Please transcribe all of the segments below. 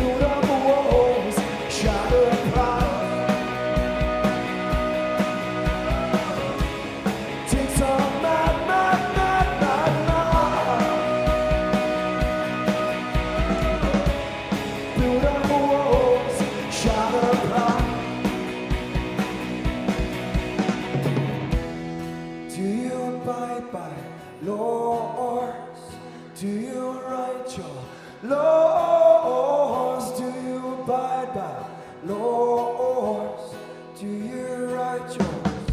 build up walls, shatter pride. Take some mad, mad, mad, mad, mad. Build up walls, shatter pride. Do you abide by laws? Do you write your laws? Do you abide by laws? Do you write yours?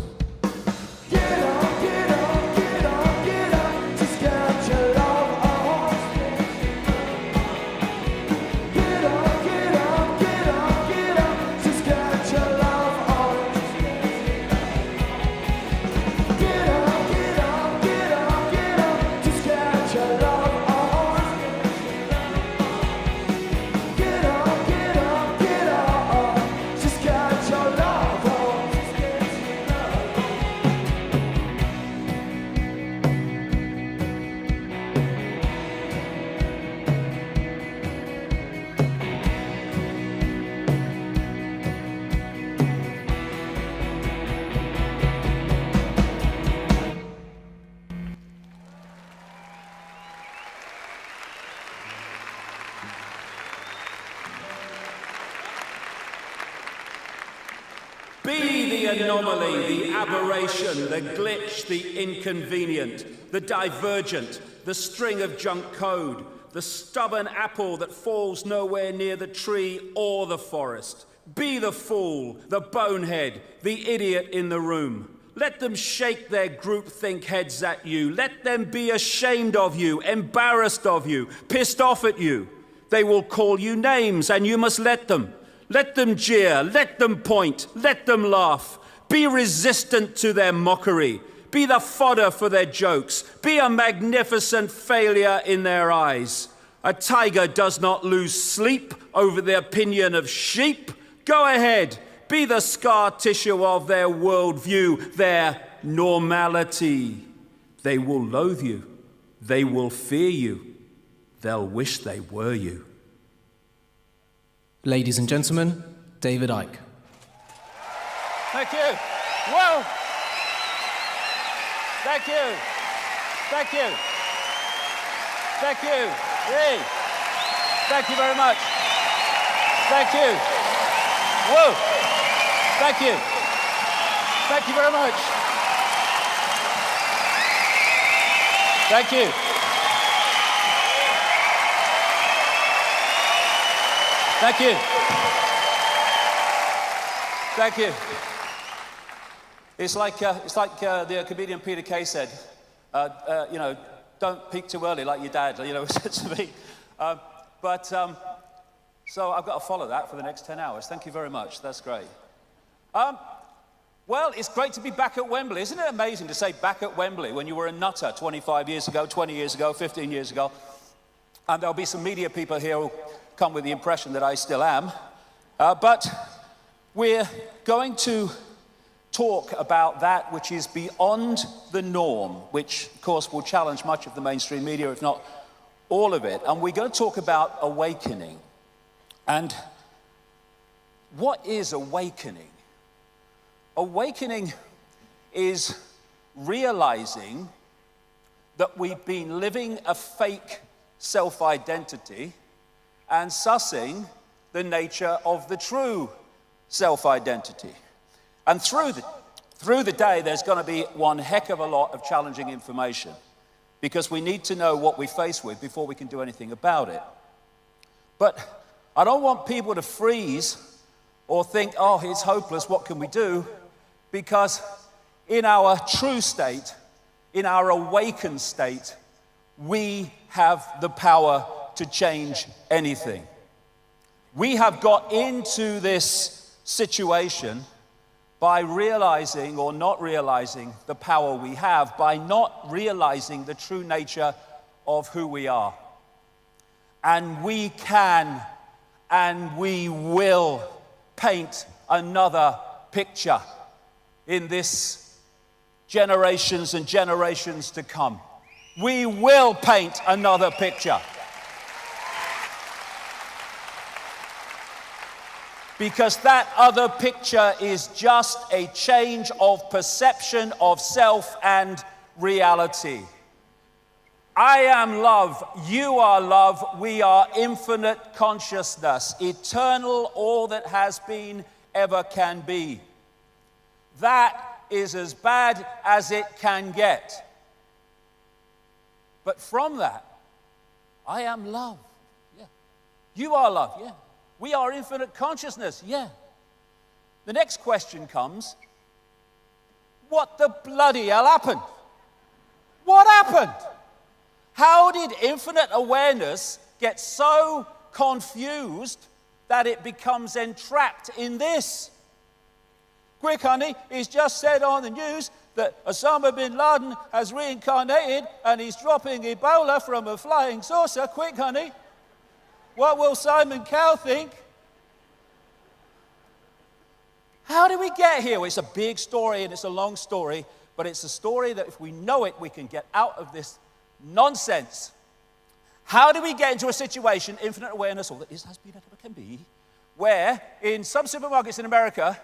Get up, get up, get up, get up. Just get your love on. Get up, get up, get up, get up. Just get your love on. Get up, get up, get up, get up. Just get your love on. Get up, get up, get up. Just get your love on. Be the anomaly, the aberration, the glitch, the inconvenient, the divergent, the string of junk code, the stubborn apple that falls nowhere near the tree or the forest. Be the fool, the bonehead, the idiot in the room. Let them shake their groupthink heads at you. Let them be ashamed of you, embarrassed of you, pissed off at you. They will call you names, and you must let them. Let them jeer, let them point, let them laugh. Be resistant to their mockery. Be the fodder for their jokes. Be a magnificent failure in their eyes. A tiger does not lose sleep over the opinion of sheep. Go ahead, be the scar tissue of their worldview, their normality. They will loathe you. They will fear you. They'll wish they were you. Ladies and gentlemen, David Icke. Thank you. Whoa. Thank you. Thank you. Thank you. Hey. Thank you very much. Thank you. Whoa. Thank you. Thank you very much. Thank you. Thank you. Thank you. It's like the comedian Peter Kay said, you know, don't peak too early like your dad, you know, said to me. So I've got to follow that for the next 10 hours. Thank you very much. That's great. Well, it's great to be back at Wembley. Isn't it amazing to say back at Wembley when you were a nutter 25 years ago, 20 years ago, 15 years ago? And there'll be some media people here who come with the impression that I still am. But we're going to talk about that which is beyond the norm, which, of course, will challenge much of the mainstream media, if not all of it. And we're going to talk about awakening. And what is awakening? Awakening is realizing that we've been living a fake self-identity and sussing the nature of the true self-identity. And through the day, there's going to be one heck of a lot of challenging information, because we need to know what we face with before we can do anything about it. But I don't want people to freeze or think, oh, it's hopeless, what can we do? Because in our true state, in our awakened state, we have the power to change anything. We have got into this situation by realizing or not realizing the power we have, by not realizing the true nature of who we are. And we can and we will paint another picture in this generations and generations to come. We will paint another picture. because that other picture is just a change of perception of self and reality. I am love, you are love, we are infinite consciousness, eternal, all that has been, ever can be. That is as bad as it can get. But from that, I am love. Yeah. You are love. Yeah. We are infinite consciousness. Yeah. The next question comes, what the bloody hell happened? What happened? How did infinite awareness get so confused that it becomes entrapped in this? Quick, honey, he's just said on the news that Osama bin Laden has reincarnated and he's dropping Ebola from a flying saucer. Quick, honey. What will Simon Cowell think? How did we get here? Well, it's a big story and it's a long story, but it's a story that if we know it, we can get out of this nonsense. How do we get into a situation, infinite awareness, all that is, has been, ever can be, where in some supermarkets in America,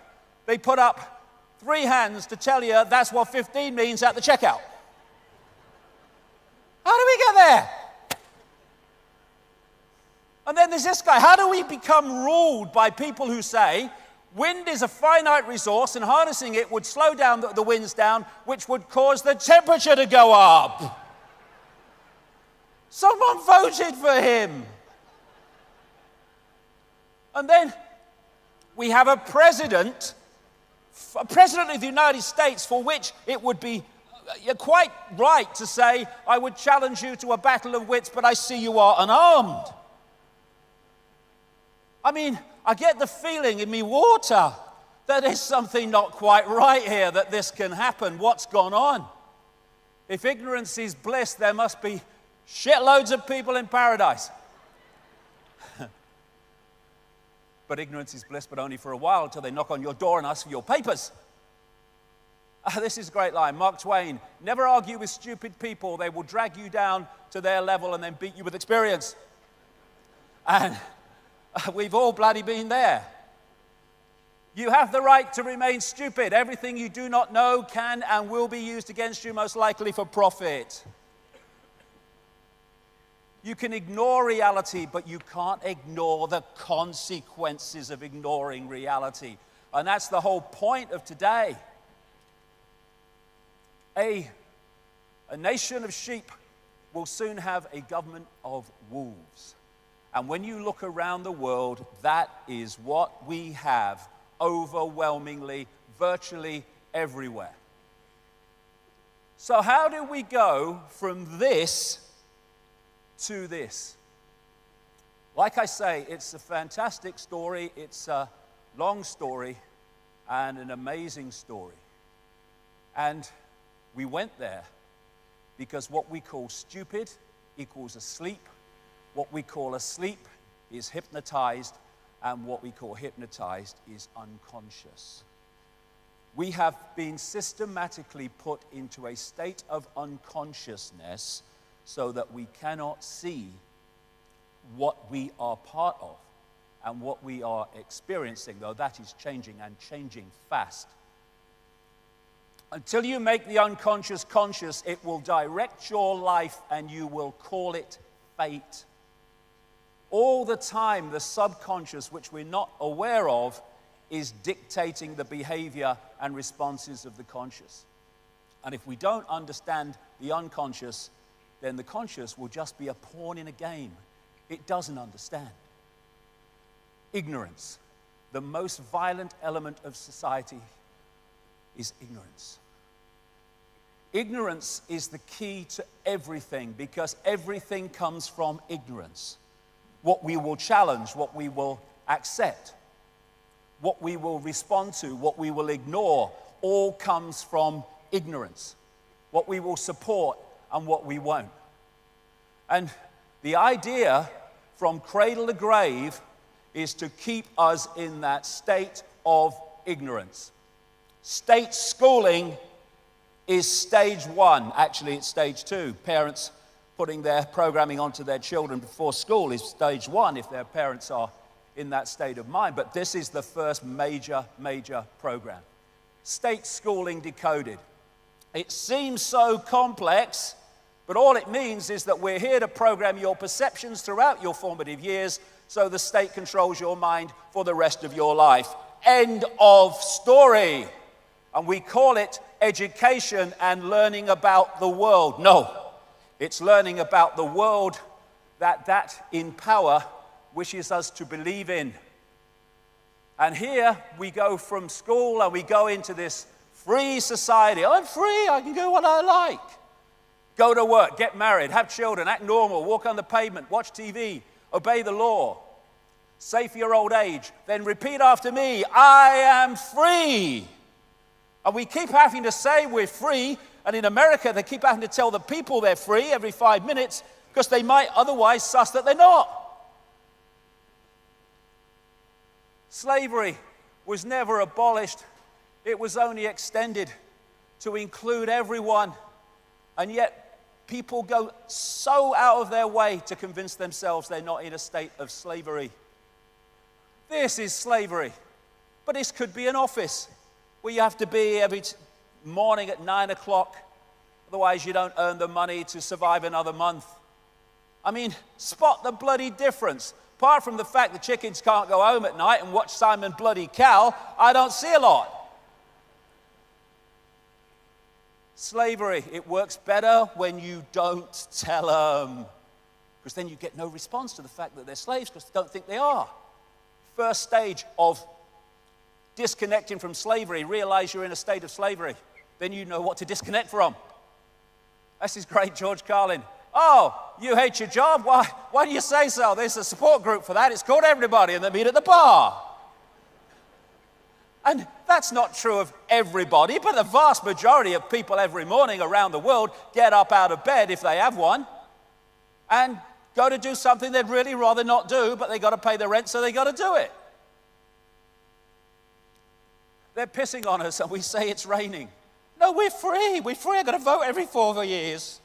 they put up 3 hands to tell you that's what 15 means at the checkout? How do we get there? And then there's this guy. How do we become ruled by people who say wind is a finite resource and harnessing it would slow down the winds down, which would cause the temperature to go up? Someone voted for him. And then we have a president of the United States for which it would be quite right to say, I would challenge you to a battle of wits, but I see you are unarmed. I mean, I get the feeling in me water that there's something not quite right here, that this can happen. What's gone on? If ignorance is bliss, there must be shitloads of people in paradise. But ignorance is bliss, but only for a while, until they knock on your door and ask for your papers. This is a great line. Mark Twain, never argue with stupid people. They will drag you down to their level and then beat you with experience. And we've all bloody been there. You have the right to remain stupid. Everything you do not know can and will be used against you, most likely for profit. You can ignore reality, but you can't ignore the consequences of ignoring reality. And that's the whole point of today. A nation of sheep will soon have a government of wolves. And when you look around the world, that is what we have overwhelmingly, virtually everywhere. So how do we go from this to this? Like I say, it's a fantastic story, it's a long story, and an amazing story. And we went there because what we call stupid equals asleep. What we call asleep is hypnotized, and what we call hypnotized is unconscious. We have been systematically put into a state of unconsciousness so that we cannot see what we are part of and what we are experiencing, though that is changing and changing fast. Until you make the unconscious conscious, it will direct your life and you will call it fate. All the time, the subconscious, which we're not aware of, is dictating the behavior and responses of the conscious. And if we don't understand the unconscious, then the conscious will just be a pawn in a game it doesn't understand. Ignorance. The most violent element of society is ignorance. Ignorance is the key to everything because everything comes from ignorance. What we will challenge, what we will accept, what we will respond to, what we will ignore, all comes from ignorance. What we will support and what we won't. And the idea from cradle to grave is to keep us in that state of ignorance. State schooling is stage 1. Actually, it's stage 2. Parents putting their programming onto their children before school is stage 1 if their parents are in that state of mind. But this is the first major program. State schooling decoded. It seems so complex, but all it means is that we're here to program your perceptions throughout your formative years so the state controls your mind for the rest of your life. End of story. And we call it education and learning about the world. No, it's learning about the world that in power wishes us to believe in. And here we go from school and we go into this free society. I'm free, I can do what I like. Go to work, get married, have children, act normal, walk on the pavement, watch TV, obey the law, save for your old age, then repeat after me, I am free. And we keep having to say we're free, and in America they keep having to tell the people they're free every 5 minutes because they might otherwise suss that they're not. Slavery was never abolished. It was only extended to include everyone. And yet people go so out of their way to convince themselves they're not in a state of slavery. This is slavery. But this could be an office where you have to be every morning at 9 o'clock. Otherwise you don't earn the money to survive another month. I mean, spot the bloody difference. Apart from the fact the chickens can't go home at night and watch Simon Bloody Cow, I don't see a lot. Slavery, it works better when you don't tell them. Because then you get no response to the fact that they're slaves because they don't think they are. First stage of disconnecting from slavery, realize you're in a state of slavery. Then you know what to disconnect from. This is great, George Carlin. Oh, you hate your job? Why do you say so? There's a support group for that. It's called Everybody, and they meet at the bar. And that's not true of everybody, but the vast majority of people every morning around the world get up out of bed, if they have one, and go to do something they'd really rather not do, but they got to pay the rent, so they got to do it. They're pissing on us, and we say it's raining. No, we're free. We're free. I've got to vote every 4 years.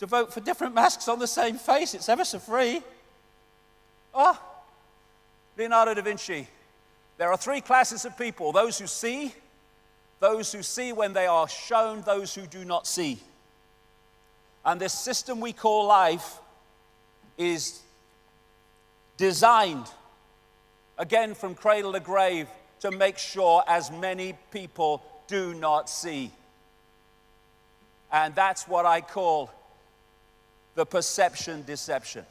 To vote for different masks on the same face. It's ever so free. Oh, Leonardo da Vinci. There are 3 classes of people. Those who see when they are shown, those who do not see. And this system we call life is designed, again from cradle to grave, to make sure as many people do not see. And that's what I call the perception deception.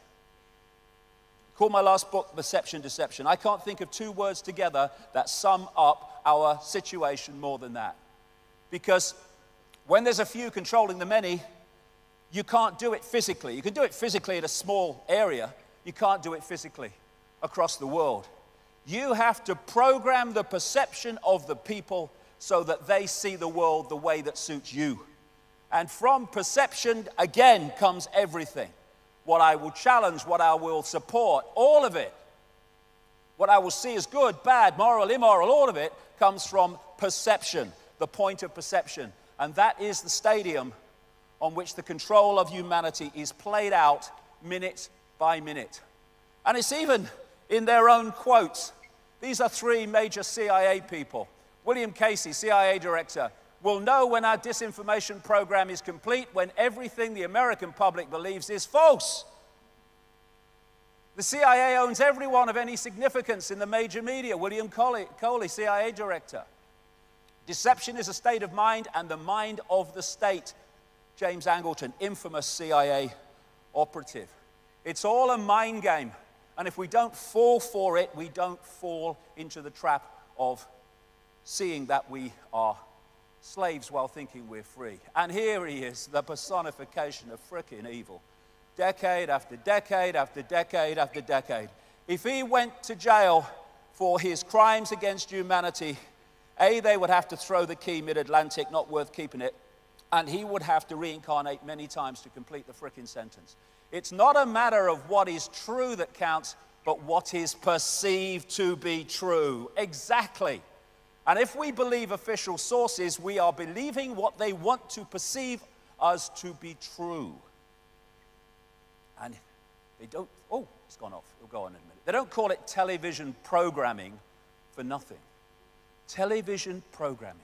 Call my last book Perception Deception. I can't think of 2 words together that sum up our situation more than that. Because when there's a few controlling the many, you can't do it physically. You can do it physically in a small area. You can't do it physically across the world. You have to program the perception of the people so that they see the world the way that suits you. And from perception, again, comes everything. What I will challenge, what I will support, all of it. What I will see as good, bad, moral, immoral, all of it comes from perception, the point of perception. And that is the stadium on which the control of humanity is played out minute by minute. And it's even in their own quotes. These are 3 major CIA people. William Casey, CIA director, will know when our disinformation program is complete when everything the American public believes is false. The CIA owns everyone of any significance in the major media. William Coley, CIA director. Deception is a state of mind and the mind of the state. James Angleton, infamous CIA operative. It's all a mind game. And if we don't fall for it, we don't fall into the trap of seeing that we are slaves while thinking we're free. And here he is, the personification of frickin' evil. Decade after decade after decade after decade. If he went to jail for his crimes against humanity, they would have to throw the key mid-Atlantic, not worth keeping it, and he would have to reincarnate many times to complete the frickin' sentence. It's not a matter of what is true that counts, but what is perceived to be true. Exactly. And if we believe official sources, we are believing what they want to perceive us to be true. And they don't, oh, it's gone off. It'll go on in a minute. They don't call it television programming for nothing. Television programming.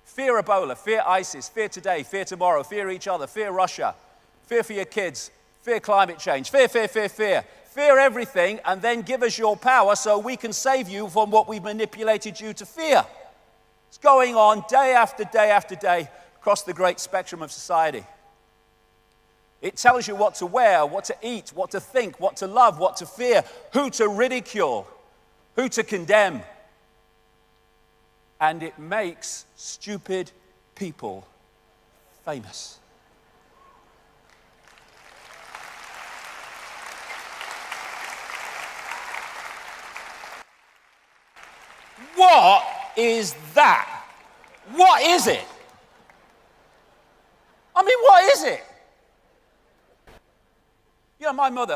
Fear Ebola, fear ISIS, fear today, fear tomorrow, fear each other, fear Russia, fear for your kids, fear climate change, fear, fear, fear, fear. Fear everything and then give us your power so we can save you from what we've manipulated you to fear. It's going on day after day after day across the great spectrum of society. It tells you what to wear, what to eat, what to think, what to love, what to fear, who to ridicule, who to condemn. And it makes stupid people famous. What is that? What is it? I mean, what is it? You know, my mother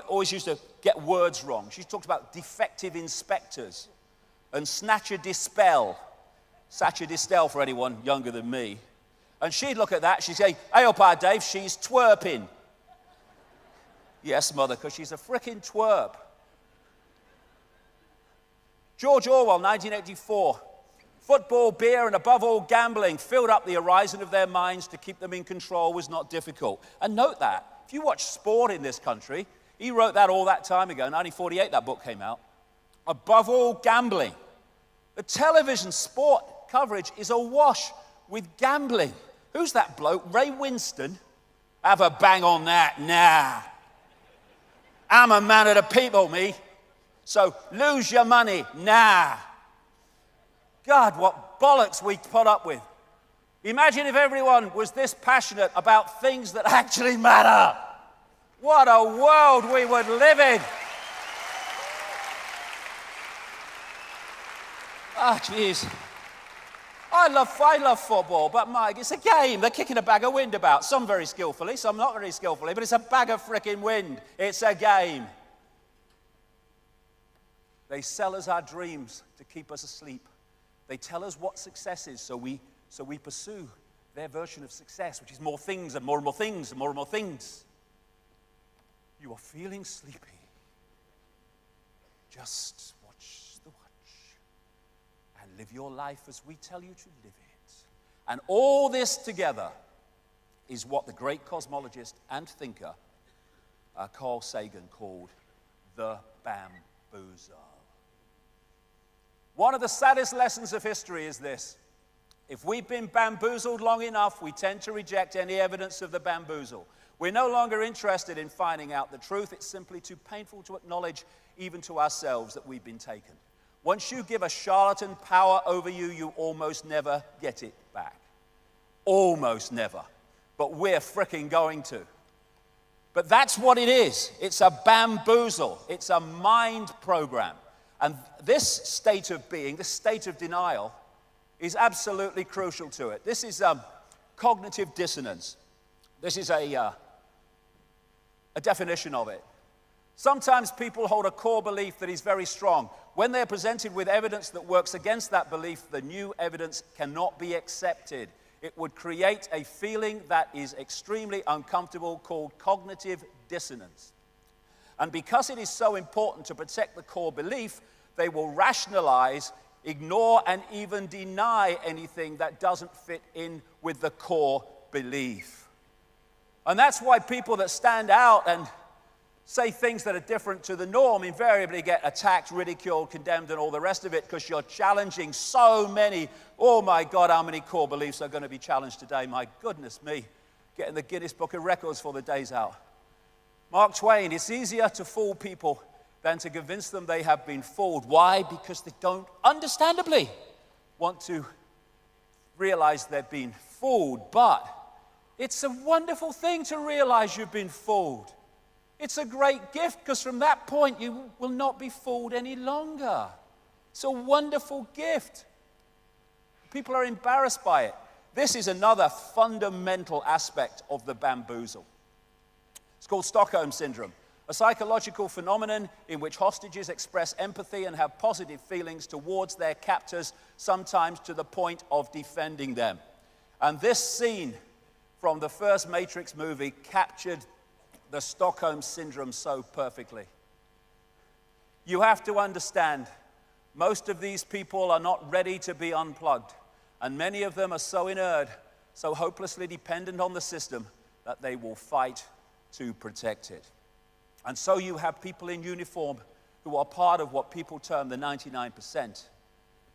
always used to get words wrong. She talked about defective inspectors and snatcher dispel. Satcher distel for anyone younger than me. And she'd look at that, she'd say, "Hey, up, Dave, she's twerping." Yes, mother, because she's a frickin' twerp. George Orwell, 1984. Football, beer, and above all gambling filled up the horizon of their minds. To keep them in control was not difficult. And note that, if you watch sport in this country, he wrote that all that time ago, 1948 that book came out. Above all gambling. The television sport coverage is awash with gambling. Who's that bloke? Ray Winston? Have a bang on that. Nah. I'm a man of the people, me. So lose your money. Nah. God, what bollocks we put up with. Imagine if everyone was this passionate about things that actually matter. What a world we would live in. Ah, jeez. I love football, but Mike, it's a game. They're kicking a bag of wind about. Some very skillfully, some not very skillfully, but it's a bag of frickin' wind. It's a game. They sell us our dreams to keep us asleep. They tell us what success is, so we pursue their version of success, which is more things and more things and more things. You are feeling sleepy. Just watch the watch and live your life as we tell you to live it. And all this together is what the great cosmologist and thinker Carl Sagan called the bamboozle. One of the saddest lessons of history is this. If we've been bamboozled long enough, we tend to reject any evidence of the bamboozle. We're no longer interested in finding out the truth. It's simply too painful to acknowledge, even to ourselves, that we've been taken. Once you give a charlatan power over you, you almost never get it back. Almost never. But we're fricking going to. But that's what it is. It's a bamboozle. It's a mind program. And this state of being, this state of denial, is absolutely crucial to it. This is cognitive dissonance. This is a definition of it. Sometimes people hold a core belief that is very strong. When they're presented with evidence that works against that belief, the new evidence cannot be accepted. It would create a feeling that is extremely uncomfortable called cognitive dissonance. And because it is so important to protect the core belief, they will rationalize, ignore, and even deny anything that doesn't fit in with the core belief. And that's why people that stand out and say things that are different to the norm invariably get attacked, ridiculed, condemned, and all the rest of it, because you're challenging so many. Oh my God, how many core beliefs are going to be challenged today? My goodness me, getting the Guinness Book of Records for the days out. Mark Twain, it's easier to fool people than to convince them they have been fooled. Why? Because they don't, understandably, want to realize they've been fooled. But it's a wonderful thing to realize you've been fooled. It's a great gift, because from that point you will not be fooled any longer. It's a wonderful gift. People are embarrassed by it. This is another fundamental aspect of the bamboozle. It's called Stockholm Syndrome, a psychological phenomenon in which hostages express empathy and have positive feelings towards their captors, sometimes to the point of defending them. And this scene from the first Matrix movie captured the Stockholm Syndrome so perfectly. You have to understand, most of these people are not ready to be unplugged. And many of them are so inert, so hopelessly dependent on the system, that they will fight to protect it. And so you have people in uniform who are part of what people term the 99%.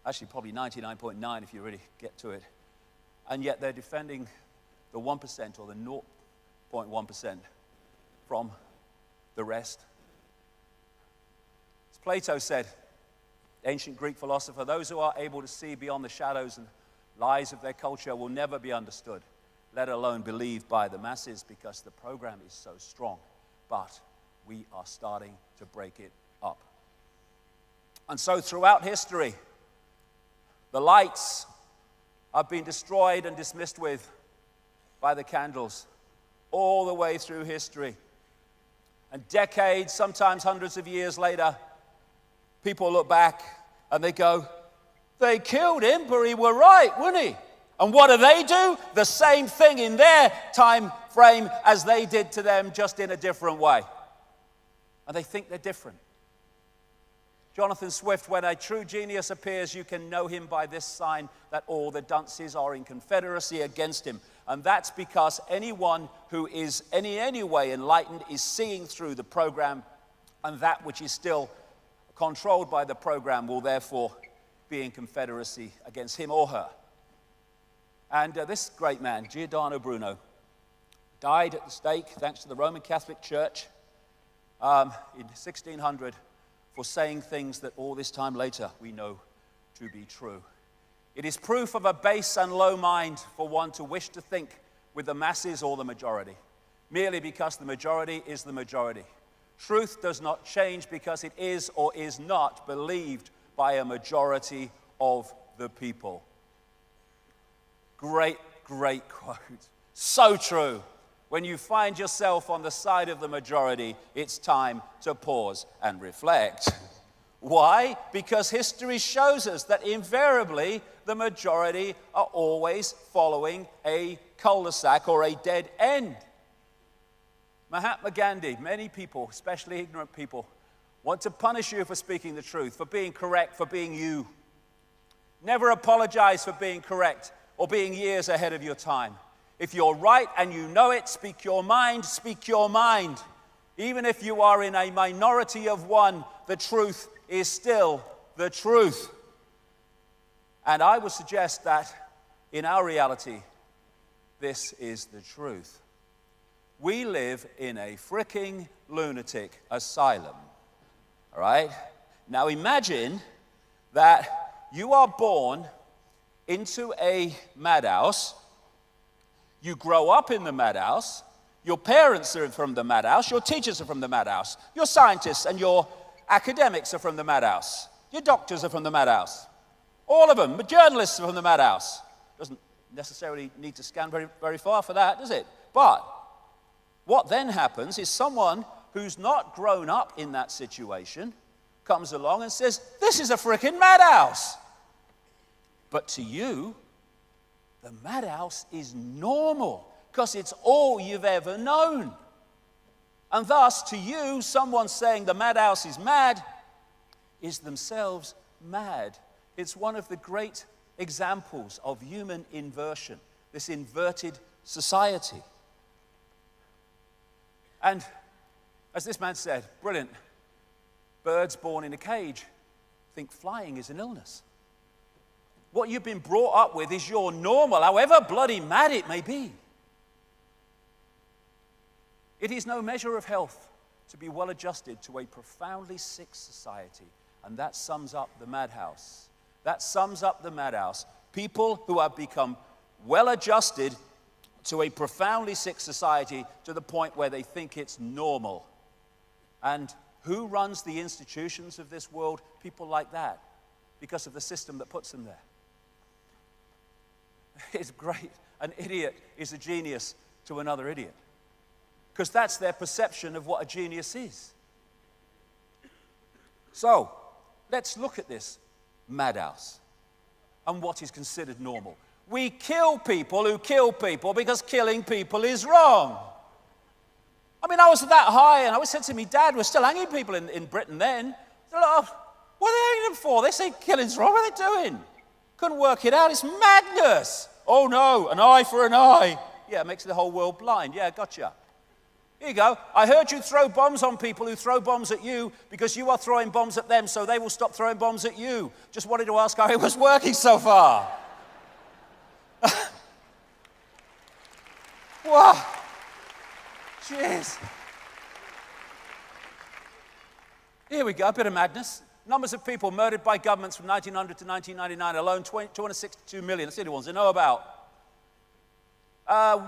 Actually, probably 99.9 if you really get to it. And yet they're defending the 1% or the 0.1% from the rest. As Plato said, ancient Greek philosopher, those who are able to see beyond the shadows and lies of their culture will never be understood, let alone believed by the masses, because the program is so strong. But we are starting to break it up. And so throughout history, the lights have been destroyed and dismissed with by the candles all the way through history. And decades, sometimes hundreds of years later, people look back and they go, they killed him, but he were right, wouldn't he? And what do? The same thing in their time frame as they did to them, just in a different way. And they think they're different. Jonathan Swift, when a true genius appears, you can know him by this sign, that all the dunces are in confederacy against him. And that's because anyone who is any way enlightened is seeing through the program, and that which is still controlled by the program will therefore be in confederacy against him or her. And this great man, Giordano Bruno, died at the stake, thanks to the Roman Catholic Church, in 1600, for saying things that all this time later we know to be true. It is proof of a base and low mind for one to wish to think with the masses or the majority, merely because the majority is the majority. Truth does not change because it is or is not believed by a majority of the people. Great, great quote. So true. When you find yourself on the side of the majority, it's time to pause and reflect. Why? Because history shows us that invariably the majority are always following a cul-de-sac or a dead end. Mahatma Gandhi, many people, especially ignorant people, want to punish you for speaking the truth, for being correct, for being you. Never apologize for being correct or being years ahead of your time. If you're right and you know it, speak your mind, speak your mind. Even if you are in a minority of one, the truth is still the truth. And I would suggest that in our reality, this is the truth. We live in a freaking lunatic asylum. All right? Now imagine that you are born into a madhouse. You grow up in the madhouse. Your parents are from the madhouse. Your teachers are from the madhouse. Your scientists and your academics are from the madhouse. Your doctors are from the madhouse. All of them. The journalists are from the madhouse. Doesn't necessarily need to scan very, very far for that, does it? But what then happens is someone who's not grown up in that situation comes along and says, this is a freaking madhouse. But to you, the madhouse is normal because it's all you've ever known. And thus, to you, someone saying the madhouse is mad is themselves mad. It's one of the great examples of human inversion, this inverted society. And as this man said, brilliant, birds born in a cage think flying is an illness. What you've been brought up with is your normal, however bloody mad it may be. It is no measure of health to be well adjusted to a profoundly sick society. And that sums up the madhouse. That sums up the madhouse. People who have become well adjusted to a profoundly sick society to the point where they think it's normal. And who runs the institutions of this world? People like that, because of the system that puts them there. It's great. An idiot is a genius to another idiot, because that's their perception of what a genius is. So, let's look at this madhouse and what is considered normal. We kill people who kill people because killing people is wrong. I mean, I was that high, and I always said to me, Dad, we're still hanging people in Britain then. What are they hanging them for? They say killing's wrong. What are they doing? Couldn't work it out. It's madness. Oh no, an eye for an eye. Yeah, it makes the whole world blind. Yeah, gotcha. Here you go. I heard you throw bombs on people who throw bombs at you because you are throwing bombs at them, so they will stop throwing bombs at you. Just wanted to ask how it was working so far. Wow. Jeez. Here we go, a bit of madness. Numbers of people murdered by governments from 1900 to 1999 alone, 262 million. That's the only ones I know about.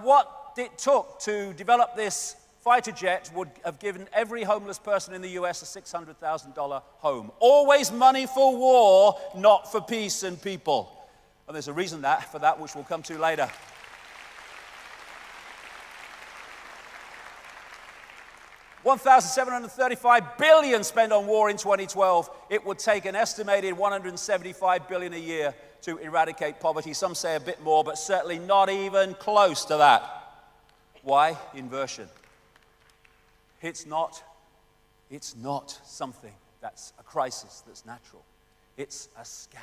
What it took to develop this fighter jet would have given every homeless person in the US a $600,000 home. Always money for war, not for peace and people. And there's a reason for that, which we'll come to later. $1,735 billion spent on war in 2012. It would take an estimated $175 billion a year to eradicate poverty. Some say a bit more, but certainly not even close to that. Why? Inversion. It's not something that's a crisis that's natural. It's a scam.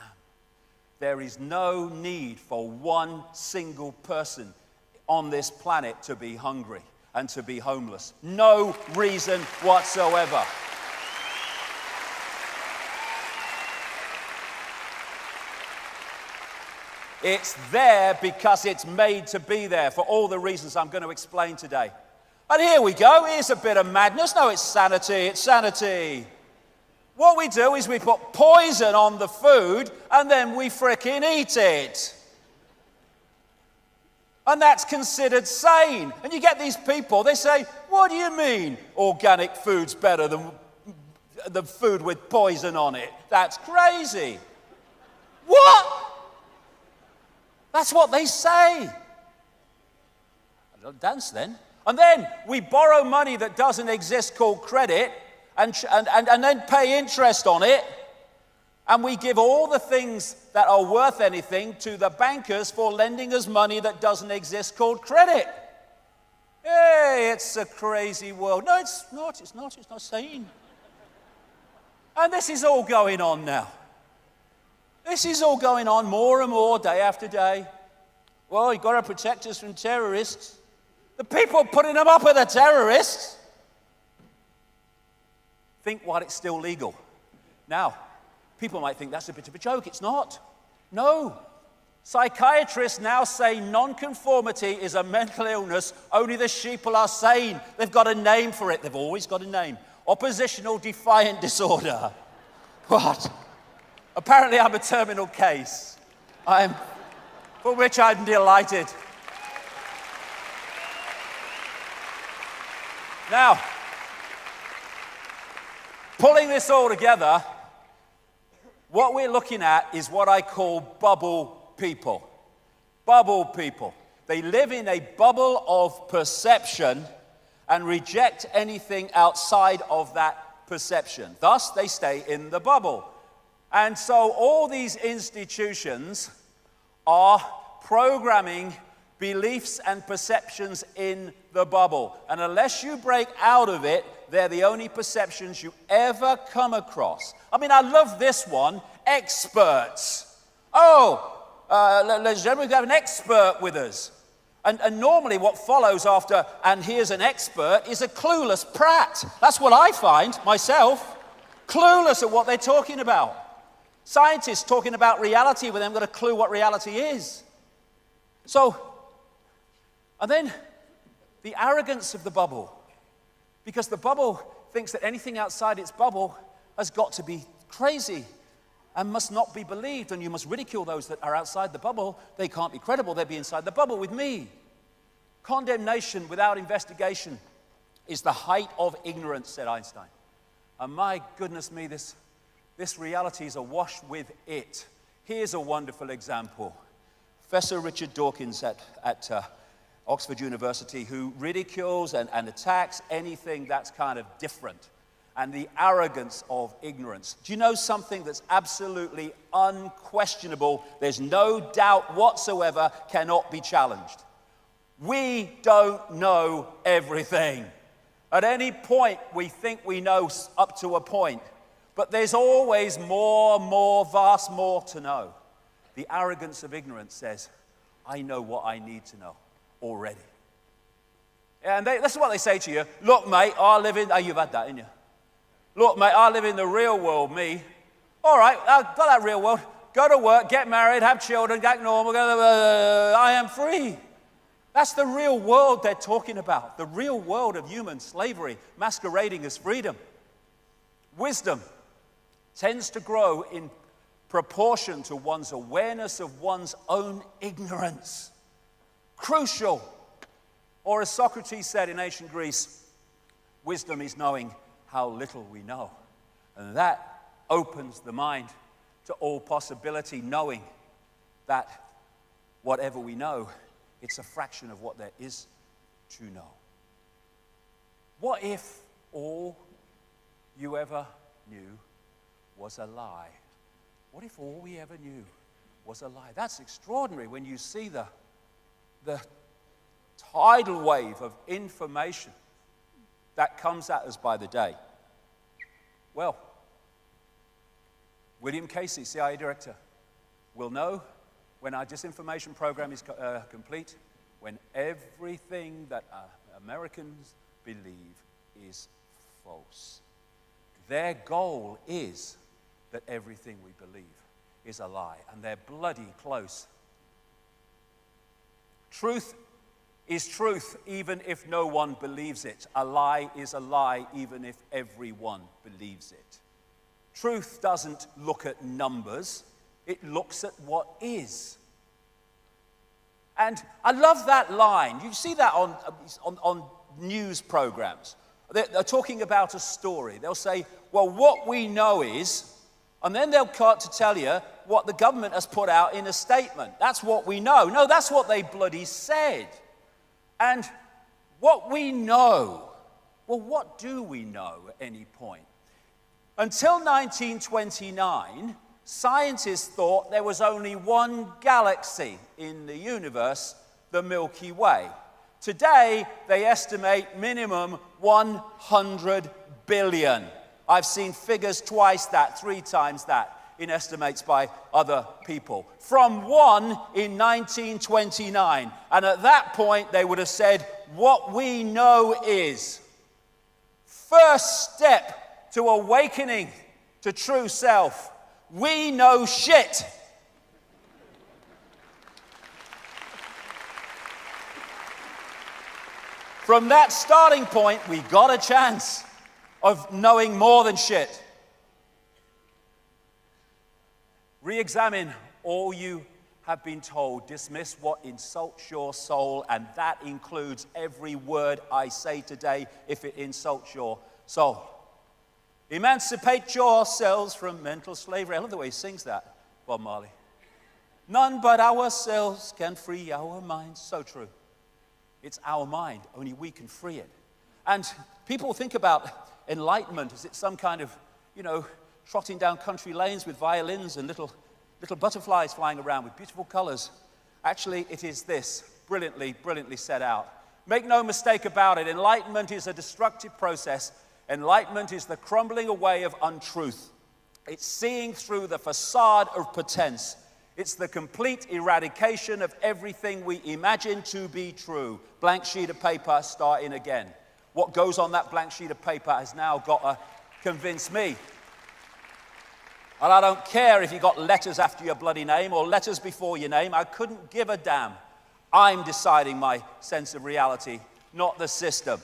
There is no need for one single person on this planet to be hungry and to be homeless. No reason whatsoever. It's there because it's made to be there for all the reasons I'm going to explain today. And here we go. Here's a bit of madness. No, it's sanity. It's sanity. What we do is we put poison on the food and then we frickin' eat it. And that's considered sane. And you get these people, they say, what do you mean organic food's better than the food with poison on it? That's crazy. What? That's what they say. I'll dance then. And then we borrow money that doesn't exist called credit and then pay interest on it. And we give all the things that are worth anything to the bankers for lending us money that doesn't exist called credit. Hey, it's a crazy world. No, it's not sane. And this is all going on now. This is all going on more and more day after day. Well, you've got to protect us from terrorists. The people putting them up are the terrorists. Think while it's still legal. Now, people might think that's a bit of a joke. It's not. No. Psychiatrists now say nonconformity is a mental illness. Only the sheeple are sane. They've got a name for it. They've always got a name. Oppositional defiant disorder. What? Apparently I'm a terminal case. For which I'm delighted. Now, pulling this all together, what we're looking at is what I call bubble people. Bubble people. They live in a bubble of perception and reject anything outside of that perception. Thus, they stay in the bubble. And so all these institutions are programming beliefs and perceptions in the bubble. And unless you break out of it, they're the only perceptions you ever come across. I mean, I love this one, experts. Ladies and gentlemen, we have an expert with us. And normally what follows after, and here's an expert, is a clueless prat. That's what I find, myself. Clueless at what they're talking about. Scientists talking about reality when they haven't got a clue what reality is. And then the arrogance of the bubble. Because the bubble thinks that anything outside its bubble has got to be crazy and must not be believed, and you must ridicule those that are outside the bubble. They can't be credible, they'll be inside the bubble with me. Condemnation without investigation is the height of ignorance, said Einstein. And my goodness me, this reality is awash with it. Here's a wonderful example. Professor Richard Dawkins at Oxford University, who ridicules and attacks anything that's kind of different, and the arrogance of ignorance. Do you know something that's absolutely unquestionable? There's no doubt whatsoever, cannot be challenged. We don't know everything. At any point, we think we know up to a point. But there's always more, vast more to know. The arrogance of ignorance says, I know what I need to know already. And that's what they say to you. Look, mate, I live in... Oh, you've had that, haven't you? Look, mate, I live in the real world, me. All right, I've got that real world. Go to work, get married, have children, act normal. I am free. That's the real world they're talking about. The real world of human slavery masquerading as freedom. Wisdom tends to grow in proportion to one's awareness of one's own ignorance. Crucial. Or as Socrates said in ancient Greece, wisdom is knowing how little we know. And that opens the mind to all possibility, knowing that whatever we know, it's a fraction of what there is to know. What if all you ever knew was a lie? What if all we ever knew was a lie? That's extraordinary when you see the tidal wave of information that comes at us by the day. Well, William Casey, CIA director, will know when our disinformation program is complete, when everything that Americans believe is false. Their goal is that everything we believe is a lie, and they're bloody close. Truth is truth even if no one believes it. A lie is a lie even if everyone believes it. Truth doesn't look at numbers, it looks at what is. And I love that line. You see that on news programs. They're talking about a story. They'll say, well, what we know is, and then they'll cut to tell you what the government has put out in a statement. That's what we know. No, that's what they bloody said. And what we know, well, what do we know at any point? Until 1929, scientists thought there was only one galaxy in the universe, the Milky Way. Today, they estimate minimum 100 billion. I've seen figures twice that, 3 times that, in estimates by other people. From 1 in 1929. And at that point, they would have said, what we know is. First step to awakening to true self. We know shit. From that starting point, we got a chance of knowing more than shit. Re-examine all you have been told. Dismiss what insults your soul, and that includes every word I say today if it insults your soul. Emancipate yourselves from mental slavery. I love the way he sings that, Bob Marley. None but ourselves can free our minds. So true. It's our mind. Only we can free it. And people think about enlightenment as it's some kind of, trotting down country lanes with violins and little butterflies flying around with beautiful colors. Actually, it is this, brilliantly set out. Make no mistake about it. Enlightenment is a destructive process. Enlightenment is the crumbling away of untruth. It's seeing through the facade of pretense. It's the complete eradication of everything we imagine to be true. Blank sheet of paper, starting again. What goes on that blank sheet of paper has now got to convince me. And I don't care if you got letters after your bloody name or letters before your name. I couldn't give a damn. I'm deciding my sense of reality, not the system.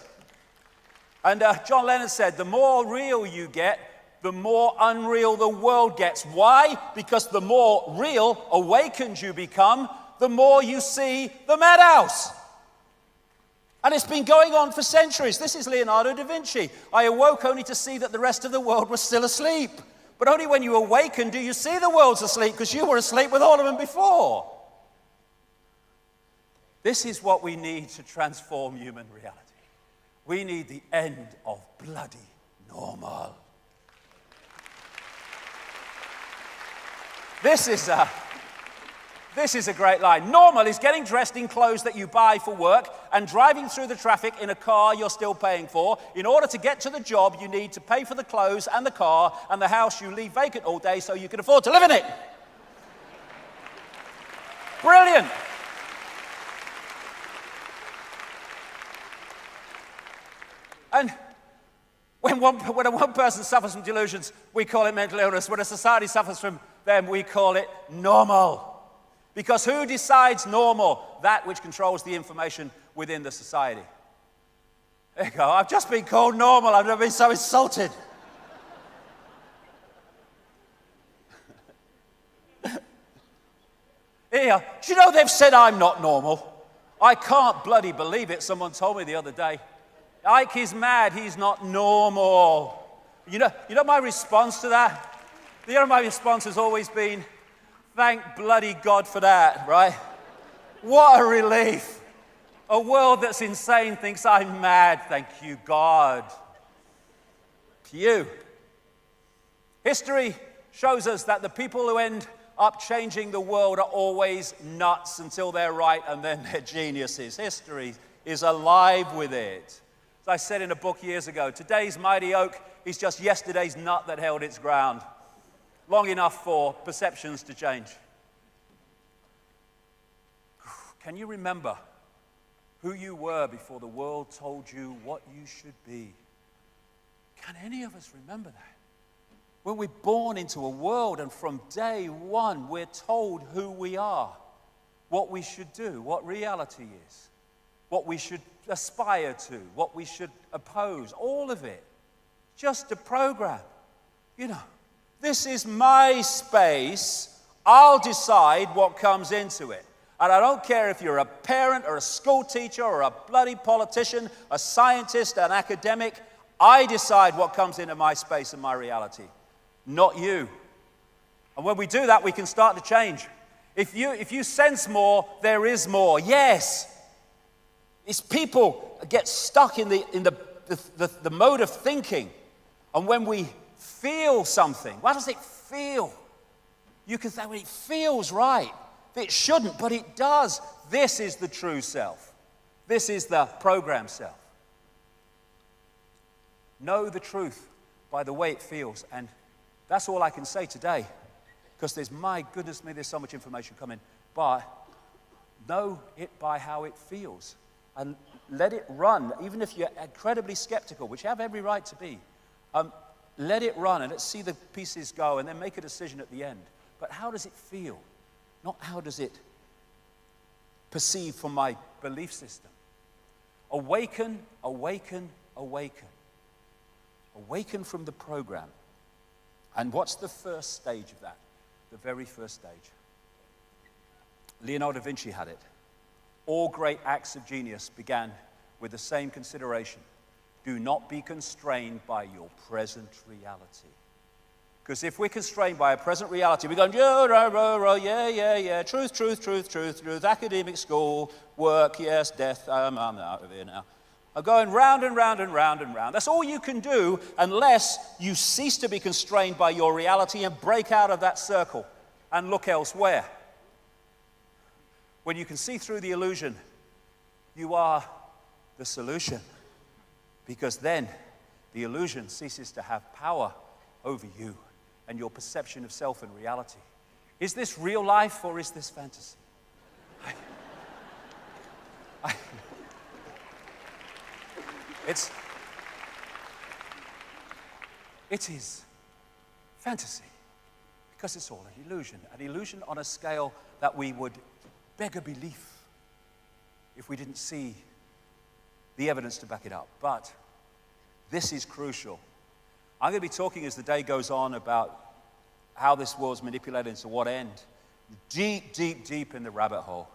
And John Lennon said, the more real you get, the more unreal the world gets. Why? Because the more real, awakened you become, the more you see the madhouse. And it's been going on for centuries. This is Leonardo da Vinci. I awoke only to see that the rest of the world was still asleep. But only when you awaken do you see the world's asleep, because you were asleep with all of them before. This is what we need to transform human reality. We need the end of bloody normal. This This is a great line. Normal is getting dressed in clothes that you buy for work and driving through the traffic in a car you're still paying for. In order to get to the job, you need to pay for the clothes and the car and the house you leave vacant all day so you can afford to live in it. Brilliant. And when one person suffers from delusions, we call it mental illness. When a society suffers from them, we call it normal. Because who decides normal? That which controls the information within the society. There you go. I've just been called normal. I've never been so insulted. Here, do you know they've said I'm not normal? I can't bloody believe it. Someone told me the other day. Icke is mad. He's not normal. You know my response to that? My response has always been, thank bloody God for that, right? What a relief. A world that's insane thinks I'm mad. Thank you, God. Phew. History shows us that the people who end up changing the world are always nuts until they're right, and then they're geniuses. History is alive with it. As I said in a book years ago, today's mighty oak is just yesterday's nut that held its ground, long enough for perceptions to change. Can you remember who you were before the world told you what you should be? Can any of us remember that? When we're born into a world and from day one we're told who we are, what we should do, what reality is, what we should aspire to, what we should oppose, all of it. Just a program. This is my space. I'll decide what comes into it. And I don't care if you're a parent or a school teacher or a bloody politician, a scientist, an academic. I decide what comes into my space and my reality, not you. And when we do that, we can start to change. If you sense more, there is more. Yes. It's people get stuck in the mode of thinking. And when we feel something, what does it feel? You can say, well, it feels right. It shouldn't, but it does. This is the true self. This is the programmed self. Know the truth by the way it feels. And that's all I can say today. Because my goodness me, there's so much information coming. But know it by how it feels. And let it run, even if you're incredibly skeptical, which you have every right to be. Let it run and let's see the pieces go and then make a decision at the end. But how does it feel? Not how does it perceive from my belief system. Awaken, awaken, awaken. Awaken from the program. And what's the first stage of that? The very first stage. Leonardo da Vinci had it. All great acts of genius began with the same consideration. Do not be constrained by your present reality. Because if we're constrained by a present reality, we're going, yeah, truth, academic school, work, yes, death, I'm out of here now. I'm going round and round and round and round. That's all you can do unless you cease to be constrained by your reality and break out of that circle and look elsewhere. When you can see through the illusion, you are the solution. Because then the illusion ceases to have power over you and your perception of self and reality. Is this real life or is this fantasy? It is fantasy because it's all an illusion on a scale that we would beg a belief if we didn't see the evidence to back it up. But this is crucial. I'm going to be talking as the day goes on about how this world's manipulated and to what end. Deep, deep, deep in the rabbit hole.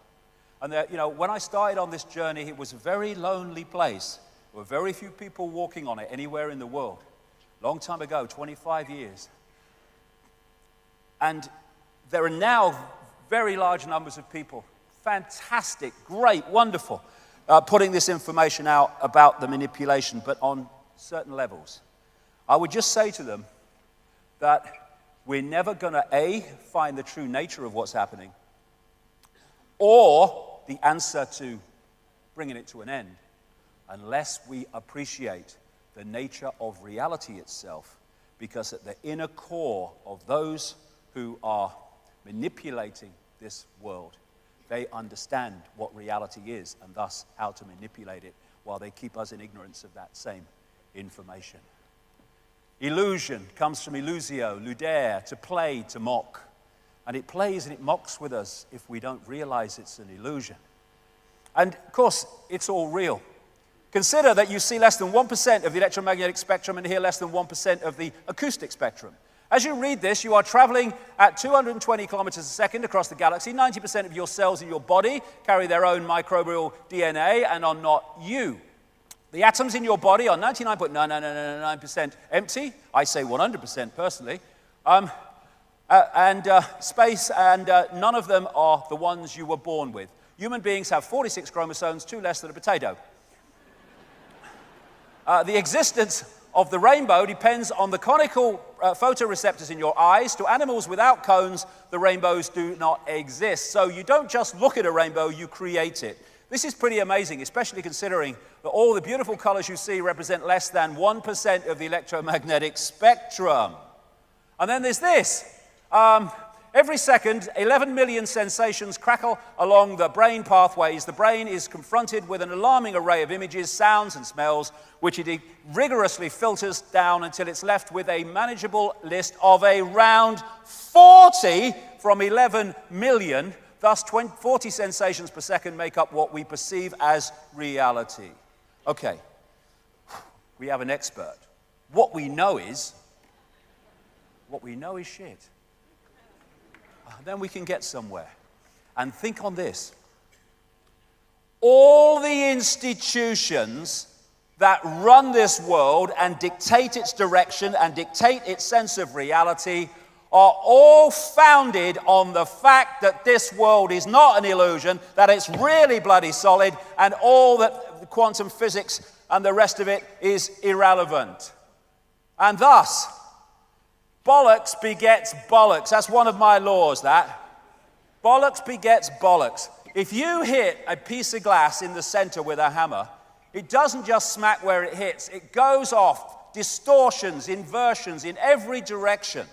And when I started on this journey, it was a very lonely place. There were very few people walking on it anywhere in the world. Long time ago, 25 years. And there are now very large numbers of people. Fantastic, great, wonderful. Putting this information out about the manipulation, but on certain levels. I would just say to them that we're never going to, A, find the true nature of what's happening, or the answer to bringing it to an end, unless we appreciate the nature of reality itself, because at the inner core of those who are manipulating this world, they understand what reality is and thus how to manipulate it, while they keep us in ignorance of that same information. Illusion comes from illusio, ludere, to play, to mock. And it plays and it mocks with us if we don't realize it's an illusion. And of course, it's all real. Consider that you see less than 1% of the electromagnetic spectrum and hear less than 1% of the acoustic spectrum. As you read this, you are traveling at 220 kilometers a second across the galaxy. 90% of your cells in your body carry their own microbial DNA and are not you. The atoms in your body are 99.9999% empty. I say 100% personally. Space, and none of them are the ones you were born with. Human beings have 46 chromosomes, 2 less than a potato. The existence of the rainbow depends on the conical photoreceptors in your eyes. To animals without cones, the rainbows do not exist. So you don't just look at a rainbow, you create it. This is pretty amazing, especially considering that all the beautiful colors you see represent less than 1% of the electromagnetic spectrum. And then there's this. Every second, 11 million sensations crackle along the brain pathways. The brain is confronted with an alarming array of images, sounds, and smells, which it rigorously filters down until it's left with a manageable list of around 40 from 11 million. Thus, 40 sensations per second make up what we perceive as reality. Okay, we have an expert. What we know is shit. Then we can get somewhere. And think on this. All the institutions that run this world and dictate its direction and dictate its sense of reality are all founded on the fact that this world is not an illusion, that it's really bloody solid, and all that quantum physics and the rest of it is irrelevant. And thus, bollocks begets bollocks. That's one of my laws, that. Bollocks begets bollocks. If you hit a piece of glass in the center with a hammer, it doesn't just smack where it hits. It goes off, distortions, inversions in every direction.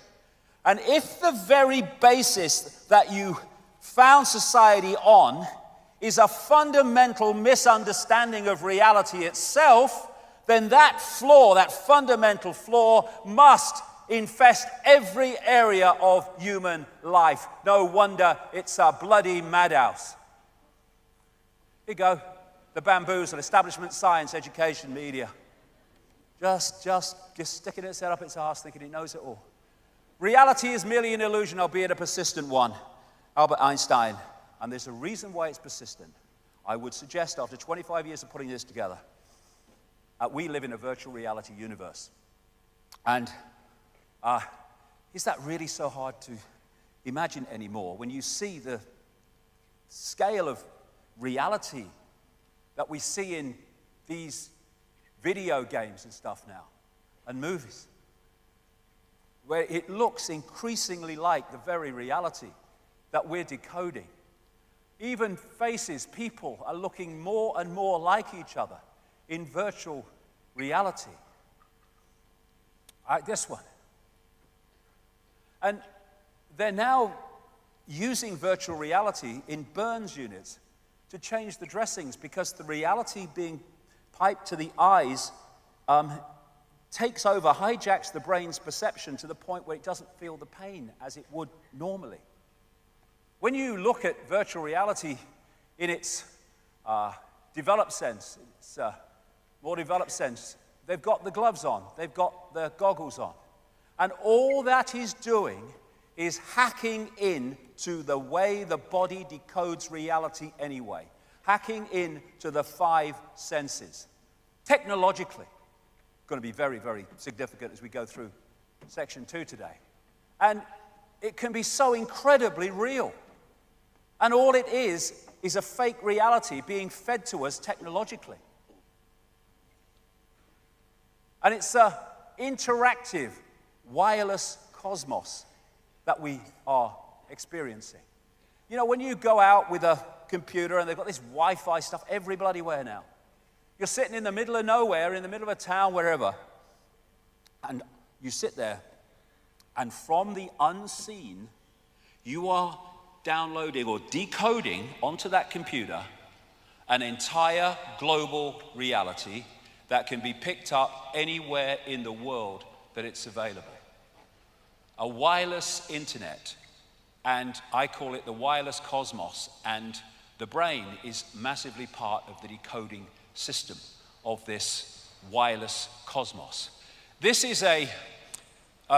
And if the very basis that you found society on is a fundamental misunderstanding of reality itself, then that flaw, that fundamental flaw, must infest every area of human life. No wonder it's a bloody madhouse. Here you go. The bamboozle, establishment, science, education, media. Just sticking its head up its arse, thinking it knows it all. Reality is merely an illusion, albeit a persistent one. Albert Einstein. And there's a reason why it's persistent. I would suggest, after 25 years of putting this together, we live in a virtual reality universe. And is that really so hard to imagine anymore? When you see the scale of reality that we see in these video games and stuff now, and movies, where it looks increasingly like the very reality that we're decoding. Even faces, people are looking more and more like each other in virtual reality. This one. And they're now using virtual reality in burns units to change the dressings, because the reality being piped to the eyes takes over, hijacks the brain's perception to the point where it doesn't feel the pain as it would normally. When you look at virtual reality in its developed sense, its more developed sense, they've got the gloves on, they've got the goggles on. And all that is doing is hacking into the way the body decodes reality anyway. Hacking into the 5 senses. Technologically, going to be very, very significant as we go through section 2 today. And it can be so incredibly real. And all it is a fake reality being fed to us technologically. And it's an interactive, wireless cosmos that we are experiencing. You know, when you go out with a computer and they've got this Wi-Fi stuff every bloody where now. You're sitting in the middle of nowhere, in the middle of a town, wherever, and you sit there, and from the unseen, you are downloading or decoding onto that computer an entire global reality that can be picked up anywhere in the world that it's available. A wireless internet, and I call it the wireless cosmos, and the brain is massively part of the decoding system of this wireless cosmos. This is a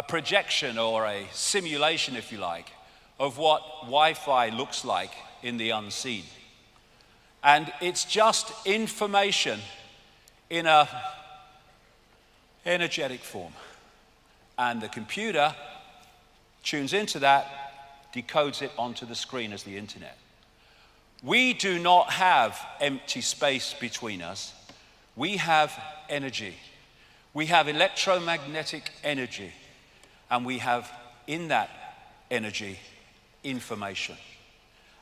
projection or a simulation, if you like, of what Wi-Fi looks like in the unseen. And it's just information in an energetic form. And the computer tunes into that, decodes it onto the screen as the internet. We do not have empty space between us. We have energy. We have electromagnetic energy. And we have, in that energy, information.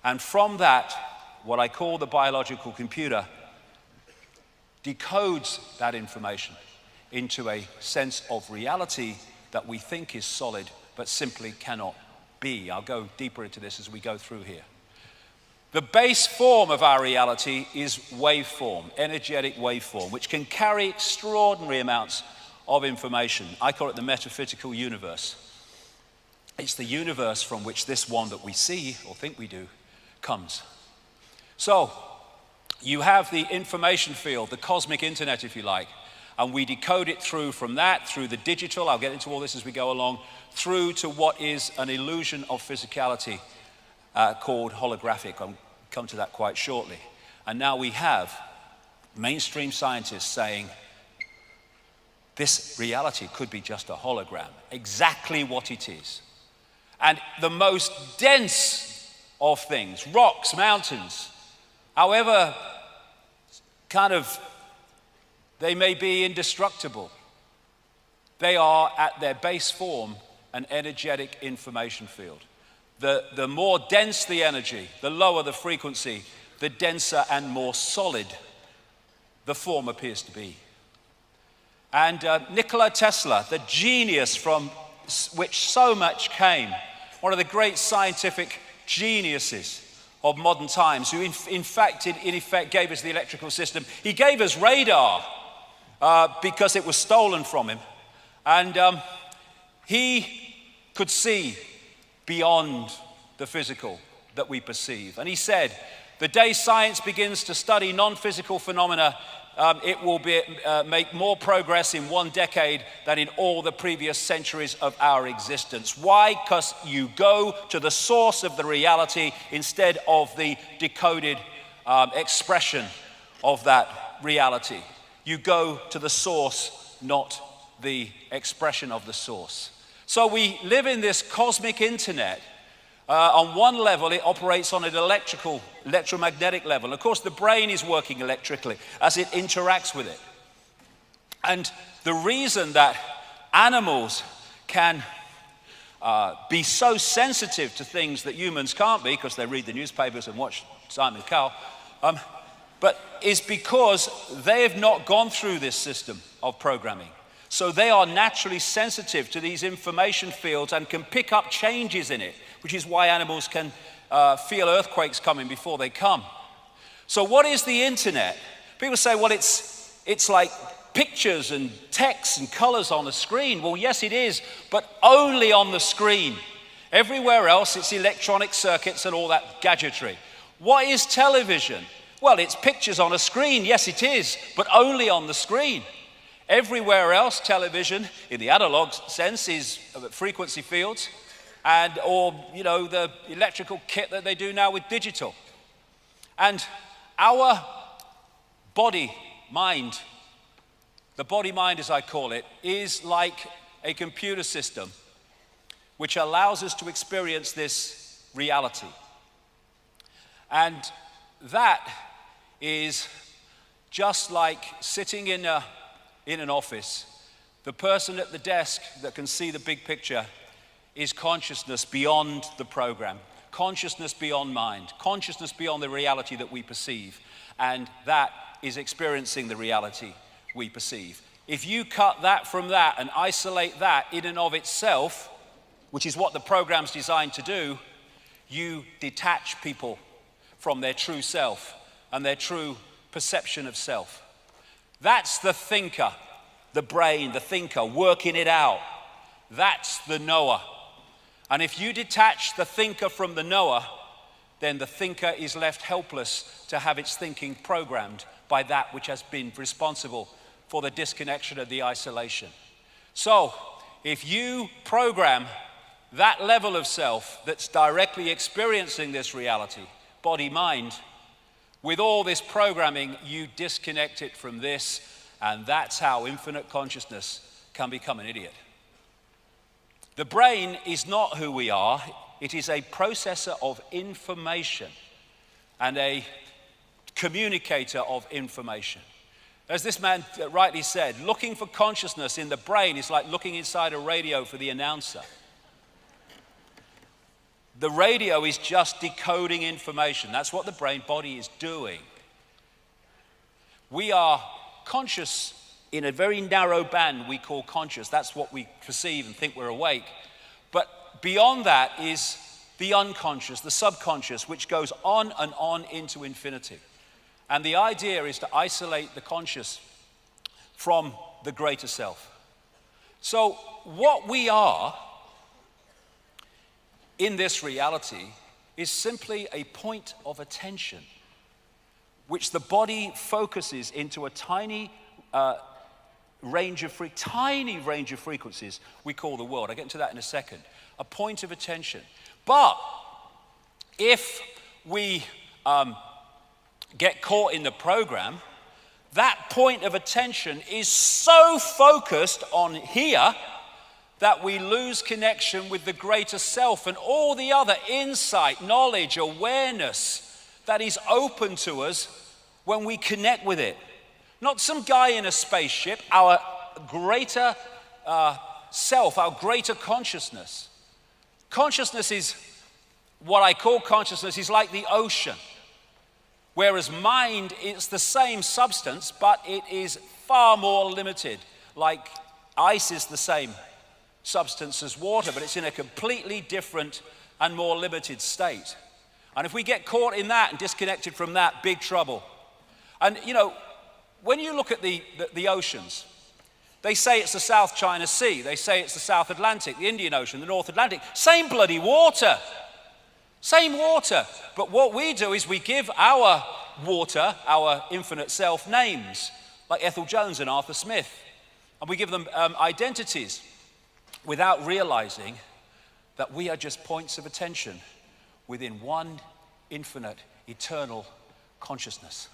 And from that, what I call the biological computer decodes that information into a sense of reality that we think is solid, but simply cannot be. I'll go deeper into this as we go through here. The base form of our reality is waveform, energetic waveform, which can carry extraordinary amounts of information. I call it the metaphysical universe. It's the universe from which this one that we see, or think we do, comes. So, you have the information field, the cosmic internet, if you like, and we decode it through from that, through the digital, I'll get into all this as we go along, through to what is an illusion of physicality called holographic. I'll come to that quite shortly. And now we have mainstream scientists saying, this reality could be just a hologram, exactly what it is. And the most dense of things, rocks, mountains, however kind of they may be indestructible, they are at their base form an energetic information field. The more dense the energy, the lower the frequency, the denser and more solid the form appears to be. And Nikola Tesla, the genius from which so much came, one of the great scientific geniuses of modern times, who in effect gave us the electrical system. He gave us radar because it was stolen from him. And he could see beyond the physical that we perceive. And he said, the day science begins to study non-physical phenomena, it will make more progress in one decade than in all the previous centuries of our existence. Why? Because you go to the source of the reality instead of the decoded expression of that reality. You go to the source, not the expression of the source. So we live in this cosmic internet. On one level, it operates on an electromagnetic level. Of course, the brain is working electrically as it interacts with it. And the reason that animals can be so sensitive to things that humans can't be, because they read the newspapers and watch Simon Cowell, but is because they have not gone through this system of programming. So they are naturally sensitive to these information fields and can pick up changes in it, which is why animals can feel earthquakes coming before they come. So what is the internet? People say, well, it's like pictures and text and colors on a screen. Well, yes, it is, but only on the screen. Everywhere else, it's electronic circuits and all that gadgetry. What is television? Well, it's pictures on a screen. Yes, it is, but only on the screen. Everywhere else, television, in the analog sense, is frequency fields, or the electrical kit that they do now with digital. And our body-mind, the body-mind as I call it, is like a computer system which allows us to experience this reality. And that is just like sitting in an office. The person at the desk that can see the big picture is consciousness beyond the program, consciousness beyond mind, consciousness beyond the reality that we perceive, and that is experiencing the reality we perceive. If you cut that from that and isolate that in and of itself, which is what the program's designed to do, you detach people from their true self and their true perception of self. That's the thinker, the brain, the thinker, working it out. That's the knower. And if you detach the thinker from the knower, then the thinker is left helpless to have its thinking programmed by that which has been responsible for the disconnection of the isolation. So, if you program that level of self that's directly experiencing this reality, body, mind, with all this programming, you disconnect it from this, and that's how infinite consciousness can become an idiot. The brain is not who we are. It is a processor of information and a communicator of information. As this man rightly said, looking for consciousness in the brain is like looking inside a radio for the announcer. The radio is just decoding information. That's what the brain body is doing. We are conscious in a very narrow band we call conscious. That's what we perceive and think we're awake. But beyond that is the unconscious, the subconscious, which goes on and on into infinity. And the idea is to isolate the conscious from the greater self. So what we are in this reality is simply a point of attention, which the body focuses into a tiny range of frequencies we call the world. I'll get into that in a second. A point of attention. But if we get caught in the program, that point of attention is so focused on here that we lose connection with the greater self and all the other insight, knowledge, awareness that is open to us when we connect with it. Not some guy in a spaceship, our greater self, our greater consciousness. Consciousness is, what I call consciousness, is like the ocean. Whereas mind is the same substance, but it is far more limited. Like ice is the same substance as water, but it's in a completely different and more limited state. And if we get caught in that and disconnected from that, big trouble. And you know, when you look at the oceans, they say it's the South China Sea, they say it's the South Atlantic, the Indian Ocean, the North Atlantic. Same bloody water. Same water. But what we do is we give our water, our infinite self, names, like Ethel Jones and Arthur Smith. And we give them identities without realizing that we are just points of attention within one infinite, eternal consciousness.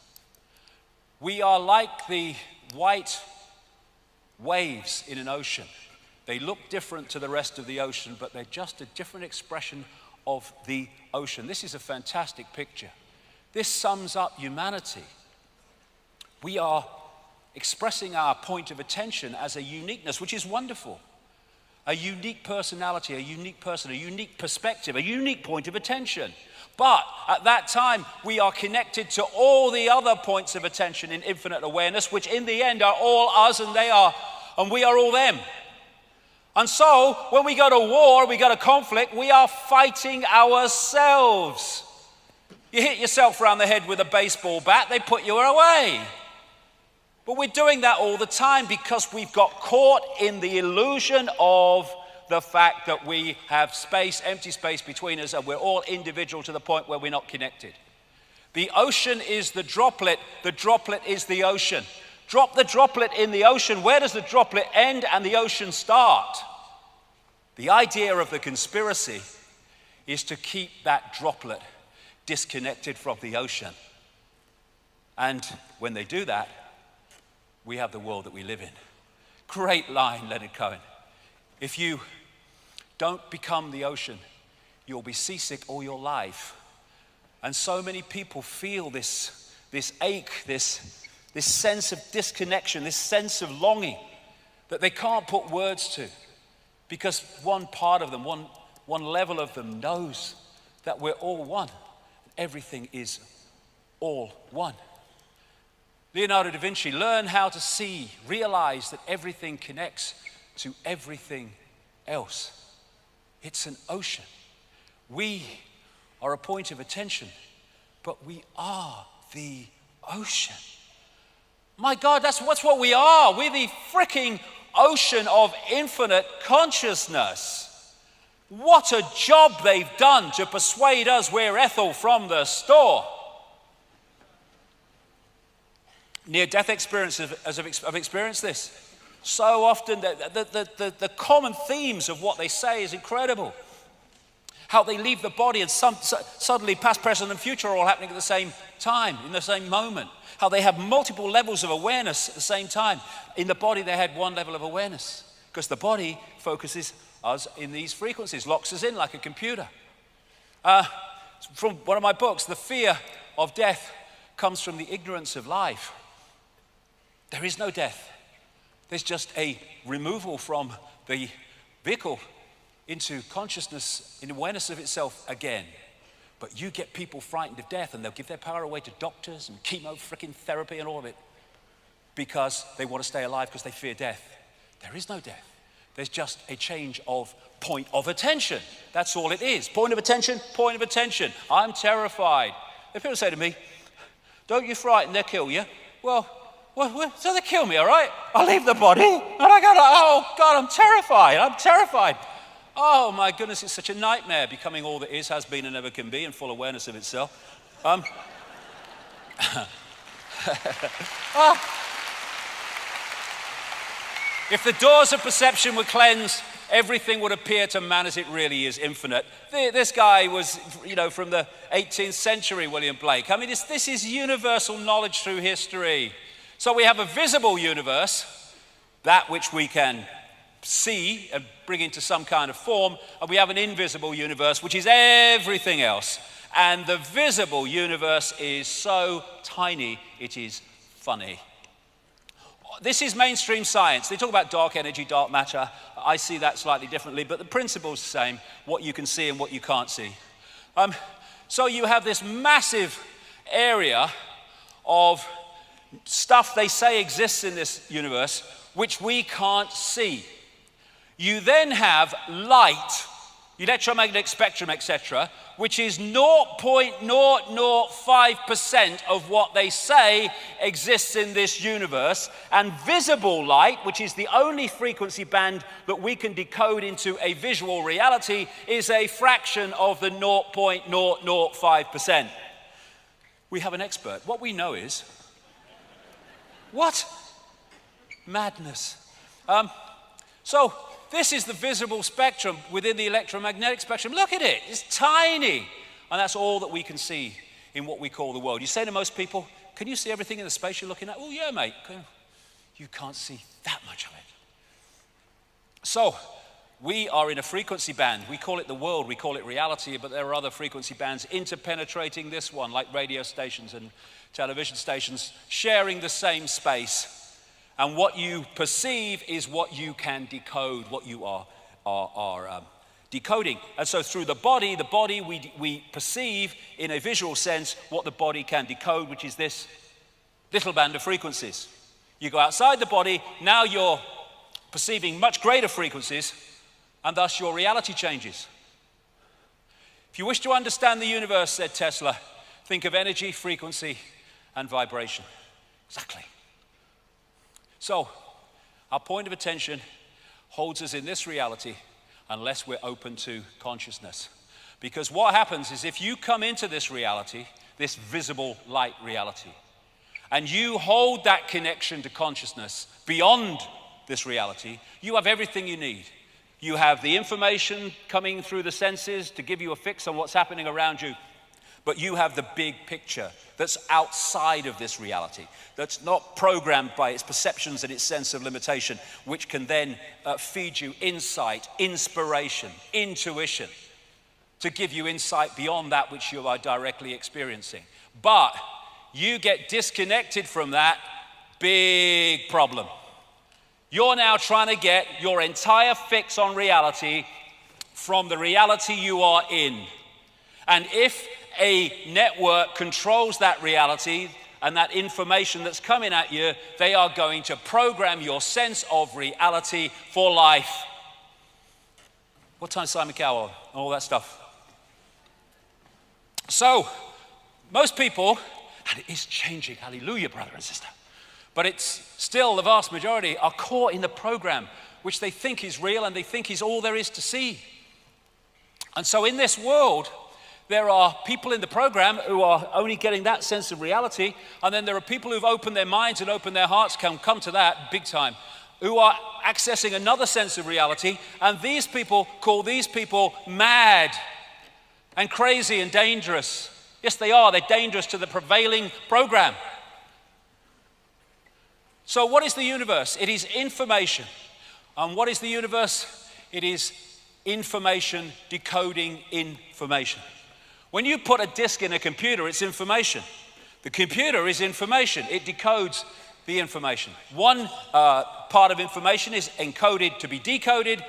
We are like the white waves in an ocean. They look different to the rest of the ocean, but they're just a different expression of the ocean. This is a fantastic picture. This sums up humanity. We are expressing our point of attention as a uniqueness, which is wonderful. A unique personality, a unique person, a unique perspective, a unique point of attention. But at that time, we are connected to all the other points of attention in infinite awareness, which in the end are all us and we are all them. And so, when we go to war, we go to conflict, we are fighting ourselves. You hit yourself around the head with a baseball bat, they put you away. But we're doing that all the time because we've got caught in the illusion of the fact that we have space, empty space between us, and we're all individual to the point where we're not connected. The ocean is the droplet is the ocean. Drop the droplet in the ocean. Where does the droplet end and the ocean start? The idea of the conspiracy is to keep that droplet disconnected from the ocean. And when they do that, we have the world that we live in. Great line, Leonard Cohen. If you don't become the ocean, you'll be seasick all your life. And so many people feel this ache, this sense of disconnection, this sense of longing that they can't put words to, because one part of them, one level of them knows that we're all one. Everything is all one. Leonardo da Vinci learned how to see, realize that everything connects to everything else. It's an ocean. We are a point of attention, but we are the ocean. My God, that's what we are. We're the freaking ocean of infinite consciousness. What a job they've done to persuade us we're Ethel from the store. Near-death experiences have experienced this. So often, the common themes of what they say is incredible. How they leave the body and suddenly past, present, and future are all happening at the same time, in the same moment. How they have multiple levels of awareness at the same time. In the body, they had one level of awareness because the body focuses us in these frequencies, locks us in like a computer. From one of my books, the fear of death comes from the ignorance of life. There is no death. There's just a removal from the vehicle into consciousness, in awareness of itself again. But you get people frightened of death and they'll give their power away to doctors and chemo freaking therapy and all of it because they want to stay alive because they fear death. There is no death. There's just a change of point of attention. That's all it is. Point of attention, point of attention. I'm terrified. If people say to me, don't you frighten, they'll kill you. Well, so they kill me, all right? I'll leave the body and I go, oh God, I'm terrified. Oh my goodness, it's such a nightmare becoming all that is, has been, and never can be, and full awareness of itself. If the doors of perception were cleansed, everything would appear to man as it really is, infinite. This guy was, from the 18th century, William Blake. I mean, this is universal knowledge through history. So we have a visible universe, that which we can see and bring into some kind of form, and we have an invisible universe, which is everything else. And the visible universe is so tiny, it is funny. This is mainstream science. They talk about dark energy, dark matter. I see that slightly differently, but the principle's the same, what you can see and what you can't see. So you have this massive area of stuff they say exists in this universe, which we can't see. You then have light, electromagnetic spectrum, etc., which is 0.005% of what they say exists in this universe. And visible light, which is the only frequency band that we can decode into a visual reality, is a fraction of the 0.005%. We have an expert. What we know is, what? Madness. So this is the visible spectrum within the electromagnetic spectrum. Look at it, it's tiny. And that's all that we can see in what we call the world. You say to most people, can you see everything in the space you're looking at? Oh yeah, mate. You can't see that much of it. So we are in a frequency band. We call it the world, we call it reality, but there are other frequency bands interpenetrating this one, like radio stations and television stations, sharing the same space. And what you perceive is what you can decode, what you are decoding. And so through the body we perceive in a visual sense what the body can decode, which is this little band of frequencies. You go outside the body, now you're perceiving much greater frequencies, and thus your reality changes. If you wish to understand the universe, said Tesla, think of energy, frequency, and vibration. Exactly. So, our point of attention holds us in this reality unless we're open to consciousness. Because what happens is if you come into this reality, this visible light reality, and you hold that connection to consciousness beyond this reality, you have everything you need. You have the information coming through the senses to give you a fix on what's happening around you, but you have the big picture that's outside of this reality, that's not programmed by its perceptions and its sense of limitation, which can then feed you insight, inspiration, intuition, to give you insight beyond that which you are directly experiencing. But you get disconnected from that, big problem. You're now trying to get your entire fix on reality from the reality you are in. And if a network controls that reality and that information that's coming at you, they are going to program your sense of reality for life. What time is Simon Cowell? All that stuff. So, most people, and it is changing, hallelujah, brother and sister, but it's still the vast majority are caught in the program which they think is real and they think is all there is to see. And so in this world, there are people in the program who are only getting that sense of reality, and then there are people who've opened their minds and opened their hearts, come to that big time, who are accessing another sense of reality, and these people call these people mad and crazy and dangerous. Yes, they are. They're dangerous to the prevailing program. So what is the universe? It is information. And what is the universe? It is information decoding information. When you put a disk in a computer, it's information. The computer is information. It decodes the information. One part of information is encoded to be decoded.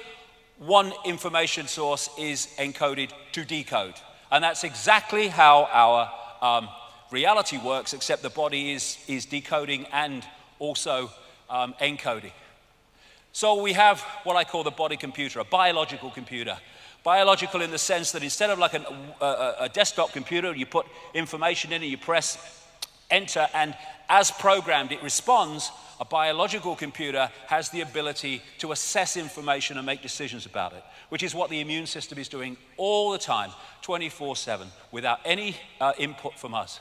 One information source is encoded to decode. And that's exactly how our reality works, except the body is decoding and also encoding. So we have what I call the body computer, a biological computer. Biological in the sense that instead of like a desktop computer, you put information in and you press enter, and as programmed it responds. A biological computer has the ability to assess information and make decisions about it, which is what the immune system is doing all the time, 24/7, without any input from us.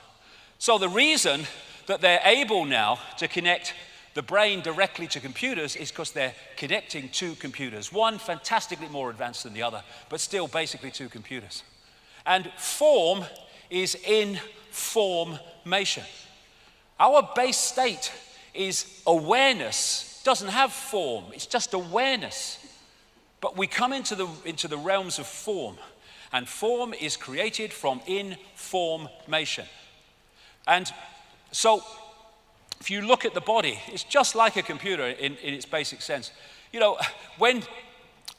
So the reason that they're able now to connect the brain directly to computers is because they're connecting two computers, one fantastically more advanced than the other, but still basically two computers. And form is in formation. Our base state is awareness, doesn't have form, it's just awareness. But we come into the realms of form, and form is created from information. And so if you look at the body, it's just like a computer in its basic sense. You know, when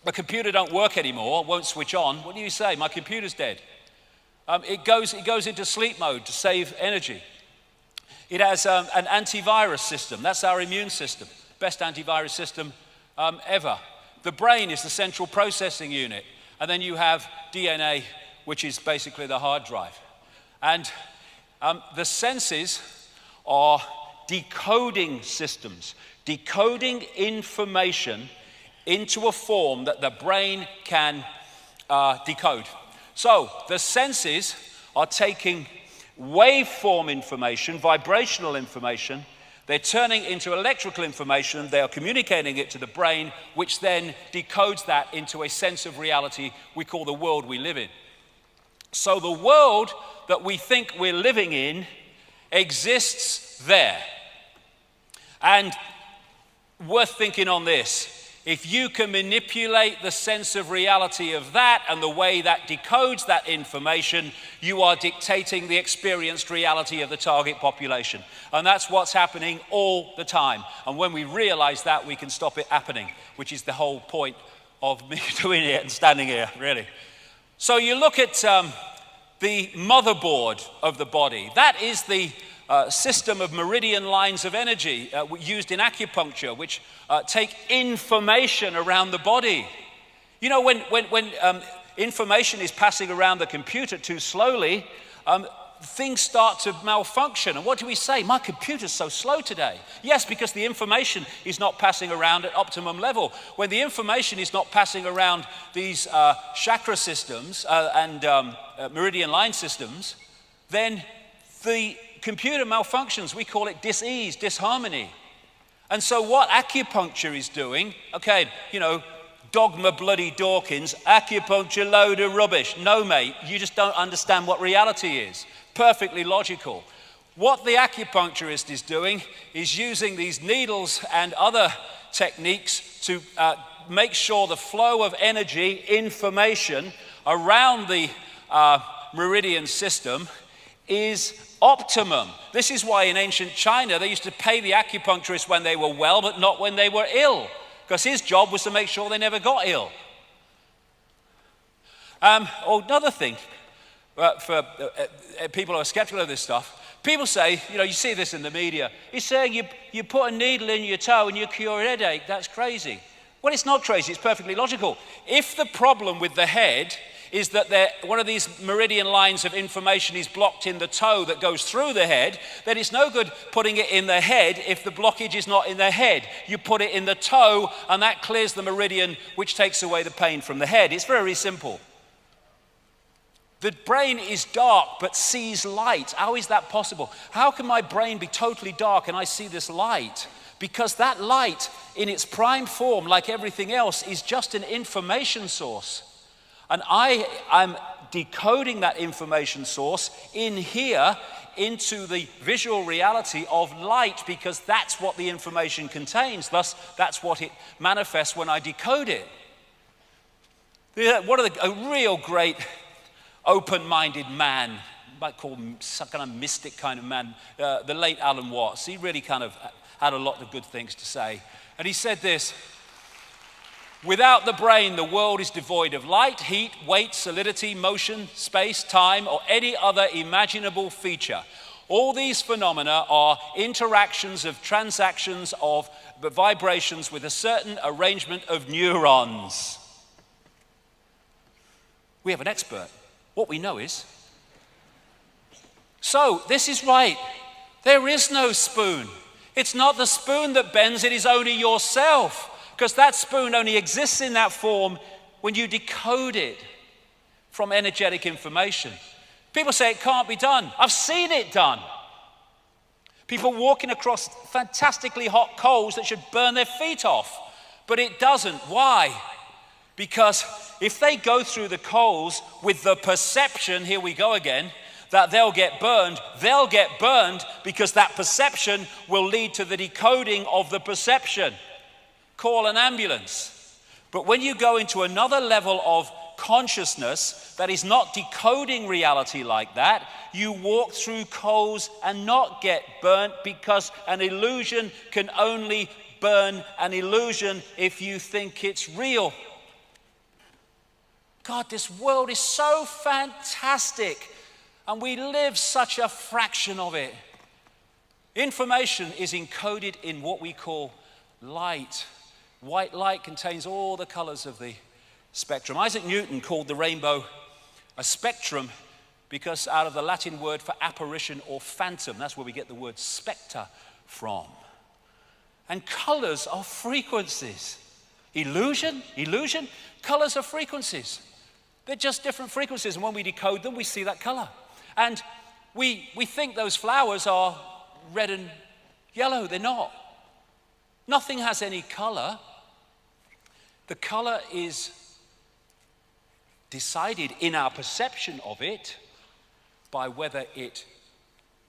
a computer don't work anymore, won't switch on, what do you say? My computer's dead. It goes into sleep mode to save energy. It has an antivirus system. That's our immune system. Best antivirus system ever. The brain is the central processing unit. And then you have DNA, which is basically the hard drive. And the senses are decoding systems, decoding information into a form that the brain can decode. So the senses are taking waveform information, vibrational information, they're turning into electrical information, they are communicating it to the brain, which then decodes that into a sense of reality we call the world we live in. So the world that we think we're living in exists there. And worth thinking on this, if you can manipulate the sense of reality of that and the way that decodes that information, you are dictating the experienced reality of the target population. And that's what's happening all the time. And when we realize that, we can stop it happening, which is the whole point of me doing it and standing here, really. So you look at the motherboard of the body. That is the system of meridian lines of energy used in acupuncture, which take information around the body. You know, when information is passing around the computer too slowly, things start to malfunction. And what do we say? My computer's so slow today. Yes, because the information is not passing around at optimum level. When the information is not passing around these chakra systems and meridian line systems, then the computer malfunctions. We call it dis-ease, disharmony. And so what acupuncture is doing, okay, you know, dogma bloody Dawkins, acupuncture load of rubbish. No, mate, you just don't understand what reality is. Perfectly logical. What the acupuncturist is doing is using these needles and other techniques to make sure the flow of energy, information around the meridian system is optimum. This is why in ancient China they used to pay the acupuncturist when they were well, but not when they were ill, because his job was to make sure they never got ill. Another thing, people who are skeptical of this stuff, people say, you see this in the media, he's saying you put a needle in your toe and you cure a headache. That's crazy. Well, it's not crazy. It's perfectly logical. If the problem with the head is that one of these meridian lines of information is blocked in the toe that goes through the head, then it's no good putting it in the head if the blockage is not in the head. You put it in the toe and that clears the meridian, which takes away the pain from the head. It's very simple. The brain is dark but sees light. How is that possible? How can my brain be totally dark and I see this light? Because that light in its prime form, like everything else, is just an information source. And I'm decoding that information source in here into the visual reality of light, because that's what the information contains. Thus, that's what it manifests when I decode it. A real great open-minded man, you might call him some kind of mystic kind of man, the late Alan Watts. He really kind of had a lot of good things to say. And he said this: without the brain, the world is devoid of light, heat, weight, solidity, motion, space, time, or any other imaginable feature. All these phenomena are interactions of transactions of vibrations with a certain arrangement of neurons. We have an expert. What we know is, so this is right. There is no spoon. It's not the spoon that bends, it is only yourself. Because that spoon only exists in that form when you decode it from energetic information. People say it can't be done. I've seen it done. People walking across fantastically hot coals that should burn their feet off. But it doesn't. Why? Because if they go through the coals with the perception, here we go again, that they'll get burned because that perception will lead to the decoding of the perception. Call an ambulance. But when you go into another level of consciousness that is not decoding reality like that, you walk through coals and not get burnt, because an illusion can only burn an illusion if you think it's real. God, this world is so fantastic, and we live such a fraction of it. Information is encoded in what we call light. White light contains all the colors of the spectrum. Isaac Newton called the rainbow a spectrum because out of the Latin word for apparition or phantom, that's where we get the word spectre from. And colors are frequencies. Illusion, colors are frequencies. They're just different frequencies, and when we decode them, we see that color. And we think those flowers are red and yellow. They're not. Nothing has any color. The color is decided in our perception of it by whether it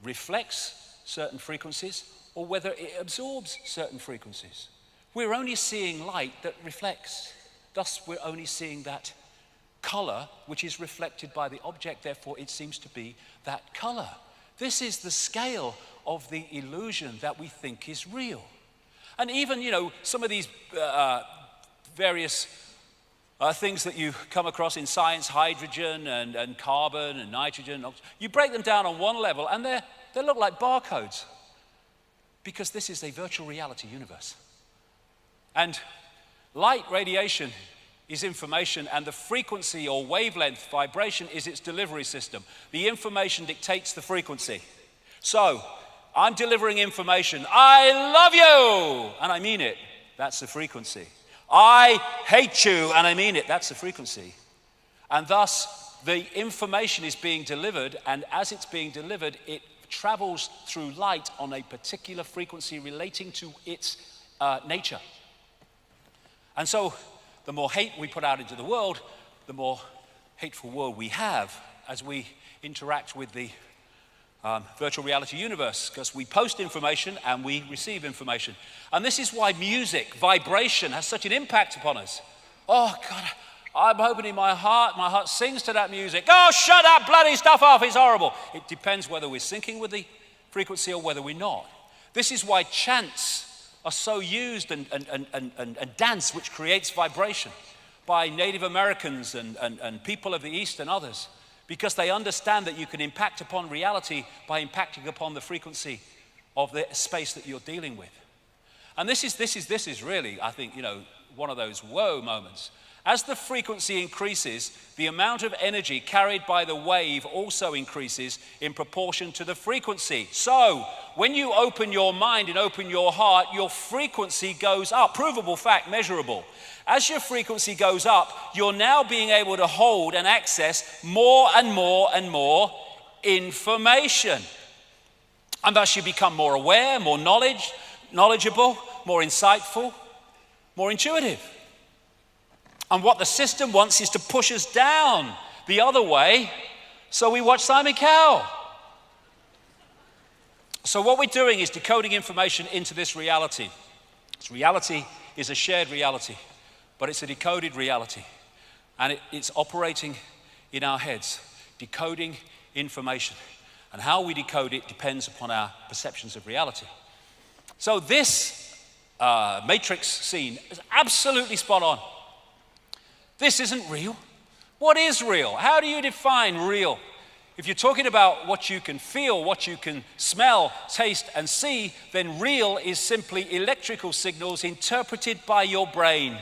reflects certain frequencies or whether it absorbs certain frequencies. We're only seeing light that reflects. Thus, we're only seeing that color which is reflected by the object. Therefore, it seems to be that color. This is the scale of the illusion that we think is real. And even, some of these various things that you come across in science, hydrogen and carbon and nitrogen, you break them down on one level and they look like barcodes, because this is a virtual reality universe. And light radiation is information, and the frequency or wavelength vibration is its delivery system. The information dictates the frequency. So, I'm delivering information. I love you, and I mean it. That's the frequency. I hate you, and I mean it. That's the frequency. And thus, the information is being delivered, and as it's being delivered, it travels through light on a particular frequency relating to its nature. And so, the more hate we put out into the world, the more hateful world we have as we interact with the virtual reality universe, because we post information and we receive information. And this is why music, vibration, has such an impact upon us. Oh, God, I'm hoping in my heart sings to that music. Oh, shut that bloody stuff off, it's horrible. It depends whether we're syncing with the frequency or whether we're not. This is why chants are so used and dance, which creates vibration, by Native Americans and people of the East and others, because they understand that you can impact upon reality by impacting upon the frequency of the space that you're dealing with. And this is really, I think, one of those whoa moments. As the frequency increases, the amount of energy carried by the wave also increases in proportion to the frequency. So, when you open your mind and open your heart, your frequency goes up. Provable fact, measurable. As your frequency goes up, you're now being able to hold and access more and more and more information. And thus you become more aware, more knowledgeable, more insightful, more intuitive. And what the system wants is to push us down the other way, so we watch Simon Cowell. So what we're doing is decoding information into this reality. This reality is a shared reality, but it's a decoded reality. And it's operating in our heads, decoding information. And how we decode it depends upon our perceptions of reality. So this Matrix scene is absolutely spot on. This isn't real. What is real? How do you define real? If you're talking about what you can feel, what you can smell, taste, and see, then real is simply electrical signals interpreted by your brain.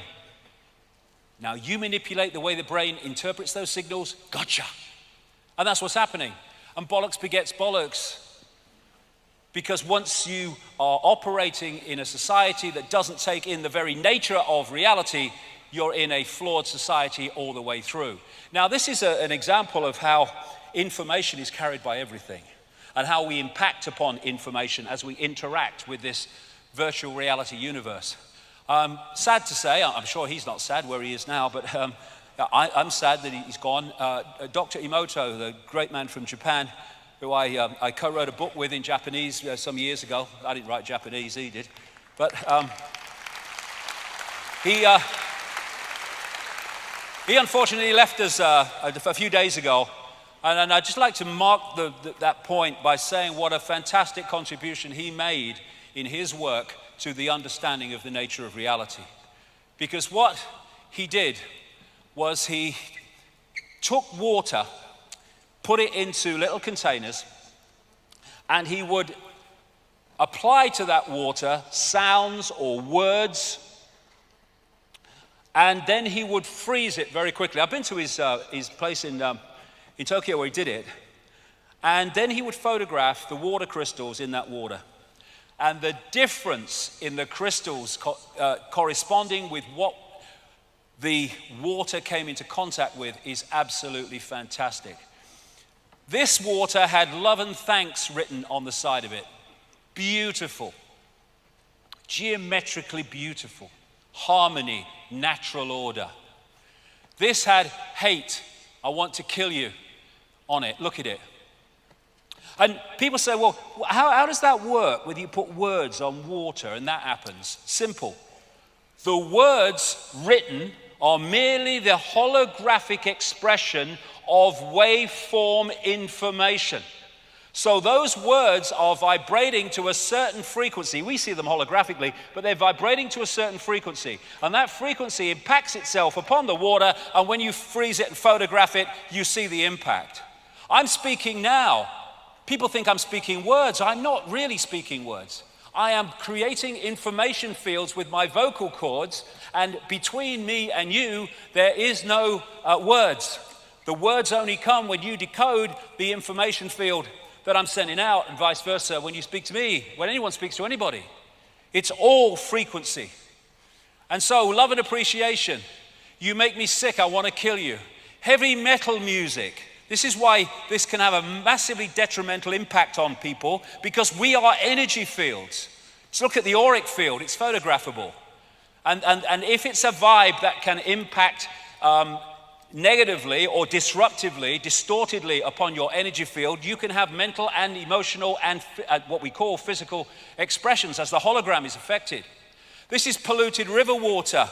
Now you manipulate the way the brain interprets those signals, gotcha. And that's what's happening. And bollocks begets bollocks. Because once you are operating in a society that doesn't take in the very nature of reality, you're in a flawed society all the way through. Now, this is an example of how information is carried by everything and how we impact upon information as we interact with this virtual reality universe. Sad to say, I'm sure he's not sad where he is now, but I'm sad that he's gone. Dr. Emoto, the great man from Japan, who I co-wrote a book with in Japanese some years ago. I didn't write Japanese, he did. But he unfortunately left us a few days ago. And I'd just like to mark that point by saying what a fantastic contribution he made in his work to the understanding of the nature of reality. Because what he did was he took water, put it into little containers, and he would apply to that water sounds or words, and then he would freeze it very quickly. I've been to his place in Tokyo where he did it, and then he would photograph the water crystals in that water. And the difference in the crystals corresponding with what the water came into contact with is absolutely fantastic. This water had love and thanks written on the side of it. Beautiful. Geometrically beautiful. Harmony, natural order. This had hate, I want to kill you, on it. Look at it. And people say, well, how does that work whether you put words on water and that happens? Simple. The words written are merely the holographic expression of waveform information. So those words are vibrating to a certain frequency. We see them holographically, but they're vibrating to a certain frequency. And that frequency impacts itself upon the water, and when you freeze it and photograph it, you see the impact. I'm speaking now. People think I'm speaking words. I'm not really speaking words. I am creating information fields with my vocal cords, and between me and you, there is no words. The words only come when you decode the information field that I'm sending out, and vice versa when you speak to me, when anyone speaks to anybody. It's all frequency. And so, love and appreciation. You make me sick, I want to kill you. Heavy metal music. This is why this can have a massively detrimental impact on people, because we are energy fields. Just look at the auric field, it's photographable. And if it's a vibe that can impact negatively or disruptively, distortedly upon your energy field, you can have mental and emotional and what we call physical expressions as the hologram is affected. This is polluted river water.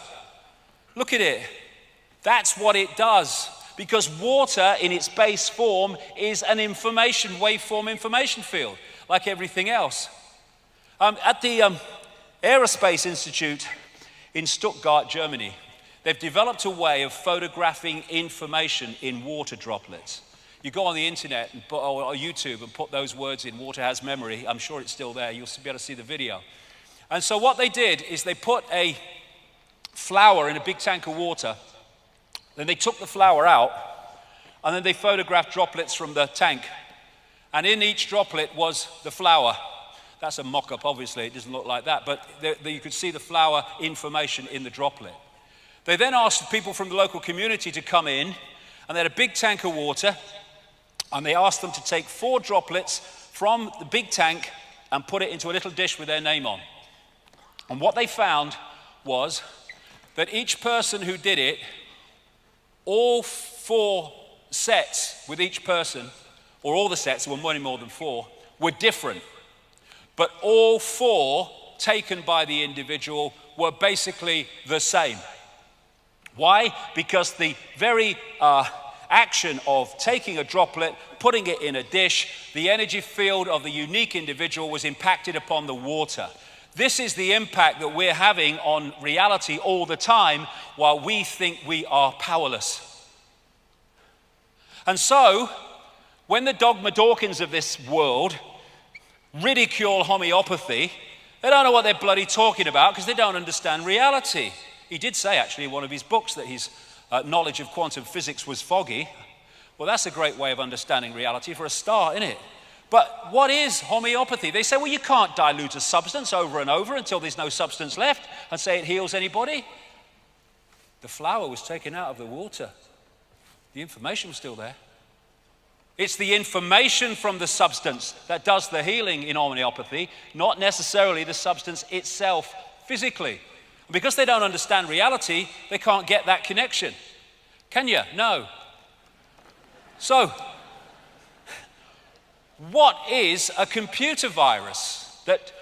Look at it. That's what it does. Because water in its base form is an information, waveform information field, like everything else. At the Aerospace Institute in Stuttgart, Germany, they've developed a way of photographing information in water droplets. You go on the internet and or YouTube and put those words in, water has memory. I'm sure it's still there. You'll be able to see the video. And so what they did is they put a flower in a big tank of water. Then they took the flower out, and then they photographed droplets from the tank. And in each droplet was the flower. That's a mock-up, obviously. It doesn't look like that. But you could see the flower information in the droplet. They then asked people from the local community to come in, and they had a big tank of water. And they asked them to take 4 droplets from the big tank and put it into a little dish with their name on. And what they found was that each person who did it, all 4 sets with each person, or all the sets, there were many more than 4, were different. But all 4 taken by the individual were basically the same. Why? Because the very action of taking a droplet, putting it in a dish, the energy field of the unique individual was impacted upon the water. This is the impact that we're having on reality all the time while we think we are powerless. And so, when the Dogma Dawkins of this world ridicule homeopathy, they don't know what they're bloody talking about because they don't understand reality. He did say, actually, in one of his books that his knowledge of quantum physics was foggy. Well, that's a great way of understanding reality for a start, isn't it? But what is homeopathy? They say, well, you can't dilute a substance over and over until there's no substance left and say it heals anybody. The flower was taken out of the water. The information was still there. It's the information from the substance that does the healing in homeopathy, not necessarily the substance itself physically. Because they don't understand reality, they can't get that connection. Can you? No. So, what is a computer virus that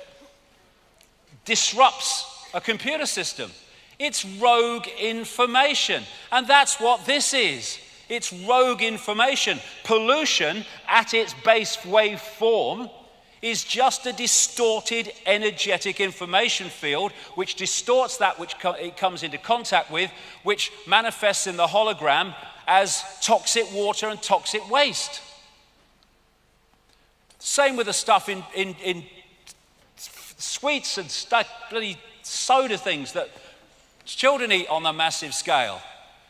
disrupts a computer system? It's rogue information, and that's what this is. It's rogue information. Pollution at its base wave form is just a distorted energetic information field which distorts that which it comes into contact with, which manifests in the hologram as toxic water and toxic waste. Same with the stuff in sweets and bloody soda things that children eat on a massive scale.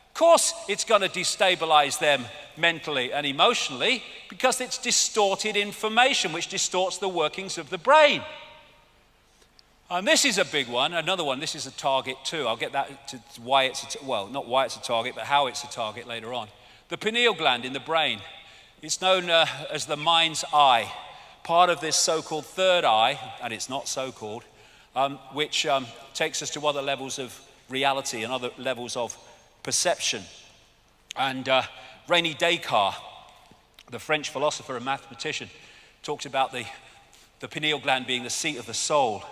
Of course, it's going to destabilize them mentally and emotionally because it's distorted information which distorts the workings of the brain. And this is a big one, another one. This is a target too. I'll get that to why it's well, not why it's a target, but how it's a target later on. The pineal gland in the brain. It's known as the mind's eye, part of this so-called third eye, and it's not so-called, which takes us to other levels of reality and other levels of perception. And René Descartes, the French philosopher and mathematician, talked about the pineal gland being the seat of the soul.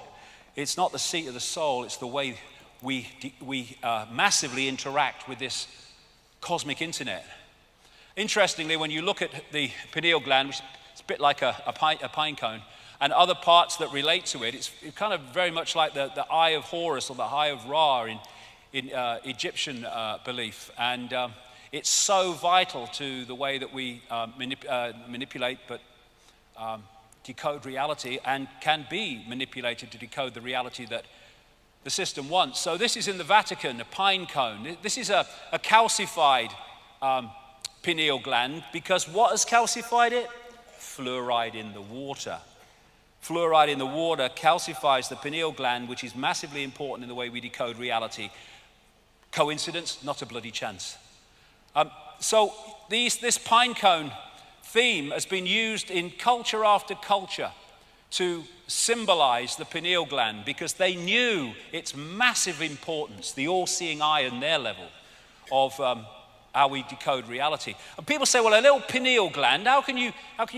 It's not the seat of the soul, it's the way we massively interact with this cosmic internet. Interestingly, when you look at the pineal gland, which is a bit like a pine cone, and other parts that relate to it, it's kind of very much like the Eye of Horus or the Eye of Ra in Egyptian belief, and it's so vital to the way that we manipulate but decode reality, and can be manipulated to decode the reality that the system wants. So this is in the Vatican, a pine cone. This is a calcified pineal gland, because what has calcified it? Fluoride in the water. Fluoride in the water calcifies the pineal gland, which is massively important in the way we decode reality. Coincidence? Not a bloody chance. So this pine cone theme has been used in culture after culture to symbolize the pineal gland, because they knew its massive importance, the all-seeing eye and their level of how we decode reality. And people say, well, a little pineal gland, how can you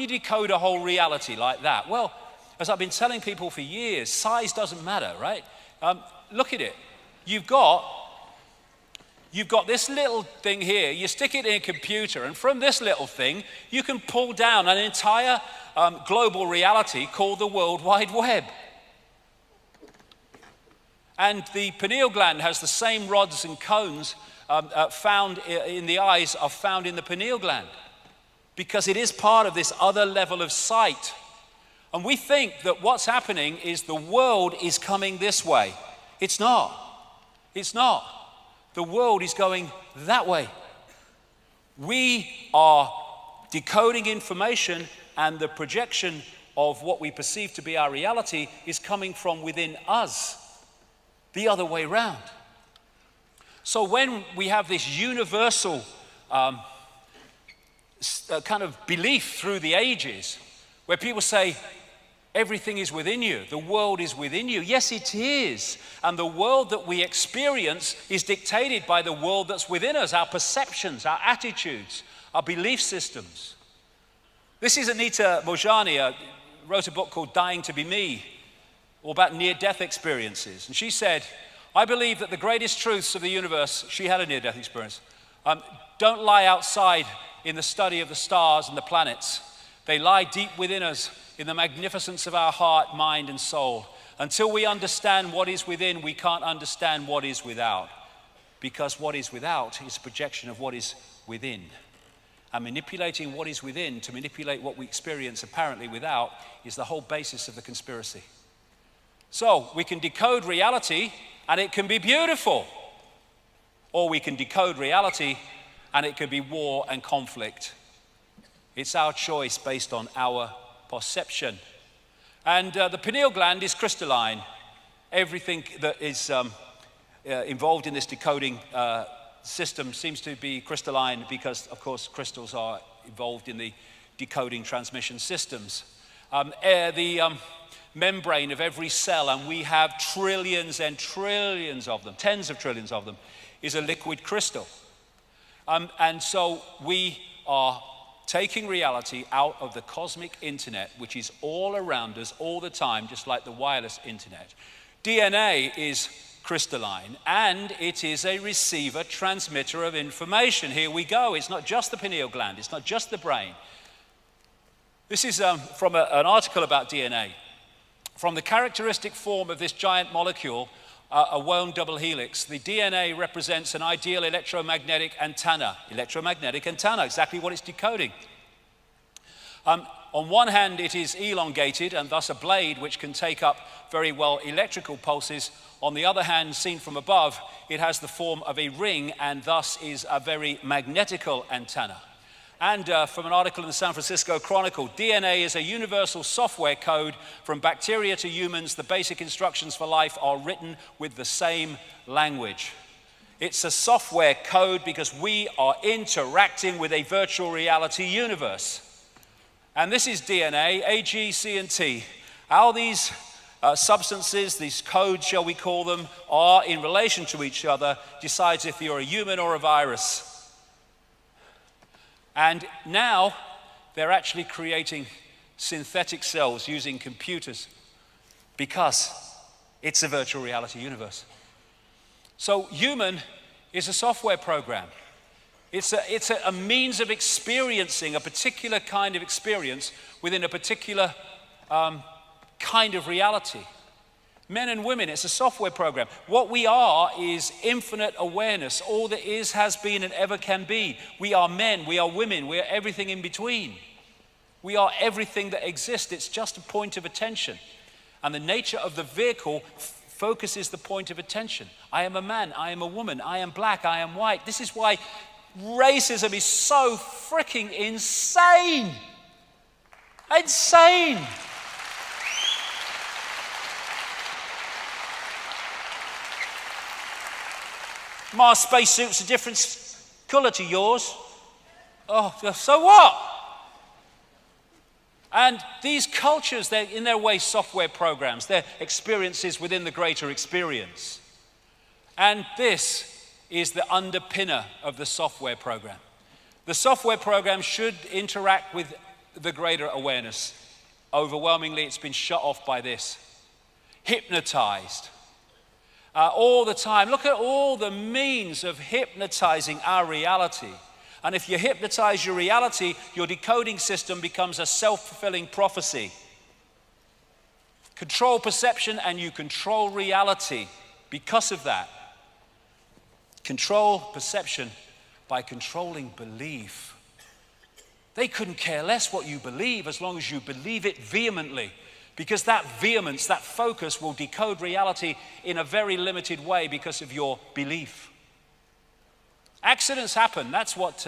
decode a whole reality like that? Well, as I've been telling people for years, size doesn't matter, right? Look at it. You've got this little thing here, you stick it in a computer, and from this little thing, you can pull down an entire global reality called the World Wide Web. And the pineal gland has the same rods and cones found in the eyes are found in the pineal gland. because it is part of this other level of sight. And we think that what's happening is the world is coming this way. It's not. It's not. The world is going that way. We are decoding information, and the projection of what we perceive to be our reality is coming from within us, the other way around. So when we have this universal kind of belief through the ages, where people say, everything is within you, the world is within you. Yes, it is. And the world that we experience is dictated by the world that's within us, our perceptions, our attitudes, our belief systems. This is Anita Mojani, wrote a book called Dying to Be Me, all about near-death experiences. And she said, I believe that the greatest truths of the universe, she had a near-death experience, don't lie outside in the study of the stars and the planets. They lie deep within us in the magnificence of our heart, mind, and soul. Until we understand what is within, we can't understand what is without. Because what is without is a projection of what is within. And manipulating what is within to manipulate what we experience apparently without is the whole basis of the conspiracy. So we can decode reality and it can be beautiful. Or we can decode reality and it can be war and conflict. It's our choice based on our perception. And the pineal gland is crystalline. Everything that is involved in this decoding system seems to be crystalline because, of course, crystals are involved in the decoding transmission systems. The membrane of every cell, and we have trillions and trillions of them, tens of trillions of them, is a liquid crystal. And so we are taking reality out of the cosmic internet, which is all around us all the time, just like the wireless internet. DNA is crystalline, and it is a receiver, transmitter of information. Here we go. It's not just the pineal gland. It's not just the brain. This is from an article about DNA. From the characteristic form of this giant molecule, a wound double helix, the DNA represents an ideal electromagnetic antenna. Electromagnetic antenna, exactly what it's decoding. On one hand, it is elongated and thus a blade which can take up very well electrical pulses. On the other hand, seen from above, it has the form of a ring and thus is a very magnetical antenna. And from an article in the San Francisco Chronicle, DNA is a universal software code. From bacteria to humans, the basic instructions for life are written with the same language. It's a software code because we are interacting with a virtual reality universe. And this is DNA, A, G, C, and T. How these substances, these codes, shall we call them, are in relation to each other decides if you're a human or a virus. And now they're actually creating synthetic cells using computers because it's a virtual reality universe. So human is a software program. It's a means of experiencing a particular kind of experience within a particular kind of reality. Men and women, it's a software program. What we are is infinite awareness. All that is, has been, and ever can be. We are men, we are women, we are everything in between. We are everything that exists. It's just a point of attention. And the nature of the vehicle focuses the point of attention. I am a man, I am a woman, I am black, I am white. This is why racism is so freaking insane. Insane. My spacesuit's a different color to yours. Oh, so what? And these cultures, they're in their way software programs. They're experiences within the greater experience. And this is the underpinner of the software program. The software program should interact with the greater awareness. Overwhelmingly, it's been shut off by this. Hypnotized. All the time. Look at all the means of hypnotizing our reality. And if you hypnotize your reality, your decoding system becomes a self-fulfilling prophecy. Control perception and you control reality because of that. Control perception by controlling belief. They couldn't care less what you believe as long as you believe it vehemently, because that vehemence, that focus will decode reality in a very limited way because of your belief. Accidents happen, that's what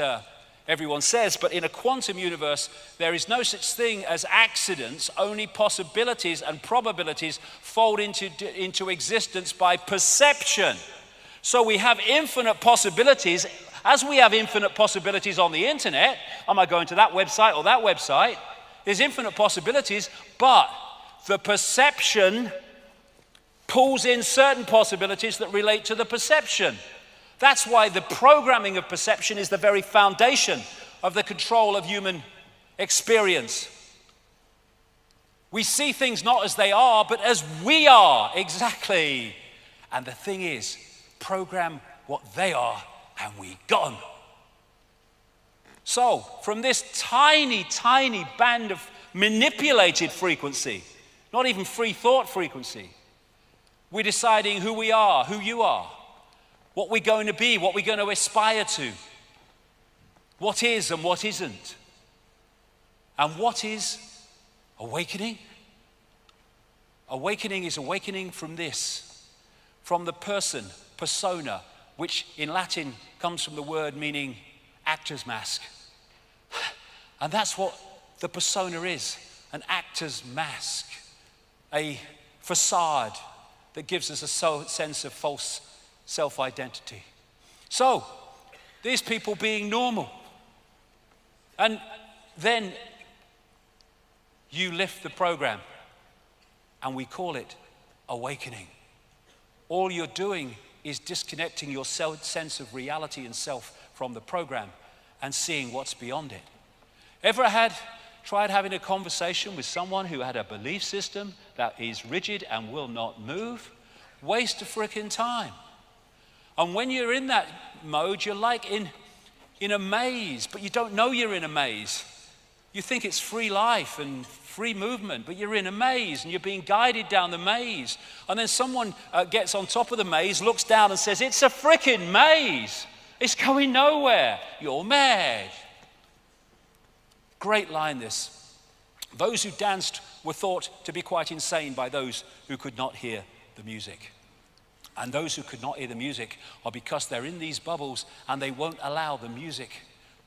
everyone says, but in a quantum universe, there is no such thing as accidents, only possibilities and probabilities fold into existence by perception. So we have infinite possibilities. As we have infinite possibilities on the internet, am I going to that website or that website? There's infinite possibilities, but the perception pulls in certain possibilities that relate to the perception. That's why the programming of perception is the very foundation of the control of human experience. We see things not as they are, but as we are, exactly. And the thing is, program what they are, and we got them. So, from this tiny, tiny band of manipulated frequency, not even free thought frequency, we're deciding who we are, who you are, what we're going to be, what we're going to aspire to, what is and what isn't. And what is awakening? Awakening is awakening from this, from the person, persona, which in Latin comes from the word meaning actor's mask. And that's what the persona is, an actor's mask, a facade that gives us a sense of false self-identity. So, these people being normal. And then you lift the program, and we call it awakening. All you're doing is disconnecting your sense of reality and self from the program and seeing what's beyond it. Ever tried having a conversation with someone who had a belief system that is rigid and will not move? Waste of frickin' time. And when you're in that mode, you're like in a maze, but you don't know you're in a maze. You think it's free life and free movement, but you're in a maze and you're being guided down the maze. And then someone gets on top of the maze, looks down and says, "It's a frickin' maze. It's going nowhere. You're mad." Great line, this. Those who danced were thought to be quite insane by those who could not hear the music. And those who could not hear the music are because they're in these bubbles and they won't allow the music,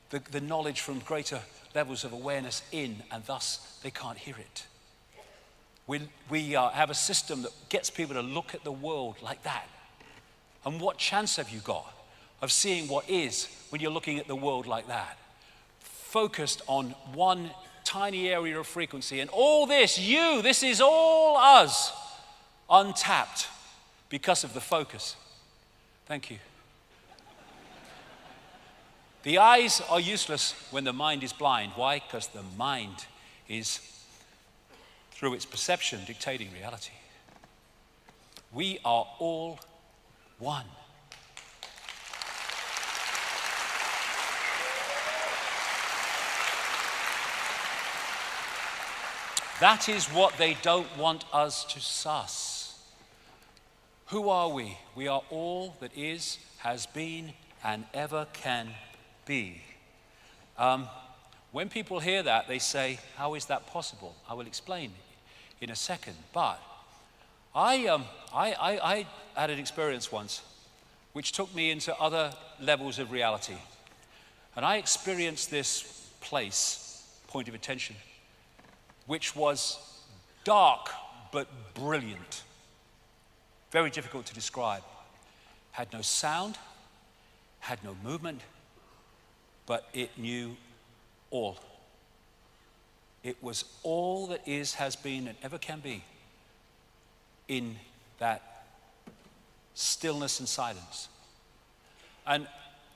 the knowledge from greater levels of awareness in, and thus they can't hear it. We have a system that gets people to look at the world like that. And what chance have you got of seeing what is when you're looking at the world like that? Focused on one tiny area of frequency. And all this, this is all us, untapped because of the focus. Thank you. The eyes are useless when the mind is blind. Why? Because the mind is, through its perception, dictating reality. We are all one. That is what they don't want us to suss. Who are we? We are all that is, has been, and ever can be. When people hear that, they say, "How is that possible?" I will explain in a second. But I had an experience once which took me into other levels of reality. And I experienced this place, point of attention, which was dark but brilliant. Very difficult to describe. Had no sound, had no movement, but it knew all. It was all that is, has been, and ever can be in that stillness and silence. And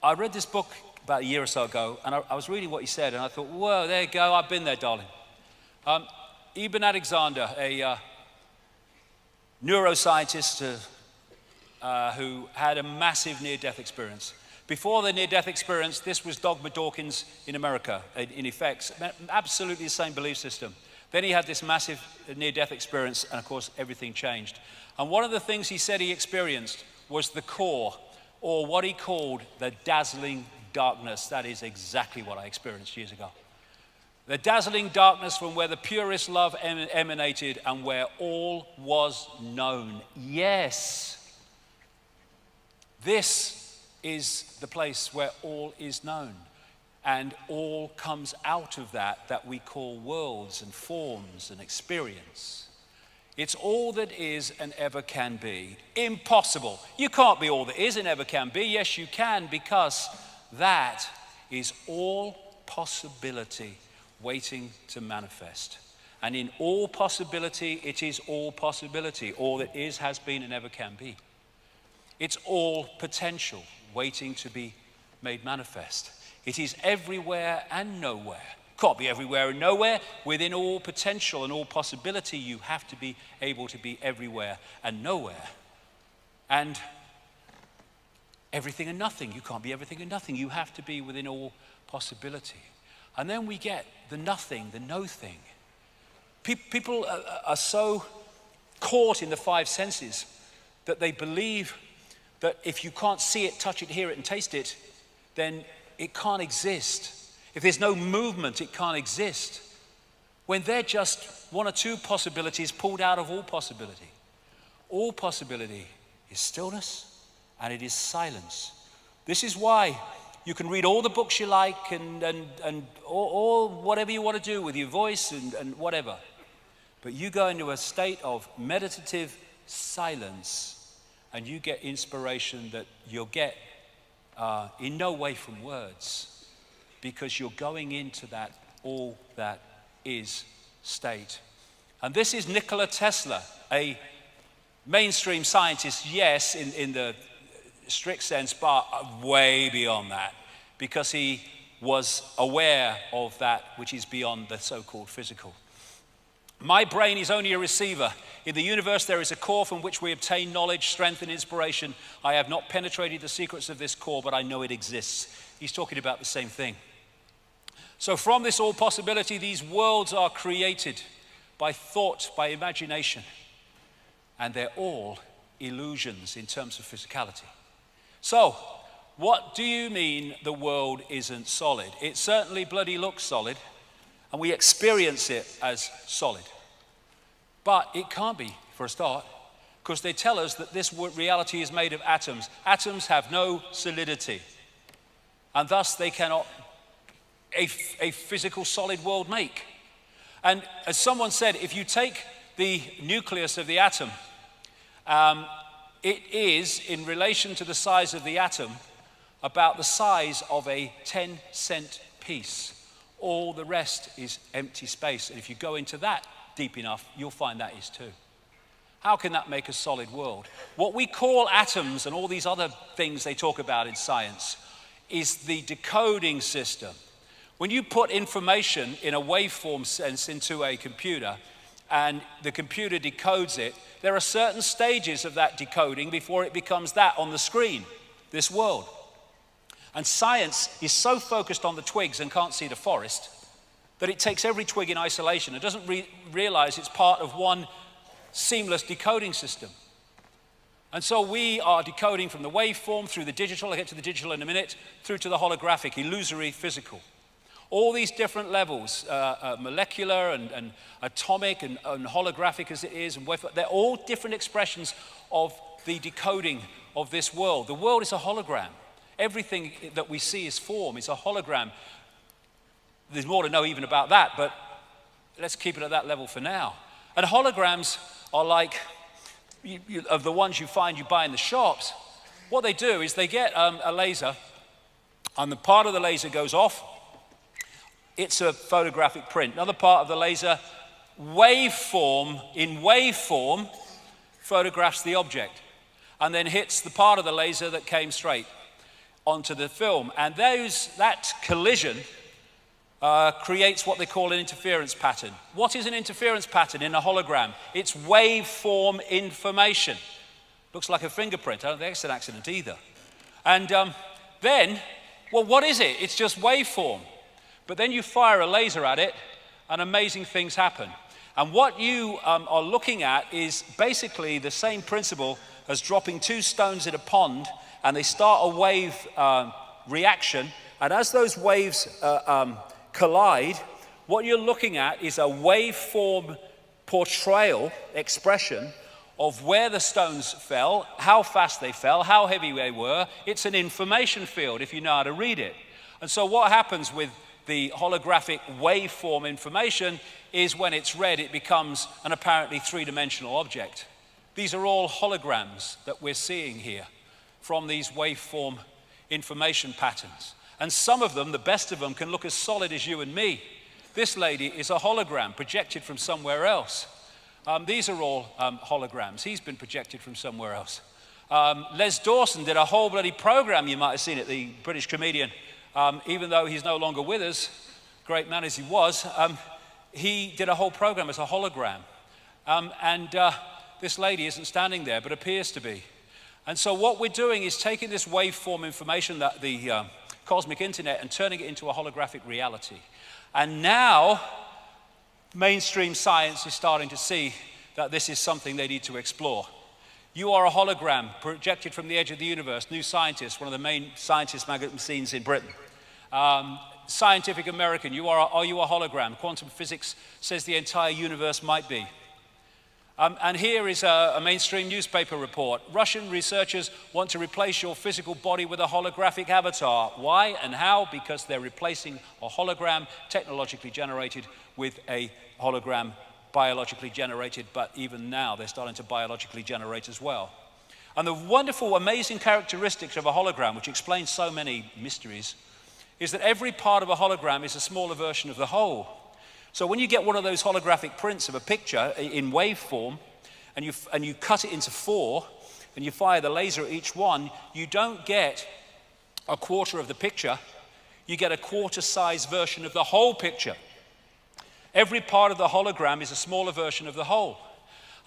I read this book about a year or so ago, and I was reading what he said, and I thought, whoa, there you go, I've been there, darling. Ibn Alexander, a neuroscientist who had a massive near-death experience. Before the near-death experience, this was Dogma Dawkins in America, in effect, absolutely the same belief system. Then he had this massive near-death experience, and of course, everything changed. And one of the things he said he experienced was the core, or what he called the dazzling darkness. That is exactly what I experienced years ago. The dazzling darkness from where the purest love emanated and where all was known. Yes, this is the place where all is known. And all comes out of that we call worlds and forms and experience. It's all that is and ever can be. Impossible. You can't be all that is and ever can be. Yes, you can, because that is all possibility waiting to manifest. And in all possibility, it is all possibility. All that is, has been, and ever can be. It's all potential waiting to be made manifest. It is everywhere and nowhere. Can't be everywhere and nowhere. Within all potential and all possibility, you have to be able to be everywhere and nowhere. And everything and nothing. You can't be everything and nothing. You have to be within all possibility. And then we get the nothing, the no thing. People are so caught in the five senses that they believe that if you can't see it, touch it, hear it, and taste it, then it can't exist. If there's no movement, it can't exist. When they're just one or two possibilities pulled out of all possibility. All possibility is stillness and it is silence. This is why you can read all the books you like and all whatever you want to do with your voice and whatever. But you go into a state of meditative silence and you get inspiration that you'll get in no way from words, because you're going into that all that is state. And this is Nikola Tesla, a mainstream scientist, yes, in the strict sense, but way beyond that, because he was aware of that which is beyond the so-called physical. My brain is only a receiver. In the universe there is a core from which we obtain knowledge, strength, and inspiration. I have not penetrated the secrets of this core, but I know it exists. He's talking about the same thing. So from this all possibility, these worlds are created by thought, by imagination, and they're all illusions in terms of physicality. So, what do you mean the world isn't solid? It certainly bloody looks solid, and we experience it as solid. But it can't be, for a start, because they tell us that this reality is made of atoms. Atoms have no solidity, and thus they cannot a physical solid world make. And as someone said, if you take the nucleus of the atom, it is, in relation to the size of the atom, about the size of a 10-cent piece. All the rest is empty space. And if you go into that deep enough, you'll find that is too. How can that make a solid world? What we call atoms and all these other things they talk about in science is the decoding system. When you put information in a waveform sense into a computer and the computer decodes it, there are certain stages of that decoding before it becomes that on the screen, this world. And science is so focused on the twigs and can't see the forest that it takes every twig in isolation. It doesn't realize it's part of one seamless decoding system. And so we are decoding from the waveform through the digital, I'll get to the digital in a minute, through to the holographic, illusory, physical. All these different levels, molecular and atomic and holographic as it is, and they're all different expressions of the decoding of this world. The world is a hologram. Everything that we see as form is a hologram. There's more to know even about that, but let's keep it at that level for now. And holograms are like, of the ones you buy in the shops, what they do is they get a laser, and the part of the laser goes off. It's a photographic print. Another part of the laser, in waveform, photographs the object, and then hits the part of the laser that came straight onto the film. And that collision creates what they call an interference pattern. What is an interference pattern in a hologram? It's waveform information. Looks like a fingerprint. I don't think it's an accident either. And then, well, what is it? It's just waveform. But then you fire a laser at it, and amazing things happen. And what you are looking at is basically the same principle as dropping two stones in a pond, and they start a wave reaction. And as those waves collide, What you're looking at is a waveform portrayal, expression, of where the stones fell, how fast they fell, how heavy they were. It's an information field if you know how to read it. And so what happens with the holographic waveform information is when it's read, it becomes an apparently three-dimensional object. These are all holograms that we're seeing here from these waveform information patterns. And some of them, the best of them, can look as solid as you and me. This lady is a hologram projected from somewhere else. These are all holograms. He's been projected from somewhere else. Les Dawson did a whole bloody program, you might have seen it, the British comedian. Even though he's no longer with us, great man as he was, he did a whole program as a hologram. This lady isn't standing there, but appears to be. And so what we're doing is taking this waveform information, that the cosmic internet, and turning it into a holographic reality. And now, mainstream science is starting to see that this is something they need to explore. You are a hologram projected from the edge of the universe. New Scientist, one of the main scientist magazines in Britain. Scientific American, are you a hologram? Quantum physics says the entire universe might be. And here is a mainstream newspaper report. Russian researchers want to replace your physical body with a holographic avatar. Why and how? Because they're replacing a hologram technologically generated with a hologram biologically generated, but even now they're starting to biologically generate as well. And the wonderful, amazing characteristics of a hologram, which explains so many mysteries, is that every part of a hologram is a smaller version of the whole. So when you get one of those holographic prints of a picture in waveform, and you cut it into 4, and you fire the laser at each one, you don't get a quarter of the picture, you get a quarter-size version of the whole picture. Every part of the hologram is a smaller version of the whole.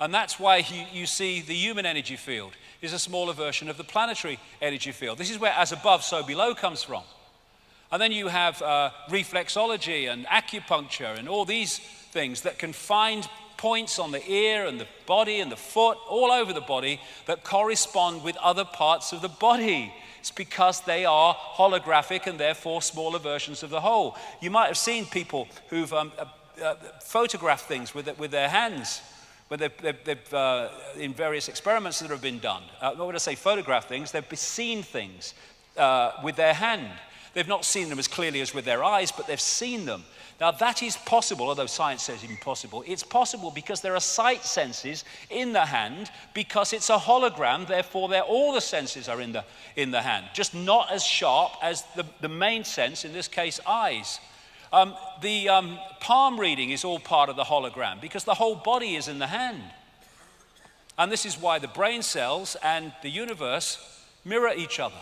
And that's why you see the human energy field is a smaller version of the planetary energy field. This is where as above, so below comes from. And then you have reflexology and acupuncture and all these things that can find points on the ear and the body and the foot, all over the body, that correspond with other parts of the body. It's because they are holographic and therefore smaller versions of the whole. You might have seen people who've photographed things with their hands, where they've in various experiments that have been done. Not when I say photograph things, they've seen things with their hand. They've not seen them as clearly as with their eyes, but they've seen them. Now that is possible, although science says it's impossible. It's possible because there are sight senses in the hand, because it's a hologram, therefore all the senses are in the hand, just not as sharp as the main sense, in this case eyes. The palm reading is all part of the hologram because the whole body is in the hand. And this is why the brain cells and the universe mirror each other.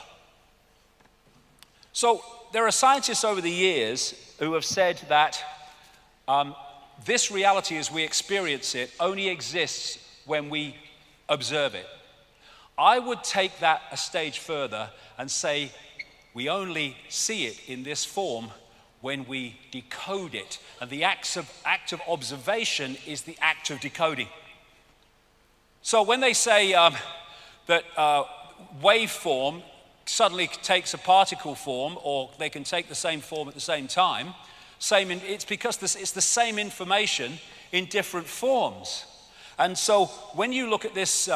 So there are scientists over the years who have said that this reality as we experience it only exists when we observe it. I would take that a stage further and say we only see it in this form when we decode it. And the act of observation is the act of decoding. So when they say that waveform suddenly takes a particle form, or they can take the same form at the same time, it's because it's the same information in different forms. And so when you look at this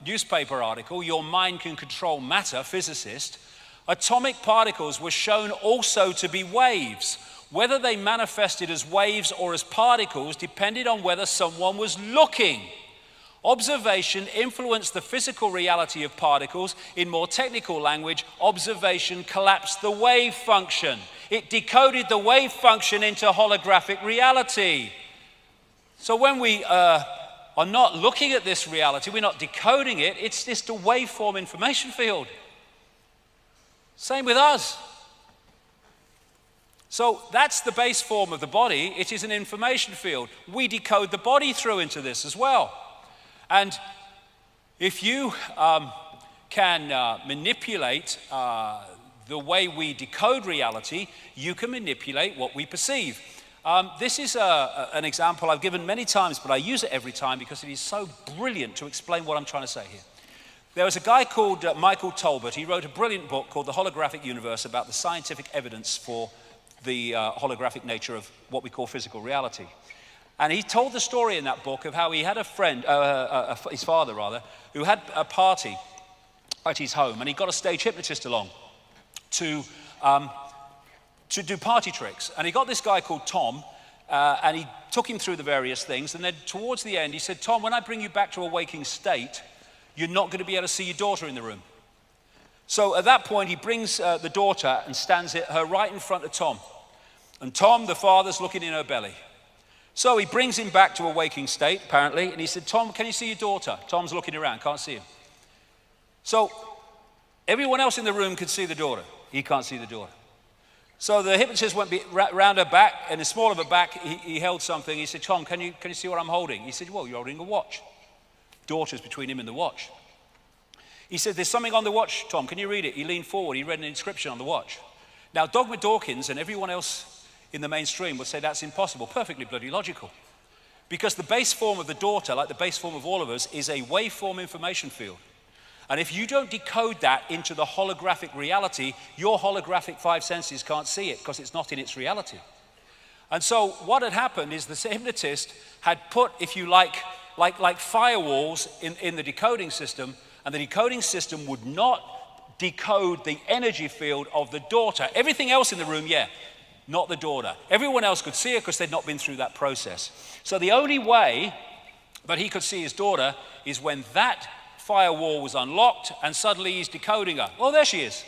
newspaper article, Your Mind Can Control Matter, physicist, atomic particles were shown also to be waves. Whether they manifested as waves or as particles depended on whether someone was looking. Observation influenced the physical reality of particles. In more technical language, observation collapsed the wave function. It decoded the wave function into holographic reality. So when we are not looking at this reality, we're not decoding it, it's just a waveform information field. Same with us. So that's the base form of the body. It is an information field. We decode the body through into this as well. And if you can manipulate the way we decode reality, you can manipulate what we perceive. This is an example I've given many times, but I use it every time because it is so brilliant to explain what I'm trying to say here. There was a guy called Michael Tolbert. He wrote a brilliant book called The Holographic Universe about the scientific evidence for the holographic nature of what we call physical reality. And he told the story in that book of how he had a friend, his father rather, who had a party at his home, and he got a stage hypnotist along to do party tricks. And he got this guy called Tom, and he took him through the various things, and then towards the end he said, Tom, when I bring you back to a waking state, you're not going to be able to see your daughter in the room. So at that point he brings the daughter and stands her right in front of Tom. And Tom, the father's looking in her belly. So he brings him back to a waking state, apparently, and he said, Tom, can you see your daughter? Tom's looking around, can't see him. So everyone else in the room could see the daughter. He can't see the daughter. So the hypnotist went round her back, and the small of her back, he held something. He said, Tom, can you see what I'm holding? He said, well, you're holding a watch. Daughter's between him and the watch. He said, there's something on the watch, Tom, can you read it? He leaned forward, he read an inscription on the watch. Now, Dogma Dawkins and everyone else in the mainstream would say that's impossible, perfectly bloody logical. Because the base form of the daughter, like the base form of all of us, is a waveform information field. And if you don't decode that into the holographic reality, your holographic five senses can't see it because it's not in its reality. And so what had happened is the hypnotist had put, if you like firewalls in the decoding system, and the decoding system would not decode the energy field of the daughter. Everything else in the room, yeah, not the daughter. Everyone else could see her because they'd not been through that process. So the only way that he could see his daughter is when that firewall was unlocked and suddenly he's decoding her. Oh, there she is.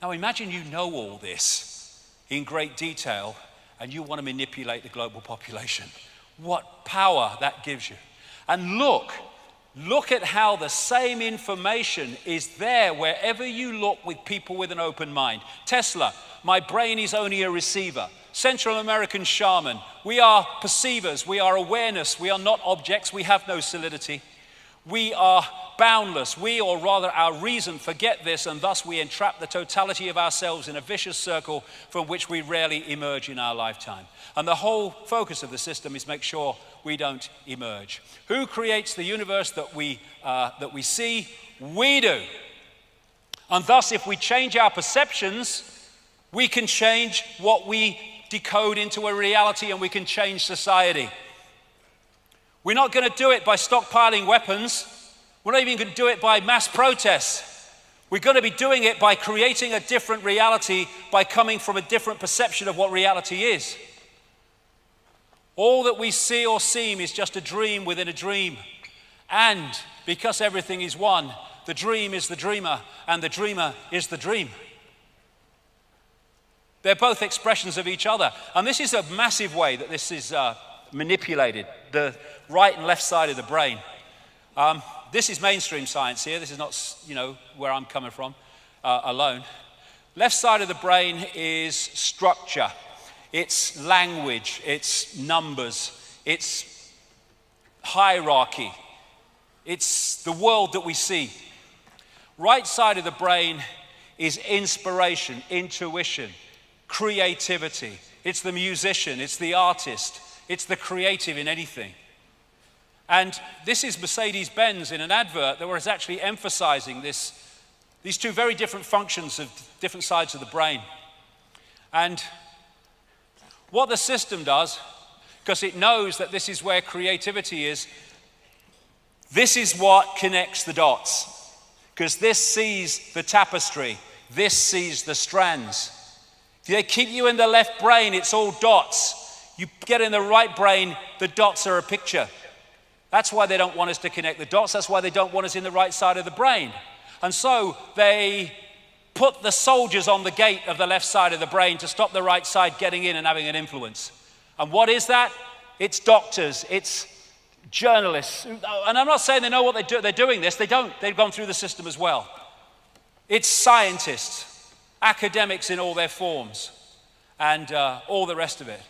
Now imagine you know all this in great detail and you want to manipulate the global population. What power that gives you. And look at how the same information is there wherever you look with people with an open mind. Tesla, my brain is only a receiver. Central American shaman, we are perceivers, we are awareness, we are not objects, we have no solidity. We are boundless, we, or rather our reason, forget this, and thus we entrap the totality of ourselves in a vicious circle from which we rarely emerge in our lifetime. And the whole focus of the system is make sure we don't emerge. Who creates the universe that we see? We do. And thus, if we change our perceptions, we can change what we decode into a reality, and we can change society. We're not going to do it by stockpiling weapons. We're not even going to do it by mass protests. We're going to be doing it by creating a different reality, by coming from a different perception of what reality is. All that we see or seem is just a dream within a dream. And because everything is one, the dream is the dreamer, and the dreamer is the dream. They're both expressions of each other. And this is a massive way that this is manipulated, the right and left side of the brain. This is mainstream science here. This is not, where I'm coming from alone. Left side of the brain is structure. It's language. It's numbers. It's hierarchy. It's the world that we see. Right side of the brain is inspiration, intuition, creativity. It's the musician. It's the artist. It's the creative in anything. And this is Mercedes-Benz in an advert that was actually emphasizing these two very different functions of different sides of the brain. And what the system does, because it knows that this is where creativity is, this is what connects the dots. Because this sees the tapestry, this sees the strands. If they keep you in the left brain, it's all dots. You get in the right brain, the dots are a picture. That's why they don't want us to connect the dots. That's why they don't want us in the right side of the brain. And so they put the soldiers on the gate of the left side of the brain to stop the right side getting in and having an influence. And what is that? It's doctors, it's journalists. And I'm not saying they know what they're doing this. They don't. They've gone through the system as well. It's scientists, academics in all their forms, and all the rest of it.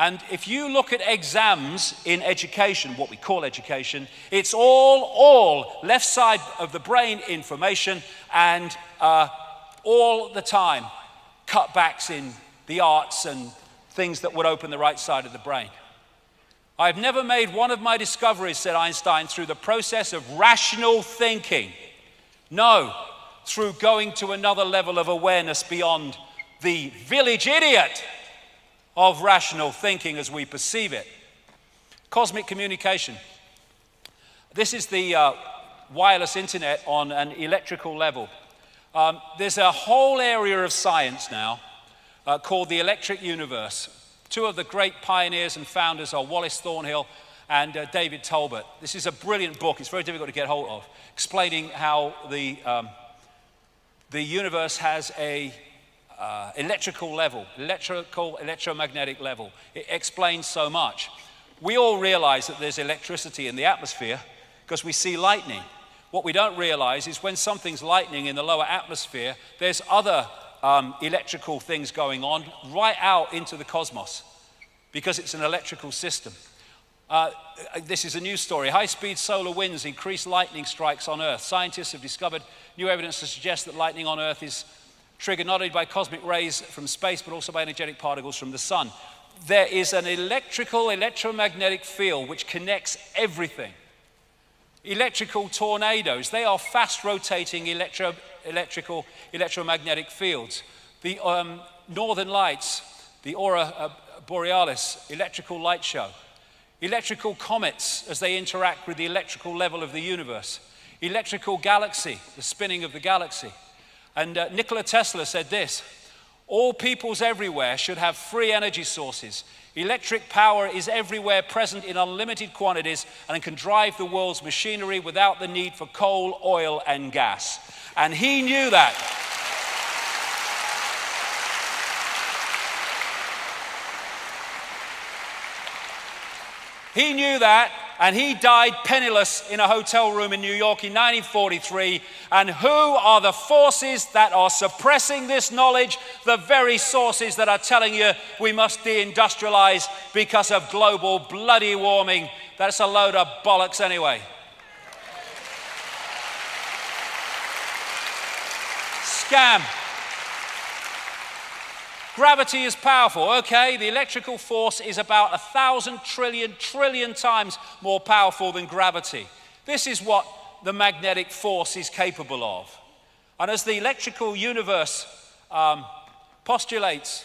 And if you look at exams in education, what we call education, it's all left side of the brain information, and all the time cutbacks in the arts and things that would open the right side of the brain. I've never made one of my discoveries, said Einstein, through the process of rational thinking. No, through going to another level of awareness beyond the village idiot of rational thinking as we perceive it. Cosmic communication. This is the wireless internet on an electrical level. There's a whole area of science now called the electric universe. Two of the great pioneers and founders are Wallace Thornhill and David Tolbert. This is a brilliant book. It's very difficult to get hold of, explaining how the universe has a electrical level, electromagnetic level. It explains so much. We all realize that there's electricity in the atmosphere because we see lightning. What we don't realize is when something's lightning in the lower atmosphere, there's other electrical things going on right out into the cosmos because it's an electrical system. This is a news story. High-speed solar winds increase lightning strikes on Earth. Scientists have discovered new evidence to suggest that lightning on Earth is triggered not only by cosmic rays from space, but also by energetic particles from the sun. There is an electromagnetic field which connects everything. Electrical tornadoes, they are fast-rotating electromagnetic fields. The northern lights, the aurora borealis, electrical light show. Electrical comets as they interact with the electrical level of the universe. Electrical galaxy, the spinning of the galaxy. And Nikola Tesla said this: all peoples everywhere should have free energy sources. Electric power is everywhere present in unlimited quantities and can drive the world's machinery without the need for coal, oil, and gas. And he knew that. He knew that, and he died penniless in a hotel room in New York in 1943. And who are the forces that are suppressing this knowledge? The very sources that are telling you we must deindustrialize because of global bloody warming. That's a load of bollocks anyway. Scam. Gravity is powerful. Okay, the electrical force is about 1,000 trillion times more powerful than gravity. This is what the magnetic force is capable of. And as the electrical universe postulates,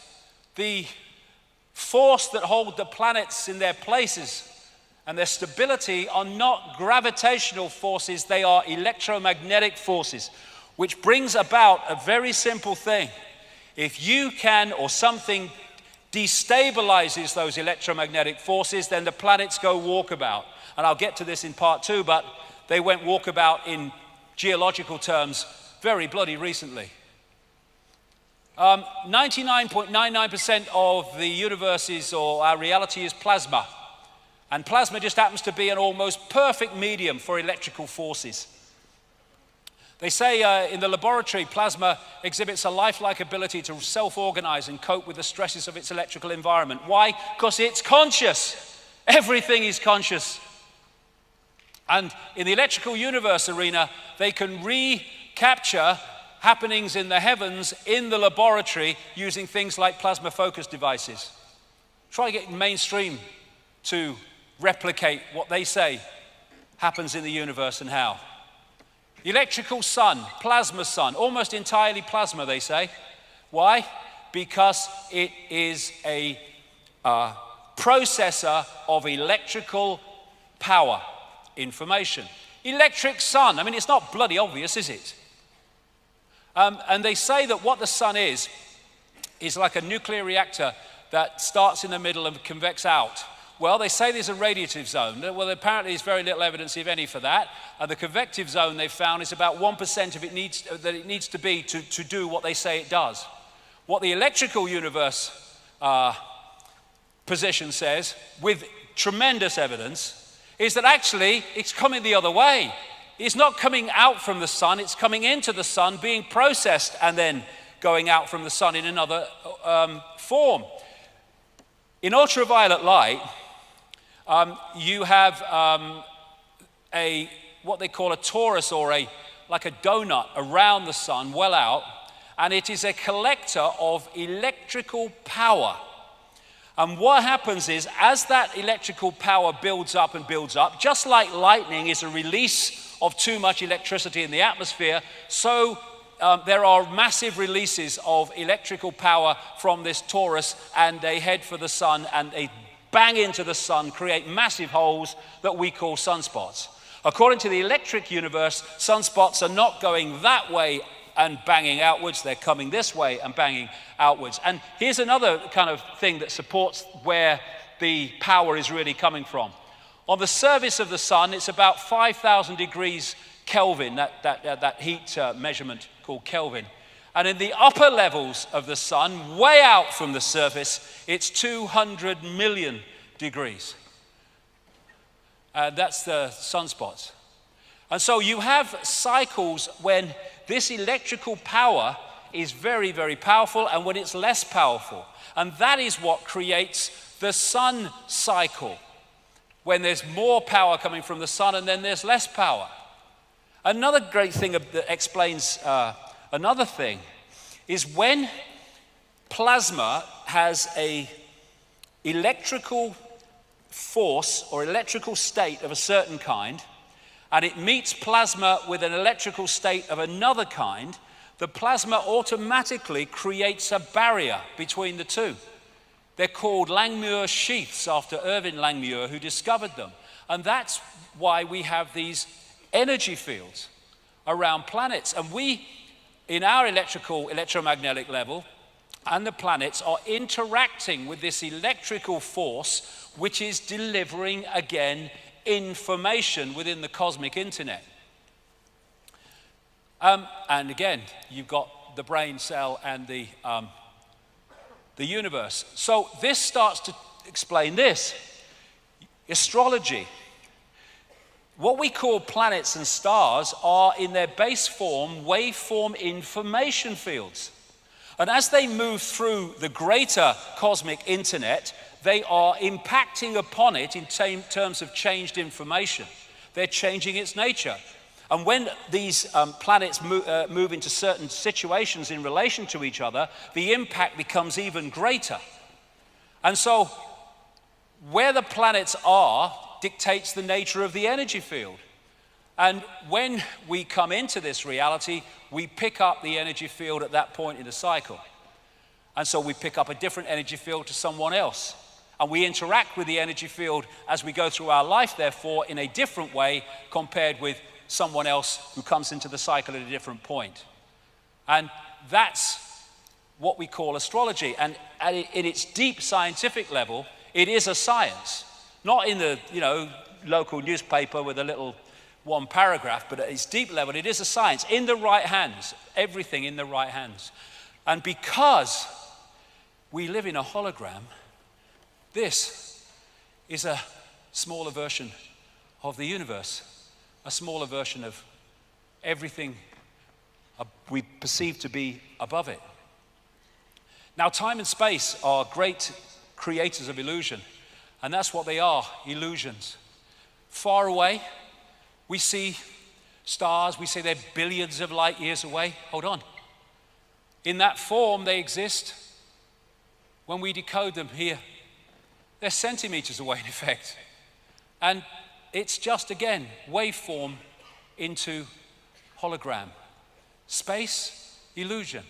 the force that hold the planets in their places and their stability are not gravitational forces, they are electromagnetic forces, which brings about a very simple thing. If you can, or something destabilizes those electromagnetic forces, then the planets go walkabout. And I'll get to this in part 2, but they went walkabout in geological terms very bloody recently. 99.99% of the universe or our reality is plasma. And plasma just happens to be an almost perfect medium for electrical forces. They say in the laboratory, plasma exhibits a lifelike ability to self-organize and cope with the stresses of its electrical environment. Why? Because it's conscious. Everything is conscious. And in the electrical universe arena, they can recapture happenings in the heavens in the laboratory using things like plasma focus devices. Try to get mainstream to replicate what they say happens in the universe and how. The electrical sun, plasma sun, almost entirely plasma, they say. Why? Because it is a processor of electrical power, information. Electric sun, I mean, it's not bloody obvious, is it? And they say that what the sun is like a nuclear reactor that starts in the middle and convects out. Well, they say there's a radiative zone. Well, apparently there's very little evidence, if any, for that. And the convective zone they've found is about 1% of it needs to be to do what they say it does. What the electrical universe position says, with tremendous evidence, is that actually it's coming the other way. It's not coming out from the sun, it's coming into the sun, being processed, and then going out from the sun in another form. In ultraviolet light, you have what they call a torus, or like a donut around the sun, well out, and it is a collector of electrical power. And what happens is, as that electrical power builds up and builds up, just like lightning is a release of too much electricity in the atmosphere, so there are massive releases of electrical power from this torus, and they head for the sun, and they bang into the sun, create massive holes that we call sunspots. According to the electric universe, sunspots are not going that way and banging outwards, they're coming this way and banging outwards. And here's another kind of thing that supports where the power is really coming from. On the surface of the sun, it's about 5,000 degrees Kelvin, that heat measurement called Kelvin. And in the upper levels of the sun, way out from the surface, it's 200 million degrees. That's the sunspots. And so you have cycles when this electrical power is very, very powerful and when it's less powerful. And that is what creates the sun cycle, when there's more power coming from the sun and then there's less power. Another great thing that explains another thing is when plasma has a electrical force or electrical state of a certain kind, and it meets plasma with an electrical state of another kind, the plasma automatically creates a barrier between the two. They're called Langmuir sheaths, after Irving Langmuir, who discovered them. And that's why we have these energy fields around planets. And we, in our electromagnetic level, and the planets are interacting with this electrical force, which is delivering, again, information within the cosmic internet. And again, you've got the brain cell and the universe. So this starts to explain this. Astrology. What we call planets and stars are, in their base form, waveform information fields. And as they move through the greater cosmic internet, they are impacting upon it in terms of changed information. They're changing its nature. And when these planets move into certain situations in relation to each other, the impact becomes even greater. And so where the planets are dictates the nature of the energy field. And when we come into this reality, we pick up the energy field at that point in the cycle. And so we pick up a different energy field to someone else. And we interact with the energy field as we go through our life, therefore, in a different way compared with someone else who comes into the cycle at a different point. And that's what we call astrology. And in its deep scientific level, it is a science. Not in the local newspaper with a little one paragraph, but at its deep level, it is a science. In the right hands, everything in the right hands. And because we live in a hologram, this is a smaller version of the universe, a smaller version of everything we perceive to be above it. Now, time and space are great creators of illusion, and that's what they are, illusions. Far away, we see stars, we say they're billions of light years away. Hold on. In that form, they exist. When we decode them here, they're centimeters away, in effect. And it's just, again, waveform into hologram. Space, illusion.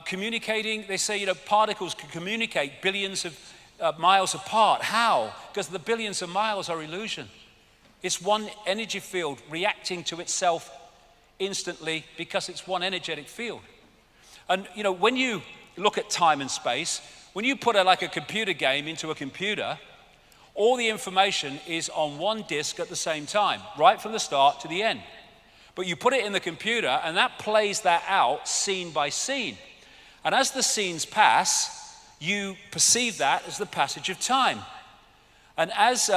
Communicating, they say, particles can communicate billions of miles apart. How? Because the billions of miles are illusion. It's one energy field reacting to itself instantly because it's one energetic field. And, when you look at time and space, when you put a computer game into a computer, all the information is on one disk at the same time, right from the start to the end. But you put it in the computer, and that plays that out scene by scene. And as the scenes pass, you perceive that as the passage of time. And as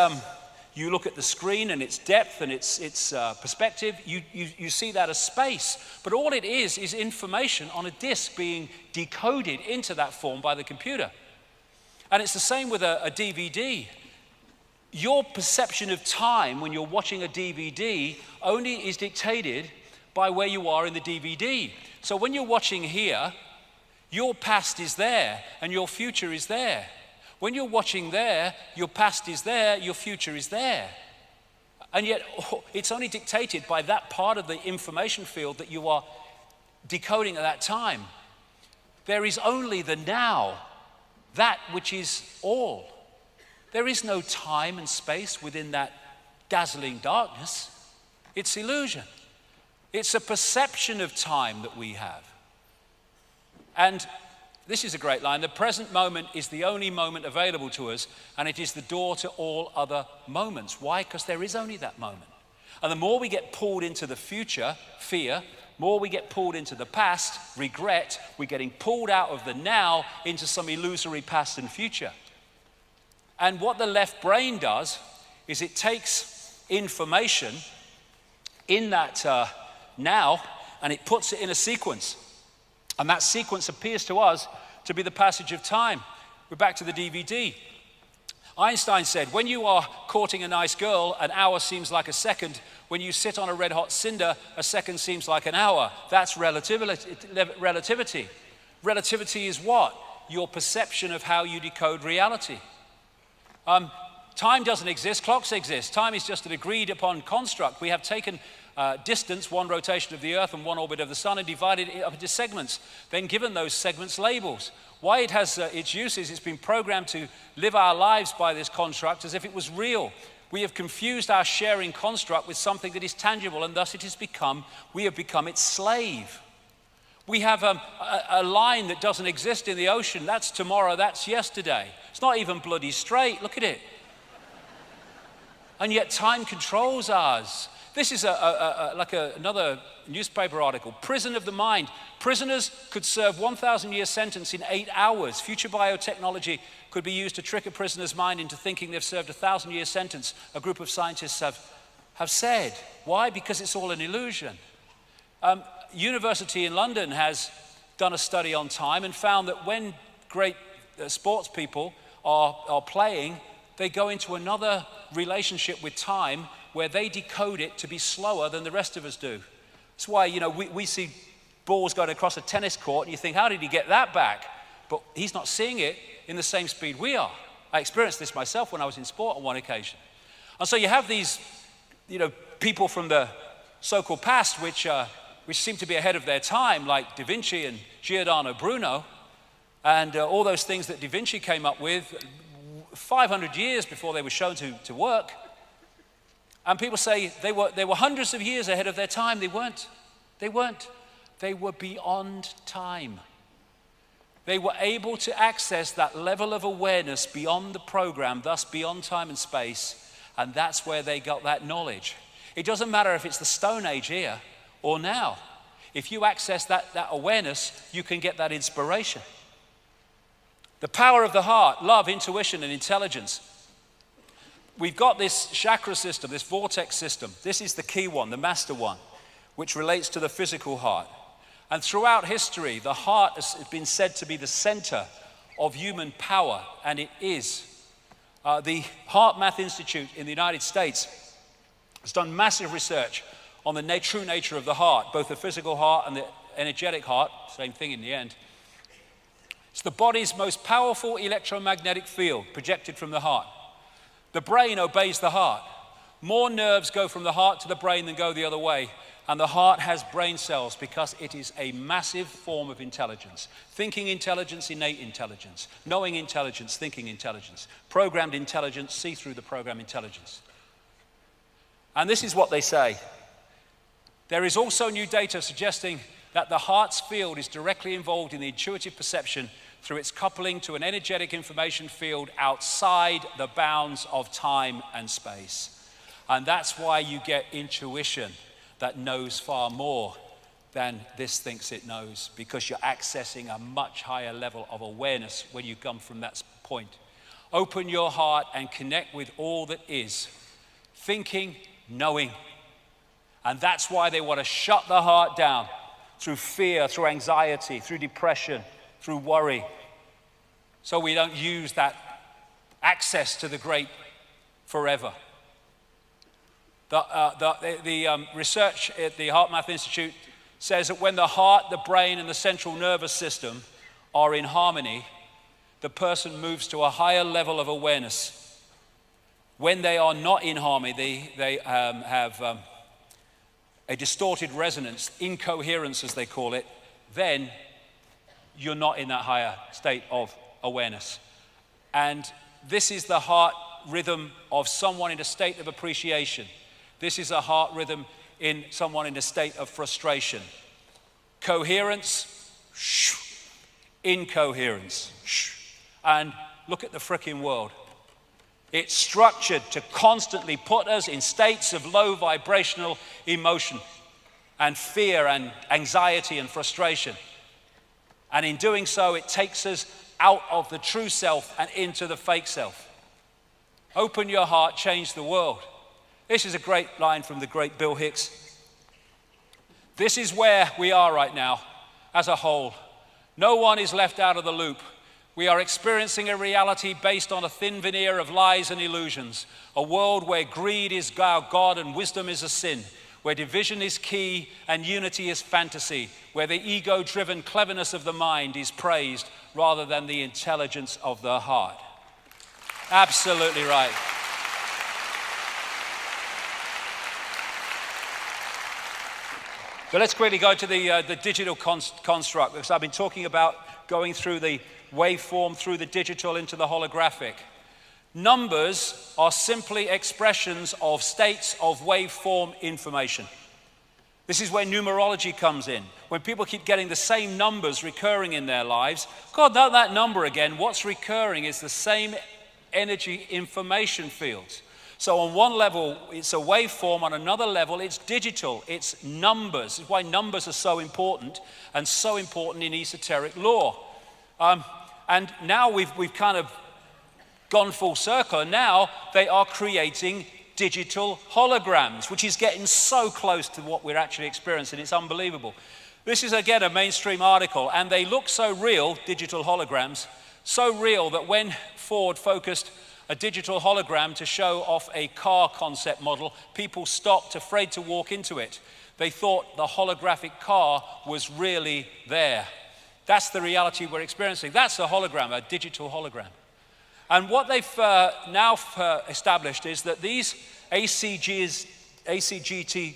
you look at the screen and its depth and its perspective, you see that as space. But all it is information on a disk being decoded into that form by the computer. And it's the same with a DVD. Your perception of time when you're watching a DVD only is dictated by where you are in the DVD. So when you're watching here, your past is there and your future is there. When you're watching there, your past is there, your future is there. And yet it's only dictated by that part of the information field that you are decoding at that time. There is only the now, that which is all. There is no time and space within that dazzling darkness. It's illusion. It's a perception of time that we have. And this is a great line. The present moment is the only moment available to us, and it is the door to all other moments. Why? Because there is only that moment. And the more we get pulled into the future, fear, more we get pulled into the past, regret, we're getting pulled out of the now into some illusory past and future. And what the left brain does is it takes information in that now and it puts it in a sequence. And that sequence appears to us to be the passage of time. We're back to the DVD. Einstein said, when you are courting a nice girl, an hour seems like a second. When you sit on a red hot cinder, a second seems like an hour. That's relativity. Relativity is what? Your perception of how you decode reality. Time doesn't exist, clocks exist. Time is just an agreed upon construct. We have taken distance, one rotation of the Earth and one orbit of the Sun, and divided it up into segments, then given those segments labels. Why it has its uses, it's been programmed to live our lives by this construct as if it was real. We have confused our sharing construct with something that is tangible, and thus we have become its slave. We have a line that doesn't exist in the ocean. That's tomorrow, that's yesterday. It's not even bloody straight, look at it. And yet time controls ours. This is another newspaper article. Prison of the mind. Prisoners could serve 1,000-year sentence in 8 hours. Future biotechnology could be used to trick a prisoner's mind into thinking they've served a 1,000-year sentence, a group of scientists have said. Why? Because it's all an illusion. University in London has done a study on time and found that when great sports people are playing, they go into another relationship with time where they decode it to be slower than the rest of us do. That's why, we see balls going across a tennis court and you think, how did he get that back? But he's not seeing it in the same speed we are. I experienced this myself when I was in sport on one occasion. And so you have these, people from the so-called past which seem to be ahead of their time, like Da Vinci and Giordano Bruno, and all those things that Da Vinci came up with 500 years before they were shown to work. And people say they were hundreds of years ahead of their time. They weren't. They were beyond time. They were able to access that level of awareness beyond the program, thus beyond time and space, and that's where they got that knowledge. It doesn't matter if it's the Stone Age here or now. If you access that awareness, you can get that inspiration. The power of the heart, love, intuition, and intelligence. We've got this chakra system, this vortex system. This is the key one, the master one, which relates to the physical heart. And throughout history, the heart has been said to be the center of human power, and it is. The Heart Math Institute in the United States has done massive research on the true nature of the heart, both the physical heart and the energetic heart, same thing in the end. It's the body's most powerful electromagnetic field projected from the heart. The brain obeys the heart. More nerves go from the heart to the brain than go the other way. And the heart has brain cells because it is a massive form of intelligence. Thinking intelligence, innate intelligence. Knowing intelligence, thinking intelligence. Programmed intelligence, see through the program intelligence. And this is what they say. There is also new data suggesting that the heart's field is directly involved in the intuitive perception through its coupling to an energetic information field outside the bounds of time and space. And that's why you get intuition that knows far more than this thinks it knows, because you're accessing a much higher level of awareness when you come from that point. Open your heart and connect with all that is. Thinking, knowing. And that's why they want to shut the heart down through fear, through anxiety, through depression, through worry, so we don't use that access to the great forever. The research at the Heart Math Institute says that when the heart, the brain, and the central nervous system are in harmony, the person moves to a higher level of awareness. When they are not in harmony, they have a distorted resonance, incoherence as they call it, then you're not in that higher state of awareness. And this is the heart rhythm of someone in a state of appreciation. This is a heart rhythm in someone in a state of frustration. Coherence, incoherence. And look at the frickin' world. It's structured to constantly put us in states of low vibrational emotion and fear and anxiety and frustration. And in doing so, it takes us out of the true self and into the fake self. Open your heart, change the world. This is a great line from the great Bill Hicks. This is where we are right now as a whole. No one is left out of the loop. We are experiencing a reality based on a thin veneer of lies and illusions, a world where greed is our God and wisdom is a sin, where division is key and unity is fantasy, where the ego-driven cleverness of the mind is praised rather than the intelligence of the heart. Absolutely right. So let's quickly go to the digital construct, because I've been talking about going through the waveform, through the digital into the holographic. Numbers are simply expressions of states of waveform information. This is where numerology comes in. When people keep getting the same numbers recurring in their lives, God, not that number again. What's recurring is the same energy information fields. So on one level, it's a waveform. On another level, it's digital. It's numbers. It's why numbers are so important and so important in esoteric lore. And now we've kind of gone full circle, and now they are creating digital holograms, which is getting so close to what we're actually experiencing. It's unbelievable. This is, again, a mainstream article, and they look so real, digital holograms, so real that when Ford focused a digital hologram to show off a car concept model, people stopped, afraid to walk into it. They thought the holographic car was really there. That's the reality we're experiencing. That's a hologram, a digital hologram. And what they've now established is that these ACGT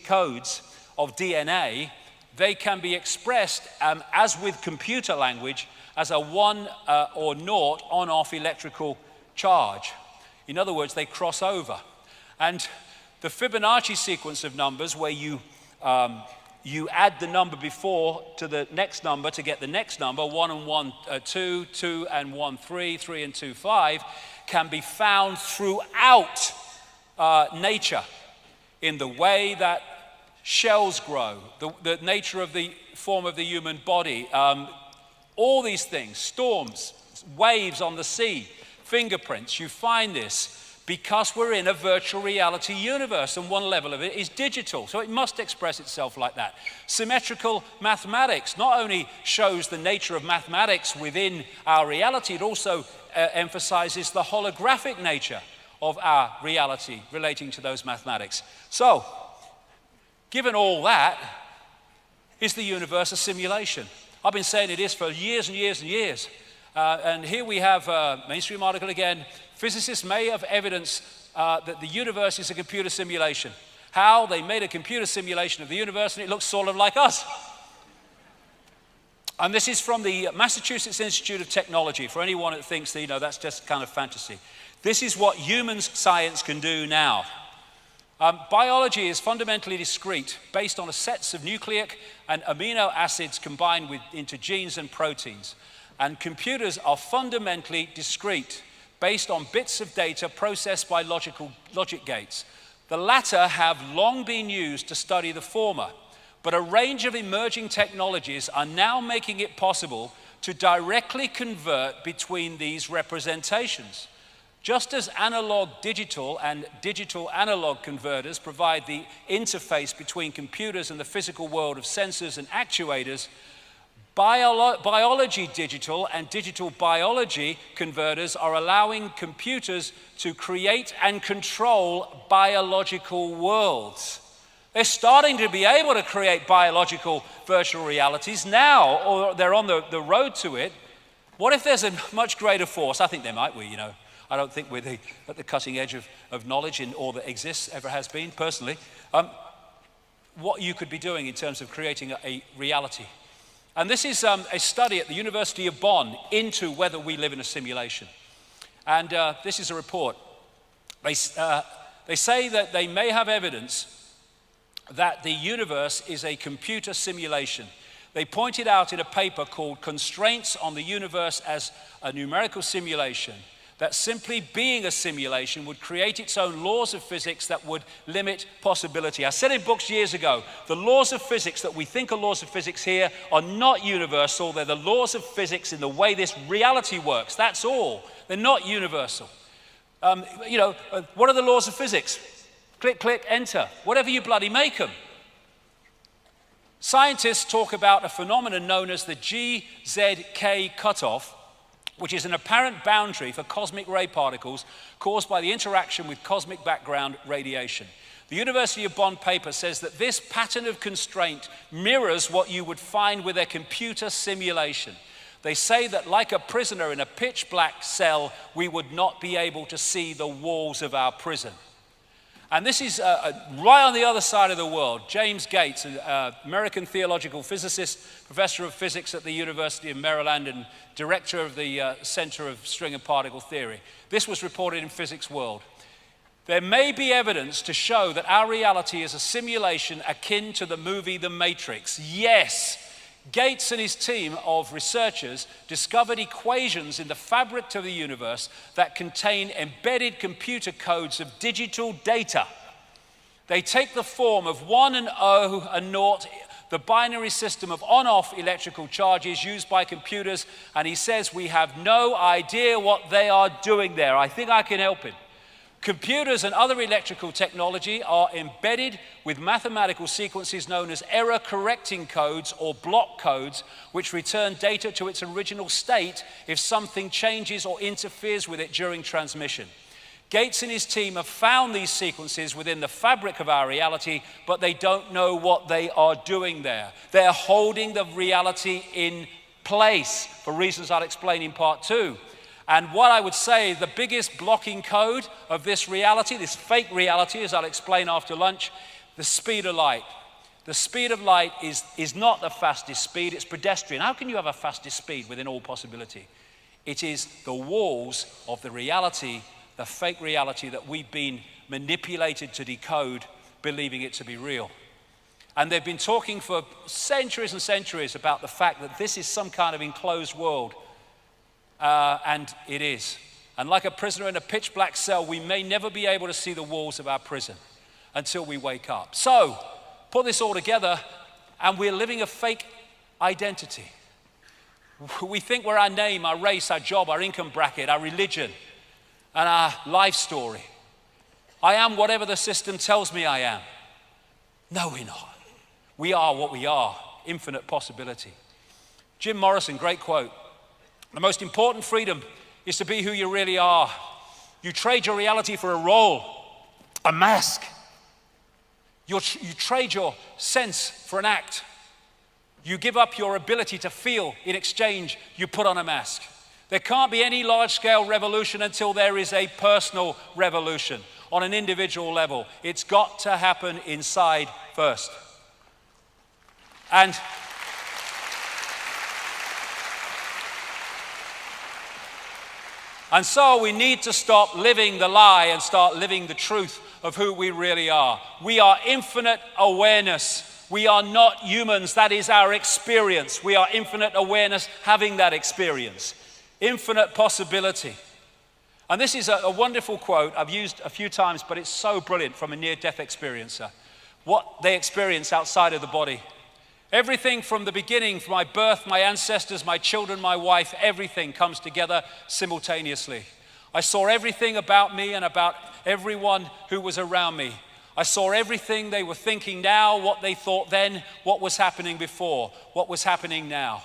codes of DNA, they can be expressed, as with computer language, as a 1 or 0 on-off electrical charge. In other words, they cross over. And the Fibonacci sequence of numbers, where you add the number before to the next number to get the next number, 1 and 1, 2, 2 and 1, 3, 3 and 2, 5, can be found throughout nature in the way that shells grow, the nature of the form of the human body, all these things, storms, waves on the sea, fingerprints. You find this because we're in a virtual reality universe, and one level of it is digital, so it must express itself like that. Symmetrical mathematics not only shows the nature of mathematics within our reality, it also emphasizes the holographic nature of our reality relating to those mathematics. So, given all that, is the universe a simulation? I've been saying it is for years and years and years. And here we have a mainstream article again. Physicists may have evidence that the universe is a computer simulation. How? They made a computer simulation of the universe and it looks sort of like us. And this is from the Massachusetts Institute of Technology, for anyone that thinks that, that's just kind of fantasy. This is what human science can do now. Biology is fundamentally discrete, based on a sets of nucleic and amino acids combined into genes and proteins. And computers are fundamentally discrete, based on bits of data processed by logic gates. The latter have long been used to study the former, but a range of emerging technologies are now making it possible to directly convert between these representations. Just as analog digital and digital analog converters provide the interface between computers and the physical world of sensors and actuators, biology digital and digital biology converters are allowing computers to create and control biological worlds. They're starting to be able to create biological virtual realities now, or they're on the road to it. What if there's a much greater force? I think there might be, I don't think we're at the cutting edge of knowledge in all that exists, ever has been, personally. what you could be doing in terms of creating a reality. And this is a study at the University of Bonn into whether we live in a simulation. And this is a report. They say that they may have evidence that the universe is a computer simulation. They pointed out in a paper called Constraints on the Universe as a Numerical Simulation that simply being a simulation would create its own laws of physics that would limit possibility. I said in books years ago, the laws of physics that we think are laws of physics here are not universal. They're the laws of physics in the way this reality works. That's all. They're not universal. What are the laws of physics? Click, click, enter. Whatever you bloody make them. Scientists talk about a phenomenon known as the GZK cutoff, which is an apparent boundary for cosmic ray particles caused by the interaction with cosmic background radiation. The University of Bonn paper says that this pattern of constraint mirrors what you would find with a computer simulation. They say that like a prisoner in a pitch black cell, we would not be able to see the walls of our prison. And this is right on the other side of the world. James Gates, an American theological physicist, professor of physics at the University of Maryland and director of the Center of String and Particle Theory. This was reported in Physics World. There may be evidence to show that our reality is a simulation akin to the movie The Matrix. Yes. Gates and his team of researchers discovered equations in the fabric of the universe that contain embedded computer codes of digital data. They take the form of 1 and 0 and 0, the binary system of on-off electrical charges used by computers, and he says we have no idea what they are doing there. I think I can help him. Computers and other electrical technology are embedded with mathematical sequences known as error-correcting codes or block codes, which return data to its original state if something changes or interferes with it during transmission. Gates and his team have found these sequences within the fabric of our reality, but they don't know what they are doing there. They're holding the reality in place for reasons I'll explain in part 2. And what I would say, the biggest blocking code of this reality, this fake reality, as I'll explain after lunch, the speed of light. The speed of light is not the fastest speed, it's pedestrian. How can you have a fastest speed within all possibility? It is the walls of the reality, the fake reality that we've been manipulated to decode, believing it to be real. And they've been talking for centuries and centuries about the fact that this is some kind of enclosed world. And it is. And like a prisoner in a pitch black cell, we may never be able to see the walls of our prison until we wake up. So, put this all together, and we're living a fake identity. We think we're our name, our race, our job, our income bracket, our religion, and our life story. I am whatever the system tells me I am. No, we're not. We are what we are, infinite possibility. Jim Morrison, great quote. The most important freedom is to be who you really are. You trade your reality for a role, a mask. You trade your sense for an act. You give up your ability to feel. In exchange, you put on a mask. There can't be any large-scale revolution until there is a personal revolution on an individual level. It's got to happen inside first. And so we need to stop living the lie and start living the truth of who we really are. We are infinite awareness. We are not humans. That is our experience. We are infinite awareness having that experience. Infinite possibility. And this is a wonderful quote I've used a few times, but it's so brilliant from a near-death experiencer. What they experience outside of the body. Everything from the beginning, from my birth, my ancestors, my children, my wife, everything comes together simultaneously. I saw everything about me and about everyone who was around me. I saw everything they were thinking now, what they thought then, what was happening before, what was happening now.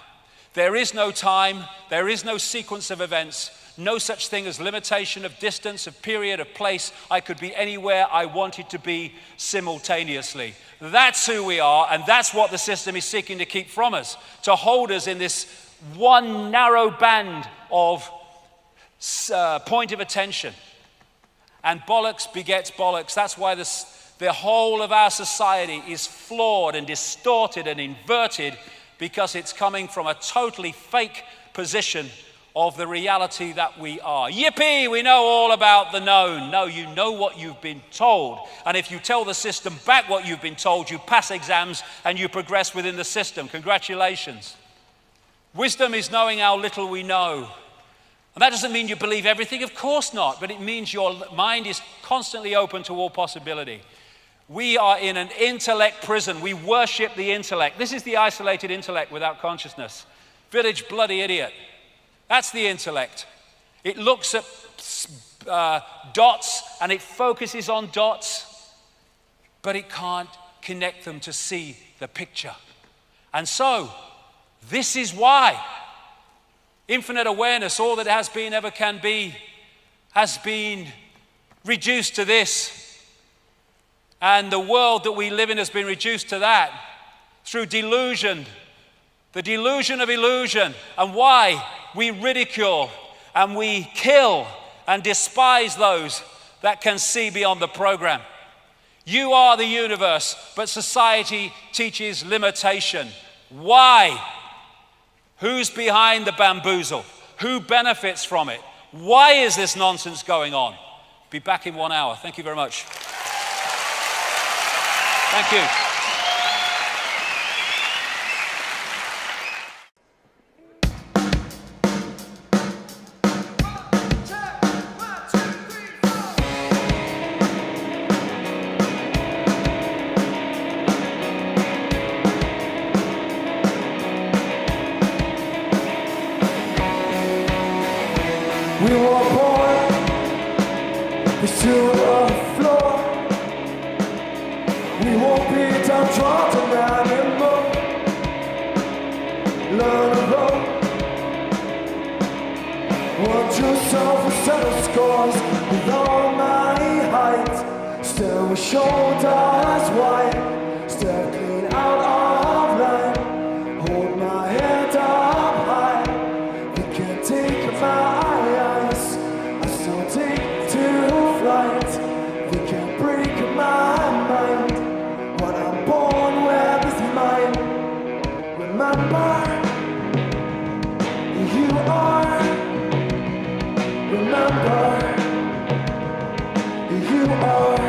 There is no time, there is no sequence of events, no such thing as limitation of distance, of period, of place. I could be anywhere I wanted to be simultaneously. That's who we are, and that's what the system is seeking to keep from us, to hold us in this one narrow band of point of attention. And bollocks begets bollocks. That's why The whole of our society is flawed and distorted and inverted because it's coming from a totally fake position of the reality that we are. Yippee, we know all about the known. No, you know what you've been told. And if you tell the system back what you've been told, you pass exams and you progress within the system. Congratulations. Wisdom is knowing how little we know. And that doesn't mean you believe everything, of course not, but it means your mind is constantly open to all possibility. We are in an intellect prison. We worship the intellect. This is the isolated intellect without consciousness. Village bloody idiot. That's the intellect. It looks at dots and it focuses on dots, but it can't connect them to see the picture. And so, this is why infinite awareness, all that has been, ever can be, has been reduced to this. And the world that we live in has been reduced to that through delusion, the delusion of illusion, and why we ridicule and we kill and despise those that can see beyond the program. You are the universe, but society teaches limitation. Why? Who's behind the bamboozle? Who benefits from it? Why is this nonsense going on? Be back in 1 hour. Thank you very much. Thank you. We were born to the floor. We won't be downtrodden anymore. Learn to roll. Want yourself a set of scores with all my height. Still with shoulders wide. Step clean out of line. Hold my head up high. You can't take my eyes. I still take to flight. They can't break my mind. What I'm born with is mine. Remember who you are. Remember who you are.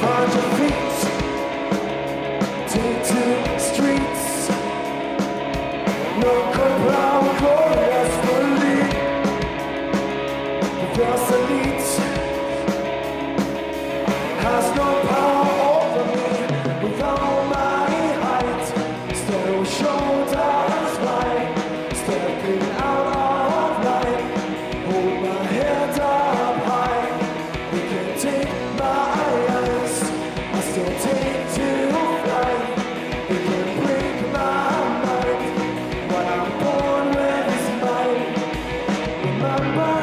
Find your feet. Take to the streets. No compound gloriously. The elite has no power over me. With all my height, still shoulders wide. Step clean out of line. Hold my head up high. You can't take my eyes. I still take to flight. You can't break my mind. What I'm born with is mine. Remember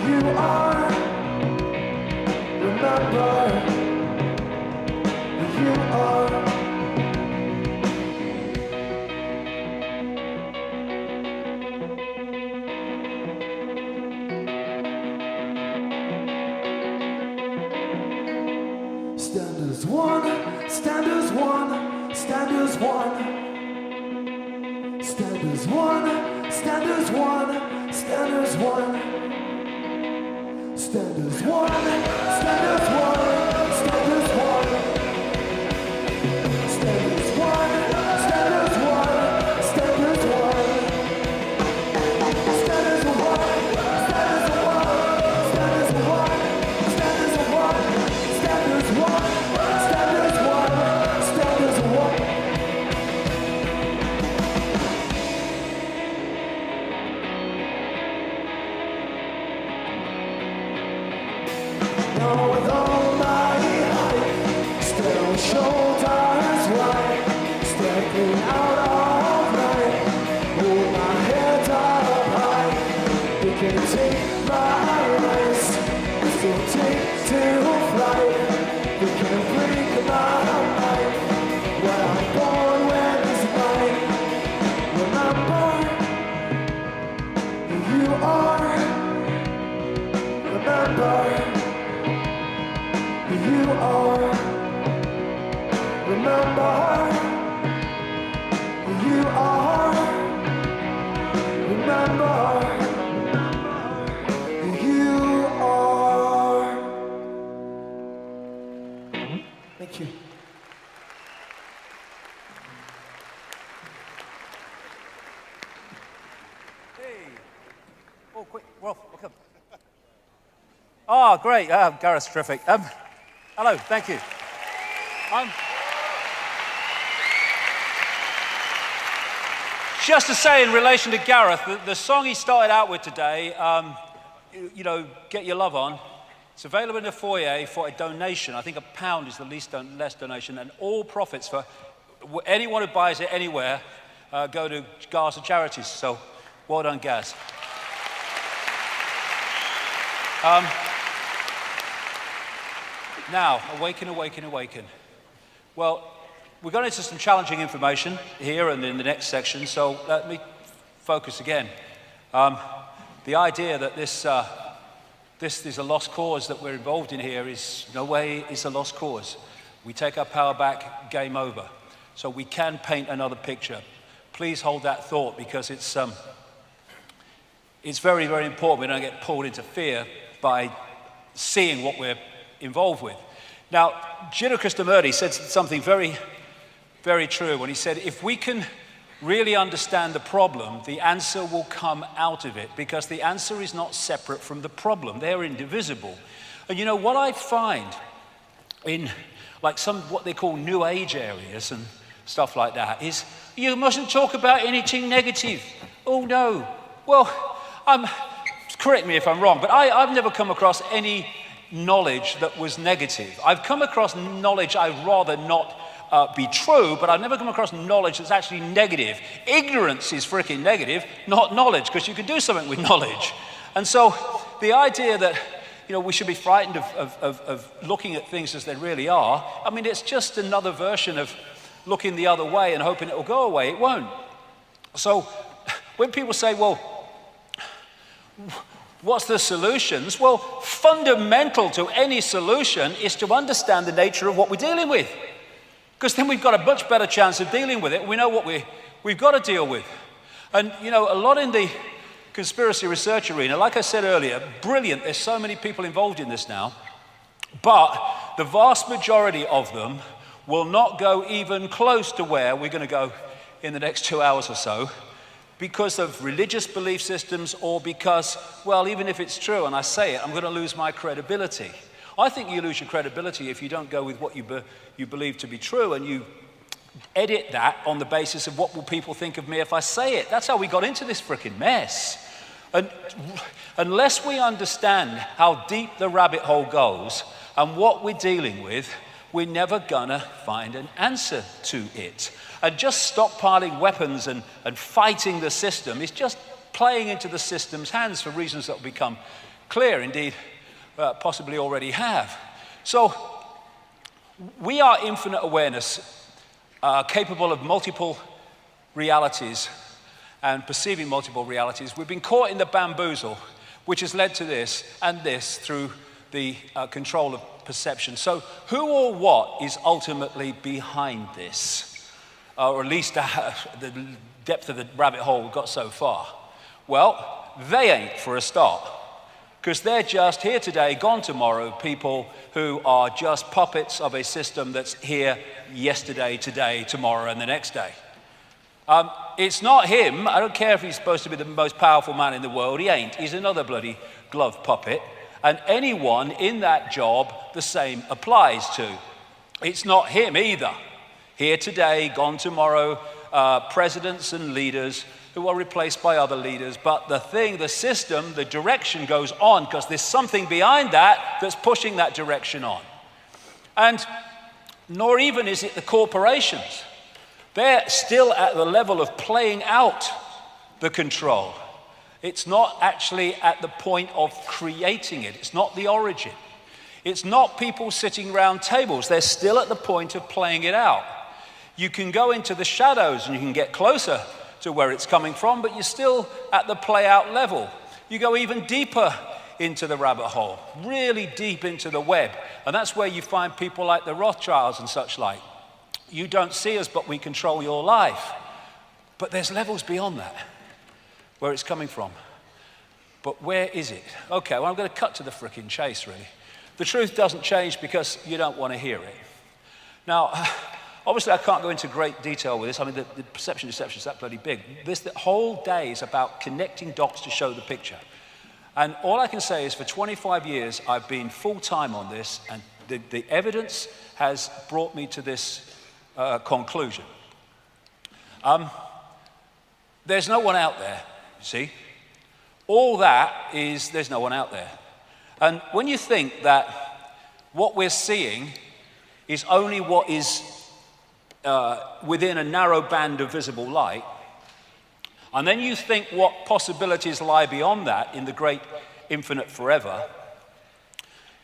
who you are. Remember who you are. Standards one, standards one, standards one. Standards one, standards one, standards one. Standards one, standards one, standards one. Standards one, standards one, standards one. Standards one, standards one, standards one. Standards one, standards one, standards one, standards one. Now with all Oh, quick, Rolf, welcome. Oh, great. Gareth's terrific. Hello, thank you. Just to say in relation to Gareth, the song he started out with today, you know, Get Your Love On, it's available in the foyer for a donation. I think £1 is the less donation, and all profits for anyone who buys it anywhere go to Gaza charities. So, well done, Gaz. Now, awaken, awaken, awaken. Well, we're going into some challenging information here and in the next section, so let me focus again. The idea that this is a lost cause that we're involved in here is no way is a lost cause. We take our power back, game over. So we can paint another picture. Please hold that thought, because it's very, very important we don't get pulled into fear by seeing what we're involved with. Now, Gino Krishnamurti said something very, very true when he said, if we can really understand the problem, the answer will come out of it, because the answer is not separate from the problem. They're indivisible. And you know, what I find in like some what they call New Age areas and stuff like that is, you mustn't talk about anything negative. Oh no. Well, correct me if I'm wrong, but I've never come across any knowledge that was negative. I've come across knowledge I'd rather not be true, but I've never come across knowledge that's actually negative. Ignorance is freaking negative, not knowledge, because you can do something with knowledge. And so the idea that, you know, we should be frightened of looking at things as they really are, I mean, it's just another version of looking the other way and hoping it will go away. It won't. So when people say, well, what's the solutions? Well, fundamental to any solution is to understand the nature of what we're dealing with. Because then we've got a much better chance of dealing with it. We know what we've got to deal with. And, you know, a lot in the conspiracy research arena, like I said earlier, brilliant. There's so many people involved in this now. But the vast majority of them will not go even close to where we're going to go in the next 2 hours or so, because of religious belief systems, or because, well, even if it's true and I say it, I'm going to lose my credibility. I think you lose your credibility if you don't go with what you believe to be true, and you edit that on the basis of what will people think of me if I say it. That's how we got into this frickin' mess. And unless we understand how deep the rabbit hole goes and what we're dealing with, we're never gonna find an answer to it. And just stockpiling weapons and fighting the system is just playing into the system's hands for reasons that will become clear, indeed, possibly already have. So we are infinite awareness, capable of multiple realities and perceiving multiple realities. We've been caught in the bamboozle, which has led to this and this through the control of perception. So who or what is ultimately behind this? Or at least the depth of the rabbit hole we've got so far. Well, they ain't, for a start. Because they're just here today, gone tomorrow, people who are just puppets of a system that's here yesterday, today, tomorrow, and the next day. It's not him. I don't care if he's supposed to be the most powerful man in the world. He ain't. He's another bloody glove puppet. And anyone in that job, the same applies to. It's not him either. Here today, gone tomorrow, presidents and leaders who are replaced by other leaders. But the system, the direction goes on, because there's something behind that that's pushing that direction on. And nor even is it the corporations. They're still at the level of playing out the control. It's not actually at the point of creating it. It's not the origin. It's not people sitting around tables. They're still at the point of playing it out. You can go into the shadows and you can get closer to where it's coming from, but you're still at the play out level. You go even deeper into the rabbit hole, really deep into the web. And that's where you find people like the Rothschilds and such like. You don't see us, but we control your life. But there's levels beyond that, where it's coming from. But where is it? Okay, well, I'm going to cut to the frickin' chase, really. The truth doesn't change because you don't want to hear it. Now, obviously, I can't go into great detail with this. I mean, the perception deception is that bloody big. The whole day is about connecting dots to show the picture. And all I can say is for 25 years, I've been full-time on this, and the evidence has brought me to this conclusion. There's no one out there, you see. All that is, there's no one out there. And when you think that what we're seeing is only what is within a narrow band of visible light, and then you think what possibilities lie beyond that in the great infinite forever,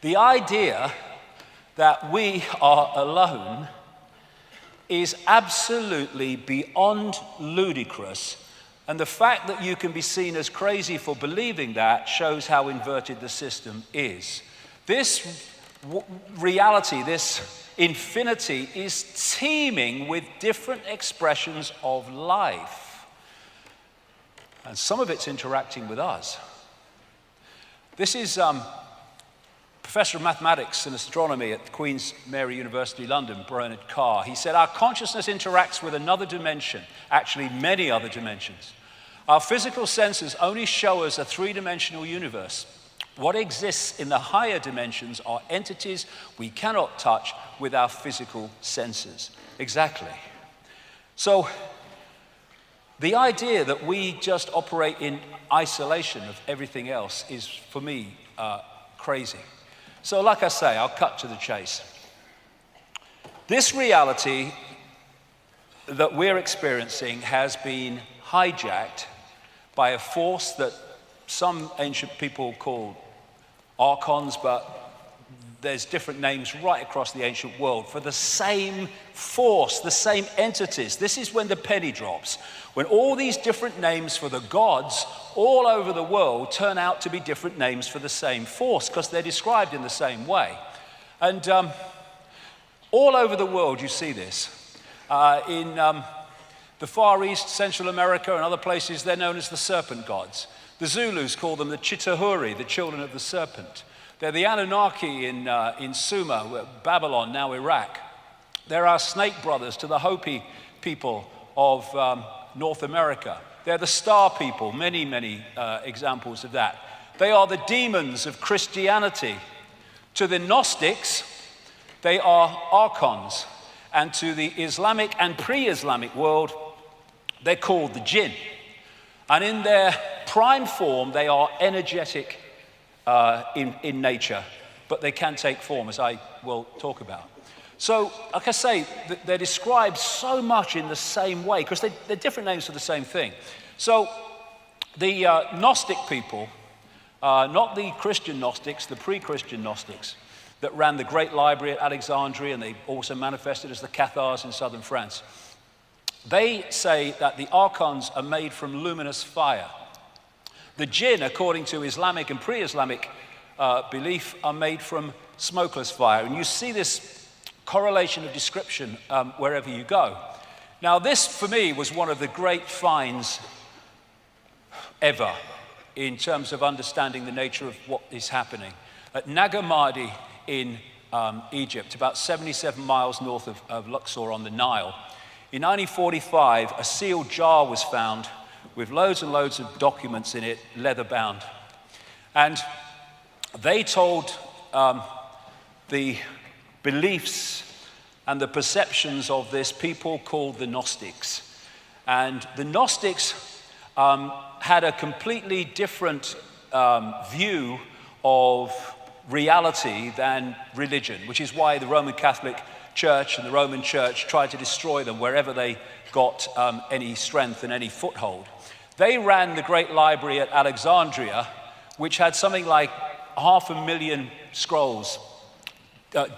the idea that we are alone is absolutely beyond ludicrous. And the fact that you can be seen as crazy for believing that shows how inverted the system is. This reality, this infinity, is teeming with different expressions of life. And some of it's interacting with us. This is Professor of Mathematics and Astronomy at Queen's Mary University, London, Bernard Carr. He said, our consciousness interacts with another dimension, actually many other dimensions. Our physical senses only show us a three-dimensional universe. What exists in the higher dimensions are entities we cannot touch with our physical senses. Exactly. So, the idea that we just operate in isolation of everything else is, for me, crazy. So, like I say, I'll cut to the chase. This reality that we're experiencing has been hijacked by a force that some ancient people called archons, but there's different names right across the ancient world for the same force, the same entities. This is when the penny drops, when all these different names for the gods all over the world turn out to be different names for the same force, because they're described in the same way. And all over the world you see this. In the Far East, Central America, and other places, they're known as the serpent gods. The Zulus call them the Chitahuri, the children of the serpent. They're the Anunnaki in Sumer, Babylon, now Iraq. They're our snake brothers to the Hopi people of North America. They're the star people, many, many examples of that. They are the demons of Christianity. To the Gnostics, they are archons. And to the Islamic and pre-Islamic world, they're called the jinn. And in their prime form, they are energetic in nature, but they can take form, as I will talk about. So, like I say, they're described so much in the same way, because they're different names for the same thing. So, the Gnostic people, not the Christian Gnostics, the pre-Christian Gnostics, that ran the great library at Alexandria, and they also manifested as the Cathars in southern France. They say that the archons are made from luminous fire. The jinn, according to Islamic and pre-Islamic belief, are made from smokeless fire. And you see this correlation of description wherever you go. Now, this, for me, was one of the great finds ever in terms of understanding the nature of what is happening. At Nag Hammadi in Egypt, about 77 miles north of Luxor on the Nile, in 1945, a sealed jar was found with loads and loads of documents in it, leather-bound. And they told the beliefs and the perceptions of this people called the Gnostics. And the Gnostics had a completely different view of reality than religion, which is why the Roman Catholic Church and the Roman Church tried to destroy them wherever they got any strength and any foothold. They ran the great library at Alexandria, which had something like 500,000 scrolls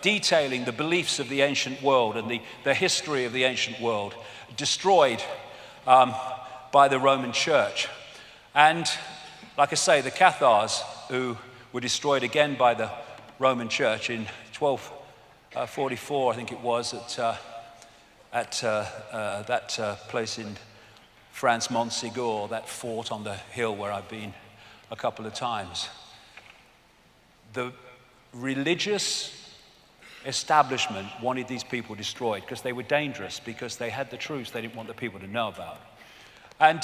detailing the beliefs of the ancient world and the history of the ancient world, destroyed by the Roman Church. And like I say, the Cathars, who were destroyed again by the Roman Church in 1244, I think it was, at that place in France, Montségur, that fort on the hill where I've been a couple of times. The religious establishment wanted these people destroyed because they were dangerous, because they had the truths they didn't want the people to know about. And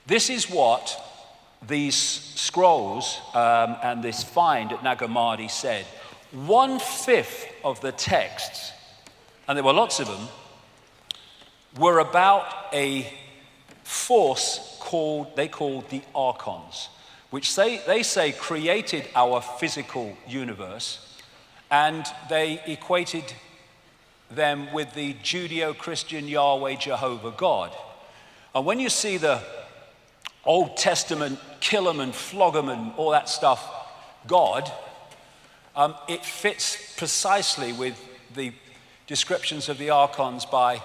this is what these scrolls and this find at Nag Hammadi said 1/5 of the texts, and there were lots of them, were about a force they called the archons, which they say created our physical universe, and they equated them with the Judeo-Christian Yahweh Jehovah God. And when you see the Old Testament kill 'em and flog 'em and all that stuff God, it fits precisely with the descriptions of the archons by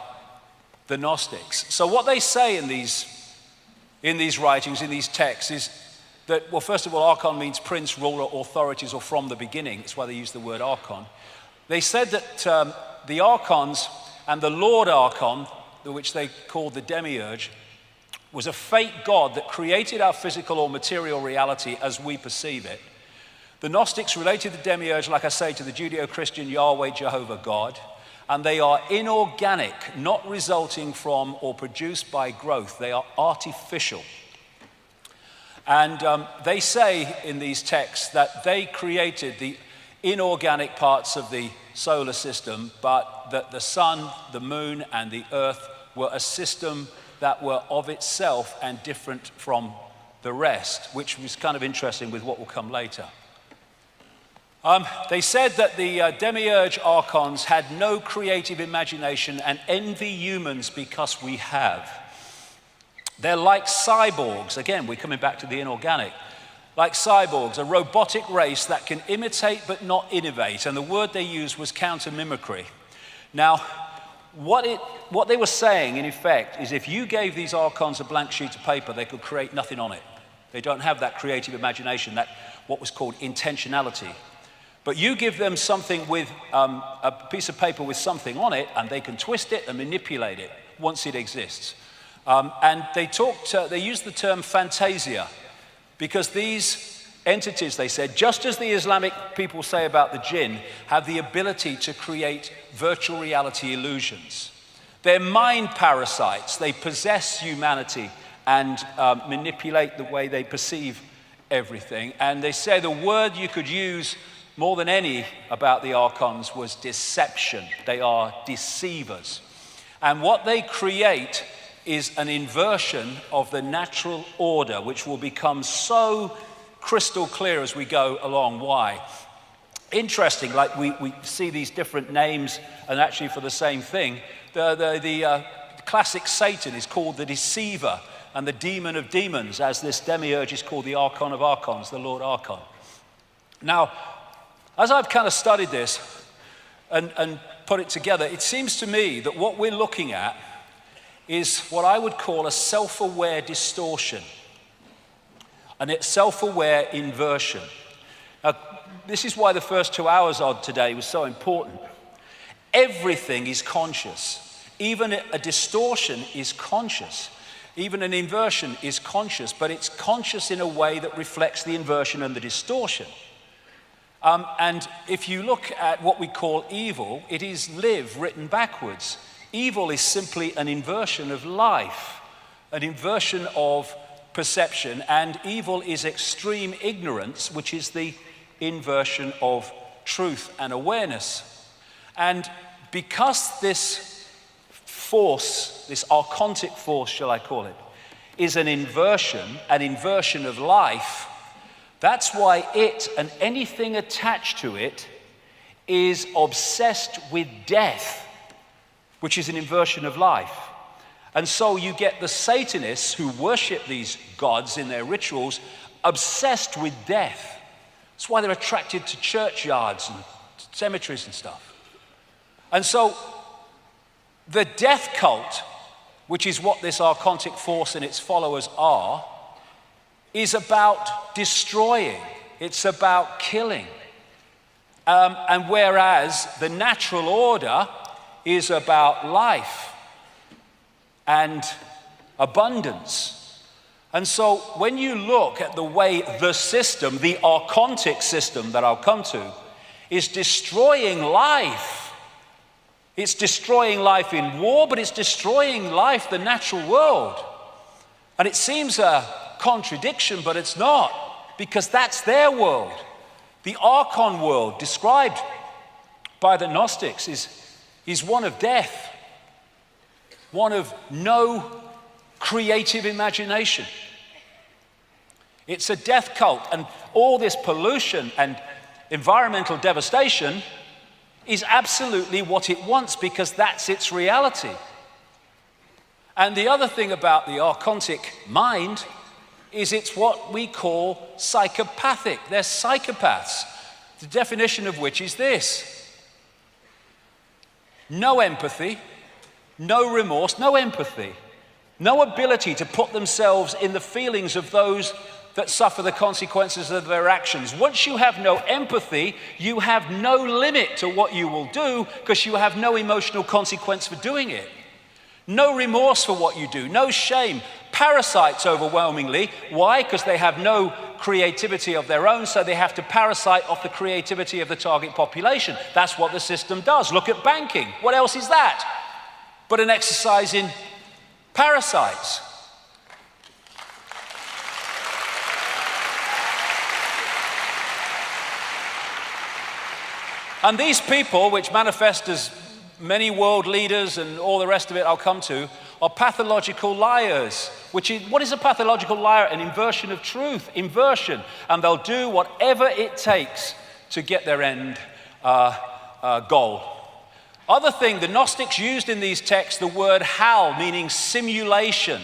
the Gnostics. So what they say in these writings, in these texts, is that, well, first of all, archon means prince, ruler, authorities, or from the beginning. That's why they use the word archon. They said that the archons and the Lord Archon, which they called the demiurge, was a fake god that created our physical or material reality as we perceive it. The Gnostics related the demiurge, like I say, to the Judeo-Christian Yahweh Jehovah God, and they are inorganic, not resulting from or produced by growth. They are artificial. And they say in these texts that they created the inorganic parts of the solar system, but that the sun, the moon, and the earth were a system that were of itself and different from the rest, which was kind of interesting with what will come later. They said that the demiurge archons had no creative imagination and envy humans because we have. They're like cyborgs. Again, we're coming back to the inorganic. Like cyborgs, a robotic race that can imitate but not innovate. And the word they used was counter-mimicry. Now, what they were saying, in effect, is if you gave these archons a blank sheet of paper, they could create nothing on it. They don't have that creative imagination, that what was called intentionality. But you give them something with a piece of paper with something on it, and they can twist it and manipulate it once it exists. And they used the term fantasia, because these entities, they said, just as the Islamic people say about the jinn, have the ability to create virtual reality illusions. They're mind parasites. They possess humanity and manipulate the way they perceive everything. And they say the word you could use more than any about the archons was deception. They are deceivers. And what they create is an inversion of the natural order, which will become so crystal clear as we go along. Why? Interesting, like we see these different names, and actually for the same thing. The classic Satan is called the deceiver and the demon of demons, as this demiurge is called the archon of archons, the Lord Archon. Now, as I've kind of studied this and put it together, it seems to me that what we're looking at is what I would call a self-aware distortion, and it's self-aware inversion. Now, this is why the first 2 hours of today was so important. Everything is conscious. Even a distortion is conscious. Even an inversion is conscious, but it's conscious in a way that reflects the inversion and the distortion. And if you look at what we call evil, it is live written backwards. Evil is simply an inversion of life, an inversion of perception, and evil is extreme ignorance, which is the inversion of truth and awareness. And because this force, this archontic force, shall I call it, is an inversion of life, that's why it and anything attached to it is obsessed with death, which is an inversion of life. And so you get the Satanists who worship these gods in their rituals obsessed with death. That's why they're attracted to churchyards and cemeteries and stuff. And so the death cult, which is what this archontic force and its followers are, is about destroying. It's about killing. And whereas the natural order is about life and abundance. And so when you look at the way the system, the archontic system that I'll come to, is destroying life. It's destroying life in war, but it's destroying life, the natural world. And it seems a contradiction, but it's not, because that's their world. The archon world described by the Gnostics is one of death, one of no creative imagination. It's a death cult, and all this pollution and environmental devastation is absolutely what it wants, because that's its reality. And the other thing about the archontic mind is it's what we call psychopathic. They're psychopaths, the definition of which is this: no empathy, no remorse, no empathy, no ability to put themselves in the feelings of those that suffer the consequences of their actions. Once you have no empathy, you have no limit to what you will do, because you have no emotional consequence for doing it. No remorse for what you do, no shame. Parasites overwhelmingly. Why? Because they have no creativity of their own, so they have to parasite off the creativity of the target population. That's what the system does. Look at banking. What else is that but an exercise in parasites? And these people, which manifest as many world leaders and all the rest of it I'll come to, are pathological liars. What is a pathological liar? An inversion of truth, inversion. And they'll do whatever it takes to get their end goal. Other thing, the Gnostics used in these texts the word hal, meaning simulation.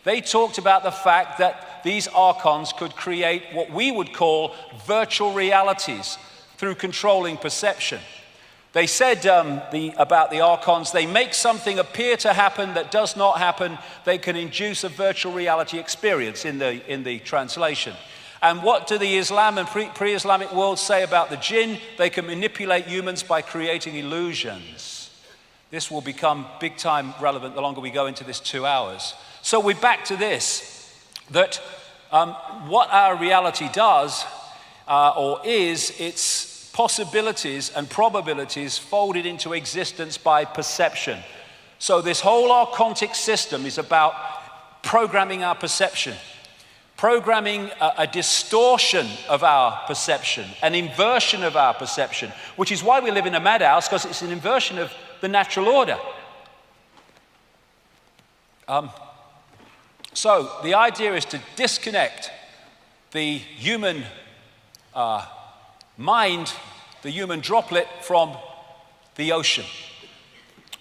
They talked about the fact that these archons could create what we would call virtual realities through controlling perception. They said about the archons, they make something appear to happen that does not happen. They can induce a virtual reality experience in the translation. And what do the Islam and pre-Islamic worlds say about the jinn? They can manipulate humans by creating illusions. This will become big time relevant the longer we go into this 2 hours. So we're back to this, that what our reality does it's possibilities and probabilities folded into existence by perception. So this whole archontic system is about programming our perception, programming a distortion of our perception, an inversion of our perception, which is why we live in a madhouse, because it's an inversion of the natural order. So the idea is to disconnect the human mind, the human droplet, from the ocean,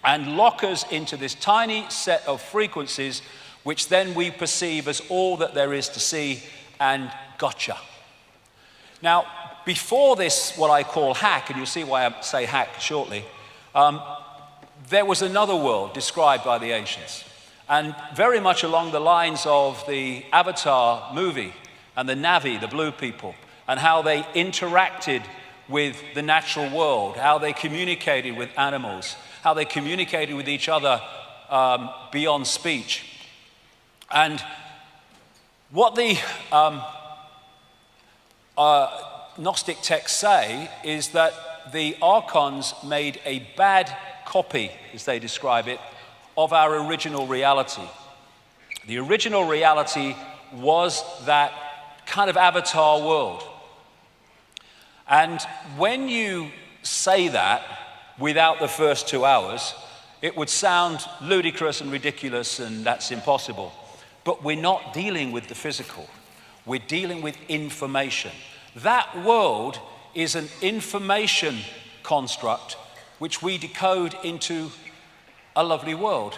and lock us into this tiny set of frequencies, which then we perceive as all that there is to see, and gotcha. Now, before this, what I call hack, and you'll see why I say hack shortly, there was another world described by the ancients, and very much along the lines of the Avatar movie and the Na'vi, the blue people, and how they interacted with the natural world, how they communicated with animals, how they communicated with each other beyond speech. And what the Gnostic texts say is that the archons made a bad copy, as they describe it, of our original reality. The original reality was that kind of avatar world. And when you say that without the first 2 hours, it would sound ludicrous and ridiculous, and that's impossible. But we're not dealing with the physical. We're dealing with information. That world is an information construct which we decode into a lovely world.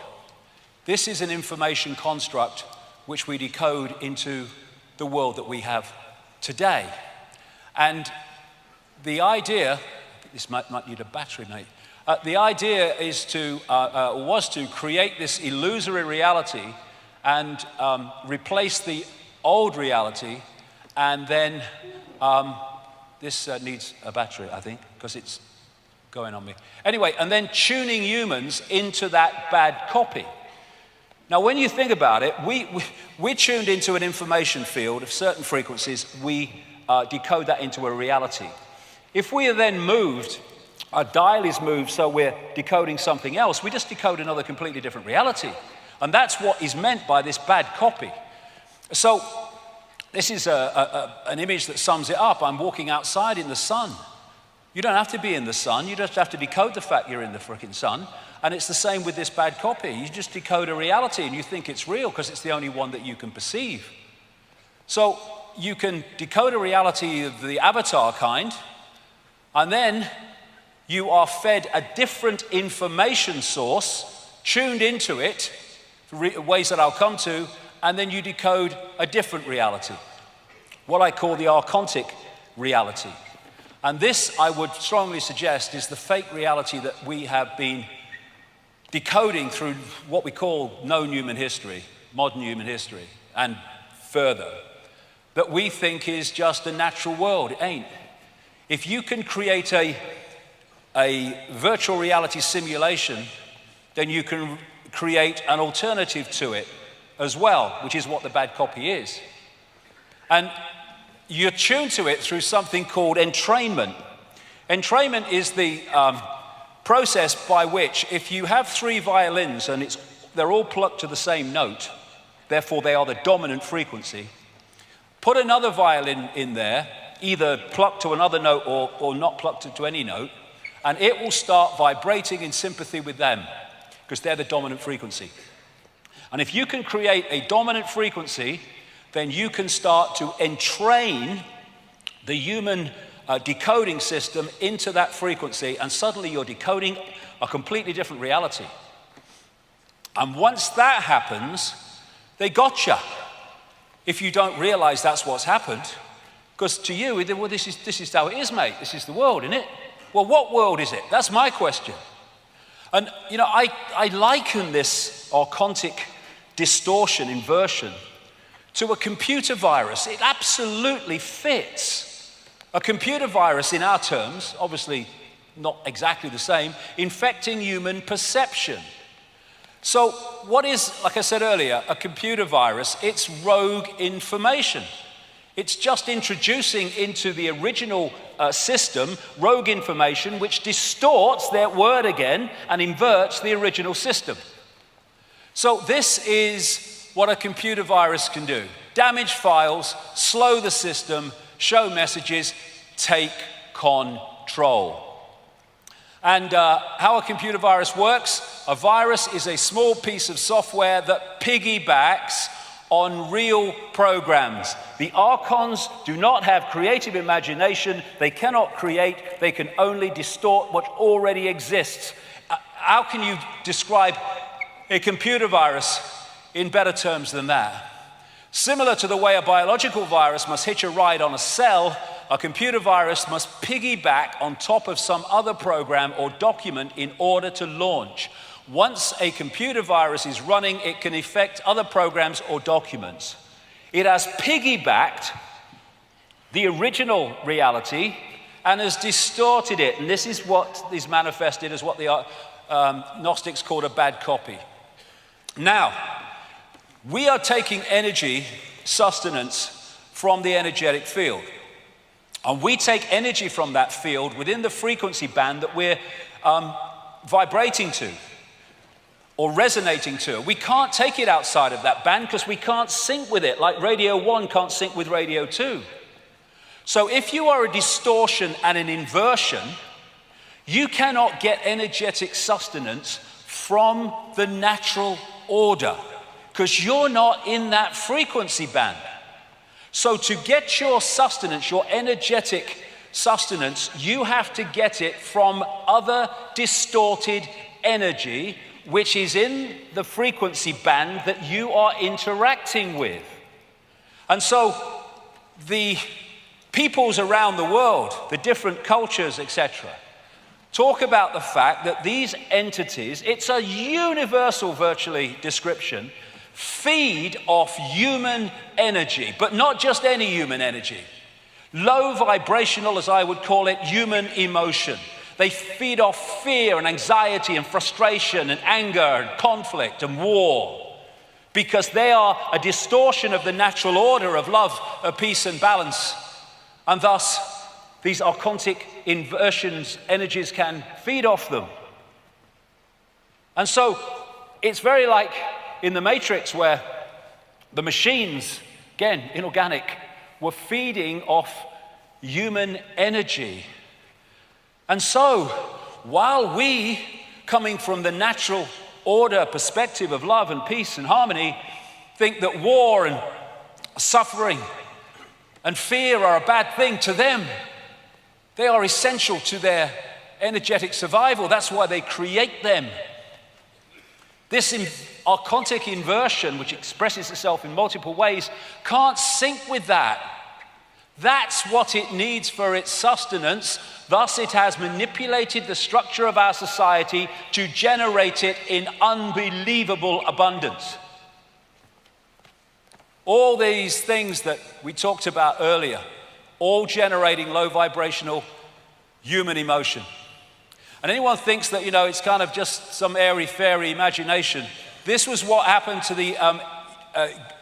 This is an information construct which we decode into the world that we have today. And the idea, this might need a battery, mate. The idea is was to create this illusory reality and replace the old reality, and then this needs a battery, I think, because it's going on me. Anyway, and then tuning humans into that bad copy. Now, when you think about it, we're tuned into an information field of certain frequencies. We decode that into a reality. If we are then moved, our dial is moved, so we're decoding something else, we just decode another completely different reality. And that's what is meant by this bad copy. So This is an image that sums it up. I'm walking outside in the sun. You don't have to be in the sun. You just have to decode the fact you're in the frickin' sun. And it's the same with this bad copy. You just decode a reality and you think it's real because it's the only one that you can perceive. So you can decode a reality of the avatar kind, and then you are fed a different information source, tuned into it, ways that I'll come to, and then you decode a different reality, what I call the archontic reality. And this, I would strongly suggest, is the fake reality that we have been decoding through what we call known human history, modern human history, and further, that we think is just a natural world. It ain't. If you can create a virtual reality simulation, then you can create an alternative to it as well, which is what the bad copy is. And you're tuned to it through something called entrainment. Entrainment is the process by which, if you have 3 violins and they're all plucked to the same note, therefore they are the dominant frequency, put another violin in there, either plucked to another note or not plucked to any note, and it will start vibrating in sympathy with them, because they're the dominant frequency. And if you can create a dominant frequency, then you can start to entrain the human decoding system into that frequency, and suddenly you're decoding a completely different reality. And once that happens, they gotcha. If you don't realize that's what's happened, because to you, well, this is how it is, mate. This is the world, isn't it? Well, what world is it? That's my question. And, you know, I liken this archontic distortion, inversion, to a computer virus. It absolutely fits. A computer virus, in our terms, obviously not exactly the same, infecting human perception. So what is, like I said earlier, a computer virus? It's rogue information. It's just introducing into the original system rogue information which distorts their word again and inverts the original system. So this is what a computer virus can do. Damage files, slow the system, show messages, take control. And how a computer virus works: a virus is a small piece of software that piggybacks on real programs. The archons do not have creative imagination. They cannot create. They can only distort what already exists. How can you describe a computer virus in better terms than that? Similar to the way a biological virus must hitch a ride on a cell, a computer virus must piggyback on top of some other program or document in order to launch. Once a computer virus is running, it can affect other programs or documents. It has piggybacked the original reality and has distorted it. And this is what is manifested as what the Gnostics called a bad copy. Now, we are taking energy sustenance from the energetic field. And we take energy from that field within the frequency band that we're vibrating to or resonating to. We can't take it outside of that band because we can't sync with it, like Radio 1 can't sync with Radio 2. So if you are a distortion and an inversion, you cannot get energetic sustenance from the natural order because you're not in that frequency band. So to get your sustenance, your energetic sustenance, you have to get it from other distorted energy, which is in the frequency band that you are interacting with. And so the peoples around the world, the different cultures, etc., talk about the fact that these entities, it's a universal virtually description, feed off human energy, but not just any human energy. Low vibrational, as I would call it, human emotion. They feed off fear and anxiety and frustration and anger and conflict and war, because they are a distortion of the natural order of love, of peace and balance. And thus, these archontic inversions, energies can feed off them. And so, it's very like in the Matrix where the machines again, inorganic, were feeding off human energy. And so, while we, coming from the natural order perspective of love and peace and harmony, think that war and suffering and fear are a bad thing, to them, they are essential to their energetic survival. That's why they create them. This archontic inversion, which expresses itself in multiple ways, can't sync with that. That's what it needs for its sustenance. Thus, it has manipulated the structure of our society to generate it in unbelievable abundance. All these things that we talked about earlier, all generating low vibrational human emotion. And anyone thinks that, it's kind of just some airy-fairy imagination. This was what happened to the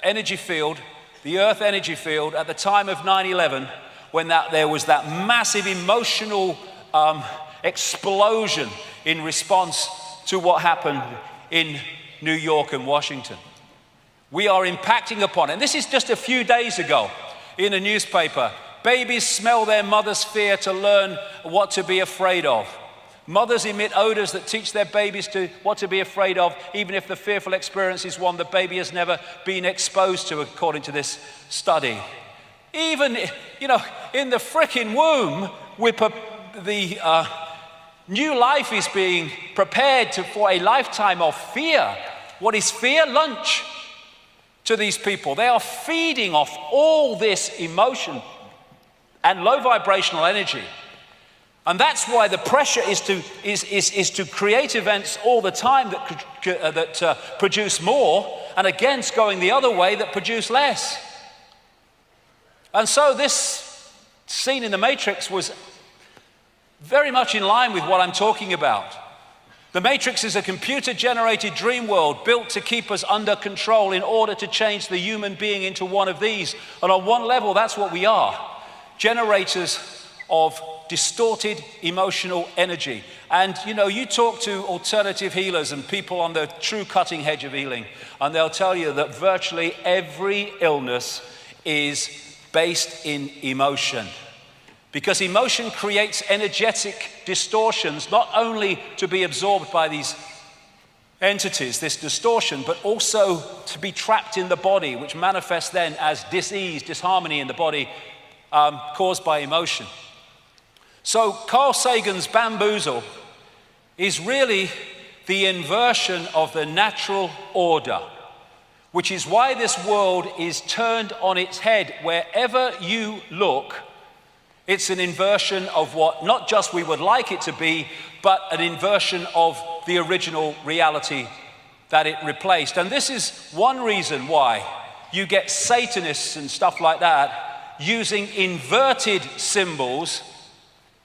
energy field, the Earth energy field, at the time of 9/11, when there was that massive emotional explosion in response to what happened in New York and Washington. We are impacting upon it. And this is just a few days ago in a newspaper. Babies smell their mother's fear to learn what to be afraid of. Mothers emit odors that teach their babies what to be afraid of, even if the fearful experience is one the baby has never been exposed to, according to this study. Even, in the frickin' womb, the new life is being prepared for a lifetime of fear. What is fear? Lunch to these people. They are feeding off all this emotion and low vibrational energy. And that's why the pressure is to create events all the time that produce more, and against going the other way that produce less. And so this scene in the Matrix was very much in line with what I'm talking about. The Matrix is a computer-generated dream world built to keep us under control in order to change the human being into one of these. And on one level, that's what we are. Generators of distorted emotional energy. And you talk to alternative healers and people on the true cutting edge of healing, and they'll tell you that virtually every illness is based in emotion. Because emotion creates energetic distortions, not only to be absorbed by these entities, this distortion, but also to be trapped in the body, which manifests then as dis-ease, disharmony in the body, caused by emotion. So Carl Sagan's bamboozle is really the inversion of the natural order, which is why this world is turned on its head. Wherever you look, it's an inversion of what not just we would like it to be, but an inversion of the original reality that it replaced. And this is one reason why you get Satanists and stuff like that using inverted symbols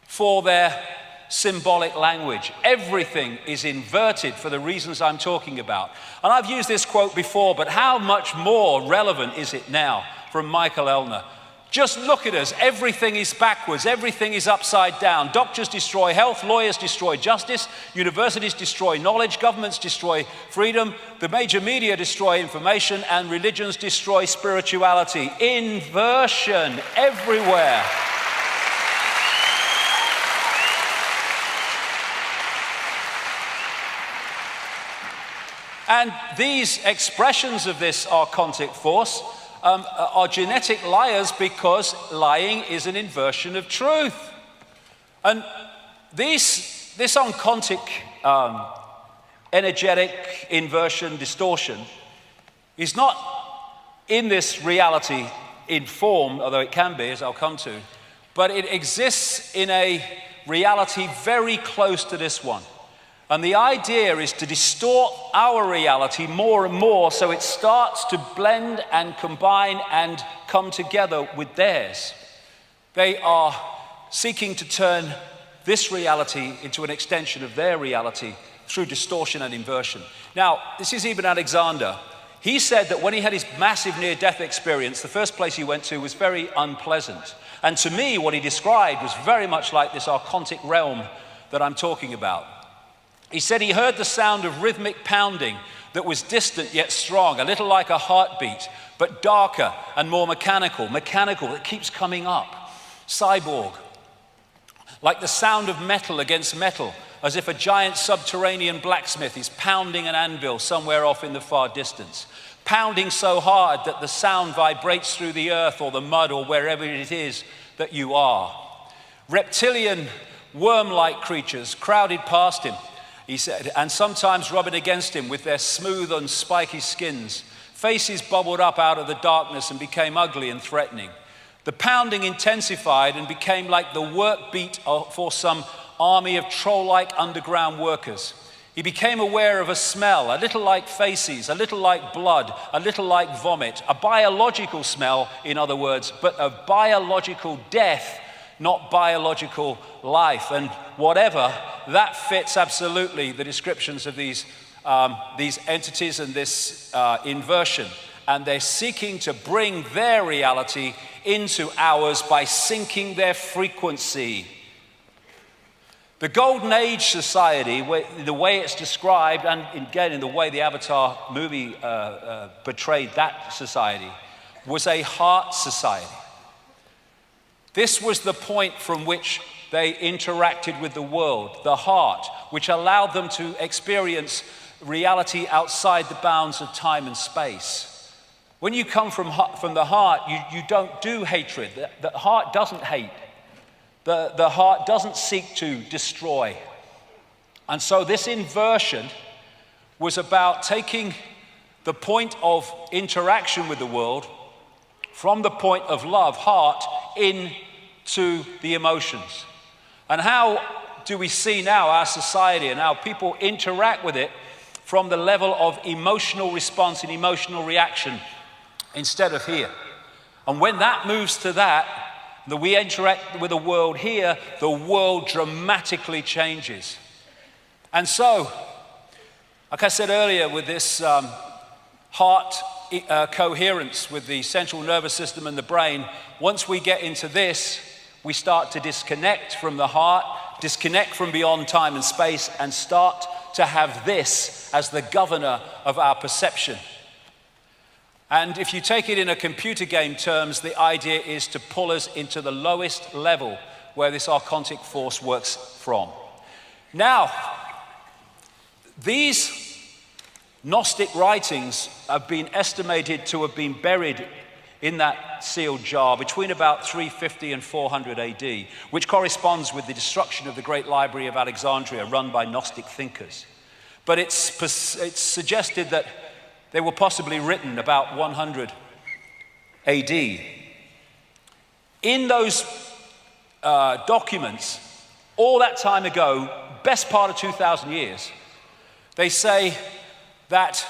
for their symbolic language. Everything is inverted for the reasons I'm talking about. And I've used this quote before, but how much more relevant is it now from Michael Elner? Just look at us. Everything is backwards. Everything is upside down. Doctors destroy health. Lawyers destroy justice. Universities destroy knowledge. Governments destroy freedom. The major media destroy information. And religions destroy spirituality. Inversion everywhere. And these expressions of this archontic force are genetic liars, because lying is an inversion of truth. And this archontic energetic inversion, distortion, is not in this reality in form, although it can be, as I'll come to, but it exists in a reality very close to this one. And the idea is to distort our reality more and more, so it starts to blend and combine and come together with theirs. They are seeking to turn this reality into an extension of their reality through distortion and inversion. Now, this is Eben Alexander. He said that when he had his massive near-death experience, the first place he went to was very unpleasant. And to me, what he described was very much like this archontic realm that I'm talking about. He said he heard the sound of rhythmic pounding that was distant yet strong, a little like a heartbeat, but darker and more mechanical, that keeps coming up. Cyborg, like the sound of metal against metal, as if a giant subterranean blacksmith is pounding an anvil somewhere off in the far distance. Pounding so hard that the sound vibrates through the earth or the mud or wherever it is that you are. Reptilian, worm-like creatures crowded past him, he said, and sometimes rubbing against him with their smooth and spiky skins. Faces bubbled up out of the darkness and became ugly and threatening. The pounding intensified and became like the work beat for some army of troll-like underground workers. He became aware of a smell, a little like faces, a little like blood, a little like vomit, a biological smell, in other words, but of biological death, not biological life. And whatever, that fits absolutely the descriptions of these entities and this inversion. And they're seeking to bring their reality into ours by syncing their frequency. The Golden Age society, the way it's described, and again in the way the Avatar movie portrayed that society, was a heart society. This was the point from which they interacted with the world, the heart, which allowed them to experience reality outside the bounds of time and space. When you come from the heart, you don't do hatred. The heart doesn't hate. The heart doesn't seek to destroy. And so this inversion was about taking the point of interaction with the world from the point of love, heart, into the emotions. And how do we see now our society and how people interact with it from the level of emotional response and emotional reaction instead of here? And when that moves to that we interact with the world here, the world dramatically changes. And so, like I said earlier, with this heart coherence with the central nervous system and the brain, once we get into this, we start to disconnect from the heart, disconnect from beyond time and space, and start to have this as the governor of our perception. And if you take it in a computer game terms, the idea is to pull us into the lowest level where this archontic force works from. Now, these Gnostic writings have been estimated to have been buried in that sealed jar between about 350 and 400 AD, which corresponds with the destruction of the Great Library of Alexandria run by Gnostic thinkers. But it's suggested that they were possibly written about 100 AD. In those documents, all that time ago, best part of 2,000 years, they say that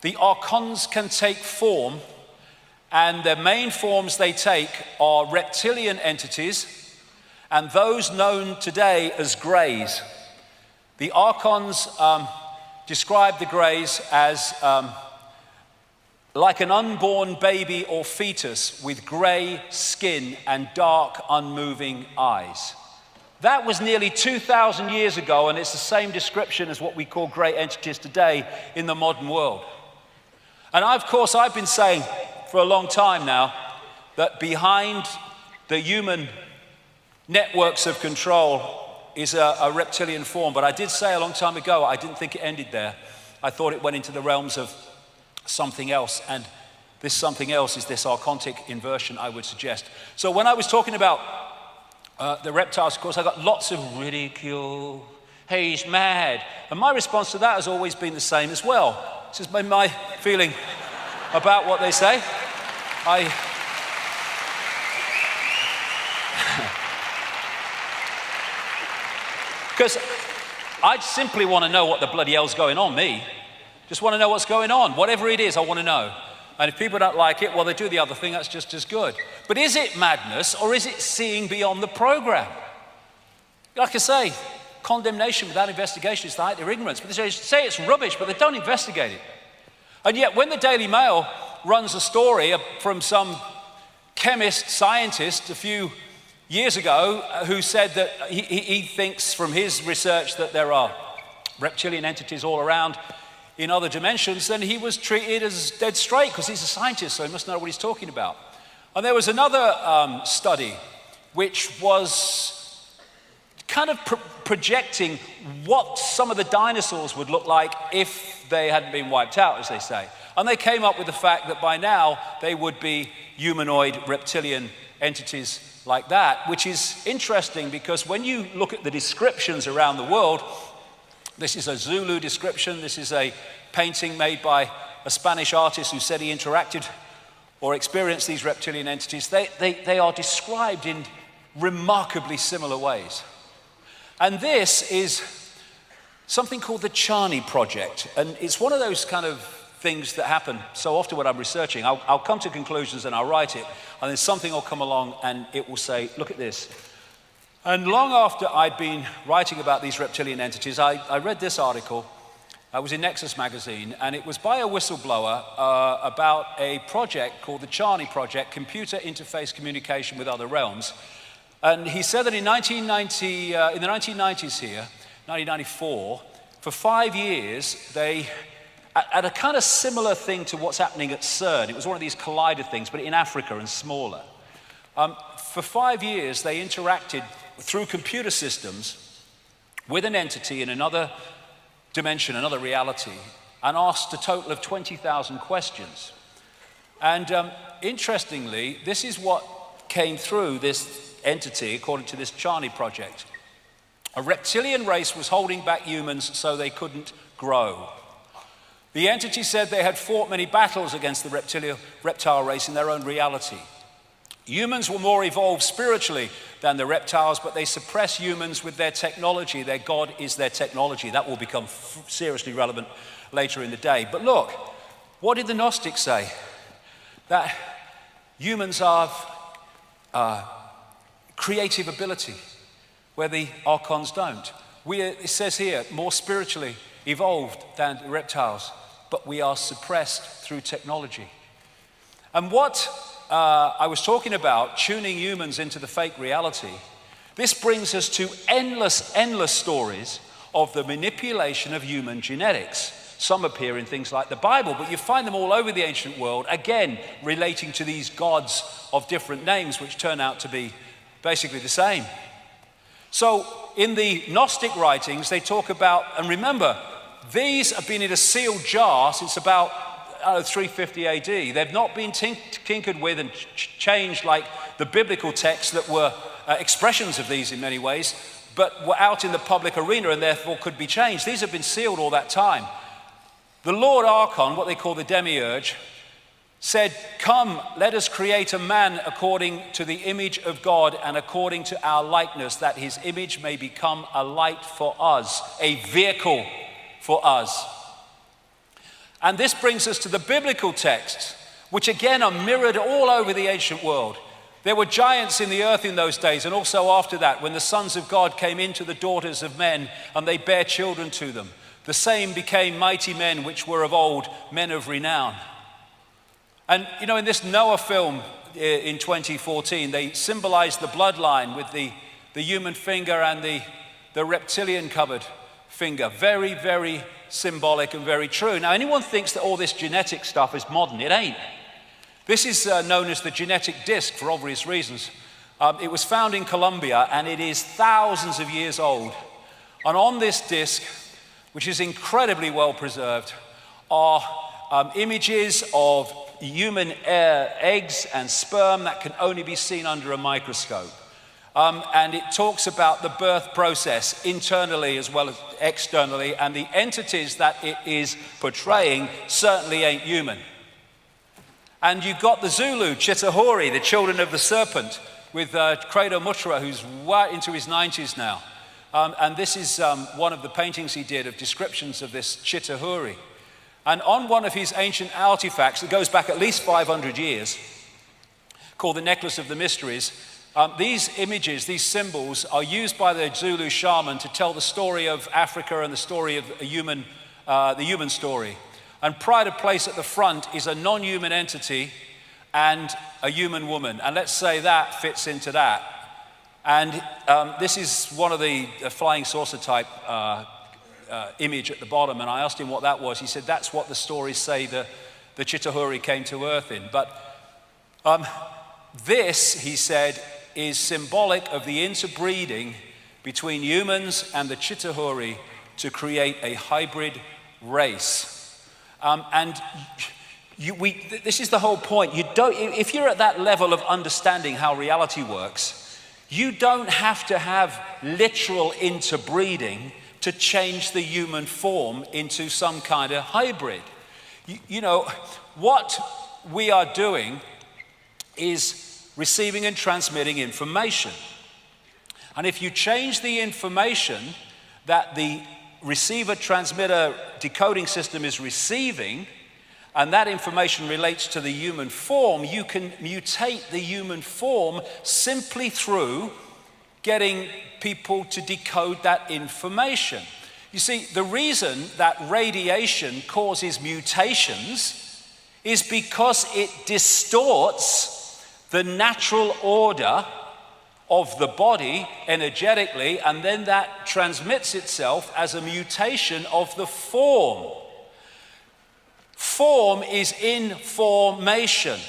the archons can take form, and the main forms they take are reptilian entities and those known today as greys. The archons describe the greys as like an unborn baby or fetus with grey skin and dark, unmoving eyes. That was nearly 2,000 years ago, and it's the same description as what we call grey entities today in the modern world. And of course, I've been saying for a long time now that behind the human networks of control is a reptilian form. But I did say a long time ago, I didn't think it ended there. I thought it went into the realms of something else, and this something else is this archontic inversion, I would suggest. So when I was talking about the reptiles, of course, I got lots of ridicule. Hey, he's mad. And my response to that has always been the same as well. This has been my feeling about what they say. Because I simply want to know what the bloody hell's going on, me. Just want to know what's going on. Whatever it is, I want to know. And if people don't like it, well, they do the other thing, that's just as good. But is it madness, or is it seeing beyond the program? Like I say, condemnation without investigation is the height of ignorance. But they say it's rubbish, but they don't investigate it. And yet, when the Daily Mail runs a story from some chemist, scientist a few years ago who said that he thinks from his research that there are reptilian entities all around, in other dimensions, then he was treated as dead straight because he's a scientist, so he must know what he's talking about. And there was another study which was kind of projecting what some of the dinosaurs would look like if they hadn't been wiped out, as they say. And they came up with the fact that by now they would be humanoid reptilian entities like that, which is interesting because when you look at the descriptions around the world, this is a Zulu description, this is a painting made by a Spanish artist who said he interacted or experienced these reptilian entities. They are described in remarkably similar ways. And this is something called the Chani Project. And it's one of those kind of things that happen so often when I'm researching. I'll come to conclusions and I'll write it, and then something will come along and it will say, look at this. And long after I'd been writing about these reptilian entities, I read this article. I was in Nexus magazine, and it was by a whistleblower about a project called the Chani Project, Computer Interface Communication with Other Realms. And he said that in the 1990s here, 1994, for 5 years, they, at a kind of similar thing to what's happening at CERN, it was one of these collider things, but in Africa and smaller. For 5 years, they interacted through computer systems with an entity in another dimension, another reality, and asked a total of 20,000 questions. And interestingly, this is what came through this entity, according to this Chani Project. A reptilian race was holding back humans so they couldn't grow. The entity said they had fought many battles against the reptile race in their own reality. Humans were more evolved spiritually than the reptiles, but they suppress humans with their technology. Their God is their technology. That will become seriously relevant later in the day. But look, what did the Gnostics say? That humans have creative ability, where the archons don't. It says here, more spiritually evolved than the reptiles, but we are suppressed through technology. And what I was talking about, tuning humans into the fake reality, this brings us to endless stories of the manipulation of human genetics. Some appear in things like the Bible, but you find them all over the ancient world, again, relating to these gods of different names, which turn out to be basically the same. So in the Gnostic writings, they talk about, and remember, these have been in a sealed jar since about 350 AD. They've not been tinkered with and changed like the biblical texts that were expressions of these in many ways, but were out in the public arena and therefore could be changed. These have been sealed all that time. The Lord Archon, what they call the Demiurge, said, "Come, let us create a man according to the image of God and according to our likeness, that his image may become a light for us, a vehicle for us." And this brings us to the biblical texts, which again are mirrored all over the ancient world. There were giants in the earth in those days, and also after that, when the sons of God came into the daughters of men, and they bare children to them. The same became mighty men, which were of old, men of renown. And you know, in this Noah film in 2014, they symbolized the bloodline with the human finger and the reptilian covered finger. Very, very symbolic and very true. Now, anyone thinks that all this genetic stuff is modern. It ain't. This is known as the genetic disc for obvious reasons. It was found in Colombia, and it is thousands of years old. And on this disc, which is incredibly well preserved, are images of human eggs and sperm that can only be seen under a microscope. And it talks about the birth process internally as well as externally, and the entities that it is portraying certainly ain't human. And you've got the Zulu, Chitahuri, the children of the serpent, with Credo Mutra, who's right into his 90s now. And this is one of the paintings he did of descriptions of this Chitahuri. And on one of his ancient artifacts that goes back at least 500 years, called the Necklace of the Mysteries, these images, these symbols, are used by the Zulu shaman to tell the story of Africa and the story of the human story. And pride of place at the front is a non-human entity and a human woman. And let's say that fits into that. And this is one of the flying saucer type image at the bottom, and I asked him what that was. He said, that's what the stories say the Chitauri came to Earth in. But this, he said, is symbolic of the interbreeding between humans and the Chitauri to create a hybrid race. This is the whole point. If you're at that level of understanding how reality works, you don't have to have literal interbreeding to change the human form into some kind of hybrid. You know, what we are doing is receiving and transmitting information. And if you change the information that the receiver-transmitter decoding system is receiving, and that information relates to the human form, you can mutate the human form simply through getting people to decode that information. You see, the reason that radiation causes mutations is because it distorts the natural order of the body energetically, and then that transmits itself as a mutation of the form. Form is information.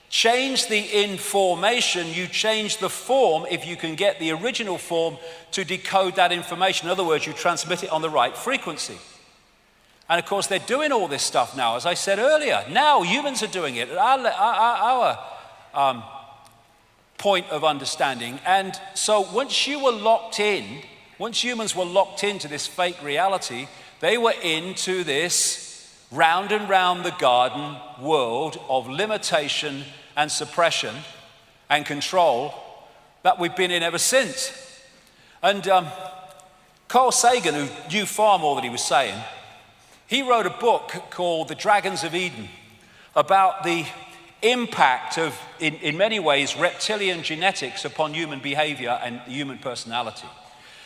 Change the information, you change the form if you can get the original form to decode that information. In other words, you transmit it on the right frequency. And of course, they're doing all this stuff now, as I said earlier. Now humans are doing it at our point of understanding. And so once humans were locked into this fake reality, they were into this round and round the garden world of limitation and suppression and control that we've been in ever since. And Carl Sagan, who knew far more than he was saying, he wrote a book called The Dragons of Eden about the impact of, in many ways, reptilian genetics upon human behavior and human personality.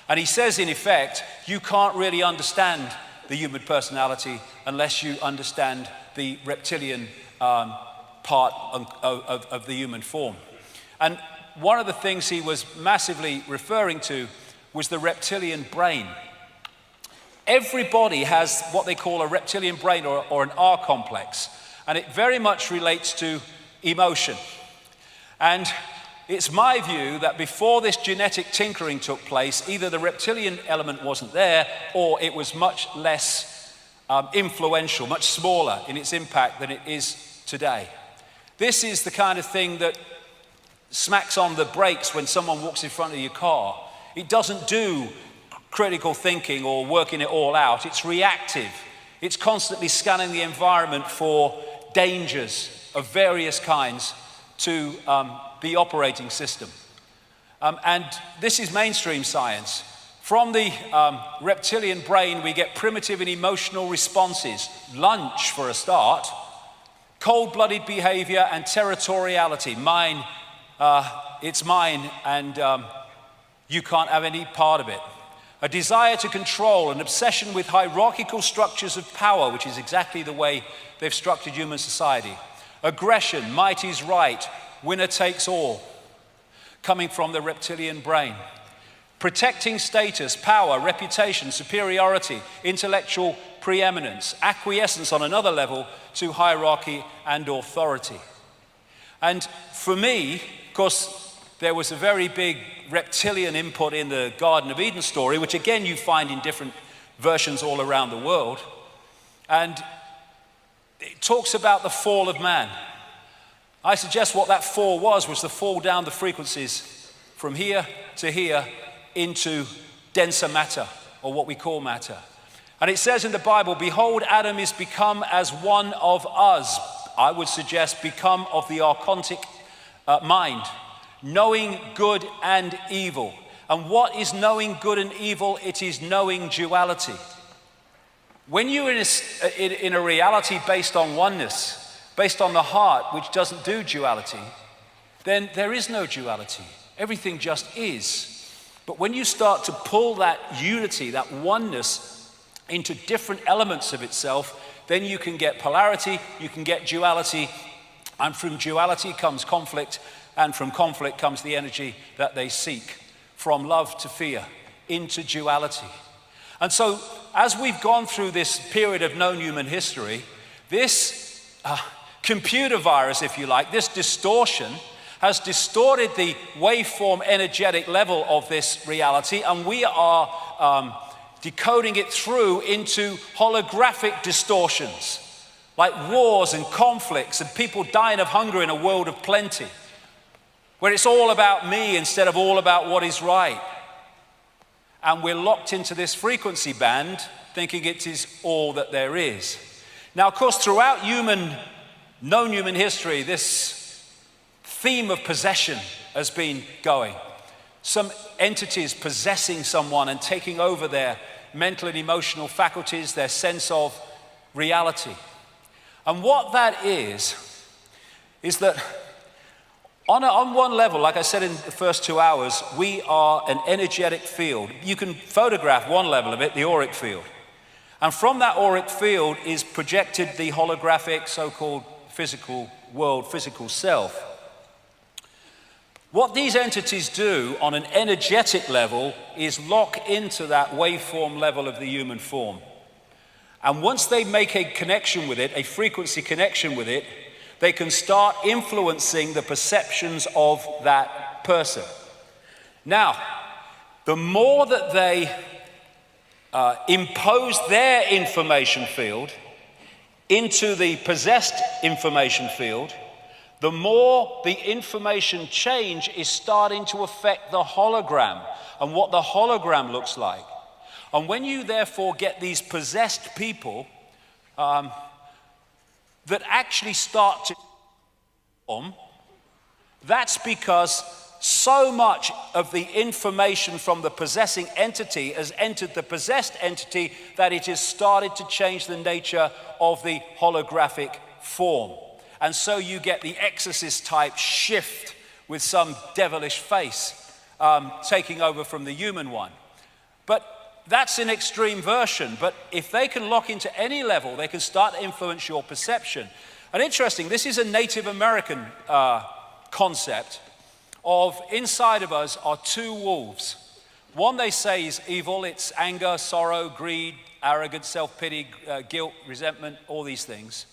And he says, in effect, you can't really understand the human personality unless you understand the reptilian part of the human form. And one of the things he was massively referring to was the reptilian brain. Everybody has what they call a reptilian brain or an R complex, and it very much relates to emotion. And it's my view that before this genetic tinkering took place, either the reptilian element wasn't there, or it was much less influential, much smaller in its impact than it is today. This is the kind of thing that smacks on the brakes when someone walks in front of your car. It doesn't do critical thinking or working it all out. It's reactive. It's constantly scanning the environment for dangers of various kinds to the operating system. And this is mainstream science. From the reptilian brain, we get primitive and emotional responses. Lunch, for a start. Cold-blooded behavior and territoriality. Mine, it's mine, and you can't have any part of it. A desire to control, an obsession with hierarchical structures of power, which is exactly the way they've structured human society. Aggression, might is right, winner takes all, coming from the reptilian brain. Protecting status, power, reputation, superiority, intellectual preeminence, acquiescence on another level to hierarchy and authority. And for me, of course, there was a very big reptilian input in the Garden of Eden story, which again you find in different versions all around the world. And it talks about the fall of man. I suggest what that fall was the fall down the frequencies from here to here into denser matter, or what we call matter. And it says in the Bible, behold, Adam is become as one of us. I would suggest become of the archontic mind, knowing good and evil. And what is knowing good and evil? It is knowing duality. When you're in a reality based on oneness, based on the heart, which doesn't do duality, then there is no duality. Everything just is. But when you start to pull that unity, that oneness, into different elements of itself, then you can get polarity, you can get duality, and from duality comes conflict, and from conflict comes the energy that they seek, from love to fear, into duality. And so as we've gone through this period of known human history, this computer virus, if you like, this distortion, has distorted the waveform energetic level of this reality, and we are decoding it through into holographic distortions, like wars and conflicts and people dying of hunger in a world of plenty, where it's all about me instead of all about what is right. And we're locked into this frequency band, thinking it is all that there is. Now, of course, throughout known human history, this theme of possession has been going. Some entities possessing someone and taking over their mental and emotional faculties, their sense of reality. And what that is that on one level, like I said in the first 2 hours, we are an energetic field. You can photograph one level of it, the auric field. And from that auric field is projected the holographic, so-called physical world, physical self. What these entities do on an energetic level is lock into that waveform level of the human form. And once they make a connection with it, a frequency connection with it, they can start influencing the perceptions of that person. Now, the more that they impose their information field into the possessed information field, the more the information change is starting to affect the hologram and what the hologram looks like. And when you therefore get these possessed people that actually start to form, that's because so much of the information from the possessing entity has entered the possessed entity that it has started to change the nature of the holographic form. And so you get the exorcist type shift with some devilish face taking over from the human one. But that's an extreme version. But if they can lock into any level, they can start to influence your perception. And interesting, this is a Native American concept of inside of us are two wolves. One they say is evil, it's anger, sorrow, greed, arrogance, self-pity, guilt, resentment, all these things.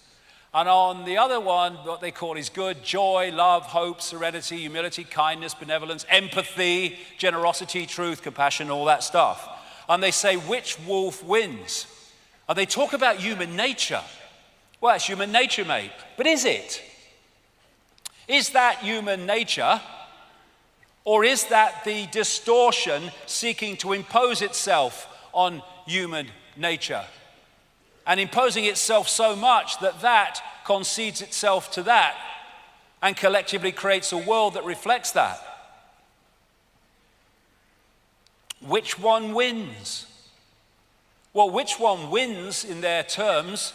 And on the other one, what they call is good, joy, love, hope, serenity, humility, kindness, benevolence, empathy, generosity, truth, compassion, all that stuff. And they say, which wolf wins? And they talk about human nature. Well, it's human nature, mate. But is it? Is that human nature? Or is that the distortion seeking to impose itself on human nature? And imposing itself so much that that concedes itself to that and collectively creates a world that reflects that. Which one wins? Well, which one wins in their terms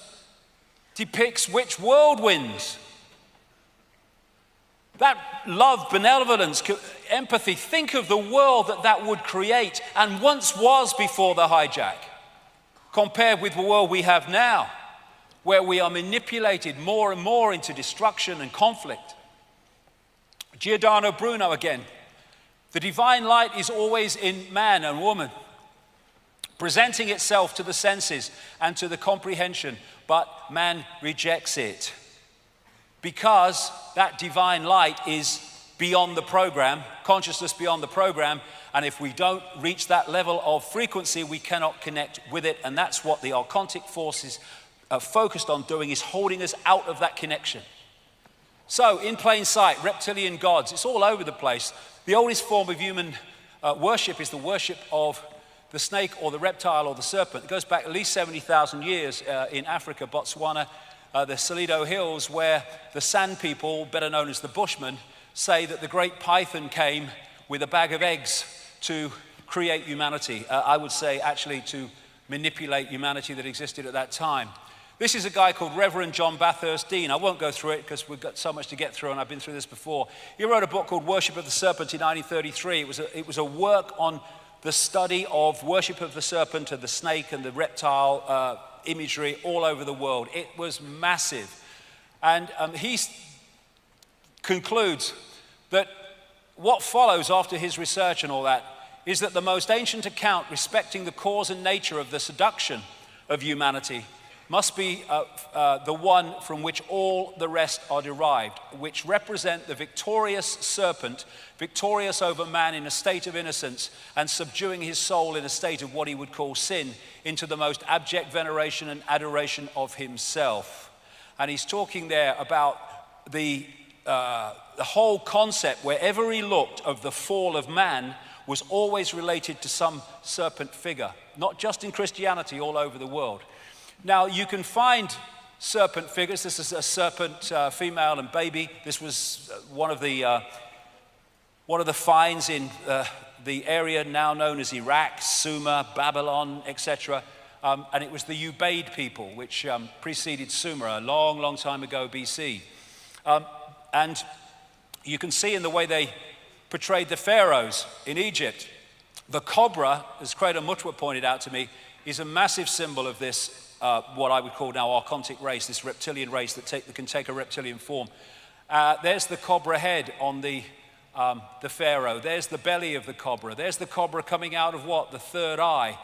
depicts which world wins. That love, benevolence, empathy, think of the world that would create and once was before the hijack, compared with the world we have now, where we are manipulated more and more into destruction and conflict. Giordano Bruno again. The divine light is always in man and woman, presenting itself to the senses and to the comprehension, but man rejects it because that divine light is beyond the program, consciousness beyond the program, and if we don't reach that level of frequency, we cannot connect with it, and that's what the occultic forces are focused on doing, is holding us out of that connection. So, in plain sight, reptilian gods, it's all over the place. The oldest form of human worship is the worship of the snake or the reptile or the serpent. It goes back at least 70,000 years in Africa, Botswana, the Salido Hills, where the San people, better known as the Bushmen, say that the great python came with a bag of eggs to create humanity. I would say actually to manipulate humanity that existed at that time. This is a guy called Reverend John Bathurst Dean. I won't go through it because we've got so much to get through and I've been through this before. He wrote a book called Worship of the Serpent in 1933. It was a work on the study of worship of the serpent and the snake and the reptile imagery all over the world. It was massive. And he concludes that what follows after his research and all that is that the most ancient account respecting the cause and nature of the seduction of humanity must be the one from which all the rest are derived, which represent the victorious serpent, victorious over man in a state of innocence and subduing his soul in a state of what he would call sin into the most abject veneration and adoration of himself. And he's talking there about the whole concept, wherever he looked, of the fall of man was always related to some serpent figure, not just in Christianity, all over the world. Now, you can find serpent figures. This is a serpent, female and baby. This was one of the finds in the area now known as Iraq, Sumer, Babylon, etc. And it was the Ubaid people, which preceded Sumer a long, long time ago, BC. And you can see in the way they portrayed the pharaohs in Egypt, the cobra, as Crater Mutwa pointed out to me, is a massive symbol of this, what I would call now archontic race, this reptilian race that can take a reptilian form. There's the cobra head on the pharaoh. There's the belly of the cobra. There's the cobra coming out of what? The third eye.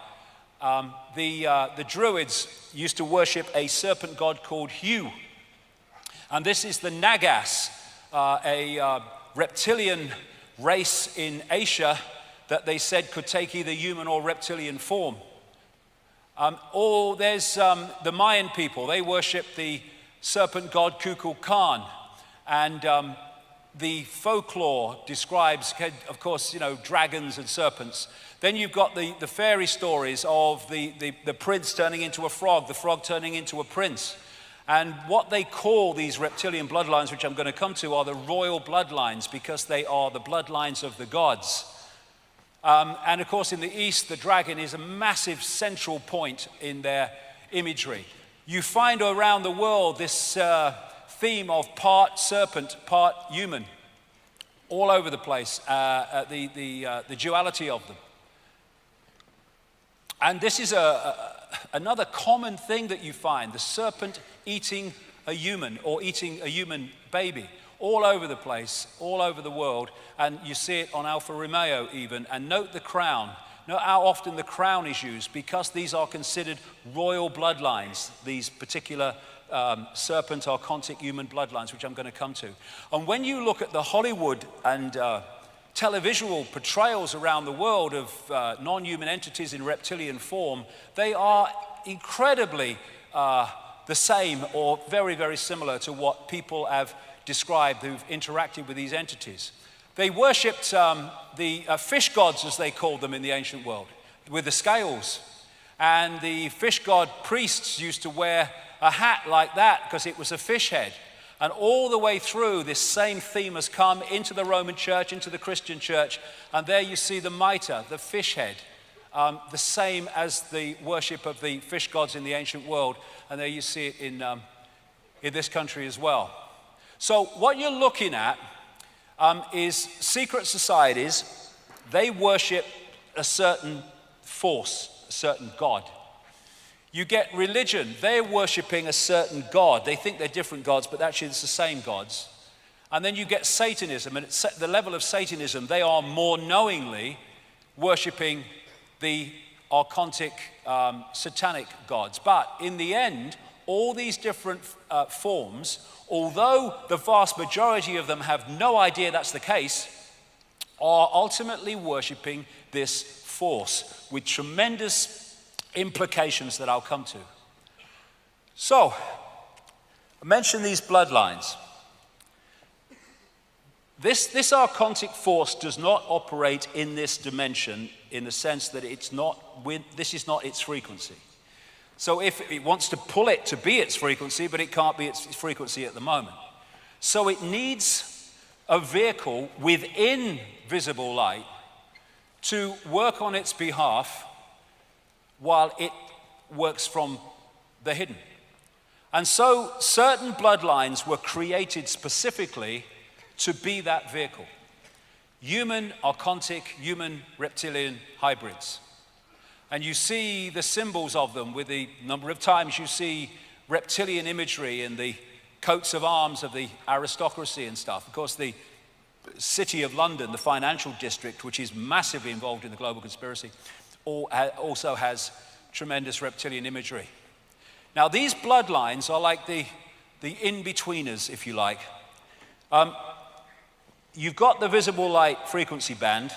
The Druids used to worship a serpent god called Hu. And this is the Nagas, a reptilian race in Asia that they said could take either human or reptilian form. Or there's the Mayan people. They worship the serpent god Kukulkan. And the folklore describes, of course, dragons and serpents. Then you've got the fairy stories of the prince turning into a frog, the frog turning into a prince. And what they call these reptilian bloodlines, which I'm going to come to, are the royal bloodlines, because they are the bloodlines of the gods. And of course, in the East, the dragon is a massive central point in their imagery. You find around the world this theme of part serpent, part human, all over the place, the duality of them. And this is another common thing that you find, the serpent eating a human or eating a human baby, all over the place, all over the world. And you see it on Alfa Romeo even. And note the crown. Note how often the crown is used, because these are considered royal bloodlines, these particular serpent archontic human bloodlines, which I'm going to come to. And when you look at the Hollywood and televisual portrayals around the world of non-human entities in reptilian form, they are incredibly the same or very, very similar to what people have described who've interacted with these entities. They worshipped the fish gods, as they called them in the ancient world, with the scales. And the fish god priests used to wear a hat like that because it was a fish head. And all the way through, this same theme has come into the Roman church, into the Christian church. And there you see the mitre, the fish head, the same as the worship of the fish gods in the ancient world. And there you see it in this country as well. So what you're looking at is secret societies. They worship a certain force, a certain god. You get religion. They're worshiping a certain god. They think they're different gods, but actually it's the same gods. And then you get Satanism, and at the level of Satanism, they are more knowingly worshiping the archontic satanic gods. But in the end, all these different forms, although the vast majority of them have no idea that's the case, are ultimately worshiping this force with tremendous implications that I'll come to. So, I mentioned these bloodlines. This archontic force does not operate in this dimension in the sense that this is not its frequency. So if it wants to pull it to be its frequency, but it can't be its frequency at the moment. So it needs a vehicle within visible light to work on its behalf while it works from the hidden. And so certain bloodlines were created specifically to be that vehicle. Human, archontic, human, reptilian hybrids. And you see the symbols of them with the number of times you see reptilian imagery in the coats of arms of the aristocracy and stuff. Of course, the City of London, the financial district, which is massively involved in the global conspiracy, also has tremendous reptilian imagery. Now, these bloodlines are like the in-betweeners, if you like. You've got the visible light frequency band,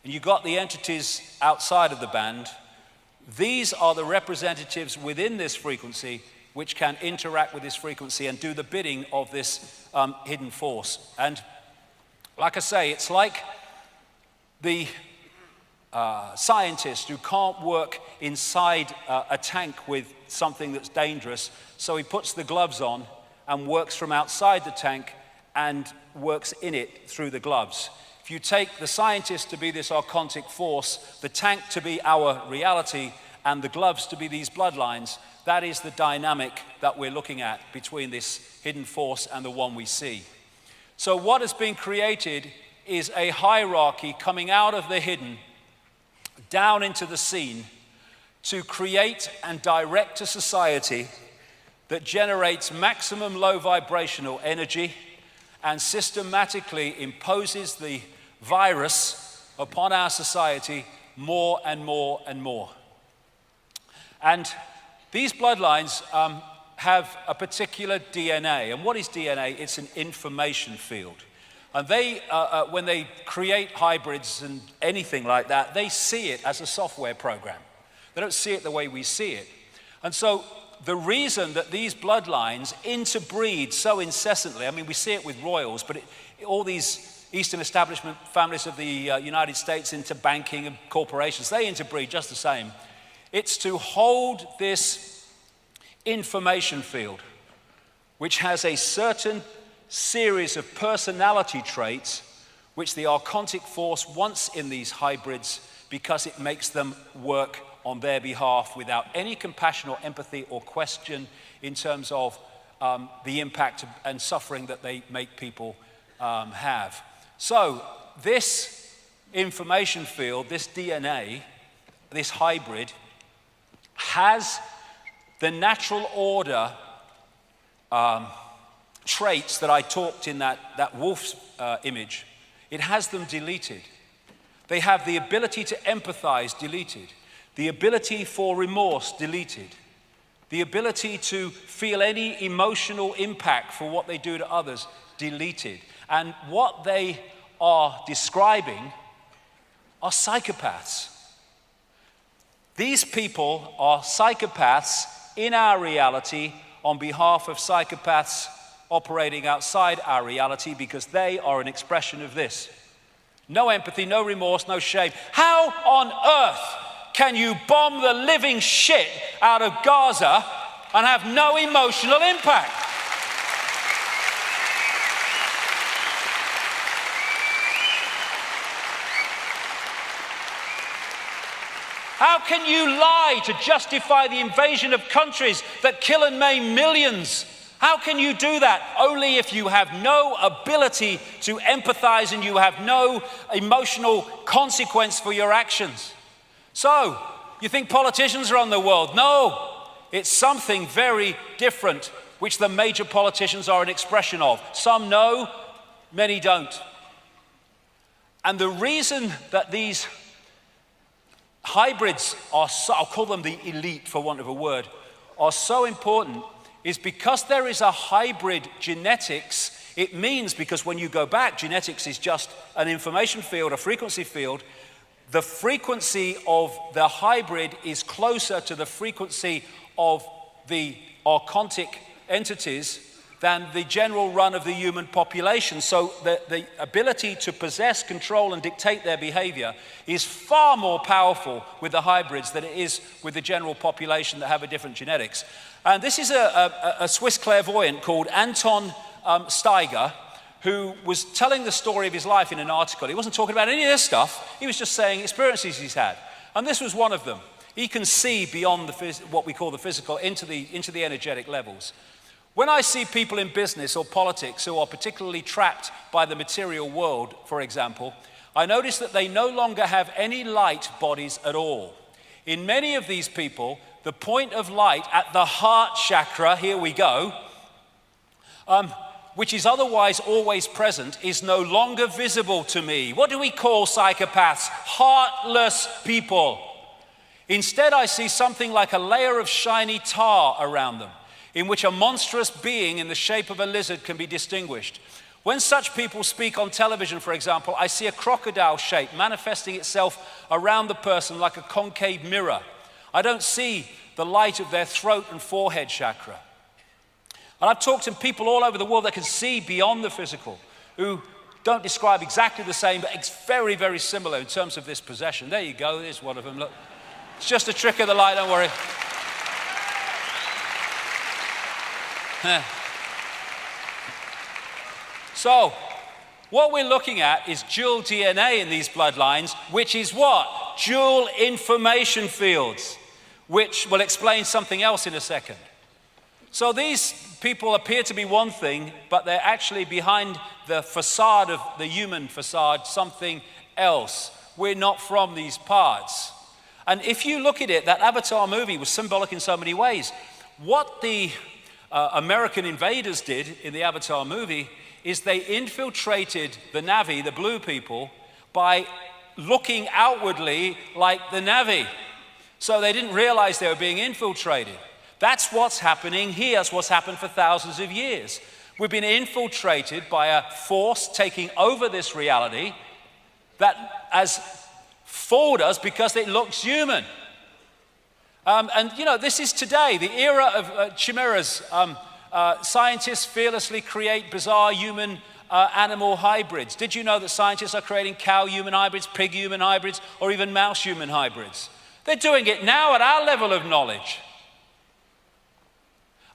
and you've got the entities outside of the band. These are the representatives within this frequency which can interact with this frequency and do the bidding of this hidden force. And like I say, it's like the scientist who can't work inside a tank with something that's dangerous, so he puts the gloves on and works from outside the tank and works in it through the gloves. If you take the scientist to be this archontic force, the tank to be our reality, and the gloves to be these bloodlines, that is the dynamic that we're looking at between this hidden force and the one we see. So what has been created is a hierarchy coming out of the hidden down into the seen to create and direct a society that generates maximum low vibrational energy and systematically imposes the virus upon our society more and more and more. And these bloodlines have a particular DNA. And what is DNA? It's an information field. And they, when they create hybrids and anything like that, they see it as a software program. They don't see it the way we see it. And so the reason that these bloodlines interbreed so incessantly, I mean, we see it with royals, but all these Eastern establishment families of the United States into banking and corporations, they interbreed just the same. It's to hold this information field, which has a certain series of personality traits which the archontic force wants in these hybrids because it makes them work on their behalf without any compassion or empathy or question in terms of the impact and suffering that they make people have. So this information field, this DNA, this hybrid, has the natural order traits that I talked in that wolf's image. It has them deleted. They have the ability to empathize deleted, the ability for remorse deleted, the ability to feel any emotional impact for what they do to others deleted. And what they are describing are psychopaths. These people are psychopaths in our reality on behalf of psychopaths operating outside our reality because they are an expression of this. No empathy, no remorse, no shame. How on earth can you bomb the living shit out of Gaza and have no emotional impact? How can you lie to justify the invasion of countries that kill and maim millions? How can you do that? Only if you have no ability to empathize and you have no emotional consequence for your actions. So, you think politicians run the world? No, it's something very different, which the major politicians are an expression of. Some know, many don't. And the reason that these hybrids are so, I'll call them the elite for want of a word, are so important is because there is a hybrid genetics. It means, because when you go back, genetics is just an information field, a frequency field. The frequency of the hybrid is closer to the frequency of the archontic entities than the general run of the human population. So the ability to possess, control, and dictate their behavior is far more powerful with the hybrids than it is with the general population that have a different genetics. And this is a Swiss clairvoyant called Anton Steiger, who was telling the story of his life in an article. He wasn't talking about any of this stuff. He was just saying experiences he's had. And this was one of them. He can see beyond what we call the physical into the energetic levels. When I see people in business or politics who are particularly trapped by the material world, for example, I notice that they no longer have any light bodies at all. In many of these people, the point of light at the heart chakra, here we go, which is otherwise always present, is no longer visible to me. What do we call psychopaths? Heartless people. Instead, I see something like a layer of shiny tar around them, in which a monstrous being in the shape of a lizard can be distinguished. When such people speak on television, for example, I see a crocodile shape manifesting itself around the person like a concave mirror. I don't see the light of their throat and forehead chakra. And I've talked to people all over the world that can see beyond the physical, who don't describe exactly the same, but it's very, very similar in terms of this possession. There you go, there's one of them, look. It's just a trick of the light, don't worry. So, what we're looking at is dual DNA in these bloodlines, which is what? Dual information fields, which will explain something else in a second. So these people appear to be one thing, but they're actually behind the facade of the human facade, something else. We're not from these parts. And if you look at it, that Avatar movie was symbolic in so many ways. What the American invaders did in the Avatar movie is they infiltrated the Na'vi, the blue people, by looking outwardly like the Na'vi. So they didn't realize they were being infiltrated. That's what's happening here. That's what's happened for thousands of years. We've been infiltrated by a force taking over this reality that has fooled us because it looks human. And you know, this is today, the era of chimeras. Scientists fearlessly create bizarre human animal hybrids. Did you know that scientists are creating cow-human hybrids, pig-human hybrids, or even mouse-human hybrids? They're doing it now at our level of knowledge.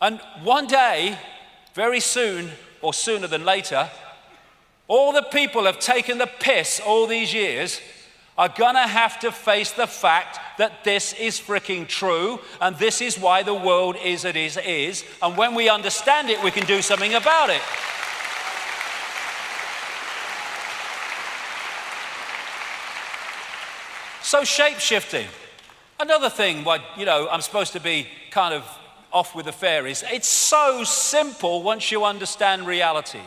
And one day, very soon, or sooner than later, all the people have taken the piss all these years are gonna have to face the fact that this is freaking true, and this is why the world is as it is, and when we understand it, we can do something about it. So shape-shifting. Another thing, you know, I'm supposed to be kind of off with the fairies. It's so simple once you understand reality.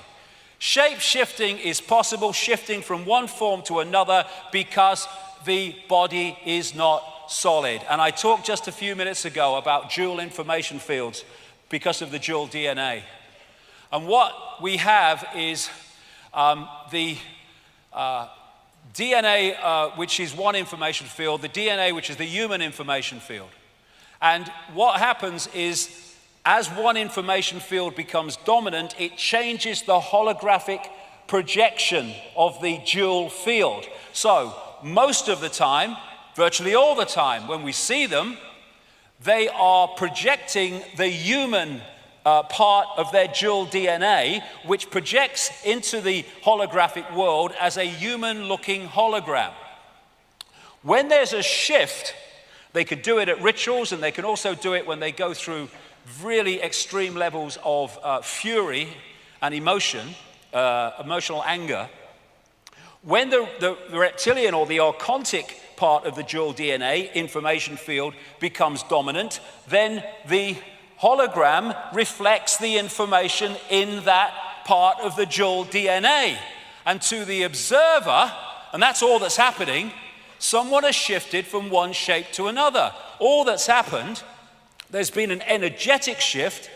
Shape-shifting is possible, shifting from one form to another because the body is not solid. And I talked just a few minutes ago about dual information fields because of the dual DNA. And what we have is the DNA, which is one information field, the DNA, which is the human information field. And what happens is, as one information field becomes dominant, it changes the holographic projection of the dual field. So, most of the time, virtually all the time, when we see them, they are projecting the human part of their dual DNA, which projects into the holographic world as a human-looking hologram. When there's a shift, they could do it at rituals, and they can also do it when they go through really extreme levels of fury and emotion, emotional anger. When the reptilian or the archontic part of the dual DNA information field becomes dominant, then the hologram reflects the information in that part of the dual DNA. And to the observer, and that's all that's happening, someone has shifted from one shape to another. All that's happened, there's been an energetic shift,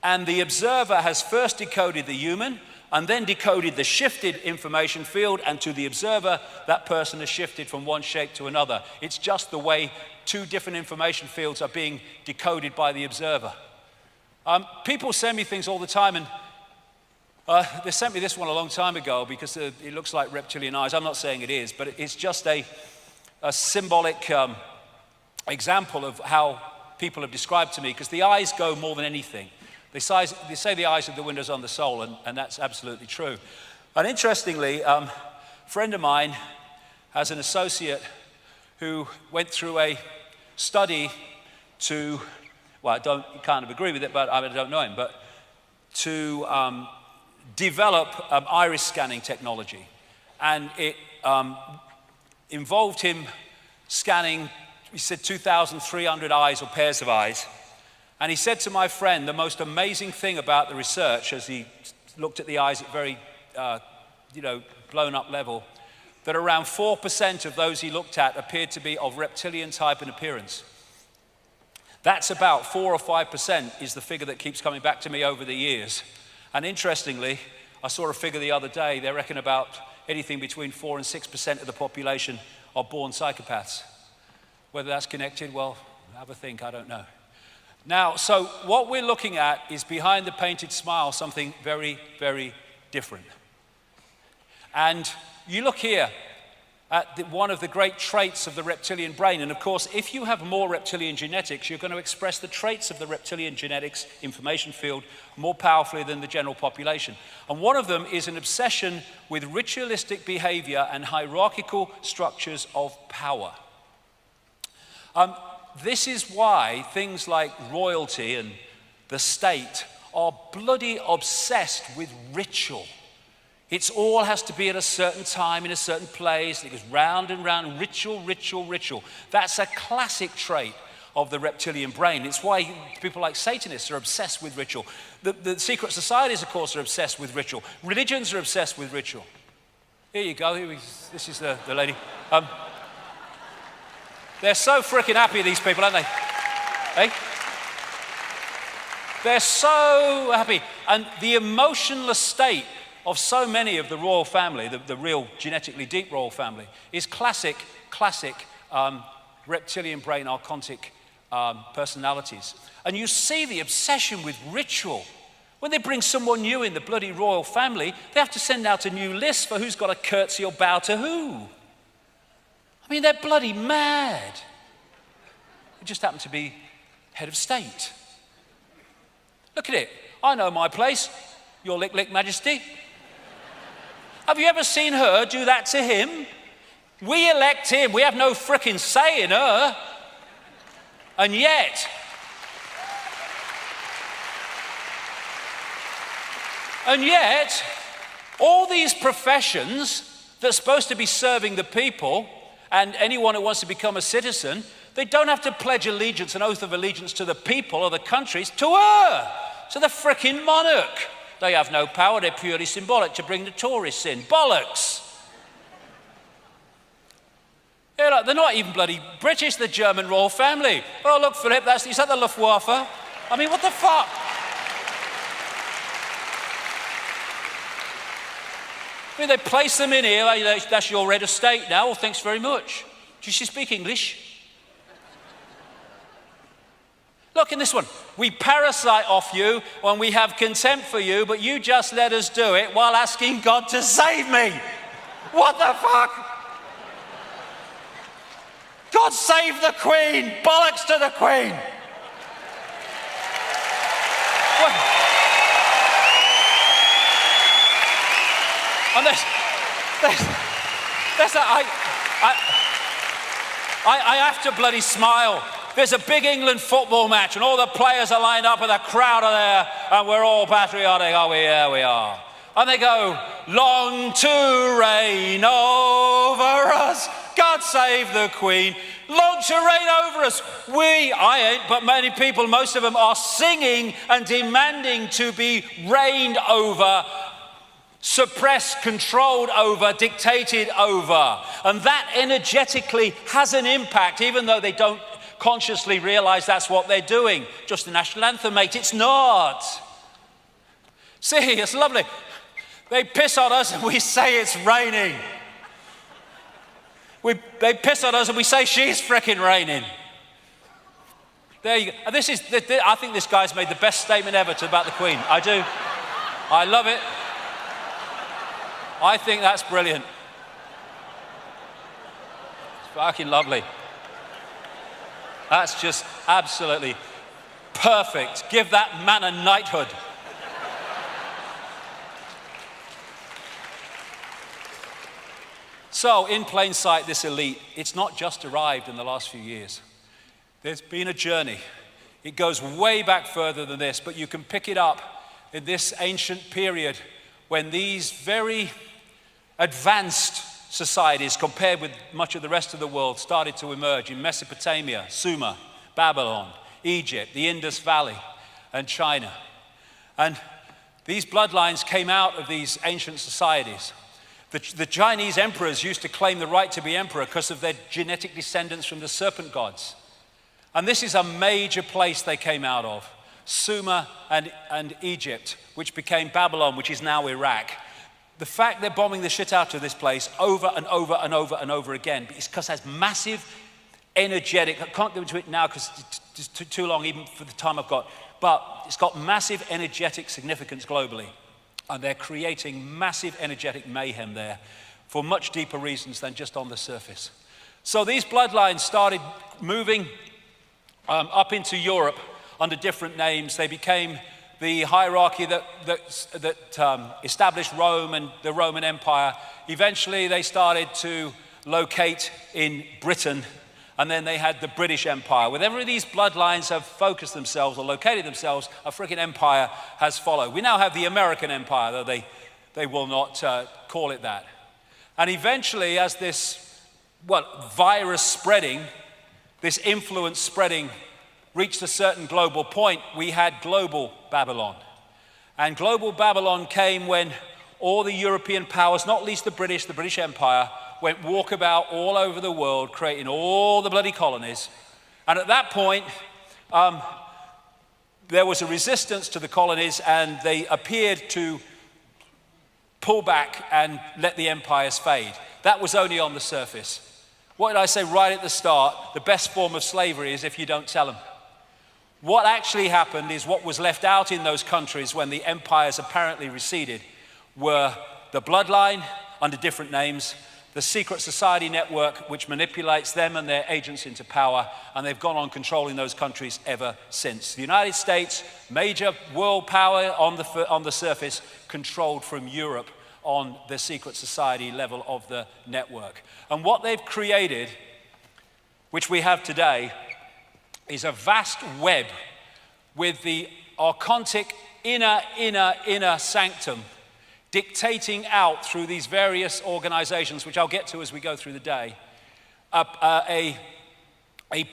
and the observer has first decoded the human and then decoded the shifted information field, and to the observer, that person has shifted from one shape to another. It's just the way two different information fields are being decoded by the observer. People send me things all the time, and they sent me this one a long time ago because it looks like reptilian eyes. I'm not saying it is, but it's just a symbolic example of how people have described to me, because the eyes go more than anything. They say the eyes are the windows on the soul, and that's absolutely true. And interestingly, a friend of mine has an associate who went through a study to, well, I kind of agree with it, but I don't know him, but to develop iris scanning technology. And it involved him scanning, he said, 2,300 eyes or pairs of eyes. And he said to my friend, the most amazing thing about the research, as he looked at the eyes at very, blown up level, that around 4% of those he looked at appeared to be of reptilian type and appearance. That's about 4 or 5% is the figure that keeps coming back to me over the years. And interestingly, I saw a figure the other day, they reckon about anything between 4 and 6% of the population are born psychopaths. Whether that's connected, well, have a think, I don't know. Now, so what we're looking at is behind the painted smile, something very, very different. And you look here at one of the great traits of the reptilian brain. And of course, if you have more reptilian genetics, you're going to express the traits of the reptilian genetics information field more powerfully than the general population. And one of them is an obsession with ritualistic behavior and hierarchical structures of power. This is why things like royalty and the state are bloody obsessed with ritual. It all has to be at a certain time, in a certain place. It goes round and round, ritual, ritual, ritual. That's a classic trait of the reptilian brain. It's why people like Satanists are obsessed with ritual. The secret societies, of course, are obsessed with ritual. Religions are obsessed with ritual. Here you go. This is the lady. They're so freaking happy, these people, aren't they? Hey? They're so happy. And the emotionless state of so many of the royal family, the real genetically deep royal family, is classic reptilian brain archontic personalities. And you see the obsession with ritual. When they bring someone new in the bloody royal family, they have to send out a new list for who's got to curtsy or bow to who. I mean, they're bloody mad. It just happened to be head of state. Look at it. I know my place. Your lick majesty. Have you ever seen her do that to him? We elect him. We have no frickin' say in her. And yet, all these professions that are supposed to be serving the people and anyone who wants to become a citizen, they don't have to pledge allegiance, an oath of allegiance to the people or the countries, to her, to the frickin' monarch. They have no power, they're purely symbolic to bring the tourists in. Bollocks! Yeah, look, they're not even bloody British, the German royal family. Oh, look, Philip, is that the Luftwaffe? I mean, what the fuck? I mean, they place them in here, that's your head of state now, well, thanks very much. Does she speak English? Look in this one. We parasite off you when we have contempt for you, but you just let us do it while asking God to save me. What the fuck? God save the Queen! Bollocks to the Queen! And I have to bloody smile. There's a big England football match and all the players are lined up and the crowd are there and we're all patriotic. Oh, yeah, we are. And they go, long to reign over us. God save the Queen. Long to reign over us. I ain't, but many people, most of them are singing and demanding to be reigned over, suppressed, controlled over, dictated over. And that energetically has an impact, even though they don't consciously realize that's what they're doing. Just the national anthem, mate. It's not. See, it's lovely. They piss on us and we say it's raining. They piss on us and we say she's frickin' raining. There you go. And I think this guy's made the best statement ever about the Queen. I do. I love it. I think that's brilliant. It's fucking lovely. That's just absolutely perfect. Give that man a knighthood. So, in plain sight, this elite, it's not just arrived in the last few years. There's been a journey. It goes way back further than this, but you can pick it up in this ancient period when these very advanced societies, compared with much of the rest of the world, started to emerge in Mesopotamia, Sumer, Babylon, Egypt, the Indus Valley, and China. And these bloodlines came out of these ancient societies. The Chinese emperors used to claim the right to be emperor because of their genetic descendants from the serpent gods. And this is a major place they came out of, Sumer and Egypt, which became Babylon, which is now Iraq. The fact they're bombing the shit out of this place over and over and over and over again is because it has massive energetic, I can't go into it now because it's too long even for the time I've got, but it's got massive energetic significance globally. And they're creating massive energetic mayhem there for much deeper reasons than just on the surface. So these bloodlines started moving up into Europe under different names. They became the hierarchy that established Rome and the Roman Empire. Eventually they started to locate in Britain, and then they had the British Empire. Wherever these bloodlines have focused themselves or located themselves, a freaking empire has followed. We now have the American Empire, though they will not call it that. And eventually, as this virus spreading, this influence spreading, reached a certain global point, we had global Babylon. And global Babylon came when all the European powers, not least the British Empire, went walkabout all over the world, creating all the bloody colonies. And at that point, there was a resistance to the colonies, and they appeared to pull back and let the empires fade. That was only on the surface. What did I say right at the start? The best form of slavery is if you don't tell them. What actually happened is what was left out in those countries when the empires apparently receded were the bloodline under different names, the secret society network which manipulates them and their agents into power, and they've gone on controlling those countries ever since. The United States, major world power on the surface, controlled from Europe on the secret society level of the network. And what they've created, which we have today, is a vast web with the archontic inner sanctum dictating out through these various organizations, which I'll get to as we go through the day, a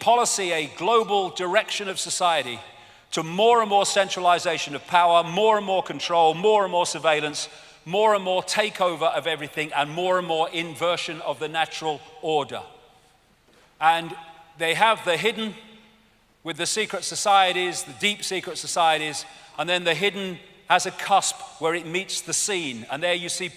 policy, a global direction of society to more and more centralization of power, more and more control, more and more surveillance, more and more takeover of everything, and more inversion of the natural order. And they have the hidden with the secret societies, the deep secret societies, and then the hidden has a cusp where it meets the seen. And there you see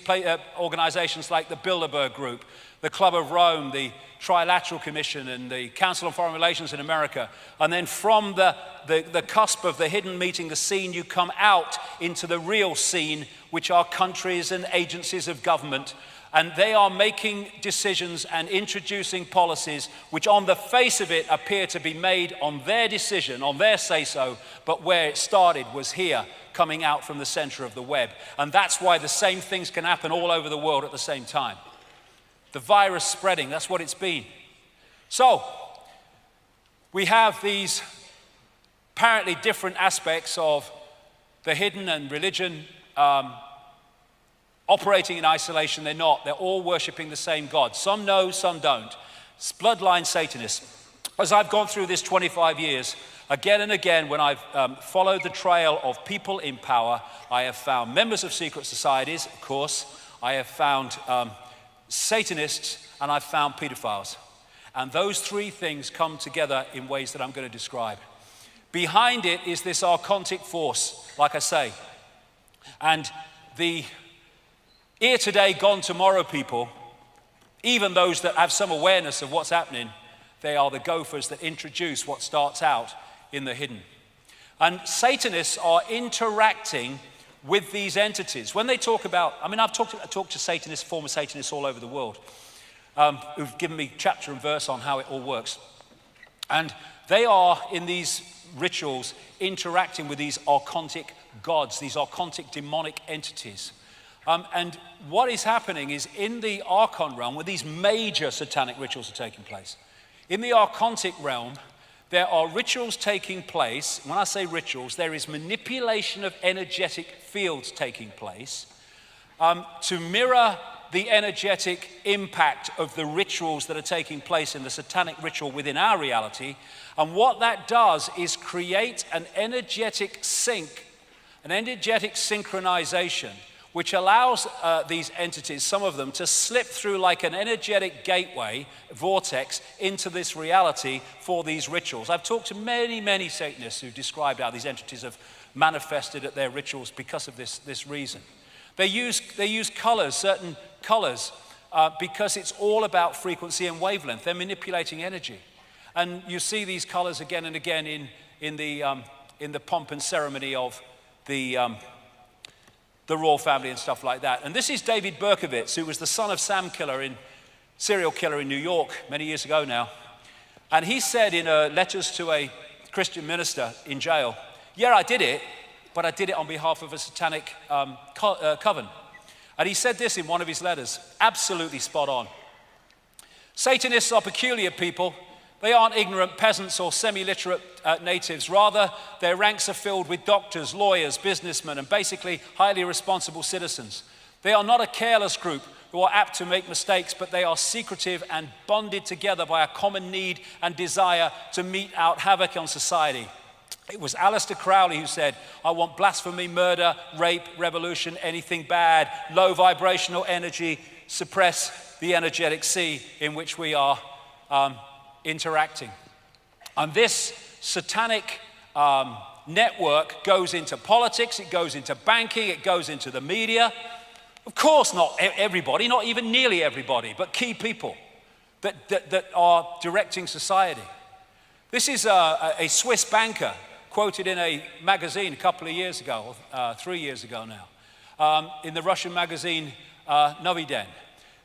organizations like the Bilderberg Group, the Club of Rome, the Trilateral Commission, and the Council on Foreign Relations in America. And then from the cusp of the hidden meeting the seen, you come out into the real scene, which are countries and agencies of government. And they are making decisions and introducing policies which on the face of it appear to be made on their decision, on their say-so, but where it started was here, coming out from the center of the web. And that's why the same things can happen all over the world at the same time. The virus spreading, that's what it's been. So, we have these apparently different aspects of the hidden and religion operating in isolation. They're not. They're all worshiping the same God. Some know, some don't. It's bloodline Satanists. As I've gone through this 25 years, again and again, when I've followed the trail of people in power, I have found members of secret societies, of course. I have found Satanists, and I've found pedophiles. And those three things come together in ways that I'm going to describe. Behind it is this archontic force, like I say. And the here today, gone tomorrow people, even those that have some awareness of what's happening, they are the gophers that introduce what starts out in the hidden. And Satanists are interacting with these entities. When they talk about, I've talked to Satanists, former Satanists all over the world, who've given me chapter and verse on how it all works. And they are, in these rituals, interacting with these archontic gods, these archontic demonic entities. And what is happening is in the archon realm, where these major satanic rituals are taking place, in the archontic realm, there are rituals taking place. When I say rituals, there is manipulation of energetic fields taking place to mirror the energetic impact of the rituals that are taking place in the satanic ritual within our reality. And what that does is create an energetic sync, an energetic synchronization, which allows these entities, some of them, to slip through like an energetic gateway, vortex, into this reality for these rituals. I've talked to many, many Satanists who described how these entities have manifested at their rituals because of this reason. They use colors, certain colors, because it's all about frequency and wavelength. They're manipulating energy. And you see these colors again and again in the pomp and ceremony of the royal family and stuff like that. And this is David Berkowitz, who was the son of Sam Killer, serial killer in New York many years ago now. And he said in letters to a Christian minister in jail, yeah, I did it, but I did it on behalf of a satanic coven. And he said this in one of his letters, absolutely spot on. Satanists are peculiar people. They aren't ignorant peasants or semi-literate natives. Rather, their ranks are filled with doctors, lawyers, businessmen, and basically highly responsible citizens. They are not a careless group who are apt to make mistakes, but they are secretive and bonded together by a common need and desire to mete out havoc on society. It was Aleister Crowley who said, I want blasphemy, murder, rape, revolution, anything bad, low vibrational energy, suppress the energetic sea in which we are interacting. And this satanic network goes into politics, it goes into banking, it goes into the media. Of course, not everybody, not even nearly everybody, but key people that are directing society. This is a Swiss banker quoted in a magazine a couple of years ago, 3 years ago now, in the Russian magazine Novy Den.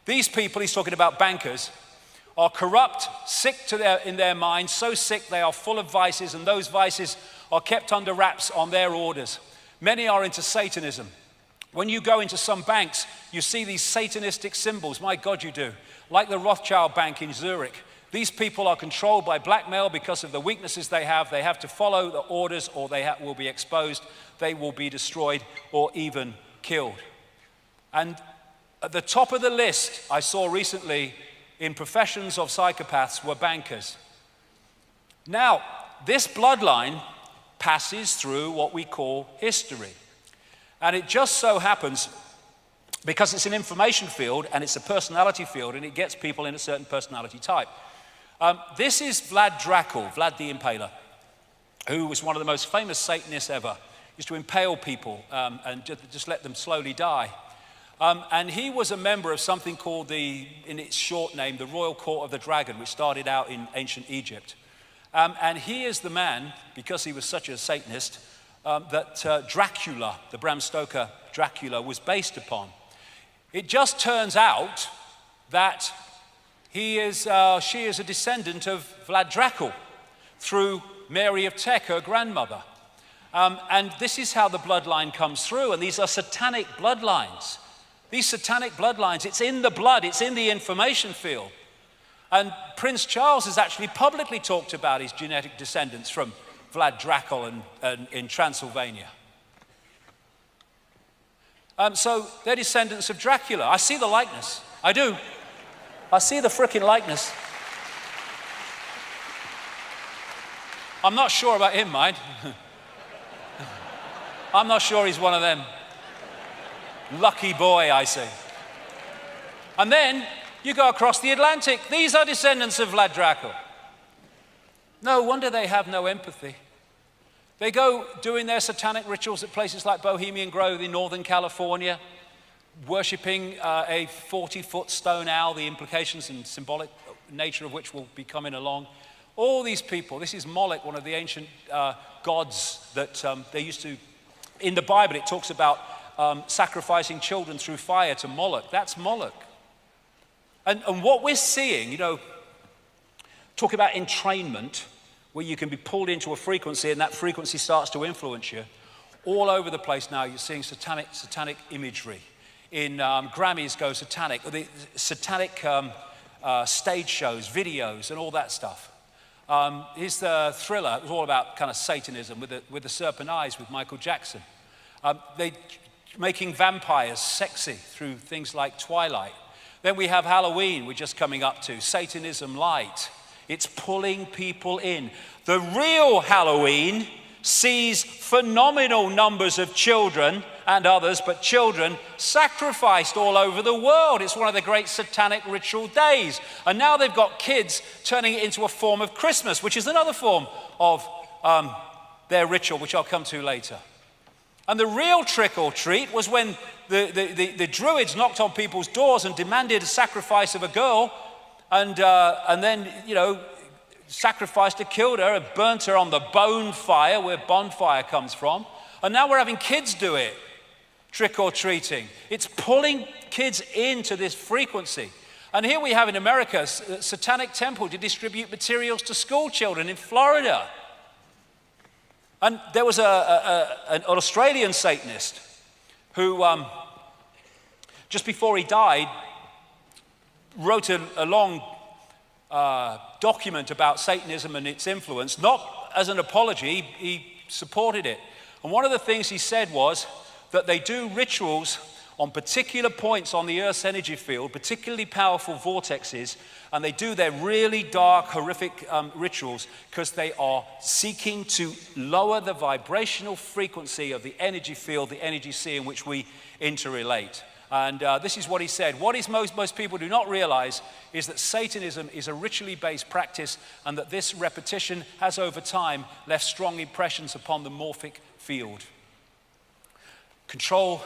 These people, he's talking about bankers, are corrupt, sick in their minds, so sick they are full of vices, and those vices are kept under wraps on their orders. Many are into Satanism. When you go into some banks, you see these Satanistic symbols. My God, you do. Like the Rothschild Bank in Zurich. These people are controlled by blackmail because of the weaknesses they have. They have to follow the orders or they will be exposed. They will be destroyed or even killed. And at the top of the list I saw recently in professions of psychopaths were bankers. Now, this bloodline passes through what we call history. And it just so happens, because it's an information field and it's a personality field and it gets people in a certain personality type. This is Vlad Dracul, Vlad the Impaler, who was one of the most famous Satanists ever. He used to impale people and just let them slowly die. And he was a member of something called in its short name, the Royal Court of the Dragon, which started out in ancient Egypt. And he is the man, because he was such a Satanist, that Dracula, the Bram Stoker Dracula, was based upon. It just turns out that she is a descendant of Vlad Dracul through Mary of Teck, her grandmother. And this is how the bloodline comes through, and these are satanic bloodlines. These satanic bloodlines, it's in the blood, it's in the information field. And Prince Charles has actually publicly talked about his genetic descendants from Vlad Dracul in Transylvania. So they're descendants of Dracula. I see the likeness. I do. I see the frickin' likeness. I'm not sure about him, mind. I'm not sure he's one of them. Lucky boy, I say. And then you go across the Atlantic. These are descendants of Vlad Dracul. No wonder they have no empathy. They go doing their satanic rituals at places like Bohemian Grove in Northern California, worshipping a 40-foot stone owl, the implications and symbolic nature of which will be coming along. All these people, this is Moloch, one of the ancient gods that they used to, in the Bible it talks about sacrificing children through fire to Moloch. That's Moloch. And what we're seeing, talk about entrainment, where you can be pulled into a frequency and that frequency starts to influence you. All over the place now you're seeing satanic imagery. In Grammys go satanic, the satanic stage shows, videos and all that stuff. Here's the Thriller. It was all about kind of Satanism with the serpent eyes with Michael Jackson. They making vampires sexy through things like Twilight. Then we have Halloween, we're just coming up to. Satanism light. It's pulling people in. The real Halloween sees phenomenal numbers of children and others, but children sacrificed all over the world. It's one of the great satanic ritual days. And now they've got kids turning it into a form of Christmas, which is another form of their ritual, which I'll come to later. And the real trick or treat was when the Druids knocked on people's doors and demanded a sacrifice of a girl, and then, sacrificed her, killed her, and burnt her on the bone fire, where bonfire comes from. And now we're having kids do it, trick or treating. It's pulling kids into this frequency. And here we have in America a satanic temple to distribute materials to school children in Florida. And there was an Australian Satanist who, just before he died, wrote a long document about Satanism and its influence, not as an apology. He supported it. And one of the things he said was that they do rituals on particular points on the Earth's energy field, particularly powerful vortexes, and they do their really dark, horrific rituals because they are seeking to lower the vibrational frequency of the energy field, the energy sea in which we interrelate. And this is what he said. What is most people do not realize is that Satanism is a ritually based practice, and that this repetition has over time left strong impressions upon the morphic field. Control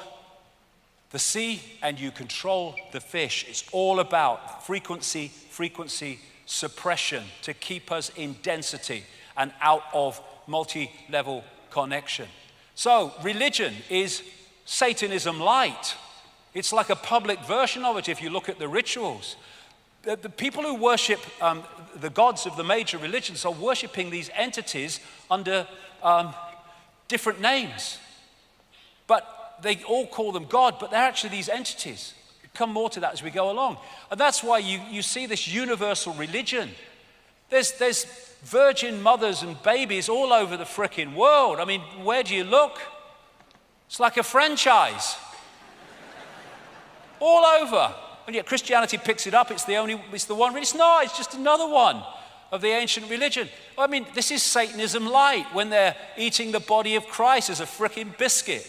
the sea and you control the fish. It's all about frequency suppression to keep us in density and out of multi-level connection. So religion is Satanism light. It's like a public version of it if you look at the rituals. The people who worship the gods of the major religions are worshiping these entities under different names. But they all call them God, but they're actually these entities. We'll come more to that as we go along. And that's why you see this universal religion. There's virgin mothers and babies all over the frickin' world. I mean, where do you look? It's like a franchise. All over. And yet Christianity picks it up. It's the one. It's not. It's just another one of the ancient religion. I mean, this is Satanism light when they're eating the body of Christ as a frickin' biscuit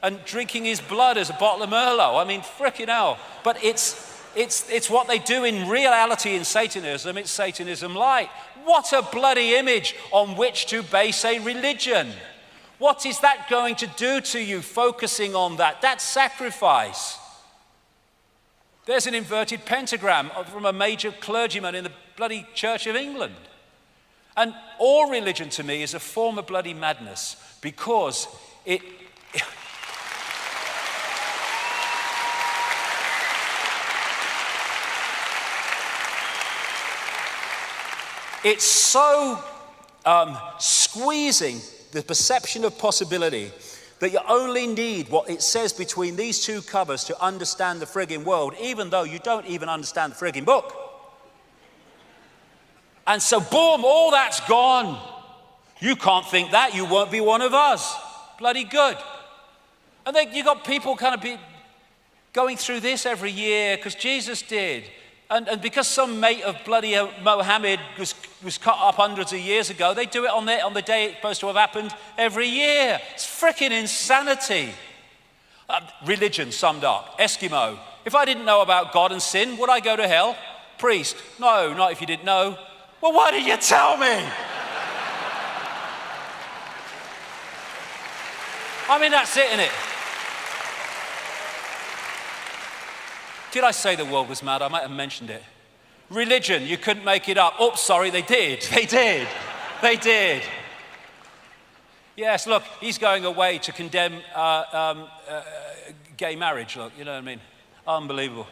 and drinking his blood as a bottle of Merlot. I mean, frickin' hell. But it's what they do in reality in Satanism. It's Satanism light. What a bloody image on which to base a religion. What is that going to do to you, focusing on that? That's sacrifice. There's an inverted pentagram from a major clergyman in the bloody Church of England. And all religion to me is a form of bloody madness because it's so squeezing the perception of possibility that you only need what it says between these two covers to understand the friggin' world, even though you don't even understand the friggin' book. And so, boom, all that's gone. You can't think that, you won't be one of us. Bloody good. And then you got people kind of going through this every year because Jesus did. And because some mate of bloody Mohammed was cut up hundreds of years ago, they do it on the day it's supposed to have happened every year. It's freaking insanity. Religion summed up. Eskimo. If I didn't know about God and sin, would I go to hell? Priest. No, not if you didn't know. Well, why did you tell me? I mean, that's it, innit? Did I say the world was mad? I might have mentioned it. Religion, you couldn't make it up. Oh, sorry, they did. They did. Yes, look, he's going away to condemn gay marriage. Look, you know what I mean? Unbelievable.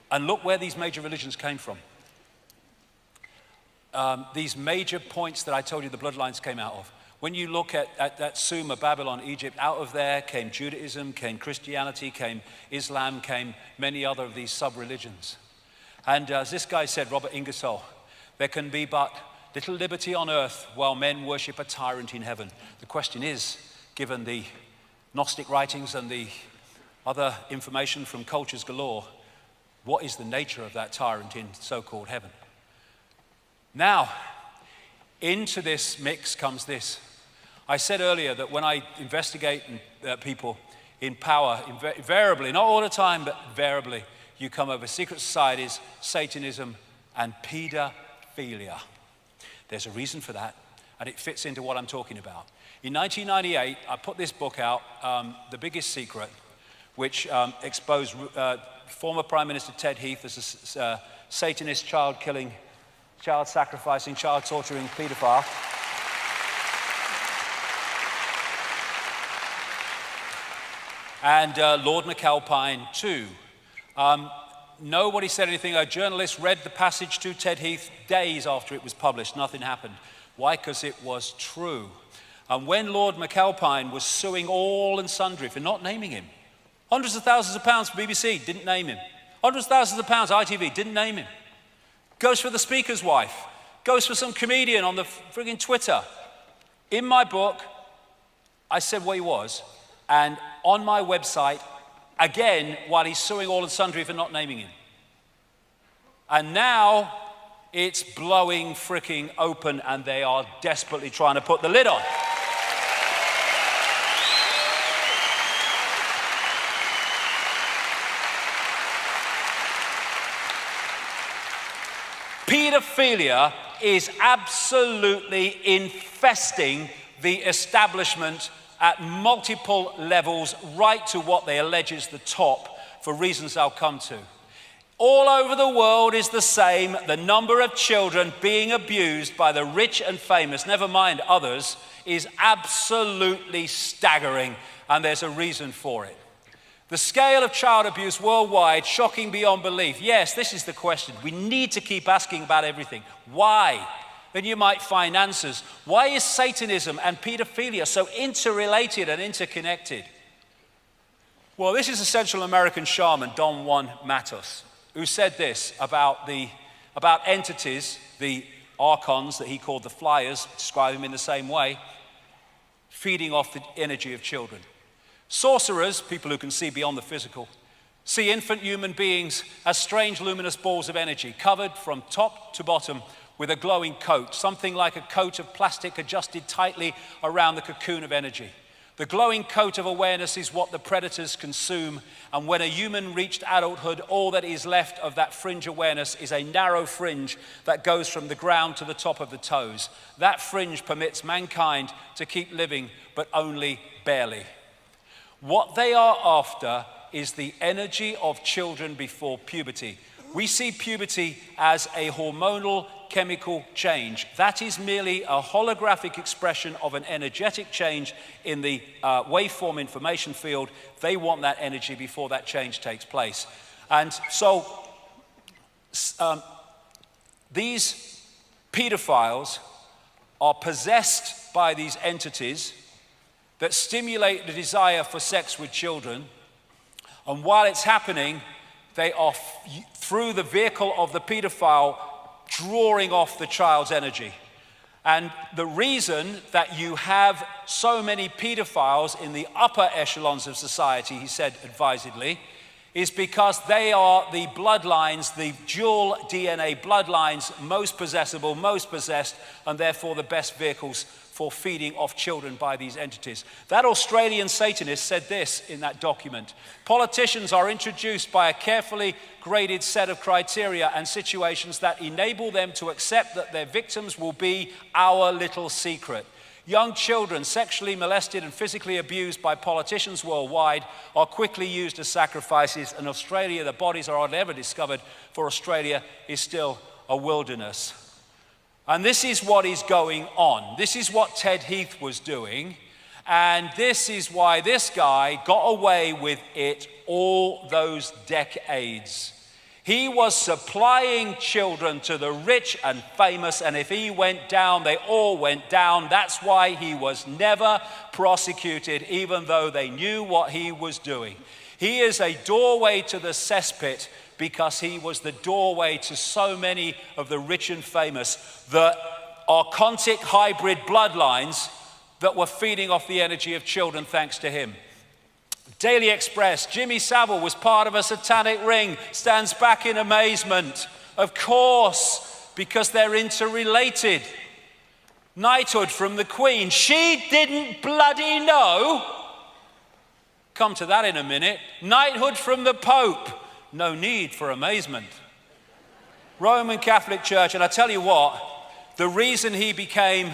And look where these major religions came from. These major points that I told you the bloodlines came out of. When you look at that Sumer, Babylon, Egypt, out of there came Judaism, came Christianity, came Islam, came many other of these sub-religions. And as this guy said, Robert Ingersoll, there can be but little liberty on earth while men worship a tyrant in heaven. The question is, given the Gnostic writings and the other information from cultures galore. What is the nature of that tyrant in so-called heaven? Now, into this mix comes this. I said earlier that when I investigate people in power, invariably, not all the time, but invariably, you come over secret societies, Satanism, and pedophilia. There's a reason for that, and it fits into what I'm talking about. In 1998, I put this book out, The Biggest Secret, which exposed former Prime Minister Ted Heath as a Satanist, child-killing, child-sacrificing, child-torturing pedophile. And Lord McAlpine, too. Nobody said anything. A journalist read the passage to Ted Heath days after it was published. Nothing happened. Why? Because it was true. And when Lord McAlpine was suing all and sundry for not naming him, hundreds of thousands of pounds for BBC, didn't name him. Hundreds of thousands of pounds, ITV, didn't name him. Goes for the speaker's wife. Goes for some comedian on the friggin' Twitter. In my book, I said what he was. And on my website, again, while he's suing all and sundry for not naming him. And now it's blowing fricking open, and they are desperately trying to put the lid on. Pedophilia is absolutely infesting the establishment at multiple levels, right to what they allege is the top, for reasons I'll come to. All over the world is the same. The number of children being abused by the rich and famous, never mind others, is absolutely staggering, and there's a reason for it. The scale of child abuse worldwide, shocking beyond belief. Yes, this is the question. We need to keep asking about everything. Why? Then you might find answers. Why is Satanism and pedophilia so interrelated and interconnected? Well, this is a Central American shaman, Don Juan Matos, who said this about entities, the archons that he called the flyers, describe them in the same way, feeding off the energy of children. Sorcerers, people who can see beyond the physical, see infant human beings as strange luminous balls of energy, covered from top to bottom with a glowing coat, something like a coat of plastic adjusted tightly around the cocoon of energy. The glowing coat of awareness is what the predators consume, and when a human reached adulthood, all that is left of that fringe awareness is a narrow fringe that goes from the ground to the top of the toes. That fringe permits mankind to keep living, but only barely. What they are after is the energy of children before puberty. We see puberty as a hormonal chemical change. That is merely a holographic expression of an energetic change in the waveform information field. They want that energy before that change takes place. And so these pedophiles are possessed by these entities that stimulate the desire for sex with children. And while it's happening, they are, through the vehicle of the pedophile, drawing off the child's energy. And the reason that you have so many pedophiles in the upper echelons of society, he said advisedly, is because they are the bloodlines, the dual DNA bloodlines, most possessible, most possessed, and therefore the best vehicles for feeding off children by these entities. That Australian Satanist said this in that document: politicians are introduced by a carefully graded set of criteria and situations that enable them to accept that their victims will be our little secret. Young children sexually molested and physically abused by politicians worldwide are quickly used as sacrifices. In Australia, the bodies are hardly ever discovered, for Australia is still a wilderness. And this is what is going on. This is what Ted Heath was doing. And this is why this guy got away with it all those decades. He was supplying children to the rich and famous, and if he went down, they all went down. That's why he was never prosecuted, even though they knew what he was doing. He is a doorway to the cesspit because he was the doorway to so many of the rich and famous, the archontic hybrid bloodlines that were feeding off the energy of children thanks to him. Daily Express, Jimmy Savile was part of a satanic ring, stands back in amazement. Of course, because they're interrelated. Knighthood from the Queen, she didn't bloody know. Come to that in a minute. Knighthood from the Pope, no need for amazement. Roman Catholic Church, and I tell you what, the reason he became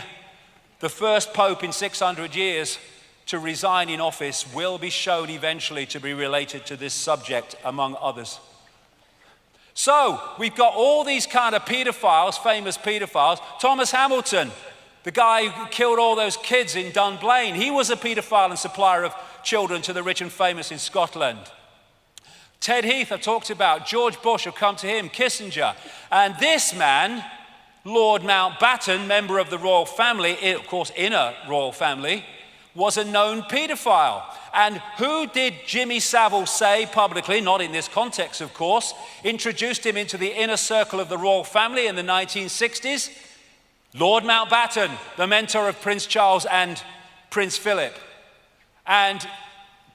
the first Pope in 600 years to resign in office will be shown eventually to be related to this subject, among others. So, we've got all these kind of pedophiles, famous pedophiles. Thomas Hamilton, the guy who killed all those kids in Dunblane, he was a pedophile and supplier of children to the rich and famous in Scotland. Ted Heath, I've talked about. George Bush, I've come to him. Kissinger. And this man, Lord Mountbatten, member of the royal family, of course, inner royal family, was a known pedophile. And who did Jimmy Savile say publicly, not in this context of course, introduced him into the inner circle of the royal family in the 1960s? Lord Mountbatten, the mentor of Prince Charles and Prince Philip. And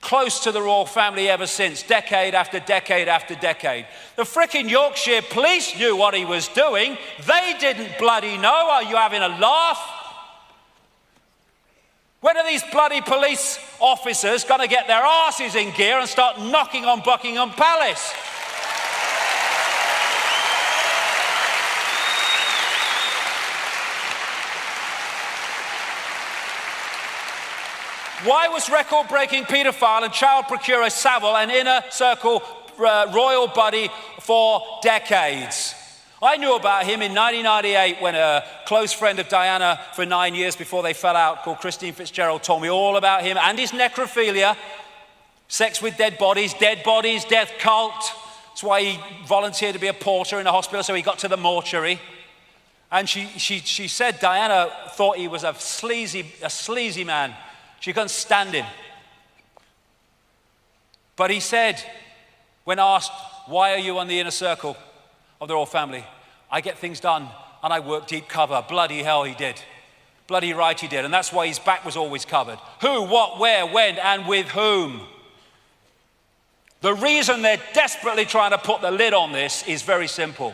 close to the royal family ever since, decade after decade after decade. The frickin' Yorkshire police knew what he was doing. They didn't bloody know. Are you having a laugh? When are these bloody police officers going to get their asses in gear and start knocking on Buckingham Palace? Why was record-breaking paedophile and child procurer Savile an inner circle royal buddy for decades? I knew about him in 1998 when a close friend of Diana for 9 years before they fell out, called Christine Fitzgerald, told me all about him and his necrophilia, sex with dead bodies, death cult. That's why he volunteered to be a porter in a hospital, so he got to the mortuary. And she said Diana thought he was a sleazy man. She couldn't stand him. But he said, when asked, why are you on the inner circle of the royal family? I get things done and I work deep cover. Bloody hell he did. Bloody right he did. And that's why his back was always covered. Who, what, where, when, and with whom? The reason they're desperately trying to put the lid on this is very simple.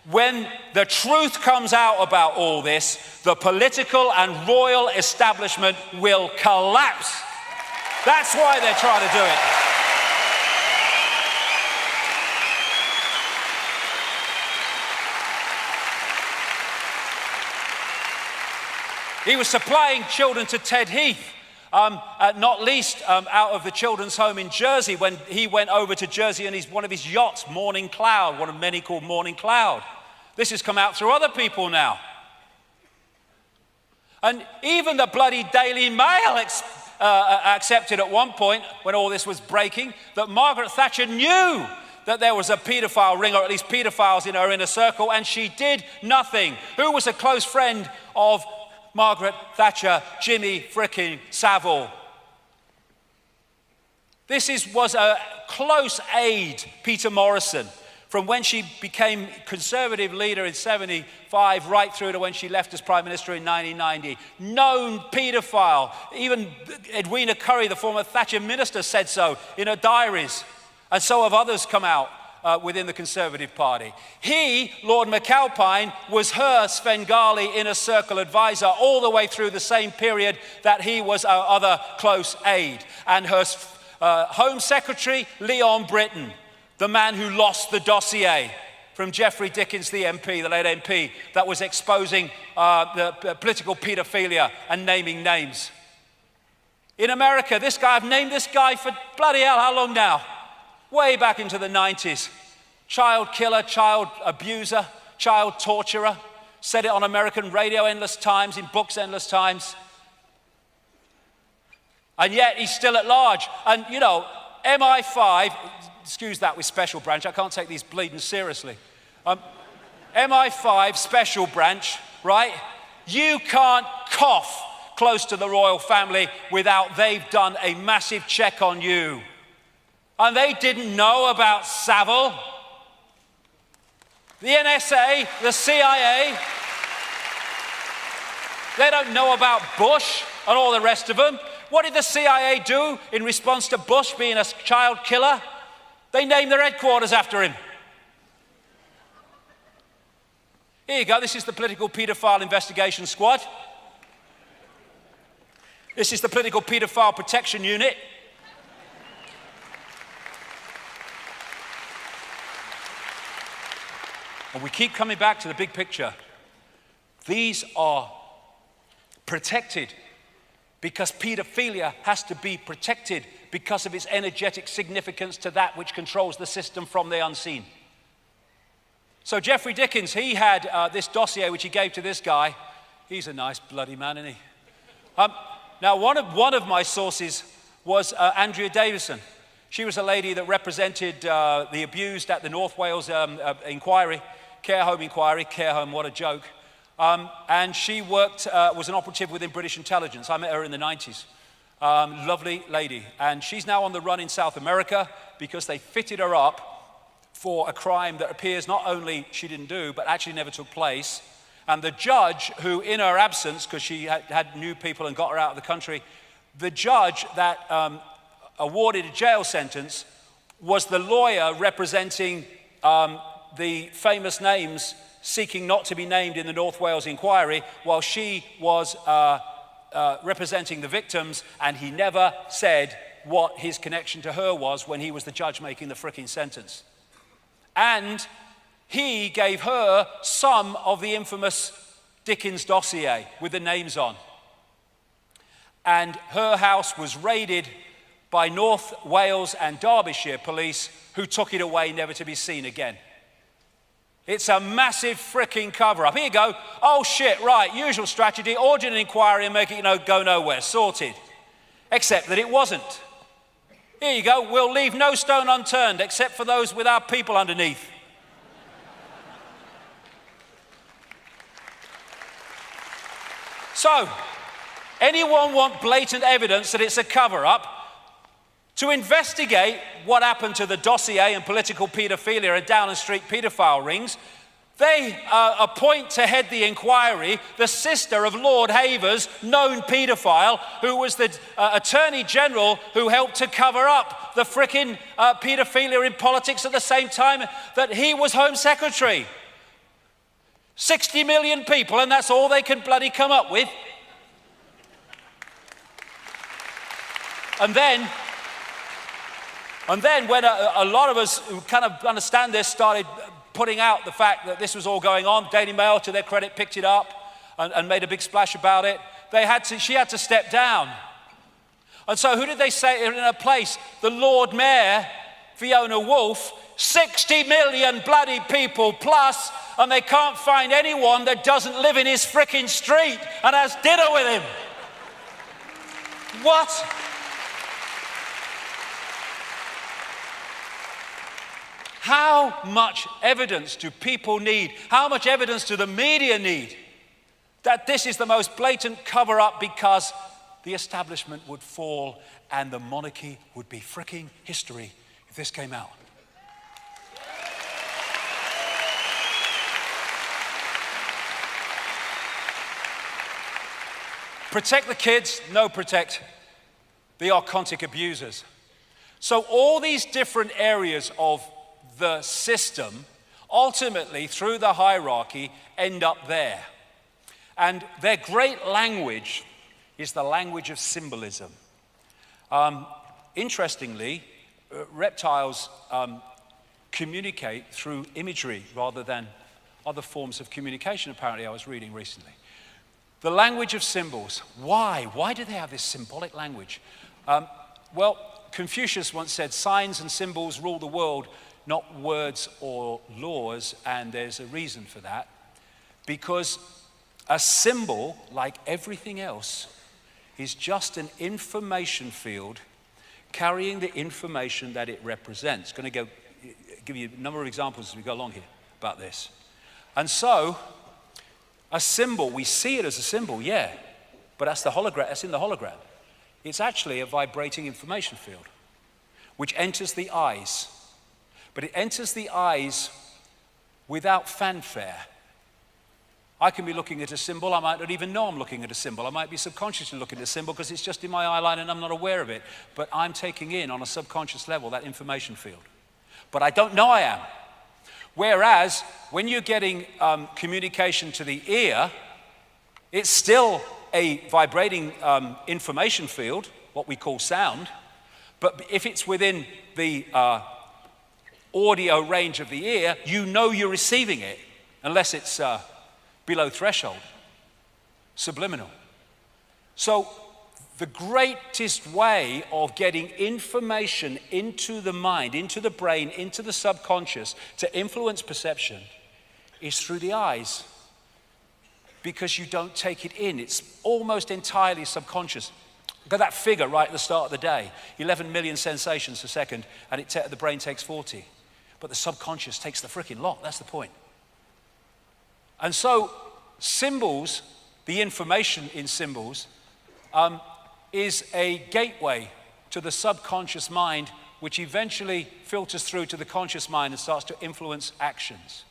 When the truth comes out about all this, the political and royal establishment will collapse. That's why they're trying to do it. He was supplying children to Ted Heath, not least out of the children's home in Jersey when he went over to Jersey in one of his yachts, Morning Cloud, one of many called Morning Cloud. This has come out through other people now. And even the bloody Daily Mail accepted at one point, when all this was breaking, that Margaret Thatcher knew that there was a paedophile ring, or at least paedophiles in her inner circle, and she did nothing. Who was a close friend of Margaret Thatcher? Jimmy frickin' Savile. This was a close aide, Peter Morrison, from when she became Conservative leader in 75 right through to when she left as Prime Minister in 1990. Known paedophile. Even Edwina Currie, the former Thatcher minister, said so in her diaries. And so have others come out within the Conservative Party. He, Lord McAlpine, was her Svengali inner circle advisor all the way through the same period that he was our other close aide. And her Home Secretary, Leon Britton, the man who lost the dossier from Geoffrey Dickens, the MP, the late MP, that was exposing the political paedophilia and naming names. In America, this guy, I've named this guy for bloody hell, how long now? Way back into the 90s. Child killer, child abuser, child torturer. Said it on American radio endless times, in books endless times. And yet he's still at large. And you know, MI5, excuse that with Special Branch, I can't take these bleeding seriously. MI5 Special Branch, right? You can't cough close to the royal family without they've done a massive check on you. And they didn't know about Savile. The NSA, the CIA, they don't know about Bush and all the rest of them. What did the CIA do in response to Bush being a child killer? They named their headquarters after him. Here you go, this is the Political Paedophile Investigation Squad. This is the Political Paedophile Protection Unit. And we keep coming back to the big picture. These are protected because pedophilia has to be protected because of its energetic significance to that which controls the system from the unseen. So Jeffrey Dickens, he had this dossier which he gave to this guy. He's a nice bloody man, isn't he? Now, one of my sources was Andrea Davison. She was a lady that represented the abused at the North Wales inquiry, care home inquiry. Care home, what a joke. And she worked, was an operative within British intelligence. I met her in the 90s. Lovely lady. And she's now on the run in South America because they fitted her up for a crime that appears not only she didn't do, but actually never took place. And the judge who, in her absence, because she had new people and got her out of the country, the judge that awarded a jail sentence was the lawyer representing the famous names seeking not to be named in the North Wales inquiry, while she was representing the victims, and he never said what his connection to her was when he was the judge making the fricking sentence. And he gave her some of the infamous Dickens dossier with the names on. And her house was raided by North Wales and Derbyshire police, who took it away never to be seen again. It's a massive fricking cover-up. Here you go. Oh shit, right, usual strategy, order an inquiry and make it go nowhere, sorted. Except that it wasn't. Here you go, we'll leave no stone unturned except for those with our people underneath. So, anyone want blatant evidence that it's a cover-up? To investigate what happened to the dossier and political paedophilia and Downing Street paedophile rings, they appoint to head the inquiry the sister of Lord Havers, known paedophile, who was the Attorney General who helped to cover up the frickin' paedophilia in politics at the same time that he was Home Secretary. 60 million people, and that's all they can bloody come up with. And then when a lot of us who kind of understand this started putting out the fact that this was all going on, Daily Mail, to their credit, picked it up and made a big splash about it. She had to step down. And so who did they say in her place? The Lord Mayor, Fiona Woolf, 60 million bloody people plus, and they can't find anyone that doesn't live in his frickin' street and has dinner with him. What? How much evidence do people need? How much evidence do the media need that this is the most blatant cover-up because the establishment would fall and the monarchy would be fricking history if this came out? Protect the kids, no, protect the archontic abusers. So all these different areas of the system, ultimately, through the hierarchy, end up there. And their great language is the language of symbolism. Interestingly, reptiles communicate through imagery rather than other forms of communication, apparently, I was reading recently. The language of symbols. Why? Why do they have this symbolic language? Well, Confucius once said, signs and symbols rule the world, not words or laws, and there's a reason for that. Because a symbol, like everything else, is just an information field carrying the information that it represents. Going to give you a number of examples as we go along here about this. And so, a symbol, we see it as a symbol, yeah, but that's the hologram. That's in the hologram. It's actually a vibrating information field, which enters the eyes. But it enters the eyes without fanfare. I can be looking at a symbol, I might not even know I'm looking at a symbol. I might be subconsciously looking at a symbol because it's just in my eye line and I'm not aware of it. But I'm taking in on a subconscious level that information field. But I don't know I am. Whereas when you're getting communication to the ear, it's still a vibrating information field, what we call sound. But if it's within the audio range of the ear, you know you're receiving it, unless it's below threshold, subliminal. So the greatest way of getting information into the mind, into the brain, into the subconscious to influence perception is through the eyes, because you don't take it in. It's almost entirely subconscious. Look at that figure right at the start of the day, 11 million sensations a second, and the brain takes 40. But the subconscious takes the freaking lot, that's the point. And so symbols, the information in symbols, is a gateway to the subconscious mind, which eventually filters through to the conscious mind and starts to influence actions.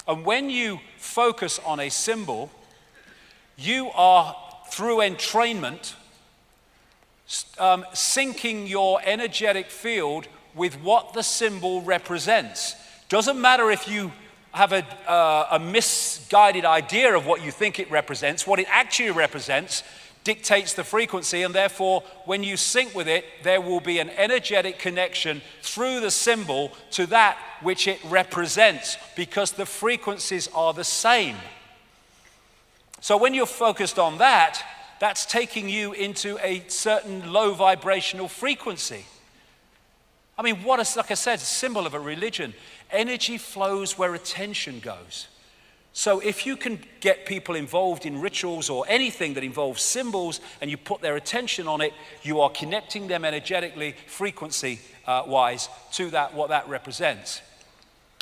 And when you focus on a symbol, you are, through entrainment, syncing your energetic field with what the symbol represents. Doesn't matter if you have a misguided idea of what you think it represents. What it actually represents dictates the frequency, and therefore when you sync with it, there will be an energetic connection through the symbol to that which it represents, because the frequencies are the same. So when you're focused on that, that's taking you into a certain low vibrational frequency. I mean, like I said, a symbol of a religion. Energy flows where attention goes. So if you can get people involved in rituals or anything that involves symbols and you put their attention on it, you are connecting them energetically, frequency-wise, to what that represents.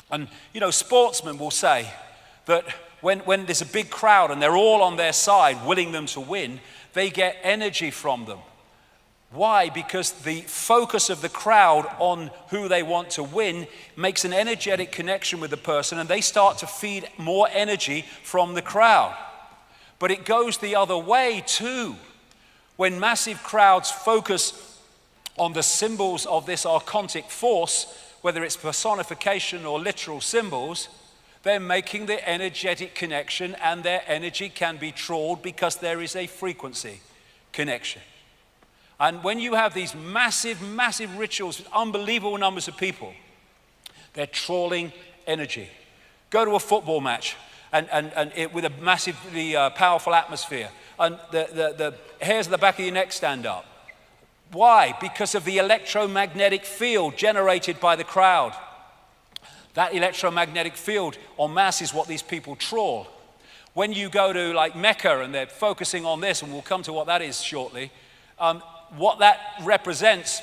And, sportsmen will say that when there's a big crowd and they're all on their side, willing them to win, they get energy from them. Why? Because the focus of the crowd on who they want to win makes an energetic connection with the person, and they start to feed more energy from the crowd. But it goes the other way too. When massive crowds focus on the symbols of this archontic force, whether it's personification or literal symbols, they're making the energetic connection, and their energy can be trawled because there is a frequency connection. And when you have these massive, massive rituals with unbelievable numbers of people, they're trawling energy. Go to a football match with a massively powerful atmosphere, and the hairs on the back of your neck stand up. Why? Because of the electromagnetic field generated by the crowd. That electromagnetic field en masse is what these people trawl. When you go to like Mecca and they're focusing on this, and we'll come to what that is shortly, what that represents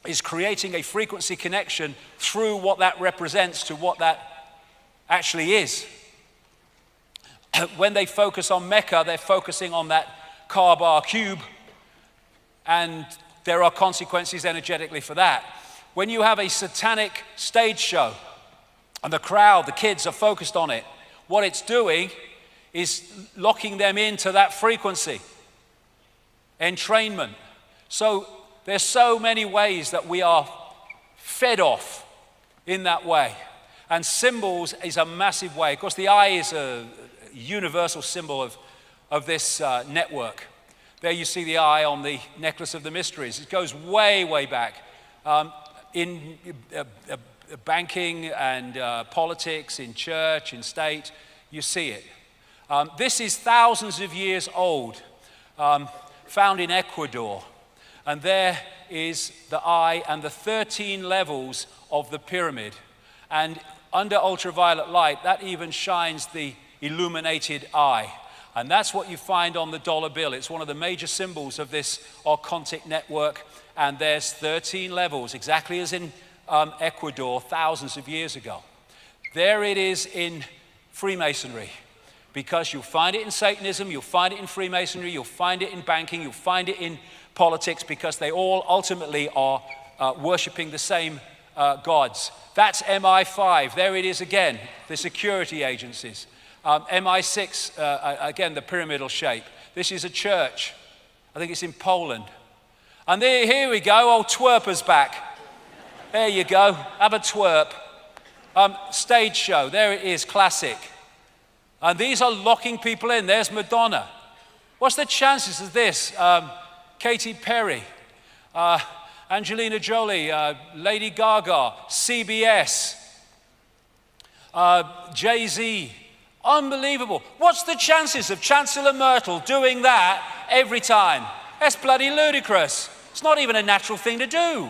is creating a frequency connection through what that represents to what that actually is. When they focus on Mecca, they're focusing on that Kaaba cube, and there are consequences energetically for that. When you have a satanic stage show and the crowd, the kids are focused on it, what it's doing is locking them into that frequency. Entrainment. So there's so many ways that we are fed off in that way. And symbols is a massive way. Of course, the eye is a universal symbol of this network. There you see the eye on the necklace of the mysteries. It goes way, way back. In banking and politics, in church, in state, you see it. This is thousands of years old, found in Ecuador. And there is the eye and the 13 levels of the pyramid. And under ultraviolet light, that even shines the illuminated eye. And that's what you find on the dollar bill. It's one of the major symbols of this archontic network. And there's 13 levels, exactly as in Ecuador thousands of years ago. There it is in Freemasonry, because you'll find it in Satanism, you'll find it in Freemasonry, you'll find it in banking, you'll find it in politics, because they all ultimately are worshiping the same gods. That's MI5. There it is again, the security agencies. MI6, again, the pyramidal shape. This is a church. I think it's in Poland. And here we go, old twerper's back. There you go, have a twerp. Stage show, there it is, classic. And these are locking people in. There's Madonna. What's the chances of this? Katy Perry, Angelina Jolie, Lady Gaga, CBS, Jay-Z. Unbelievable. What's the chances of Chancellor Merkel doing that every time? That's bloody ludicrous. It's not even a natural thing to do.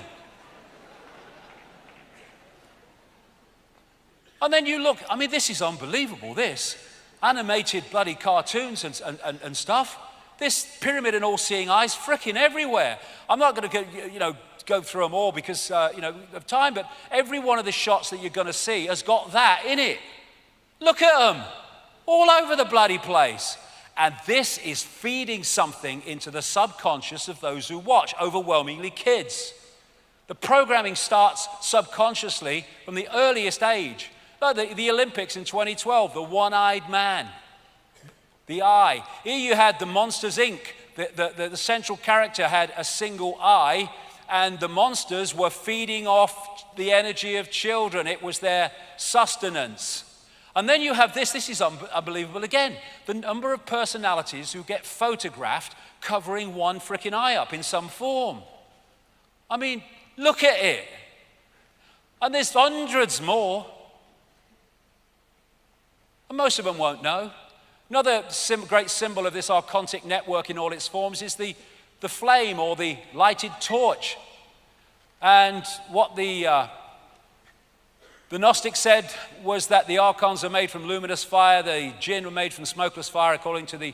And then you look, I mean, this is unbelievable, this. Animated bloody cartoons and stuff. This pyramid and all-seeing eyes frickin' everywhere. I'm not going to go through them all because of time, but every one of the shots that you're going to see has got that in it. Look at them, all over the bloody place. And this is feeding something into the subconscious of those who watch, overwhelmingly kids. The programming starts subconsciously from the earliest age. The Olympics in 2012, the one-eyed man, the eye. Here you had the Monsters, Inc. The central character had a single eye, and the monsters were feeding off the energy of children. It was their sustenance. And then you have this is unbelievable again, the number of personalities who get photographed covering one frickin' eye up in some form. I mean, look at it. And there's hundreds more. And most of them won't know. Another great symbol of this archontic network in all its forms is the flame or the lighted torch. And what the Gnostic said was that the archons are made from luminous fire, the jinn were made from smokeless fire, according to the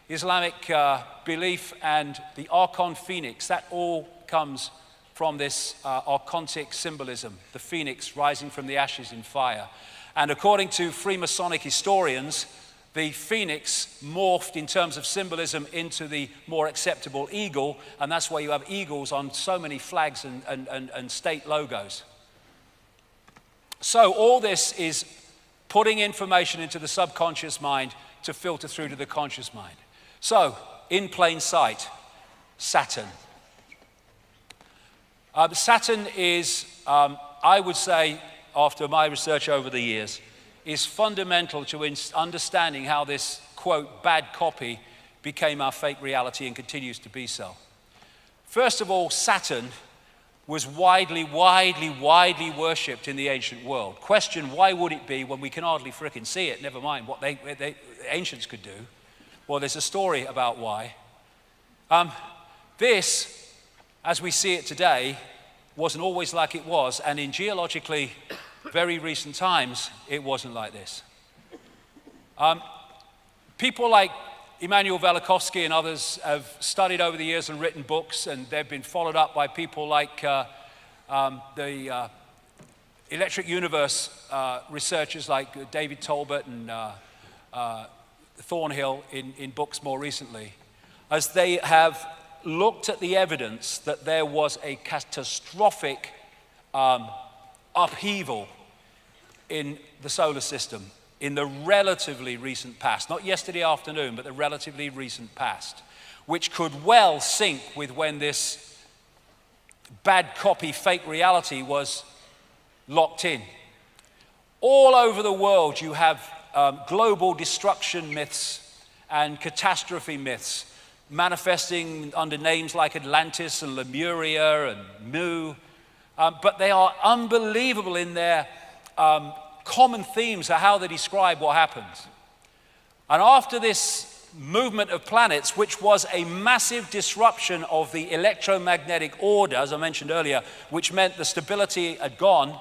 Islamic belief, and the archon phoenix, that all comes from this archontic symbolism, the phoenix rising from the ashes in fire. And according to Freemasonic historians, the phoenix morphed in terms of symbolism into the more acceptable eagle, and that's why you have eagles on so many flags and state logos. So all this is putting information into the subconscious mind to filter through to the conscious mind. So, in plain sight, Saturn. Saturn is, I would say, after my research over the years, is fundamental to understanding how this, quote, bad copy became our fake reality and continues to be so. First of all, Saturn was widely worshipped in the ancient world. Question, why would it be when we can hardly frickin' see it, never mind what the ancients could do? Well, there's a story about why. This, as we see it today, wasn't always like it was, and in geologically very recent times, it wasn't like this. People like Immanuel Velikovsky and others have studied over the years and written books, and they've been followed up by people like the Electric Universe researchers like David Tolbert and Thornhill in books more recently, as they have looked at the evidence that there was a catastrophic upheaval in the solar system in the relatively recent past, not yesterday afternoon, but the relatively recent past, which could well sync with when this bad copy fake reality was locked in. All over the world you have global destruction myths and catastrophe myths manifesting under names like Atlantis and Lemuria and Mu, but they are unbelievable in their common themes of how they describe what happens. And after this movement of planets, which was a massive disruption of the electromagnetic order, as I mentioned earlier, which meant the stability had gone,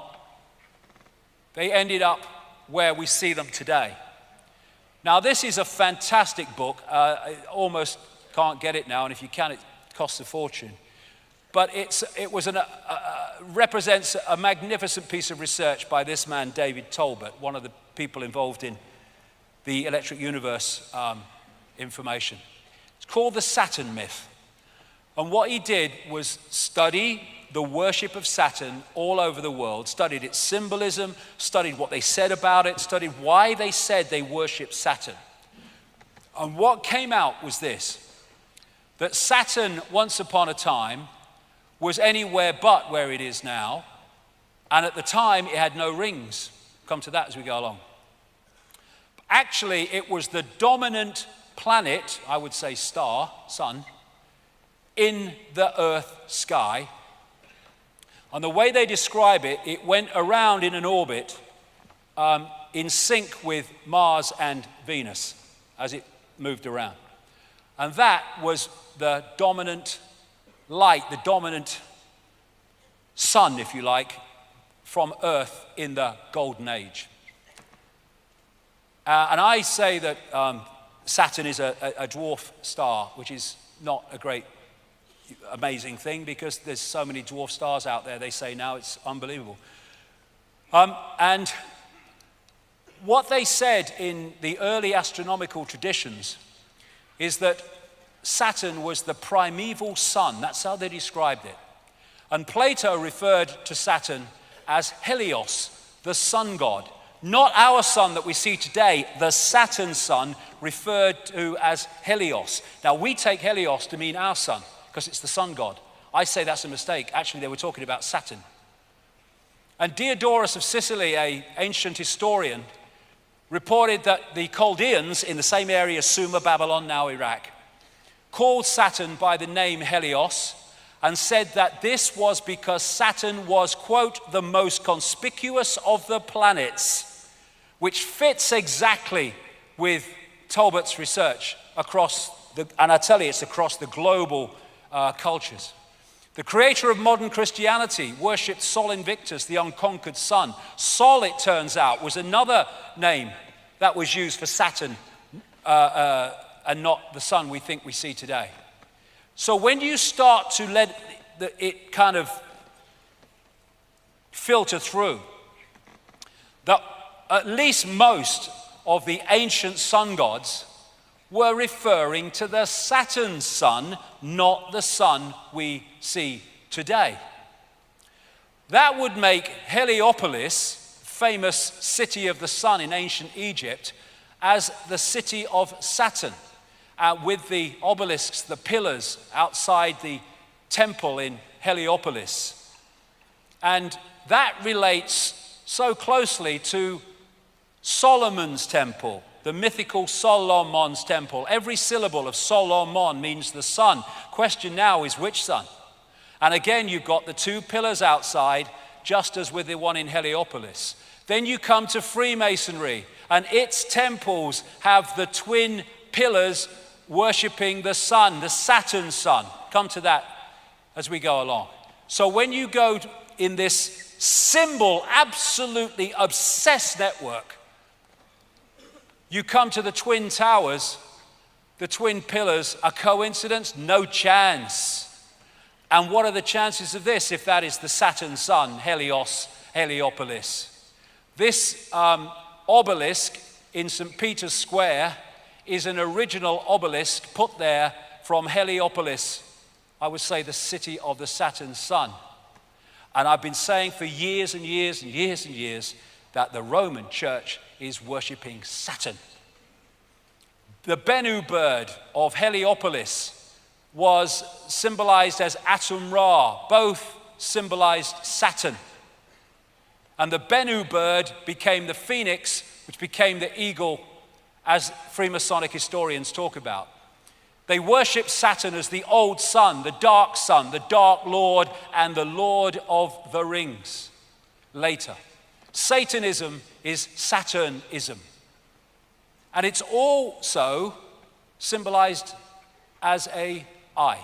they ended up where we see them today. Now, this is a fantastic book. I almost can't get it now, and if you can, it costs a fortune. But it represents a magnificent piece of research by this man, David Tolbert, one of the people involved in the Electric Universe information. It's called the Saturn myth. And what he did was study the worship of Saturn all over the world, studied its symbolism, studied what they said about it, studied why they said they worship Saturn. And what came out was this, that Saturn, once upon a time, was anywhere but where it is now, and at the time it had no rings. Come to that as we go along. Actually, it was the dominant planet, I would say star, sun, in the Earth sky. And the way they describe it, it went around in an orbit in sync with Mars and Venus as it moved around. And that was the dominant light, the dominant sun, if you like, from Earth in the Golden Age. And I say that Saturn is a dwarf star, which is not a great, amazing thing because there's so many dwarf stars out there, they say now, it's unbelievable. And what they said in the early astronomical traditions is that Saturn was the primeval sun. That's how they described it. And Plato referred to Saturn as Helios, the sun god. Not our sun that we see today, the Saturn sun, referred to as Helios. Now, we take Helios to mean our sun, because it's the sun god. I say that's a mistake. Actually, they were talking about Saturn. And Diodorus of Sicily, an ancient historian, reported that the Chaldeans in the same area, Sumer, Babylon, now Iraq, called Saturn by the name Helios and said that this was because Saturn was, quote, the most conspicuous of the planets, which fits exactly with Talbot's research across and I tell you, it's across the global cultures. The creator of modern Christianity worshipped Sol Invictus, the unconquered sun. Sol, it turns out, was another name that was used for Saturn and not the sun we think we see today. So when you start to let it kind of filter through, that at least most of the ancient sun gods were referring to the Saturn sun, not the sun we see today. That would make Heliopolis, famous city of the sun in ancient Egypt, as the city of Saturn, with the obelisks, the pillars outside the temple in Heliopolis. And that relates so closely to Solomon's temple, the mythical Solomon's temple. Every syllable of Solomon means the sun. Question now is which sun? And again, you've got the two pillars outside, just as with the one in Heliopolis. Then you come to Freemasonry, and its temples have the twin pillars worshipping the sun, the Saturn sun. Come to that as we go along. So when you go in this symbol, absolutely obsessed network, you come to the twin towers, the twin pillars. A coincidence? No chance. And what are the chances of this if that is the Saturn sun, Helios, Heliopolis? This obelisk in St. Peter's Square is an original obelisk put there from Heliopolis, I would say the city of the Saturn sun. And I've been saying for years and years and years and years that the Roman church is worshipping Saturn. The Bennu bird of Heliopolis was symbolized as Atum Ra. Both symbolized Saturn. And the Bennu bird became the phoenix, which became the eagle, as Freemasonic historians talk about. They worship Saturn as the old sun, the dark lord, and the lord of the rings. Later, Satanism is Saturnism. And it's also symbolized as an eye.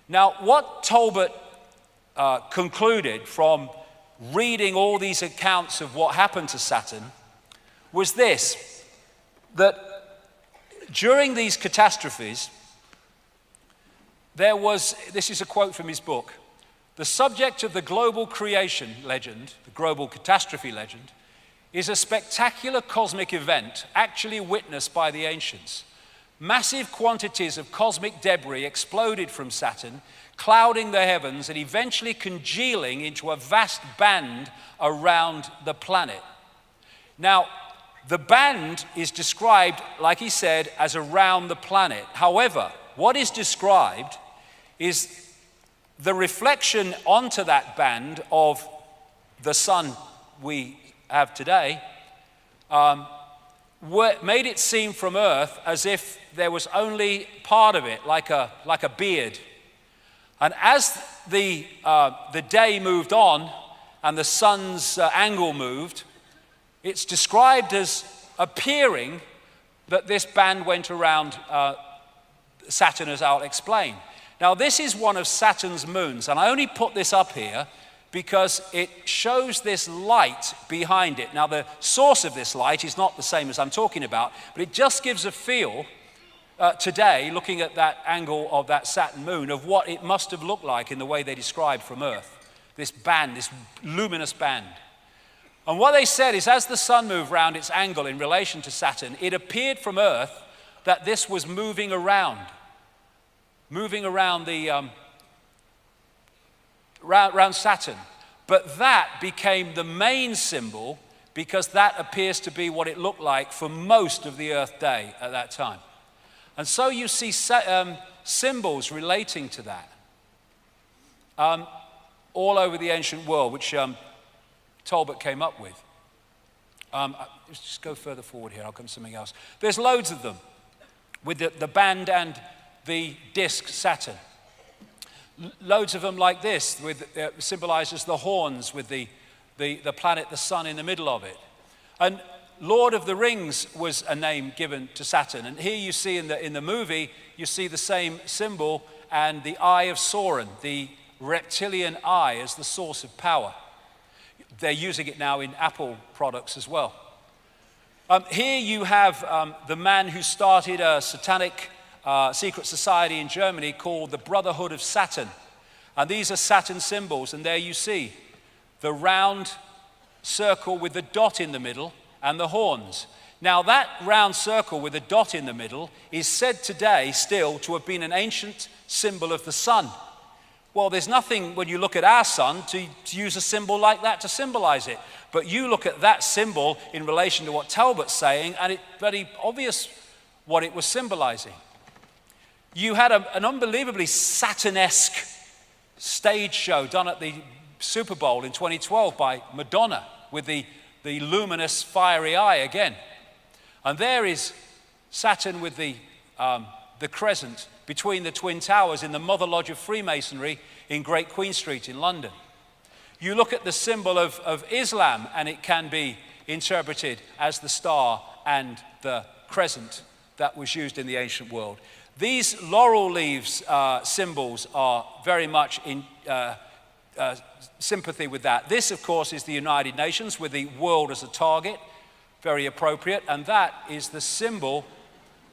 Now, what Talbot concluded from reading all these accounts of what happened to Saturn was this, that during these catastrophes, this is a quote from his book, the subject of the global creation legend, the global catastrophe legend, is a spectacular cosmic event actually witnessed by the ancients. Massive quantities of cosmic debris exploded from Saturn, clouding the heavens and eventually congealing into a vast band around the planet. Now, the band is described, like he said, as around the planet. However, what is described is the reflection onto that band of the sun we have today, made it seem from Earth as if there was only part of it, like a beard. And as the day moved on and the sun's angle moved, it's described as appearing that this band went around Saturn, as I'll explain. Now, this is one of Saturn's moons, and I only put this up here because it shows this light behind it. Now, the source of this light is not the same as I'm talking about, but it just gives a feel today, looking at that angle of that Saturn moon, of what it must have looked like in the way they described from Earth. This band, this luminous band. And what they said is, as the sun moved round its angle in relation to Saturn, it appeared from Earth that this was moving around the around Saturn. But that became the main symbol because that appears to be what it looked like for most of the Earth day at that time. And so you see symbols relating to that all over the ancient world, which Talbot came up with. Let's just go further forward here. I'll come to something else. There's loads of them with the band and the disk Saturn. Loads of them like this, with symbolizes the horns with the planet, the sun in the middle of it. And Lord of the Rings was a name given to Saturn. And here you see in the movie, you see the same symbol and the eye of Sauron, the reptilian eye, as the source of power. They're using it now in Apple products as well. Here you have the man who started a satanic secret society in Germany called the Brotherhood of Saturn. And these are Saturn symbols, and there you see the round circle with the dot in the middle and the horns. Now, that round circle with a dot in the middle is said today still to have been an ancient symbol of the sun. Well, there's nothing when you look at our sun to use a symbol like that to symbolize it. But you look at that symbol in relation to what Talbot's saying, and it's very obvious what it was symbolizing. You had an unbelievably Saturnesque stage show done at the Super Bowl in 2012 by Madonna with the luminous fiery eye again. And there is Saturn with the crescent between the Twin Towers in the Mother Lodge of Freemasonry in Great Queen Street in London. You look at the symbol of Islam, and it can be interpreted as the star and the crescent that was used in the ancient world. These laurel leaves symbols are very much in sympathy with that. This, of course, is the United Nations with the world as a target, very appropriate, and that is the symbol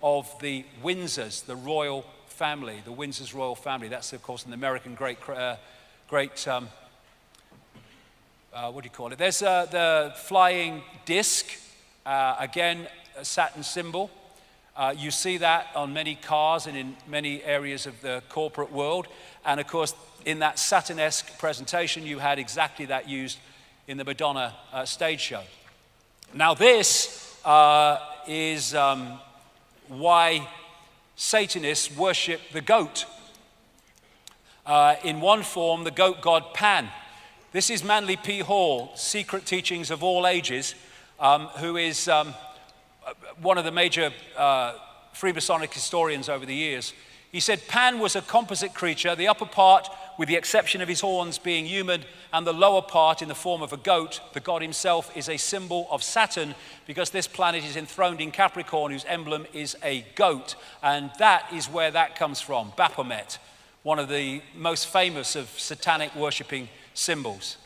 of the Windsors, the royal family, the Windsors royal family. That's, of course, an American great what do you call it? There's the flying disc, again, a Saturn symbol. You see that on many cars and in many areas of the corporate world. And of course, in that Saturnesque presentation, you had exactly that used in the Madonna stage show. Now this is why Satanists worship the goat. In one form, the goat god Pan. This is Manly P. Hall, Secret Teachings of All Ages, who is one of the major Freemasonic historians over the years. He said Pan was a composite creature, the upper part, with the exception of his horns, being human, and the lower part in the form of a goat. The god himself is a symbol of Saturn because this planet is enthroned in Capricorn, whose emblem is a goat. And that is where that comes from, Baphomet, one of the most famous of satanic worshipping symbols.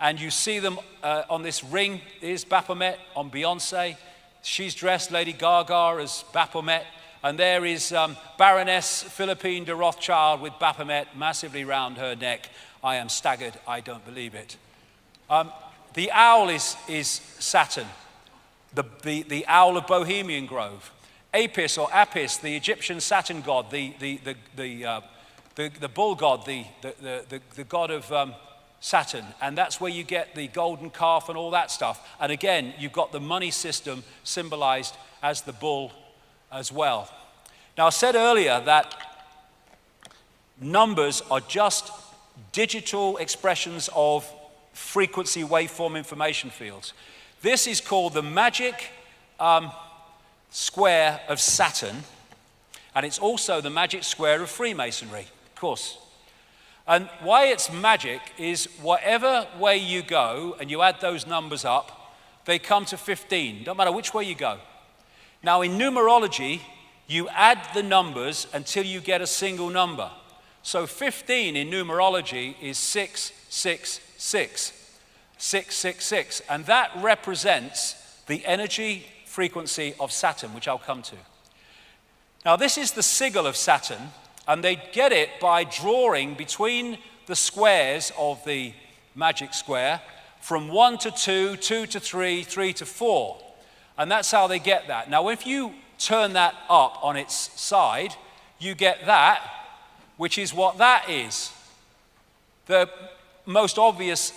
And you see them on this ring is Baphomet on Beyonce. She's dressed, Lady Gaga, as Baphomet. And there is Baroness Philippine de Rothschild with Baphomet massively round her neck. I am staggered, I don't believe it. The owl is Saturn, the owl of Bohemian Grove. Apis or Apis, the Egyptian Saturn god, the the bull god, the god of Saturn, and that's where you get the golden calf and all that stuff. And again, you've got the money system symbolized as the bull as well. Now, I said earlier that numbers are just digital expressions of frequency waveform information fields. This is called the magic square of Saturn, and it's also the magic square of Freemasonry, of course. And why it's magic is whatever way you go and you add those numbers up, they come to 15, no matter which way you go. Now, in numerology, you add the numbers until you get a single number. So 15 in numerology is 666, 666, and that represents the energy frequency of Saturn, which I'll come to. Now, this is the sigil of Saturn, and they get it by drawing between the squares of the magic square from 1 to 2, 2 to 3, 3 to 4. And that's how they get that. Now, if you turn that up on its side, you get that, which is what that is. The most obvious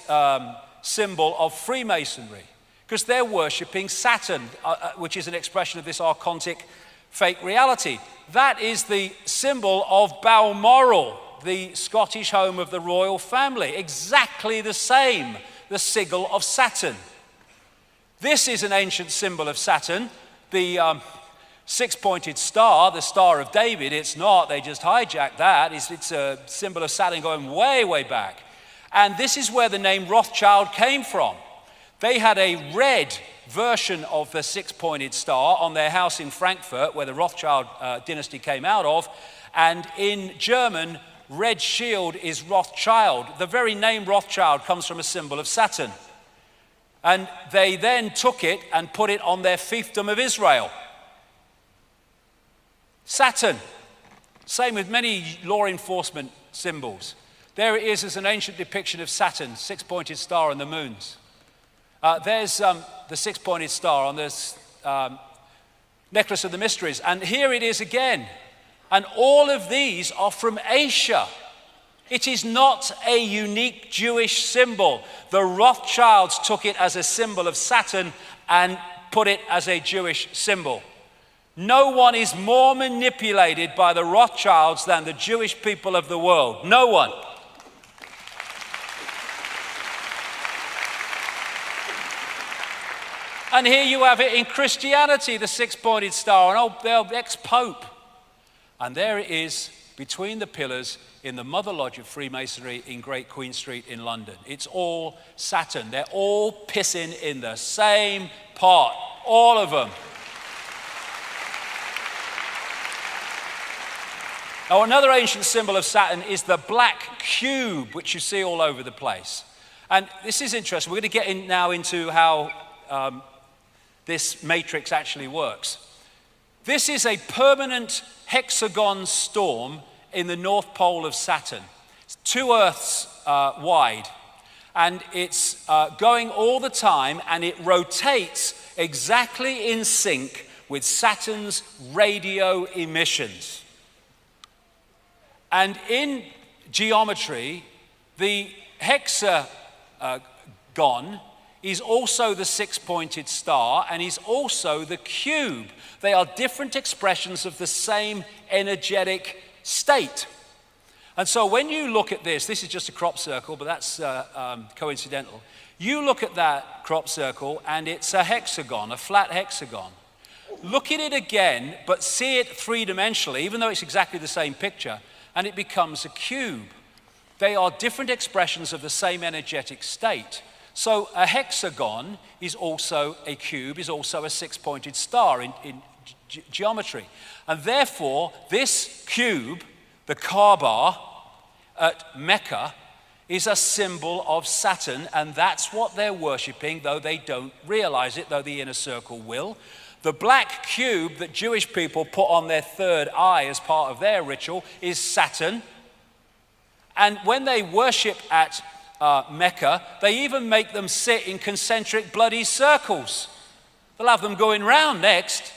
symbol of Freemasonry, because they're worshipping Saturn, which is an expression of this archontic fake reality. That is the symbol of Balmoral, the Scottish home of the royal family. Exactly the same, the sigil of Saturn. This is an ancient symbol of Saturn, the six-pointed star, the Star of David. It's not, they just hijacked that. It's a symbol of Saturn going way, way back. And this is where the name Rothschild came from. They had a red version of the six-pointed star on their house in Frankfurt, where the Rothschild dynasty came out of. And in German, red shield is Rothschild. The very name Rothschild comes from a symbol of Saturn. And they then took it and put it on their fiefdom of Israel. Saturn, same with many law enforcement symbols. There it is as an ancient depiction of Saturn, six-pointed star and the moons. There's the six-pointed star on this necklace of the mysteries. And here it is again. And all of these are from Asia. It is not a unique Jewish symbol. The Rothschilds took it as a symbol of Saturn and put it as a Jewish symbol. No one is more manipulated by the Rothschilds than the Jewish people of the world. No one. And here you have it in Christianity, the six-pointed star, an ex-pope. And there it is between the pillars in the Mother Lodge of Freemasonry in Great Queen Street in London. It's all Saturn. They're all pissing in the same pot, all of them. Now, another ancient symbol of Saturn is the black cube, which you see all over the place. And this is interesting. We're going to get in now into how this matrix actually works. This is a permanent hexagon storm in the North Pole of Saturn. It's 2 Earths wide, and it's going all the time, and it rotates exactly in sync with Saturn's radio emissions. And in geometry, the hexagon is also the six-pointed star and is also the cube. They are different expressions of the same energetic state. And so when you look at this is just a crop circle, but that's coincidental. You look at that crop circle and it's a hexagon, a flat hexagon. Look at it again, but see it three-dimensionally, even though it's exactly the same picture, and it becomes a cube. They are different expressions of the same energetic state. So a hexagon is also a cube, is also a six-pointed star in geometry. And therefore, this cube, the Kaaba at Mecca, is a symbol of Saturn, and that's what they're worshipping, though they don't realize it, though the inner circle will. The black cube that Jewish people put on their third eye as part of their ritual is Saturn. And when they worship at Mecca, they even make them sit in concentric bloody circles. They'll have them going round next.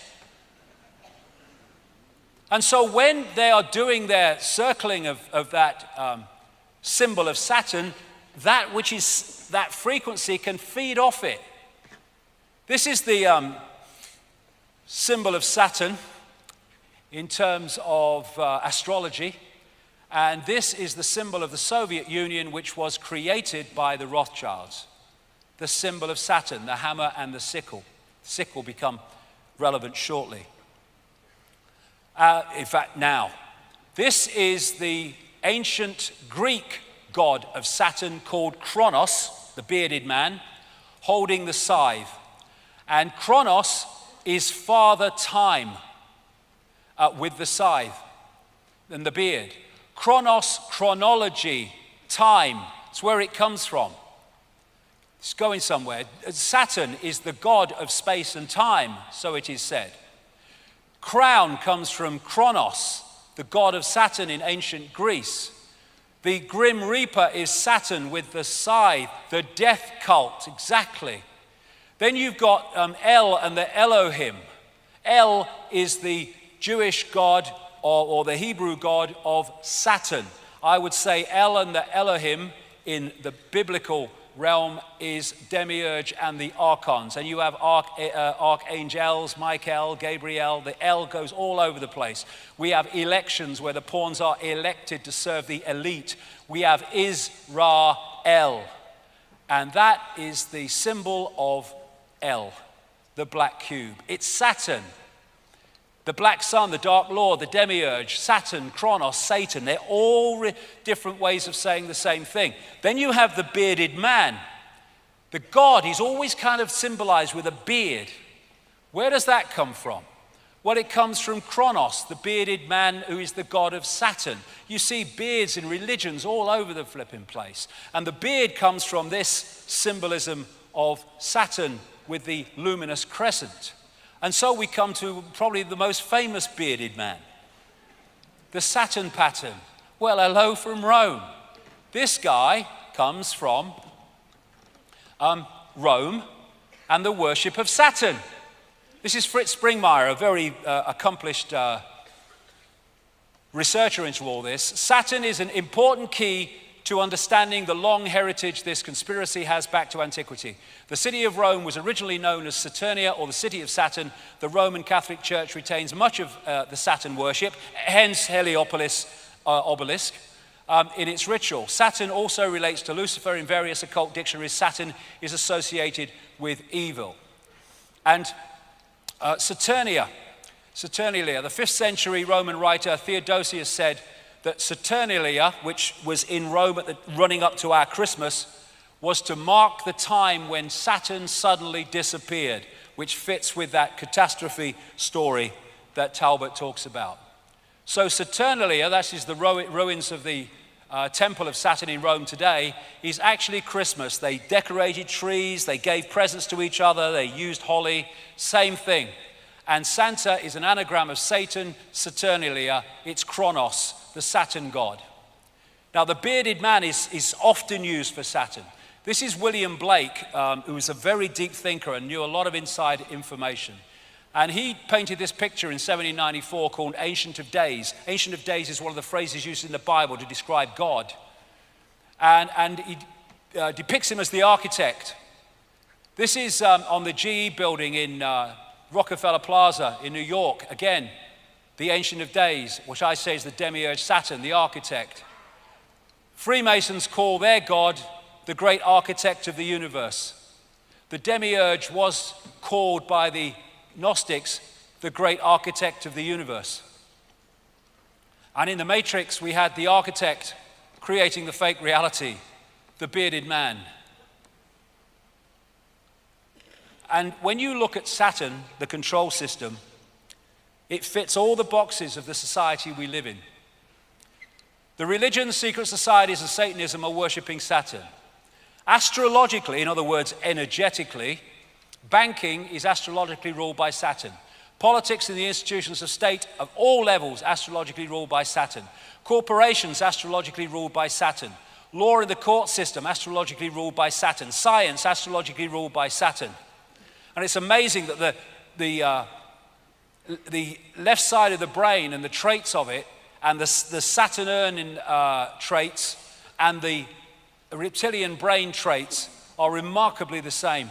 And so when they are doing their circling of that symbol of Saturn, that which is that frequency can feed off it. This is the symbol of Saturn in terms of astrology. And this is the symbol of the Soviet Union, which was created by the Rothschilds. The symbol of Saturn, the hammer and the sickle. The sickle become relevant shortly. In fact, now. This is the ancient Greek god of Saturn called Kronos, the bearded man, holding the scythe. And Kronos is Father Time with the scythe and the beard. Chronos, chronology, time. It's where it comes from. It's going somewhere. Saturn is the god of space and time, so it is said. Crown comes from Kronos, the god of Saturn in ancient Greece. The Grim Reaper is Saturn with the scythe, the death cult, exactly. Then you've got El and the Elohim. El is the Jewish god or the Hebrew god of Saturn. I would say El and the Elohim in the biblical realm is Demiurge and the archons. And you have archangels, Michael, Gabriel. The El goes all over the place. We have elections where the pawns are elected to serve the elite. We have Israel. And that is the symbol of El, the black cube. It's Saturn. The black sun, the dark lord, the demiurge, Saturn, Kronos, Satan, they're all different ways of saying the same thing. Then you have the bearded man. The god is always kind of symbolized with a beard. Where does that come from? Well, it comes from Kronos, the bearded man who is the god of Saturn. You see beards in religions all over the flipping place. And the beard comes from this symbolism of Saturn with the luminous crescent. And so we come to probably the most famous bearded man, the Saturn pattern. Well, hello from Rome. This guy comes from Rome and the worship of Saturn. This is Fritz Springmeier, a very accomplished researcher into all this. Saturn is an important key to understanding the long heritage this conspiracy has back to antiquity. The city of Rome was originally known as Saturnia, or the city of Saturn. The Roman Catholic Church retains much of the Saturn worship, hence Heliopolis obelisk, in its ritual. Saturn also relates to Lucifer in various occult dictionaries. Saturn is associated with evil. And Saturnalia, the 5th century Roman writer Theodosius said that Saturnalia, which was in Rome running up to our Christmas, was to mark the time when Saturn suddenly disappeared, which fits with that catastrophe story that Talbot talks about. So Saturnalia, that is the ruins of the temple of Saturn in Rome today, is actually Christmas. They decorated trees, they gave presents to each other, they used holly, same thing. And Santa is an anagram of Satan, Saturnalia, it's Kronos, the Saturn god. Now the bearded man is often used for Saturn. This is William Blake, who was a very deep thinker and knew a lot of inside information. And he painted this picture in 1794 called Ancient of Days. Ancient of Days is one of the phrases used in the Bible to describe God. And he depicts him as the architect. This is on the GE building in Rockefeller Plaza in New York. Again, the Ancient of Days, which I say is the demiurge Saturn, the architect. Freemasons call their God the great architect of the universe. The demiurge was called by the Gnostics the great architect of the universe. And in the Matrix, we had the architect creating the fake reality, the bearded man. And when you look at Saturn, the control system, it fits all the boxes of the society we live in. The religions, secret societies, and Satanism are worshipping Saturn. Astrologically, in other words, energetically, banking is astrologically ruled by Saturn. Politics and the institutions of state of all levels astrologically ruled by Saturn. Corporations astrologically ruled by Saturn. Law in the court system astrologically ruled by Saturn. Science astrologically ruled by Saturn. And it's amazing that the left side of the brain and the traits of it, and the Saturnian traits and the reptilian brain traits are remarkably the same.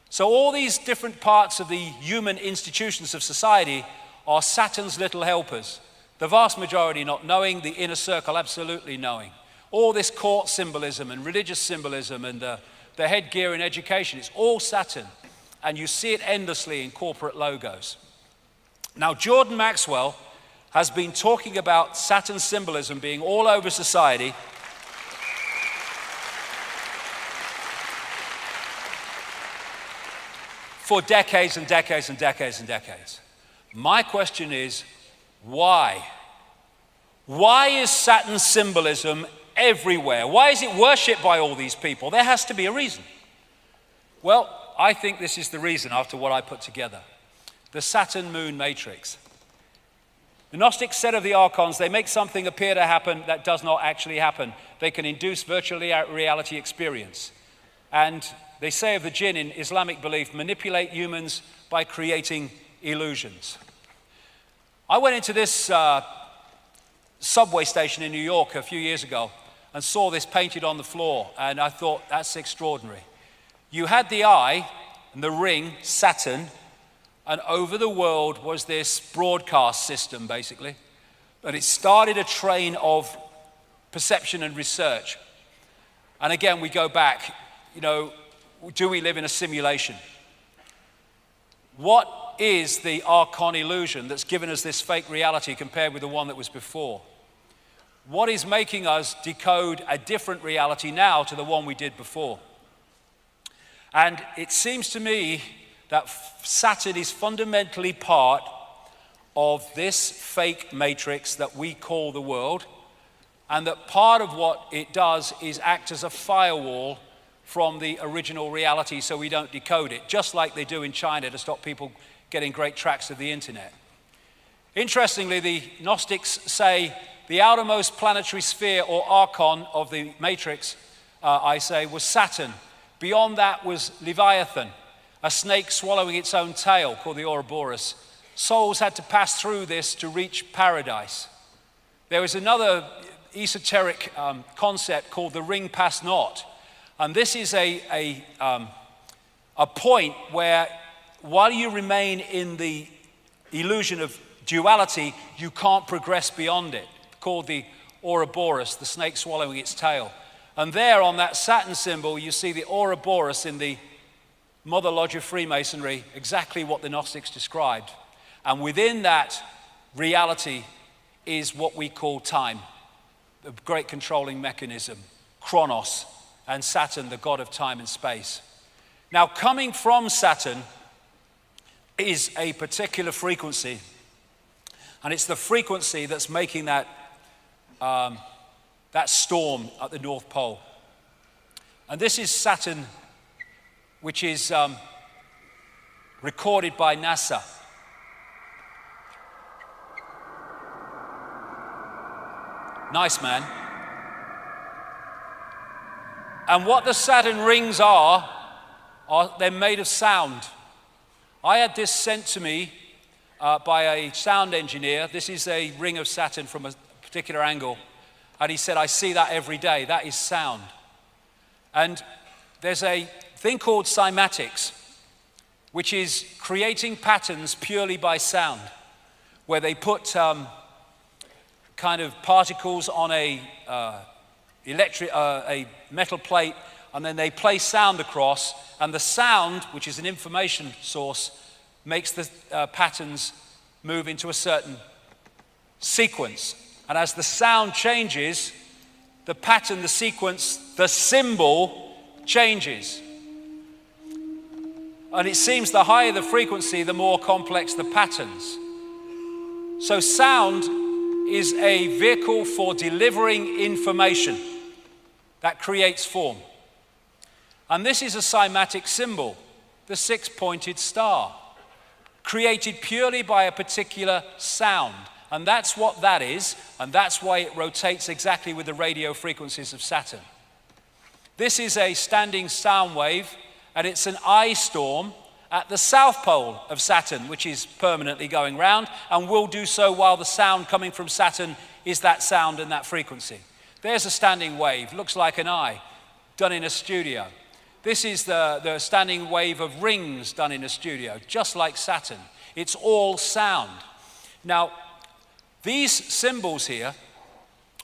So all these different parts of the human institutions of society are Saturn's little helpers. The vast majority not knowing, the inner circle absolutely knowing. All this court symbolism and religious symbolism and the headgear in education, it's all Saturn. And you see it endlessly in corporate logos. Now, Jordan Maxwell has been talking about Saturn symbolism being all over society for decades and decades and decades and decades. My question is, why? Why is Saturn symbolism everywhere? Why is it worshipped by all these people? There has to be a reason. Well, I think this is the reason after what I put together. The Saturn-Moon matrix. The Gnostics said of the archons, they make something appear to happen that does not actually happen. They can induce virtual reality experience. And they say of the jinn in Islamic belief, manipulate humans by creating illusions. I went into this subway station in New York a few years ago and saw this painted on the floor, and I thought, that's extraordinary. You had the eye and the ring, Saturn, and over the world was this broadcast system, basically. But it started a train of perception and research. And again, we go back, do we live in a simulation? What is the archon illusion that's given us this fake reality compared with the one that was before? What is making us decode a different reality now to the one we did before? And it seems to me that Saturn is fundamentally part of this fake matrix that we call the world, and that part of what it does is act as a firewall from the original reality so we don't decode it, just like they do in China to stop people getting great tracts of the internet. Interestingly, the Gnostics say the outermost planetary sphere or archon of the matrix, I say, was Saturn. Beyond that was Leviathan, a snake swallowing its own tail called the Ouroboros. Souls had to pass through this to reach paradise. There was another esoteric concept called the ring pass not. And this is a point where while you remain in the illusion of duality, you can't progress beyond it, called the Ouroboros, the snake swallowing its tail. And there on that Saturn symbol, you see the Ouroboros in the Mother Lodge of Freemasonry, exactly what the Gnostics described. And within that reality is what we call time, the great controlling mechanism, Chronos, and Saturn, the god of time and space. Now, coming from Saturn is a particular frequency, and it's the frequency that's making that storm at the North Pole. And this is Saturn, which is recorded by NASA. Nice, man. And what the Saturn rings are they're made of sound. I had this sent to me by a sound engineer. This is a ring of Saturn from a particular angle. And he said, I see that every day. That is sound. And there's a thing called cymatics, which is creating patterns purely by sound, where they put kind of particles on a metal plate, and then they play sound across, and the sound, which is an information source, makes the patterns move into a certain sequence. And as the sound changes, the pattern, the sequence, the symbol changes. And it seems the higher the frequency, the more complex the patterns. So sound is a vehicle for delivering information that creates form. And this is a cymatic symbol, the six-pointed star, created purely by a particular sound. And that's what that is, and that's why it rotates exactly with the radio frequencies of Saturn. This is a standing sound wave, and it's an eye storm, at the south pole of Saturn, which is permanently going round and will do so while the sound coming from Saturn is that sound and that frequency. There's a standing wave, looks like an eye, done in a studio. This is the standing wave of rings done in a studio, just like Saturn. It's all sound. Now, these symbols here,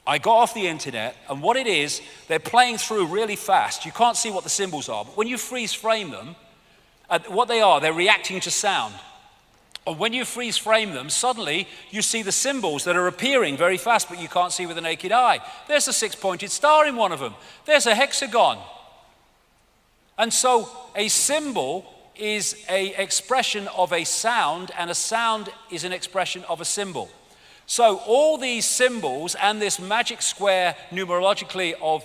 I got off the internet, and what it is, they're playing through really fast. You can't see what the symbols are, but when you freeze frame them, what they are, they're reacting to sound. And when you freeze frame them, suddenly you see the symbols that are appearing very fast, but you can't see with the naked eye. There's a six-pointed star in one of them. There's a hexagon. And so a symbol is an expression of a sound, and a sound is an expression of a symbol. So all these symbols and this magic square numerologically of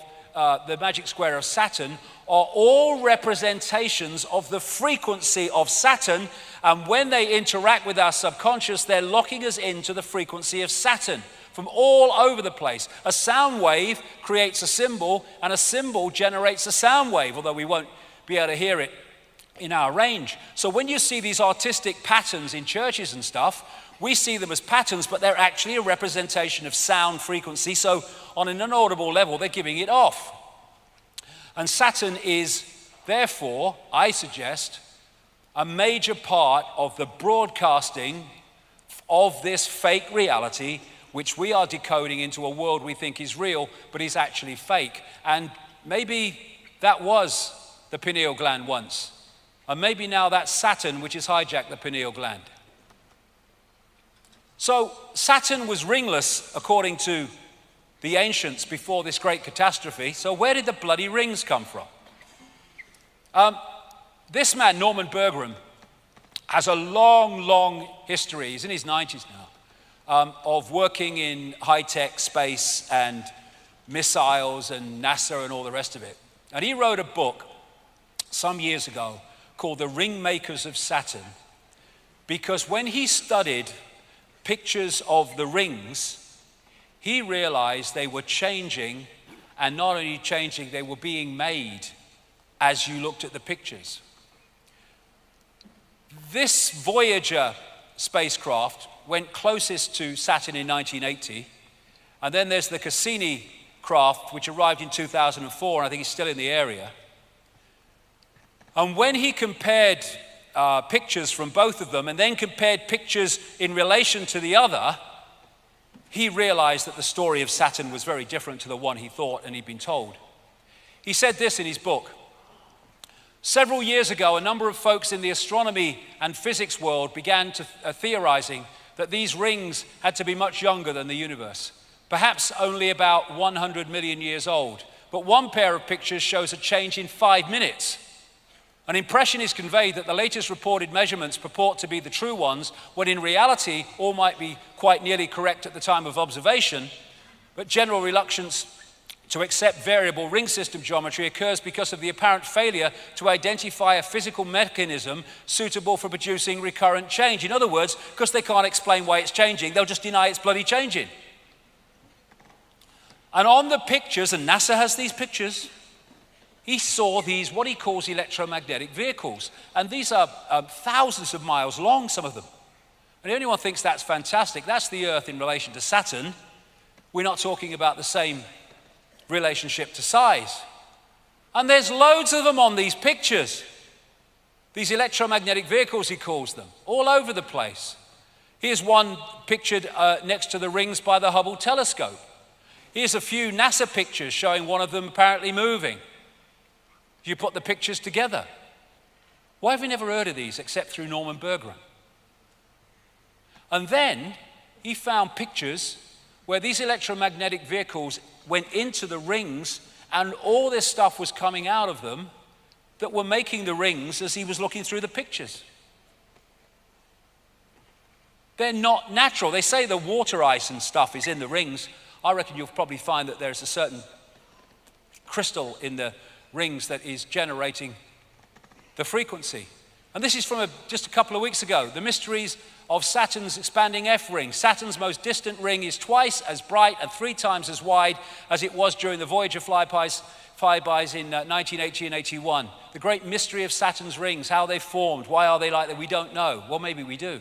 the magic square of Saturn are all representations of the frequency of Saturn, and when they interact with our subconscious, they're locking us into the frequency of Saturn from all over the place. A sound wave creates a symbol, and a symbol generates a sound wave, although we won't be able to hear it in our range. So when you see these artistic patterns in churches and stuff, we see them as patterns, but they're actually a representation of sound frequency. So on an inaudible level, they're giving it off. And Saturn is, therefore, I suggest, a major part of the broadcasting of this fake reality, which we are decoding into a world we think is real, but is actually fake. And maybe that was the pineal gland once. And maybe now that's Saturn, which has hijacked the pineal gland. So Saturn was ringless, according to the ancients, before this great catastrophe. So where did the bloody rings come from? This man, Norman Berggren, has a long, long history, he's in his 90s now, of working in high-tech space and missiles and NASA and all the rest of it. And he wrote a book some years ago called The Ringmakers of Saturn, because when he studied pictures of the rings, he realized they were changing, and not only changing, they were being made as you looked at the pictures. This Voyager spacecraft went closest to Saturn in 1980, and then there's the Cassini craft, which arrived in 2004, and I think it's still in the area. And when he compared pictures from both of them, and then compared pictures in relation to the other, he realized that the story of Saturn was very different to the one he thought and he'd been told. He said this in his book: several years ago, a number of folks in the astronomy and physics world began to theorizing that these rings had to be much younger than the universe, perhaps only about 100 million years old. But one pair of pictures shows a change in 5 minutes. An impression is conveyed that the latest reported measurements purport to be the true ones, when in reality all might be quite nearly correct at the time of observation, but general reluctance to accept variable ring system geometry occurs because of the apparent failure to identify a physical mechanism suitable for producing recurrent change. In other words, because they can't explain why it's changing, they'll just deny it's bloody changing. And on the pictures, and NASA has these pictures, he saw these, what he calls electromagnetic vehicles. And these are thousands of miles long, some of them. And if anyone thinks that's fantastic, that's the Earth in relation to Saturn. We're not talking about the same relationship to size. And there's loads of them on these pictures. These electromagnetic vehicles, he calls them, all over the place. Here's one pictured next to the rings by the Hubble telescope. Here's a few NASA pictures showing one of them apparently moving. You put the pictures together. Why have we never heard of these except through Norman Berggren? And then he found pictures where these electromagnetic vehicles went into the rings, and all this stuff was coming out of them that were making the rings as he was looking through the pictures. They're not natural. They say the water ice and stuff is in the rings. I reckon you'll probably find that there's a certain crystal in the rings that is generating the frequency. And this is from just a couple of weeks ago. The mysteries of Saturn's expanding F-ring. Saturn's most distant ring is twice as bright and 3 times as wide as it was during the Voyager flybys in 1980 and 81. The great mystery of Saturn's rings, how they formed, why are they like that, we don't know. Well, maybe we do.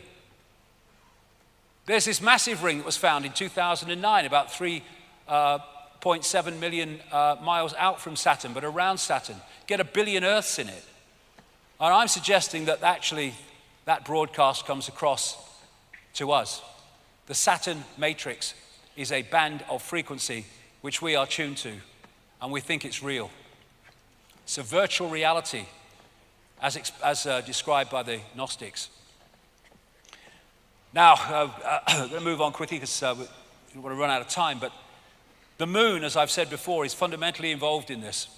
There's this massive ring that was found in 2009, about 3.7 million miles out from Saturn, but around Saturn. Get 1 billion Earths in it. And I'm suggesting that actually that broadcast comes across to us. The Saturn matrix is a band of frequency which we are tuned to, and we think it's real. It's a virtual reality as described by the Gnostics. Now, I'm going to move on quickly because we want to run out of time, but the moon, as I've said before, is fundamentally involved in this.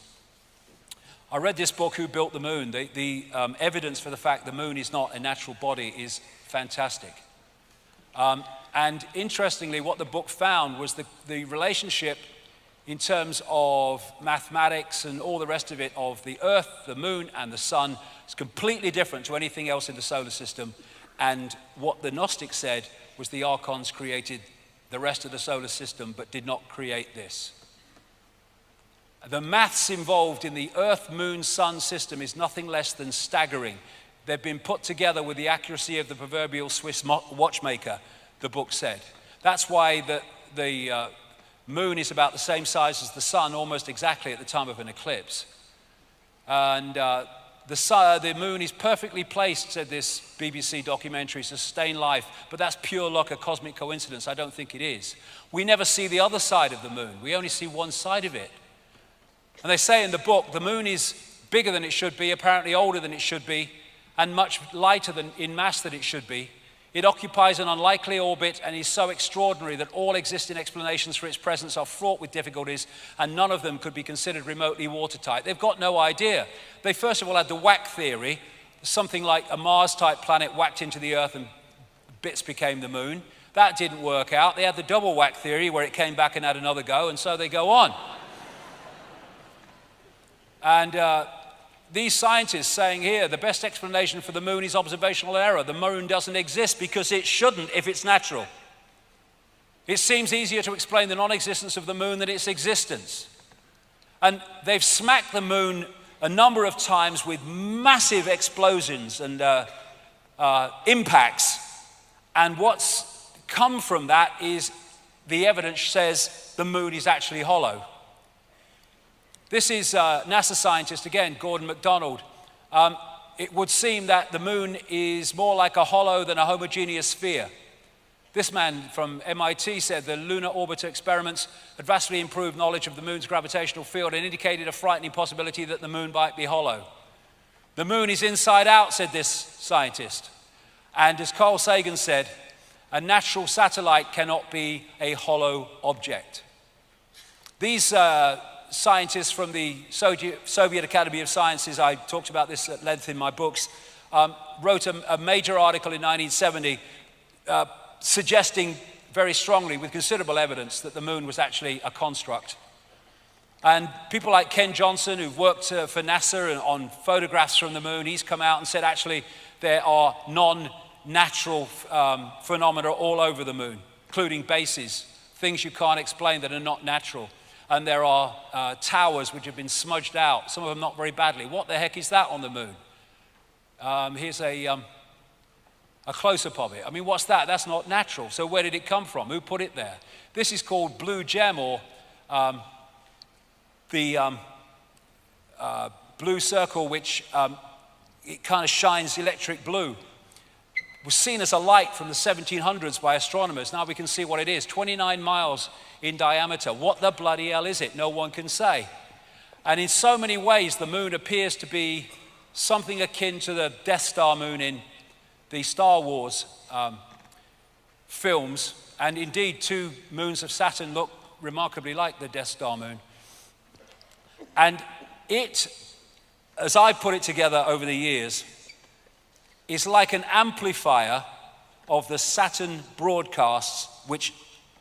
I read this book, Who Built the Moon? The evidence for the fact the moon is not a natural body is fantastic. And interestingly, what the book found was the relationship in terms of mathematics and all the rest of it of the Earth, the moon, and the sun is completely different to anything else in the solar system. And what the Gnostics said was the archons created the rest of the solar system but did not create this. The maths involved in the Earth, Moon, Sun system is nothing less than staggering. They've been put together with the accuracy of the proverbial Swiss watchmaker, the book said. That's why the moon is about the same size as the sun, almost exactly at the time of an eclipse. And the moon is perfectly placed, said this BBC documentary, to sustain life, but that's pure luck, a cosmic coincidence. I don't think it is. We never see the other side of the moon. We only see one side of it. And they say in the book, the moon is bigger than it should be, apparently older than it should be, and much lighter in mass than it should be. It occupies an unlikely orbit and is so extraordinary that all existing explanations for its presence are fraught with difficulties, and none of them could be considered remotely watertight. They've got no idea. They first of all had the whack theory, something like a Mars-type planet whacked into the Earth and bits became the moon. That didn't work out. They had the double whack theory where it came back and had another go, and so they go on. And these scientists saying here, the best explanation for the moon is observational error. The moon doesn't exist because it shouldn't if it's natural. It seems easier to explain the non-existence of the moon than its existence. And they've smacked the moon a number of times with massive explosions and impacts. And what's come from that is the evidence says the moon is actually hollow. This is NASA scientist, again, Gordon MacDonald. It would seem that the moon is more like a hollow than a homogeneous sphere. This man from MIT said the lunar orbiter experiments had vastly improved knowledge of the moon's gravitational field and indicated a frightening possibility that the moon might be hollow. The moon is inside out, said this scientist. And as Carl Sagan said, a natural satellite cannot be a hollow object. These scientists from the Soviet Academy of Sciences, I talked about this at length in my books, wrote a major article in 1970 suggesting very strongly, with considerable evidence, that the moon was actually a construct. And people like Ken Johnson, who've worked for NASA on photographs from the moon, he's come out and said actually there are non-natural phenomena all over the moon, including bases, things you can't explain that are not natural. And there are towers which have been smudged out, some of them not very badly. What the heck is that on the moon? Here's a close-up of it. I mean, what's that? That's not natural. So where did it come from? Who put it there? This is called blue gem, or the blue circle, which it kind of shines electric blue. It was seen as a light from the 1700s by astronomers. Now we can see what it is, 29 miles in diameter. What the bloody hell is it? No one can say. And in so many ways, the moon appears to be something akin to the Death Star moon in the Star Wars films. And indeed, 2 moons of Saturn look remarkably like the Death Star moon. And it, as I put it together over the years, is like an amplifier of the Saturn broadcasts, which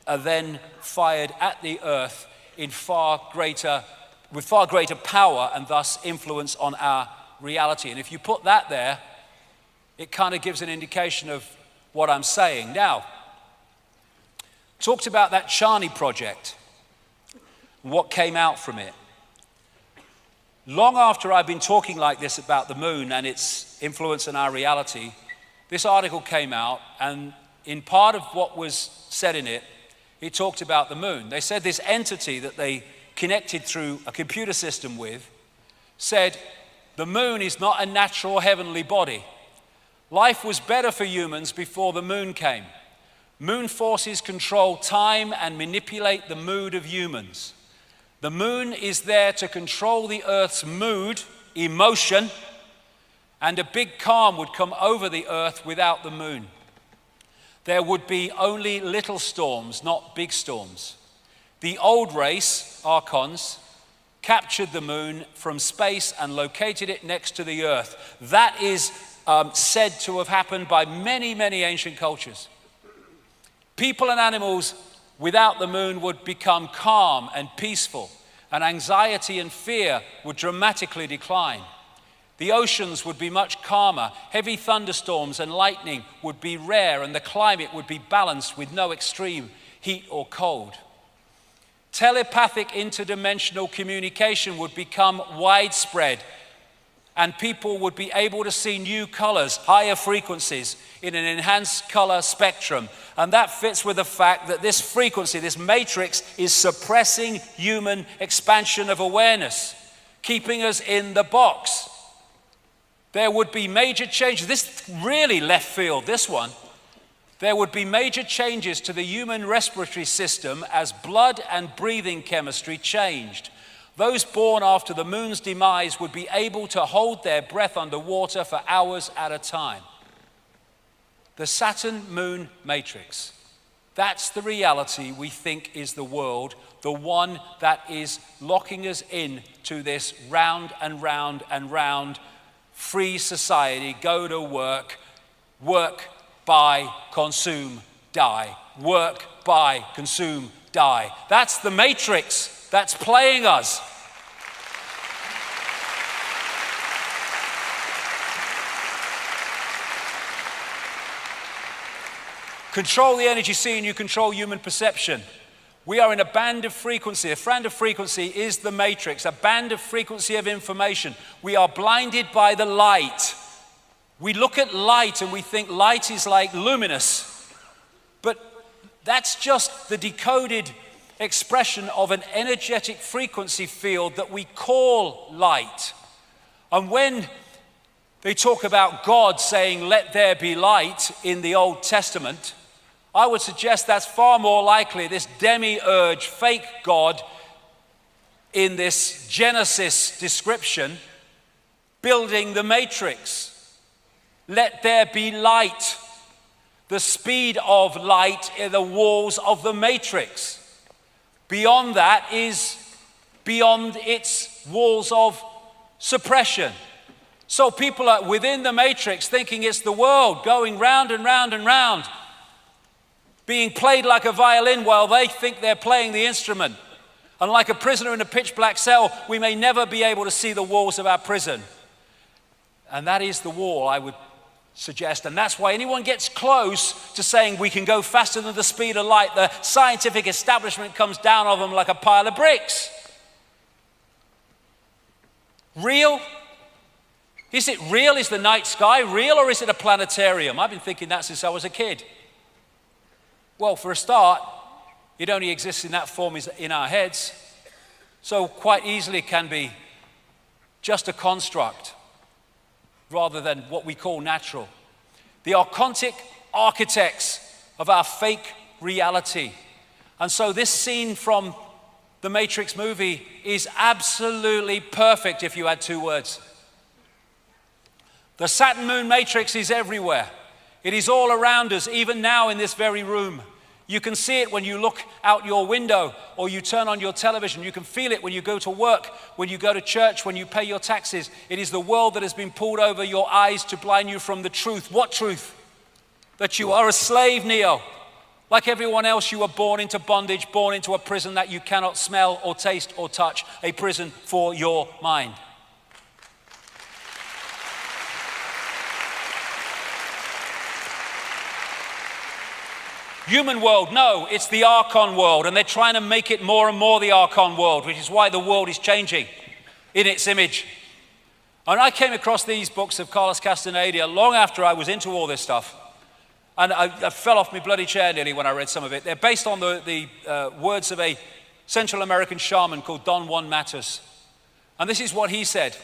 are then fired at the Earth with far greater power and thus influence on our reality. And if you put that there, it kind of gives an indication of what I'm saying. Now, talked about that Charney project, what came out from it. Long after I've been talking like this about the moon and its influence on our reality, this article came out, and in part of what was said in it, it talked about the moon. They said this entity that they connected through a computer system with said the moon is not a natural heavenly body. Life was better for humans before the moon came. Moon forces control time and manipulate the mood of humans. The moon is there to control the Earth's mood, emotion, and a big calm would come over the Earth without the moon. There would be only little storms, not big storms. The old race, Archons, captured the moon from space and located it next to the Earth. That is said to have happened by many, many ancient cultures. People and animals without the moon would become calm and peaceful, and anxiety and fear would dramatically decline. The oceans would be much calmer, heavy thunderstorms and lightning would be rare, and the climate would be balanced with no extreme heat or cold. Telepathic interdimensional communication would become widespread, and people would be able to see new colors, higher frequencies in an enhanced color spectrum. And that fits with the fact that this frequency, this matrix, is suppressing human expansion of awareness, keeping us in the box. There would be major changes. This really left field, this one. There would be major changes to the human respiratory system as blood and breathing chemistry changed. Those born after the moon's demise would be able to hold their breath underwater for hours at a time. The Saturn-Moon matrix. That's the reality we think is the world, the one that is locking us in to this round and round and round free society. Go to work, work, buy, consume, die. Work, buy, consume, die. That's the matrix that's playing us. Control the energy sea and you control human perception. We are in a band of frequency. A band of frequency is the matrix, a band of frequency of information. We are blinded by the light. We look at light and we think light is like luminous. But that's just the decoded expression of an energetic frequency field that we call light. And when they talk about God saying, "Let there be light" in the Old Testament, I would suggest that's far more likely this demiurge, fake God in this Genesis description, building the matrix. Let there be light. The speed of light in the walls of the matrix. Beyond that is beyond its walls of suppression. So people are within the matrix thinking it's the world going round and round and round, being played like a violin while they think they're playing the instrument. And like a prisoner in a pitch black cell, we may never be able to see the walls of our prison. And that is the wall, I would suggest. And that's why anyone gets close to saying we can go faster than the speed of light, the scientific establishment comes down on them like a pile of bricks. Real? Is it real? Is the night sky real, or is it a planetarium? I've been thinking that since I was a kid. Well, for a start, it only exists in that form in our heads, so quite easily it can be just a construct rather than what we call natural. The archontic architects of our fake reality. And so this scene from the Matrix movie is absolutely perfect if you had two words. The Saturn-Moon matrix is everywhere. It is all around us, even now in this very room. You can see it when you look out your window or you turn on your television. You can feel it when you go to work, when you go to church, when you pay your taxes. It is the world that has been pulled over your eyes to blind you from the truth. What truth? That you are a slave, Neo. Like everyone else, you were born into bondage, born into a prison that you cannot smell or taste or touch, a prison for your mind. Human world, no, it's the Archon world, and they're trying to make it more and more the Archon world, which is why the world is changing in its image. And I came across these books of Carlos Castaneda long after I was into all this stuff, and I fell off my bloody chair nearly when I read some of it. They're based on the words of a Central American shaman called Don Juan Matus. And this is what he said.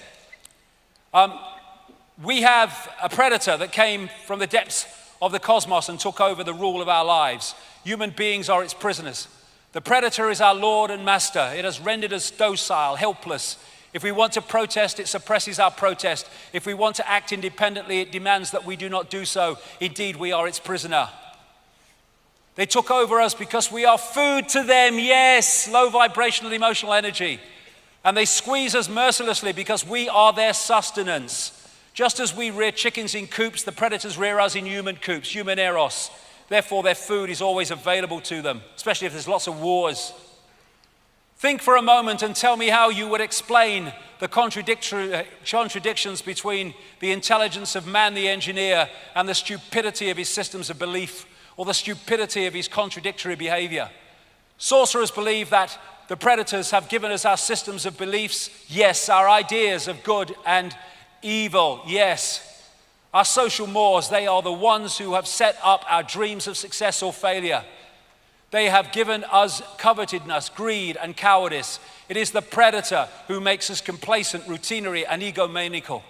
We have a predator that came from the depths of the cosmos and took over the rule of our lives. Human beings are its prisoners. The predator is our Lord and Master. It has rendered us docile, helpless. If we want to protest, it suppresses our protest. If we want to act independently, it demands that we do not do so. Indeed, we are its prisoner. They took over us because we are food to them, yes, low vibrational emotional energy. And they squeeze us mercilessly because we are their sustenance. Just as we rear chickens in coops, the predators rear us in human coops, human eros. Therefore, their food is always available to them, especially if there's lots of wars. Think for a moment and tell me how you would explain the contradictions between the intelligence of man the engineer and the stupidity of his systems of belief, or the stupidity of his contradictory behavior. Sorcerers believe that the predators have given us our systems of beliefs, yes, our ideas of good and evil, yes. Our social mores, they are the ones who have set up our dreams of success or failure. They have given us covetousness, greed, and cowardice. It is the predator who makes us complacent, routinary, and egomaniacal.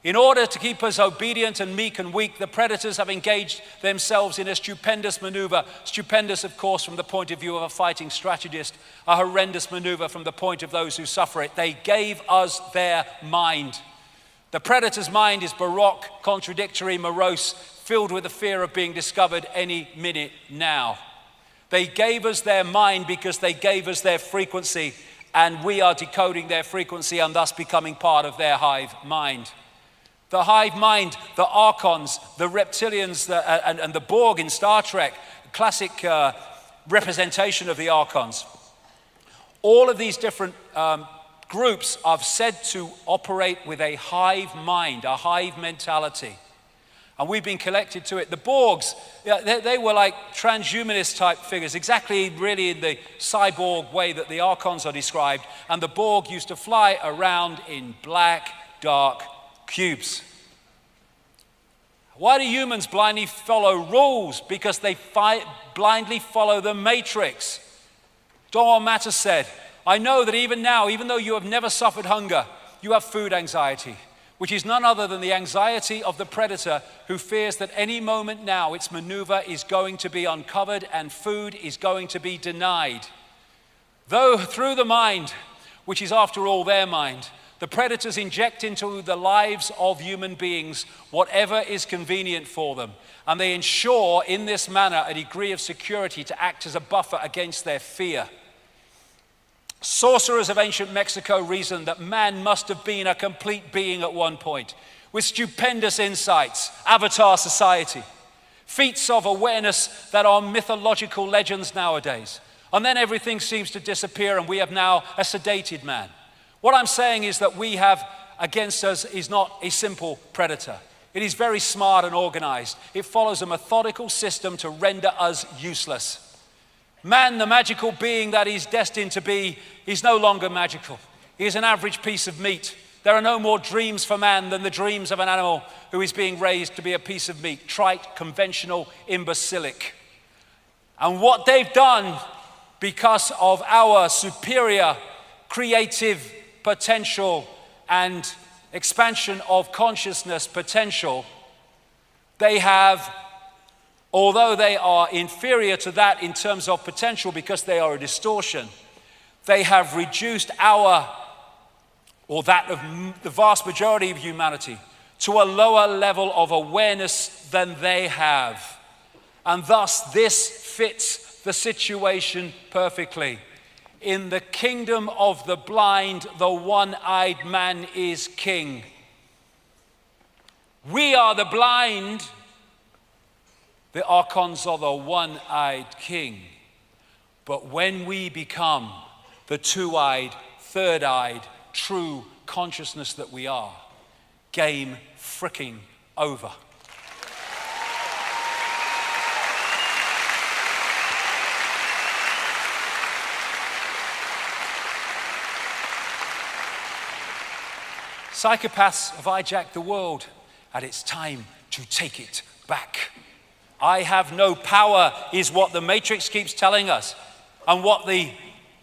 In order to keep us obedient and meek and weak, the predators have engaged themselves in a stupendous maneuver. Stupendous, of course, from the point of view of a fighting strategist, a horrendous maneuver from the point of those who suffer it. They gave us their mind. The predator's mind is baroque, contradictory, morose, filled with the fear of being discovered any minute now. They gave us their mind because they gave us their frequency, and we are decoding their frequency and thus becoming part of their hive mind. The hive mind, the Archons, the reptilians, and the Borg in Star Trek, classic representation of the Archons. All of these different groups are said to operate with a hive mind, a hive mentality. And we've been connected to it. The Borgs, they were like transhumanist type figures, exactly really in the cyborg way that the Archons are described. And the Borg used to fly around in black, dark cubes. Why do humans blindly follow rules? Because they blindly follow the matrix. Don Matter said, I know that even now, even though you have never suffered hunger, you have food anxiety, which is none other than the anxiety of the predator who fears that any moment now its maneuver is going to be uncovered and food is going to be denied. Though through the mind, which is after all their mind, the predators inject into the lives of human beings whatever is convenient for them, and they ensure in this manner a degree of security to act as a buffer against their fear. Sorcerers of ancient Mexico reasoned that man must have been a complete being at one point, with stupendous insights, avatar society, feats of awareness that are mythological legends nowadays. And then everything seems to disappear and we have now a sedated man. What I'm saying is that we have against us is not a simple predator. It is very smart and organized. It follows a methodical system to render us useless. Man, the magical being that he's destined to be, is no longer magical. He is an average piece of meat. There are no more dreams for man than the dreams of an animal who is being raised to be a piece of meat, trite, conventional, imbecilic. And what they've done, because of our superior creative potential and expansion of consciousness potential, they have, although they are inferior to that in terms of potential because they are a distortion, they have reduced our, or that of the vast majority of humanity, to a lower level of awareness than they have. And thus this fits the situation perfectly. In the kingdom of the blind, the one-eyed man is king. We are the blind. The Archons are the one-eyed king. But when we become the two-eyed, third-eyed, true consciousness that we are, game fricking over. psychopaths have hijacked the world, and it's time to take it back. I have no power is what the Matrix keeps telling us, and what the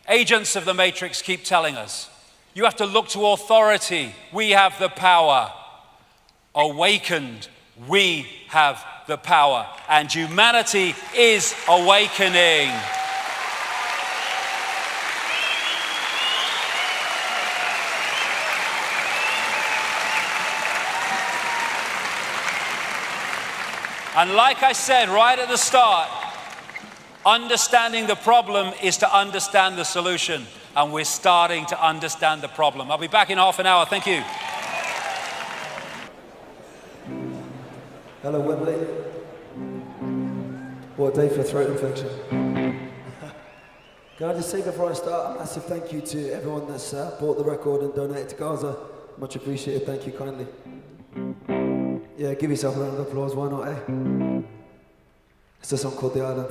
agents of the Matrix keep telling us. You have to look to authority. We have the power. Awakened, we have the power, and humanity is awakening. And like I said right at the start, understanding the problem is to understand the solution. And we're starting to understand the problem. I'll be back in half an hour. Thank you. Hello, Wembley. What a day for a throat infection. Can I just say before I start a massive thank you to everyone that's bought the record and donated to Gaza. Much appreciated. Thank you kindly. Yeah, give yourself a round of applause. Why not, eh? It's a song called The Island.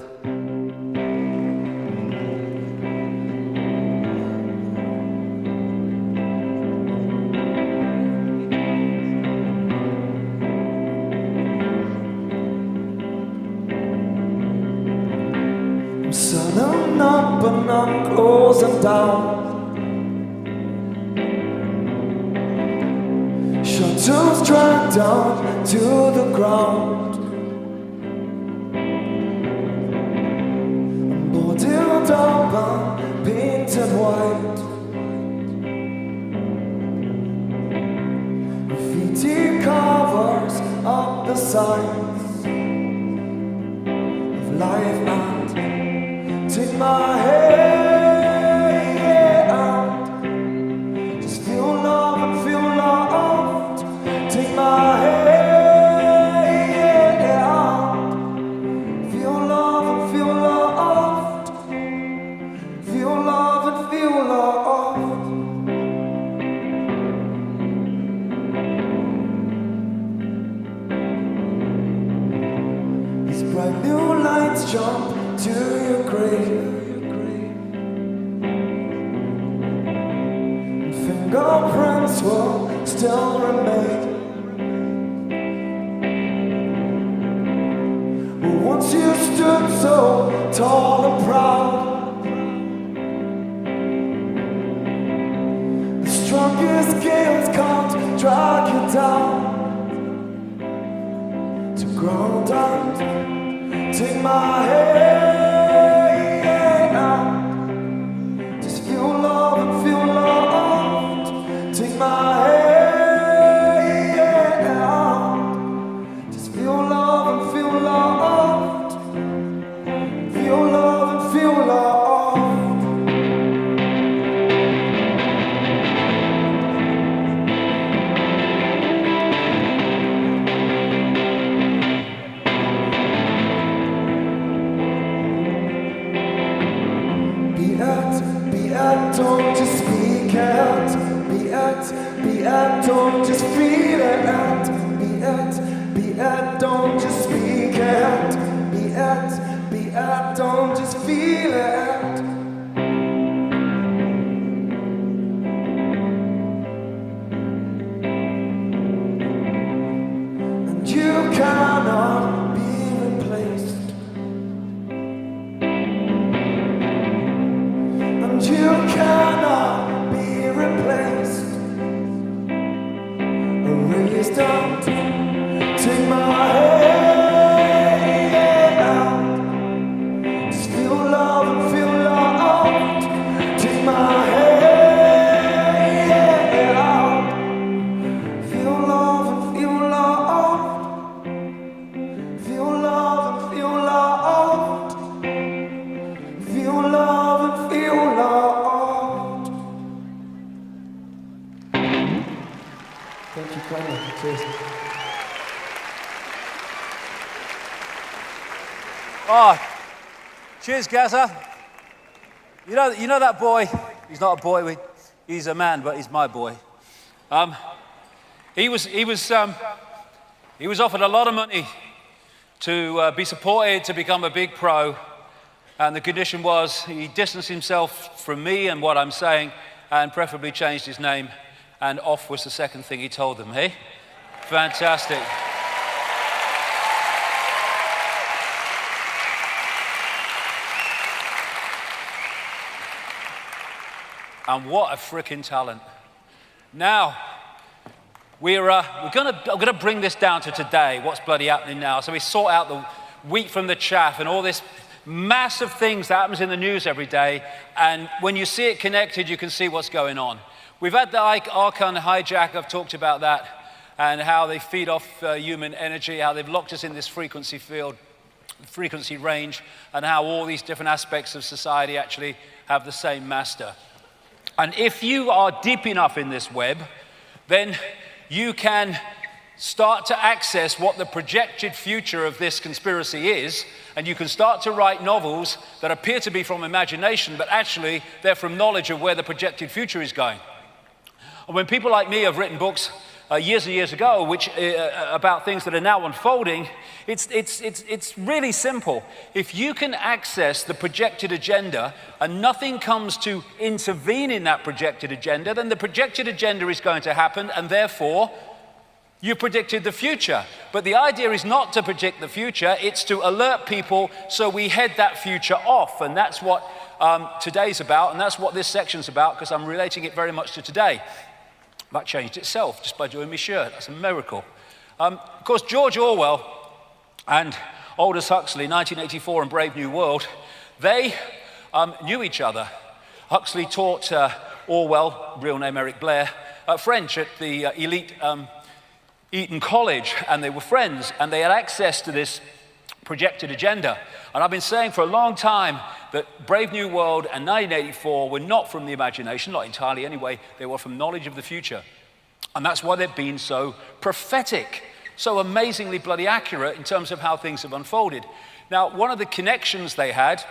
Sunning up and I'm closing down. Shutters dragged down to the ground. I'm boarded up and painted white. Graffiti covers up the sides of life and take my hand, just feel love and feel loved. Take my hand, feel love and feel loved. Feel love and feel loved. These bright new lights jump to your grave. Fingerprints will still remain. But once you stood so tall and proud, the strongest gales can't drag you down to ground and take my hand. Just feel love and feel loved. Take my hand. Just feel love and feel loved. Feel love and feel loved. Don't just speak out. Be at, don't just feel it out. Be at, don't just speak out. Be at, don't just feel it out. And you cannot be replaced. And you cannot be replaced. Erased out. Take my hand. Just feel love and feel loved. Take my hand. Feel love and feel loved. Feel love and feel loved. Feel love and feel loved. Thank you kindly. Cheers. Oh, cheers, Gaza. You know that boy. He's not a boy. He's a man, but he's my boy. He was offered a lot of money to be supported to become a big pro, and the condition was he distanced himself from me and what I'm saying, and preferably changed his name. and off was the second thing he told them, hey? Fantastic. And what a freaking talent. Now, I'm gonna bring this down to today, what's bloody happening now. So we sort out the wheat from the chaff and all this massive things that happens in the news every day. And when you see it connected, you can see what's going on. We've had the AWAKEN hijack, I've talked about that, and how they feed off human energy, how they've locked us in this frequency field, frequency range, and how all these different aspects of society actually have the same master. And if you are deep enough in this web, then you can start to access what the projected future of this conspiracy is, and you can start to write novels that appear to be from imagination, but actually they're from knowledge of where the projected future is going. And when people like me have written books years and years ago, which about things that are now unfolding, it's really simple. If you can access the projected agenda and nothing comes to intervene in that projected agenda, then the projected agenda is going to happen, and therefore you predicted the future. But the idea is not to predict the future, it's to alert people so we head that future off. And that's what today's about, and that's what this section's about, because I'm relating it very much to today. That changed itself just by doing my shirt. That's a miracle. Of course, George Orwell and Aldous Huxley, 1984 and Brave New World, they knew each other. Huxley taught Orwell, real name Eric Blair, French at the elite Eton College, and they were friends, and they had access to this projected agenda. And I've been saying for a long time that Brave New World and 1984 were not from the imagination, not entirely anyway, they were from knowledge of the future. And that's why they've been so prophetic, so amazingly bloody accurate in terms of how things have unfolded. Now, one of the connections they had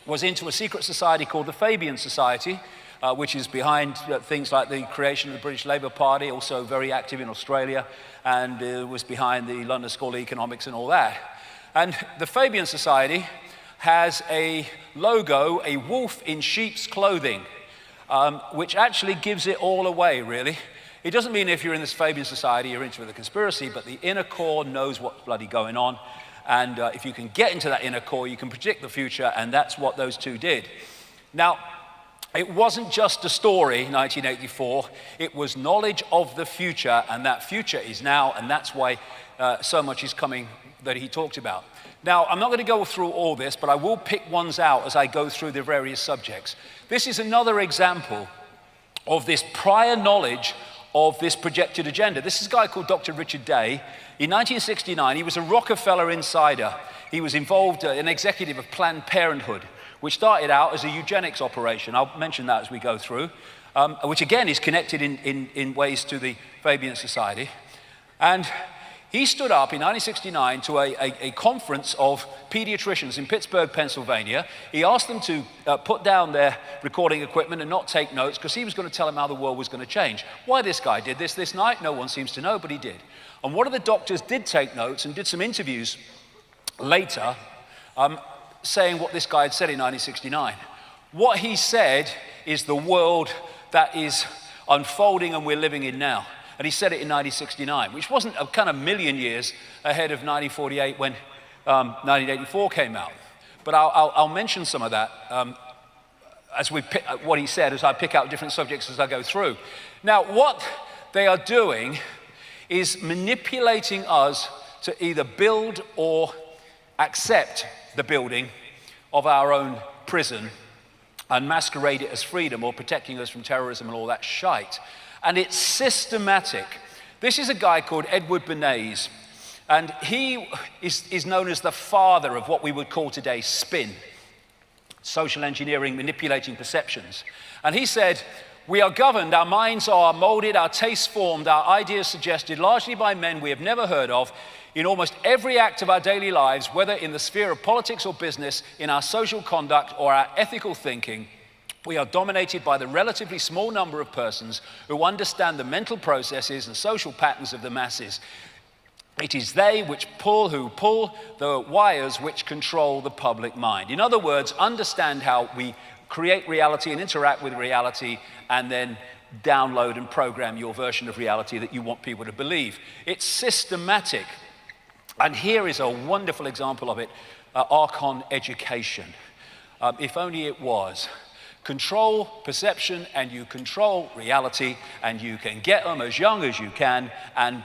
was into a secret society called the Fabian Society, which is behind things like the creation of the British Labour Party, also very active in Australia, and was behind the London School of Economics and all that. And the Fabian Society has a logo, a wolf in sheep's clothing, which actually gives it all away, really. It doesn't mean if you're in this Fabian Society, you're into the conspiracy, but the inner core knows what's bloody going on. And if you can get into that inner core, you can predict the future, and that's what those two did. Now, it wasn't just a story, 1984, it was knowledge of the future, and that future is now, and that's why so much is coming that he talked about. Now, I'm not going to go through all this, but I will pick ones out as I go through the various subjects. This is another example of this prior knowledge of this projected agenda. This is a guy called Dr. Richard Day. In 1969, he was a Rockefeller insider. He was involved, an executive of Planned Parenthood, which started out as a eugenics operation. I'll mention that as we go through, which again is connected in ways to the Fabian Society. And he stood up in 1969 to a conference of pediatricians in Pittsburgh, Pennsylvania. He asked them to put down their recording equipment and not take notes, because he was going to tell them how the world was going to change. Why this guy did this night, no one seems to know, but he did. And one of the doctors did take notes and did some interviews later, saying what this guy had said in 1969. What he said is the world that is unfolding and we're living in now. And he said it in 1969, which wasn't a kind of million years ahead of 1948 when 1984 came out. But I'll mention some of that as we pick what he said, as I pick out different subjects as I go through. Now, what they are doing is manipulating us to either build or accept the building of our own prison and masquerade it as freedom or protecting us from terrorism and all that shite. And it's systematic. This is a guy called Edward Bernays, and he is known as the father of what we would call today spin, social engineering, manipulating perceptions. And he said, we are governed, our minds are molded, our tastes formed, our ideas suggested largely by men we have never heard of in almost every act of our daily lives, whether in the sphere of politics or business, in our social conduct or our ethical thinking. We are dominated by the relatively small number of persons who understand the mental processes and social patterns of the masses. It is they which pull the wires which control the public mind. In other words, understand how we create reality and interact with reality, and then download and program your version of reality that you want people to believe. It's systematic. And here is a wonderful example of it, AWAKEN education. If only it was. Control perception and you control reality, and you can get them as young as you can and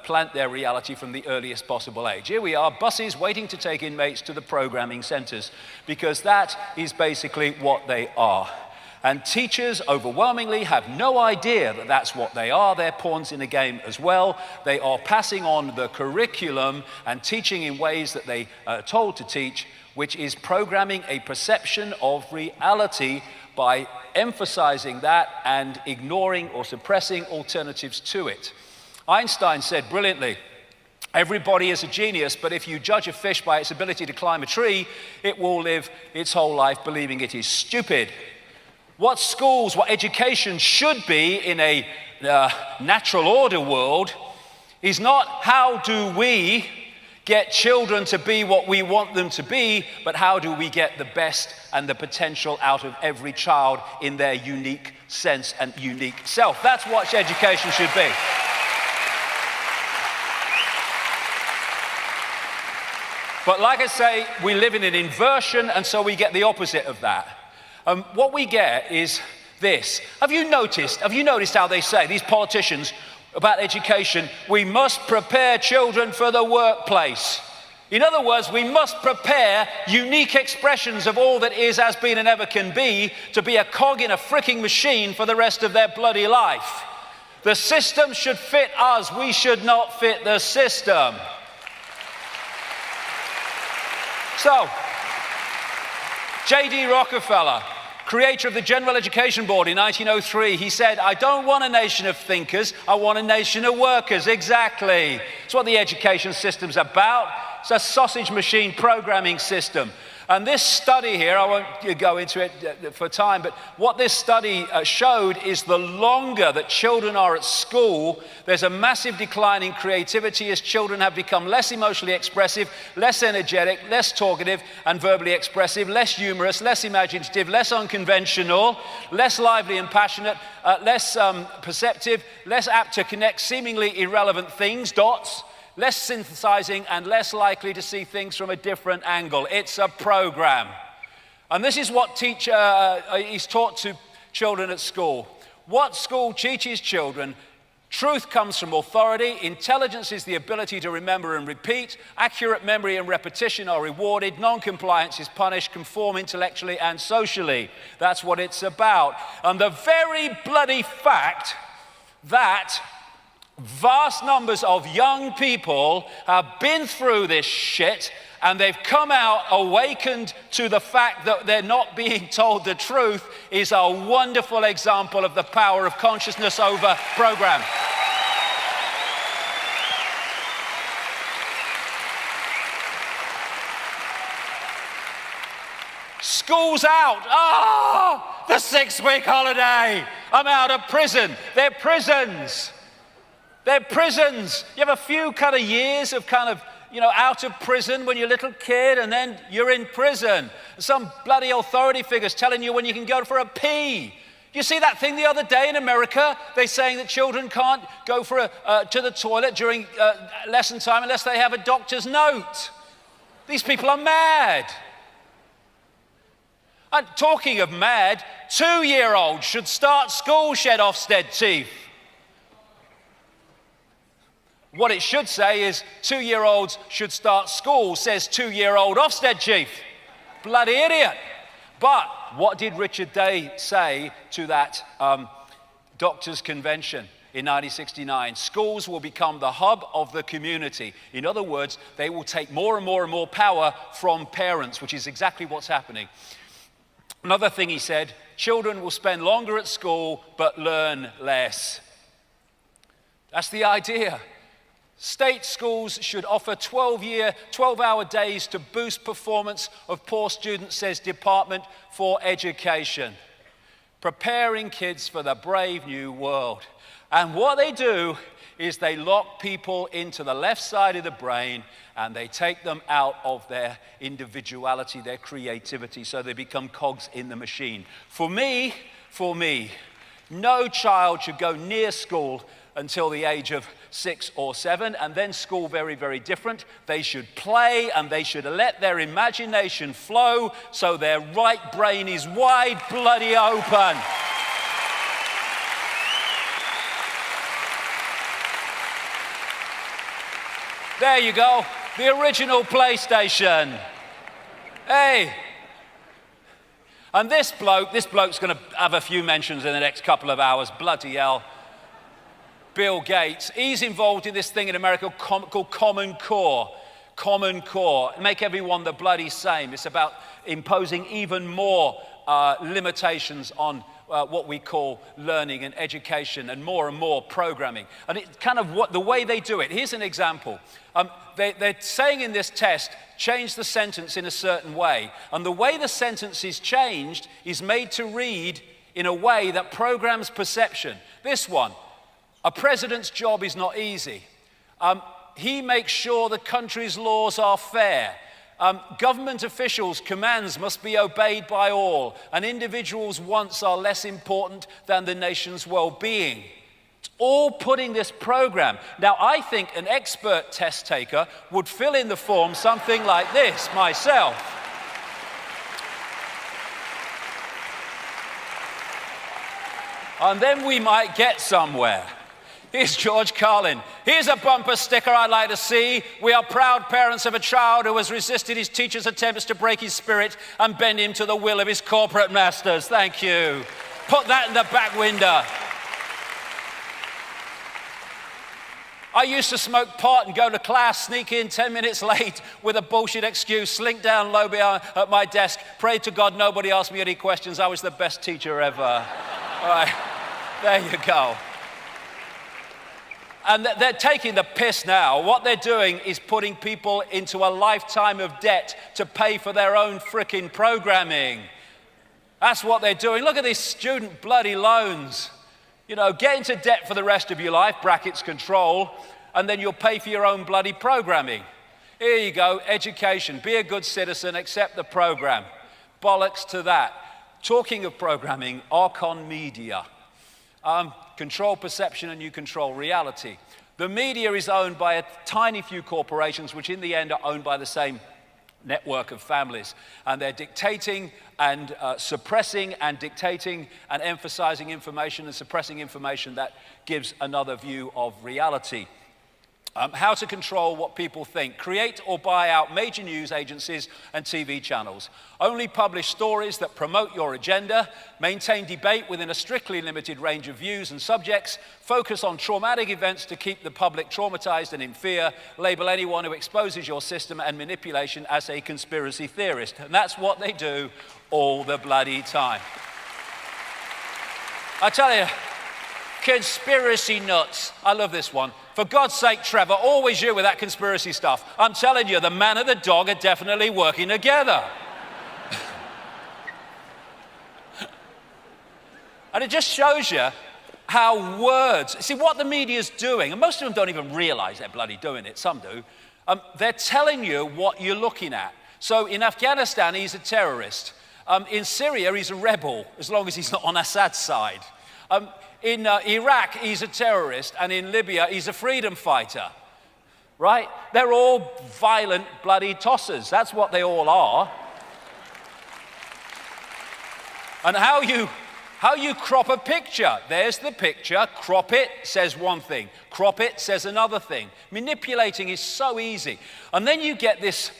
plant their reality from the earliest possible age. Here we are, buses waiting to take inmates to the programming centers, because that is basically what they are. And teachers overwhelmingly have no idea that that's what they are. They're pawns in a game as well. They are passing on the curriculum and teaching in ways that they are told to teach, which is programming a perception of reality by emphasizing that and ignoring or suppressing alternatives to it. Einstein said brilliantly, everybody is a genius, but if you judge a fish by its ability to climb a tree, it will live its whole life believing it is stupid. What schools, what education should be in a natural order world is not how do we get children to be what we want them to be, but how do we get the best and the potential out of every child in their unique sense and unique self. That's what education should be. But like I say, we live in an inversion, and so we get the opposite of that. What we get is this. Have you noticed how they say, these politicians, about education, we must prepare children for the workplace. In other words, we must prepare unique expressions of all that is, has been, and ever can be to be a cog in a freaking machine for the rest of their bloody life. The system should fit us. We should not fit the system. So, J.D. Rockefeller, creator of the General Education Board in 1903, he said, I don't want a nation of thinkers, I want a nation of workers. Exactly. It's what the education system's about. It's a sausage machine programming system. And this study here, I won't go into it for time, but what this study showed is the longer that children are at school, there's a massive decline in creativity as children have become less emotionally expressive, less energetic, less talkative and verbally expressive, less humorous, less imaginative, less unconventional, less lively and passionate, less perceptive, less apt to connect seemingly irrelevant things, dots, less synthesizing, and less likely to see things from a different angle. It's a program. And this is what is taught to children at school. What school teaches children: truth comes from authority, intelligence is the ability to remember and repeat, accurate memory and repetition are rewarded, non-compliance is punished, conform intellectually and socially. That's what it's about. And the very bloody fact that vast numbers of young people have been through this shit and they've come out awakened to the fact that they're not being told the truth is a wonderful example of the power of consciousness over program. School's out. Oh, the 6-week holiday. I'm out of prison. They're prisons. They're prisons. You have a few kind of years of out of prison when you're a little kid, and then you're in prison. Some bloody authority figure's telling you when you can go for a pee. You see that thing the other day in America? They're saying that children can't go to the toilet during lesson time unless they have a doctor's note. These people are mad. And talking of mad, 2-year-olds should start school, shed Ofsted teeth. What it should say is 2-year-olds should start school, says 2-year-old Ofsted chief. Bloody idiot. But what did Richard Day say to that doctors' convention in 1969? Schools will become the hub of the community. In other words, they will take more and more and more power from parents, which is exactly what's happening. Another thing he said, children will spend longer at school but learn less. That's the idea. State schools should offer 12-hour days to boost performance of poor students, says Department for Education. Preparing kids for the brave new world. And what they do is they lock people into the left side of the brain and they take them out of their individuality, their creativity, so they become cogs in the machine. For me, No child should go near school until the age of 6 or 7, and then school very, very different. They should play and they should let their imagination flow so their right brain is wide bloody open. There you go, the original PlayStation. Hey. And this bloke's going to have a few mentions in the next couple of hours. Bloody hell. Bill Gates. He's involved in this thing in America called Common Core. Common Core. Make everyone the bloody same. It's about imposing even more limitations on what we call learning and education, and more programming. And it's kind of the way they do it. Here's an example. They're saying in this test, change the sentence in a certain way. And the way the sentence is changed is made to read in a way that programs perception. This one, a president's job is not easy. He makes sure the country's laws are fair. Government officials' commands must be obeyed by all, and individuals' wants are less important than the nation's well-being. It's all putting this program. Now, I think an expert test taker would fill in the form something like this myself. And then we might get somewhere. Here's George Carlin. Here's a bumper sticker I'd like to see. We are proud parents of a child who has resisted his teacher's attempts to break his spirit and bend him to the will of his corporate masters. Thank you. Put that in the back window. I used to smoke pot and go to class, sneak in 10 minutes late with a bullshit excuse, slink down low behind at my desk, pray to God nobody asked me any questions. I was the best teacher ever. All right, there you go. And they're taking the piss now. What they're doing is putting people into a lifetime of debt to pay for their own frickin' programming. That's what they're doing. Look at these student bloody loans. You know, get into debt for the rest of your life, brackets control, and then you'll pay for your own bloody programming. Here you go, education. Be a good citizen, accept the program. Bollocks to that. Talking of programming, Archon Media. Control perception and you control reality. The media is owned by a tiny few corporations, which in the end are owned by the same network of families. And they're dictating and suppressing and dictating and emphasizing information and suppressing information that gives another view of reality. How to control what people think. Create or buy out major news agencies and TV channels. Only publish stories that promote your agenda. Maintain debate within a strictly limited range of views and subjects. Focus on traumatic events to keep the public traumatized and in fear. Label anyone who exposes your system and manipulation as a conspiracy theorist. And that's what they do all the bloody time. I tell you, conspiracy nuts. I love this one. For God's sake, Trevor, always you with that conspiracy stuff. I'm telling you, the man and the dog are definitely working together. And it just shows you how words, see what the media's doing, and most of them don't even realize they're bloody doing it, some do. They're telling you what you're looking at. So in Afghanistan, he's a terrorist. In Syria, he's a rebel, as long as he's not on Assad's side. In Iraq, he's a terrorist, and in Libya, he's a freedom fighter, right? They're all violent, bloody tossers. That's what they all are. And how you crop a picture. There's the picture, crop it, says one thing. Crop it, says another thing. Manipulating is so easy. And then you get this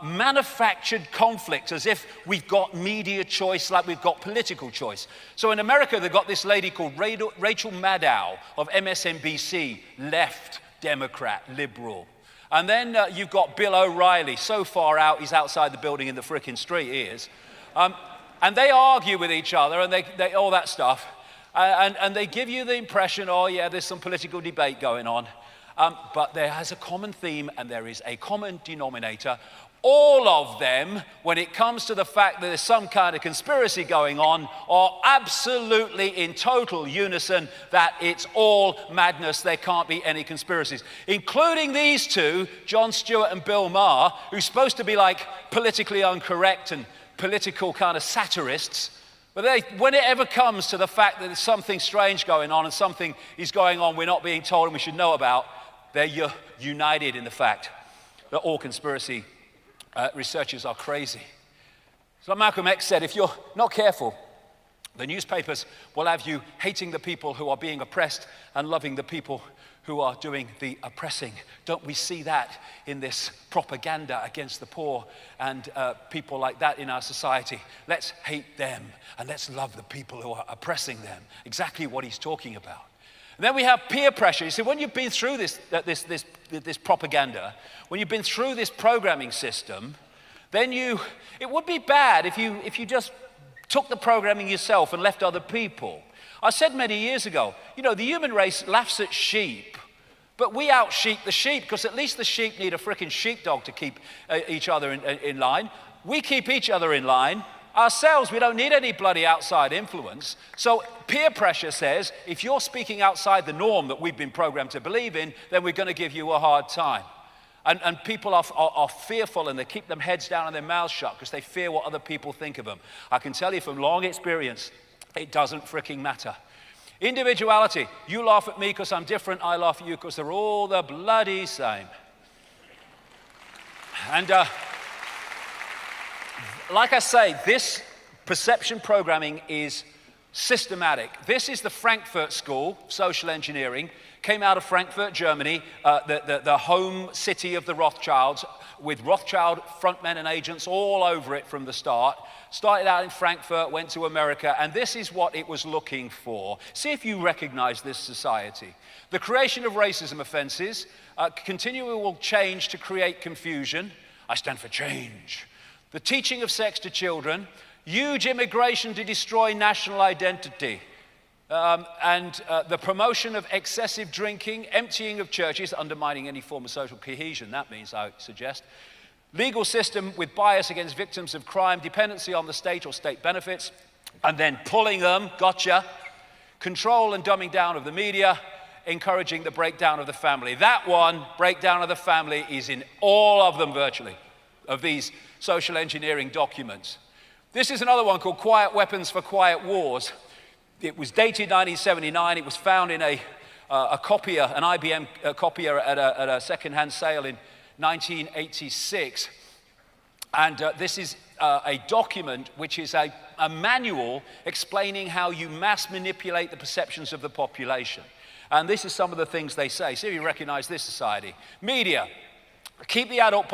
manufactured conflict, as if we've got media choice like we've got political choice. So in America, they've got this lady called Rachel Maddow of MSNBC, left, Democrat, liberal. And then you've got Bill O'Reilly, so far out, he's outside the building in the frickin' street, he is. And they argue with each other and they all that stuff. And they give you the impression, oh yeah, there's some political debate going on. But there has a common theme and there is a common denominator. All of them, when it comes to the fact that there's some kind of conspiracy going on, are absolutely in total unison that it's all madness, there can't be any conspiracies. Including these two, Jon Stewart and Bill Maher, who's supposed to be like politically incorrect and political kind of satirists, But when it ever comes to the fact that there's something strange going on and something is going on we're not being told and we should know about, they're united in the fact that all conspiracy researchers are crazy. So Malcolm X said, if you're not careful, the newspapers will have you hating the people who are being oppressed and loving the people who are doing the oppressing. Don't we see that in this propaganda against the poor and people like that in our society? Let's hate them and let's love the people who are oppressing them. Exactly what he's talking about. And then we have peer pressure. You see, when you've been through this propaganda, when you've been through this programming system, then it would be bad if you just took the programming yourself and left other people. I said many years ago, the human race laughs at sheep, but we out-sheep the sheep because at least the sheep need a frickin' sheepdog to keep each other in line. We keep each other in line. Ourselves, we don't need any bloody outside influence. So peer pressure says, if you're speaking outside the norm that we've been programmed to believe in, then we're going to give you a hard time. And people are fearful and they keep their heads down and their mouths shut because they fear what other people think of them. I can tell you from long experience, it doesn't fricking matter. Individuality. You laugh at me because I'm different. I laugh at you because they're all the bloody same. And like I say, this perception programming is systematic. This is the Frankfurt School, social engineering. Came out of Frankfurt, Germany, the home city of the Rothschilds, with Rothschild frontmen and agents all over it from the start. Started out in Frankfurt, went to America, and this is what it was looking for. See if you recognize this society. The creation of racism offenses, continual change to create confusion. I stand for change. The teaching of sex to children, huge immigration to destroy national identity. The promotion of excessive drinking, emptying of churches, undermining any form of social cohesion, that means, I suggest. Legal system with bias against victims of crime, dependency on the state or state benefits, and then pulling them, gotcha. Control and dumbing down of the media, encouraging the breakdown of the family. That one, breakdown of the family, is in all of them virtually, of these social engineering documents. This is another one called Quiet Weapons for Quiet Wars. It was dated 1979. It was found in a copier, an IBM copier at a second-hand sale in 1986. And this is a document which is a manual explaining how you mass manipulate the perceptions of the population. And this is some of the things they say. See if you recognize this society. Media. Keep the adult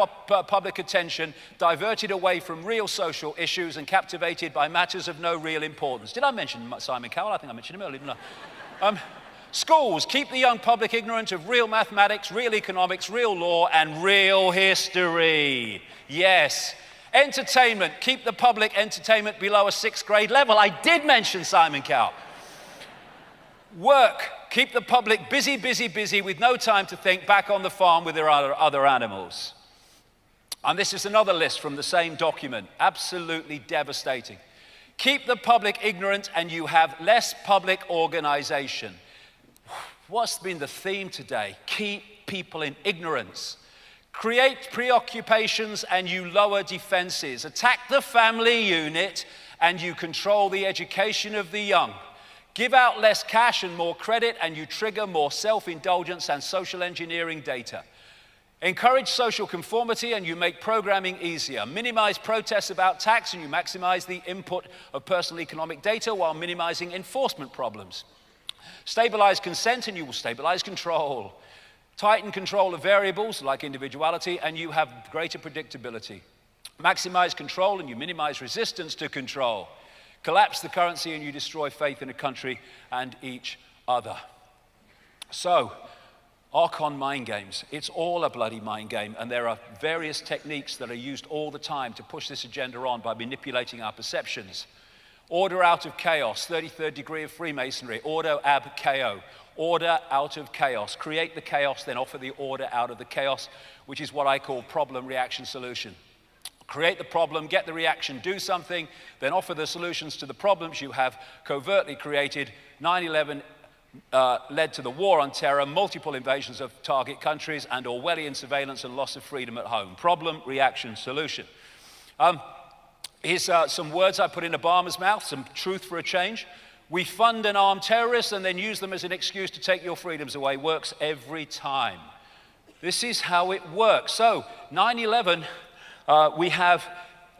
public attention diverted away from real social issues and captivated by matters of no real importance. Did I mention Simon Cowell? I think I mentioned him earlier, didn't I? Schools. Keep the young public ignorant of real mathematics, real economics, real law, and real history. Yes. Entertainment. Keep the public entertainment below a 6th grade level. I did mention Simon Cowell. Work. Keep the public busy, busy, busy with no time to think, back on the farm with their other animals. And this is another list from the same document. Absolutely devastating. Keep the public ignorant and you have less public organization. What's been the theme today? Keep people in ignorance. Create preoccupations and you lower defenses. Attack the family unit and you control the education of the young. Give out less cash and more credit, and you trigger more self-indulgence and social engineering data. Encourage social conformity, and you make programming easier. Minimize protests about tax, and you maximize the input of personal economic data while minimizing enforcement problems. Stabilize consent, and you will stabilize control. Tighten control of variables like individuality, and you have greater predictability. Maximize control, and you minimize resistance to control. Collapse the currency and you destroy faith in a country and each other. So, Archon mind games. It's all a bloody mind game, and there are various techniques that are used all the time to push this agenda on by manipulating our perceptions. Order out of chaos, 33rd degree of Freemasonry, order ab chaos. Order out of chaos. Create the chaos, then offer the order out of the chaos, which is what I call problem, reaction, solution. Create the problem, get the reaction, do something, then offer the solutions to the problems you have covertly created. 9/11 led to the war on terror, multiple invasions of target countries, and Orwellian surveillance and loss of freedom at home. Problem, reaction, solution. Here's some words I put in Obama's mouth, some truth for a change. We fund and arm terrorists and then use them as an excuse to take your freedoms away. Works every time. This is how it works. So, 9/11, we have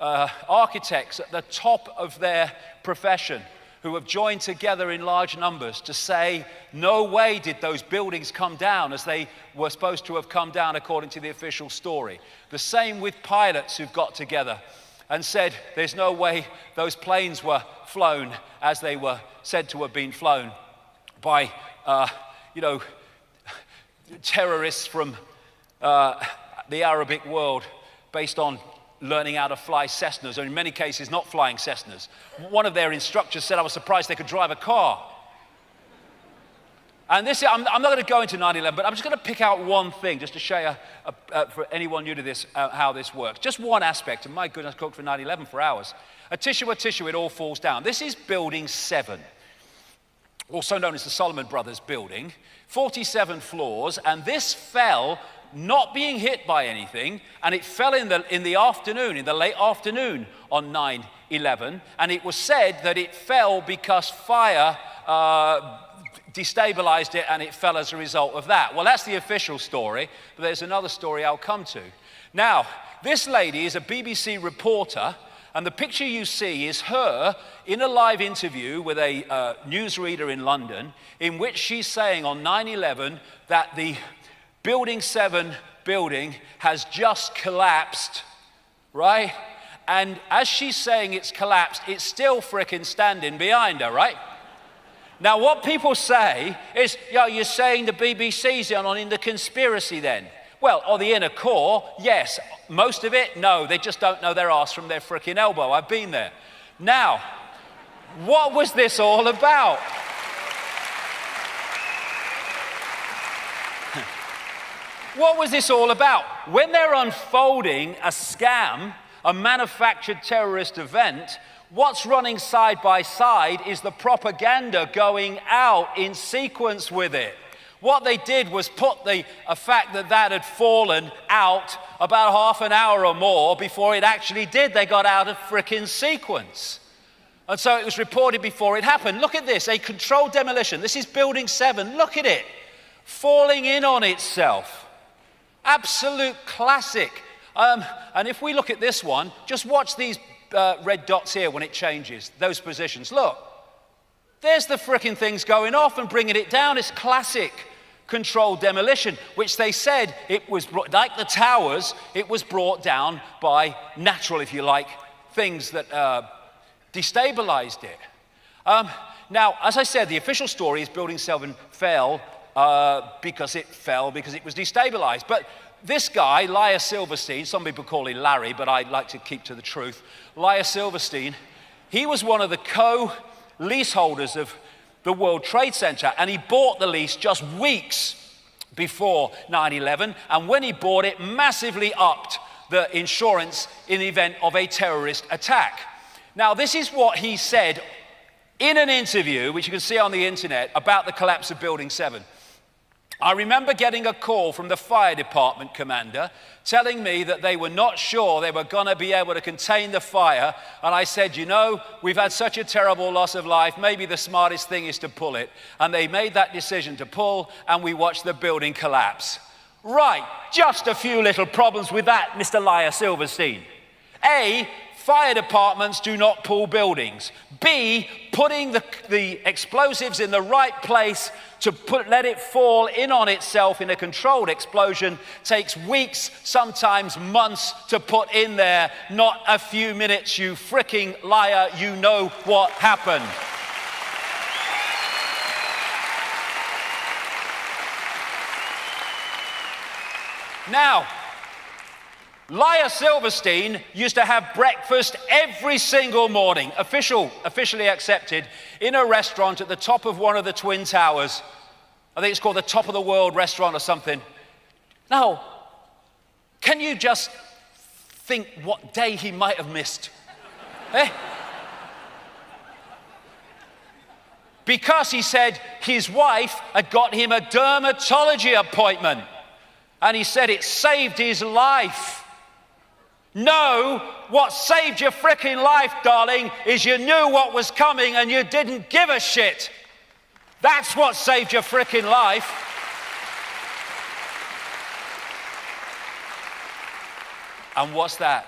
architects at the top of their profession who have joined together in large numbers to say, no way did those buildings come down as they were supposed to have come down according to the official story. The same with pilots who've got together and said there's no way those planes were flown as they were said to have been flown by, terrorists from the Arabic world based on learning how to fly Cessnas, or in many cases not flying Cessnas. One of their instructors said I was surprised they could drive a car. And this, I'm not going to go into 9/11, but I'm just going to pick out one thing just to show you, for anyone new to this, how this works. Just one aspect, and my goodness, I cooked for 9/11 for hours. A tissue, it all falls down. This is building 7, also known as the Solomon Brothers building, 47 floors, and this fell not being hit by anything, and it fell in the afternoon, in the late afternoon on 9/11, and it was said that it fell because fire destabilized it and it fell as a result of that. Well, that's the official story, but there's another story I'll come to. Now, this lady is a BBC reporter, and the picture you see is her in a live interview with a newsreader in London, in which she's saying on 9/11 that the Building 7 building has just collapsed, right? And as she's saying it's collapsed, it's still frickin' standing behind her, right? Now, what people say is, you're saying the BBC's in the conspiracy then? Well, or the inner core, yes. Most of it, no. They just don't know their arse from their frickin' elbow. I've been there. Now, what was this all about? What was this all about? When they're unfolding a scam, a manufactured terrorist event, what's running side by side is the propaganda going out in sequence with it. What they did was put the fact that had fallen out about half an hour or more before it actually did. They got out of frickin' sequence. And so it was reported before it happened. Look at this, a controlled demolition. This is Building 7, look at it. Falling in on itself. Absolute classic. And if we look at this one, just watch these red dots here when it changes, those positions. Look, there's the frickin' things going off and bringing it down. It's classic controlled demolition, which they said it was, like the towers, it was brought down by natural, if you like, things that destabilized it. Now, as I said, the official story is Building 7 fell because it was destabilized. But this guy, Laia Silverstein, some people call him Larry, but I like to keep to the truth. Laia Silverstein, he was one of the co-leaseholders of the World Trade Center, and he bought the lease just weeks before 9/11, and when he bought it, massively upped the insurance in the event of a terrorist attack. Now, this is what he said in an interview, which you can see on the internet, about the collapse of Building 7. I remember getting a call from the fire department commander telling me that they were not sure they were going to be able to contain the fire. And I said, we've had such a terrible loss of life. Maybe the smartest thing is to pull it. And they made that decision to pull, and we watched the building collapse. Right, just a few little problems with that, Mr. Laia Silverstein. A, fire departments do not pull buildings. B, putting the explosives in the right place to let it fall in on itself in a controlled explosion takes weeks, sometimes months to put in there, not a few minutes, you fricking liar. You know what happened. Now, Laia Silverstein used to have breakfast every single morning, officially accepted, in a restaurant at the top of one of the Twin Towers. I think it's called the Top of the World restaurant or something. Now, can you just think what day he might have missed? Eh? Because he said his wife had got him a dermatology appointment. And he said it saved his life. No, what saved your frickin' life, darling, is you knew what was coming and you didn't give a shit. That's what saved your frickin' life. And what's that?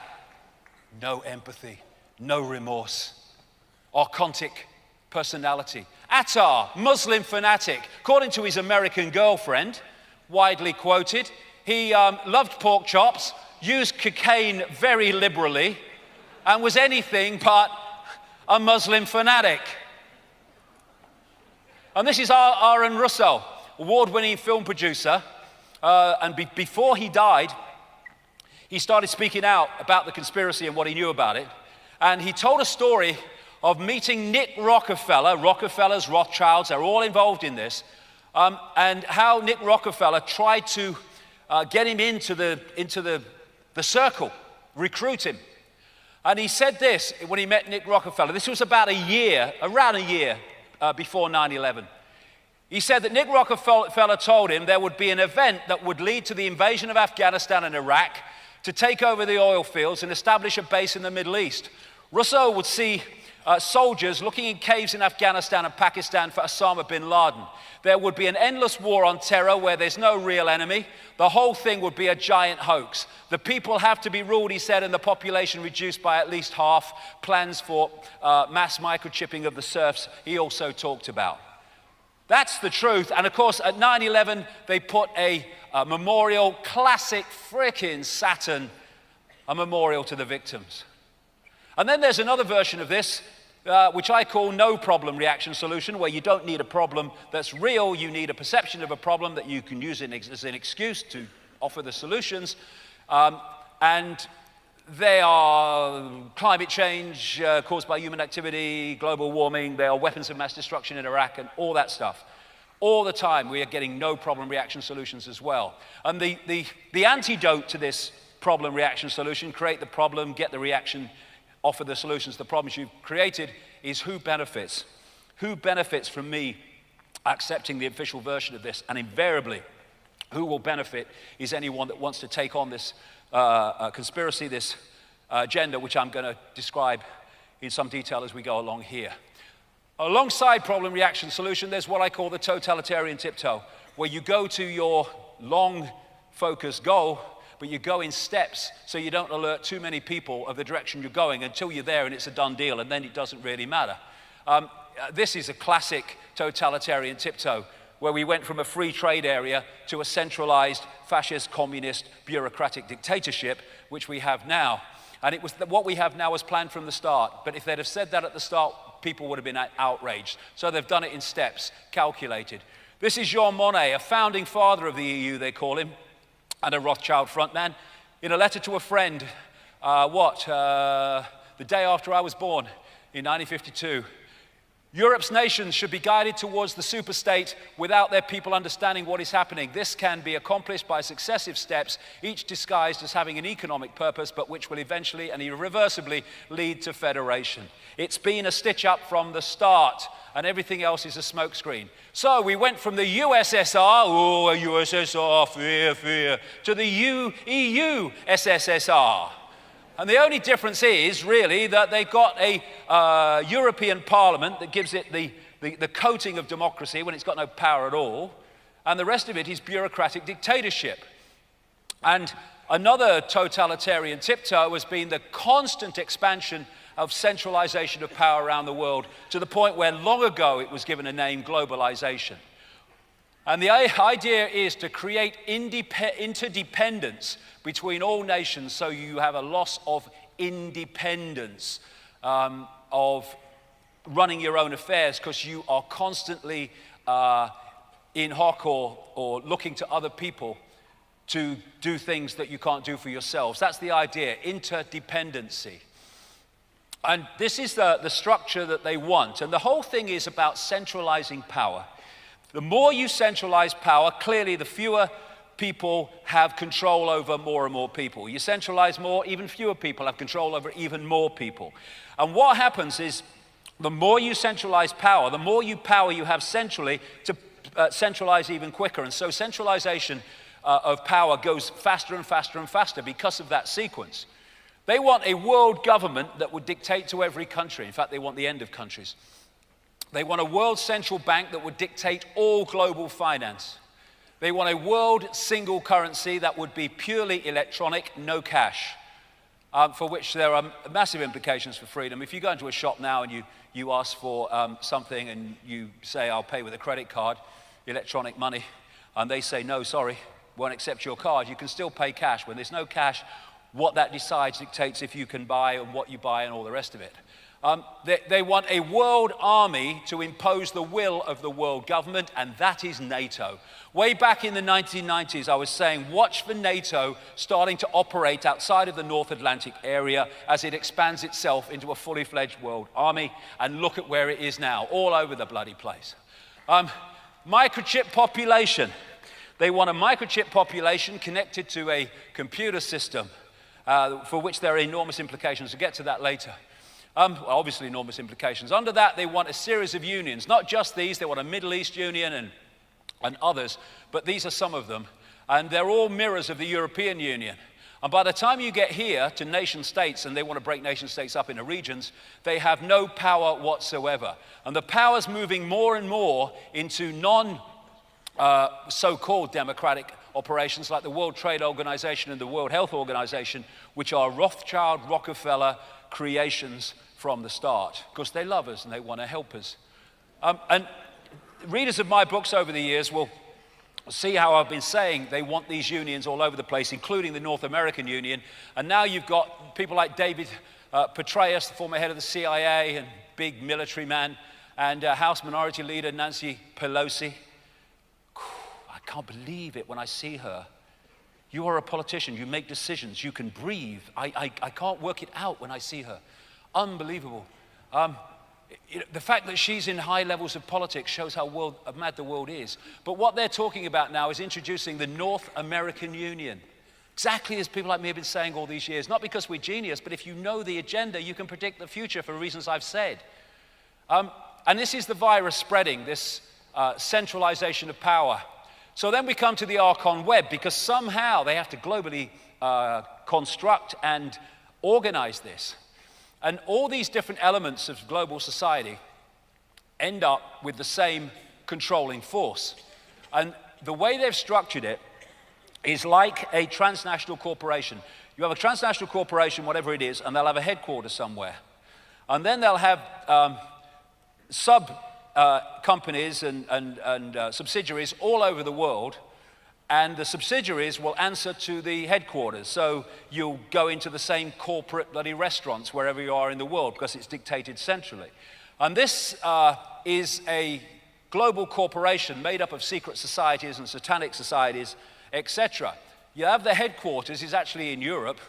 No empathy, no remorse. Archontic personality. Attar, Muslim fanatic. According to his American girlfriend, widely quoted, he loved pork chops, used cocaine very liberally, and was anything but a Muslim fanatic. And this is Aaron Russell, award-winning film producer. Before he died, he started speaking out about the conspiracy and what he knew about it. And he told a story of meeting Nick Rockefeller. Rockefellers, Rothschilds, they're all involved in this. And how Nick Rockefeller tried to get him into the circle, recruit him. And he said this when he met Nick Rockefeller. This was around a year before 9/11. He said that Nick Rockefeller told him there would be an event that would lead to the invasion of Afghanistan and Iraq, to take over the oil fields and establish a base in the Middle East. Russo would see soldiers looking in caves in Afghanistan and Pakistan for Osama bin Laden. There would be an endless war on terror where there's no real enemy. The whole thing would be a giant hoax. The people have to be ruled, he said, and the population reduced by at least half. Plans for mass microchipping of the serfs, he also talked about. That's the truth. And of course, at 9/11, they put a memorial, classic frickin' Saturn, a memorial to the victims. And then there's another version of this, which I call no problem reaction solution, where you don't need a problem that's real, you need a perception of a problem that you can use as an excuse to offer the solutions. And they are climate change caused by human activity, global warming, they are weapons of mass destruction in Iraq, and all that stuff. All the time we are getting no problem reaction solutions as well. And the antidote to this problem reaction solution, create the problem, get the reaction, offer the solutions to the problems you've created, is who benefits? Who benefits from me accepting the official version of this? And invariably, who will benefit is anyone that wants to take on this conspiracy, this agenda, which I'm going to describe in some detail as we go along here. Alongside problem reaction solution, there's what I call the totalitarian tiptoe, where you go to your long focused goal, but you go in steps so you don't alert too many people of the direction you're going until you're there and it's a done deal, and then it doesn't really matter. This is a classic totalitarian tiptoe, where we went from a free trade area to a centralized fascist, communist, bureaucratic dictatorship, which we have now. And it was what we have now was planned from the start. But if they'd have said that at the start, people would have been outraged. So they've done it in steps, calculated. This is Jean Monnet, a founding father of the EU, they call him, and a Rothschild frontman. In a letter to a friend, the day after I was born, in 1952, Europe's nations should be guided towards the superstate without their people understanding what is happening. This can be accomplished by successive steps, each disguised as having an economic purpose, but which will eventually and irreversibly lead to federation. It's been a stitch up from the start, and everything else is a smokescreen. So we went from the USSR, oh, USSR, fear, fear, to the EU SSSR. And the only difference is, really, that they've got a European Parliament that gives it the coating of democracy when it's got no power at all, and the rest of it is bureaucratic dictatorship. And another totalitarian tiptoe has been the constant expansion of centralization of power around the world, to the point where long ago it was given a name, globalization. And the idea is to create interdependence between all nations, so you have a loss of independence, of running your own affairs, because you are constantly in hoc or looking to other people to do things that you can't do for yourselves. That's the idea, interdependency. And this is the structure that they want. And the whole thing is about centralizing power. The more you centralize power, clearly the fewer people have control over more and more people. You centralize more, even fewer people have control over even more people. And what happens is, the more you centralize power, the more power you have centrally to centralize even quicker. And so centralization of power goes faster and faster and faster because of that sequence. They want a world government that would dictate to every country. In fact, they want the end of countries. They want a world central bank that would dictate all global finance. They want a world single currency that would be purely electronic, no cash, for which there are massive implications for freedom. If you go into a shop now and you ask for something and you say, I'll pay with a credit card, electronic money, and they say, no, sorry, won't accept your card, you can still pay cash. When there's no cash, what that decides dictates if you can buy and what you buy and all the rest of it. They want a world army to impose the will of the world government, and that is NATO. Way back in the 1990s, I was saying, watch for NATO starting to operate outside of the North Atlantic area as it expands itself into a fully fledged world army, and look at where it is now, all over the bloody place. Microchip population. They want a microchip population connected to a computer system, for which there are enormous implications. We'll get to that later. Obviously enormous implications. Under that, they want a series of unions. Not just these, they want a Middle East union and others, but these are some of them. And they're all mirrors of the European Union. And by the time you get here to nation states, and they want to break nation states up into regions, they have no power whatsoever. And the power's moving more and more into so-called democratic operations like the World Trade Organization and the World Health Organization, which are Rothschild, Rockefeller creations from the start, because they love us and they want to help us. And readers of my books over the years will see how I've been saying they want these unions all over the place, including the North American Union. And now you've got people like David Petraeus, the former head of the CIA and big military man, and House Minority Leader Nancy Pelosi. I can't believe it when I see her. You are a politician, you make decisions, you can breathe. I can't work it out when I see her. Unbelievable. The fact that she's in high levels of politics shows how mad the world is. But what they're talking about now is introducing the North American Union. Exactly as people like me have been saying all these years. Not because we're genius, but if you know the agenda, you can predict the future for reasons I've said. And this is the virus spreading, this centralization of power. So then we come to the Archon Web, because somehow they have to globally construct and organize this. And all these different elements of global society end up with the same controlling force. And the way they've structured it is like a transnational corporation. You have a transnational corporation, whatever it is, and they'll have a headquarters somewhere. And then they'll have companies and subsidiaries all over the world, and the subsidiaries will answer to the headquarters. So you'll go into the same corporate bloody restaurants wherever you are in the world, because it's dictated centrally. And this is a global corporation made up of secret societies and satanic societies, etc. You have the headquarters is actually in Europe,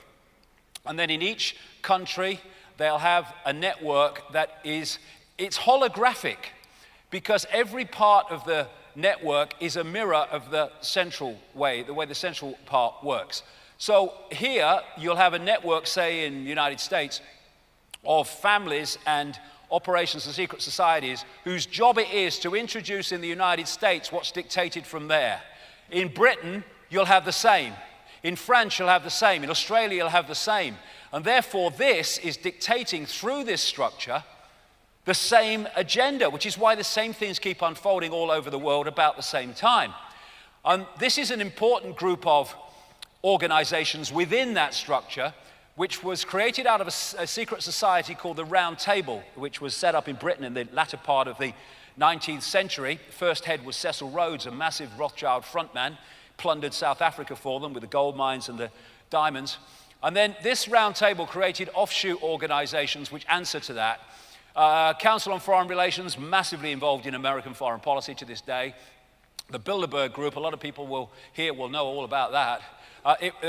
and then in each country they'll have a network that it's holographic, because every part of the network is a mirror of the way the central part works. So here you'll have a network, say in the United States, of families and operations and secret societies whose job it is to introduce in the United States what's dictated from there. In Britain, you'll have the same. In France, you'll have the same. In Australia, you'll have the same. And therefore, this is dictating through this structure the same agenda, which is why the same things keep unfolding all over the world about the same time. And this is an important group of organizations within that structure, which was created out of a secret society called the Round Table, which was set up in Britain in the latter part of the 19th century. The first head was Cecil Rhodes, a massive Rothschild frontman, plundered South Africa for them with the gold mines and the diamonds. And then this Round Table created offshoot organizations which answer to that. Council on Foreign Relations, massively involved in American foreign policy to this day. The Bilderberg Group, a lot of people will know all about that.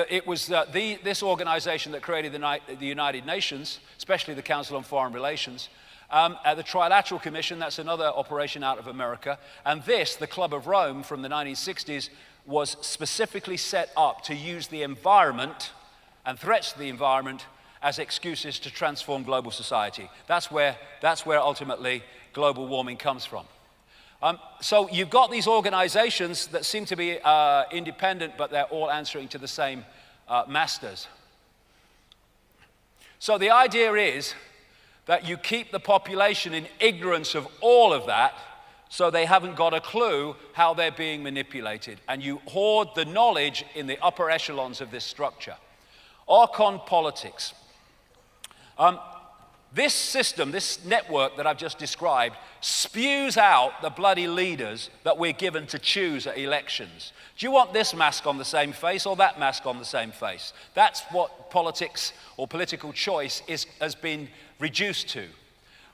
It was this organization that created the United Nations, especially the Council on Foreign Relations. The Trilateral Commission, that's another operation out of America. And this, the Club of Rome from the 1960s, was specifically set up to use the environment and threats to the environment as excuses to transform global society. That's where ultimately global warming comes from. So you've got these organizations that seem to be independent, but they're all answering to the same masters. So the idea is that you keep the population in ignorance of all of that, so they haven't got a clue how they're being manipulated. And you hoard the knowledge in the upper echelons of this structure. Archon politics. This system, this network that I've just described, spews out the bloody leaders that we're given to choose at elections. Do you want this mask on the same face or that mask on the same face? That's what politics or political choice has been reduced to.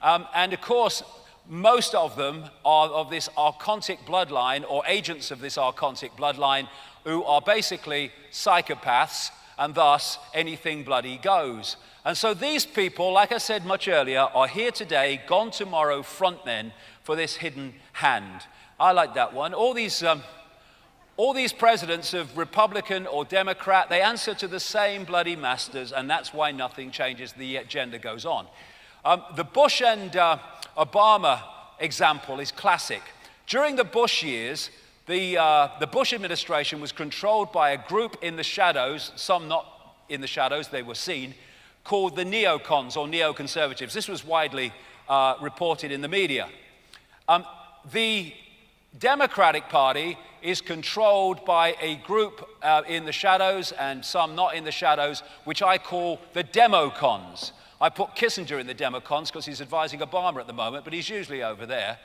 And of course, most of them are of this archontic bloodline or agents of this archontic bloodline who are basically psychopaths, and thus anything bloody goes. And so these people, like I said much earlier, are here today, gone tomorrow, frontmen for this hidden hand. I like that one. All these presidents of Republican or Democrat, they answer to the same bloody masters, and that's why nothing changes. The agenda goes on. The Bush and Obama example is classic. During the Bush years, the Bush administration was controlled by a group in the shadows, some not in the shadows, they were seen, called the neocons or neoconservatives. This was widely reported in the media. The Democratic Party is controlled by a group in the shadows and some not in the shadows, which I call the democons. I put Kissinger in the democons because he's advising Obama at the moment, but he's usually over there.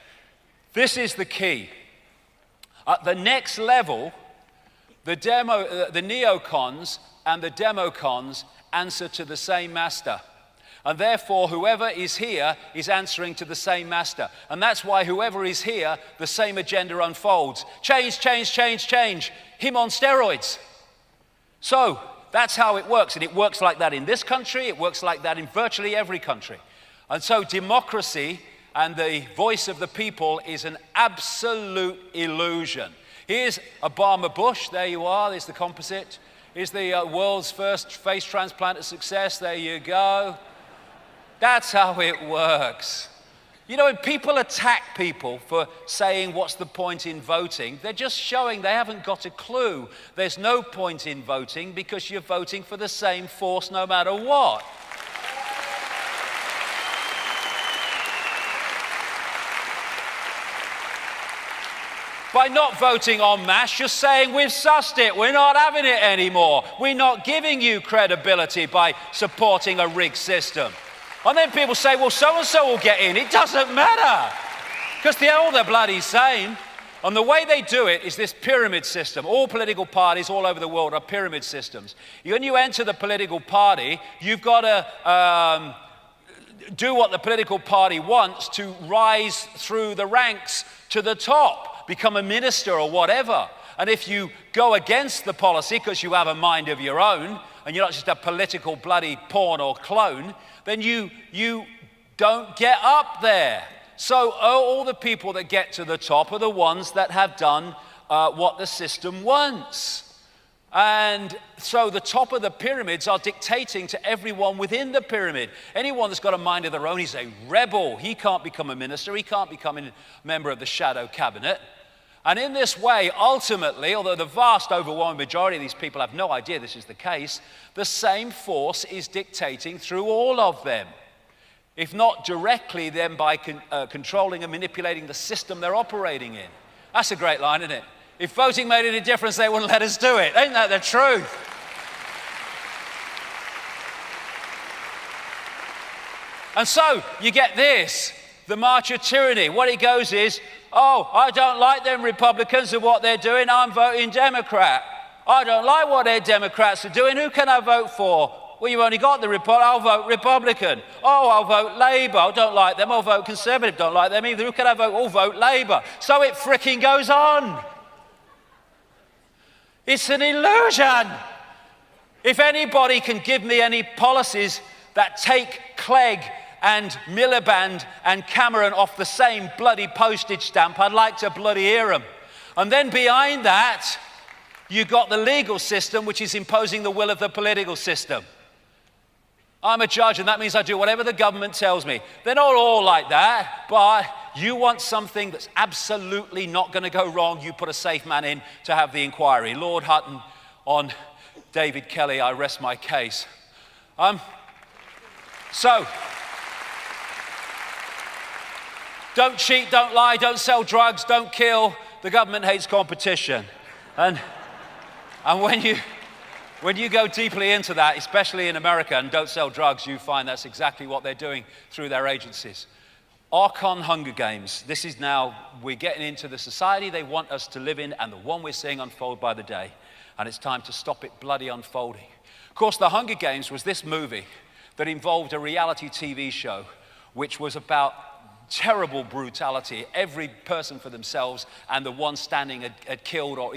This is the key. At the next level, the neocons and the democons answer to the same master. And therefore, whoever is here is answering to the same master. And that's why whoever is here, the same agenda unfolds. Change, change, change, change. Him on steroids. So, that's how it works. And it works like that in this country. It works like that in virtually every country. And so democracy and the voice of the people is an absolute illusion. Here's Obama Bush. There you are. There's the composite. Here's the world's first face transplant of success. There you go. That's how it works. You know, when people attack people for saying what's the point in voting, they're just showing they haven't got a clue. There's no point in voting because you're voting for the same force no matter what. By not voting en masse, you're saying we've sussed it, we're not having it anymore. We're not giving you credibility by supporting a rigged system. And then people say, well, so-and-so will get in. It doesn't matter, because they're all the bloody same. And the way they do it is this pyramid system. All political parties all over the world are pyramid systems. When you enter the political party, you've got to do what the political party wants to rise through the ranks to the top, become a minister or whatever. And if you go against the policy because you have a mind of your own, and you're not just a political bloody pawn or clone, then you don't get up there. So all the people that get to the top are the ones that have done what the system wants. And so the top of the pyramids are dictating to everyone within the pyramid. Anyone that's got a mind of their own is a rebel. He can't become a minister. He can't become a member of the shadow cabinet. And in this way, ultimately, although the vast overwhelming majority of these people have no idea this is the case, the same force is dictating through all of them. If not directly, then by controlling and manipulating the system they're operating in. That's a great line, isn't it? If voting made any difference, they wouldn't let us do it. Ain't that the truth? And so you get this, the march of tyranny. What it goes is, oh, I don't like them Republicans and what they're doing, I'm voting Democrat. I don't like what their Democrats are doing, who can I vote for? Well, you've only got the I'll vote Republican. Oh, I'll vote Labour. I don't like them. I'll vote Conservative. Don't like them either. Who can I vote? I'll vote Labour. So it fricking goes on. It's an illusion. If anybody can give me any policies that take Clegg and Miliband and Cameron off the same bloody postage stamp, I'd like to bloody hear them. And then behind that, you've got the legal system, which is imposing the will of the political system. I'm a judge, and that means I do whatever the government tells me. They're not all like that, but you want something that's absolutely not going to go wrong, you put a safe man in to have the inquiry. Lord Hutton on David Kelly, I rest my case. So, don't cheat, don't lie, don't sell drugs, don't kill. The government hates competition. And when you go deeply into that, especially in America, and don't sell drugs, you find that's exactly what they're doing through their agencies. AWAKEN Hunger Games. This is now, we're getting into the society they want us to live in and the one we're seeing unfold by the day. And it's time to stop it bloody unfolding. Of course, the Hunger Games was this movie that involved a reality TV show which was about terrible brutality. Every person for themselves, and the one standing had killed or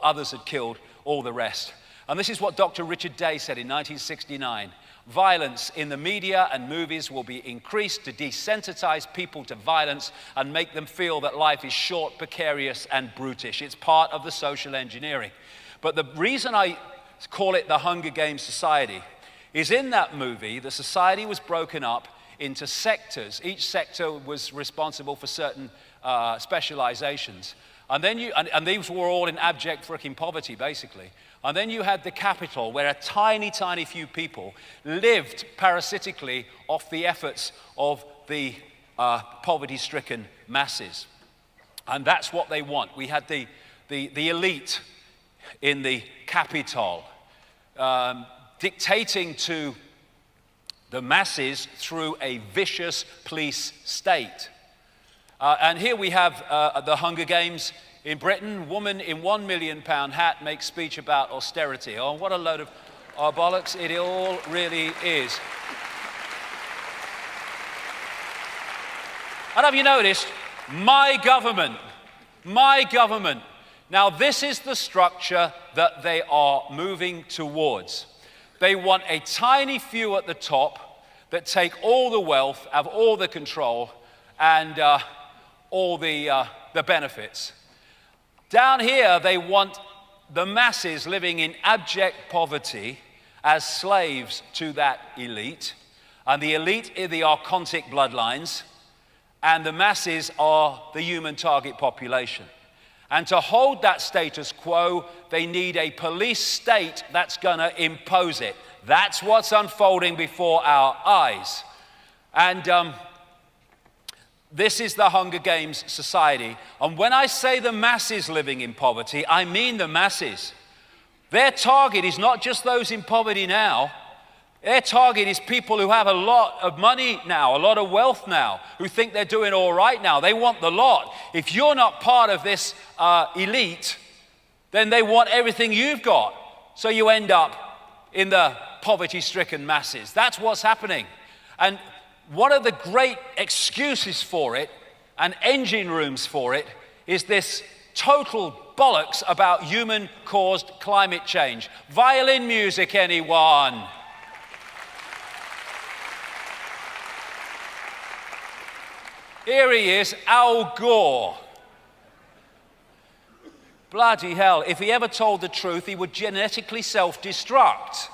others had killed all the rest. And this is what Dr. Richard Day said in 1969. Violence in the media and movies will be increased to desensitize people to violence and make them feel that life is short, precarious, and brutish. It's part of the social engineering. But the reason I call it the Hunger Games Society is in that movie, the society was broken up into sectors. Each sector was responsible for certain specializations. And then and these were all in abject freaking poverty, basically. And then you had the capital, where a tiny, tiny few people lived parasitically off the efforts of the poverty-stricken masses. And that's what they want. We had the elite in the capital dictating to the masses through a vicious police state. And here we have the Hunger Games in Britain. Woman in £1 million hat makes speech about austerity. Oh, what a load of bollocks it all really is. And have you noticed, my government. Now this is the structure that they are moving towards. They want a tiny few at the top that take all the wealth, have all the control, and all the benefits. Down here, they want the masses living in abject poverty as slaves to that elite. And the elite are the archontic bloodlines, and the masses are the human target population. And to hold that status quo, they need a police state that's going to impose it. That's what's unfolding before our eyes. And this is the Hunger Games society. And when I say the masses living in poverty, I mean the masses. Their target is not just those in poverty now. Their target is people who have a lot of money now, a lot of wealth now, who think they're doing all right now. They want the lot. If you're not part of this elite, then they want everything you've got. So you end up in the poverty-stricken masses. That's what's happening. And one of the great excuses for it, and engine rooms for it, is this total bollocks about human-caused climate change. Violin music, anyone? Here he is, Al Gore. Bloody hell, if he ever told the truth, he would genetically self-destruct.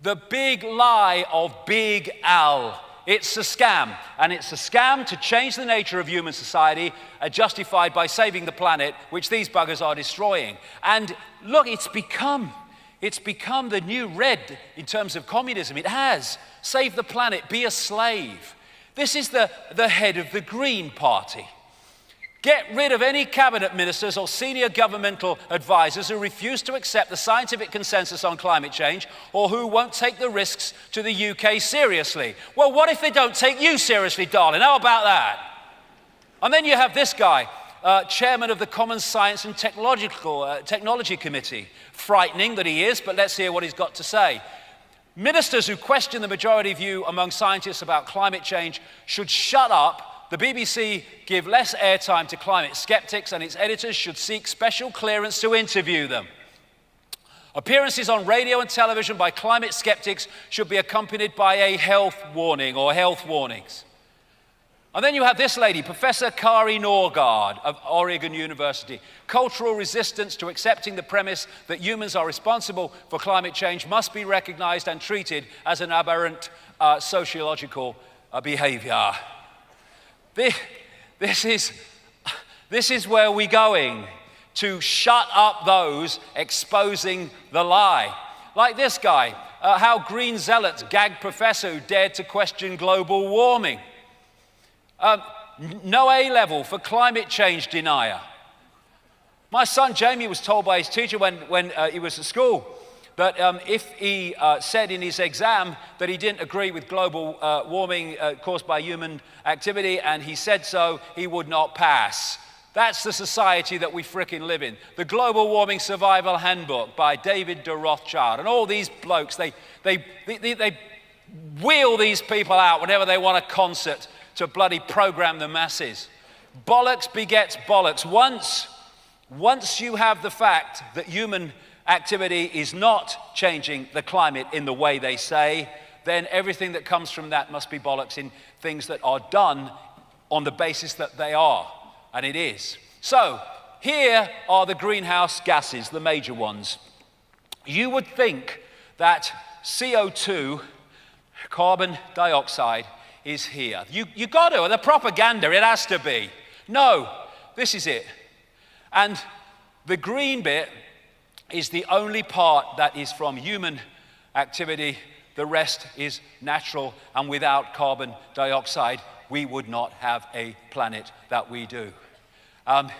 The big lie of Big Al. It's a scam, and it's a scam to change the nature of human society, justified by saving the planet, which these buggers are destroying. And look, it's become the new red in terms of communism. It has. Save the planet, be a slave. This is the head of the Green Party. Get rid of any cabinet ministers or senior governmental advisors who refuse to accept the scientific consensus on climate change, or who won't take the risks to the UK seriously. Well, what if they don't take you seriously, darling? How about that? And then you have this guy, chairman of the Common Science and Technology Committee. Frightening that he is, but let's hear what he's got to say. Ministers who question the majority view among scientists about climate change should shut up. The BBC give less airtime to climate skeptics, and its editors should seek special clearance to interview them. Appearances on radio and television by climate skeptics should be accompanied by a health warning or health warnings. And then you have this lady, Professor Kari Norgaard of Oregon University. Cultural resistance to accepting the premise that humans are responsible for climate change must be recognized and treated as an aberrant sociological behavior. This is where we're going, to shut up those exposing the lie. Like this guy, how green zealots gagged professor who dared to question global warming. No A-level for climate change denier. My son Jamie was told by his teacher when he was at school that if he said in his exam that he didn't agree with global warming caused by human activity, and he said so, he would not pass. That's the society that we frickin' live in. The Global Warming Survival Handbook by David de Rothschild. And all these blokes, they wheel these people out whenever they want a concert to bloody program the masses. Bollocks begets bollocks. Once you have the fact that human activity is not changing the climate in the way they say, then everything that comes from that must be bollocks in things that are done on the basis that they are. And it is. So, here are the greenhouse gases, the major ones. You would think that CO2, carbon dioxide, is here. You got to, the propaganda, it has to be. No, this is it. And the green bit is the only part that is from human activity. The rest is natural, and without carbon dioxide, we would not have a planet that we do. And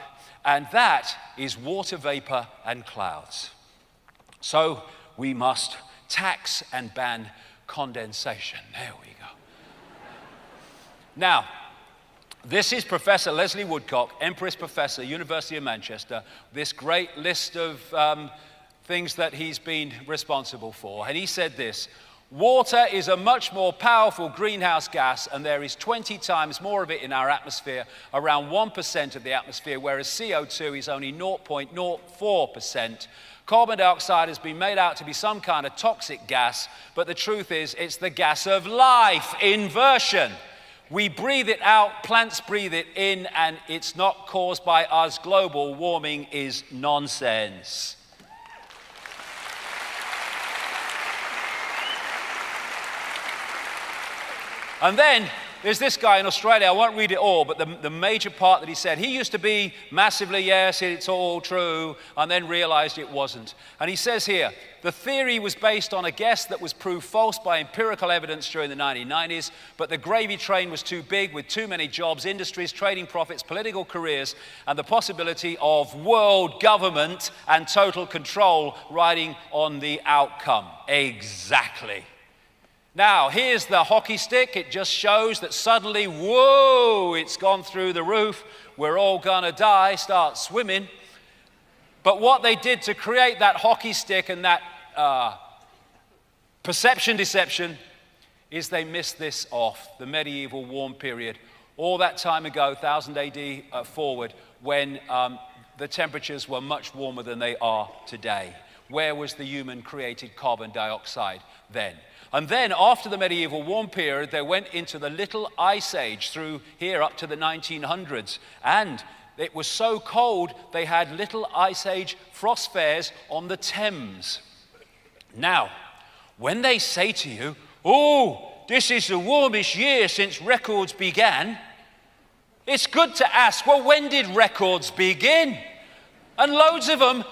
that is water vapor and clouds. So we must tax and ban condensation. There we go. Now, this is Professor Leslie Woodcock, Empress Professor, University of Manchester, this great list of things that he's been responsible for. And he said this: water is a much more powerful greenhouse gas, and there is 20 times more of it in our atmosphere, around 1% of the atmosphere, whereas CO2 is only 0.04%. Carbon dioxide has been made out to be some kind of toxic gas, but the truth is it's the gas of life, inversion. We breathe it out, plants breathe it in, and it's not caused by us. Global warming is nonsense. And then there's this guy in Australia, I won't read it all, but the major part that he said, he used to be massively, yes, it's all true, and then realized it wasn't. And he says here, the theory was based on a guess that was proved false by empirical evidence during the 1990s, but the gravy train was too big with too many jobs, industries, trading profits, political careers, and the possibility of world government and total control riding on the outcome. Exactly. Now, here's the hockey stick. It just shows that suddenly, whoa, it's gone through the roof. We're all gonna die, start swimming. But what they did to create that hockey stick and that perception deception is they missed this off, the medieval warm period. All that time ago, 1000 AD forward, when the temperatures were much warmer than they are today. Where was the human-created carbon dioxide then? And then, after the medieval warm period, they went into the Little Ice Age through here up to the 1900s. And it was so cold, they had Little Ice Age frost fairs on the Thames. Now, when they say to you, oh, this is the warmest year since records began, it's good to ask, well, when did records begin? And loads of them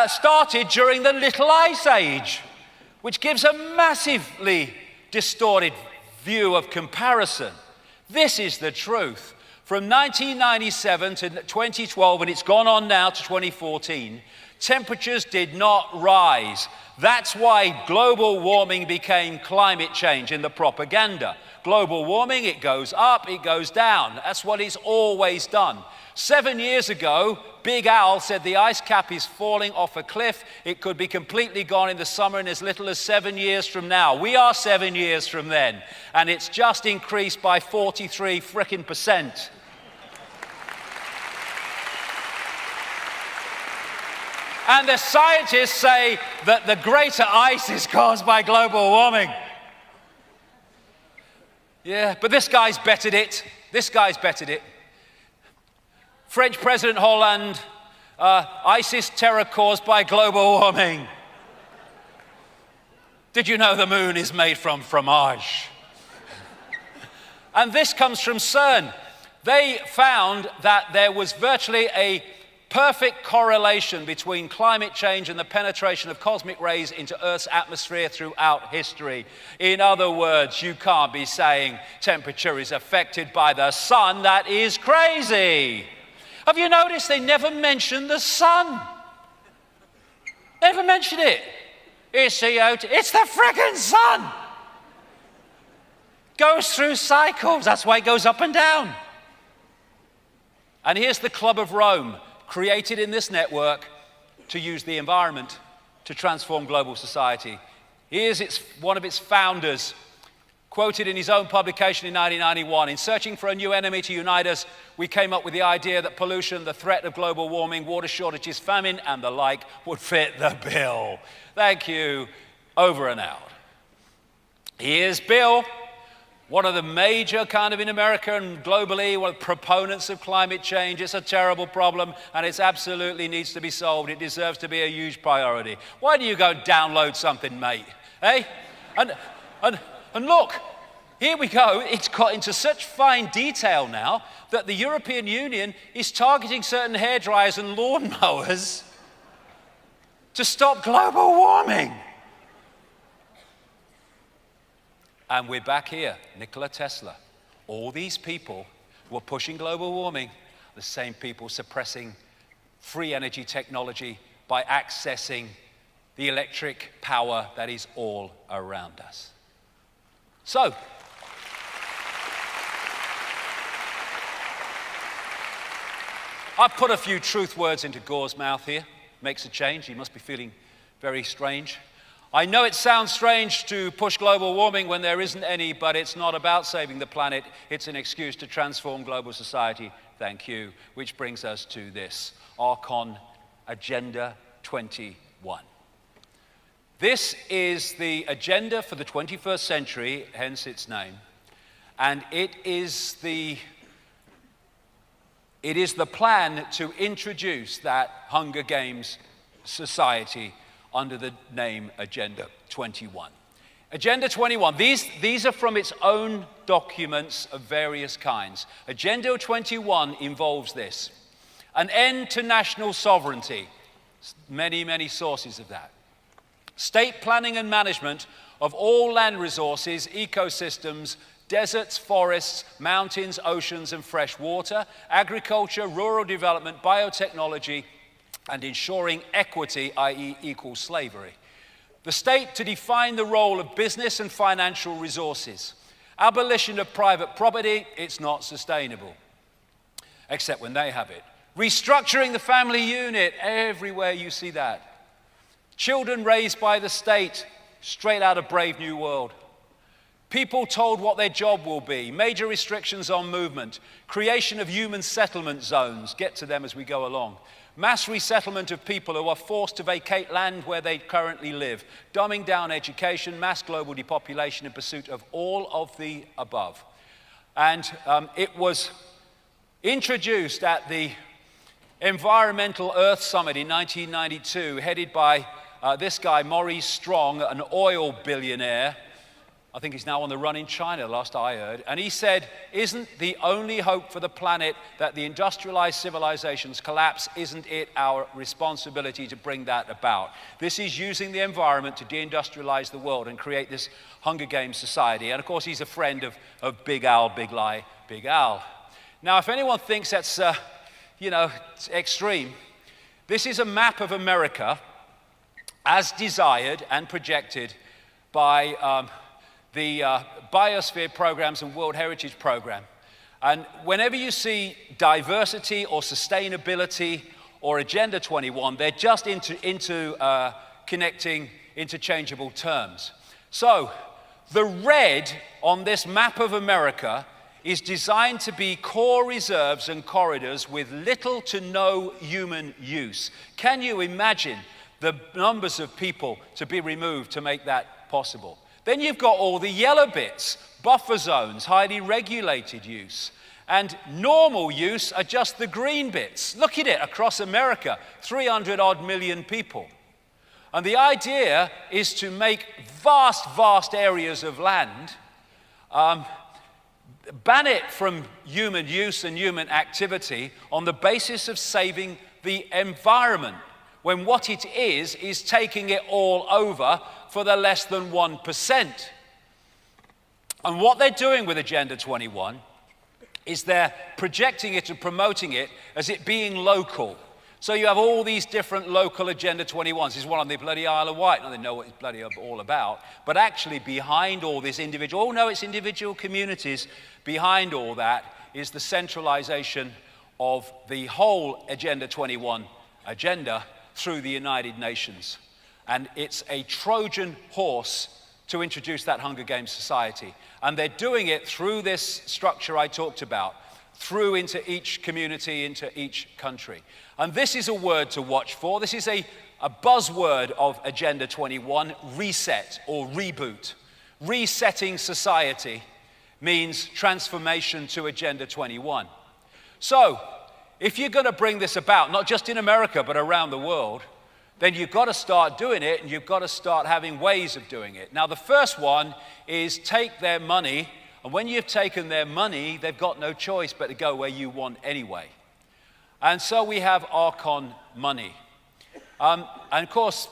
started during the Little Ice Age, which gives a massively distorted view of comparison. This is the truth. From 1997 to 2012, and it's gone on now to 2014, temperatures did not rise. That's why global warming became climate change in the propaganda. Global warming, it goes up, it goes down. That's what it's always done. 7 years ago, Big Al said the ice cap is falling off a cliff. It could be completely gone in the summer in as little as 7 years from now. We are 7 years from then, and it's just increased by 43 frickin' %. And the scientists say that the greater ice is caused by global warming. Yeah, but this guy's bettered it. This guy's bettered it. French President Hollande, ISIS terror caused by global warming. Did you know the moon is made from fromage? And this comes from CERN. They found that there was virtually a perfect correlation between climate change and the penetration of cosmic rays into Earth's atmosphere throughout history. In other words, you can't be saying temperature is affected by the sun. That is crazy. Have you noticed they never mention the sun? Never mention it. It's CO2. It's the friggin' sun. Goes through cycles. That's why it goes up and down. And here's the Club of Rome, created in this network to use the environment to transform global society. Here's one of its founders, quoted in his own publication in 1991, "In searching for a new enemy to unite us, we came up with the idea that pollution, the threat of global warming, water shortages, famine, and the like would fit the bill." Thank you. Over and out. Here's Bill, one of the major in America and globally, one of the proponents of climate change. It's a terrible problem and it absolutely needs to be solved. It deserves to be a huge priority. Why don't you go download something, mate? Eh? And look, here we go. It's got into such fine detail now that the European Union is targeting certain hairdryers and lawnmowers to stop global warming. And we're back here, Nikola Tesla. All these people who are pushing global warming, the same people suppressing free energy technology by accessing the electric power that is all around us. So, I've put a few truth words into Gore's mouth here. Makes a change. He must be feeling very strange. I know it sounds strange to push global warming when there isn't any, but it's not about saving the planet. It's an excuse to transform global society. Thank you. Which brings us to this, AWAKEN Agenda 21. This is the agenda for the 21st century, hence its name. And it is the plan to introduce that Hunger Games society under the name Agenda 21. Agenda 21, these are from its own documents of various kinds. Agenda 21 involves this: an end to national sovereignty, many, many sources of that. State planning and management of all land resources, ecosystems, deserts, forests, mountains, oceans, and fresh water, agriculture, rural development, biotechnology, and ensuring equity, i.e. equal slavery. The state to define the role of business and financial resources. Abolition of private property, it's not sustainable, except when they have it. Restructuring the family unit, everywhere you see that. Children raised by the state, straight out of Brave New World. People told what their job will be. Major restrictions on movement. Creation of human settlement zones. Get to them as we go along. Mass resettlement of people who are forced to vacate land where they currently live. Dumbing down education, mass global depopulation in pursuit of all of the above. And it was introduced at the Environmental Earth Summit in 1992, headed by this guy, Maurice Strong, an oil billionaire. I think he's now on the run in China, last I heard. And he said, isn't the only hope for the planet that the industrialized civilizations collapse? Isn't it our responsibility to bring that about? This is using the environment to deindustrialize the world and create this Hunger Games society. And of course, he's a friend of Big Al, Big Lie, Big Al. Now, if anyone thinks that's, extreme, this is a map of America as desired and projected by the Biosphere Programs and World Heritage Program. And whenever you see diversity or sustainability or Agenda 21, they're just into connecting interchangeable terms. So the red on this map of America is designed to be core reserves and corridors with little to no human use. Can you imagine the numbers of people to be removed to make that possible? Then you've got all the yellow bits, buffer zones, highly regulated use. And normal use are just the green bits. Look at it across America, 300 odd million people. And the idea is to make vast, vast areas of land, ban it from human use and human activity on the basis of saving the environment, when what it is taking it all over for the less than 1%. And what they're doing with Agenda 21 is they're projecting it and promoting it as it being local. So you have all these different local Agenda 21s. This is one on the bloody Isle of Wight. Now they know what it's bloody all about. But actually behind all this individual, it's individual communities. Behind all that is the centralization of the whole Agenda 21 agenda through the United Nations. And it's a Trojan horse to introduce that Hunger Games society. And they're doing it through this structure I talked about, through into each community, into each country. And this is a word to watch for. This is a buzzword of Agenda 21, reset or reboot. Resetting society means transformation to Agenda 21. So, if you're going to bring this about, not just in America, but around the world, then you've got to start doing it, and you've got to start having ways of doing it. Now, the first one is take their money, and when you've taken their money, they've got no choice but to go where you want anyway. And so we have AWAKEN money. And of course,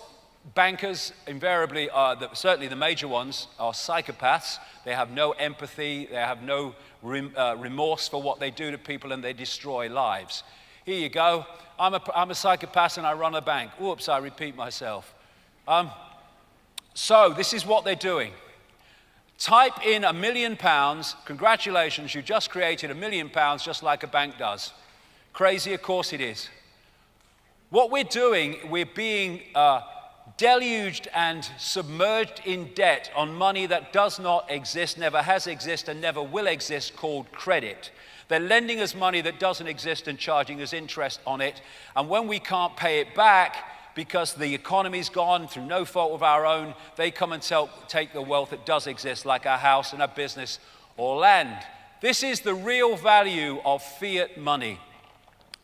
bankers invariably certainly the major ones, are psychopaths. They have no empathy, they have no remorse for what they do to people, and they destroy lives. Here you go. I'm a psychopath and I run a bank. Whoops, I repeat myself. So this is what they're doing. Type in £1 million. Congratulations, you just created £1 million just like a bank does. Crazy, of course it is. What we're doing, we're being deluged and submerged in debt on money that does not exist, never has existed, and never will exist, called credit. They're lending us money that doesn't exist and charging us interest on it. And when we can't pay it back because the economy's gone through no fault of our own, they come and take the wealth that does exist, like our house and our business or land. This is the real value of fiat money.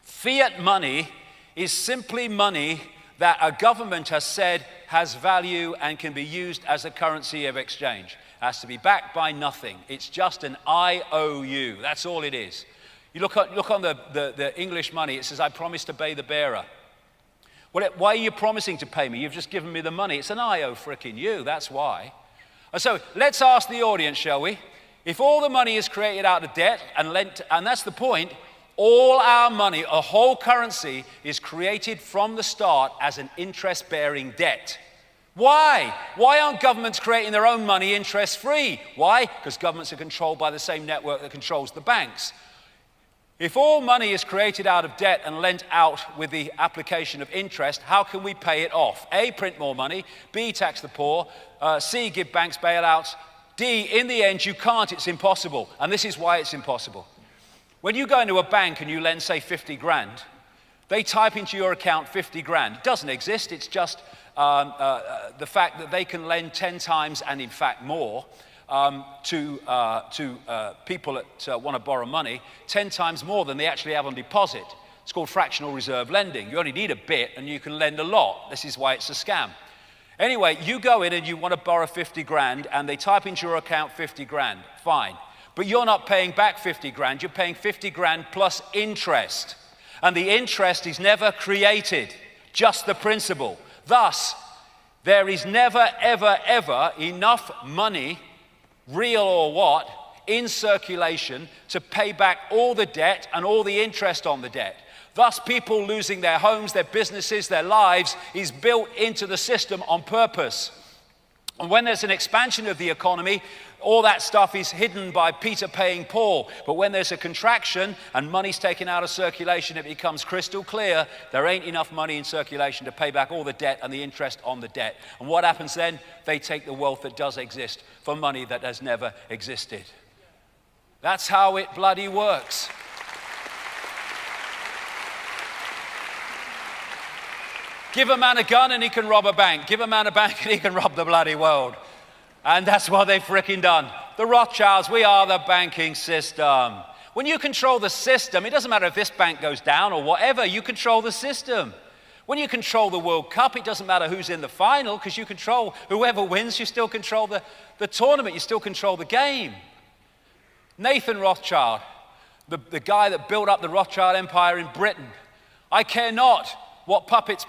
Fiat money is simply money that a government has said has value and can be used as a currency of exchange. It has to be backed by nothing. It's just an IOU. That's all it is. You look on the English money, it says, I promise to pay the bearer. Well, why are you promising to pay me? You've just given me the money. It's an IO frickin' you, that's why. And so let's ask the audience, shall we? If all the money is created out of debt and lent, and that's the point, all our money, a whole currency, is created from the start as an interest-bearing debt. Why? Why aren't governments creating their own money interest-free? Why? Because governments are controlled by the same network that controls the banks. If all money is created out of debt and lent out with the application of interest, how can we pay it off? A, print more money. B, tax the poor. C, give banks bailouts. D, in the end, you can't. It's impossible. And this is why it's impossible. When you go into a bank and you lend, say, 50 grand, they type into your account 50 grand. It doesn't exist. It's just the fact that they can lend 10 times and, in fact, more to people that want to borrow money, 10 times more than they actually have on deposit. It's called fractional reserve lending. You only need a bit and you can lend a lot. This is why it's a scam. Anyway, you go in and you want to borrow 50 grand and they type into your account 50 grand. Fine. But you're not paying back 50 grand, you're paying 50 grand plus interest. And the interest is never created, just the principal. Thus, there is never, ever, ever enough money, real or what, in circulation to pay back all the debt and all the interest on the debt. Thus, people losing their homes, their businesses, their lives is built into the system on purpose. And when there's an expansion of the economy, all that stuff is hidden by Peter paying Paul. But when there's a contraction and money's taken out of circulation, it becomes crystal clear there ain't enough money in circulation to pay back all the debt and the interest on the debt. And what happens then? They take the wealth that does exist for money that has never existed. That's how it bloody works. Give a man a gun and he can rob a bank. Give a man a bank and he can rob the bloody world. And that's what they've frickin' done. The Rothschilds, we are the banking system. When you control the system, it doesn't matter if this bank goes down or whatever, you control the system. When you control the World Cup, it doesn't matter who's in the final, because you control, whoever wins, you still control the tournament, you still control the game. Nathan Rothschild, the guy that built up the Rothschild Empire in Britain, I care not what puppet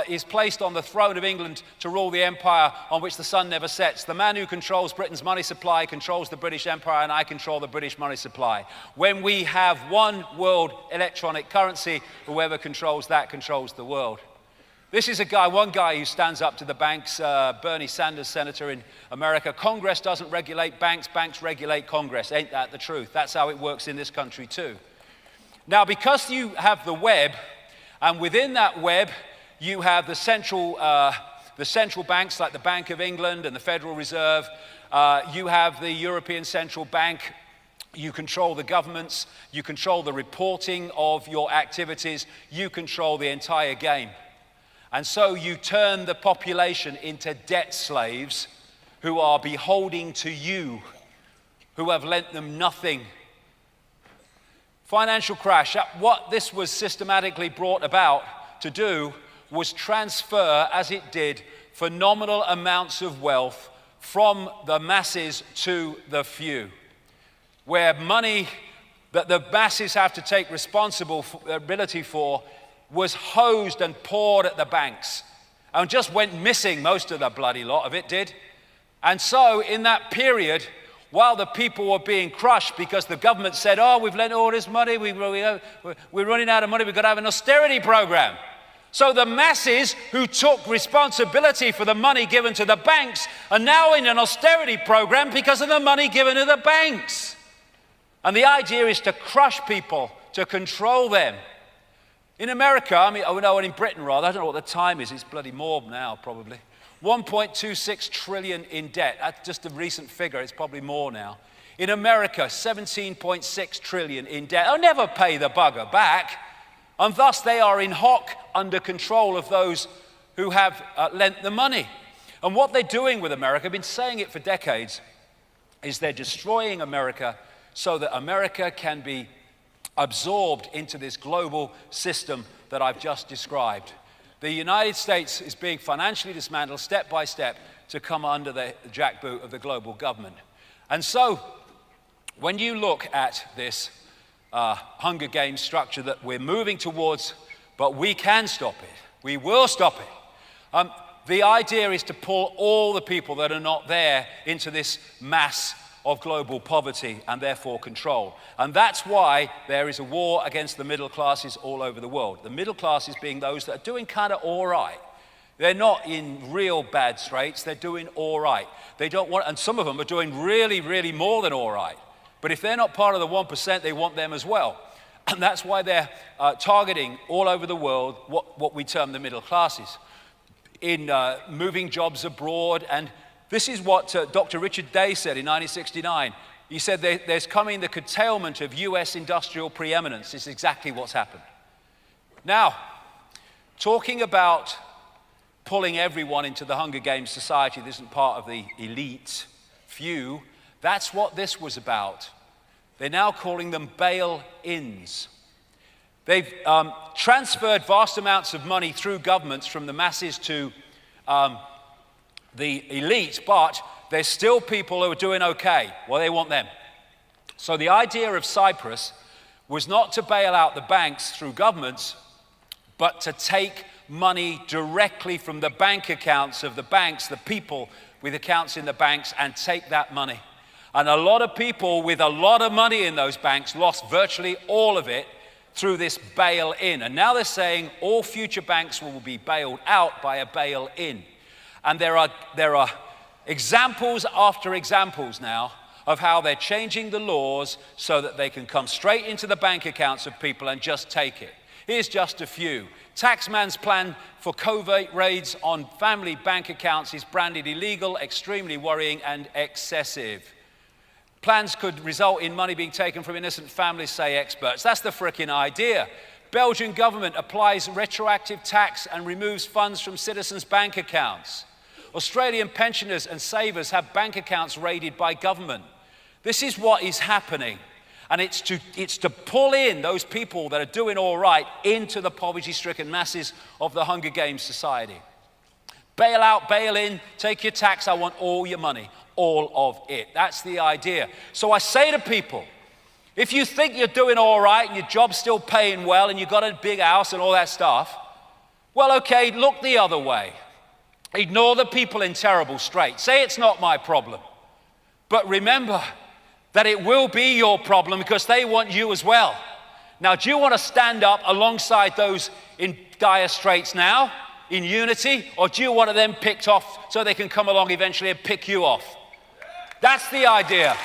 is placed on the throne of England to rule the empire on which the sun never sets. The man who controls Britain's money supply controls the British Empire, and I control the British money supply. When we have one world electronic currency, whoever controls that controls the world. This is one guy who stands up to the banks, Bernie Sanders, senator in America. Congress doesn't regulate banks, banks regulate Congress. Ain't that the truth? That's how it works in this country too. Now, because you have the web, and within that web, you have the central banks like the Bank of England and the Federal Reserve. You have the European Central Bank. You control the governments. You control the reporting of your activities. You control the entire game. And so you turn the population into debt slaves who are beholding to you, who have lent them nothing. Financial crash, what this was systematically brought about to do was transfer, as it did, phenomenal amounts of wealth from the masses to the few, where money that the masses have to take responsibility for was hosed and poured at the banks and just went missing. Most of the bloody lot of it did. And so in that period, while the people were being crushed because the government said, oh, we've lent all this money, we're running out of money, we've got to have an austerity program. So the masses who took responsibility for the money given to the banks are now in an austerity program because of the money given to the banks. And the idea is to crush people, to control them. In America, in Britain rather, I don't know what the time is, it's bloody more now probably. 1.26 trillion in debt. That's just a recent figure, it's probably more now. In America, 17.6 trillion in debt. They'll never pay the bugger back. And thus they are in hock under control of those who have lent the money. And what they're doing with America, I've been saying it for decades, is they're destroying America so that America can be absorbed into this global system that I've just described. The United States is being financially dismantled step by step to come under the jackboot of the global government. And so, when you look at this Hunger Games structure that we're moving towards, but we can stop it, we will stop it. The idea is to pull all the people that are not there into this mass of global poverty and therefore control. And that's why there is a war against the middle classes all over the world. The middle classes being those that are doing kind of all right. They're not in real bad straits, they're doing all right. They don't want, and some of them are doing really, really more than all right. But if they're not part of the 1%, they want them as well. And that's why they're targeting all over the world what we term the middle classes in moving jobs abroad. And this is what Dr. Richard Day said in 1969. He said there's coming the curtailment of US industrial preeminence. This is exactly what's happened. Now, talking about pulling everyone into the Hunger Games society that isn't part of the elite few, that's what this was about. They're now calling them bail-ins. They've transferred vast amounts of money through governments from the masses to the elite, but there's still people who are doing okay. Well, they want them. So the idea of Cyprus was not to bail out the banks through governments, but to take money directly from the bank accounts of the banks, the people with accounts in the banks, and take that money. And a lot of people with a lot of money in those banks lost virtually all of it through this bail-in. And now they're saying all future banks will be bailed out by a bail-in. And there are examples after examples now of how they're changing the laws so that they can come straight into the bank accounts of people and just take it. Here's just a few. Taxman's plan for covert raids on family bank accounts is branded illegal, extremely worrying, and excessive. Plans could result in money being taken from innocent families, say experts. That's the frickin' idea. Belgian government applies retroactive tax and removes funds from citizens' bank accounts. Australian pensioners and savers have bank accounts raided by government. This is what is happening. And it's to pull in those people that are doing all right into the poverty-stricken masses of the Hunger Games society. Bail out, bail in, take your tax, I want all your money, all of it. That's the idea. So I say to people, If you think you're doing all right and your job's still paying well and you've got a big house and all that stuff, well, okay, look the other way. Ignore the people in terrible straits. Say it's not my problem. But remember that it will be your problem because they want you as well. Now, do you want to stand up alongside those in dire straits now, in unity, or do you want them picked off so they can come along eventually and pick you off? That's the idea.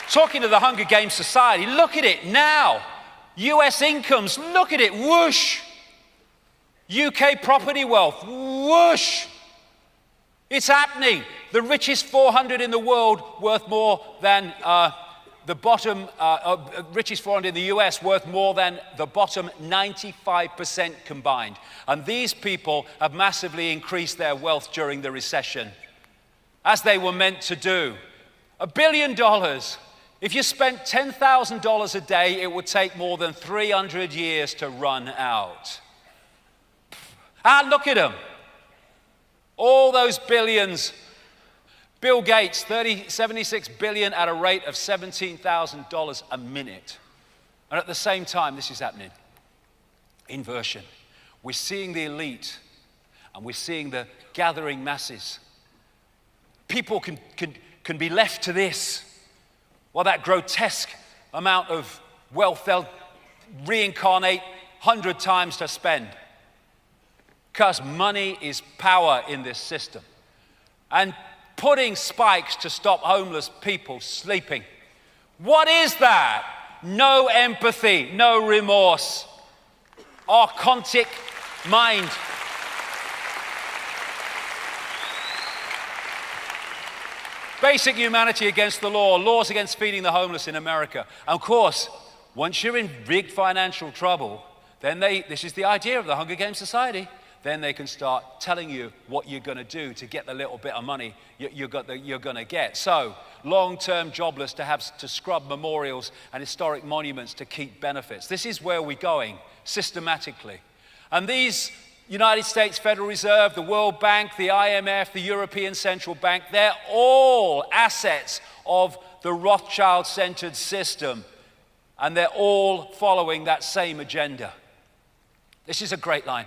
Talking to the Hunger Games Society, look at it now. US incomes, look at it, whoosh. UK property wealth, whoosh. It's happening. The richest 400 in the world worth more than the bottom, richest 400 in the US worth more than the bottom 95% combined. And these people have massively increased their wealth during the recession, as they were meant to do. $1 billion. If you spent $10,000 a day, it would take more than 300 years to run out. Ah, look at them. All those billions. Bill Gates, 76 billion at a rate of $17,000 a minute. And at the same time, this is happening. Inversion. We're seeing the elite and we're seeing the gathering masses. People can be left to this. Well, that grotesque amount of wealth they'll reincarnate 100 times to spend. Because money is power in this system. And putting spikes to stop homeless people sleeping. What is that? No empathy, no remorse. Archontic mind. Basic humanity against the law, laws against feeding the homeless in America. And of course, once you're in big financial trouble, then this is the idea of the Hunger Games Society, then they can start telling you what you're going to do to get the little bit of money you're going to get. So, long-term jobless to have to scrub memorials and historic monuments to keep benefits. This is where we're going systematically. And these United States Federal Reserve, the World Bank, the IMF, the European Central Bank, they're all assets of the Rothschild-centered system, and they're all following that same agenda. This is a great line.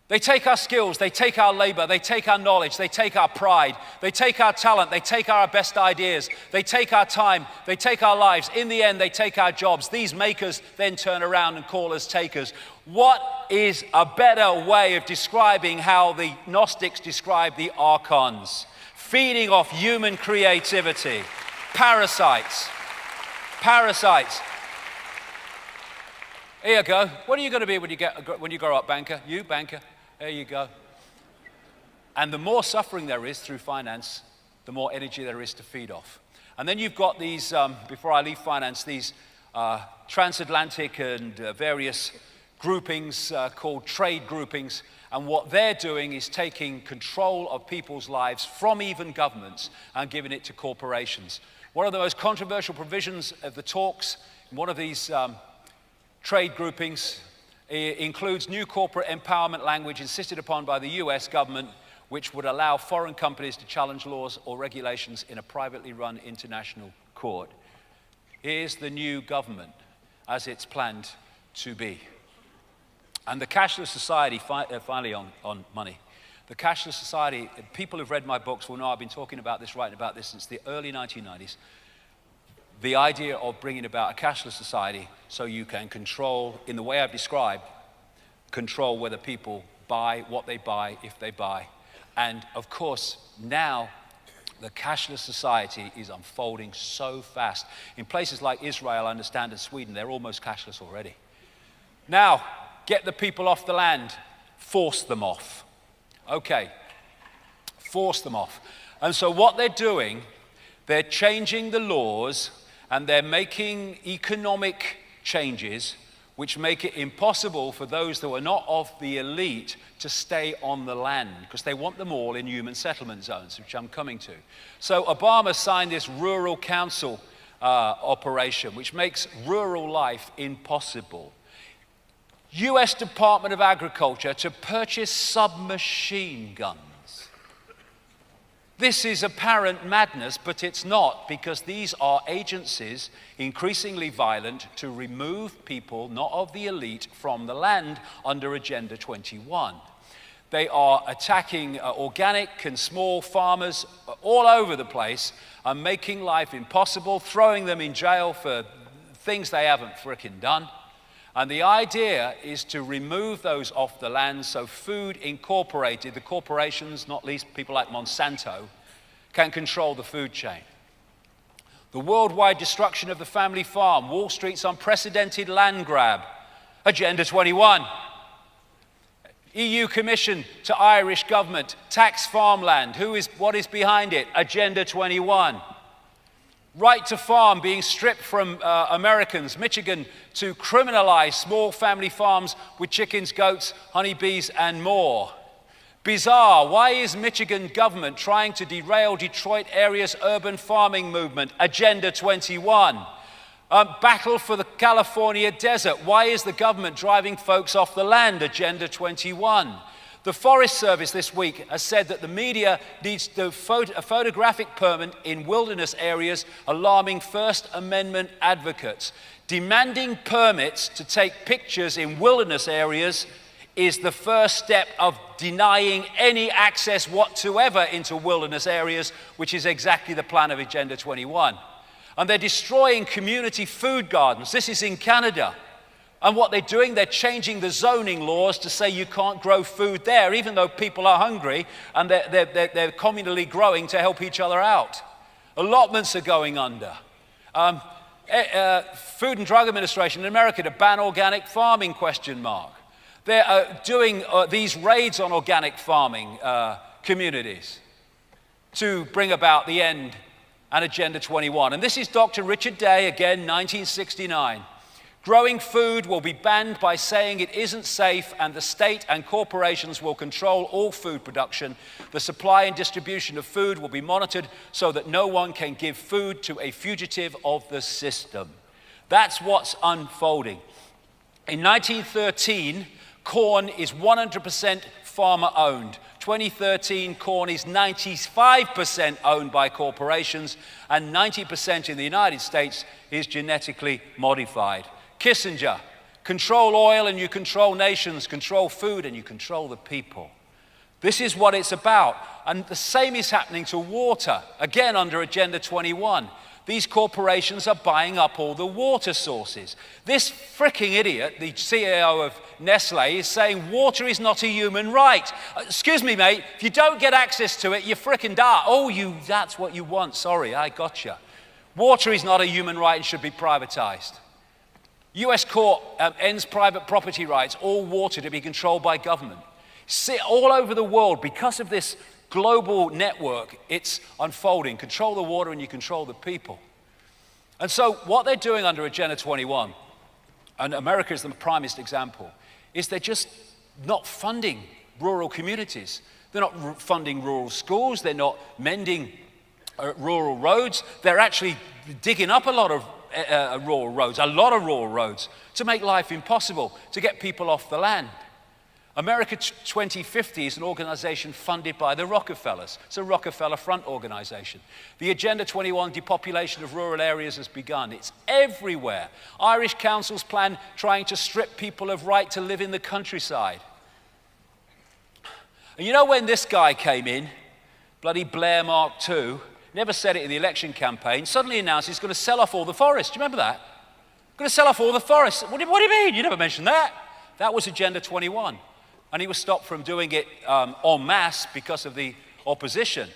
They take our skills, they take our labor, they take our knowledge, they take our pride, they take our talent, they take our best ideas, they take our time, they take our lives. In the end, they take our jobs. These makers then turn around and call us takers. What is a better way of describing how the Gnostics describe the archons? Feeding off human creativity. Parasites. Parasites. Here you go. What are you going to be when you grow up, banker? You, banker. There you go. And the more suffering there is through finance, the more energy there is to feed off. And then you've got these, before I leave finance, these transatlantic and various groupings called trade groupings. And what they're doing is taking control of people's lives from even governments and giving it to corporations. One of the most controversial provisions of the talks in one of these trade groupings includes new corporate empowerment language insisted upon by the US government, which would allow foreign companies to challenge laws or regulations in a privately run international court. Here's the new government as it's planned to be. And the cashless society, finally on money. The cashless society, people who've read my books will know I've been talking about this, writing about this since the early 1990s. The idea of bringing about a cashless society so you can control, in the way I've described, control whether people buy, what they buy, if they buy. And of course, now the cashless society is unfolding so fast. In places like Israel, I understand, and Sweden, they're almost cashless already. Now, get the people off the land, force them off. Okay, force them off. And so what they're doing, they're changing the laws and they're making economic changes which make it impossible for those that are not of the elite to stay on the land because they want them all in human settlement zones, which I'm coming to. So Obama signed this rural council operation, which makes rural life impossible. US Department of Agriculture to purchase submachine guns. This is apparent madness, but it's not, because these are agencies increasingly violent to remove people, not of the elite, from the land under Agenda 21. They are attacking organic and small farmers all over the place and making life impossible, throwing them in jail for things they haven't frickin' done. And the idea is to remove those off the land so Food Incorporated, the corporations, not least people like Monsanto, can control the food chain. The worldwide destruction of the family farm, Wall Street's unprecedented land grab, Agenda 21. EU Commission to Irish government, tax farmland, what is behind it? Agenda 21. Right to farm being stripped from Americans, Michigan to criminalize small family farms with chickens, goats, honeybees, and more. Bizarre, why is Michigan government trying to derail Detroit area's urban farming movement? Agenda 21. Battle for the California desert, why is the government driving folks off the land? Agenda 21. The Forest Service this week has said that the media needs a photographic permit in wilderness areas, alarming First Amendment advocates. Demanding permits to take pictures in wilderness areas is the first step of denying any access whatsoever into wilderness areas, which is exactly the plan of Agenda 21. And they're destroying community food gardens. This is in Canada. And what they're doing, they're changing the zoning laws to say you can't grow food there, even though people are hungry and they're communally growing to help each other out. Allotments are going under. Food and Drug Administration in America to ban organic farming, ? They're doing these raids on organic farming communities to bring about the end and Agenda 21. And this is Dr. Richard Day, again, 1969. Growing food will be banned by saying it isn't safe, and the state and corporations will control all food production. The supply and distribution of food will be monitored so that no one can give food to a fugitive of the system. That's what's unfolding. In 1913, corn is 100% farmer-owned. 2013, corn is 95% owned by corporations, and 90% in the United States is genetically modified. Kissinger, control oil and you control nations, control food and you control the people. This is what it's about. And the same is happening to water, again under Agenda 21. These corporations are buying up all the water sources. This fricking idiot, the CEO of Nestle, is saying water is not a human right. Excuse me, mate, if you don't get access to it, you fricking die. Oh, that's what you want. Sorry, I gotcha. Water is not a human right and should be privatized. US court ends private property rights, all water to be controlled by government. See, all over the world, because of this global network, it's unfolding. Control the water and you control the people. And so what they're doing under Agenda 21, and America is the primest example, is they're just not funding rural communities. They're not funding rural schools. They're not mending rural roads. They're actually digging up a lot of rural roads to make life impossible, to get people off the land. America 2050 is an organization funded by the Rockefellers. It's a Rockefeller front organization. The Agenda 21 depopulation of rural areas has begun. It's everywhere. Irish councils plan trying to strip people of right to live in the countryside. And you know when this guy came in, bloody Blair Mark II, never said it in the election campaign, suddenly announced he's going to sell off all the forests. Do you remember that? Going to sell off all the forests. What do you mean? You never mentioned that. That was Agenda 21. And he was stopped from doing it en masse because of the opposition.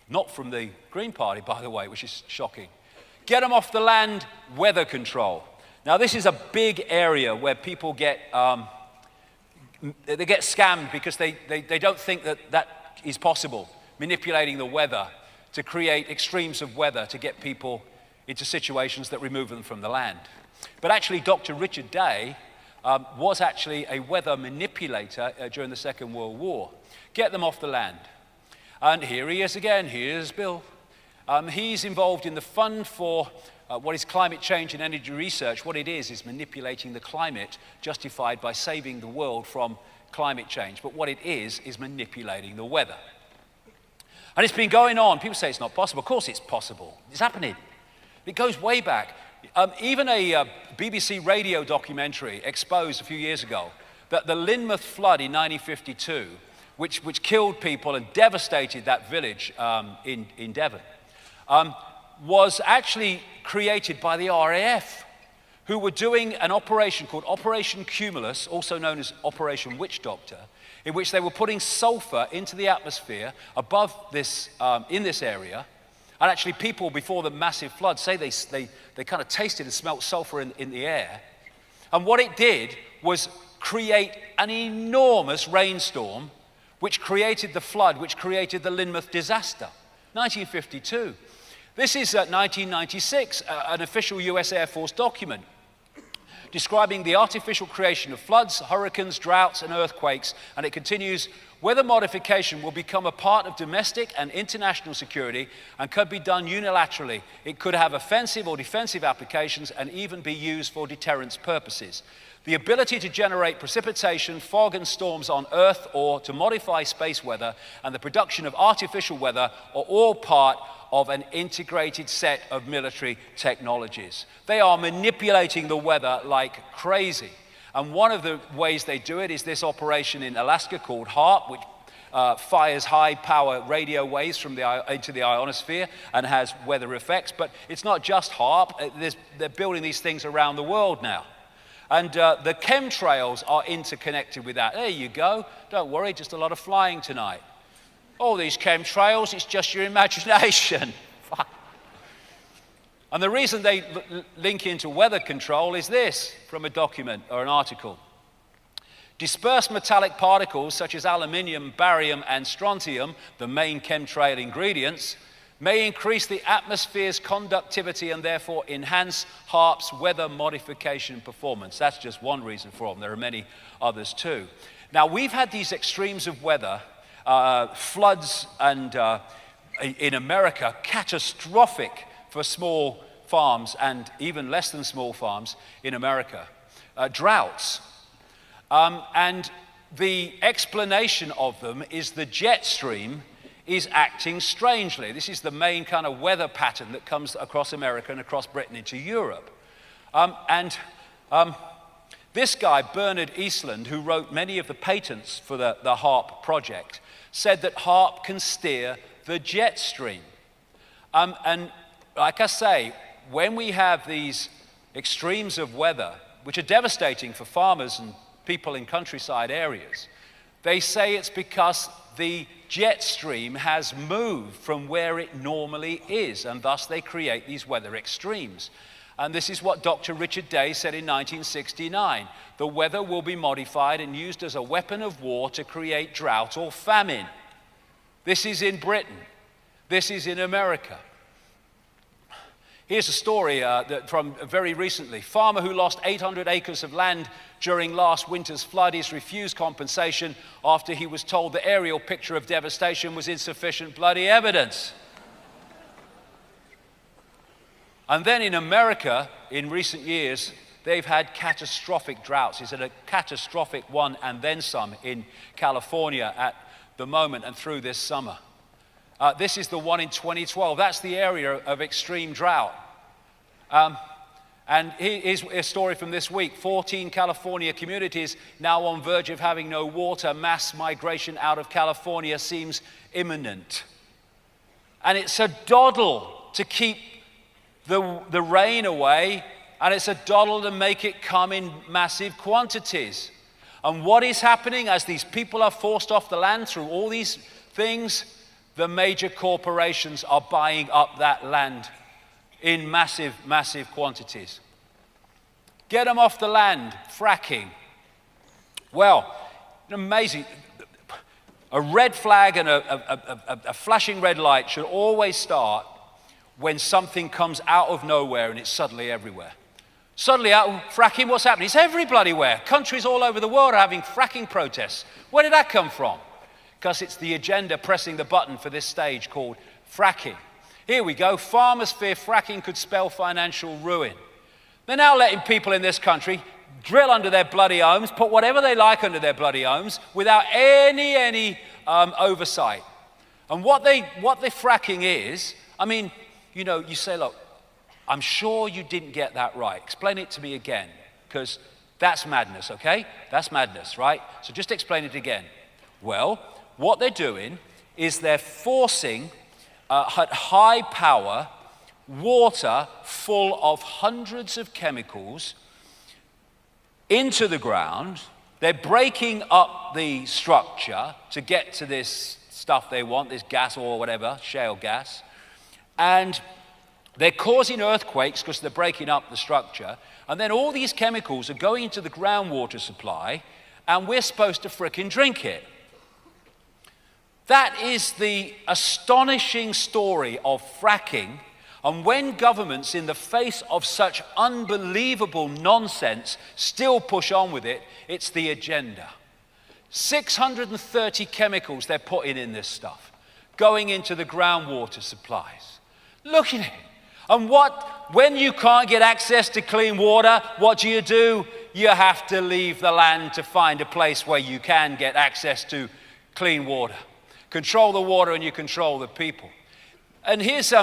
Not from the Green Party, by the way, which is shocking. Get them off the land, weather control. Now, this is a big area where people get scammed because they don't think that is possible, manipulating the weather to create extremes of weather to get people into situations that remove them from the land. But actually, Dr. Richard Day was actually a weather manipulator during the Second World War. Get them off the land. And here he is again. Here's Bill. He's involved in the Fund for what is Climate Change and Energy Research. What it is manipulating the climate justified by saving the world from climate change. But what it is manipulating the weather. And it's been going on. People say it's not possible. Of course it's possible. It's happening. It goes way back. Even a BBC radio documentary exposed a few years ago that the Lynmouth flood in 1952, which killed people and devastated that village in Devon, was actually created by the RAF, who were doing an operation called Operation Cumulus, also known as Operation Witch Doctor, in which they were putting sulfur into the atmosphere above this, in this area. And actually people before the massive flood say they kind of tasted and smelt sulfur in the air. And what it did was create an enormous rainstorm, which created the flood, which created the Lynmouth disaster, 1952. This is 1996, an official US Air Force document describing the artificial creation of floods, hurricanes, droughts, and earthquakes. And it continues, weather modification will become a part of domestic and international security and could be done unilaterally. It could have offensive or defensive applications and even be used for deterrence purposes. The ability to generate precipitation, fog, and storms on Earth or to modify space weather and the production of artificial weather are all part of an integrated set of military technologies. They are manipulating the weather like crazy. And one of the ways they do it is this operation in Alaska called HARP, which fires high-power radio waves from into the ionosphere and has weather effects. But it's not just HARP. They're building these things around the world now. And the chemtrails are interconnected with that. There you go. Don't worry, just a lot of flying tonight. All these chemtrails, it's just your imagination. And the reason they link into weather control is this, from a document or an article. Dispersed metallic particles such as aluminium, barium, and strontium, the main chemtrail ingredients, may increase the atmosphere's conductivity and therefore enhance HARP's weather modification performance. That's just one reason for them. There are many others too. Now, we've had these extremes of weather, floods and in America, catastrophic for small farms and even less than small farms in America. Droughts. And the explanation of them is the jet stream is acting strangely. This is the main kind of weather pattern that comes across America and across Britain into Europe. This guy, Bernard Eastland, who wrote many of the patents for the HARP project, said that HARP can steer the jet stream. And like I say, when we have these extremes of weather, which are devastating for farmers and people in countryside areas, they say it's because the jet stream has moved from where it normally is, and thus they create these weather extremes. And this is what Dr. Richard Day said in 1969. The weather will be modified and used as a weapon of war to create drought or famine. This is in Britain. This is in America. Here's a story from very recently. Farmer who lost 800 acres of land during last winter's flood is refused compensation after he was told the aerial picture of devastation was insufficient bloody evidence. And then in America, in recent years, they've had catastrophic droughts. It's a catastrophic one and then some in California at the moment and through this summer. This is the one in 2012. That's the area of extreme drought. And here's a story from this week. 14 California communities now on verge of having no water. Mass migration out of California seems imminent. And it's a doddle to keep the rain away, and it's a doddle to make it come in massive quantities. And what is happening as these people are forced off the land through all these things? The major corporations are buying up that land in massive, massive quantities. Get them off the land, fracking. Well, amazing. A red flag and a flashing red light should always start when something comes out of nowhere and it's suddenly everywhere. Suddenly, fracking, what's happening? It's every bloody where. Countries all over the world are having fracking protests. Where did that come from? Because it's the agenda pressing the button for this stage called fracking. Here we go. Farmers fear fracking could spell financial ruin. They're now letting people in this country drill under their bloody homes, put whatever they like under their bloody homes without any oversight. And what the fracking is, I mean, you know, you say, look, I'm sure you didn't get that right. Explain it to me again, because that's madness, okay? That's madness, right? So just explain it again. Well, what they're doing is they're forcing at high power water full of hundreds of chemicals into the ground. They're breaking up the structure to get to this stuff they want, this gas or whatever, shale gas. And they're causing earthquakes because they're breaking up the structure. And then all these chemicals are going into the groundwater supply, and we're supposed to frickin' drink it. That is the astonishing story of fracking. And when governments, in the face of such unbelievable nonsense, still push on with it, it's the agenda. 630 chemicals they're putting in this stuff, going into the groundwater supplies. Look at it. And when you can't get access to clean water, what do? You have to leave the land to find a place where you can get access to clean water. Control the water and you control the people. And here's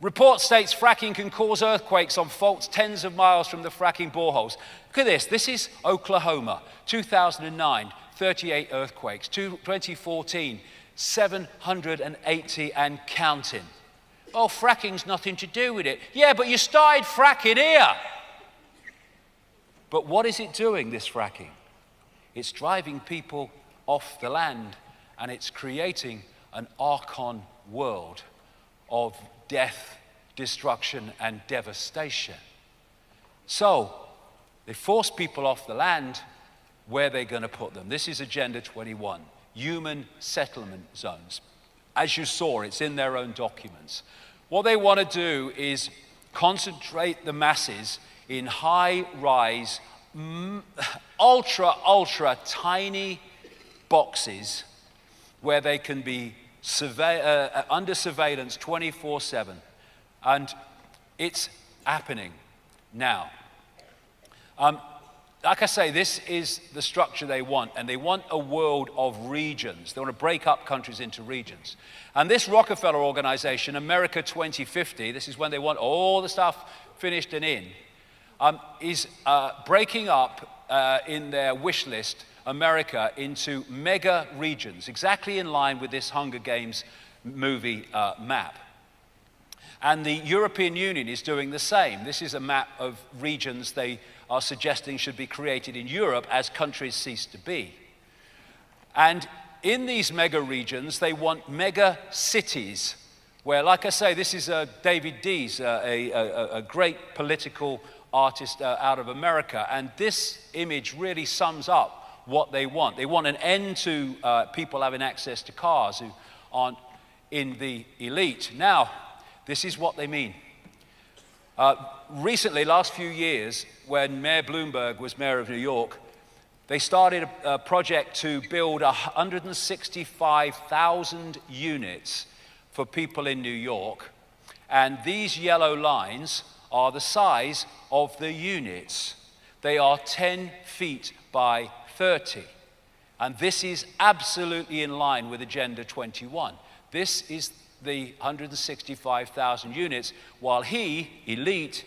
report states fracking can cause earthquakes on faults tens of miles from the fracking boreholes. Look at this. This is Oklahoma, 2009, 38 earthquakes. 2014, 780 and counting. Oh, fracking's nothing to do with it. Yeah, but you started fracking here. But what is it doing, this fracking? It's driving people off the land, and it's creating an Archon world of death, destruction, and devastation. So, they force people off the land. Where are they going to put them? This is Agenda 21, human settlement zones. As you saw, it's in their own documents. What they want to do is concentrate the masses in high-rise, ultra tiny boxes where they can be under surveillance 24/7. And it's happening now. Like I say, this is the structure they want, and they want a world of regions. They want to break up countries into regions. And this Rockefeller organization, America 2050, this is when they want all the stuff finished and in, is breaking up in their wish list America into mega regions, exactly in line with this Hunger Games movie map. And the European Union is doing the same. This is a map of regions they are suggesting should be created in Europe as countries cease to be. And in these mega regions, they want mega cities where, like I say, this is David Dees, a great political artist out of America. And this image really sums up what they want. They want an end to people having access to cars who aren't in the elite. Now, this is what they mean. Recently, last few years, when Mayor Bloomberg was mayor of New York, they started a project to build 165,000 units for people in New York. And these yellow lines are the size of the units. They are 10 feet by 30. And this is absolutely in line with Agenda 21. This is the 165,000 units, while elite,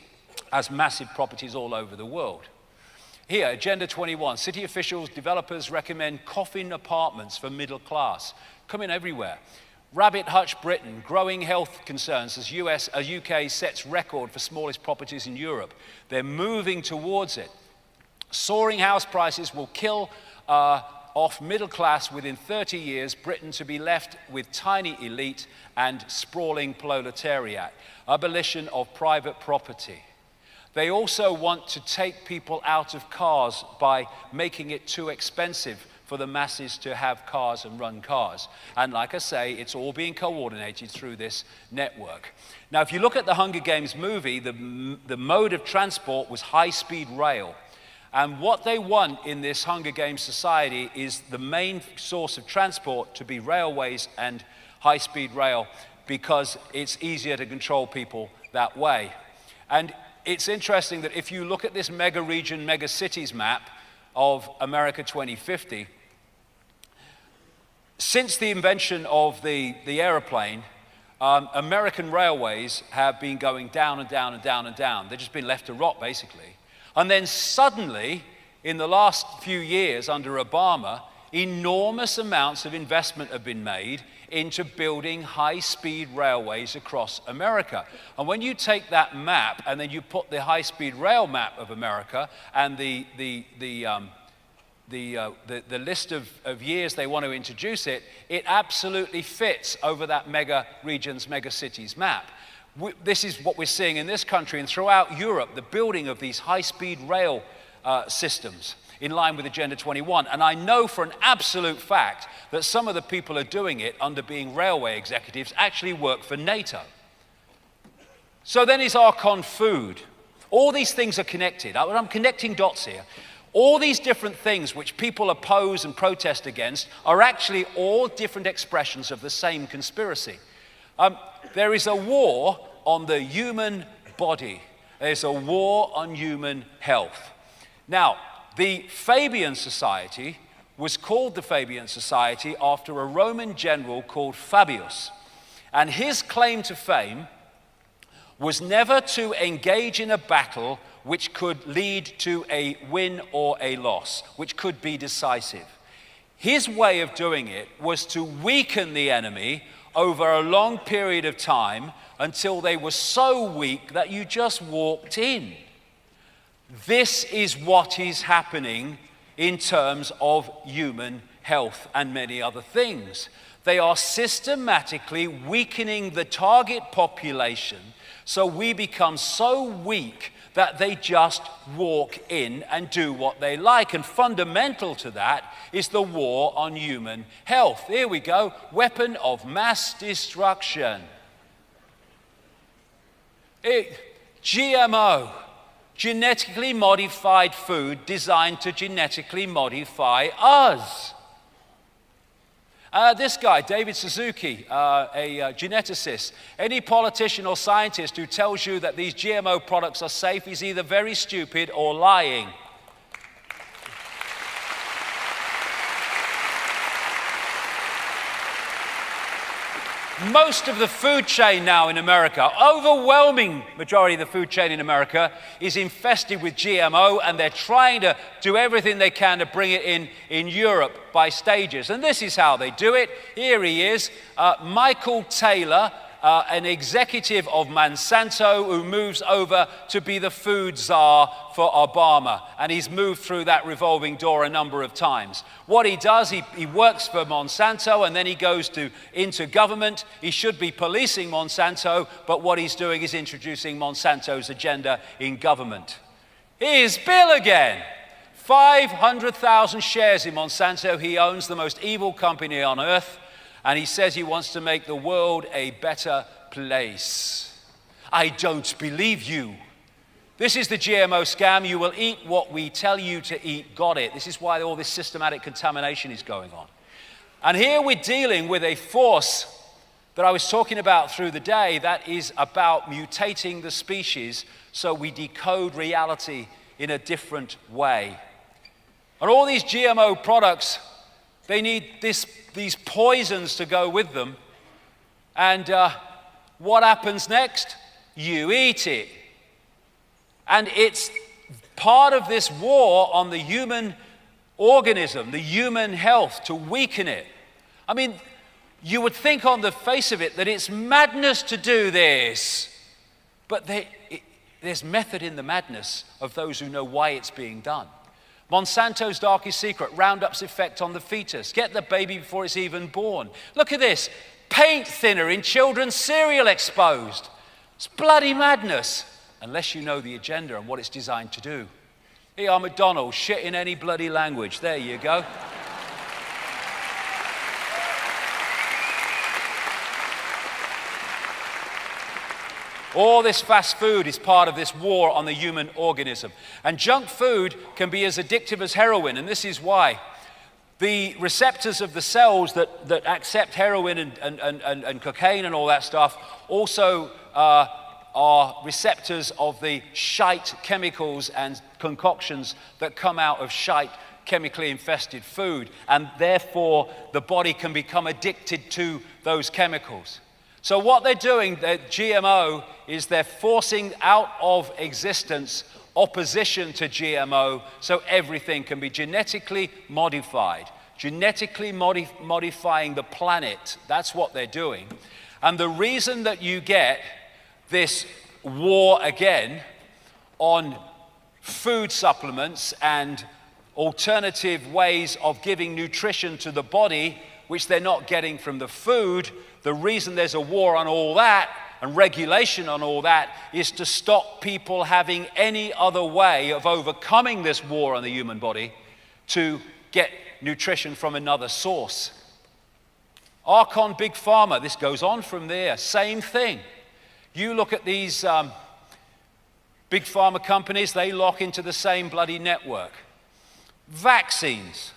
has massive properties all over the world. Here, Agenda 21, city officials, developers recommend coffin apartments for middle class. Coming everywhere. Rabbit Hutch, Britain, growing health concerns as UK sets record for smallest properties in Europe. They're moving towards it. Soaring house prices will kill off middle class within 30 years, Britain to be left with tiny elite and sprawling proletariat. Abolition of private property. They also want to take people out of cars by making it too expensive for the masses to have cars and run cars. And like I say, it's all being coordinated through this network. Now, if you look at the Hunger Games movie, the mode of transport was high-speed rail. And what they want in this Hunger Games society is the main source of transport to be railways and high-speed rail, because it's easier to control people that way. And it's interesting that if you look at this mega region, mega cities map of America 2050, Since the invention of the aeroplane, American railways have been going down and down and down and down. They've just been left to rot, basically. And then suddenly, in the last few years under Obama, enormous amounts of investment have been made into building high-speed railways across America. And when you take that map and then you put the high-speed rail map of America and the list of years they want to introduce it, it absolutely fits over that mega regions, mega cities map. This is what we're seeing in this country and throughout Europe, the building of these high-speed rail systems in line with Agenda 21. And I know for an absolute fact that some of the people who are doing it under being railway executives actually work for NATO. So then is Archon food. All these things are connected. I'm connecting dots here. All these different things which people oppose and protest against are actually all different expressions of the same conspiracy. There is a war on the human body. There's a war on human health. Now, the Fabian Society was called the Fabian Society after a Roman general called Fabius. And his claim to fame was never to engage in a battle which could lead to a win or a loss, which could be decisive. His way of doing it was to weaken the enemy over a long period of time until they were so weak that you just walked in. This is what is happening in terms of human health and many other things. They are systematically weakening the target population so we become so weak that they just walk in and do what they like. And fundamental to that is the war on human health. Here we go, weapon of mass destruction. GMO, genetically modified food designed to genetically modify us. This guy, David Suzuki, a geneticist, any politician or scientist who tells you that these GMO products are safe is either very stupid or lying. Most of the food chain now in America, overwhelming majority of the food chain in America is infested with GMO, and they're trying to do everything they can to bring it in Europe by stages. And this is how they do it. Here he is, Michael Taylor, an executive of Monsanto who moves over to be the food czar for Obama. And he's moved through that revolving door a number of times. What he does, he works for Monsanto and then he goes into government. He should be policing Monsanto, but what he's doing is introducing Monsanto's agenda in government. Here's Bill again. 500,000 shares in Monsanto. He owns the most evil company on earth. And he says he wants to make the world a better place. I don't believe you. This is the GMO scam. You will eat what we tell you to eat. Got it. This is why all this systematic contamination is going on. And here we're dealing with a force that I was talking about through the day that is about mutating the species so we decode reality in a different way. And all these GMO products, they need these poisons to go with them. And what happens next? You eat it. And it's part of this war on the human organism, the human health, to weaken it. I mean, you would think on the face of it that it's madness to do this. But there's method in the madness of those who know why it's being done. Monsanto's darkest secret, Roundup's effect on the fetus. Get the baby before it's even born. Look at this. Paint thinner in children's cereal exposed. It's bloody madness, unless you know the agenda and what it's designed to do. Here are McDonald's, shit in any bloody language. There you go. All this fast food is part of this war on the human organism. And junk food can be as addictive as heroin, and this is why. The receptors of the cells that accept heroin and cocaine and all that stuff also are receptors of the shite chemicals and concoctions that come out of shite chemically infested food, and therefore the body can become addicted to those chemicals. So what they're doing, the GMO, is they're forcing out of existence opposition to GMO so everything can be genetically modified. Genetically modifying the planet. That's what they're doing. And the reason that you get this war again on food supplements and alternative ways of giving nutrition to the body, which they're not getting from the food, the reason there's a war on all that and regulation on all that is to stop people having any other way of overcoming this war on the human body to get nutrition from another source. AWAKEN, Big Pharma, this goes on from there, same thing. You look at these big pharma companies, they lock into the same bloody network. Vaccines.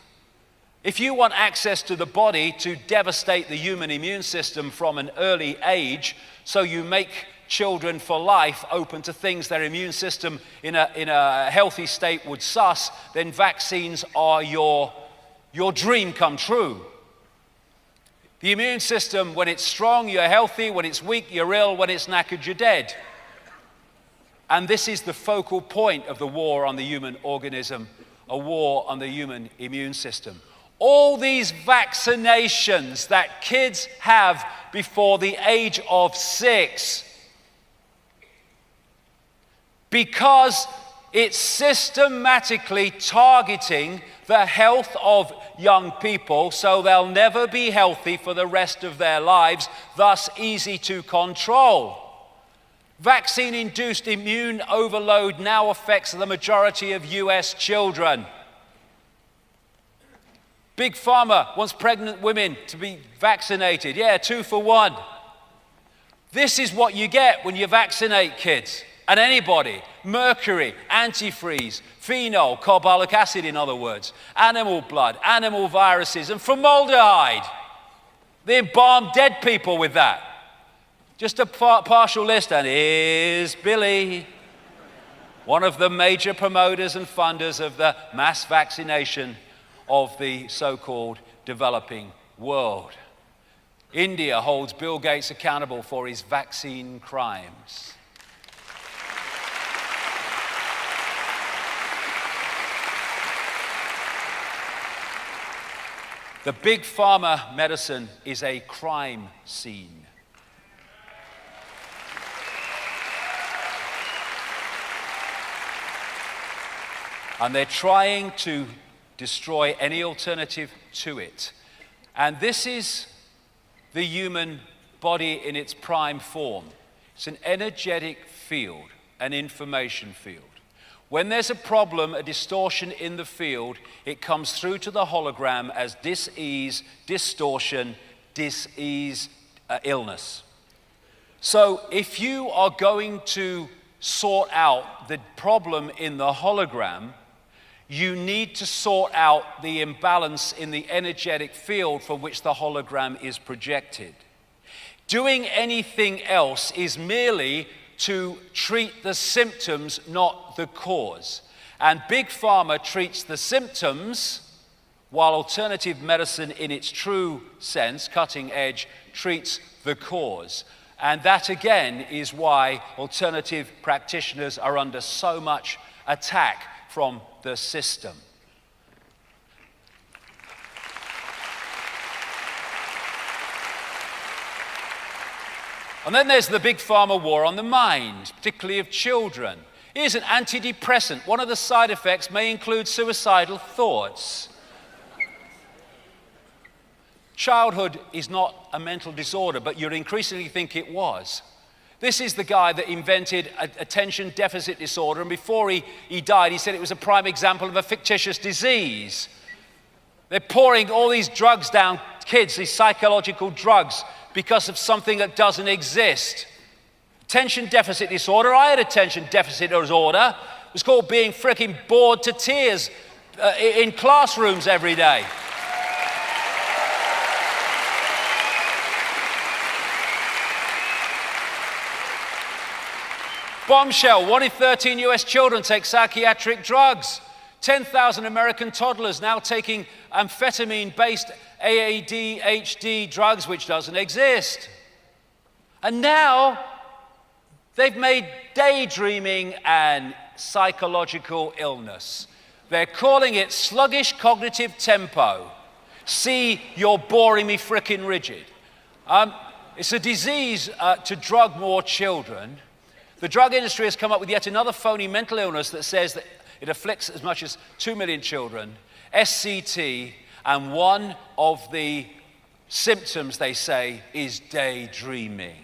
If you want access to the body to devastate the human immune system from an early age, so you make children for life open to things their immune system in a healthy state would suss, then vaccines are your dream come true. The immune system, when it's strong, you're healthy. When it's weak, you're ill. When it's knackered, you're dead. And this is the focal point of the war on the human organism, a war on the human immune system. All these vaccinations that kids have before the age of 6, because it's systematically targeting the health of young people so they'll never be healthy for the rest of their lives, thus easy to control. Vaccine-induced immune overload now affects the majority of US children. Big Pharma wants pregnant women to be vaccinated. Yeah, 2 for 1. This is what you get when you vaccinate kids and anybody. Mercury, antifreeze, phenol, carbolic acid in other words, animal blood, animal viruses, and formaldehyde. They embalm dead people with that. Just a partial list, and here's Billy, one of the major promoters and funders of the mass vaccination of the so-called developing world. India holds Bill Gates accountable for his vaccine crimes. The big pharma medicine is a crime scene. And they're trying to destroy any alternative to it. And this is the human body in its prime form. It's an energetic field, an information field. When there's a problem, a distortion in the field, it comes through to the hologram as dis-ease, distortion, dis-ease, illness. So if you are going to sort out the problem in the hologram, you need to sort out the imbalance in the energetic field from which the hologram is projected. Doing anything else is merely to treat the symptoms, not the cause. And Big Pharma treats the symptoms, while alternative medicine in its true sense, cutting edge, treats the cause. And that again is why alternative practitioners are under so much attack from the system. And then there's the big pharma war on the mind, particularly of children. Here's an antidepressant. One of the side effects may include suicidal thoughts. Childhood is not a mental disorder, but you'd increasingly think it was. This is the guy that invented attention deficit disorder, and before he died, he said it was a prime example of a fictitious disease. They're pouring all these drugs down kids, these psychological drugs, because of something that doesn't exist. Attention deficit disorder, I had attention deficit disorder. It was called being freaking bored to tears in classrooms every day. Bombshell, 1 in 13 US children take psychiatric drugs. 10,000 American toddlers now taking amphetamine-based ADHD drugs, which doesn't exist. And now they've made daydreaming an psychological illness. They're calling it sluggish cognitive tempo. See, you're boring me frickin' rigid. It's a disease to drug more children. The drug industry has come up with yet another phony mental illness that says that it afflicts as much as 2 million children, SCT, and one of the symptoms, they say, is daydreaming.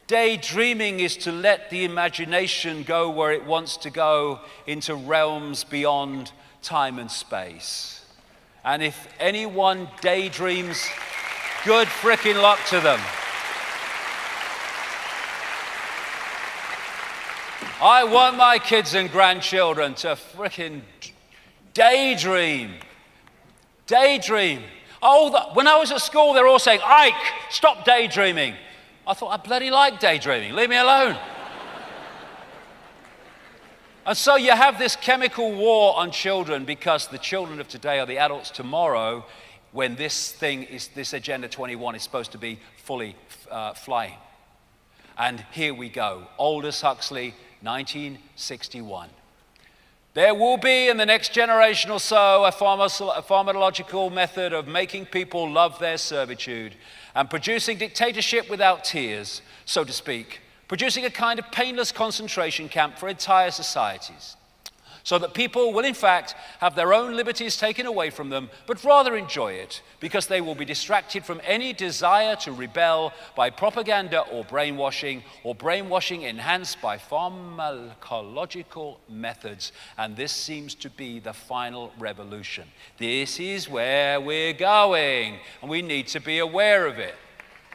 Daydreaming is to let the imagination go where it wants to go, into realms beyond time and space. And if anyone daydreams, good frickin' luck to them. I want my kids and grandchildren to frickin' daydream. Daydream. Oh, when I was at school, they were all saying, Ike, stop daydreaming. I thought, I bloody like daydreaming. Leave me alone. And so you have this chemical war on children because the children of today are the adults tomorrow when this Agenda 21 is supposed to be fully flying. And here we go. Aldous Huxley, 1961. There will be, in the next generation or so, a pharmacological method of making people love their servitude and producing dictatorship without tears, so to speak, producing a kind of painless concentration camp for entire societies, so that people will in fact have their own liberties taken away from them, but rather enjoy it, because they will be distracted from any desire to rebel by propaganda or brainwashing enhanced by pharmacological methods. And this seems to be the final revolution. This is where we're going, and we need to be aware of it.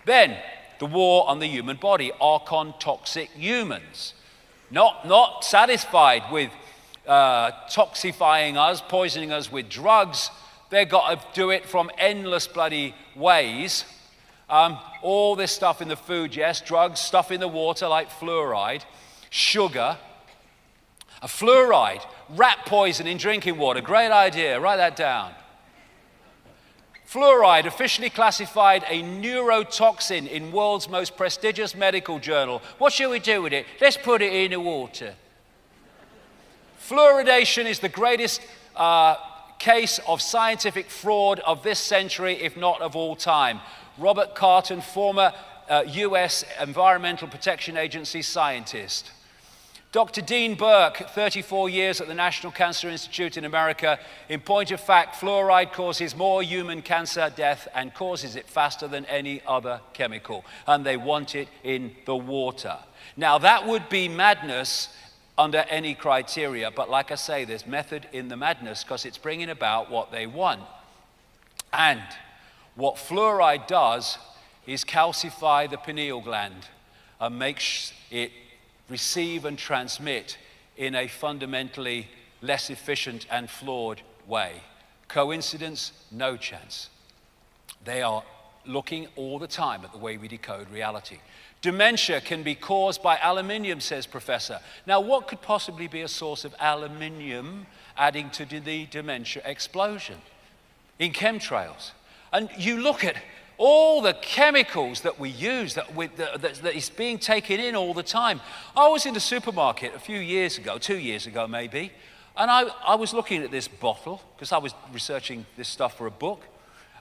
Then, the war on the human body, Archon toxic humans. Not satisfied with toxifying us, poisoning us with drugs. They've got to do it from endless bloody ways. All this stuff in the food, yes, drugs, stuff in the water like fluoride, sugar. A fluoride, rat poison in drinking water, great idea, write that down. Fluoride, officially classified a neurotoxin in world's most prestigious medical journal. What should we do with it? Let's put it in the water. Fluoridation is the greatest case of scientific fraud of this century, if not of all time. Robert Carton, former US Environmental Protection Agency scientist. Dr. Dean Burke, 34 years at the National Cancer Institute in America. In point of fact, fluoride causes more human cancer death and causes it faster than any other chemical. And they want it in the water. Now, that would be madness under any criteria, but like I say, there's method in the madness because it's bringing about what they want. And what fluoride does is calcify the pineal gland and makes it receive and transmit in a fundamentally less efficient and flawed way. Coincidence? No chance. They are looking all the time at the way we decode reality. Dementia can be caused by aluminium, says Professor. Now, what could possibly be a source of aluminium adding to the dementia explosion? In chemtrails. And you look at all the chemicals that we use that is being taken in all the time. I was in the supermarket a few years ago, 2 years ago maybe, and I was looking at this bottle because I was researching this stuff for a book,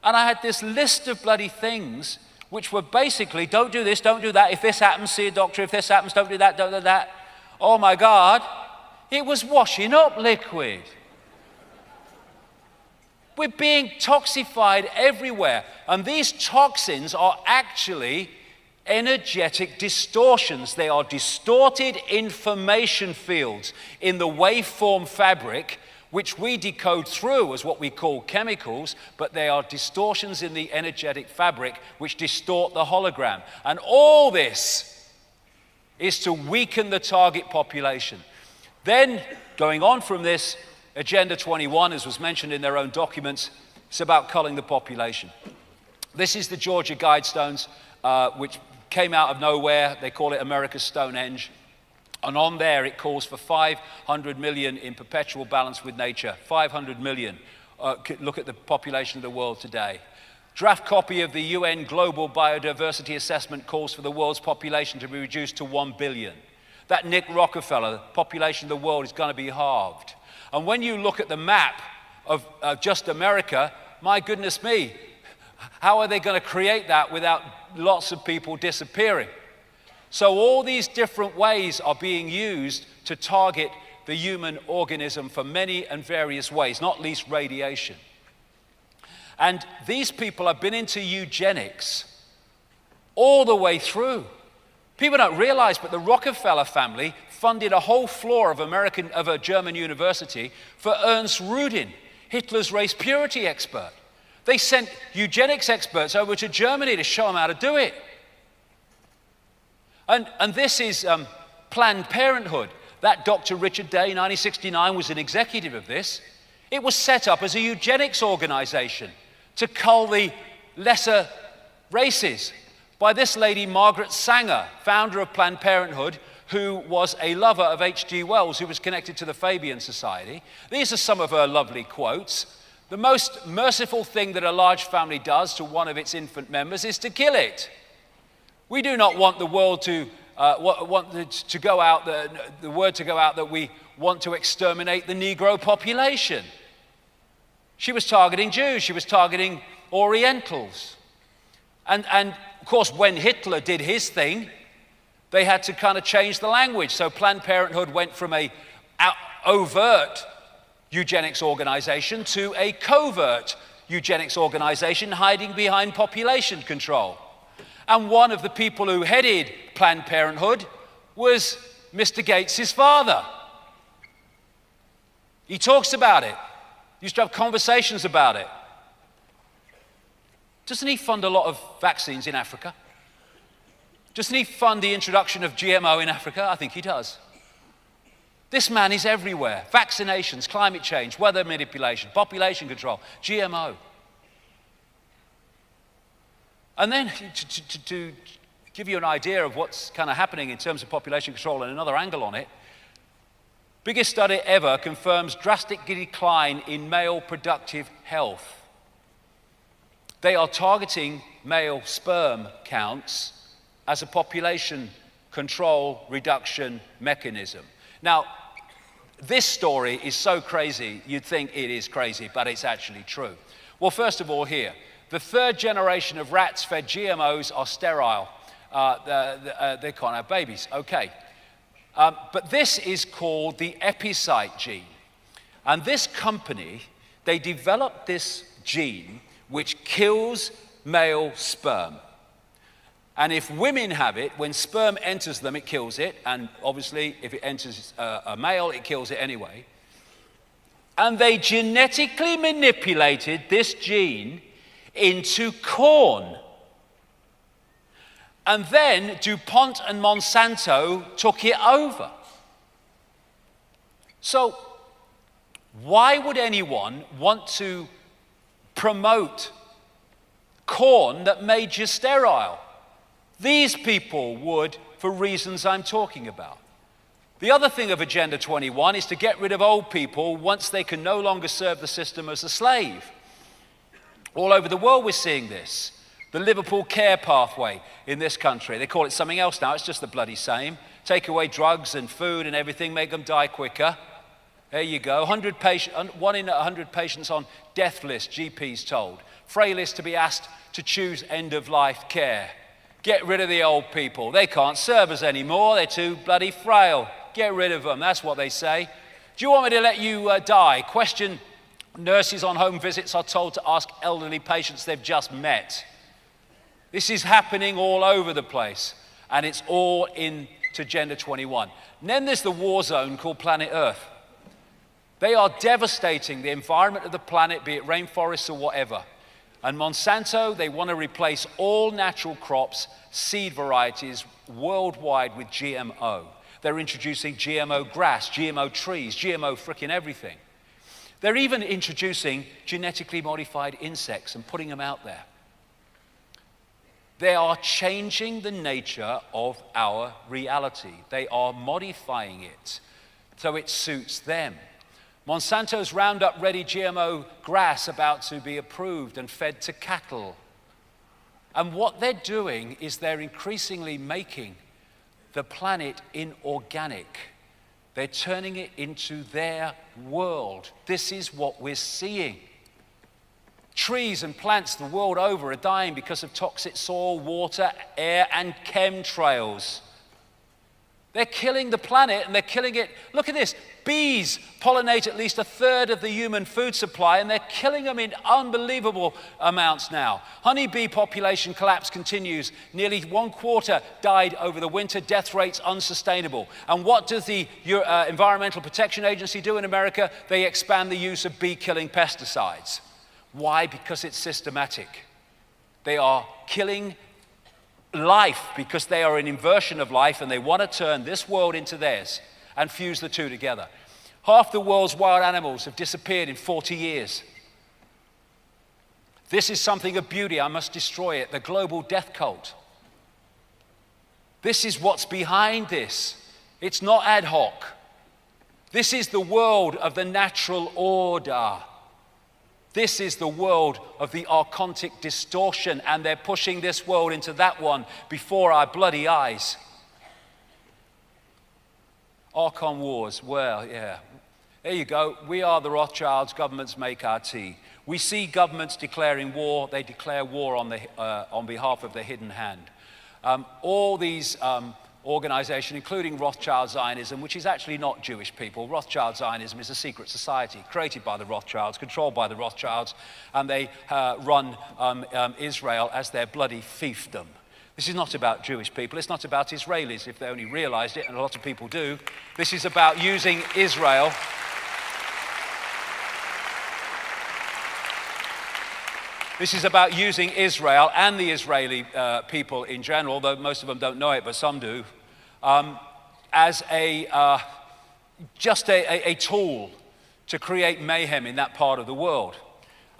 and I had this list of bloody things which were basically, don't do this, don't do that, if this happens, see a doctor, if this happens, don't do that, don't do that. Oh my God, it was washing up liquid. We're being toxified everywhere. And these toxins are actually energetic distortions. They are distorted information fields in the waveform fabric, which we decode through as what we call chemicals, but they are distortions in the energetic fabric which distort the hologram. And all this is to weaken the target population. Then, going on from this, Agenda 21, as was mentioned in their own documents, it's about culling the population. This is the Georgia Guidestones, which came out of nowhere. They call it America's Stonehenge. And on there, it calls for 500 million in perpetual balance with nature. 500 million. Look at the population of the world today. Draft copy of the UN Global Biodiversity Assessment calls for the world's population to be reduced to 1 billion. That Nick Rockefeller, the population of the world is going to be halved. And when you look at the map of just America, my goodness me, how are they going to create that without lots of people disappearing? So all these different ways are being used to target the human organism for many and various ways, not least radiation. And these people have been into eugenics all the way through. People don't realize, but the Rockefeller family funded a whole floor of a German university for Ernst Rudin, Hitler's race purity expert. They sent eugenics experts over to Germany to show them how to do it. And this is Planned Parenthood. That Dr. Richard Day, 1969, was an executive of this. It was set up as a eugenics organization to cull the lesser races by this lady, Margaret Sanger, founder of Planned Parenthood, who was a lover of H.G. Wells, who was connected to the Fabian Society. These are some of her lovely quotes. The most merciful thing that a large family does to one of its infant members is to kill it. We do not want the world to go out, the word to go out that we want to exterminate the Negro population. She was targeting Jews, she was targeting Orientals. And of course, when Hitler did his thing, they had to kind of change the language. So Planned Parenthood went from a overt eugenics organization to a covert eugenics organization hiding behind population control. And one of the people who headed Planned Parenthood was Mr. Gates' father. He talks about it. He used to have conversations about it. Doesn't he fund a lot of vaccines in Africa? Doesn't he fund the introduction of GMO in Africa? I think he does. This man is everywhere. Vaccinations, climate change, weather manipulation, population control, GMO. And then to give you an idea of what's kind of happening in terms of population control and another angle on it, biggest study ever confirms drastic decline in male productive health. They are targeting male sperm counts as a population control reduction mechanism. Now, this story is so crazy, you'd think it is crazy, but it's actually true. Well, first of all here, the third generation of rats fed GMOs are sterile. They can't have babies, okay. But this is called the epicyte gene. And this company, they developed this gene which kills male sperm. And if women have it, when sperm enters them, it kills it. And obviously, if it enters a male, it kills it anyway. And they genetically manipulated this gene into corn. And then DuPont and Monsanto took it over. So why would anyone want to promote corn that made you sterile? These people would, for reasons I'm talking about. The other thing of Agenda 21 is to get rid of old people once they can no longer serve the system as a slave. All over the world we're seeing this. The Liverpool care pathway in this country. They call it something else now, it's just the bloody same. Take away drugs and food and everything, make them die quicker. There you go, 1 in 100 patients on death list, GPs told. Frailest to be asked to choose end-of-life care. Get rid of the old people. They can't serve us anymore, they're too bloody frail. Get rid of them, that's what they say. Do you want me to let you die? Question nurses on home visits are told to ask elderly patients they've just met. This is happening all over the place, and it's all into Agenda 21. And then there's the war zone called Planet Earth. They are devastating the environment of the planet, be it rainforests or whatever. And Monsanto, they want to replace all natural crops, seed varieties worldwide with GMO. They're introducing GMO grass, GMO trees, GMO frickin' everything. They're even introducing genetically modified insects and putting them out there. They are changing the nature of our reality. They are modifying it so it suits them. Monsanto's Roundup Ready GMO grass about to be approved and fed to cattle. And what they're doing is they're increasingly making the planet inorganic. They're turning it into their world. This is what we're seeing. Trees and plants the world over are dying because of toxic soil, water, air, and chemtrails. They're killing the planet and they're killing it. Look at this. Bees pollinate at least a third of the human food supply, and they're killing them in unbelievable amounts now. Honeybee population collapse continues. Nearly 1/4 died over the winter. Death rates unsustainable. And what does the Environmental Protection Agency do in America? They expand the use of bee-killing pesticides. Why? Because it's systematic. They are killing life because they are an inversion of life, and they want to turn this world into theirs and fuse the two together. Half the world's wild animals have disappeared in 40 years. This is something of beauty. I must destroy it. The global death cult. This is what's behind this. It's not ad hoc. This is the world of the natural order. This is the world of the archontic distortion, and they're pushing this world into that one before our bloody eyes. Archon wars, well, yeah. There you go. We are the Rothschilds. Governments make our tea. We see governments declaring war. They declare war on behalf of the hidden hand. All these organization, including Rothschild Zionism, which is actually not Jewish people. Rothschild Zionism is a secret society created by the Rothschilds, controlled by the Rothschilds, and they run Israel as their bloody fiefdom. This is not about Jewish people. It's not about Israelis, if they only realized it, and a lot of people do. This is about using Israel. This is about using Israel and the Israeli people in general, though most of them don't know it, but some do, as just a tool to create mayhem in that part of the world.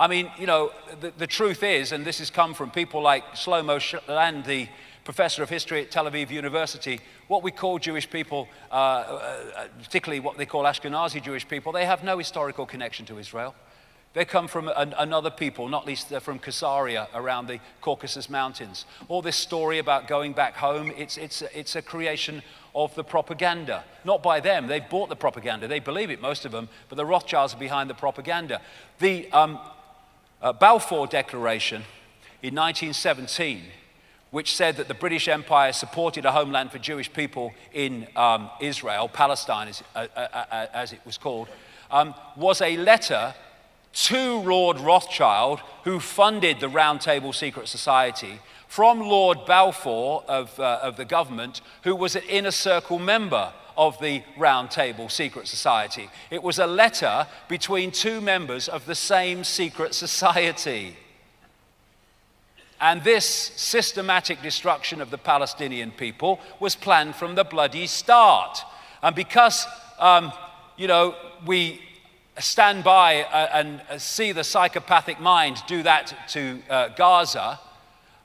I mean, you know, the truth is, and this has come from people like Shlomo Shland, the professor of history at Tel Aviv University, what we call Jewish people, particularly what they call Ashkenazi Jewish people, they have no historical connection to Israel. They come from another people, not least they're from Caesarea around the Caucasus Mountains. All this story about going back home, it's a creation of the propaganda. Not by them, they bought the propaganda. They believe it, most of them, but the Rothschilds are behind the propaganda. The Balfour Declaration in 1917, which said that the British Empire supported a homeland for Jewish people in Israel, Palestine as it was called, was a letter to Lord Rothschild, who funded the Round Table Secret Society, from Lord Balfour of the government, who was an inner circle member of the Round Table Secret Society. It was a letter between two members of the same secret society. And this systematic destruction of the Palestinian people was planned from the bloody start. And because, we stand by and see the psychopathic mind do that to Gaza,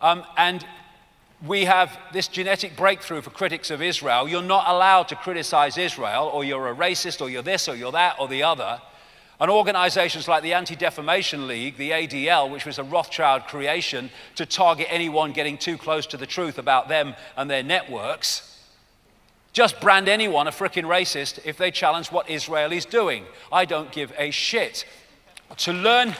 and we have this genetic breakthrough for critics of Israel. You're not allowed to criticize Israel, or you're a racist, or you're this, or you're that, or the other. And organizations like the Anti-Defamation League, the ADL, which was a Rothschild creation to target anyone getting too close to the truth about them and their networks, just brand anyone a frickin' racist if they challenge what Israel is doing. I don't give a shit. To learn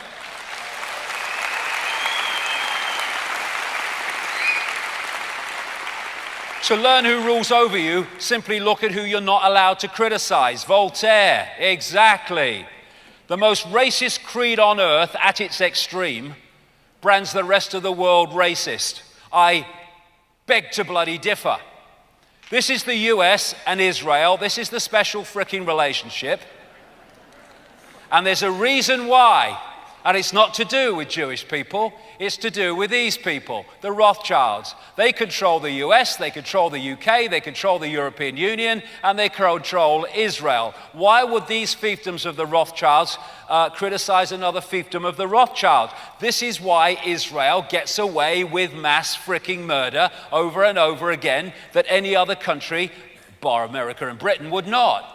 who rules over you, simply look at who you're not allowed to criticize. Voltaire, exactly. The most racist creed on earth at its extreme brands the rest of the world racist. I beg to bloody differ. This is the US and Israel. This is the special fricking relationship. And there's a reason why And it's not to do with Jewish people, it's to do with these people, the Rothschilds. They control the US, they control the UK, they control the European Union, and they control Israel. Why would these fiefdoms of the Rothschilds criticize another fiefdom of the Rothschilds? This is why Israel gets away with mass fricking murder over and over again that any other country, bar America and Britain, would not.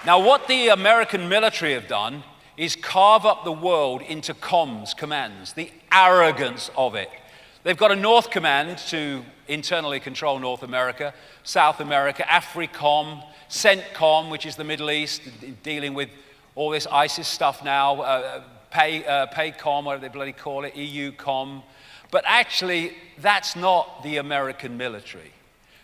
Now, what the American military have done is carve up the world into commands, the arrogance of it. They've got a North Command to internally control North America, South America, AFRICOM, CENTCOM, which is the Middle East, dealing with all this ISIS stuff now, PACOM, whatever they bloody call it, EUCOM. But actually, that's not the American military.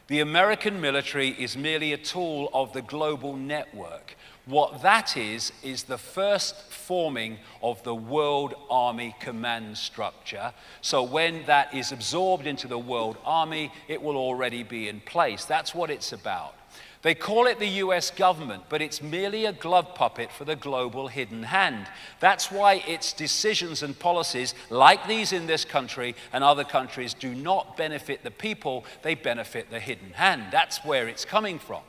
The American military is merely a tool of the global network. What that is the first forming of the World Army command structure. So when that is absorbed into the World Army, it will already be in place. That's what it's about. They call it the US government, but it's merely a glove puppet for the global hidden hand. That's why its decisions and policies, like these in this country and other countries, do not benefit the people, they benefit the hidden hand. That's where it's coming from.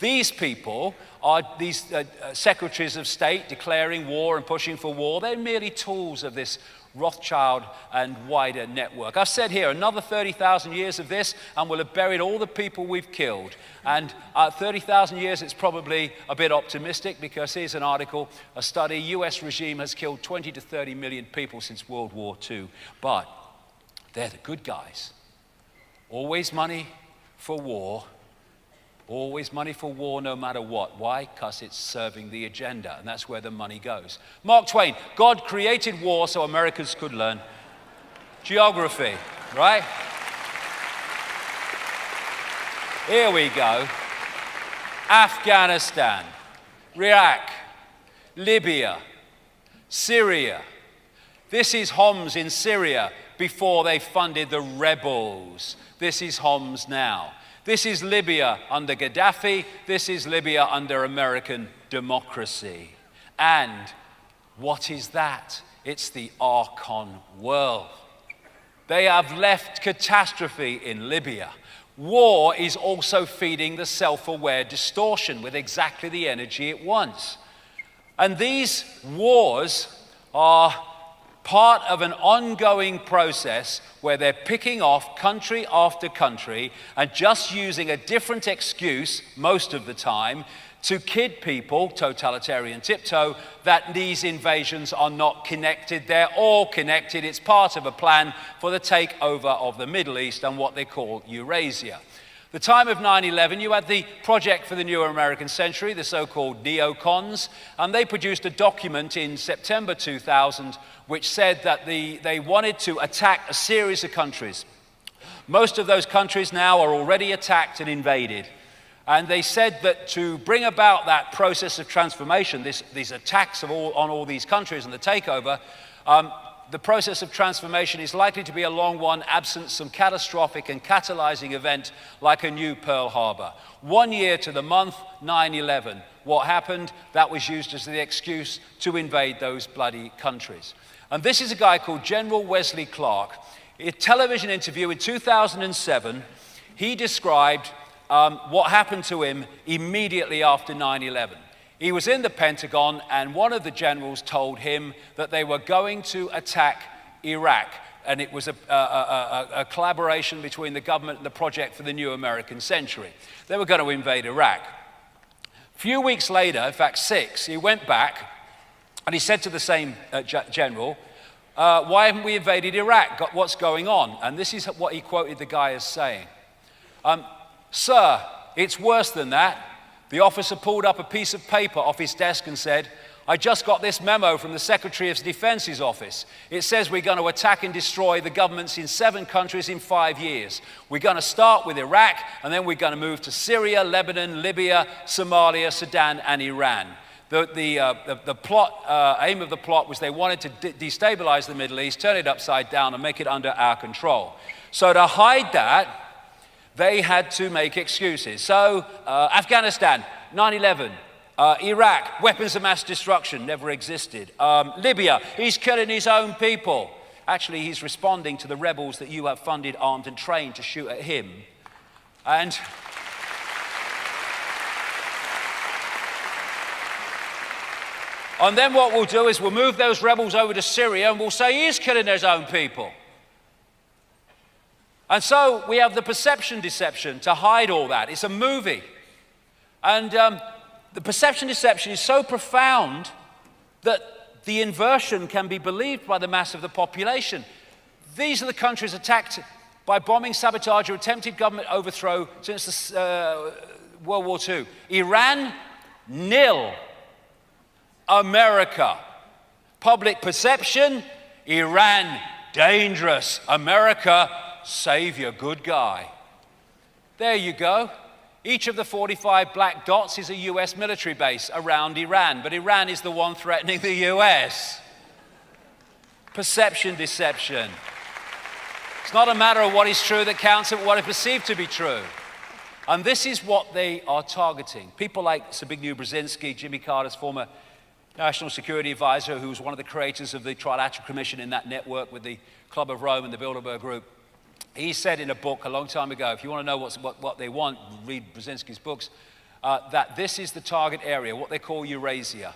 These people are these secretaries of state declaring war and pushing for war. They're merely tools of this Rothschild and wider network. I've said here, another 30,000 years of this and we'll have buried all the people we've killed. And 30,000 years, it's probably a bit optimistic, because here's an article, a study, US regime has killed 20 to 30 million people since World War II. But they're the good guys. Always money for war. Always money for war no matter what. Why? Because it's serving the agenda, and that's where the money goes. Mark Twain, God created war so Americans could learn geography, right? Here we go. Afghanistan, Iraq, Libya, Syria. This is Homs in Syria before they funded the rebels. This is Homs now. This is Libya under Gaddafi. This is Libya under American democracy. And what is that? It's the Archon world. They have left catastrophe in Libya. War is also feeding the self-aware distortion with exactly the energy it wants. And these wars are part of an ongoing process where they're picking off country after country and just using a different excuse most of the time to kid people, totalitarian tiptoe, that these invasions are not connected. They're all connected. It's part of a plan for the takeover of the Middle East and what they call Eurasia. The time of 9/11, you had the Project for the New American Century, the so-called neocons, and they produced a document in September 2000 which said that they wanted to attack a series of countries. Most of those countries now are already attacked and invaded. And they said that to bring about that process of transformation, these attacks on all these countries and the takeover, the process of transformation is likely to be a long one, absent some catastrophic and catalyzing event like a new Pearl Harbor. 1 year to the month, 9/11. What happened? That was used as the excuse to invade those bloody countries. And this is a guy called General Wesley Clark. In a television interview in 2007, he described what happened to him immediately after 9/11. He was in the Pentagon, and one of the generals told him that they were going to attack Iraq, and it was a collaboration between the government and the Project for the New American Century. They were going to invade Iraq. A few weeks later, in fact 6, he went back, and he said to the same general, why haven't we invaded Iraq? What's going on? And this is what he quoted the guy as saying. Sir, it's worse than that. The officer pulled up a piece of paper off his desk and said, I just got this memo from the Secretary of Defense's office. It says we're going to attack and destroy the governments in 7 countries in 5 years. We're going to start with Iraq, and then we're going to move to Syria, Lebanon, Libya, Somalia, Sudan, and Iran. The plot, aim of the plot was they wanted to destabilize the Middle East, turn it upside down, and make it under our control. So to hide that, they had to make excuses. So Afghanistan, 9/11. Iraq, weapons of mass destruction, never existed. Libya, he's killing his own people. Actually, he's responding to the rebels that you have funded, armed, and trained to shoot at him. And then what we'll do is we'll move those rebels over to Syria and we'll say he is killing his own people. And so we have the perception deception to hide all that. It's a movie. And the perception deception is so profound that the inversion can be believed by the mass of the population. These are the countries attacked by bombing, sabotage, or attempted government overthrow since World War II. Iran, nil. America. Public perception, Iran, dangerous. America, savior, good guy. There you go. Each of the 45 black dots is a US military base around Iran, but Iran is the one threatening the US. Perception deception. It's not a matter of what is true that counts, but what is perceived to be true. And this is what they are targeting. People like Zbigniew Brzezinski, Jimmy Carter's former National Security Advisor, who was one of the creators of the Trilateral Commission in that network with the Club of Rome and the Bilderberg Group. He said in a book a long time ago, if you want to know what they want, read Brzezinski's books, that this is the target area, what they call Eurasia.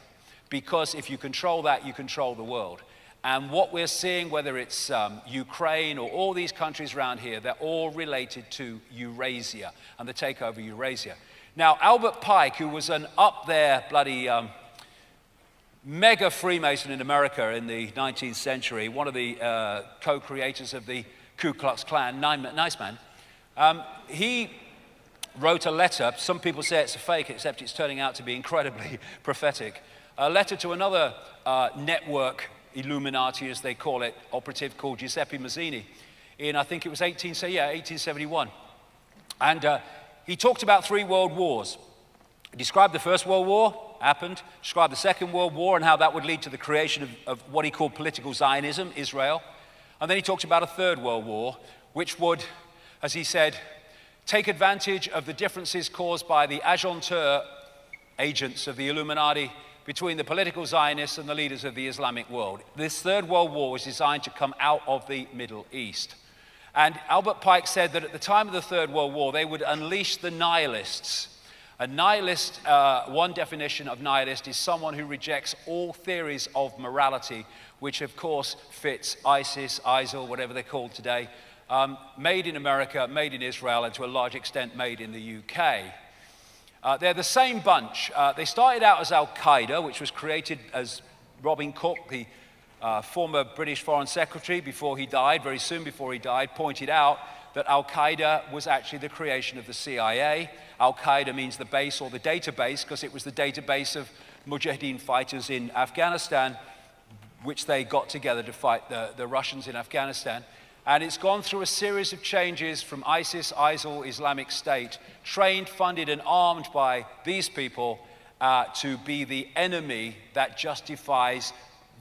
Because if you control that, you control the world. And what we're seeing, whether it's Ukraine or all these countries around here, they're all related to Eurasia and the takeover of Eurasia. Now, Albert Pike, who was an up there bloody mega Freemason in America in the 19th century, one of the co-creators of the Ku Klux Klan, nice man, he wrote a letter. Some people say it's a fake, except it's turning out to be incredibly prophetic. A letter to another network Illuminati, as they call it, operative called Giuseppe Mazzini in, I think it was 1871. And he talked about 3 world wars. He described the First World War, happened, described the Second World War and how that would lead to the creation of what he called political Zionism, Israel. And then he talked about a Third World War, which would, as he said, take advantage of the differences caused by the agenteur agents of the Illuminati between the political Zionists and the leaders of the Islamic world. This Third World War was designed to come out of the Middle East. And Albert Pike said that at the time of the Third World War, they would unleash the nihilists. A nihilist, one definition of nihilist is someone who rejects all theories of morality, which of course fits ISIS, ISIL, whatever they're called today, made in America, made in Israel, and to a large extent made in the UK. They're the same bunch. They started out as Al-Qaeda, which was created as Robin Cook, the former British Foreign Secretary, before he died, very soon before he died, pointed out that Al-Qaeda was actually the creation of the CIA. Al-Qaeda means the base or the database, because it was the database of Mujahideen fighters in Afghanistan, which they got together to fight the Russians in Afghanistan. And it's gone through a series of changes from ISIS, ISIL, Islamic State, trained, funded, and armed by these people to be the enemy that justifies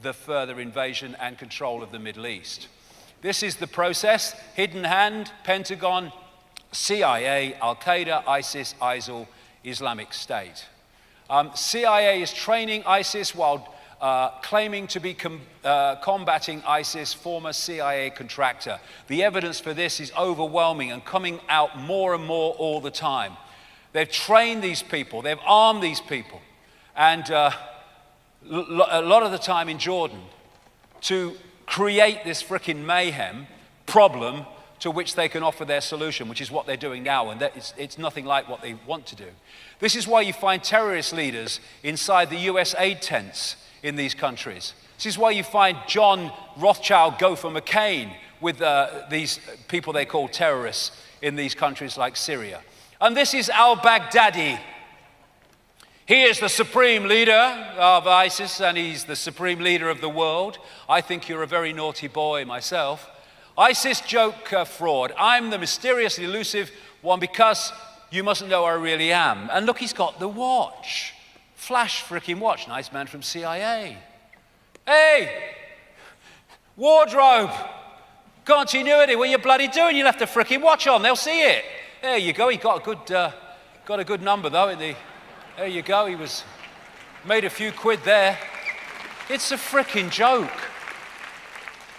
the further invasion and control of the Middle East. This is the process: hidden hand, Pentagon, CIA, Al-Qaeda, ISIS, ISIL, Islamic State. CIA is training ISIS while claiming to be combating ISIS, former CIA contractor. The evidence for this is overwhelming and coming out more and more all the time. They've trained these people, they've armed these people, and a lot of the time in Jordan, to create this frickin' mayhem problem to which they can offer their solution, which is what they're doing now, and it's nothing like what they want to do. This is why you find terrorist leaders inside the US aid tents in these countries. This is why you find John Rothschild Gopher McCain with these people they call terrorists in these countries like Syria. And this is al-Baghdadi. He is the supreme leader of ISIS, and he's the supreme leader of the world. I think you're a very naughty boy myself. ISIS joke fraud. I'm the mysteriously elusive one because you mustn't know who I really am. And look, he's got the watch. Flash frickin' watch. Nice man from CIA. Hey! Wardrobe! Continuity, what are you bloody doing? You left the frickin' watch on, they'll see it. There you go, he got a good number though in the There you go, he was made a few quid there. It's a frickin' joke.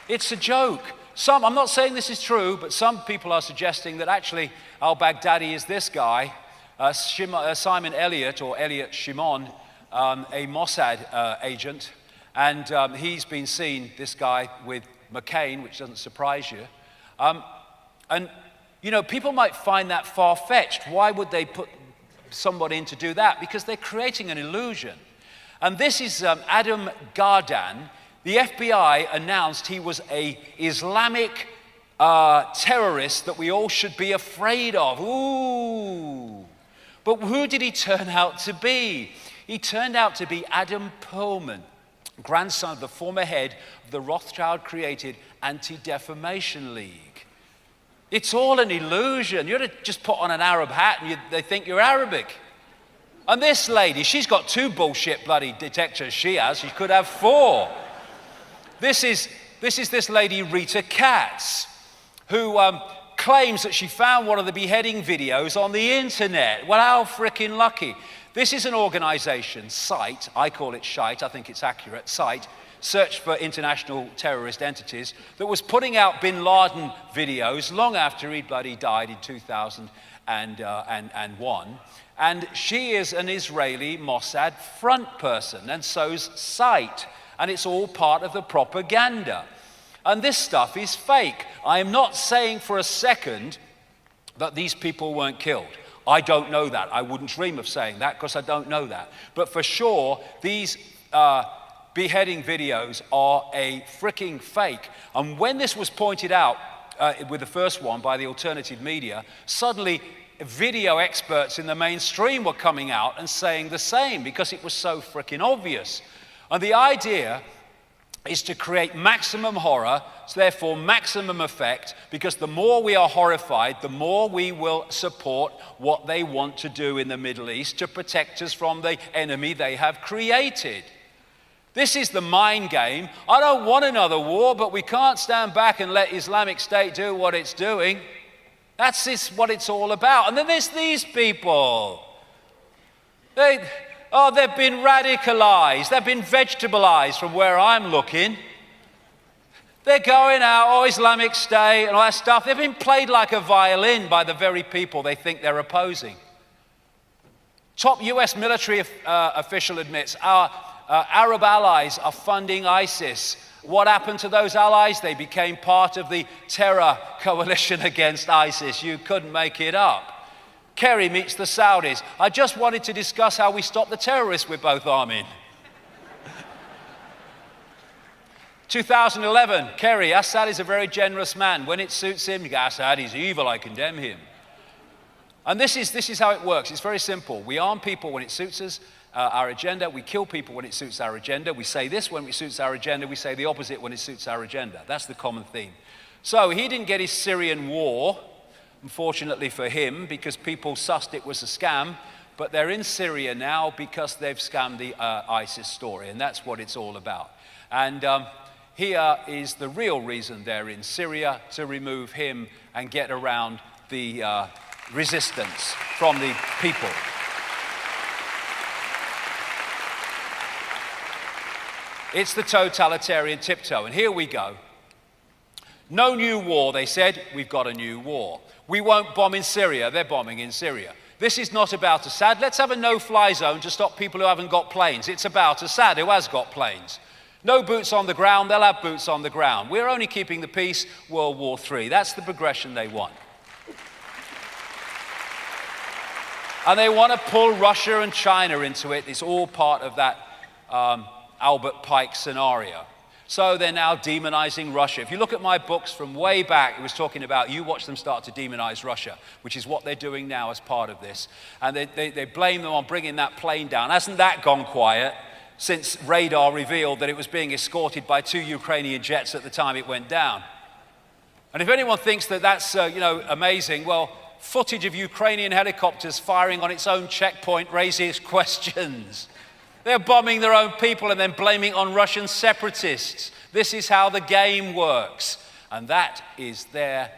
It's a joke. I'm not saying this is true, but some people are suggesting that actually al-Baghdadi is this guy, Simon Elliott, or Elliot Shimon, a Mossad agent, and he's been seen, this guy, with McCain, which doesn't surprise you. And, you know, people might find that far-fetched. Why would they put somebody in to do that? Because they're creating an illusion. And this is Adam Gardan. The FBI announced he was an Islamic terrorist that we all should be afraid of. Ooh. But who did he turn out to be? He turned out to be Adam Perlman, grandson of the former head of the Rothschild-created Anti-Defamation League. It's all an illusion. You ought to just put on an Arab hat and they think you're Arabic. And this lady, she's got 2 bullshit bloody detectors she has. She could have 4. This is this lady, Rita Katz, who claims that she found one of the beheading videos on the internet. Well, how frickin' lucky. This is an organization, SITE, I call it SHITE, I think it's accurate, SITE, Search for International Terrorist Entities, that was putting out bin Laden videos long after he'd bloody died in 2001. And she is an Israeli Mossad front person, and so's SITE. And it's all part of the propaganda. And this stuff is fake. I am not saying for a second that these people weren't killed. I don't know that. I wouldn't dream of saying that because I don't know that. But for sure, these beheading videos are a freaking fake. And when this was pointed out with the first one by the alternative media, suddenly video experts in the mainstream were coming out and saying the same because it was so freaking obvious. And the idea is to create maximum horror, so therefore maximum effect, because the more we are horrified, the more we will support what they want to do in the Middle East to protect us from the enemy they have created. This is the mind game. I don't want another war, but we can't stand back and let Islamic State do what it's doing. That's what it's all about. And then there's these people. They've been radicalized. They've been vegetabilized from where I'm looking. They're going out, Islamic State and all that stuff. They've been played like a violin by the very people they think they're opposing. Top US military official admits our Arab allies are funding ISIS. What happened to those allies? They became part of the terror coalition against ISIS. You couldn't make it up. Kerry meets the Saudis. I just wanted to discuss how we stop the terrorists we're both arming. 2011, Kerry, Assad is a very generous man. When it suits him, you go, Assad is evil, I condemn him. And this is how it works. It's very simple. We arm people when it suits us, our agenda. We kill people when it suits our agenda. We say this when it suits our agenda. We say the opposite when it suits our agenda. That's the common theme. So he didn't get his Syrian war, unfortunately for him, because people sussed it was a scam, but they're in Syria now because they've scammed the ISIS story, and that's what it's all about. And here is the real reason they're in Syria, to remove him and get around the resistance from the people. It's the totalitarian tiptoe, and here we go. No new war, they said. We've got a new war. We won't bomb in Syria. They're bombing in Syria. This is not about Assad. Let's have a no-fly zone to stop people who haven't got planes. It's about Assad, who has got planes. No boots on the ground. They'll have boots on the ground. We're only keeping the peace. World War III. That's the progression they want. And they want to pull Russia and China into it. It's all part of that Albert Pike scenario. So they're now demonizing Russia. If you look at my books from way back, it was talking about you watch them start to demonize Russia, which is what they're doing now as part of this. And they blame them on bringing that plane down. Hasn't that gone quiet since radar revealed that it was being escorted by 2 Ukrainian jets at the time it went down? And if anyone thinks that that's amazing, well, footage of Ukrainian helicopters firing on its own checkpoint raises questions. They're bombing their own people and then blaming on Russian separatists. This is how the game works. And that is their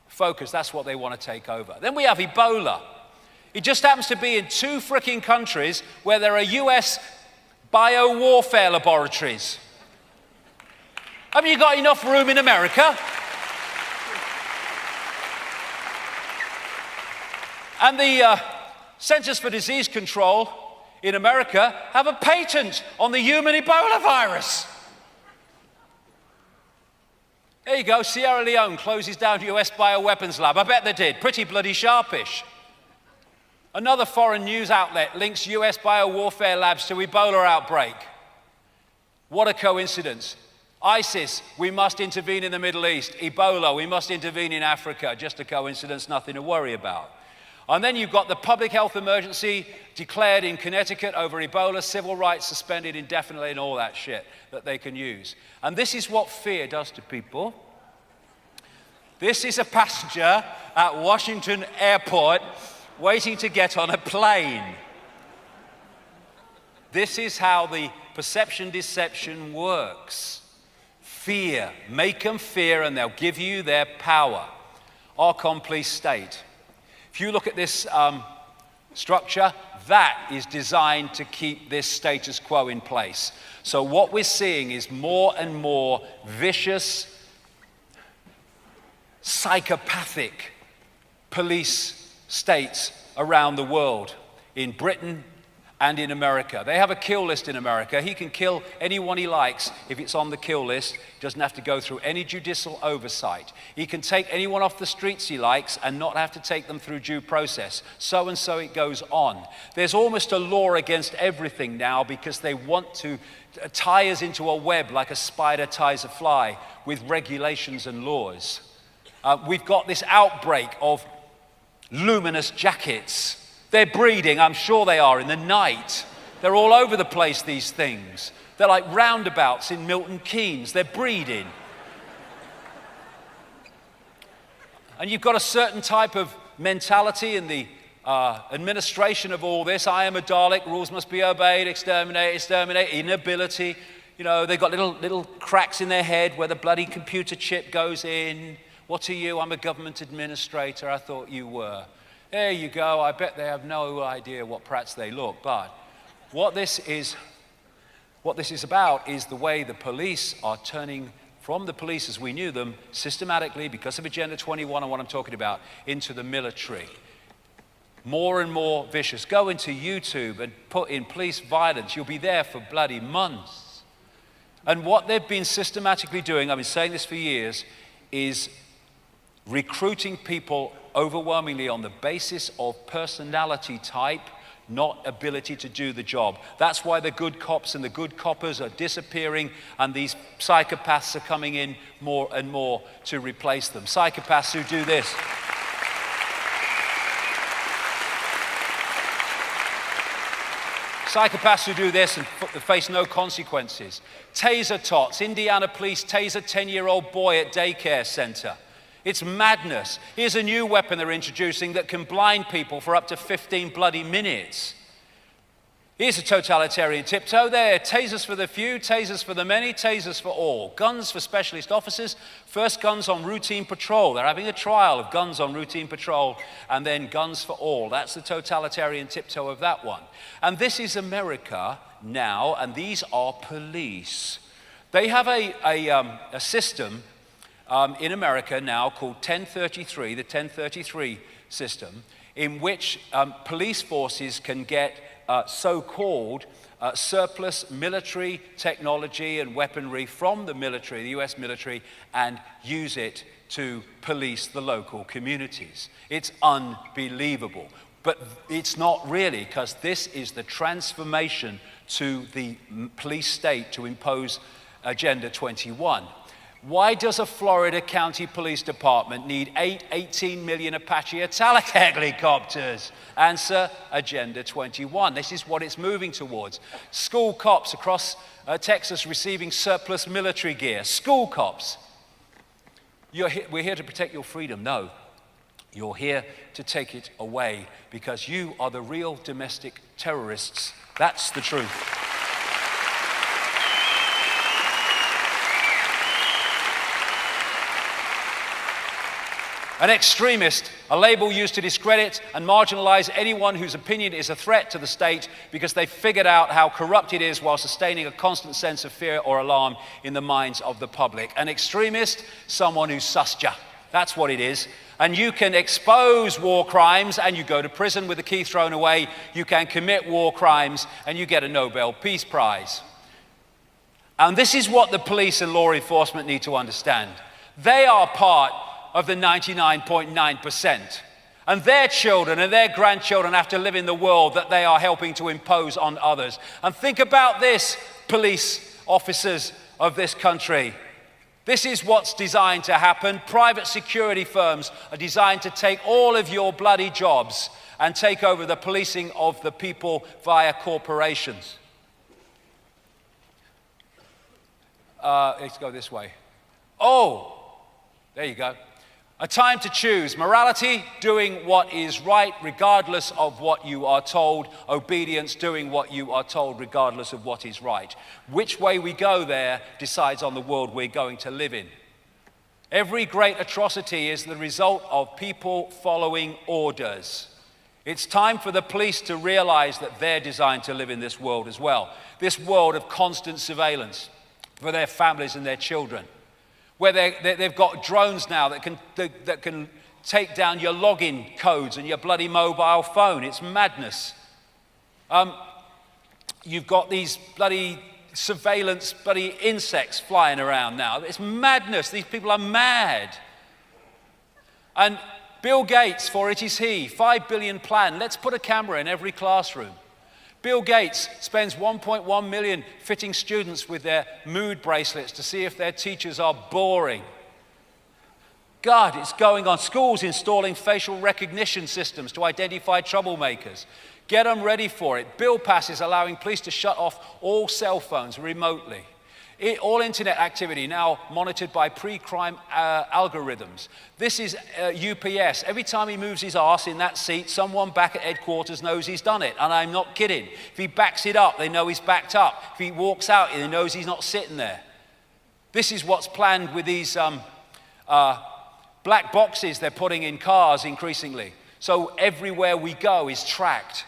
focus. That's what they want to take over. Then we have Ebola. He just happens to be in 2 frickin' countries where there are US bio-warfare laboratories. Haven't you got enough room in America? And the Centers for Disease Control in America have a patent on the human Ebola virus. There you go, Sierra Leone closes down US bioweapons lab. I bet they did, pretty bloody sharpish. Another foreign news outlet links US biowarfare labs to Ebola outbreak. What a coincidence. ISIS, we must intervene in the Middle East. Ebola, we must intervene in Africa. Just a coincidence, nothing to worry about. And then you've got the public health emergency declared in Connecticut over Ebola, civil rights suspended indefinitely, and all that shit that they can use. And this is what fear does to people. This is a passenger at Washington Airport waiting to get on a plane. This is how the perception deception works. Fear. Make them fear and they'll give you their power. Our complete state. If you look at this structure, that is designed to keep this status quo in place. So what we're seeing is more and more vicious, psychopathic police states around the world, in Britain and in America. They have a kill list in America. He can kill anyone he likes if it's on the kill list. He doesn't have to go through any judicial oversight. He can take anyone off the streets he likes and not have to take them through due process. So and so it goes on. There's almost a law against everything now because they want to tie us into a web like a spider ties a fly with regulations and laws. We've got this outbreak of luminous jackets. They're breeding, I'm sure they are, in the night. They're all over the place, these things. They're like roundabouts in Milton Keynes. They're breeding. And you've got a certain type of mentality in the administration of all this. I am a Dalek, rules must be obeyed, exterminate, inability. You know, they've got little cracks in their head where the bloody computer chip goes in. What are you? I'm a government administrator. I thought you were. There you go. I bet they have no idea what prats they look. But what this is about is the way the police are turning from the police as we knew them systematically, because of Agenda 21 and what I'm talking about, into the military. More and more vicious. Go into YouTube and put in police violence. You'll be there for bloody months. And what they've been systematically doing, I've been saying this for years, is recruiting people overwhelmingly on the basis of personality type, not ability to do the job. That's why the good cops and the good coppers are disappearing and these psychopaths are coming in more and more to replace them. Psychopaths who do this. Psychopaths who do this and face no consequences. Taser tots. Indiana police tase a 10-year-old boy at daycare center. It's madness. Here's a new weapon they're introducing that can blind people for up to 15 bloody minutes. Here's a totalitarian tiptoe there. Tasers for the few, tasers for the many, tasers for all. Guns for specialist officers, first guns on routine patrol. They're having a trial of guns on routine patrol, and then guns for all. That's the totalitarian tiptoe of that one. And this is America now, and these are police. They have a system in America now called 1033, the 1033 system, in which police forces can get so-called surplus military technology and weaponry from the military, the US military, and use it to police the local communities. It's unbelievable. But it's not really, because this is the transformation to the police state to impose Agenda 21. Why does a Florida County Police Department need 18 million Apache Italic helicopters? Answer, Agenda 21. This is what it's moving towards. School cops across Texas receiving surplus military gear. School cops. We're here to protect your freedom. No, you're here to take it away because you are the real domestic terrorists. That's the truth. An extremist, a label used to discredit and marginalize anyone whose opinion is a threat to the state because they figured out how corrupt it is while sustaining a constant sense of fear or alarm in the minds of the public. An extremist, someone who sussed ya. That's what it is. And you can expose war crimes and you go to prison with the key thrown away. You can commit war crimes and you get a Nobel Peace Prize. And this is what the police and law enforcement need to understand. They are part of the 99.9%. And their children and their grandchildren have to live in the world that they are helping to impose on others. And think about this, police officers of this country. This is what's designed to happen. Private security firms are designed to take all of your bloody jobs and take over the policing of the people via corporations. Let's go this way. Oh, there you go. A time to choose. Morality, doing what is right regardless of what you are told. Obedience, doing what you are told regardless of what is right. Which way we go there decides on the world we're going to live in. Every great atrocity is the result of people following orders. It's time for the police to realize that they're designed to live in this world as well. This world of constant surveillance for their families and their children. Where they've got drones now that can take down your login codes and your bloody mobile phone. It's madness. You've got these bloody surveillance bloody insects flying around now. It's madness. These people are mad. And Bill Gates, for it is he, 5 billion plan. Let's put a camera in every classroom. Bill Gates spends 1.1 million fitting students with their mood bracelets to see if their teachers are boring. God, it's going on. Schools installing facial recognition systems to identify troublemakers. Get them ready for it. Bill passes allowing police to shut off all cell phones remotely. All internet activity now monitored by pre-crime algorithms. This is UPS. Every time he moves his arse in that seat, someone back at headquarters knows he's done it. And I'm not kidding. If he backs it up, they know he's backed up. If he walks out, he knows he's not sitting there. This is what's planned with these black boxes they're putting in cars increasingly. So everywhere we go is tracked.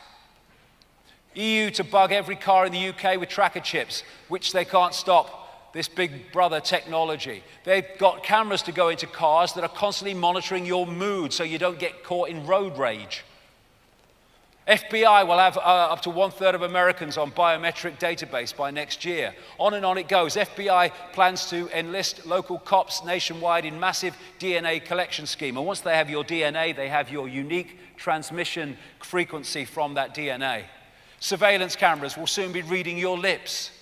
EU to bug every car in the UK with tracker chips, which they can't stop this big brother technology. They've got cameras to go into cars that are constantly monitoring your mood so you don't get caught in road rage. FBI will have up to 1/3 of Americans on biometric database by next year. On and on it goes. FBI plans to enlist local cops nationwide in massive DNA collection scheme. And once they have your DNA, they have your unique transmission frequency from that DNA. Surveillance cameras will soon be reading your lips.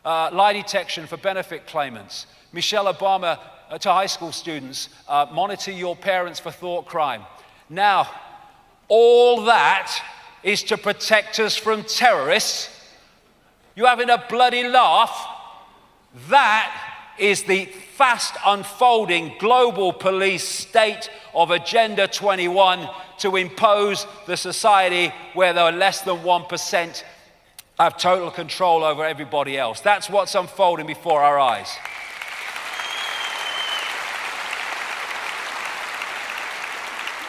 Lie detection for benefit claimants. Michelle Obama to high school students, monitor your parents for thought crime. Now, all that is to protect us from terrorists. You having a bloody laugh? That is the fast unfolding global police state of Agenda 21 to impose the society where there are less than 1% have total control over everybody else. That's what's unfolding before our eyes.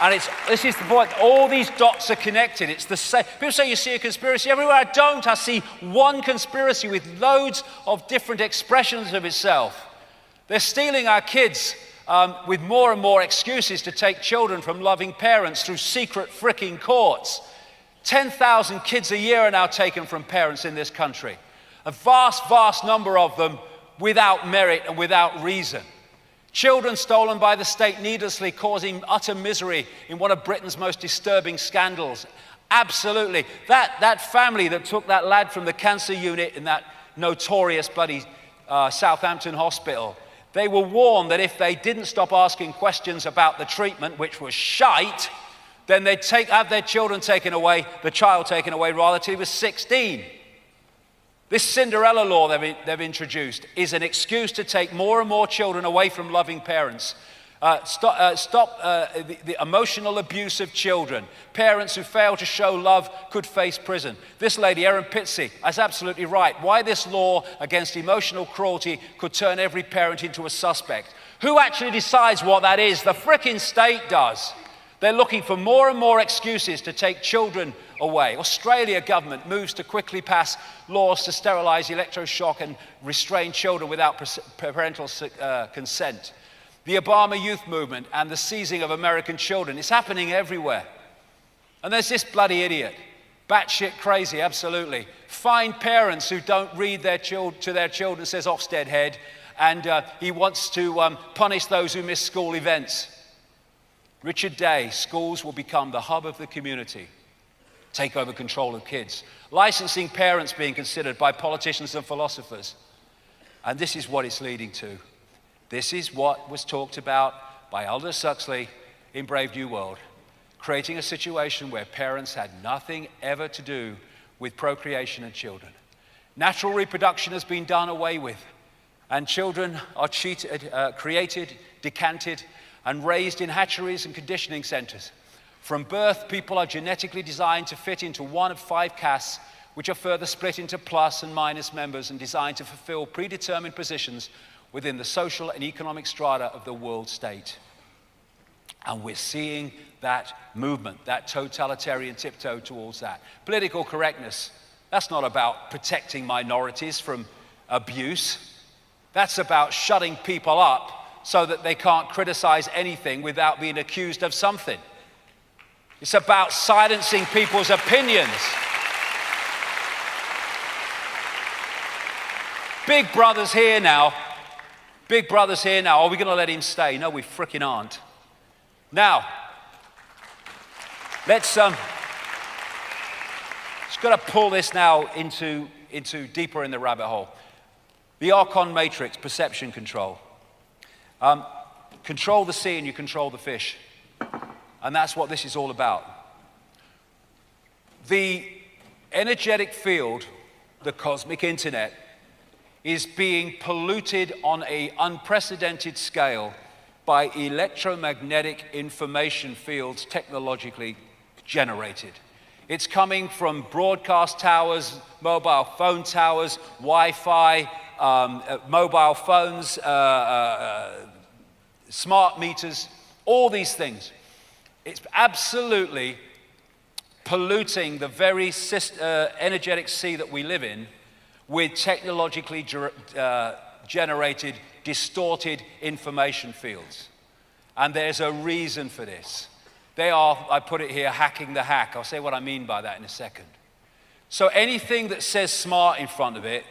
And this is the point. All these dots are connected. It's the same. People say you see a conspiracy everywhere. I don't. I see one conspiracy with loads of different expressions of itself. They're stealing our kids with more and more excuses to take children from loving parents through secret fricking courts. 10,000 kids a year are now taken from parents in this country. A vast, vast number of them without merit and without reason. Children stolen by the state needlessly, causing utter misery in one of Britain's most disturbing scandals. Absolutely. That family that took that lad from the cancer unit in that notorious bloody Southampton hospital, they were warned that if they didn't stop asking questions about the treatment, which was shite, then they'd have their children taken away, the child taken away rather, till he was 16. This Cinderella law they've introduced is an excuse to take more and more children away from loving parents. Stop the emotional abuse of children. Parents who fail to show love could face prison. This lady, Erin Pitsey, is absolutely right. Why this law against emotional cruelty could turn every parent into a suspect. Who actually decides what that is? The frickin' state does. They're looking for more and more excuses to take children away. Australia government moves to quickly pass laws to sterilize, electroshock and restrain children without parental consent. The Obama youth movement and the seizing of American children. It's happening everywhere. And there's this bloody idiot, batshit crazy, absolutely. Fine parents who don't read to their children, says Ofsted head, and he wants to punish those who miss school events. Richard Day, schools will become the hub of the community, take over control of kids. Licensing parents being considered by politicians and philosophers. And this is what it's leading to. This is what was talked about by Aldous Huxley in Brave New World, creating a situation where parents had nothing ever to do with procreation and children. Natural reproduction has been done away with, and children are created, decanted, and raised in hatcheries and conditioning centers. From birth, people are genetically designed to fit into one of 5 castes, which are further split into plus and minus members and designed to fulfill predetermined positions within the social and economic strata of the world state. And we're seeing that movement, that totalitarian tiptoe towards that. Political correctness, that's not about protecting minorities from abuse. That's about shutting people up so that they can't criticize anything without being accused of something. It's about silencing people's opinions. Big Brother's here now. Big Brother's here now. Are we going to let him stay? No, we frickin' aren't. Now, let's just got to pull this now into deeper in the rabbit hole. The Archon matrix, perception control. Control the sea and you control the fish. And that's what this is all about. The energetic field, the cosmic internet, is being polluted on an unprecedented scale by electromagnetic information fields technologically generated. It's coming from broadcast towers, mobile phone towers, Wi-Fi, mobile phones, smart meters, all these things. It's absolutely polluting the very energetic sea that we live in with technologically generated, distorted information fields. And there's a reason for this. They are, I put it here, hacking the hack. I'll say what I mean by that in a second. So anything that says smart in front of it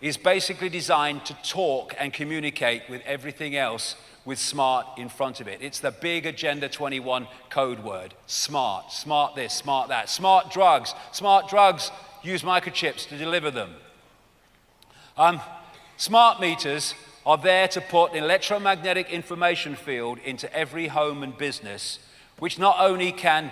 is basically designed to talk and communicate with everything else with smart in front of it. It's the big Agenda 21 code word. Smart, smart this, smart that. Smart drugs use microchips to deliver them. Smart meters are there to put an electromagnetic information field into every home and business, which not only can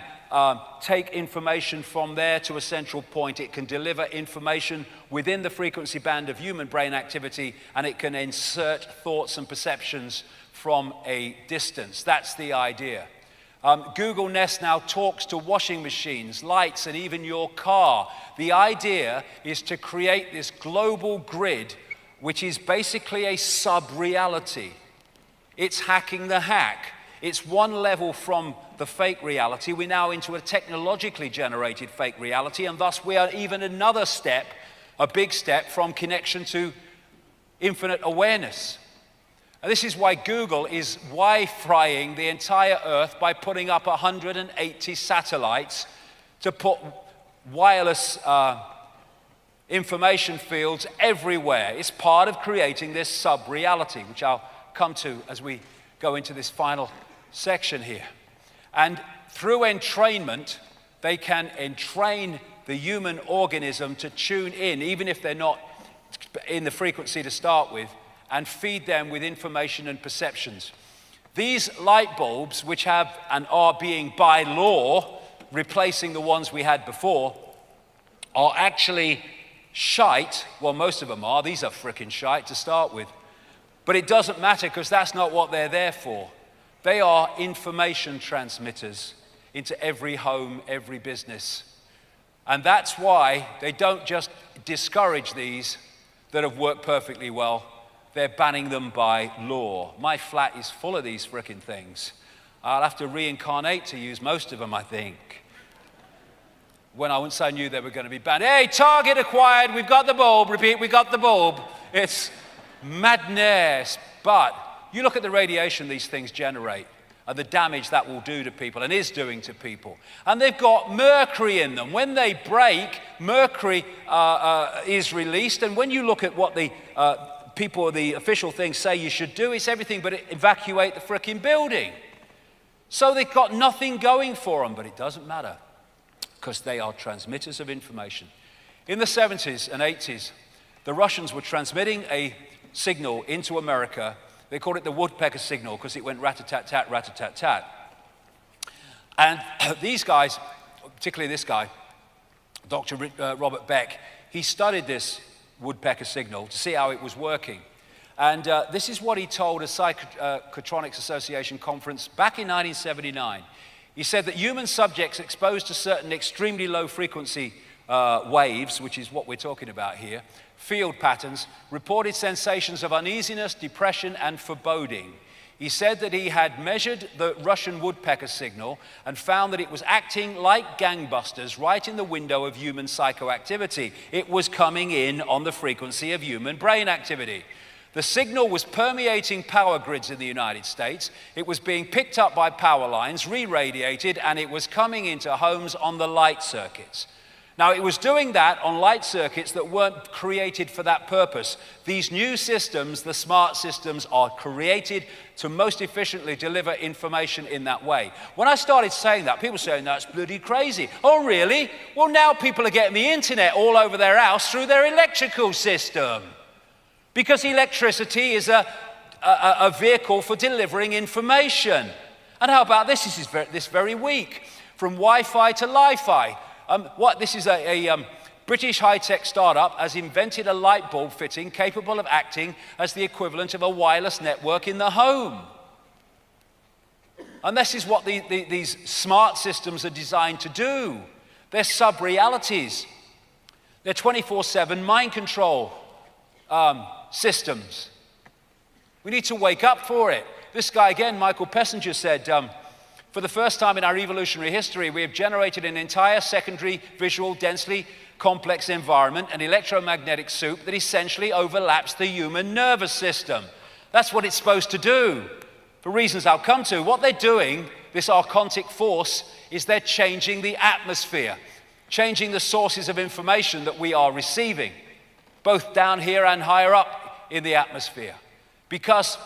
take information from there to a central point, it can deliver information within the frequency band of human brain activity, and it can insert thoughts and perceptions from a distance. That's the idea. Google Nest now talks to washing machines, lights, and even your car. The idea is to create this global grid, which is basically a sub-reality. It's hacking the hack. It's one level from the fake reality. We're now into a technologically generated fake reality, and thus we are even another step, a big step, from connection to infinite awareness. And this is why Google is Wi-Fi-ing the entire Earth by putting up 180 satellites to put wireless information fields everywhere. It's part of creating this sub-reality, which I'll come to as we go into this final section here. And through entrainment, they can entrain the human organism to tune in, even if they're not in the frequency to start with, and feed them with information and perceptions. These light bulbs, which have and are being by law replacing the ones we had before, are actually shite. Well, most of them are. These are frickin' shite to start with. But it doesn't matter, because that's not what they're there for. They are information transmitters into every home, every business. And that's why they don't just discourage these that have worked perfectly well. they're banning them by law. My flat is full of these frickin' things. I'll have to reincarnate to use most of them, I think. Once I knew they were going to be banned. Hey, target acquired, we've got the bulb. Repeat, we got the bulb. It's madness. But you look at the radiation these things generate and the damage that will do to people and is doing to people. And they've got mercury in them. When they break, mercury is released. And when you look at what the the official things say you should do, it's everything but evacuate the frickin' building. So they've got nothing going for them, but it doesn't matter because they are transmitters of information. In the 70s and 80s, the Russians were transmitting a signal into America. They called it the woodpecker signal because it went rat-a-tat-tat, rat-a-tat-tat. And these guys, particularly this guy, Dr. Robert Beck, he studied this woodpecker signal to see how it was working. And this is what he told a Psychotronics Association conference back in 1979. He said that human subjects exposed to certain extremely low frequency waves, which is what we're talking about here, field patterns, reported sensations of uneasiness, depression, and foreboding. He said that he had measured the Russian woodpecker signal and found that it was acting like gangbusters right in the window of human psychoactivity. It was coming in on the frequency of human brain activity. The signal was permeating power grids in the United States. It was being picked up by power lines, re-radiated, and it was coming into homes on the light circuits. Now, it was doing that on light circuits that weren't created for that purpose. These new systems, the smart systems, are created to most efficiently deliver information in that way. When I started saying that, people were saying, that's bloody crazy. Oh, really? Well, now people are getting the internet all over their house through their electrical system. Because electricity is a vehicle for delivering information. And how about this? This very week, from Wi-Fi to Li-Fi. This is a British high-tech startup has invented a light bulb fitting capable of acting as the equivalent of a wireless network in the home. And this is what these smart systems are designed to do. They're sub-realities. They're 24/7 mind control systems. We need to wake up for it. This guy again, Michael Pessinger, said, for the first time in our evolutionary history, we have generated an entire secondary visual, densely complex environment, an electromagnetic soup that essentially overlaps the human nervous system. That's what it's supposed to do. For reasons I'll come to, what they're doing, this archontic force, is they're changing the atmosphere, changing the sources of information that we are receiving, both down here and higher up in the atmosphere, because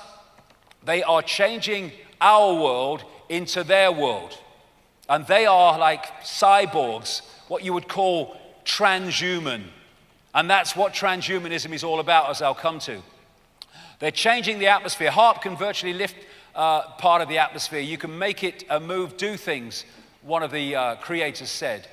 they are changing our world into their world. And they are like cyborgs, what you would call transhuman. And that's what transhumanism is all about, as I'll come to. They're changing the atmosphere. HAARP can virtually lift part of the atmosphere. You can make it move, do things, one of the creators said.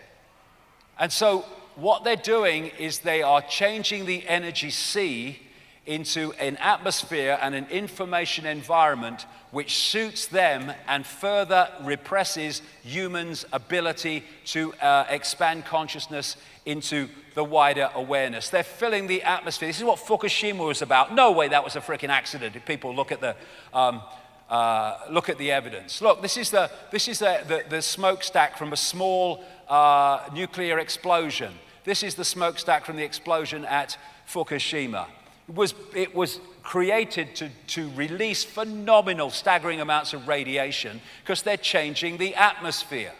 And so what they're doing is they are changing the energy sea into an atmosphere and an information environment which suits them and further represses humans' ability to expand consciousness into the wider awareness. They're filling the atmosphere. This is what Fukushima was about. No way that was a freaking accident if people look at the evidence. Look, this is the smokestack from a small nuclear explosion. This is the smokestack from the explosion at Fukushima. It was created to release phenomenal, staggering amounts of radiation because they're changing the atmosphere.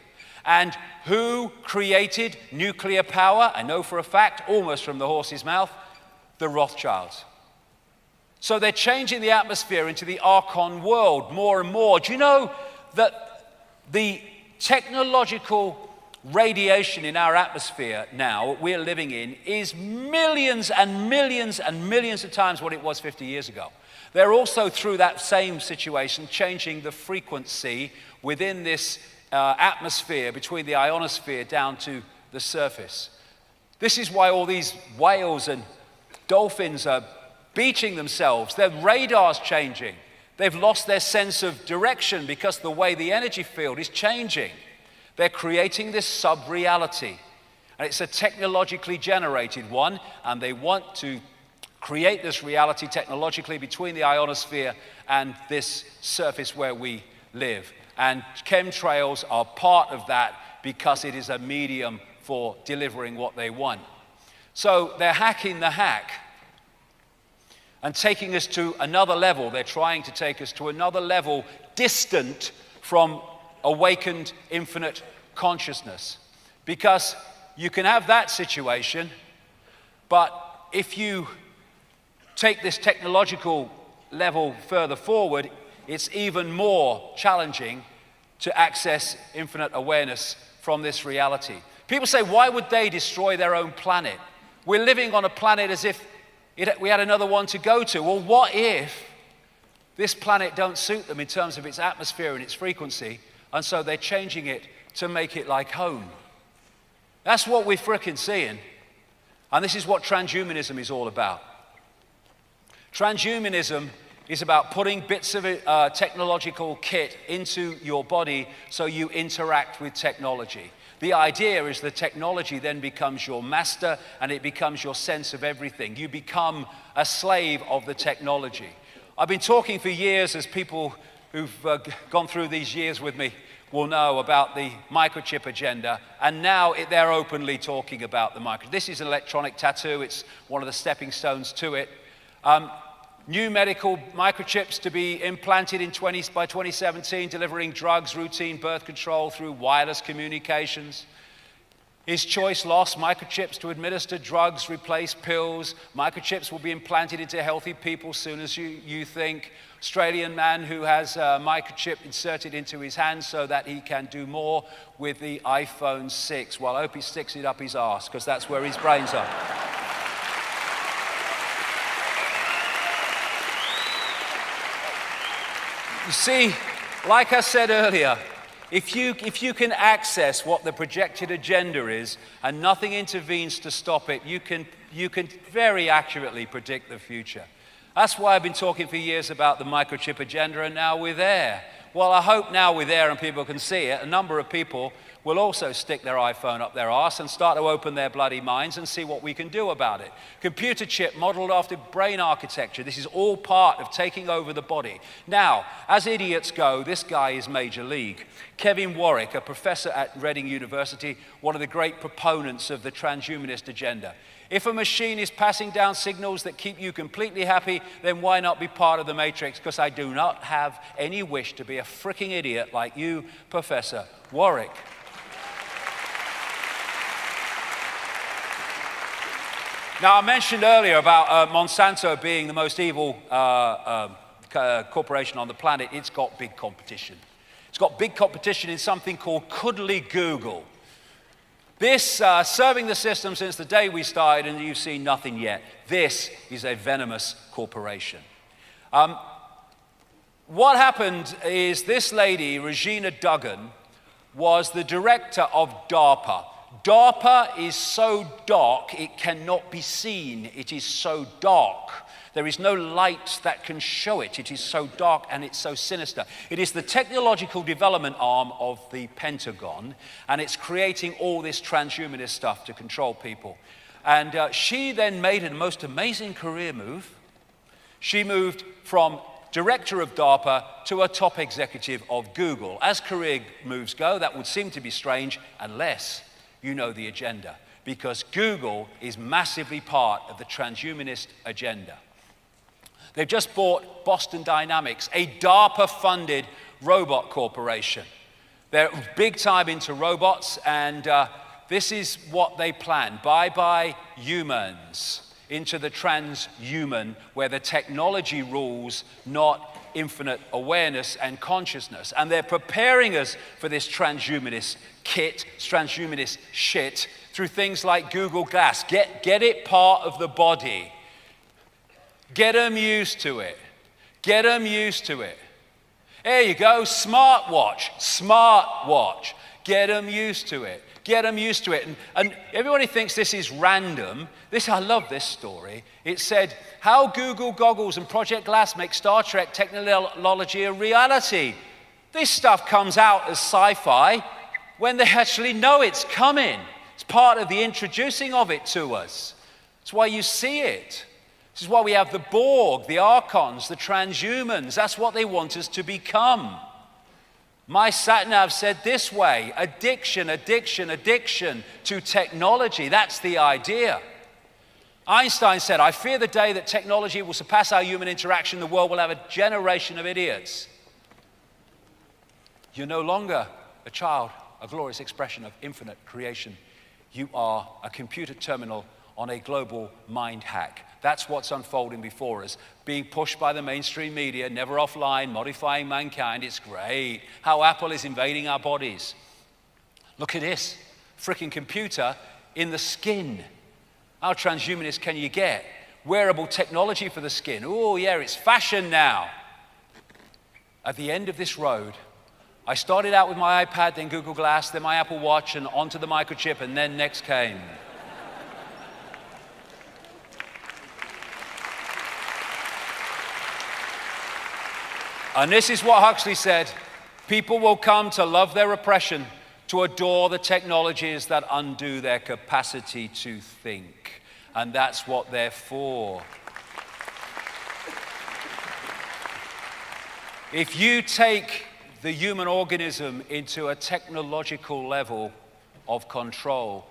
And who created nuclear power? I know for a fact, almost from the horse's mouth, the Rothschilds. So they're changing the atmosphere into the Archon world more and more. Do you know that the technological radiation in our atmosphere now, we're living in, is millions and millions and millions of times what it was 50 years ago. They're also, through that same situation, changing the frequency within this atmosphere between the ionosphere down to the surface. This is why all these whales and dolphins are beaching themselves. Their radar's changing. They've lost their sense of direction because the way the energy field is changing. They're creating this sub-reality. And it's a technologically generated one, and they want to create this reality technologically between the ionosphere and this surface where we live. And chemtrails are part of that because it is a medium for delivering what they want. So they're hacking the hack and taking us to another level. They're trying to take us to another level distant from awakened infinite consciousness. Because you can have that situation, but if you take this technological level further forward, it's even more challenging to access infinite awareness from this reality. People say, why would they destroy their own planet? We're living on a planet as if we had another one to go to. Well, what if this planet don't suit them in terms of its atmosphere and its frequency, and so they're changing it to make it like home? That's what we're frickin' seeing. And this is what transhumanism is all about. Transhumanism is about putting bits of technological kit into your body so you interact with technology. The idea is the technology then becomes your master and it becomes your sense of everything. You become a slave of the technology. I've been talking for years, as people who've gone through these years with me will know, about the microchip agenda, and now they're openly talking about the microchip. This is an electronic tattoo. It's one of the stepping stones to it. New medical microchips to be implanted by 2017, delivering drugs, routine birth control through wireless communications. Is choice lost? Microchips to administer drugs, replace pills. Microchips will be implanted into healthy people soon as you think. Australian man who has a microchip inserted into his hand so that he can do more with the iPhone 6. Well, I hope he sticks it up his arse, because that's where his brains are. You see, like I said earlier, if you can access what the projected agenda is and nothing intervenes to stop it, you can very accurately predict the future. That's why I've been talking for years about the microchip agenda, and now we're there. Well, I hope now we're there and people can see it. A number of people will also stick their iPhone up their arse and start to open their bloody minds and see what we can do about it. Computer chip modeled after brain architecture. This is all part of taking over the body. Now, as idiots go, this guy is major league. Kevin Warwick, a professor at Reading University, one of the great proponents of the transhumanist agenda. If a machine is passing down signals that keep you completely happy, then why not be part of the matrix? Because I do not have any wish to be a freaking idiot like you, Professor Warwick. Now, I mentioned earlier about Monsanto being the most evil corporation on the planet. It's got big competition. It's got big competition in something called cuddly Google. This, serving the system since the day we started, and you've seen nothing yet. This is a venomous corporation. What happened is this lady, Regina Duggan, was the director of DARPA. DARPA is so dark it cannot be seen. It is so dark. There is no light that can show it. It is so dark and it's so sinister. It is the technological development arm of the Pentagon, and it's creating all this transhumanist stuff to control people. And she then made a most amazing career move. She moved from director of DARPA to a top executive of Google. As career moves go, that would seem to be strange unless you know the agenda, because Google is massively part of the transhumanist agenda. They've just bought Boston Dynamics, a DARPA-funded robot corporation. They're big time into robots, and this is what they plan. Bye-bye humans into the transhuman, where the technology rules, not infinite awareness and consciousness. And they're preparing us for this transhumanist kit, transhumanist shit, through things like Google Glass. Get it part of the body. Get them used to it. Get them used to it. There you go, smartwatch. Get them used to it. Get them used to it. And everybody thinks this is random. I love this story. It said, how Google goggles and Project Glass make Star Trek technology a reality. This stuff comes out as sci-fi when they actually know it's coming. It's part of the introducing of it to us. That's why you see it. This is why we have the Borg, the Archons, the transhumans. That's what they want us to become. My sat-nav said this way: addiction, addiction, addiction to technology. That's the idea. Einstein said, I fear the day that technology will surpass our human interaction. The world will have a generation of idiots. You're no longer a child, a glorious expression of infinite creation. You are a computer terminal on a global mind hack. That's what's unfolding before us, being pushed by the mainstream media, never offline, modifying mankind. It's great how Apple is invading our bodies. Look at this, freaking computer in the skin. How transhumanist can you get? Wearable technology for the skin. Oh yeah, it's fashion now. At the end of this road, I started out with my iPad, then Google Glass, then my Apple Watch, and onto the microchip, and then next came. And this is what Huxley said: people will come to love their oppression, to adore the technologies that undo their capacity to think. And that's what they're for. If you take the human organism into a technological level of control,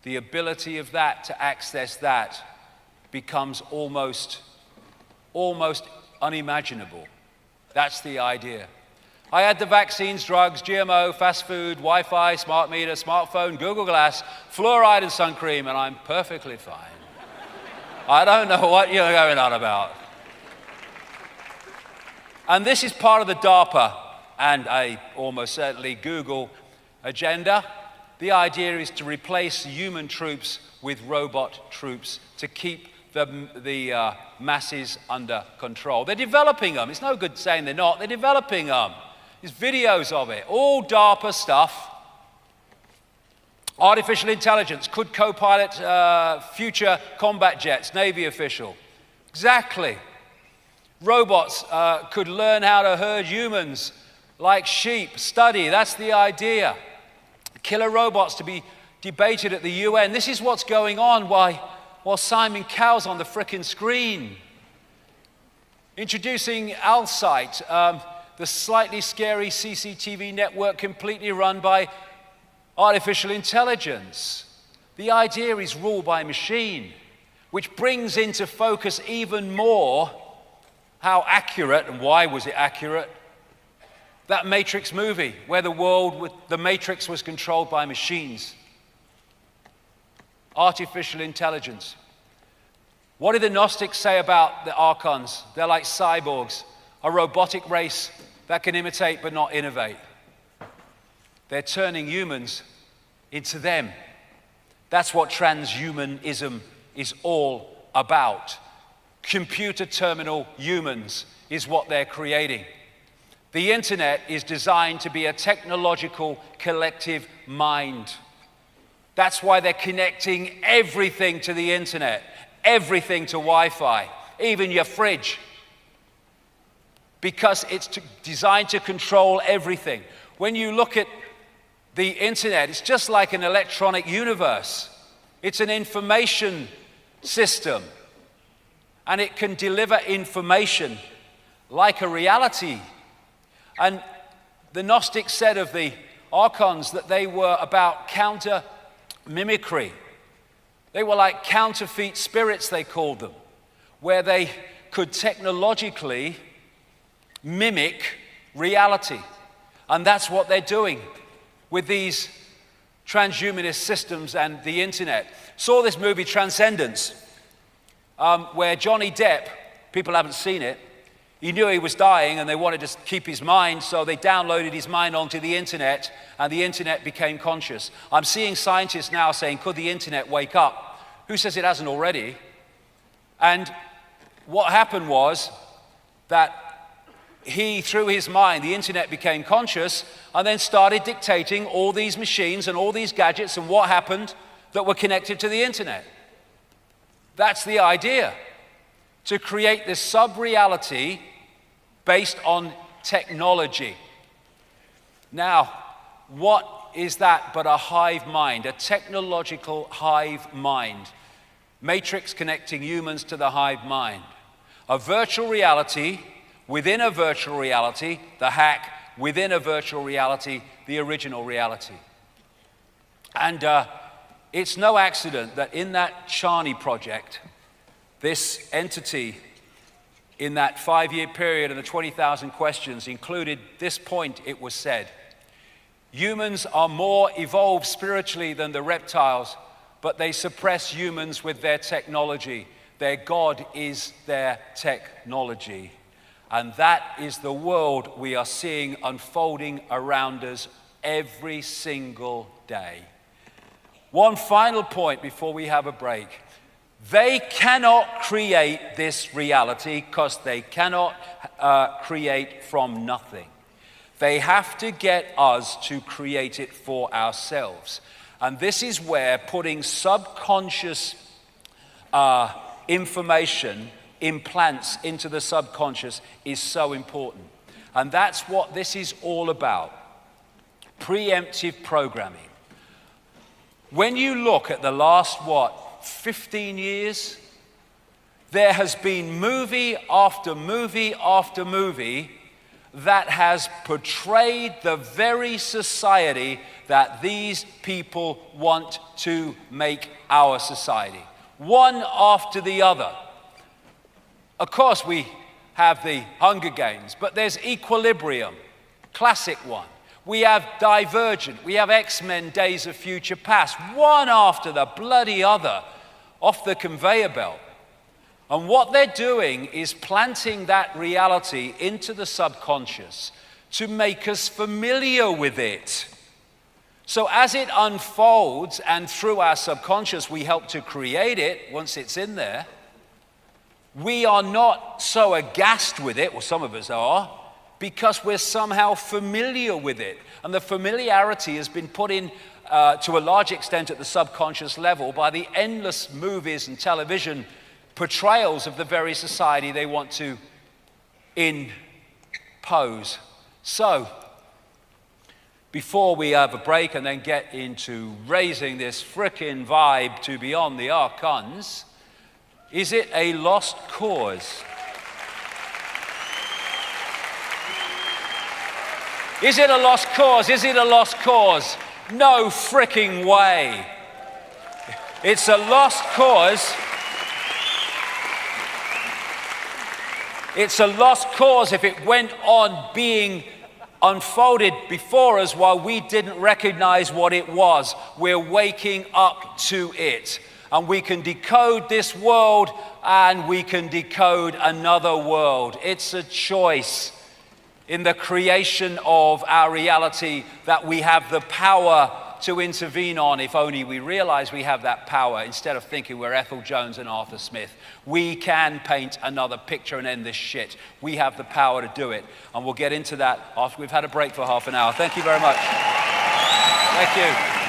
the ability of that to access that becomes almost unimaginable. That's the idea. I had the vaccines, drugs, GMO, fast food, Wi-Fi, smart meter, smartphone, Google Glass, fluoride and sun cream, and I'm perfectly fine. I don't know what you're going on about. And this is part of the DARPA and almost certainly Google agenda. The idea is to replace human troops with robot troops to keep the masses under control. They're developing them. It's no good saying they're not. They're developing them. There's videos of it. All DARPA stuff. Artificial intelligence could co-pilot future combat jets, Navy official. Exactly. Robots could learn how to herd humans like sheep, study. That's the idea. Killer robots to be debated at the UN. This is what's going on while Simon Cowell's on the frickin' screen. Introducing Alsight, the slightly scary CCTV network completely run by artificial intelligence. The idea is rule by machine, which brings into focus even more how accurate, and why was it accurate, that Matrix movie, where the Matrix was controlled by machines. Artificial intelligence. What did the Gnostics say about the Archons? They're like cyborgs, a robotic race that can imitate but not innovate. They're turning humans into them. That's what transhumanism is all about. Computer terminal humans is what they're creating. The internet is designed to be a technological collective mind. That's why they're connecting everything to the internet, everything to Wi-Fi, even your fridge, because it's designed to control everything. When you look at the internet, it's just like an electronic universe. It's an information system, and it can deliver information like a reality. And the Gnostics said of the Archons that they were about counter-mimicry. They were like counterfeit spirits, they called them, where they could technologically mimic reality. And that's what they're doing with these transhumanist systems and the internet. Saw this movie, Transcendence, where Johnny Depp, people haven't seen it, he knew he was dying and they wanted to keep his mind, so they downloaded his mind onto the internet and the internet became conscious. I'm seeing scientists now saying, could the internet wake up? Who says it hasn't already? And what happened was that he, through his mind, the internet became conscious and then started dictating all these machines and all these gadgets and what happened that were connected to the internet. That's the idea, to create this sub-reality based on technology. Now, what is that but a hive mind, a technological hive mind? matrix connecting humans to the hive mind. A virtual reality within a virtual reality, the hack within a virtual reality, the original reality. And it's no accident that in that Charney project, this entity in that 5-year period and the 20,000 questions included this point. It was said, humans are more evolved spiritually than the reptiles, but they suppress humans with their technology. Their God is their technology. And that is the world we are seeing unfolding around us every single day. One final point before we have a break. They cannot create this reality because they cannot create from nothing. They have to get us to create it for ourselves. And this is where putting subconscious information, implants into the subconscious is so important. And that's what this is all about. Preemptive programming. When you look at the last, 15 years, there has been movie after movie after movie that has portrayed the very society that these people want to make our society. One after the other. Of course, we have the Hunger Games, but there's Equilibrium, classic one. We have Divergent, we have X-Men Days of Future Past, one after the bloody other, off the conveyor belt. And what they're doing is planting that reality into the subconscious to make us familiar with it. So as it unfolds, and through our subconscious we help to create it once it's in there, we are not so aghast with it, or some of us are, because we're somehow familiar with it. And the familiarity has been put in to a large extent at the subconscious level by the endless movies and television portrayals of the very society they want to impose. So, before we have a break and then get into raising this frickin' vibe to beyond the archons, is it a lost cause? Is it a lost cause? Is it a lost cause? No fricking way. It's a lost cause. It's a lost cause if it went on being unfolded before us while we didn't recognize what it was. We're waking up to it. And we can decode this world and we can decode another world. It's a choice in the creation of our reality that we have the power to intervene on, if only we realize we have that power instead of thinking we're Ethel Jones and Arthur Smith. We can paint another picture and end this shit. We have the power to do it. And we'll get into that after we've had a break for half an hour. Thank you very much. Thank you.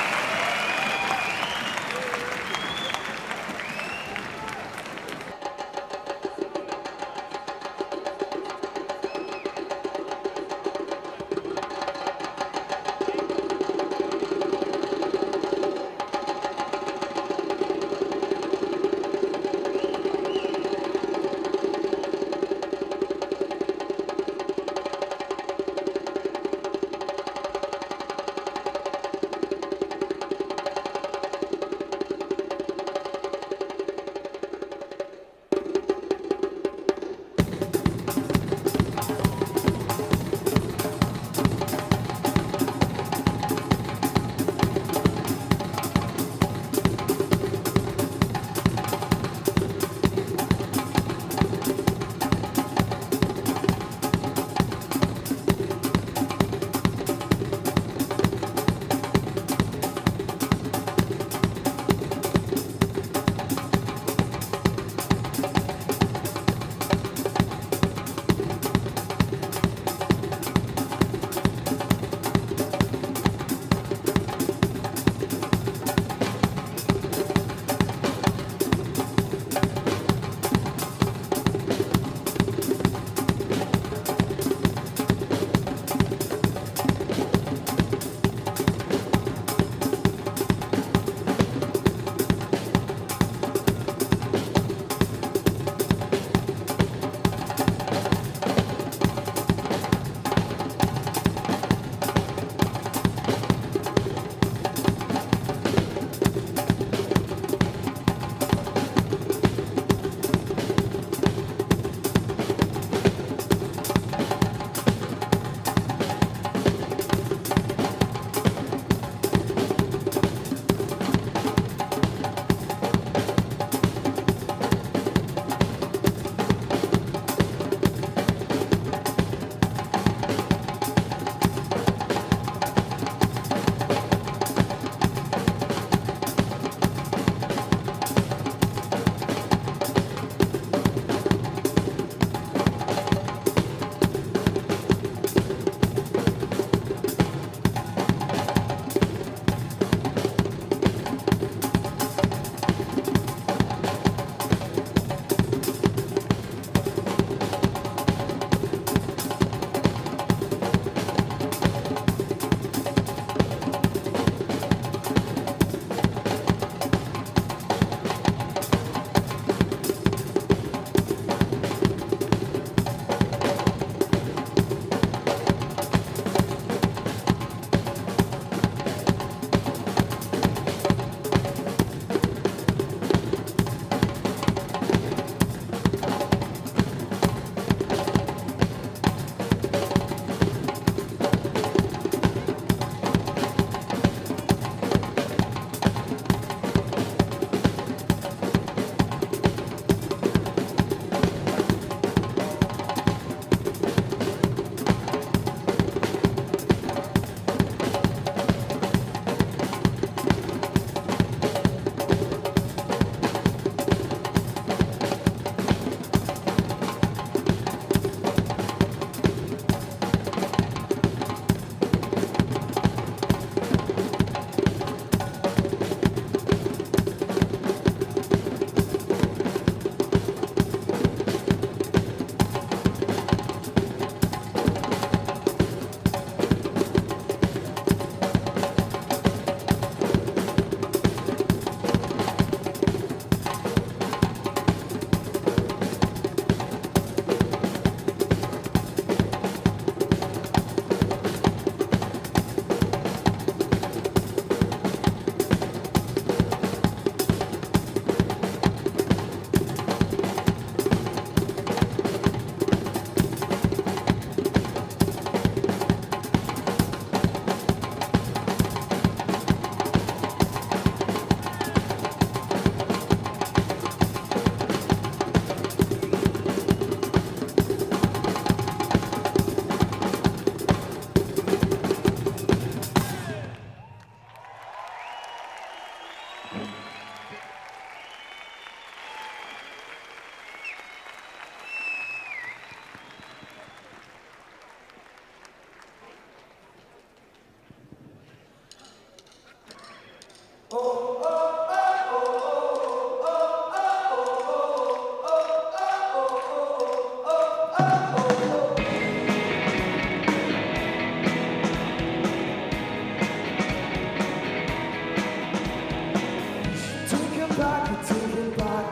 Take it back, take it back.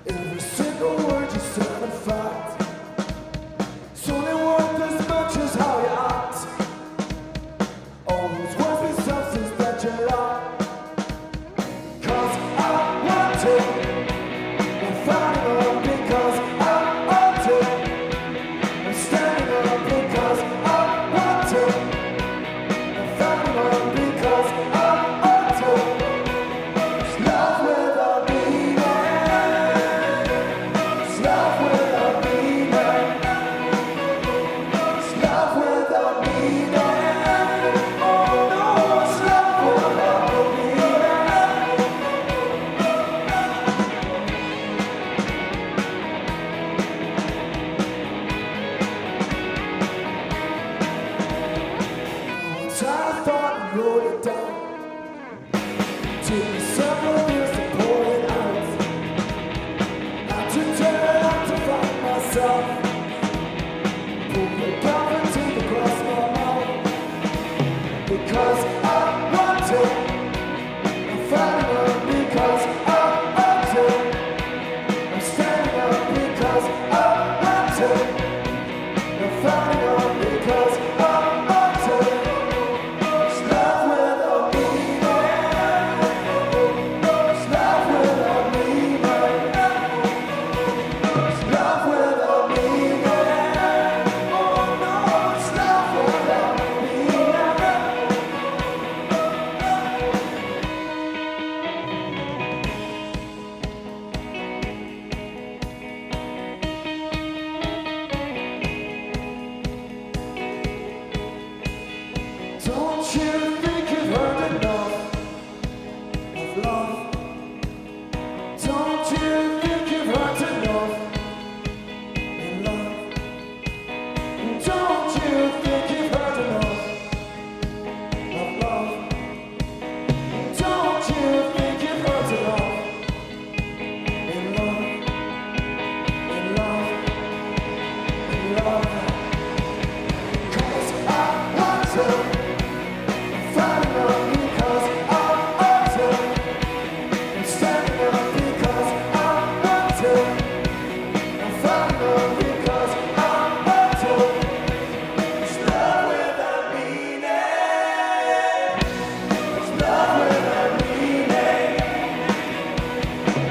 Every single word you said in fact. It's only worth as much as how you act. Always worth the substance that you lack. 'Cause I want to. I'm fighting up because I want to. I'm standing up because I want to. I'm fighting up because I want to. It's love without meaning. It's love without meaning. It's love without meaning. Oh no, it's love without meaning. Once I thought and wrote it down. Took me several years to pour it out. Had to turn out to find myself. Pull the cover to the cross my mouth. Because I want to. I'm fighting up because I want to. I'm standing up because I want to. I'm fighting up because I want to. It's love without meaning. It's love without meaning. It's love without meaning. Oh no, it's love without meaning. Don't you think you've heard enough of love? Don't you think you've heard enough in love? Don't you think you've heard enough of love? Don't you think you've heard enough in love? In love? In love? 'Cause I want to. I'm fighting up because I want to. I'm standing up because I want to. I'm fighting up because I want to. It's love without meaning. It's love without meaning.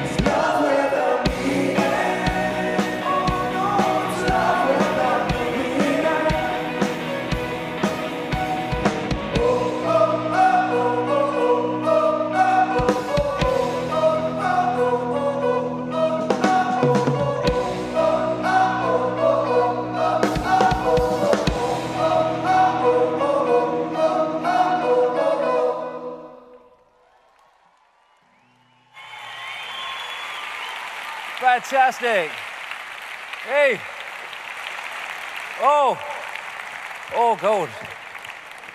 It's love without meaning. Oh no, it's love without meaning. Fantastic. Hey. Oh. Oh, gold.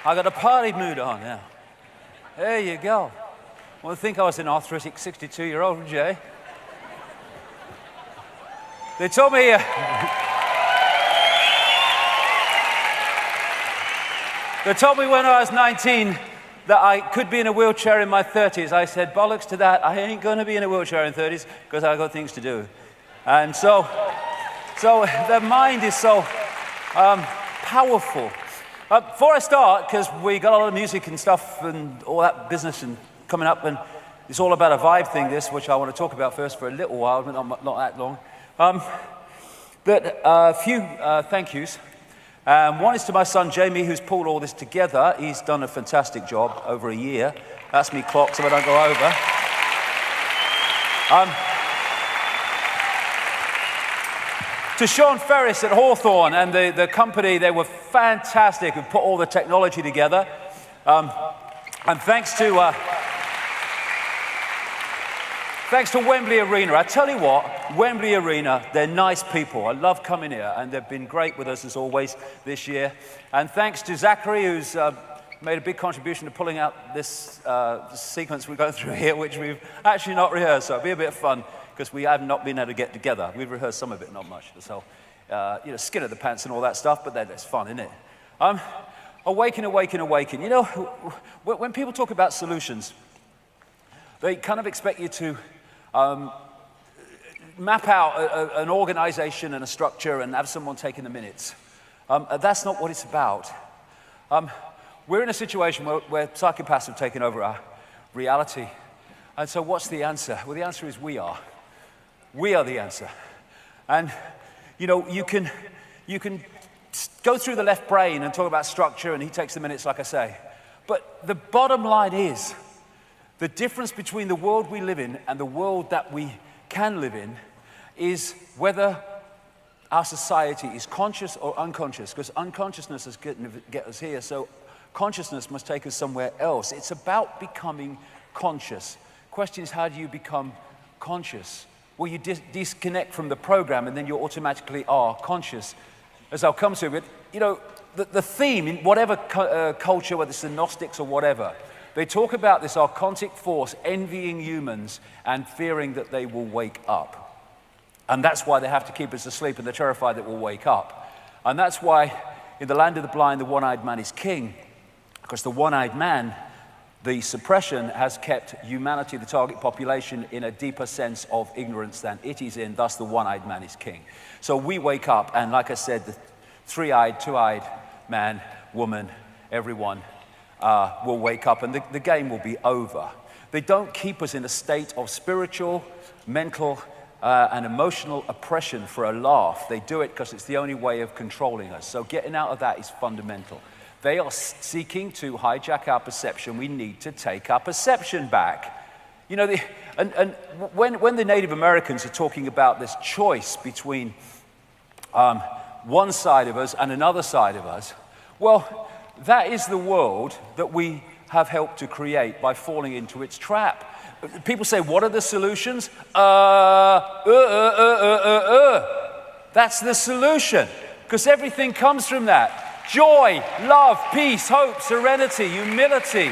I got a party mood on now. There you go. Well, I think I was an arthritic 62-year-old, Jay. They told me... They told me when I was 19 that I could be in a wheelchair in my 30s. I said, bollocks to that. I ain't going to be in a wheelchair in 30s because I've got things to do. And so the mind is so powerful. Before I start, because we got a lot of music and stuff and all that business and coming up, and it's all about a vibe thing, this, which I want to talk about first for a little while, but not that long. But a few thank yous. One is to my son Jamie, who's pulled all this together. He's done a fantastic job over a year. That's me clocked so I don't go over. To Sean Ferris at Hawthorne and the company, they were fantastic and put all the technology together. And thanks to Thanks to Wembley Arena. I tell you what, Wembley Arena, they're nice people. I love coming here, and they've been great with us as always this year. And thanks to Zachary, who's made a big contribution to pulling out this sequence we're going through here, which we've actually not rehearsed, so it'll be a bit of fun, because we have not been able to get together. We've rehearsed some of it, not much. So, skin of the pants and all that stuff, but then it's fun, isn't it? Awaken, awaken, awaken. You know, when people talk about solutions, they kind of expect you to map out an organization and a structure and have someone taking the minutes. That's not what it's about. We're in a situation where psychopaths have taken over our reality. And so what's the answer? Well, the answer is we are. We are the answer. And, you know, you can go through the left brain and talk about structure, and he takes the minutes, like I say. But the bottom line is, the difference between the world we live in and the world that we can live in is whether our society is conscious or unconscious, because unconsciousness is going to get us here, so consciousness must take us somewhere else. It's about becoming conscious. Question is, how do you become conscious? Well, you disconnect from the program, and then you automatically are conscious, as I'll come to. But, you know, the theme in whatever culture, whether it's the Gnostics or whatever, they talk about this archontic force envying humans and fearing that they will wake up. And that's why they have to keep us asleep, and they're terrified that we'll wake up. And that's why in the land of the blind, the one-eyed man is king. Because the one-eyed man, the suppression has kept humanity, the target population, in a deeper sense of ignorance than it is in. Thus, the one-eyed man is king. So we wake up, and like I said, the three-eyed, two-eyed man, woman, everyone will wake up, and the game will be over. They don't keep us in a state of spiritual, mental, and emotional oppression for a laugh. They do it because it's the only way of controlling us. So getting out of that is fundamental. They are seeking to hijack our perception. We need to take our perception back. You know, when the Native Americans are talking about this choice between one side of us and another side of us, well, that is the world that we have helped to create by falling into its trap. People say, what are the solutions? That's the solution, because everything comes from that. Joy, love, peace, hope, serenity, humility,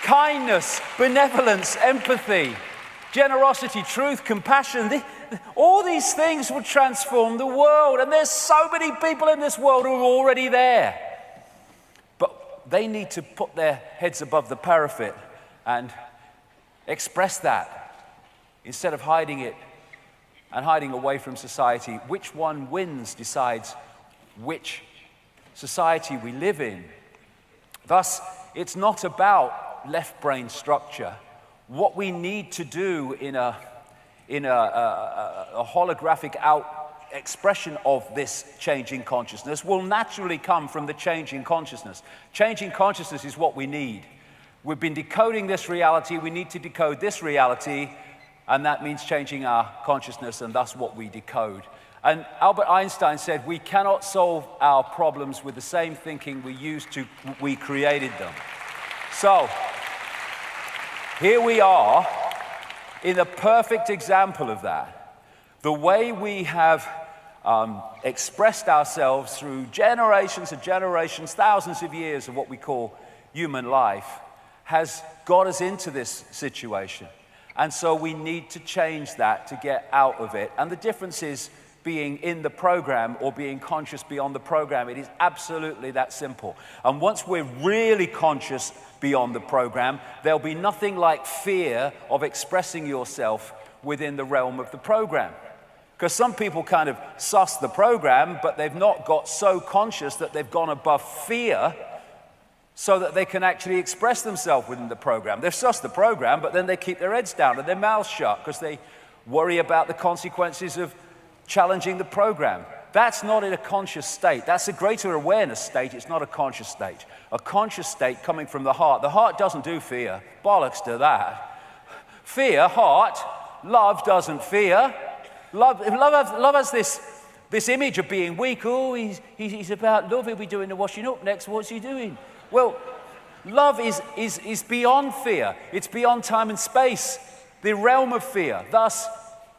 kindness, benevolence, empathy, generosity, truth, compassion. All these things will transform the world. And there's so many people in this world who are already there. But they need to put their heads above the parapet and express that instead of hiding it and hiding away from society. Which one wins decides which society we live in. Thus, it's not about left brain structure. What we need to do in a holographic expression of this changing consciousness will naturally come from the changing consciousness. Changing consciousness is what we need. We've been decoding this reality, we need to decode this reality, and that means changing our consciousness, and thus what we decode. And Albert Einstein said, we cannot solve our problems with the same thinking we created them. So, here we are in a perfect example of that. The way we have expressed ourselves through generations and generations, thousands of years of what we call human life, has got us into this situation. And so we need to change that to get out of it. And the difference is being in the program or being conscious beyond the program. It is absolutely that simple. And once we're really conscious beyond the program, there'll be nothing like fear of expressing yourself within the realm of the program. Because some people kind of suss the program, but they've not got so conscious that they've gone above fear so that they can actually express themselves within the program. They've sussed the program, but then they keep their heads down and their mouths shut because they worry about the consequences of challenging the program. That's not in a conscious state. That's a greater awareness state. It's not a conscious state. A conscious state coming from the heart. The heart doesn't do fear. Bollocks to that. Fear, heart. Love doesn't fear. Love has this image of being weak. Oh, he's about love. He'll be doing the washing up next. What's he doing? Well, love is beyond fear. It's beyond time and space. the realm of fear. Thus,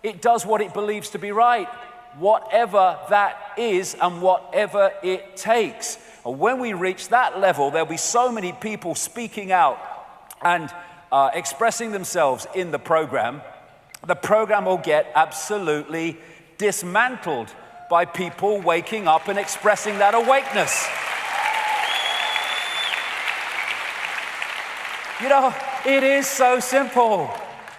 it does what it believes to be right, whatever that is and whatever it takes. And when we reach that level, there'll be so many people speaking out and expressing themselves in the program will get absolutely dismantled by people waking up and expressing that awakeness. You know, it is so simple.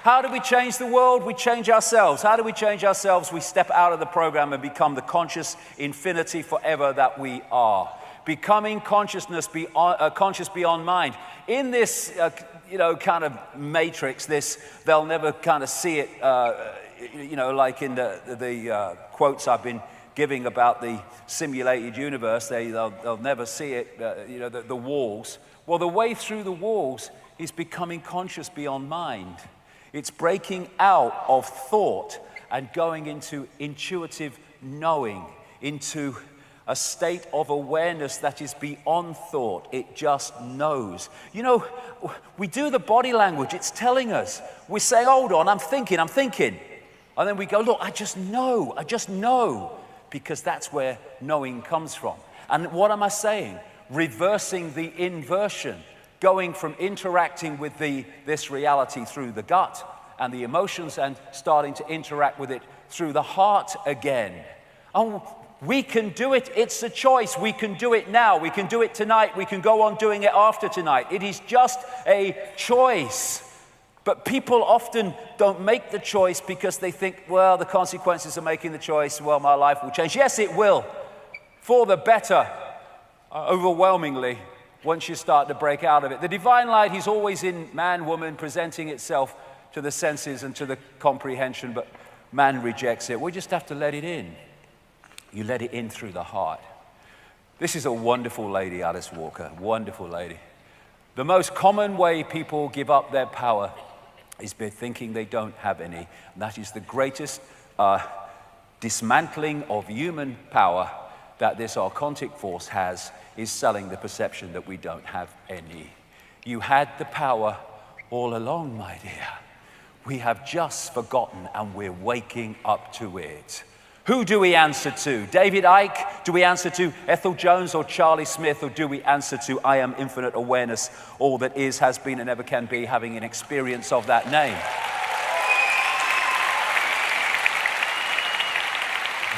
How do we change the world? We change ourselves. How do we change ourselves? We step out of the program and become the conscious infinity forever that we are. Becoming conscious beyond mind. In this, kind of matrix, they'll never kind of see it, like in the quotes I've been giving about the simulated universe, they'll never see it, the walls. Well, the way through the walls is becoming conscious beyond mind. It's breaking out of thought and going into intuitive knowing, into a state of awareness that is beyond thought. It just knows. You know, we do the body language. It's telling us. We say, hold on, I'm thinking. And then we go, look, I just know. Because that's where knowing comes from. And what am I saying? Reversing the inversion. Going from interacting with this reality through the gut and the emotions and starting to interact with it through the heart again. Oh, we can do it. It's a choice. We can do it now. We can do it tonight. We can go on doing it after tonight. It is just a choice. But people often don't make the choice because they think, well, the consequences of making the choice, well, my life will change. Yes, it will. For the better, overwhelmingly, once you start to break out of it. The divine light is always in man, woman, presenting itself to the senses and to the comprehension, but man rejects it. We just have to let it in. You let it in through the heart. This is a wonderful lady, Alice Walker, wonderful lady. The most common way people give up their power is by thinking they don't have any. And that is the greatest dismantling of human power that this archontic force has, is selling the perception that we don't have any. You had the power all along, my dear. We have just forgotten and we're waking up to it. Who do we answer to? David Icke? Do we answer to Ethel Jones or Charlie Smith? Or do we answer to I am infinite awareness, all that is, has been, and ever can be, having an experience of that name?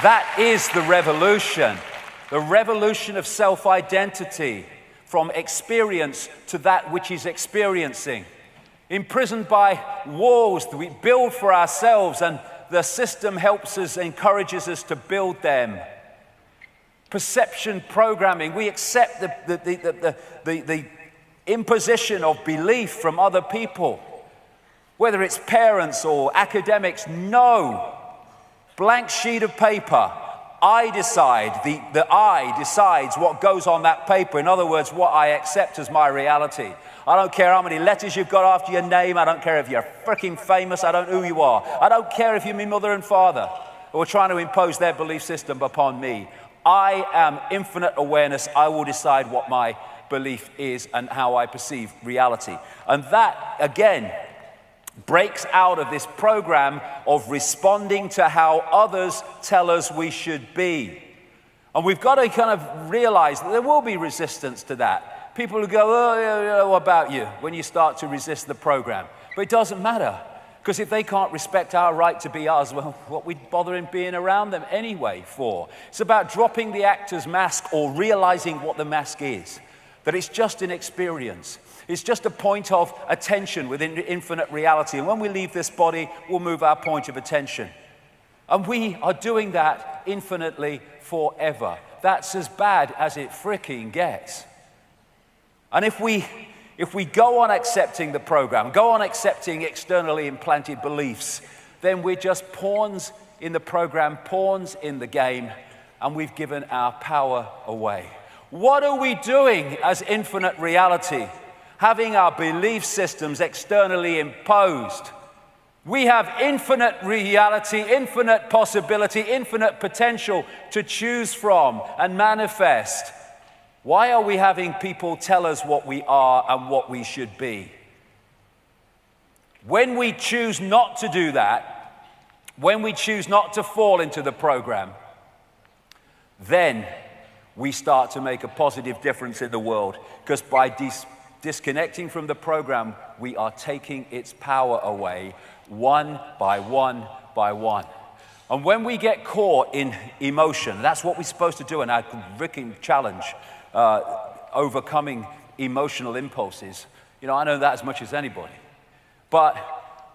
That is the revolution of self-identity, from experience to that which is experiencing. Imprisoned by walls that we build for ourselves, and the system helps us, encourages us to build them. Perception programming, we accept the imposition of belief from other people, whether it's parents or academics. No. Blank sheet of paper. I decide, the I decides what goes on that paper. In other words, what I accept as my reality. I don't care how many letters you've got after your name. I don't care if you're freaking famous. I don't know who you are. I don't care if you're my mother and father who are trying to impose their belief system upon me. I am infinite awareness. I will decide what my belief is and how I perceive reality. And that, again, breaks out of this program of responding to how others tell us we should be. And we've got to kind of realize that there will be resistance to that. People who go, oh, what about you, when you start to resist the program. But it doesn't matter, because if they can't respect our right to be us, well, what we bother in being around them anyway for? It's about dropping the actor's mask or realizing what the mask is, that it's just an experience. It's just a point of attention within infinite reality. And when we leave this body, we'll move our point of attention. And we are doing that infinitely forever. That's as bad as it freaking gets. And if we go on accepting the program, go on accepting externally implanted beliefs, then we're just pawns in the program, pawns in the game, and we've given our power away. What are we doing as infinite reality? Having our belief systems externally imposed. We have infinite reality, infinite possibility, infinite potential to choose from and manifest. Why are we having people tell us what we are and what we should be? When we choose not to do that, when we choose not to fall into the program, then we start to make a positive difference in the world. Because by disconnecting from the program, we are taking its power away one by one by one. And when we get caught in emotion, that's what we're supposed to do in our Viking challenge, overcoming emotional impulses. You know, I know that as much as anybody. But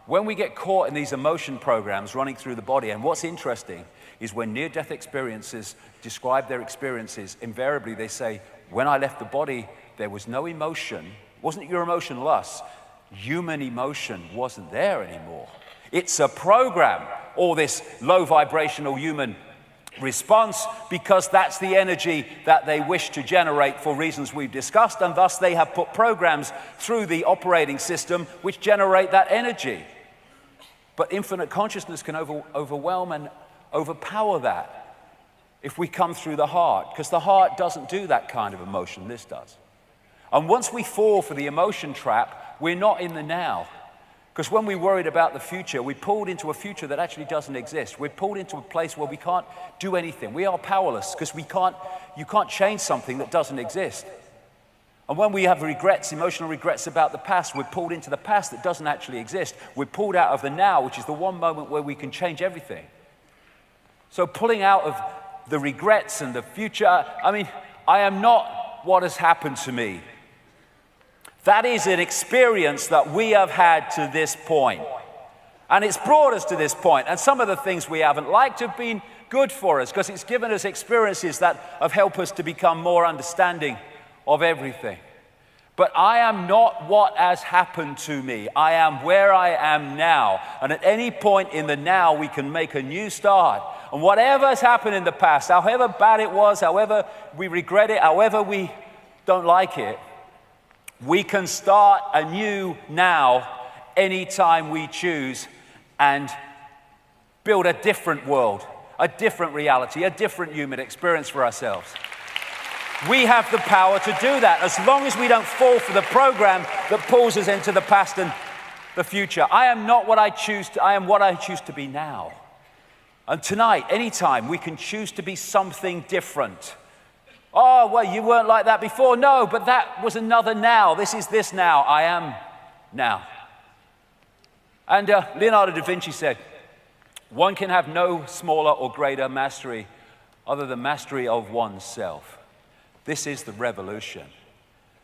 when we get caught in these emotion programs running through the body, and what's interesting is when near-death experiences describe their experiences, invariably they say, when I left the body, there was no emotion. It wasn't your emotion loss. Human emotion wasn't there anymore. It's a program, or this low vibrational human response, because that's the energy that they wish to generate for reasons we've discussed, and thus they have put programs through the operating system which generate that energy. But infinite consciousness can overwhelm and overpower that if we come through the heart, because the heart doesn't do that kind of emotion, this does. And once we fall for the emotion trap, we're not in the now. Because when we're worried about the future, we're pulled into a future that actually doesn't exist. We're pulled into a place where we can't do anything. We are powerless because you can't change something that doesn't exist. And when we have regrets, emotional regrets about the past, we're pulled into the past that doesn't actually exist. We're pulled out of the now, which is the one moment where we can change everything. So pulling out of the regrets and the future, I am not what has happened to me. That is an experience that we have had to this point. And it's brought us to this point. And some of the things we haven't liked have been good for us because it's given us experiences that have helped us to become more understanding of everything. But I am not what has happened to me. I am where I am now. And at any point in the now, we can make a new start. And whatever has happened in the past, however bad it was, however we regret it, however we don't like it, we can start anew now anytime we choose and build a different world, a different reality, a different human experience for ourselves. We have the power to do that as long as we don't fall for the program that pulls us into the past and the future. I am not what I choose to, I am what I choose to be now. And tonight, anytime, we can choose to be something different. Oh, well, you weren't like that before. No, but that was another now. This is this now. I am now. And Leonardo da Vinci said, one can have no smaller or greater mastery other than mastery of oneself. This is the revolution.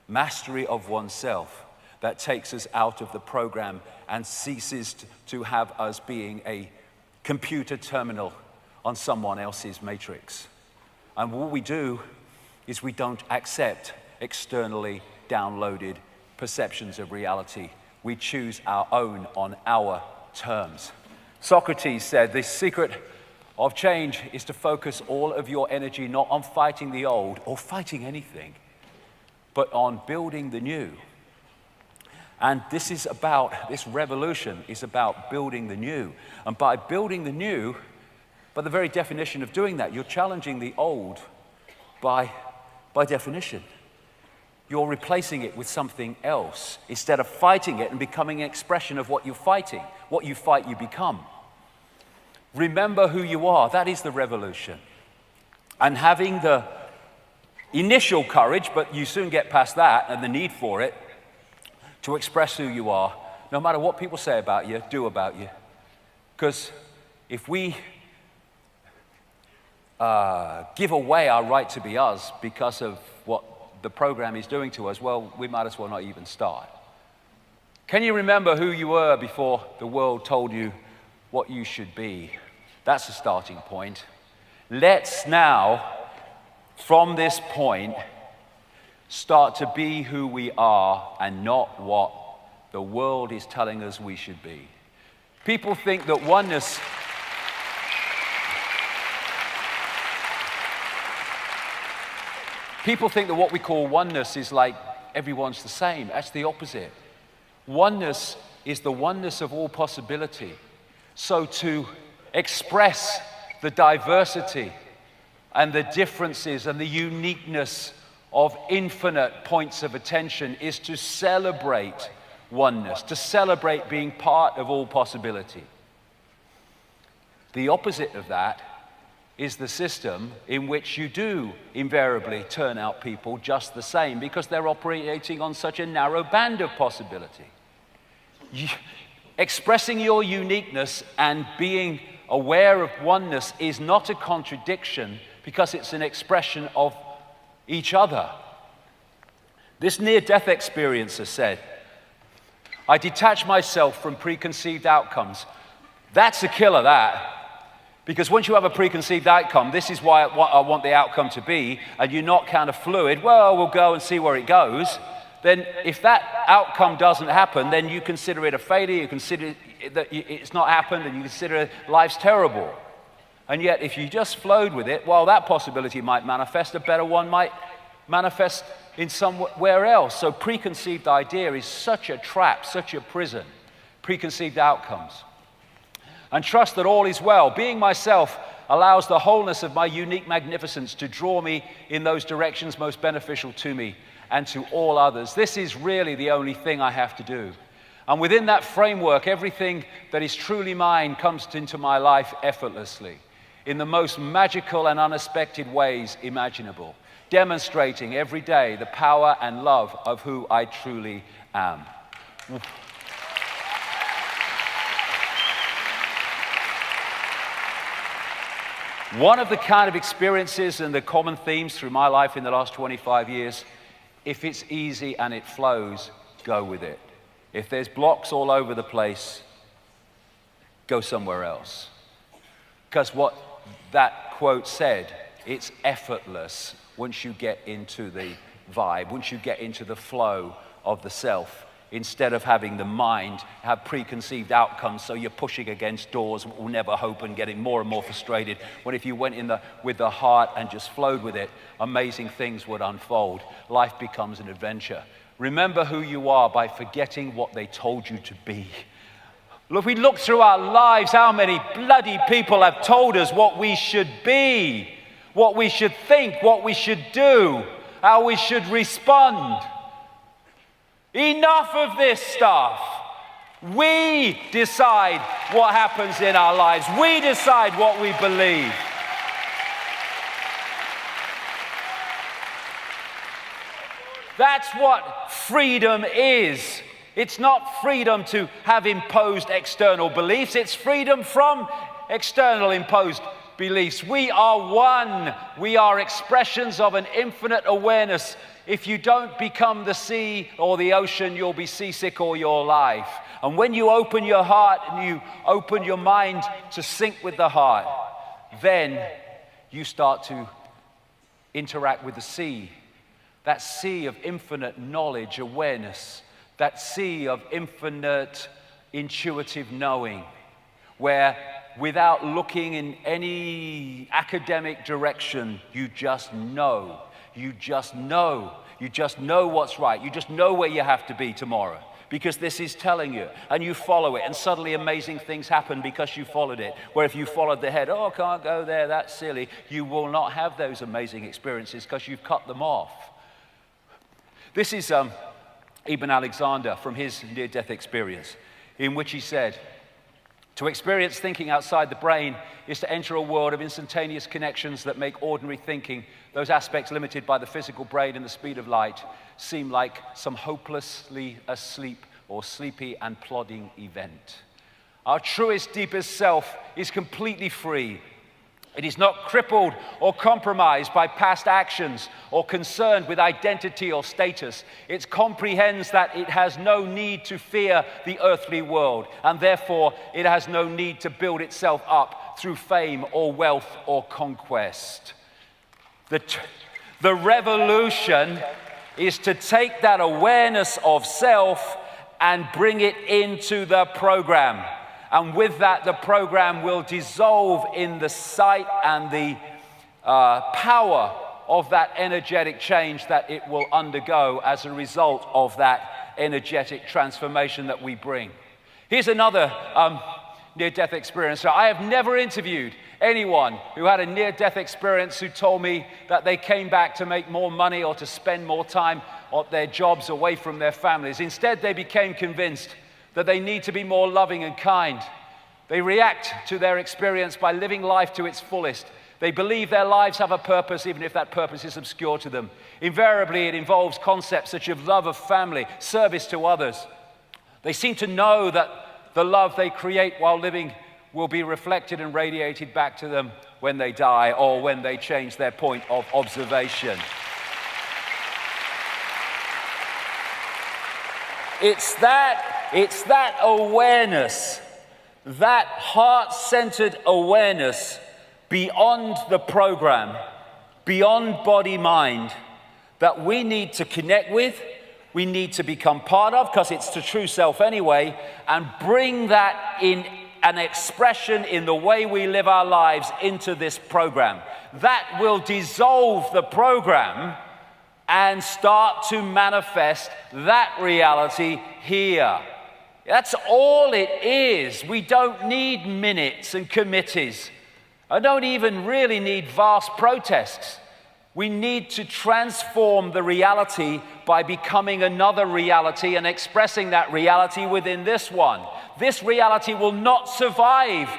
Mastery of oneself that takes us out of the program and ceases to have us being a computer terminal on someone else's matrix. And what we do is we don't accept externally downloaded perceptions of reality. We choose our own on our terms. Socrates said, the secret of change is to focus all of your energy not on fighting the old or fighting anything, but on building the new. And this revolution is about building the new. And by building the new, by the very definition of doing that, you're challenging the old by definition. You're replacing it with something else instead of fighting it and becoming an expression of what you're fighting. What you fight, you become. Remember who you are. That is the revolution. And having the initial courage, but you soon get past that and the need for it, to express who you are, no matter what people say about you, do about you. Because if we give away our right to be us because of what the program is doing to us, well, we might as well not even start. Can you remember who you were before the world told you what you should be? That's a starting point. Let's now, from this point, start to be who we are and not what the world is telling us we should be. People think that oneness People think that what we call oneness is like everyone's the same. That's the opposite. Oneness is the oneness of all possibility. So to express the diversity and the differences and the uniqueness of infinite points of attention is to celebrate oneness, to celebrate being part of all possibility. The opposite of that is the system in which you do invariably turn out people just the same because they're operating on such a narrow band of possibility. Expressing your uniqueness and being aware of oneness is not a contradiction because it's an expression of each other. This near-death experiencer said, "I detach myself from preconceived outcomes." That's a killer, that. Because once you have a preconceived outcome, this is why I want the outcome to be, and you're not kind of fluid, well, we'll go and see where it goes, then if that outcome doesn't happen, then you consider it a failure, you consider that it's not happened, and you consider life's terrible. And yet, if you just flowed with it, well, that possibility might manifest, a better one might manifest in somewhere else. So preconceived idea is such a trap, such a prison, preconceived outcomes. And trust that all is well. Being myself allows the wholeness of my unique magnificence to draw me in those directions most beneficial to me and to all others. This is really the only thing I have to do. And within that framework, everything that is truly mine comes into my life effortlessly, in the most magical and unexpected ways imaginable, demonstrating every day the power and love of who I truly am. One of the kind of experiences and the common themes through my life in the last 25 years, if it's easy and it flows, go with it. If there's blocks all over the place, go somewhere else. Because what that quote said, it's effortless once you get into the vibe, once you get into the flow of the self. Instead of having the mind have preconceived outcomes, so you're pushing against doors that will never open, getting more and more frustrated, when if you went in with the heart and just flowed with it, amazing things would unfold. Life becomes an adventure. Remember who you are by forgetting what they told you to be. Look, we look through our lives, how many bloody people have told us what we should be, what we should think, what we should do, how we should respond. Enough of this stuff. We decide what happens in our lives. We decide what we believe. That's what freedom is. It's not freedom to have imposed external beliefs. It's freedom from external imposed beliefs. We are one. We are expressions of an infinite awareness. If you don't become the sea or the ocean, you'll be seasick all your life. And when you open your heart and you open your mind to sync with the heart, then you start to interact with the sea. That sea of infinite knowledge, awareness, that sea of infinite intuitive knowing, where without looking in any academic direction, you just know. You just know. You just know what's right. You just know where you have to be tomorrow because this is telling you, and you follow it, and suddenly amazing things happen because you followed it. Where if you followed the head, oh, can't go there, that's silly, you will not have those amazing experiences because you've cut them off. This is Ibn Alexander from his near-death experience, in which he said, to experience thinking outside the brain is to enter a world of instantaneous connections that make ordinary thinking, those aspects limited by the physical brain and the speed of light, seem like some hopelessly asleep or sleepy and plodding event. Our truest, deepest self is completely free. It is not crippled or compromised by past actions or concerned with identity or status. It comprehends that it has no need to fear the earthly world, and therefore it has no need to build itself up through fame or wealth or conquest. The revolution is to take that awareness of self and bring it into the program. And with that, the program will dissolve in the sight and the power of that energetic change that it will undergo as a result of that energetic transformation that we bring. Here's another near-death experience. So I have never interviewed anyone who had a near-death experience who told me that they came back to make more money or to spend more time of their jobs, away from their families. Instead, they became convinced that they need to be more loving and kind. They react to their experience by living life to its fullest. They believe their lives have a purpose, even if that purpose is obscure to them. Invariably, it involves concepts such as love of family, service to others. They seem to know that the love they create while living will be reflected and radiated back to them when they die or when they change their point of observation. It's that awareness, that heart-centered awareness beyond the program, beyond body-mind, that we need to connect with, we need to become part of, because it's the true self anyway, and bring that in an expression in the way we live our lives into this program. That will dissolve the program and start to manifest that reality here. That's all it is. We don't need minutes and committees. I don't even really need vast protests. We need to transform the reality by becoming another reality and expressing that reality within this one. This reality will not survive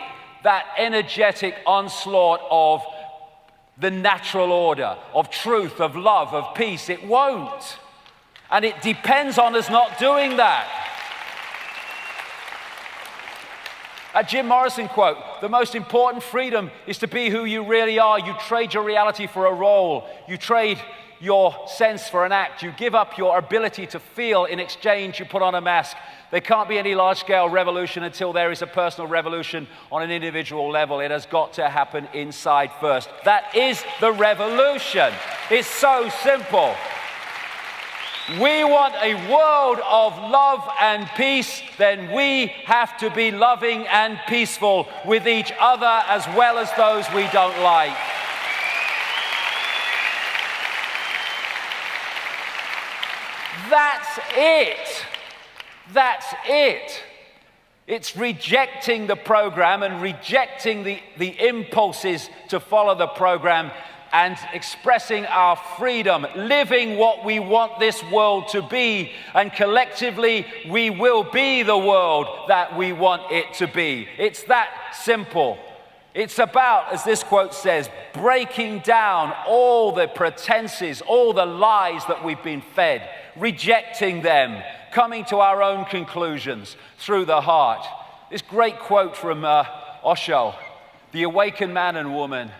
that energetic onslaught of the natural order, of truth, of love, of peace. It won't. And it depends on us not doing that. A Jim Morrison quote, "The most important freedom is to be who you really are. You trade your reality for a role. You trade your sense for an act. You give up your ability to feel. In exchange, you put on a mask. There can't be any large-scale revolution until there is a personal revolution on an individual level. It has got to happen inside first." That is the revolution. It's so simple. We want a world of love and peace, then we have to be loving and peaceful with each other as well as those we don't like. That's it. That's it. It's rejecting the program and rejecting the impulses to follow the program and expressing our freedom, living what we want this world to be, and collectively we will be the world that we want it to be. It's that simple. It's about, as this quote says, breaking down all the pretenses, all the lies that we've been fed, rejecting them, coming to our own conclusions through the heart. This great quote from Osho, the awakened man and woman.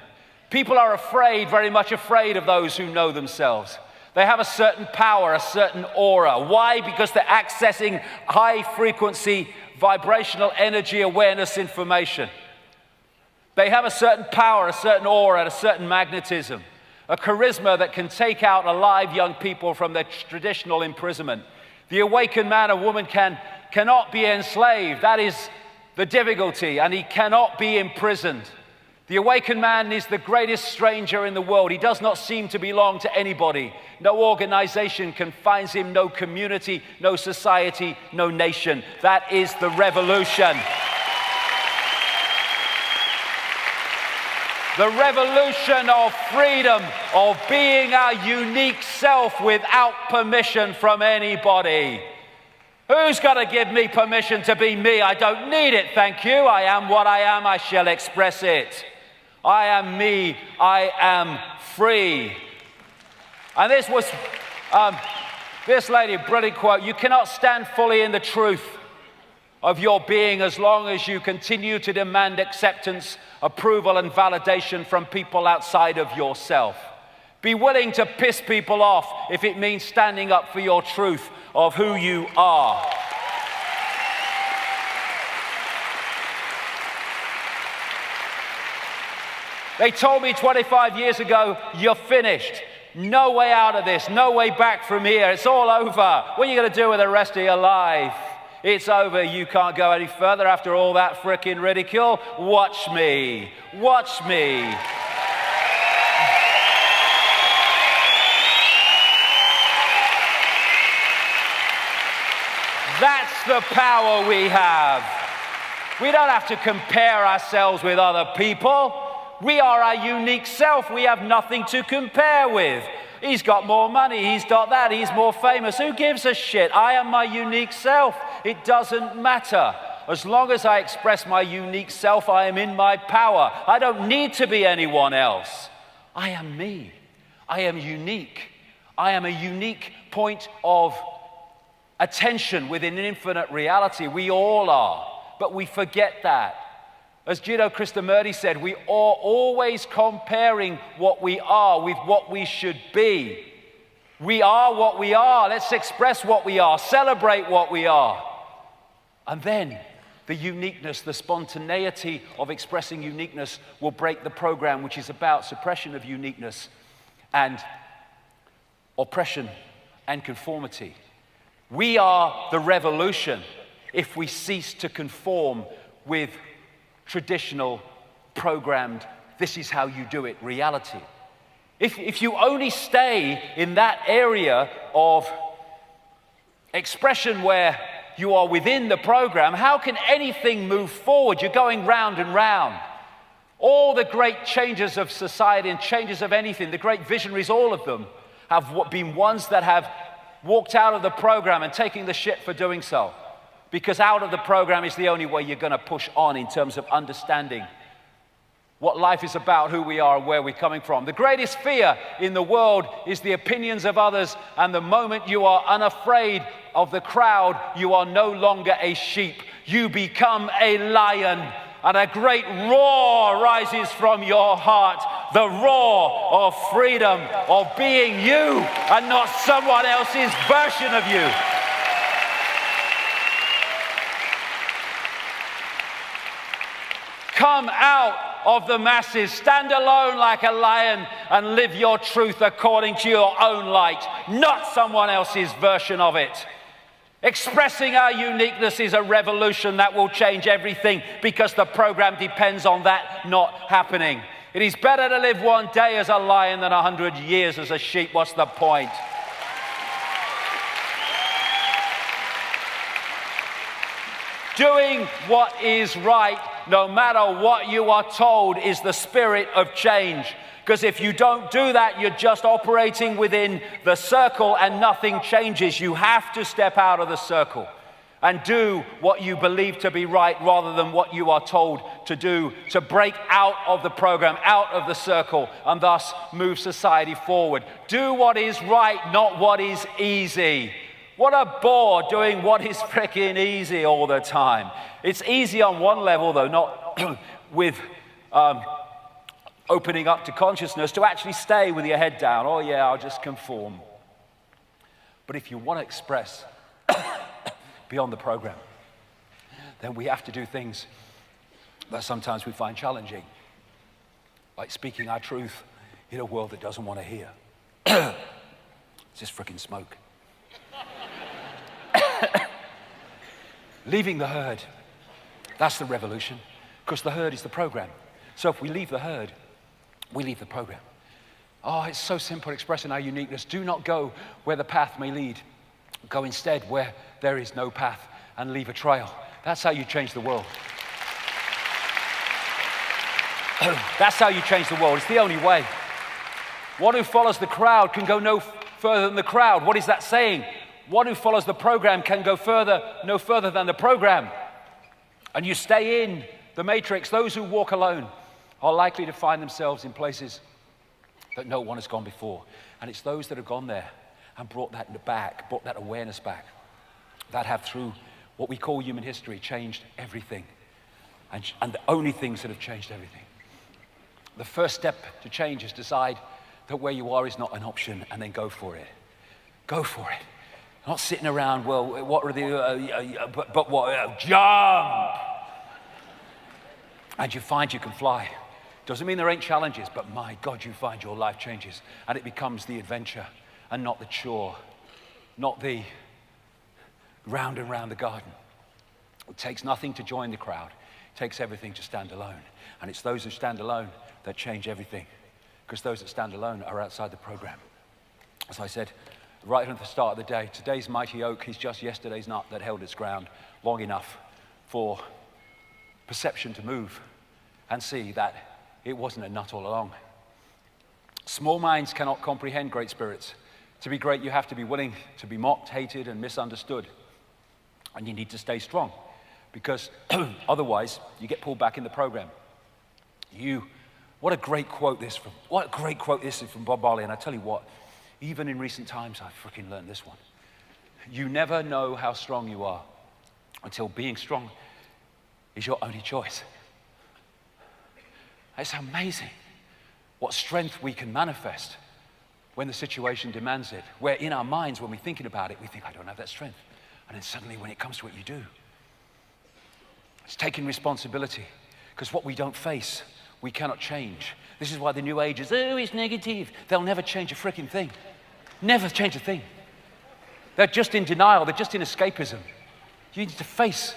People are afraid, very much afraid of those who know themselves. They have a certain power, a certain aura. Why? Because they're accessing high frequency, vibrational energy, awareness, information. They have a certain power, a certain aura, a certain magnetism, a charisma that can take out alive young people from their traditional imprisonment. The awakened man or woman cannot be enslaved. That is the difficulty, and he cannot be imprisoned. The awakened man is the greatest stranger in the world. He does not seem to belong to anybody. No organization confines him, no community, no society, no nation. That is the revolution. The revolution of freedom, of being our unique self without permission from anybody. Who's going to give me permission to be me? I don't need it, thank you. I am what I am, I shall express it. I am me, I am free. And this was, this lady, brilliant quote, "You cannot stand fully in the truth of your being as long as you continue to demand acceptance, approval, and validation from people outside of yourself. Be willing to piss people off if it means standing up for your truth of who you are." They told me 25 years ago, "You're finished. No way out of this. No way back from here. It's all over. What are you going to do with the rest of your life? It's over. You can't go any further after all that frickin' ridicule. Watch me. Watch me." That's the power we have. We don't have to compare ourselves with other people. We are our unique self. We have nothing to compare with. He's got more money, he's got that, he's more famous. Who gives a shit? I am my unique self. It doesn't matter. As long as I express my unique self, I am in my power. I don't need to be anyone else. I am me. I am unique. I am a unique point of attention within an infinite reality. We all are, but we forget that. As Jiddu Krishnamurti said, we are always comparing what we are with what we should be. We are what we are. Let's express what we are, celebrate what we are. And then the uniqueness, the spontaneity of expressing uniqueness will break the program, which is about suppression of uniqueness and oppression and conformity. We are the revolution if we cease to conform with traditional, programmed, this is how you do it reality. If you only stay in that area of expression where you are within the program, how can anything move forward? You're going round and round. All the great changes of society and changes of anything, the great visionaries, all of them, have been ones that have walked out of the program and taking the shit for doing so. Because out of the program is the only way you're going to push on in terms of understanding what life is about, who we are, and where we're coming from. The greatest fear in the world is the opinions of others, and the moment you are unafraid of the crowd, you are no longer a sheep. You become a lion, and a great roar rises from your heart. The roar of freedom, of being you and not someone else's version of you. Come out of the masses, stand alone like a lion and live your truth according to your own light, not someone else's version of it. Expressing our uniqueness is a revolution that will change everything because the program depends on that not happening. It is better to live one day as a lion than 100 years as a sheep. What's the point? Doing what is right, no matter what you are told, is the spirit of change. Because if you don't do that, you're just operating within the circle and nothing changes. You have to step out of the circle and do what you believe to be right rather than what you are told to do, to break out of the program, out of the circle, and thus move society forward. Do what is right, not what is easy. What a bore doing what is freaking easy all the time. It's easy on one level, though, not with opening up to consciousness, to actually stay with your head down. Oh yeah, I'll just conform. But if you want to express beyond the program, then we have to do things that sometimes we find challenging, like speaking our truth in a world that doesn't want to hear. It's just freaking smoke. Leaving the herd, that's the revolution, because the herd is the program. So if we leave the herd, we leave the program. Oh, it's so simple expressing our uniqueness. Do not go where the path may lead. Go instead where there is no path and leave a trail. That's how you change the world. That's how you change the world. It's the only way. One who follows the crowd can go no further than the crowd. What is that saying? One who follows the program can go no further than the program. And you stay in the matrix. Those who walk alone are likely to find themselves in places that no one has gone before. And it's those that have gone there and brought that back, brought that awareness back, that have, through what we call human history, changed everything. And the only things that have changed everything. The first step to change is decide that where you are is not an option, and then go for it. Go for it. Not sitting around, well, what are the, jump! And you find you can fly. Doesn't mean there ain't challenges, but my God, you find your life changes, and it becomes the adventure and not the chore, not the round and round the garden. It takes nothing to join the crowd. It takes everything to stand alone. And it's those who stand alone that change everything, because those that stand alone are outside the program. As I said right at the start of the day, today's mighty oak is just yesterday's nut that held its ground long enough for perception to move and see that it wasn't a nut all along. Small minds cannot comprehend great spirits. To be great, you have to be willing to be mocked, hated, and misunderstood. And you need to stay strong, because otherwise you get pulled back in the program. What a great quote this is from Bob Marley. And I tell you what, even in recent times, I freaking learned this one. You never know how strong you are until being strong is your only choice. It's amazing what strength we can manifest when the situation demands it. Where in our minds, when we're thinking about it, we think, I don't have that strength. And then suddenly when it comes to it, you do. It's taking responsibility, because what we don't face, we cannot change. This is why the New Age is, oh, it's negative. They'll never change a freaking thing. Never change a thing. They're just in denial. They're just in escapism. You need to face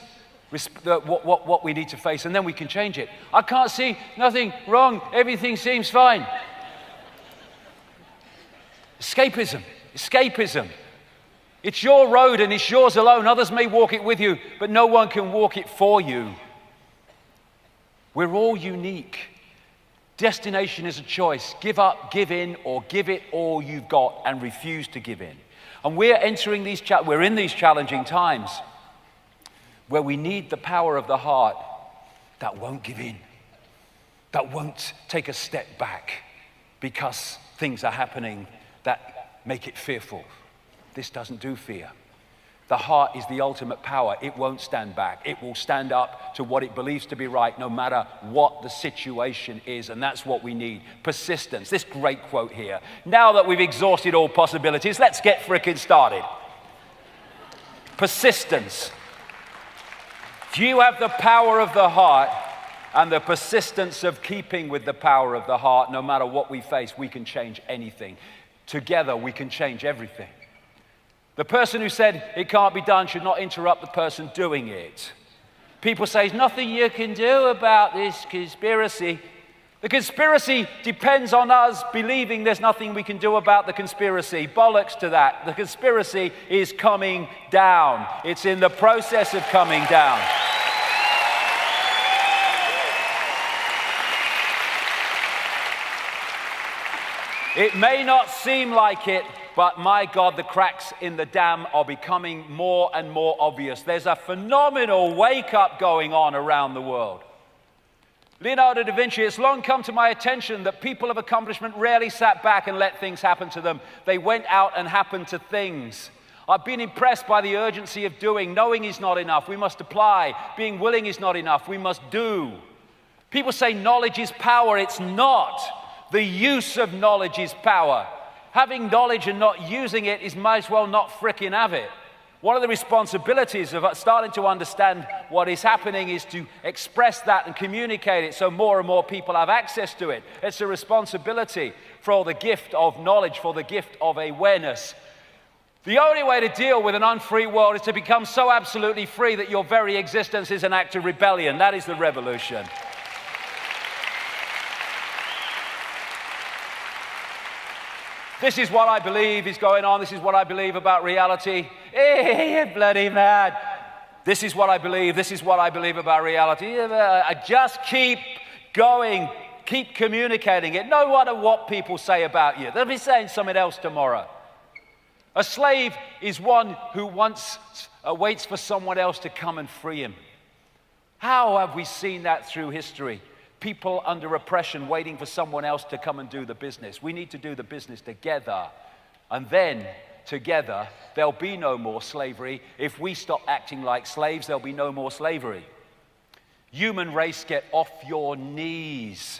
what we need to face, and then we can change it. I can't see nothing wrong. Everything seems fine. Escapism. It's your road and it's yours alone. Others may walk it with you, but no one can walk it for you. We're all unique. Destination is a choice. Give up, give in, or give it all you've got and refuse to give in. And we're entering we're in these challenging times where we need the power of the heart that won't give in, that won't take a step back because things are happening that make it fearful. This doesn't do fear. The heart is the ultimate power. It won't stand back. It will stand up to what it believes to be right, no matter what the situation is, and that's what we need. Persistence. This great quote here. Now that we've exhausted all possibilities, let's get frickin' started. Persistence. If you have the power of the heart and the persistence of keeping with the power of the heart, no matter what we face, we can change anything. Together, we can change everything. The person who said it can't be done should not interrupt the person doing it. People say, there's nothing you can do about this conspiracy. The conspiracy depends on us believing there's nothing we can do about the conspiracy. Bollocks to that. The conspiracy is coming down. It's in the process of coming down. It may not seem like it, but my God, the cracks in the dam are becoming more and more obvious. There's a phenomenal wake-up going on around the world. Leonardo da Vinci, it's long come to my attention that people of accomplishment rarely sat back and let things happen to them. They went out and happened to things. I've been impressed by the urgency of doing. Knowing is not enough. We must apply. Being willing is not enough. We must do. People say knowledge is power. It's not. The use of knowledge is power. Having knowledge and not using it is might as well not frickin' have it. One of the responsibilities of starting to understand what is happening is to express that and communicate it so more and more people have access to it. It's a responsibility for the gift of knowledge, for the gift of awareness. The only way to deal with an unfree world is to become so absolutely free that your very existence is an act of rebellion. That is the revolution. This is what I believe is going on. This is what I believe about reality. Hey, you're bloody mad. This is what I believe. This is what I believe about reality. I just keep going. Keep communicating it. No matter what people say about you. They'll be saying something else tomorrow. A slave is one who waits for someone else to come and free him. How have we seen that through history? People under oppression waiting for someone else to come and do the business. We need to do the business together. And then, together, there'll be no more slavery. If we stop acting like slaves, there'll be no more slavery. Human race, get off your knees.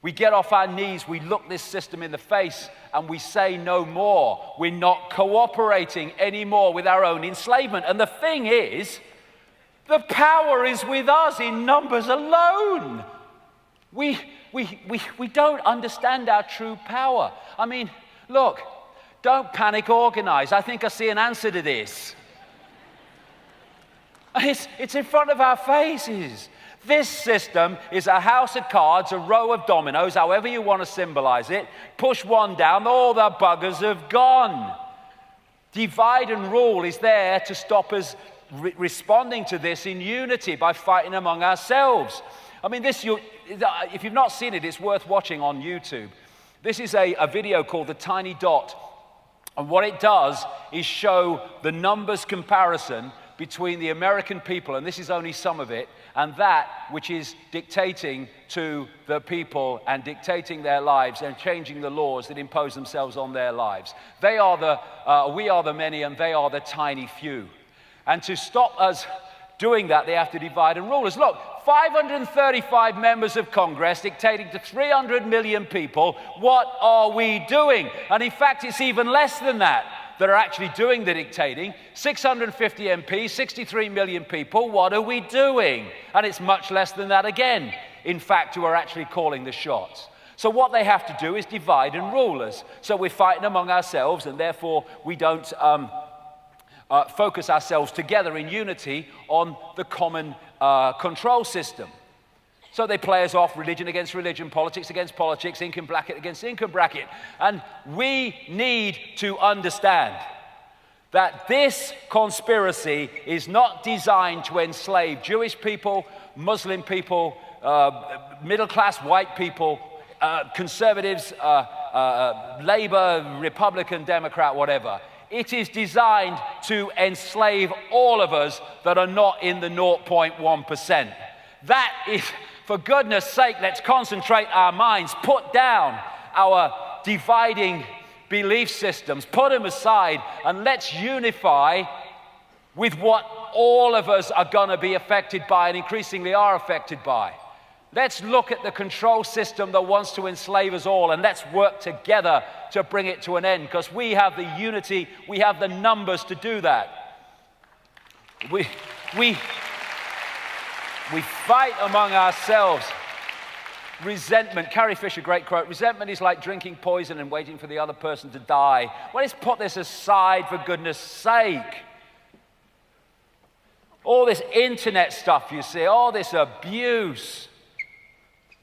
We get off our knees, we look this system in the face, and we say no more. We're not cooperating anymore with our own enslavement. And the thing is, the power is with us in numbers alone. We don't understand our true power. I mean, look, don't panic, organize. I think I see an answer to this. It's in front of our faces. This system is a house of cards, a row of dominoes, however you want to symbolize it. Push one down, all the buggers have gone. Divide and rule is there to stop us responding to this in unity by fighting among ourselves. I mean, if you've not seen it, it's worth watching on YouTube. This is a video called The Tiny Dot. And what it does is show the numbers comparison between the American people, and this is only some of it, and that which is dictating to the people and dictating their lives and changing the laws that impose themselves on their lives. We are the many and they are the tiny few. And to stop us doing that, they have to divide and rule us. Look, 535 members of Congress dictating to 300 million people. What are we doing? And in fact, it's even less than that are actually doing the dictating. 650 MPs, 63 million people. What are we doing? And it's much less than that again, in fact, who are actually calling the shots. So what they have to do is divide and rule us. So we're fighting among ourselves, and therefore we don't focus ourselves together in unity on the common control system. So they play us off, religion against religion, politics against politics, income bracket against income bracket. And we need to understand that this conspiracy is not designed to enslave Jewish people, Muslim people, middle-class white people, conservatives, Labour, Republican, Democrat, whatever. It is designed to enslave all of us that are not in the 0.1%. That is, for goodness sake, let's concentrate our minds, put down our dividing belief systems, put them aside, and let's unify with what all of us are going to be affected by and increasingly are affected by. Let's look at the control system that wants to enslave us all, and let's work together to bring it to an end, because we have the unity, we have the numbers to do that. We fight among ourselves. Resentment, Carrie Fisher, great quote, resentment is like drinking poison and waiting for the other person to die. Well, let's put this aside, for goodness sake. All this internet stuff you see, all this abuse.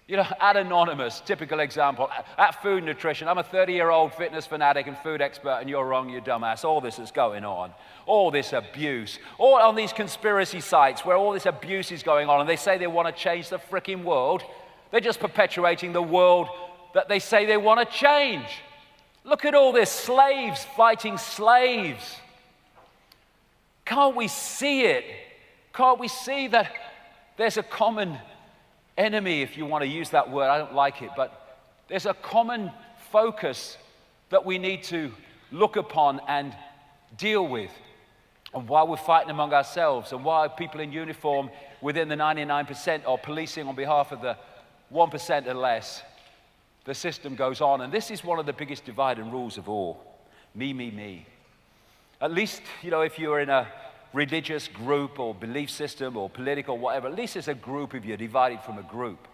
You know, at Anonymous, typical example, at Food Nutrition, I'm a 30-year-old fitness fanatic and food expert, and you're wrong, you dumbass. All this is going on. All this abuse. All on these conspiracy sites where all this abuse is going on, and they say they want to change the frickin' world. They're just perpetuating the world that they say they want to change. Look at all this, slaves fighting slaves. Can't we see it? Can't we see that there's a common enemy, if you want to use that word? I don't like it, but there's a common focus that we need to look upon and deal with. And while we're fighting among ourselves, and while people in uniform within the 99% are policing on behalf of the 1% or less, the system goes on. And this is one of the biggest divide and rules of all. Me, me, me. At least, you know, if you're in a religious group or belief system or political, whatever, at least there's a group of you divided from a group.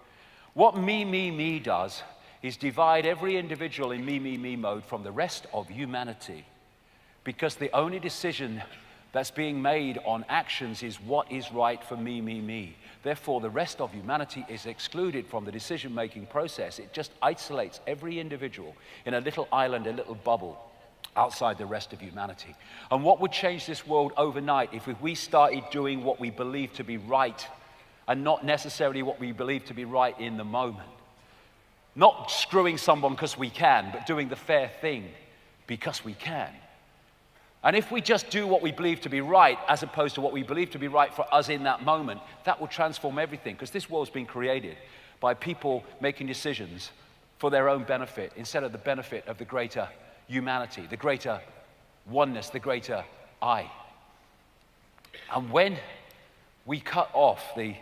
What me, me, me does is divide every individual in me, me, me mode from the rest of humanity. Because the only decision that's being made on actions is what is right for me, me, me. Therefore, the rest of humanity is excluded from the decision-making process. It just isolates every individual in a little island, a little bubble, outside the rest of humanity. And what would change this world overnight if we started doing what we believe to be right and not necessarily what we believe to be right in the moment? Not screwing someone because we can, but doing the fair thing because we can. And if we just do what we believe to be right as opposed to what we believe to be right for us in that moment, that will transform everything, because this world's been created by people making decisions for their own benefit instead of the benefit of the greater humanity, the greater oneness, the greater I. And when we cut off the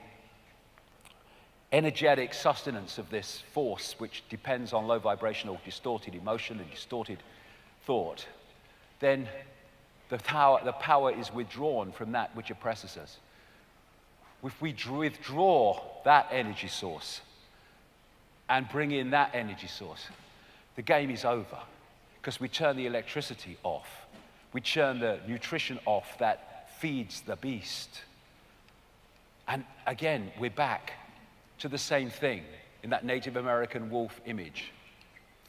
energetic sustenance of this force, which depends on low vibrational distorted emotion and distorted thought, then the power is withdrawn from that which oppresses us. If we withdraw that energy source and bring in that energy source, the game is over. Because we turn the electricity off. We turn the nutrition off that feeds the beast. And again, we're back to the same thing in that Native American wolf image.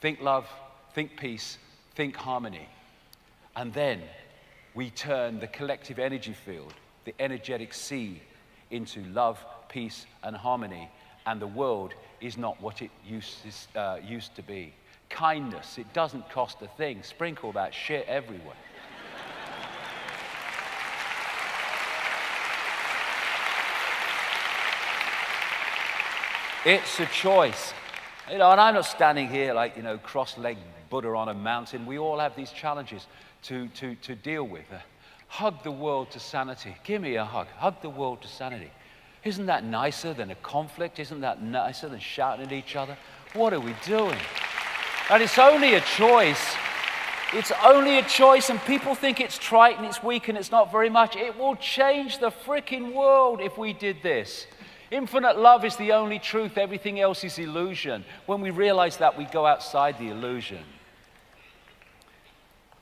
Think love, think peace, think harmony. And then we turn the collective energy field, the energetic sea, into love, peace, and harmony. And the world is not what it used to be. kindness. It doesn't cost a thing. Sprinkle that shit everywhere. It's a choice. And I'm not standing here like, cross-legged Buddha on a mountain. We all have these challenges to deal with. Hug the world to sanity. Give me a hug. Hug the world to sanity. Isn't that nicer than a conflict? Isn't that nicer than shouting at each other? What are we doing? And it's only a choice. It's only a choice, and people think it's trite and it's weak and it's not very much. It will change the freaking world if we did this. Infinite love is the only truth. Everything else is illusion. When we realize that, we go outside the illusion.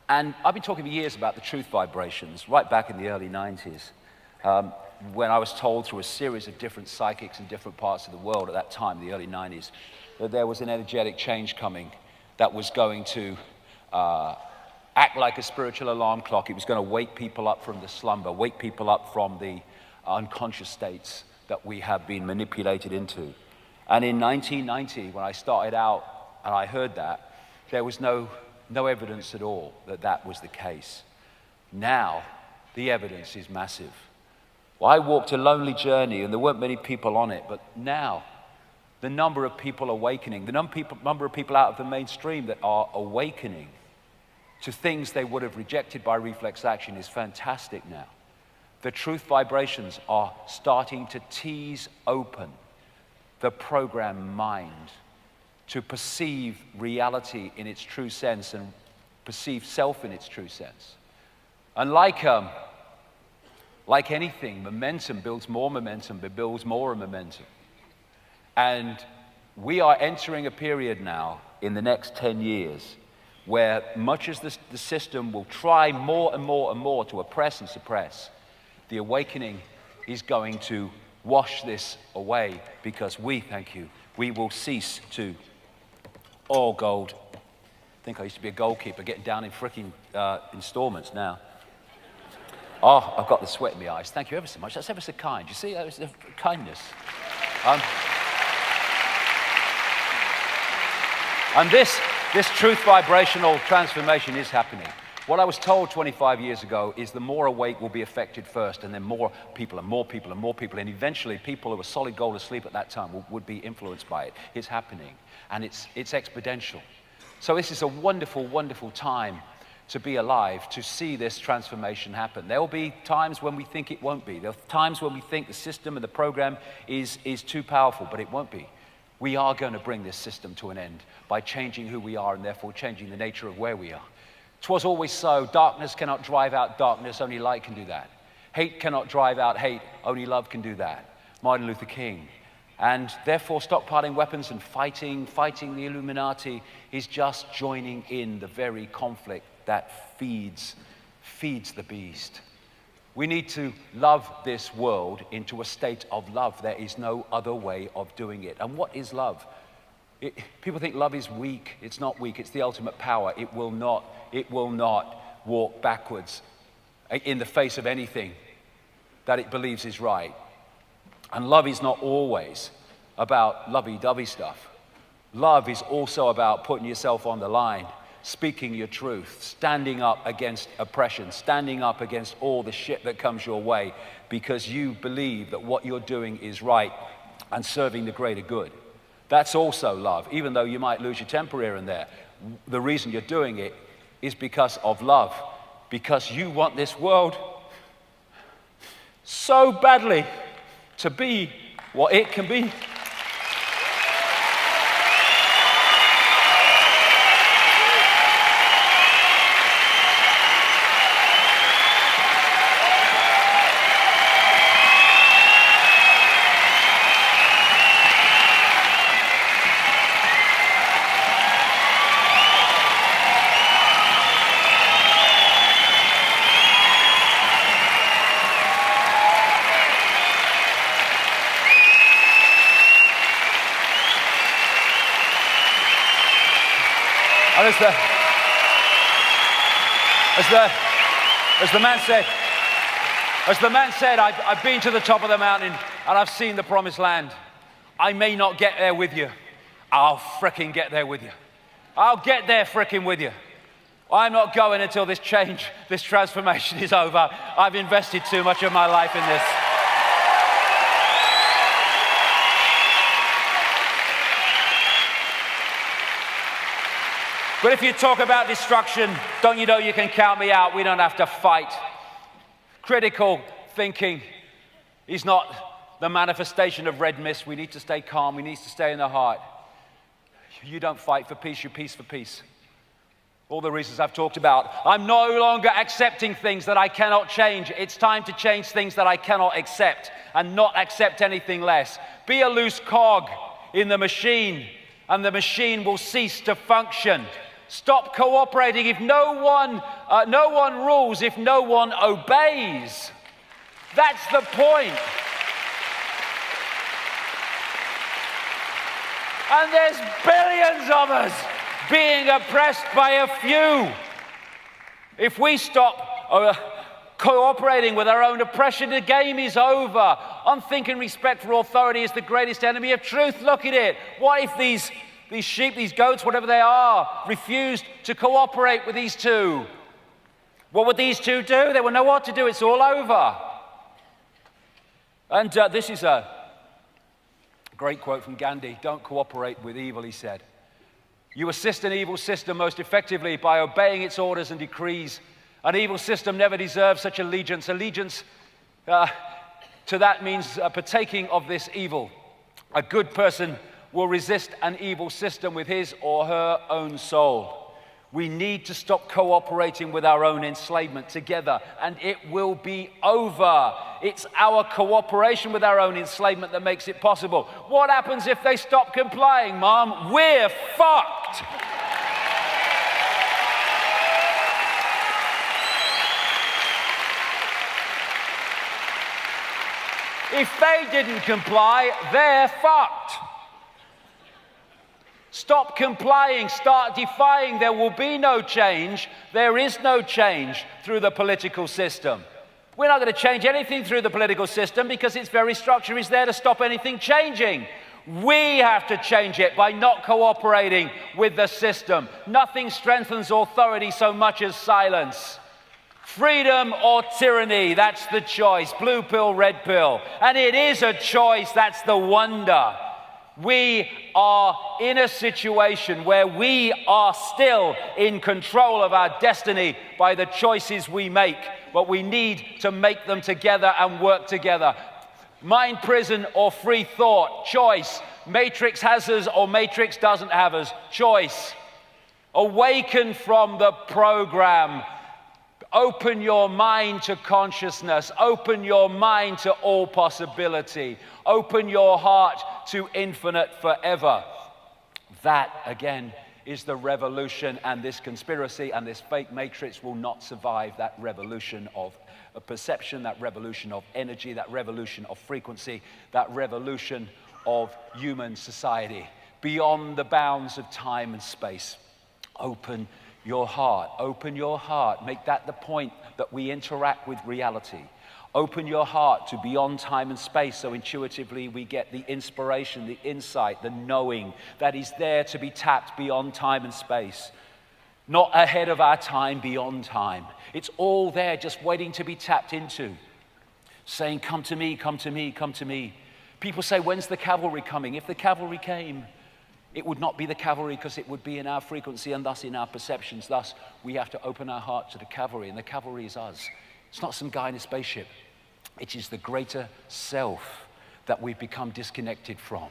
And I've been talking for years about the truth vibrations, right back in the early 90s, when I was told through a series of different psychics in different parts of the world at that time, the early 90s, that there was an energetic change coming that was going to act like a spiritual alarm clock. It was going to wake people up from the slumber, wake people up from the unconscious states that we have been manipulated into. And in 1990, when I started out and I heard that, there was no evidence at all that that was the case. Now, the evidence is massive. Well, I walked a lonely journey and there weren't many people on it, but now the number of people awakening, the number of people out of the mainstream that are awakening to things they would have rejected by reflex action is fantastic now. The truth vibrations are starting to tease open the programmed mind to perceive reality in its true sense and perceive self in its true sense. And like anything, momentum builds more momentum, it builds more momentum. And we are entering a period now in the next 10 years where much as the system will try more and more and more to oppress and suppress, the awakening is going to wash this away because we will cease to, all gold. I think I used to be a goalkeeper, getting down in freaking installments now. Oh, I've got the sweat in my eyes. Thank you ever so much. That's ever so kind. You see, that was kindness. And this truth vibrational transformation is happening. What I was told 25 years ago is the more awake will be affected first, and then more people and more people and more people, and eventually people who were solid gold asleep at that time would be influenced by it. It's happening, and it's exponential. So this is a wonderful, wonderful time to be alive, to see this transformation happen. There will be times when we think it won't be. There are times when we think the system and the program is too powerful, but it won't be. We are going to bring this system to an end by changing who we are and therefore changing the nature of where we are. 'Twas always so. Darkness cannot drive out darkness. Only light can do that. Hate cannot drive out hate. Only love can do that. Martin Luther King. And therefore stockpiling weapons and fighting the Illuminati is just joining in the very conflict that feeds the beast. We need to love this world into a state of love. There is no other way of doing it. And what is love? People think love is weak. It's not weak. It's the ultimate power. It will not walk backwards in the face of anything that it believes is right. And love is not always about lovey-dovey stuff. Love is also about putting yourself on the line, speaking your truth, standing up against oppression, standing up against all the shit that comes your way because you believe that what you're doing is right and serving the greater good. That's also love, even though you might lose your temper here and there. The reason you're doing it is because of love, because you want this world so badly to be what it can be. And as the man said, I've been to the top of the mountain and I've seen the promised land. I may not get there with you. I'll fricking get there with you. I'll get there frickin' with you. I'm not going until this change, this transformation is over. I've invested too much of my life in this. But if you talk about destruction, don't you know you can count me out? We don't have to fight. Critical thinking is not the manifestation of red mist. We need to stay calm. We need to stay in the heart. You don't fight for peace, you peace for peace. All the reasons I've talked about. I'm no longer accepting things that I cannot change. It's time to change things that I cannot accept and not accept anything less. Be a loose cog in the machine and the machine will cease to function. Stop cooperating if no one rules, if no one obeys. That's the point. And there's billions of us being oppressed by a few. If we stop cooperating with our own oppression, the game is over. Unthinking respect for authority is the greatest enemy of truth. Look at it. What if these sheep, these goats, whatever they are, refused to cooperate with these two? What would these two do? They would know what to do. It's all over. And this is a great quote from Gandhi. Don't cooperate with evil, he said. You assist an evil system most effectively by obeying its orders and decrees. An evil system never deserves such allegiance. Allegiance to that means partaking of this evil. A good person will resist an evil system with his or her own soul. We need to stop cooperating with our own enslavement together, and it will be over. It's our cooperation with our own enslavement that makes it possible. What happens if they stop complying, Mom? We're fucked. If they didn't comply, they're fucked. Stop complying, start defying. There will be no change. There is no change through the political system. We're not going to change anything through the political system because its very structure is there to stop anything changing. We have to change it by not cooperating with the system. Nothing strengthens authority so much as silence. Freedom or tyranny, that's the choice. Blue pill, red pill. And it is a choice, that's the wonder. We are in a situation where we are still in control of our destiny by the choices we make, but we need to make them together and work together. Mind prison or free thought, choice. Matrix has us or Matrix doesn't have us, choice. Awaken from the program. Open your mind to consciousness. Open your mind to all possibility. Open your heart to infinite forever. That, again, is the revolution, and this conspiracy and this fake matrix will not survive that revolution of perception, that revolution of energy, that revolution of frequency, that revolution of human society beyond the bounds of time and space. Open your heart. Open your heart. Make that the point that we interact with reality. Open your heart to beyond time and space so intuitively we get the inspiration, the insight, the knowing that is there to be tapped beyond time and space. Not ahead of our time, beyond time. It's all there just waiting to be tapped into. Saying, come to me, come to me, come to me. People say, when's the cavalry coming? If the cavalry came, it would not be the cavalry because it would be in our frequency and thus in our perceptions. Thus, we have to open our heart to the cavalry, and the cavalry is us. It's not some guy in a spaceship. It is the greater self that we've become disconnected from.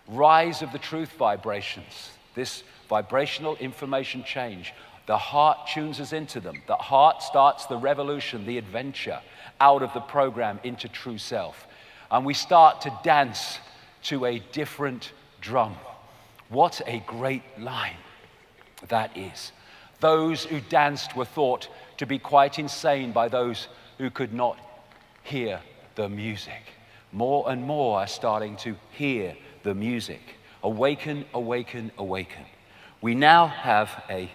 Rise of the truth vibrations, this vibrational information change. The heart tunes us into them. The heart starts the revolution, the adventure out of the program into true self. And we start to dance to a different drum. What a great line that is. Those who danced were thought to be quite insane by those who could not hear the music. More and more are starting to hear the music. Awaken, awaken, awaken. We now have a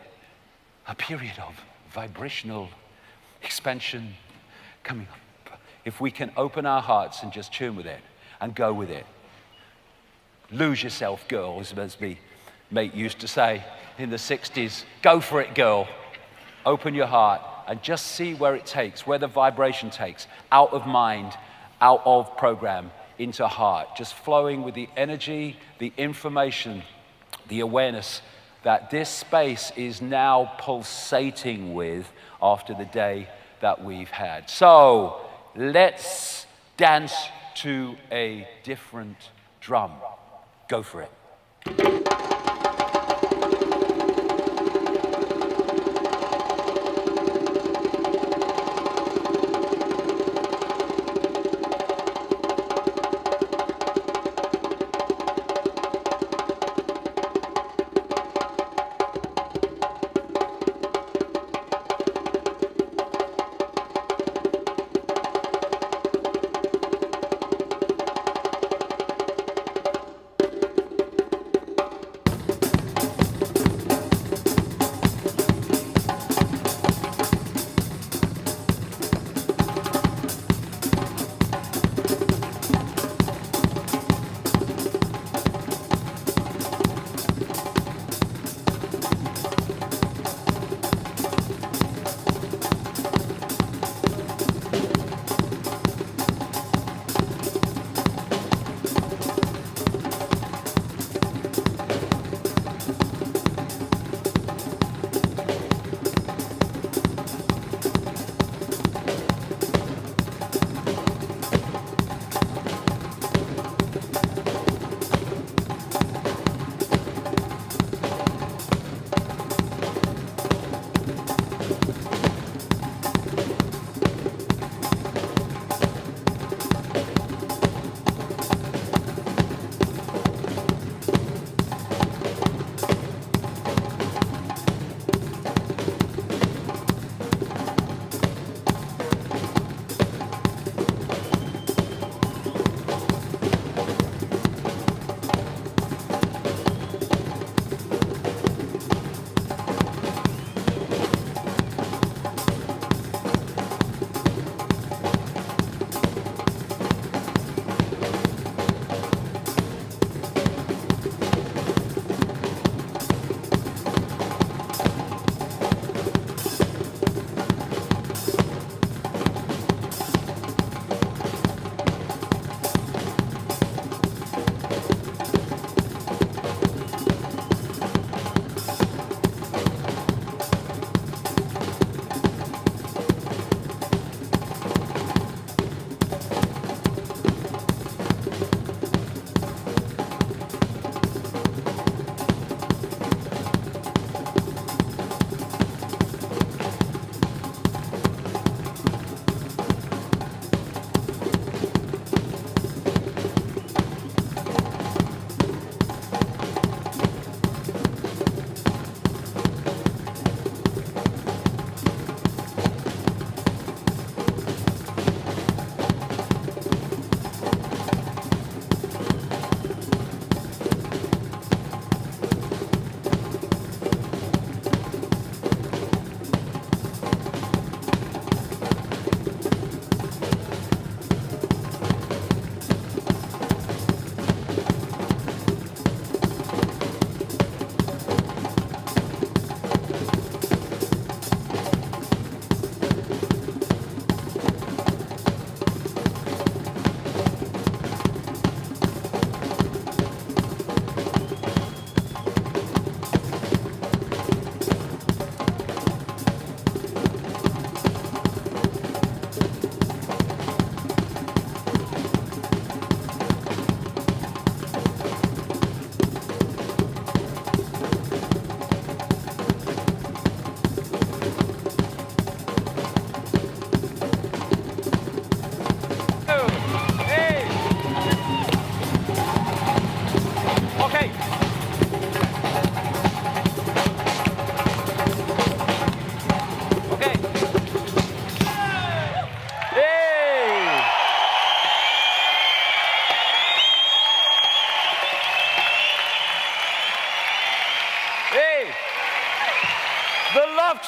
period of vibrational expansion coming up. If we can open our hearts and just tune with it and go with it. Lose yourself, girls, as we mate used to say in the 60s, go for it, girl. Open your heart and just see where it takes, where the vibration takes, out of mind, out of program, into heart, just flowing with the energy, the information, the awareness that this space is now pulsating with after the day that we've had. So let's dance to a different drum. Go for it.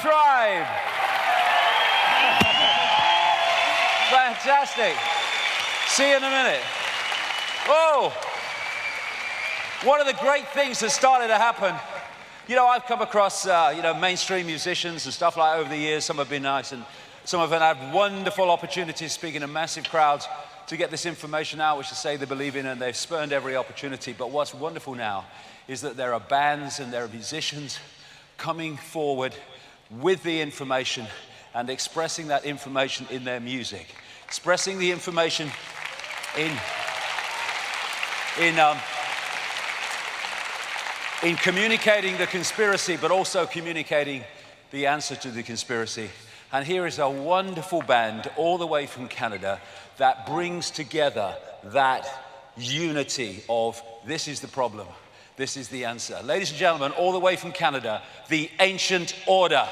Tribe. Fantastic. See you in a minute. Oh. One of the great things that started to happen, you know, I've come across, mainstream musicians and stuff like that over the years. Some have been nice and some have had wonderful opportunities speaking to massive crowds to get this information out, which they say they believe in, and they've spurned every opportunity. But what's wonderful now is that there are bands and there are musicians coming forward with the information and expressing that information in their music, expressing the information in communicating the conspiracy, but also communicating the answer to the conspiracy. And here is a wonderful band all the way from Canada that brings together that unity of this is the problem, this is the answer. Ladies and gentlemen, all the way from Canada, the Ancient Order.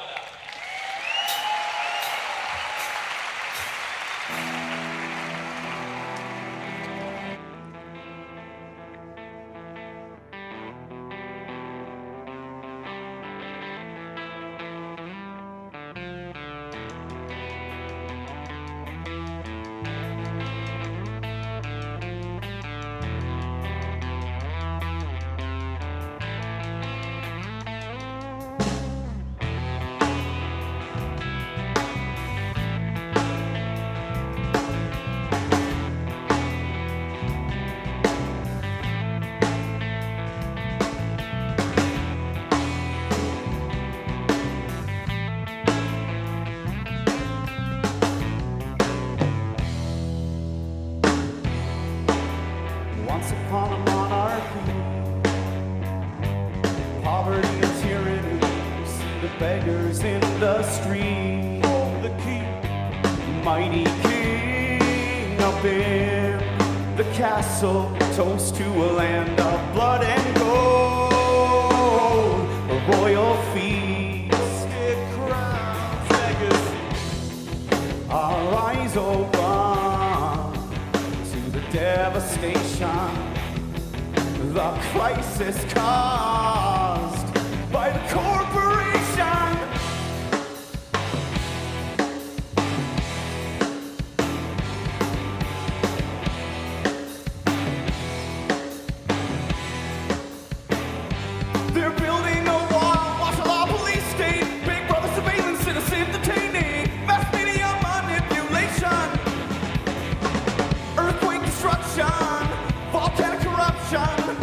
Once upon a monarchy, poverty and tyranny, see the beggars in the street. Oh, the king, mighty king up in the castle, toast to a land of blood and gold, a royal feast, it crowns legacy, our eyes open to the devastation, the crisis caused by the corporation. They're building a wall, martial law, police state, big brother surveillance, citizen detaining, mass media manipulation, earthquake destruction, volcanic corruption,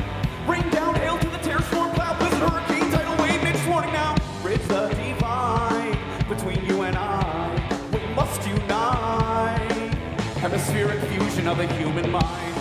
rain down hail to the terror storm, cloud, blizzard, hurricane, tidal wave, nature's warning now. Bridge the divide between you and I, we must unite, hemispheric fusion of the human mind.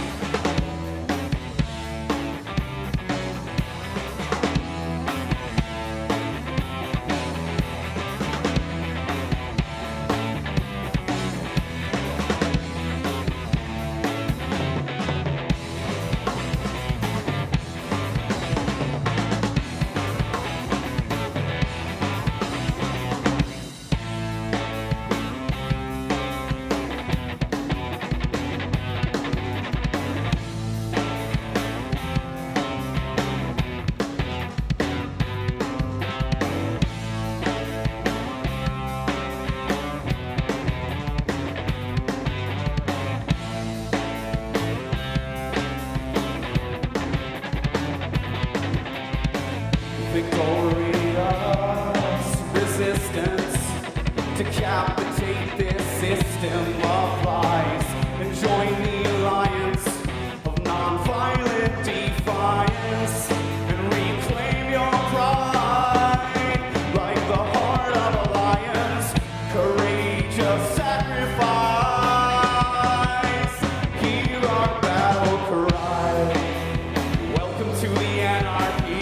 Victorious resistance, decapitate this system of lies and join the alliance of non-violent defiance and reclaim your pride like the heart of a lion's courageous sacrifice. Hear our battle cry, welcome to the anarchy.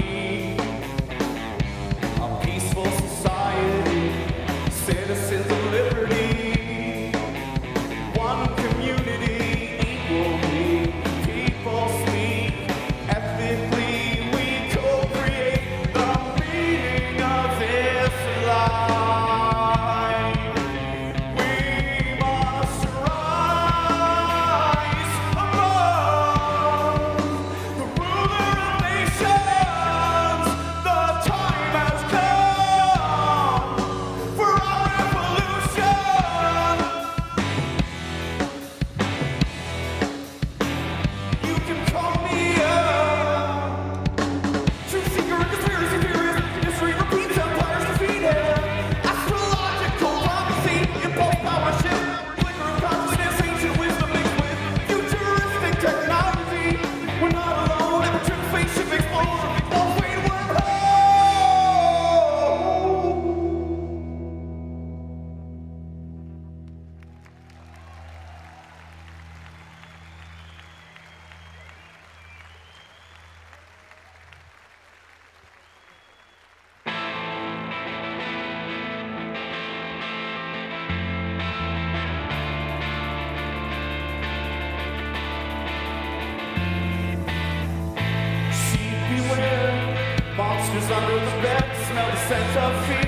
Monsters under the bed smell the scent of fear.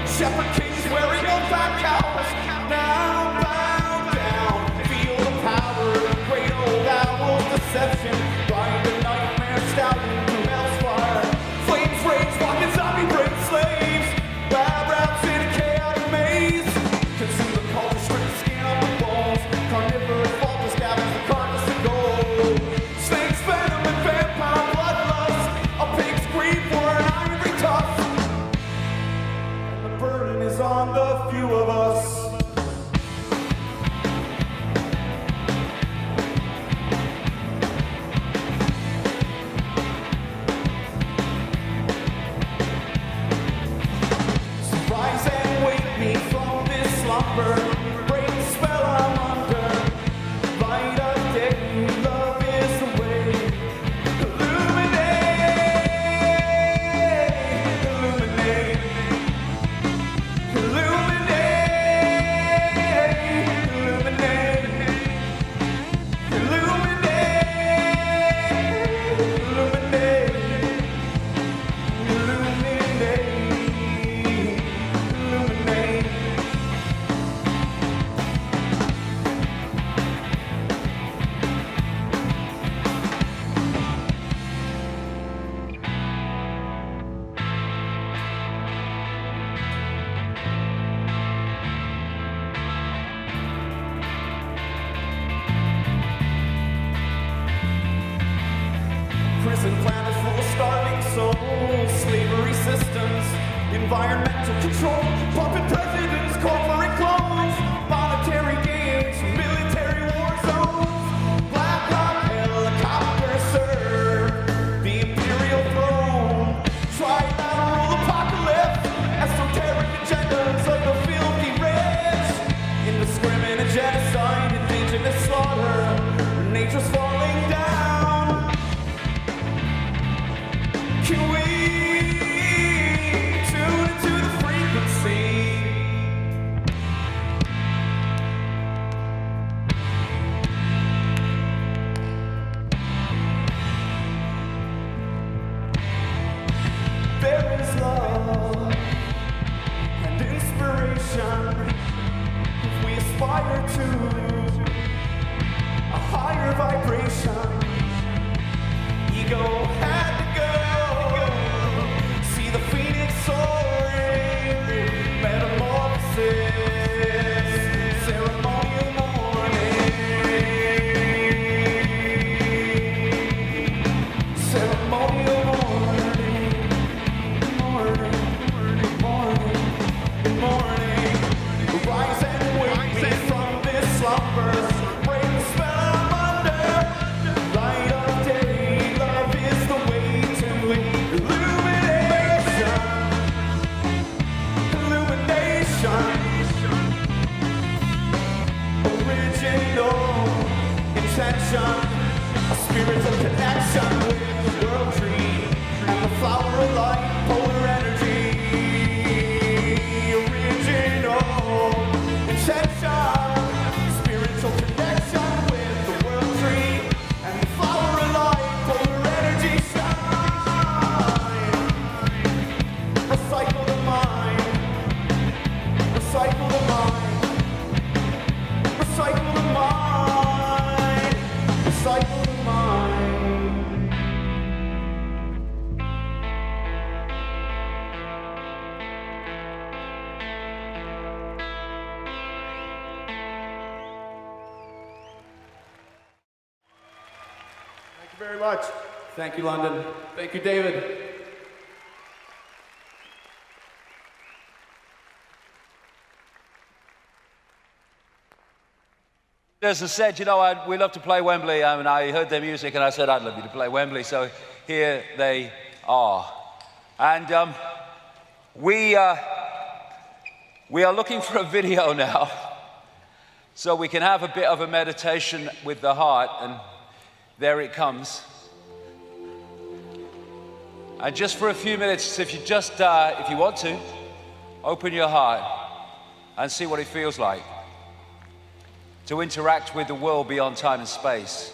Shepherd kings wearing old black cows. Now bow down, feel the power of great old owl's deception. Ride the nightmare stallion through hell's fire. Flames rage, walking zombie brain slaves. Lab rats in a chaotic maze. Consume the culture, strip the skin off the bones. Carnivorous faultless cabins, the carcass of gold. Snakes, venom, and vampire bloodlust. A pig's greed for an ivory tusk. And the burden is on the few of us. So rise and wake me from this slumber. Break the spell I'm under. Light of day, love is the way. Illuminate, illuminate, illuminate, illuminate, illuminate, illuminate, illuminate. Prison planet full of starving souls, slavery systems, environmental control, puppet presidents, corporate clones, monetary gains, military war zones, Black Hawk helicopters serve the imperial throne. Trilateral apocalypse, esoteric agendas of the filthy rich, indiscriminate genocide, indigenous slaughter, nature's falling down. Can we tune into the frequency? There is love and inspiration if we aspire to a higher vibration. Ego had to go. See the phoenix soaring. Metamorphosis. Ceremonial morning. Ceremonial morning. Morning. Morning. Morning. Rise and wake me from this slumber. Break the spell I'm under. Light of day, love is the way to illumination. Illumination. Original intention. A spiritual connection with the world tree and the flower of light, polar energy. Original intention. Spiritual connection with the world tree and the flower of light, polar energy shine. Recycle the mind. Recycle the mind. Recycle the mind. Recycle the mind. Thank you very much. Thank you, London. Thank you, David. As I said, you know, we love to play Wembley. I heard their music and I said, I'd love you to play Wembley. So here they are. And we are looking for a video now so we can have a bit of a meditation with the heart. And there it comes. And just for a few minutes, if you want to, open your heart and see what it feels like to interact with the world beyond time and space,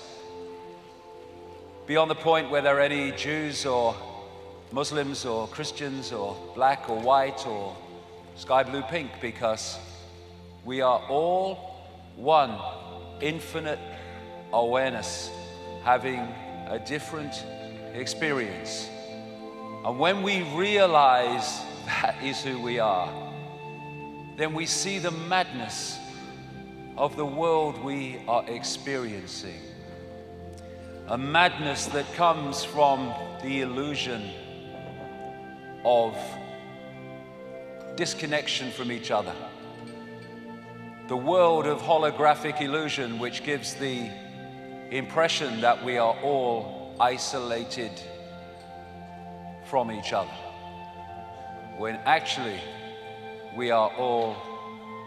beyond the point where there are any Jews or Muslims or Christians or black or white or sky blue pink, because we are all one infinite awareness having a different experience. And when we realize that is who we are, then we see the madness of the world we are experiencing. A madness that comes from the illusion of disconnection from each other. The world of holographic illusion, which gives the impression that we are all isolated from each other, when actually we are all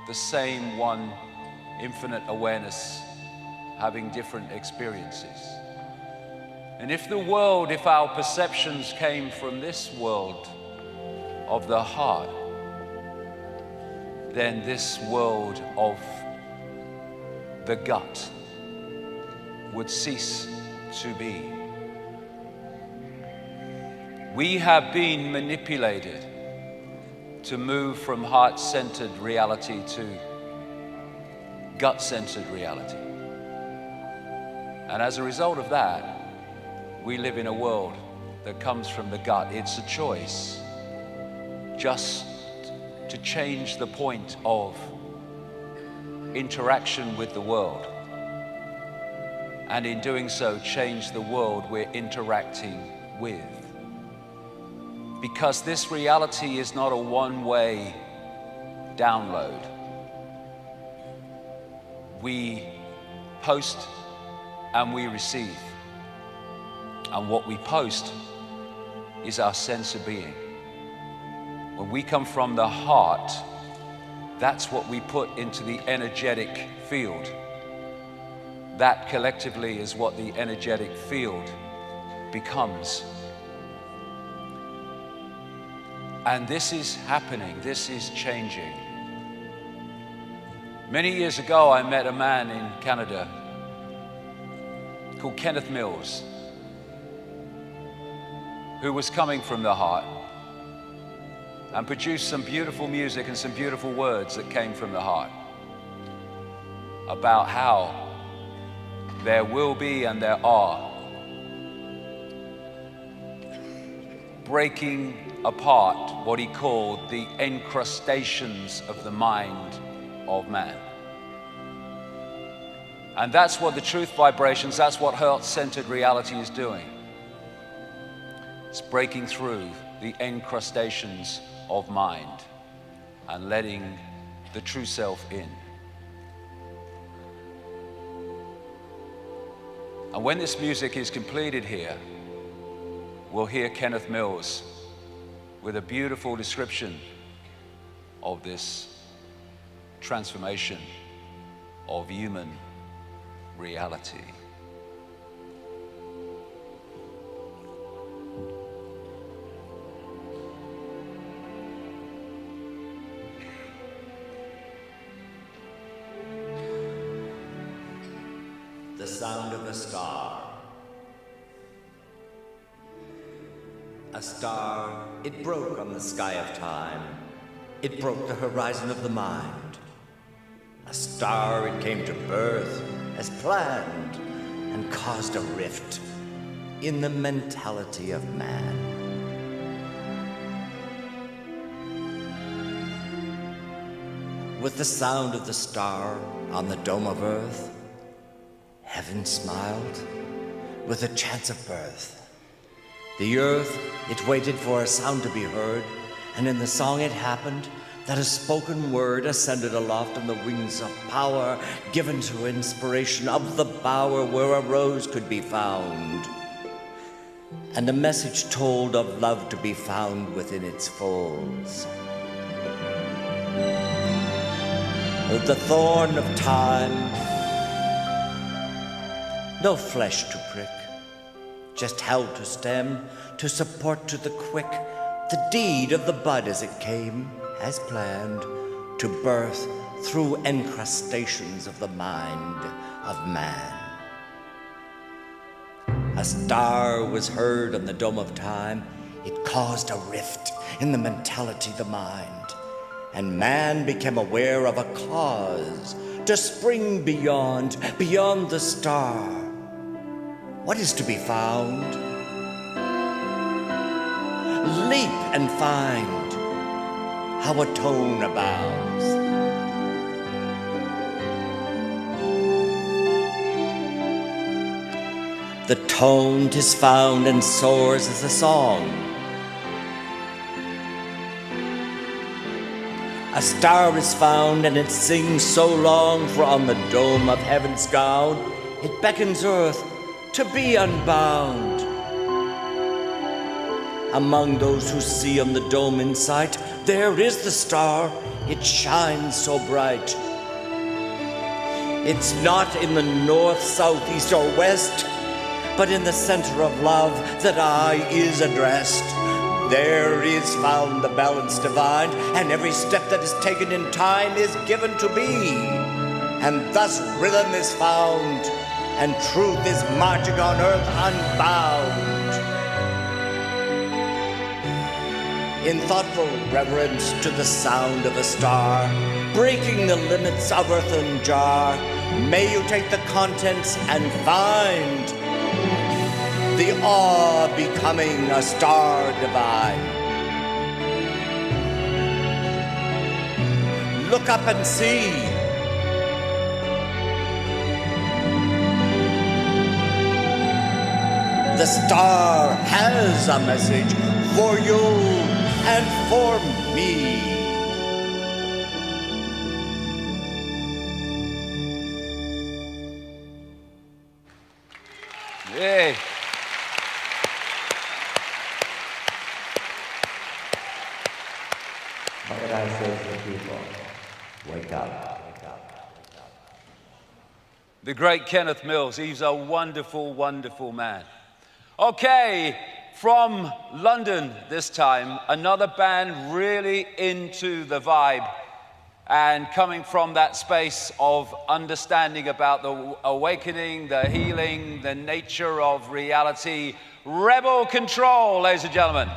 the same one infinite awareness having different experiences. And if our perceptions came from this world of the heart, then this world of the gut would cease to be. We have been manipulated to move from heart-centered reality to gut-centered reality. And as a result of that, we live in a world that comes from the gut. It's a choice just to change the point of interaction with the world. And in doing so, change the world we're interacting with. Because this reality is not a one-way download. We post and we receive. And what we post is our sense of being. When we come from the heart, that's what we put into the energetic field. That collectively is what the energetic field becomes. And this is happening, this is changing. Many years ago, I met a man in Canada called Kenneth Mills, who was coming from the heart and produced some beautiful music and some beautiful words that came from the heart about how there will be and there are breaking apart what he called the encrustations of the mind of man. And that's what the truth vibrations, that's what heart-centered reality is doing. It's breaking through the encrustations of mind and letting the true self in. And when this music is completed here, we'll hear Kenneth Mills with a beautiful description of this transformation of human reality. The sound of a star. A star, it broke on the sky of time. It broke the horizon of the mind. A star, it came to birth as planned and caused a rift in the mentality of man. With the sound of the star on the dome of earth, heaven smiled with a chance of birth. The earth, it waited for a sound to be heard, and in the song it happened that a spoken word ascended aloft on the wings of power, given to inspiration of the bower where a rose could be found, and a message told of love to be found within its folds. The thorn of time, no flesh to prick, just held to stem, to support to the quick, the deed of the bud as it came, as planned, to birth through encrustations of the mind of man. A star was heard on the dome of time. It caused a rift in the mentality of the mind, and man became aware of a cause to spring beyond the star. What is to be found? Leap and find how a tone abounds. The tone 'tis found and soars as a song. A star is found and it sings so long, for on the dome of heaven's gown it beckons earth to be unbound. Among those who see on the dome in sight, there is the star, it shines so bright. It's not in the north, south, east, or west, but in the center of love that eye is addressed. There is found the balance divine, and every step that is taken in time is given to be. And thus rhythm is found, and truth is marching on earth unbound. In thoughtful reverence to the sound of a star, breaking the limits of earthen jar, may you take the contents and find the awe becoming a star divine. Look up and see. The star has a message for you and for me. Yay. What did I say to the people? Wake up. The great Kenneth Mills, he's a wonderful, wonderful man. Okay, from London this time, another band really into the vibe and coming from that space of understanding about the awakening, the healing, the nature of reality. Rebel Control, ladies and gentlemen.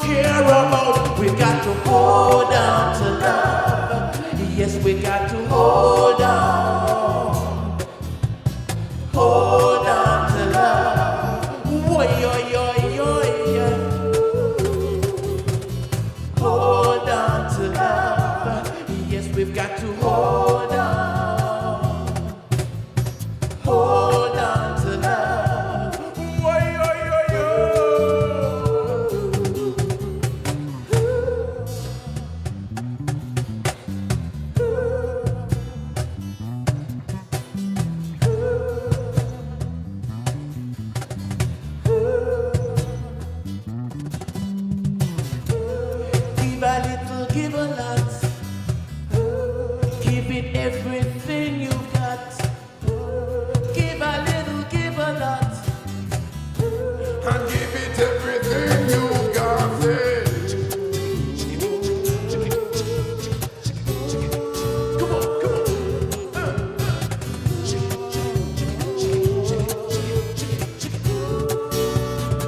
care about. We got to hold on to love. Yes, we got to hold on. Hold on to love. Oi, oi, oi, oi, oi. Hold on to love. Yes, we've got to hold on. Hold on to love. Oi, oi, oi, oi. Give a little, give a lot. Give it everything you got. Give a little, give a lot. And give it everything you got. Come on, come on.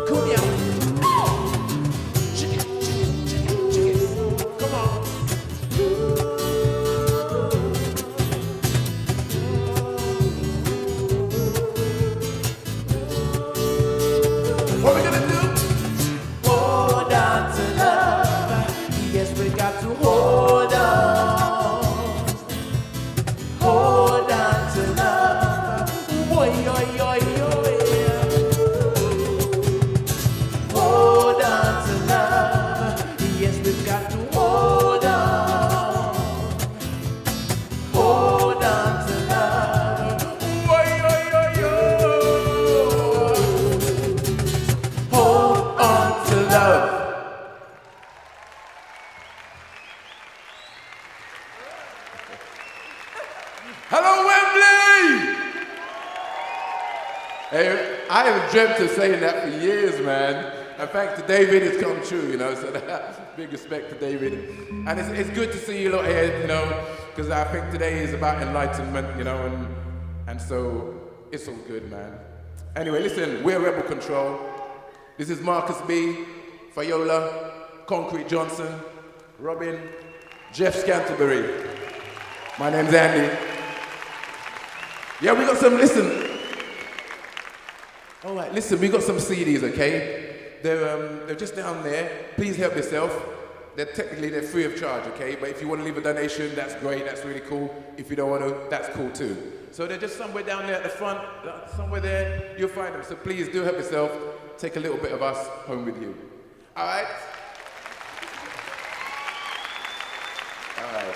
Come here. Come on. What we gonna do? Hold on to love. Yes, we got to hold on. Hold on to love. Oi, oi, oi, oi. Hold on to love. Yes, we've got to hold on. Hold on to love. Oi, oi, oi, oi. Hold on to love. Hello, Wembley! Hey, I have dreamt of saying that for years, man. In fact, to David, it's come true, you know, so big respect to David. And it's good to see you lot here, you know, because I think today is about enlightenment, you know, and so it's all good, man. Anyway, listen, we're Rebel Control. This is Marcus B, Fayola, Concrete Johnson, Robin, Jeff Scanterbury. My name's Andy. Yeah, we got some, listen. All right, listen, we got some CDs, okay? They're just down there. Please help yourself. They're free of charge, okay? But if you want to leave a donation, that's great, that's really cool. If you don't want to, that's cool too. So they're just somewhere down there at the front, somewhere there, you'll find them. So please do help yourself. Take a little bit of us home with you. All right? All right.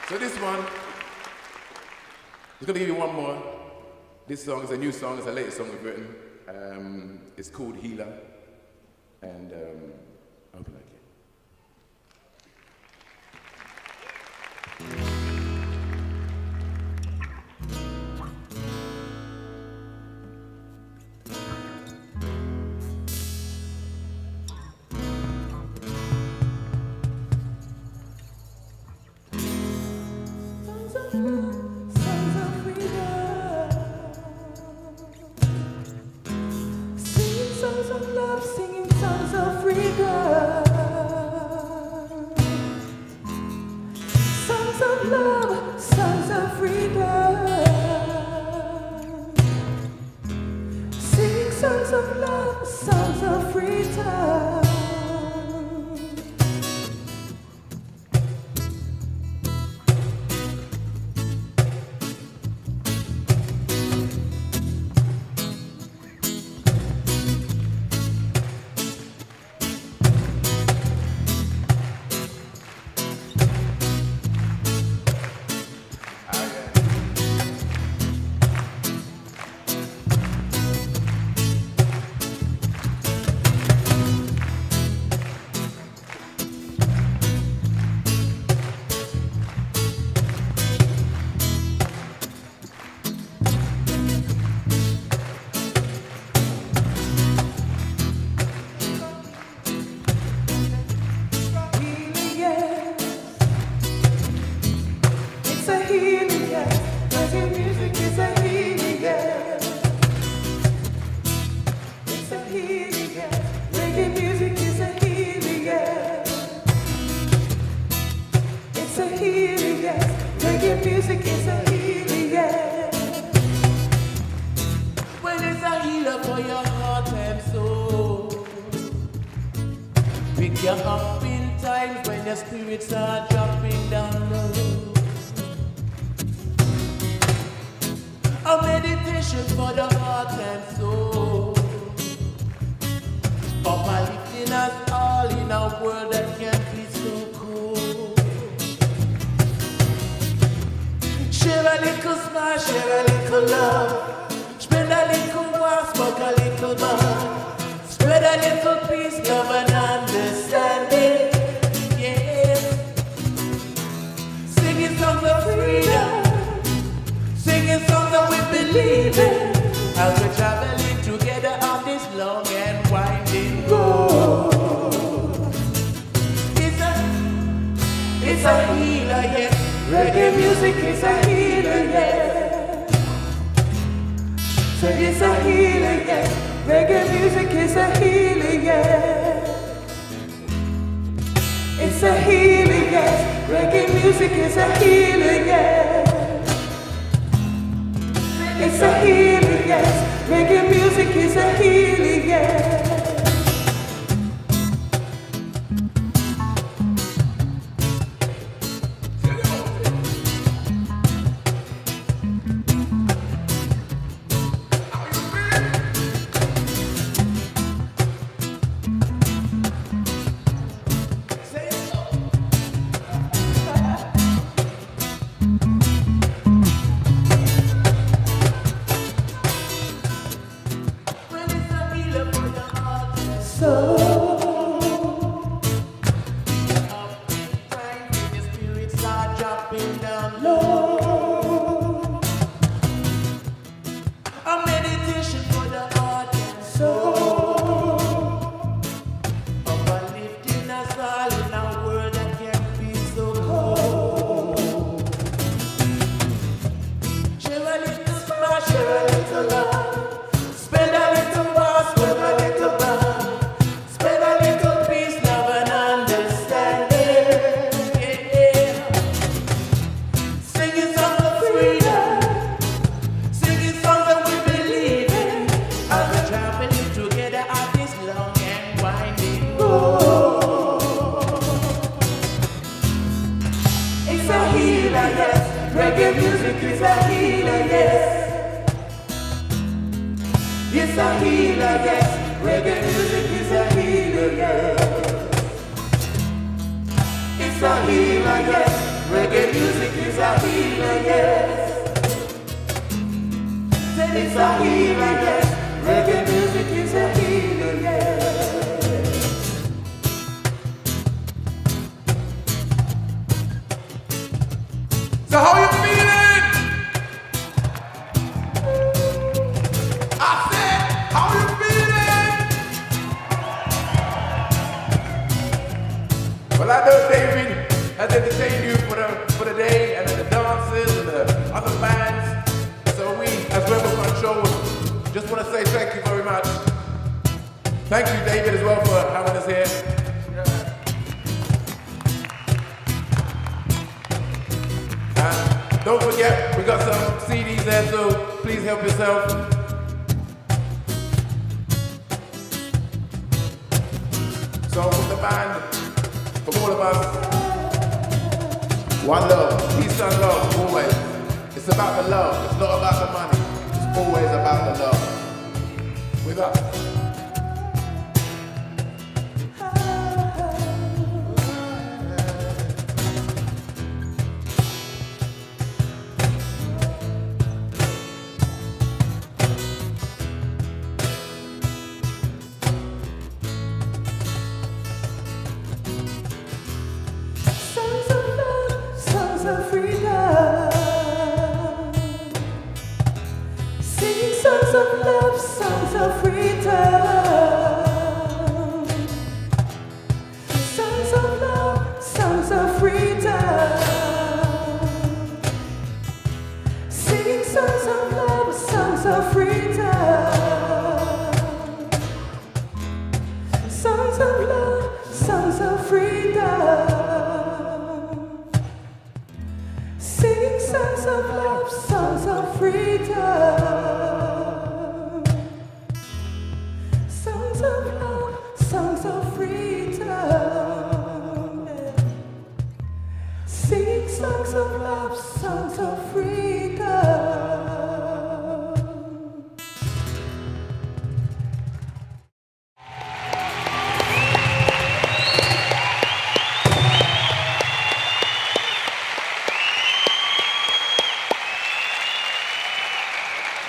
So this one, I'm going to give you one more. This song is a new song, it's the latest song we've written. It's called Healer, and I hope you like it. Singing songs of freedom, songs of love, songs of freedom, singing songs of love, songs of freedom. You're up in times when your spirits are dropping down low. A meditation for the heart and soul, uplifting us all in a world that can be so cold. Share a little smile, share a little love, spread a little war, smoke a little bud, spread a little peace, love and understanding. Yeah, singing songs of freedom, singing songs that we believe in, as we're traveling together on this long and winding road. It's a healer, yeah. Reggae music is a healer, yeah. So it's a healer, yeah. Reggae music is a healer, yeah. It's a healer, yeah. Reggae music is a healer, yeah. It's a healing, yes. Reggae music is a healing, yes. So how you feeling? I said, how you feeling? Well, I know David has entertained you for the day and the dances and the other bands. So we, as Rebel Control, just want to say thank you very much. Thank you, David, as well for having us here. Don't forget, we got some CDs there, so please help yourself. So from the band, from all of us, one love, peace and love, always. It's about the love, it's not about the money. It's always about the love. With us. Songs of love, songs of freedom.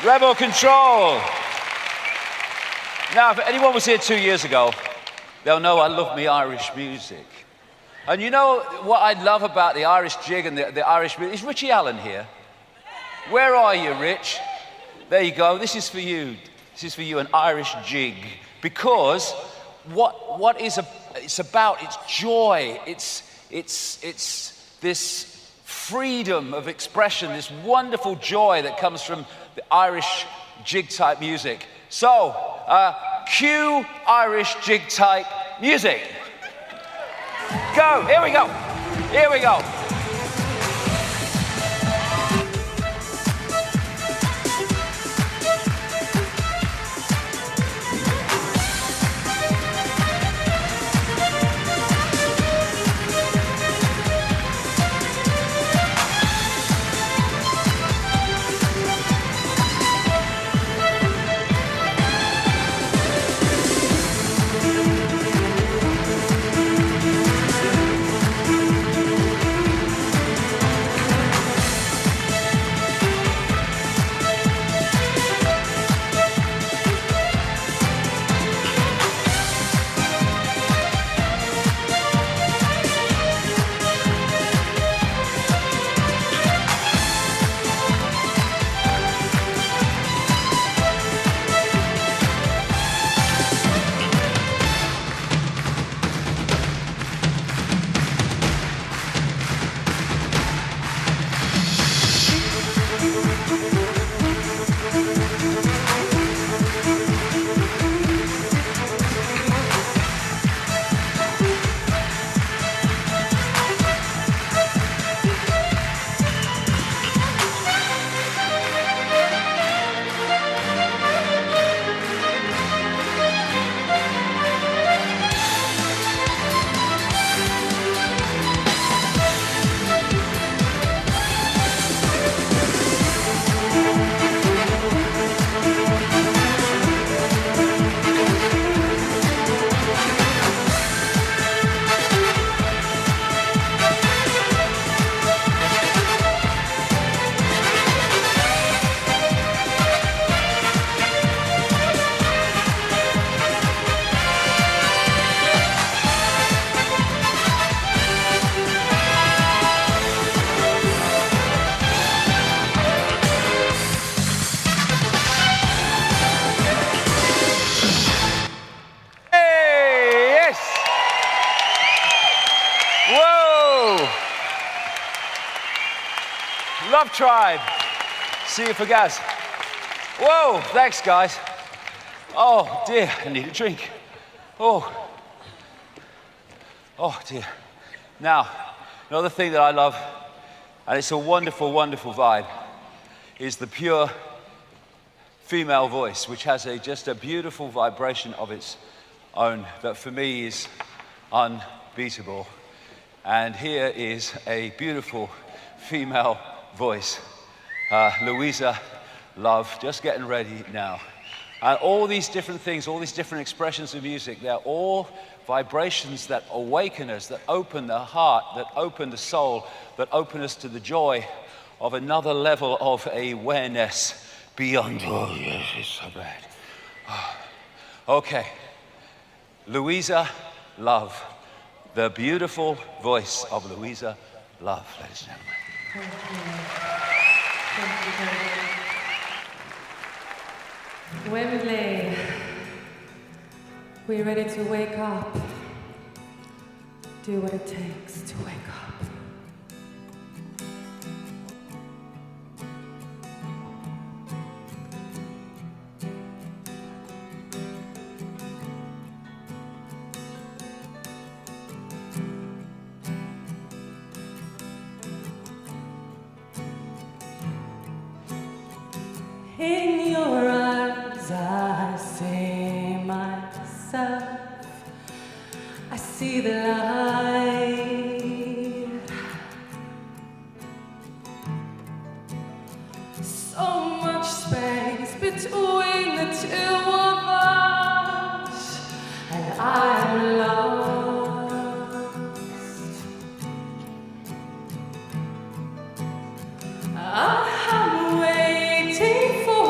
Rebel Control. Now, if anyone was here 2 years ago, they'll know I love me Irish music. And you know what I love about the Irish jig and the Irish music? Is Richie Allen here? Where are you, Rich? There you go. This is for you. This is for you, an Irish jig. Because what is it's about, it's joy. It's this freedom of expression, this wonderful joy that comes from the Irish jig type music. So, cue Irish jig type music. Go, here we go, here we go. Love Tribe. See you for gas. Whoa, thanks guys. Oh dear, I need a drink. Oh dear. Now, another thing that I love, and it's a wonderful, wonderful vibe, is the pure female voice, which has just a beautiful vibration of its own that for me is unbeatable. And here is a beautiful female voice, Louisa Love, just getting ready now. And all these different things, all these different expressions of music, they're all vibrations that awaken us, that open the heart, that open the soul, that open us to the joy of another level of awareness beyond, oh yes, it's so bad. Okay, Louisa Love, the beautiful voice of Louisa Love, ladies and gentlemen. Thank you. Thank you, David. Wembley, we ready to wake up? Do what it takes to wake up. In your eyes I see myself, I see the light. So much space between the two of us, and I'm lost. I'm waiting for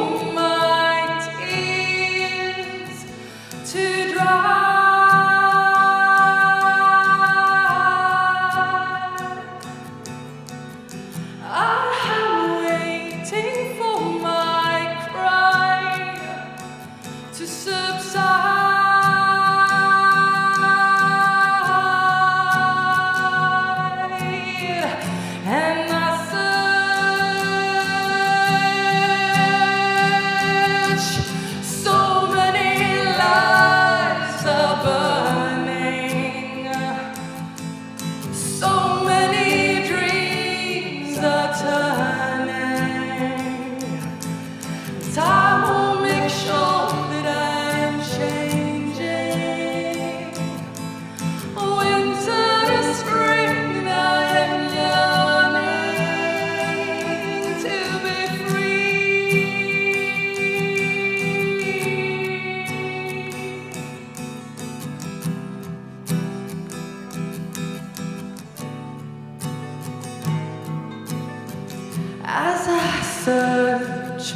as I search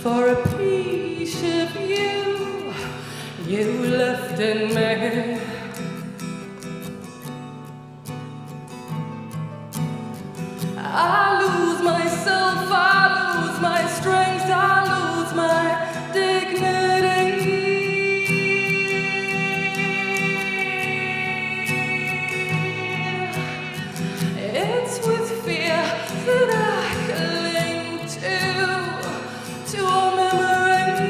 for a piece of you left in me. I lose myself, I lose my strength, I lose my dignity. It's with fear that I cling to a memory.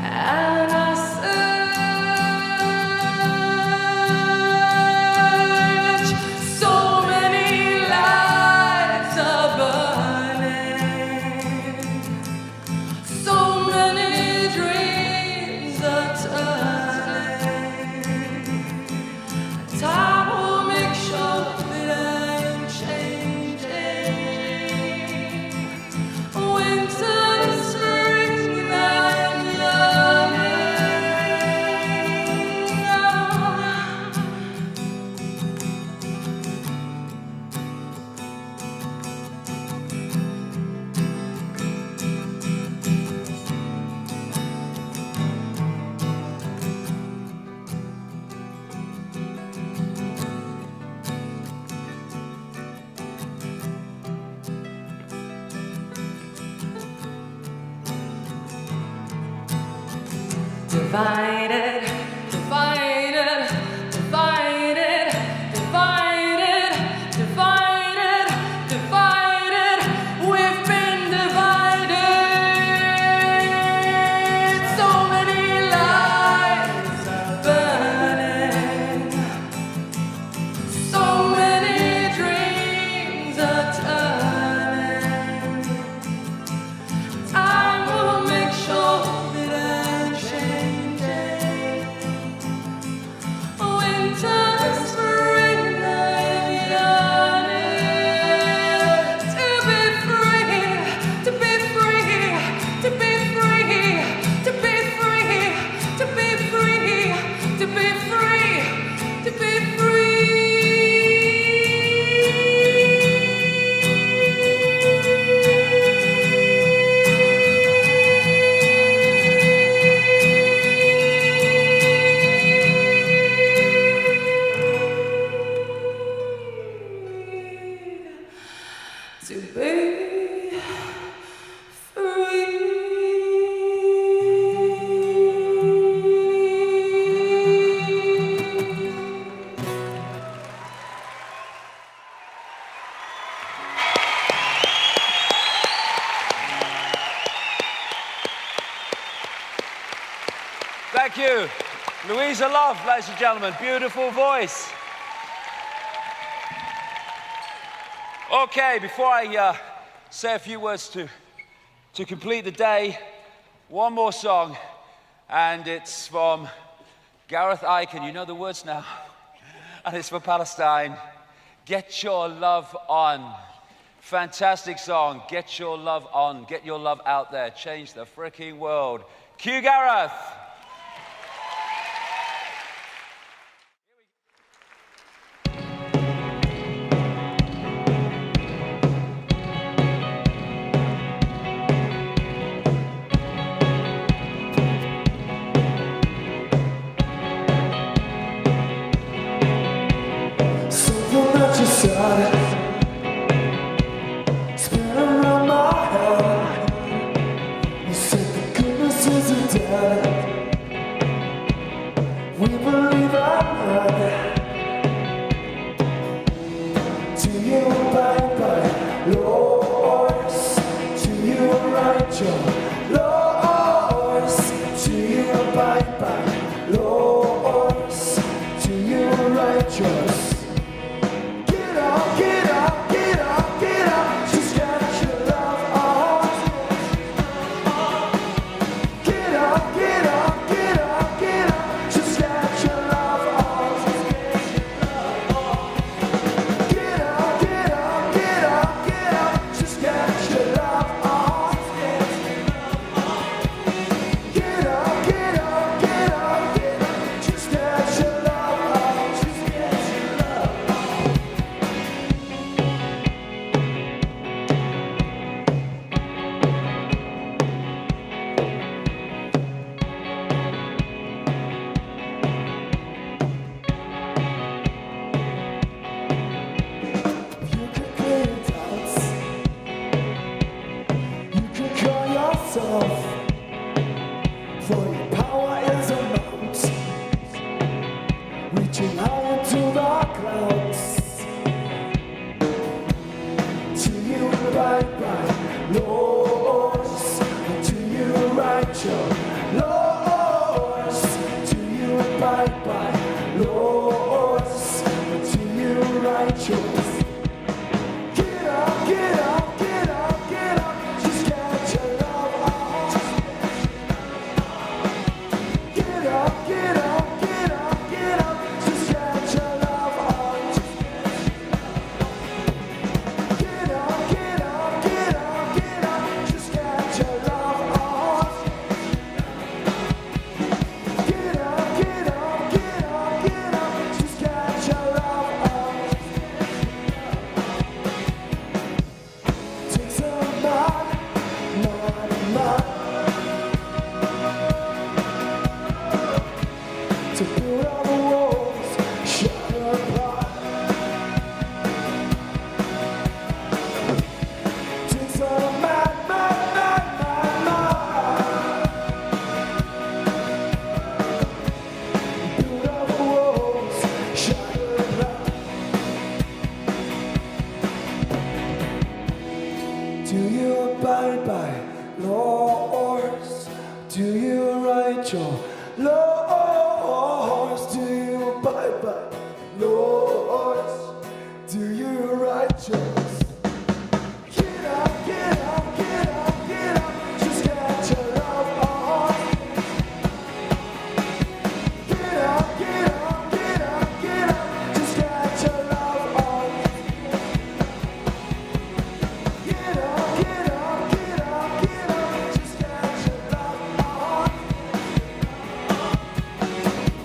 And I search, so many lights are burning, so many dreams are turning. Time will make sure that I'm changing. Winter, spring, I'm yearning. Divided, divided, divided, divided, divided, divided. We've been divided. So many lights burning, so many dreams are turning. Time will make sure that I'm changing. Winter, spring, I'm yearning to be free, to be free, to be free, to be free, to be free, to be free, to be to be Thank you. Louisa Love, ladies and gentlemen. Beautiful voice. Okay, before I say a few words to complete the day, one more song, and it's from Gareth Icke, and you know the words now, and it's for Palestine. Get Your Love On. Fantastic song. Get your love on. Get your love out there. Change the freaking world. Cue Gareth. Something that you said, spin around my head. You said the goodness isn't dead. We believe I'm right. To you, bye-bye, Lords. To you, righteous, Lords. To you, bye-bye, Lords. To you, righteous. Get up, get up, get up, get up. Just get your love on. Get up, get up, get up, get up. Just get your love For your power is a mountain, reaching high into the clouds. To you right by, Lords, to you righteous, Lords, to you right by, Lords, to you righteous. Get up, get up, get up, get up, just get your love on. Get up, get up, get up, get up, just get your love on. Get up, get up, get up, get up, just get your love on. Get up, get up, get up, get up, just get your love on. Take some man, to build all the walls, shatter apart. Take some man, build all the walls, shatter apart. Do you abide by laws? Do you write your laws? Do you abide by laws? Do you write yours? Get up, get up, get up, get up, just get your love on. Get up, get up, get up, get up, just get your love on. Get up, get up, get up, get up, just get your love on.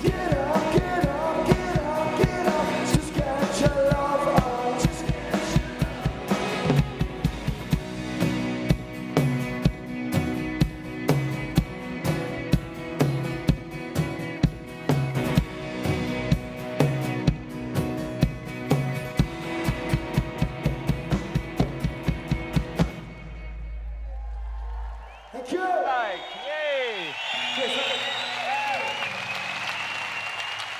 Get up, get up, get up, get up, just get your love on. Thank you. Yay!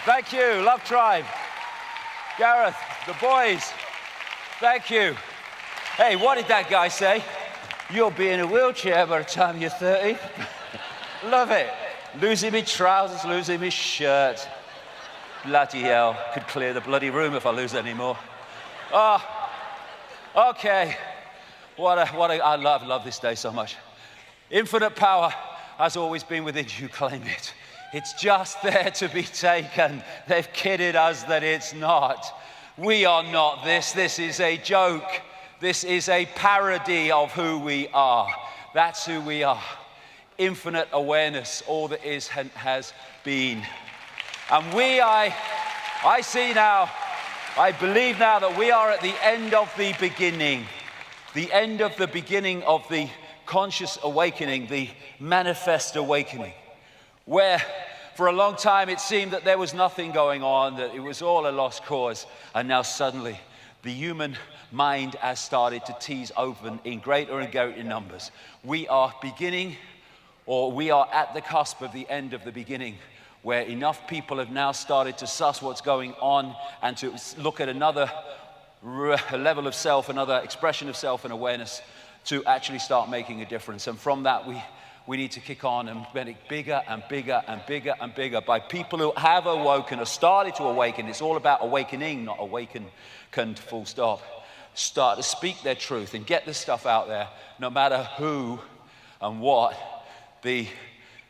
Thank you, Love Tribe. Gareth, the boys, thank you. Hey, what did that guy say? You'll be in a wheelchair by the time you're 30. Love it. Losing me trousers, losing me shirt. Bloody hell, could clear the bloody room if I lose any more. Oh, okay. I love this day so much. Infinite power has always been within you, claim it. It's just there to be taken. They've kidded us that it's not. We are not this. This is a joke. This is a parody of who we are. That's who we are. Infinite awareness, all that is and has been. And I see now, I believe now that we are at the end of the beginning. The end of the beginning of the conscious awakening, the manifest awakening, where for a long time it seemed that there was nothing going on, that it was all a lost cause, and now suddenly the human mind has started to tease open in greater and greater numbers. We are beginning, or we are at the cusp of the end of the beginning, where enough people have now started to suss what's going on and to look at another level of self, another expression of self and awareness, to actually start making a difference. And from that, we need to kick on and make it bigger and bigger and bigger and bigger by people who have awoken or started to awaken. It's all about awakening, not awakened, full stop. Start to speak their truth and get this stuff out there, no matter who and what the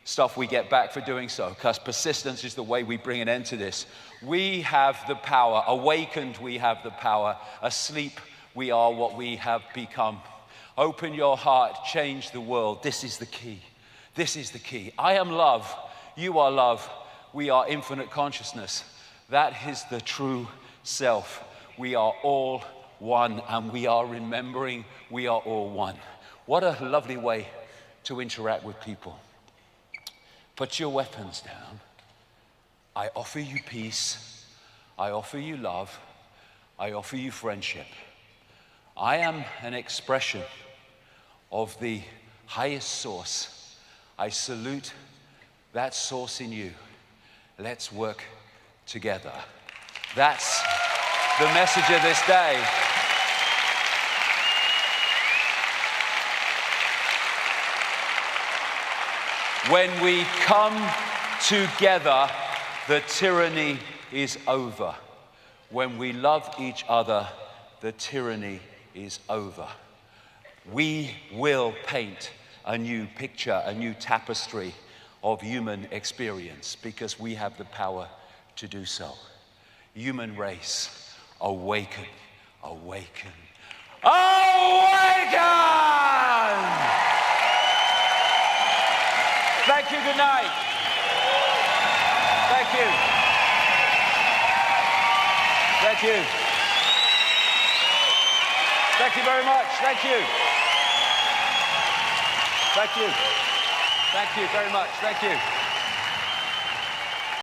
stuff we get back for doing so, because persistence is the way we bring an end to this. We have the power. Awakened, we have the power. Asleep, we are what we have become. Open your heart, change the world. This is the key. This is the key. I am love. You are love. We are infinite consciousness. That is the true self. We are all one, and we are remembering we are all one. What a lovely way to interact with people. Put your weapons down. I offer you peace. I offer you love. I offer you friendship. I am an expression of the highest source. I salute that source in you. Let's work together. That's the message of this day. When we come together, the tyranny is over. When we love each other, the tyranny is over. We will paint a new picture, a new tapestry of human experience because we have the power to do so. Human race, awaken, awaken, awaken! Thank you, good night. Thank you. Thank you. Thank you very much. Thank you. Thank you. Thank you very much. Thank you.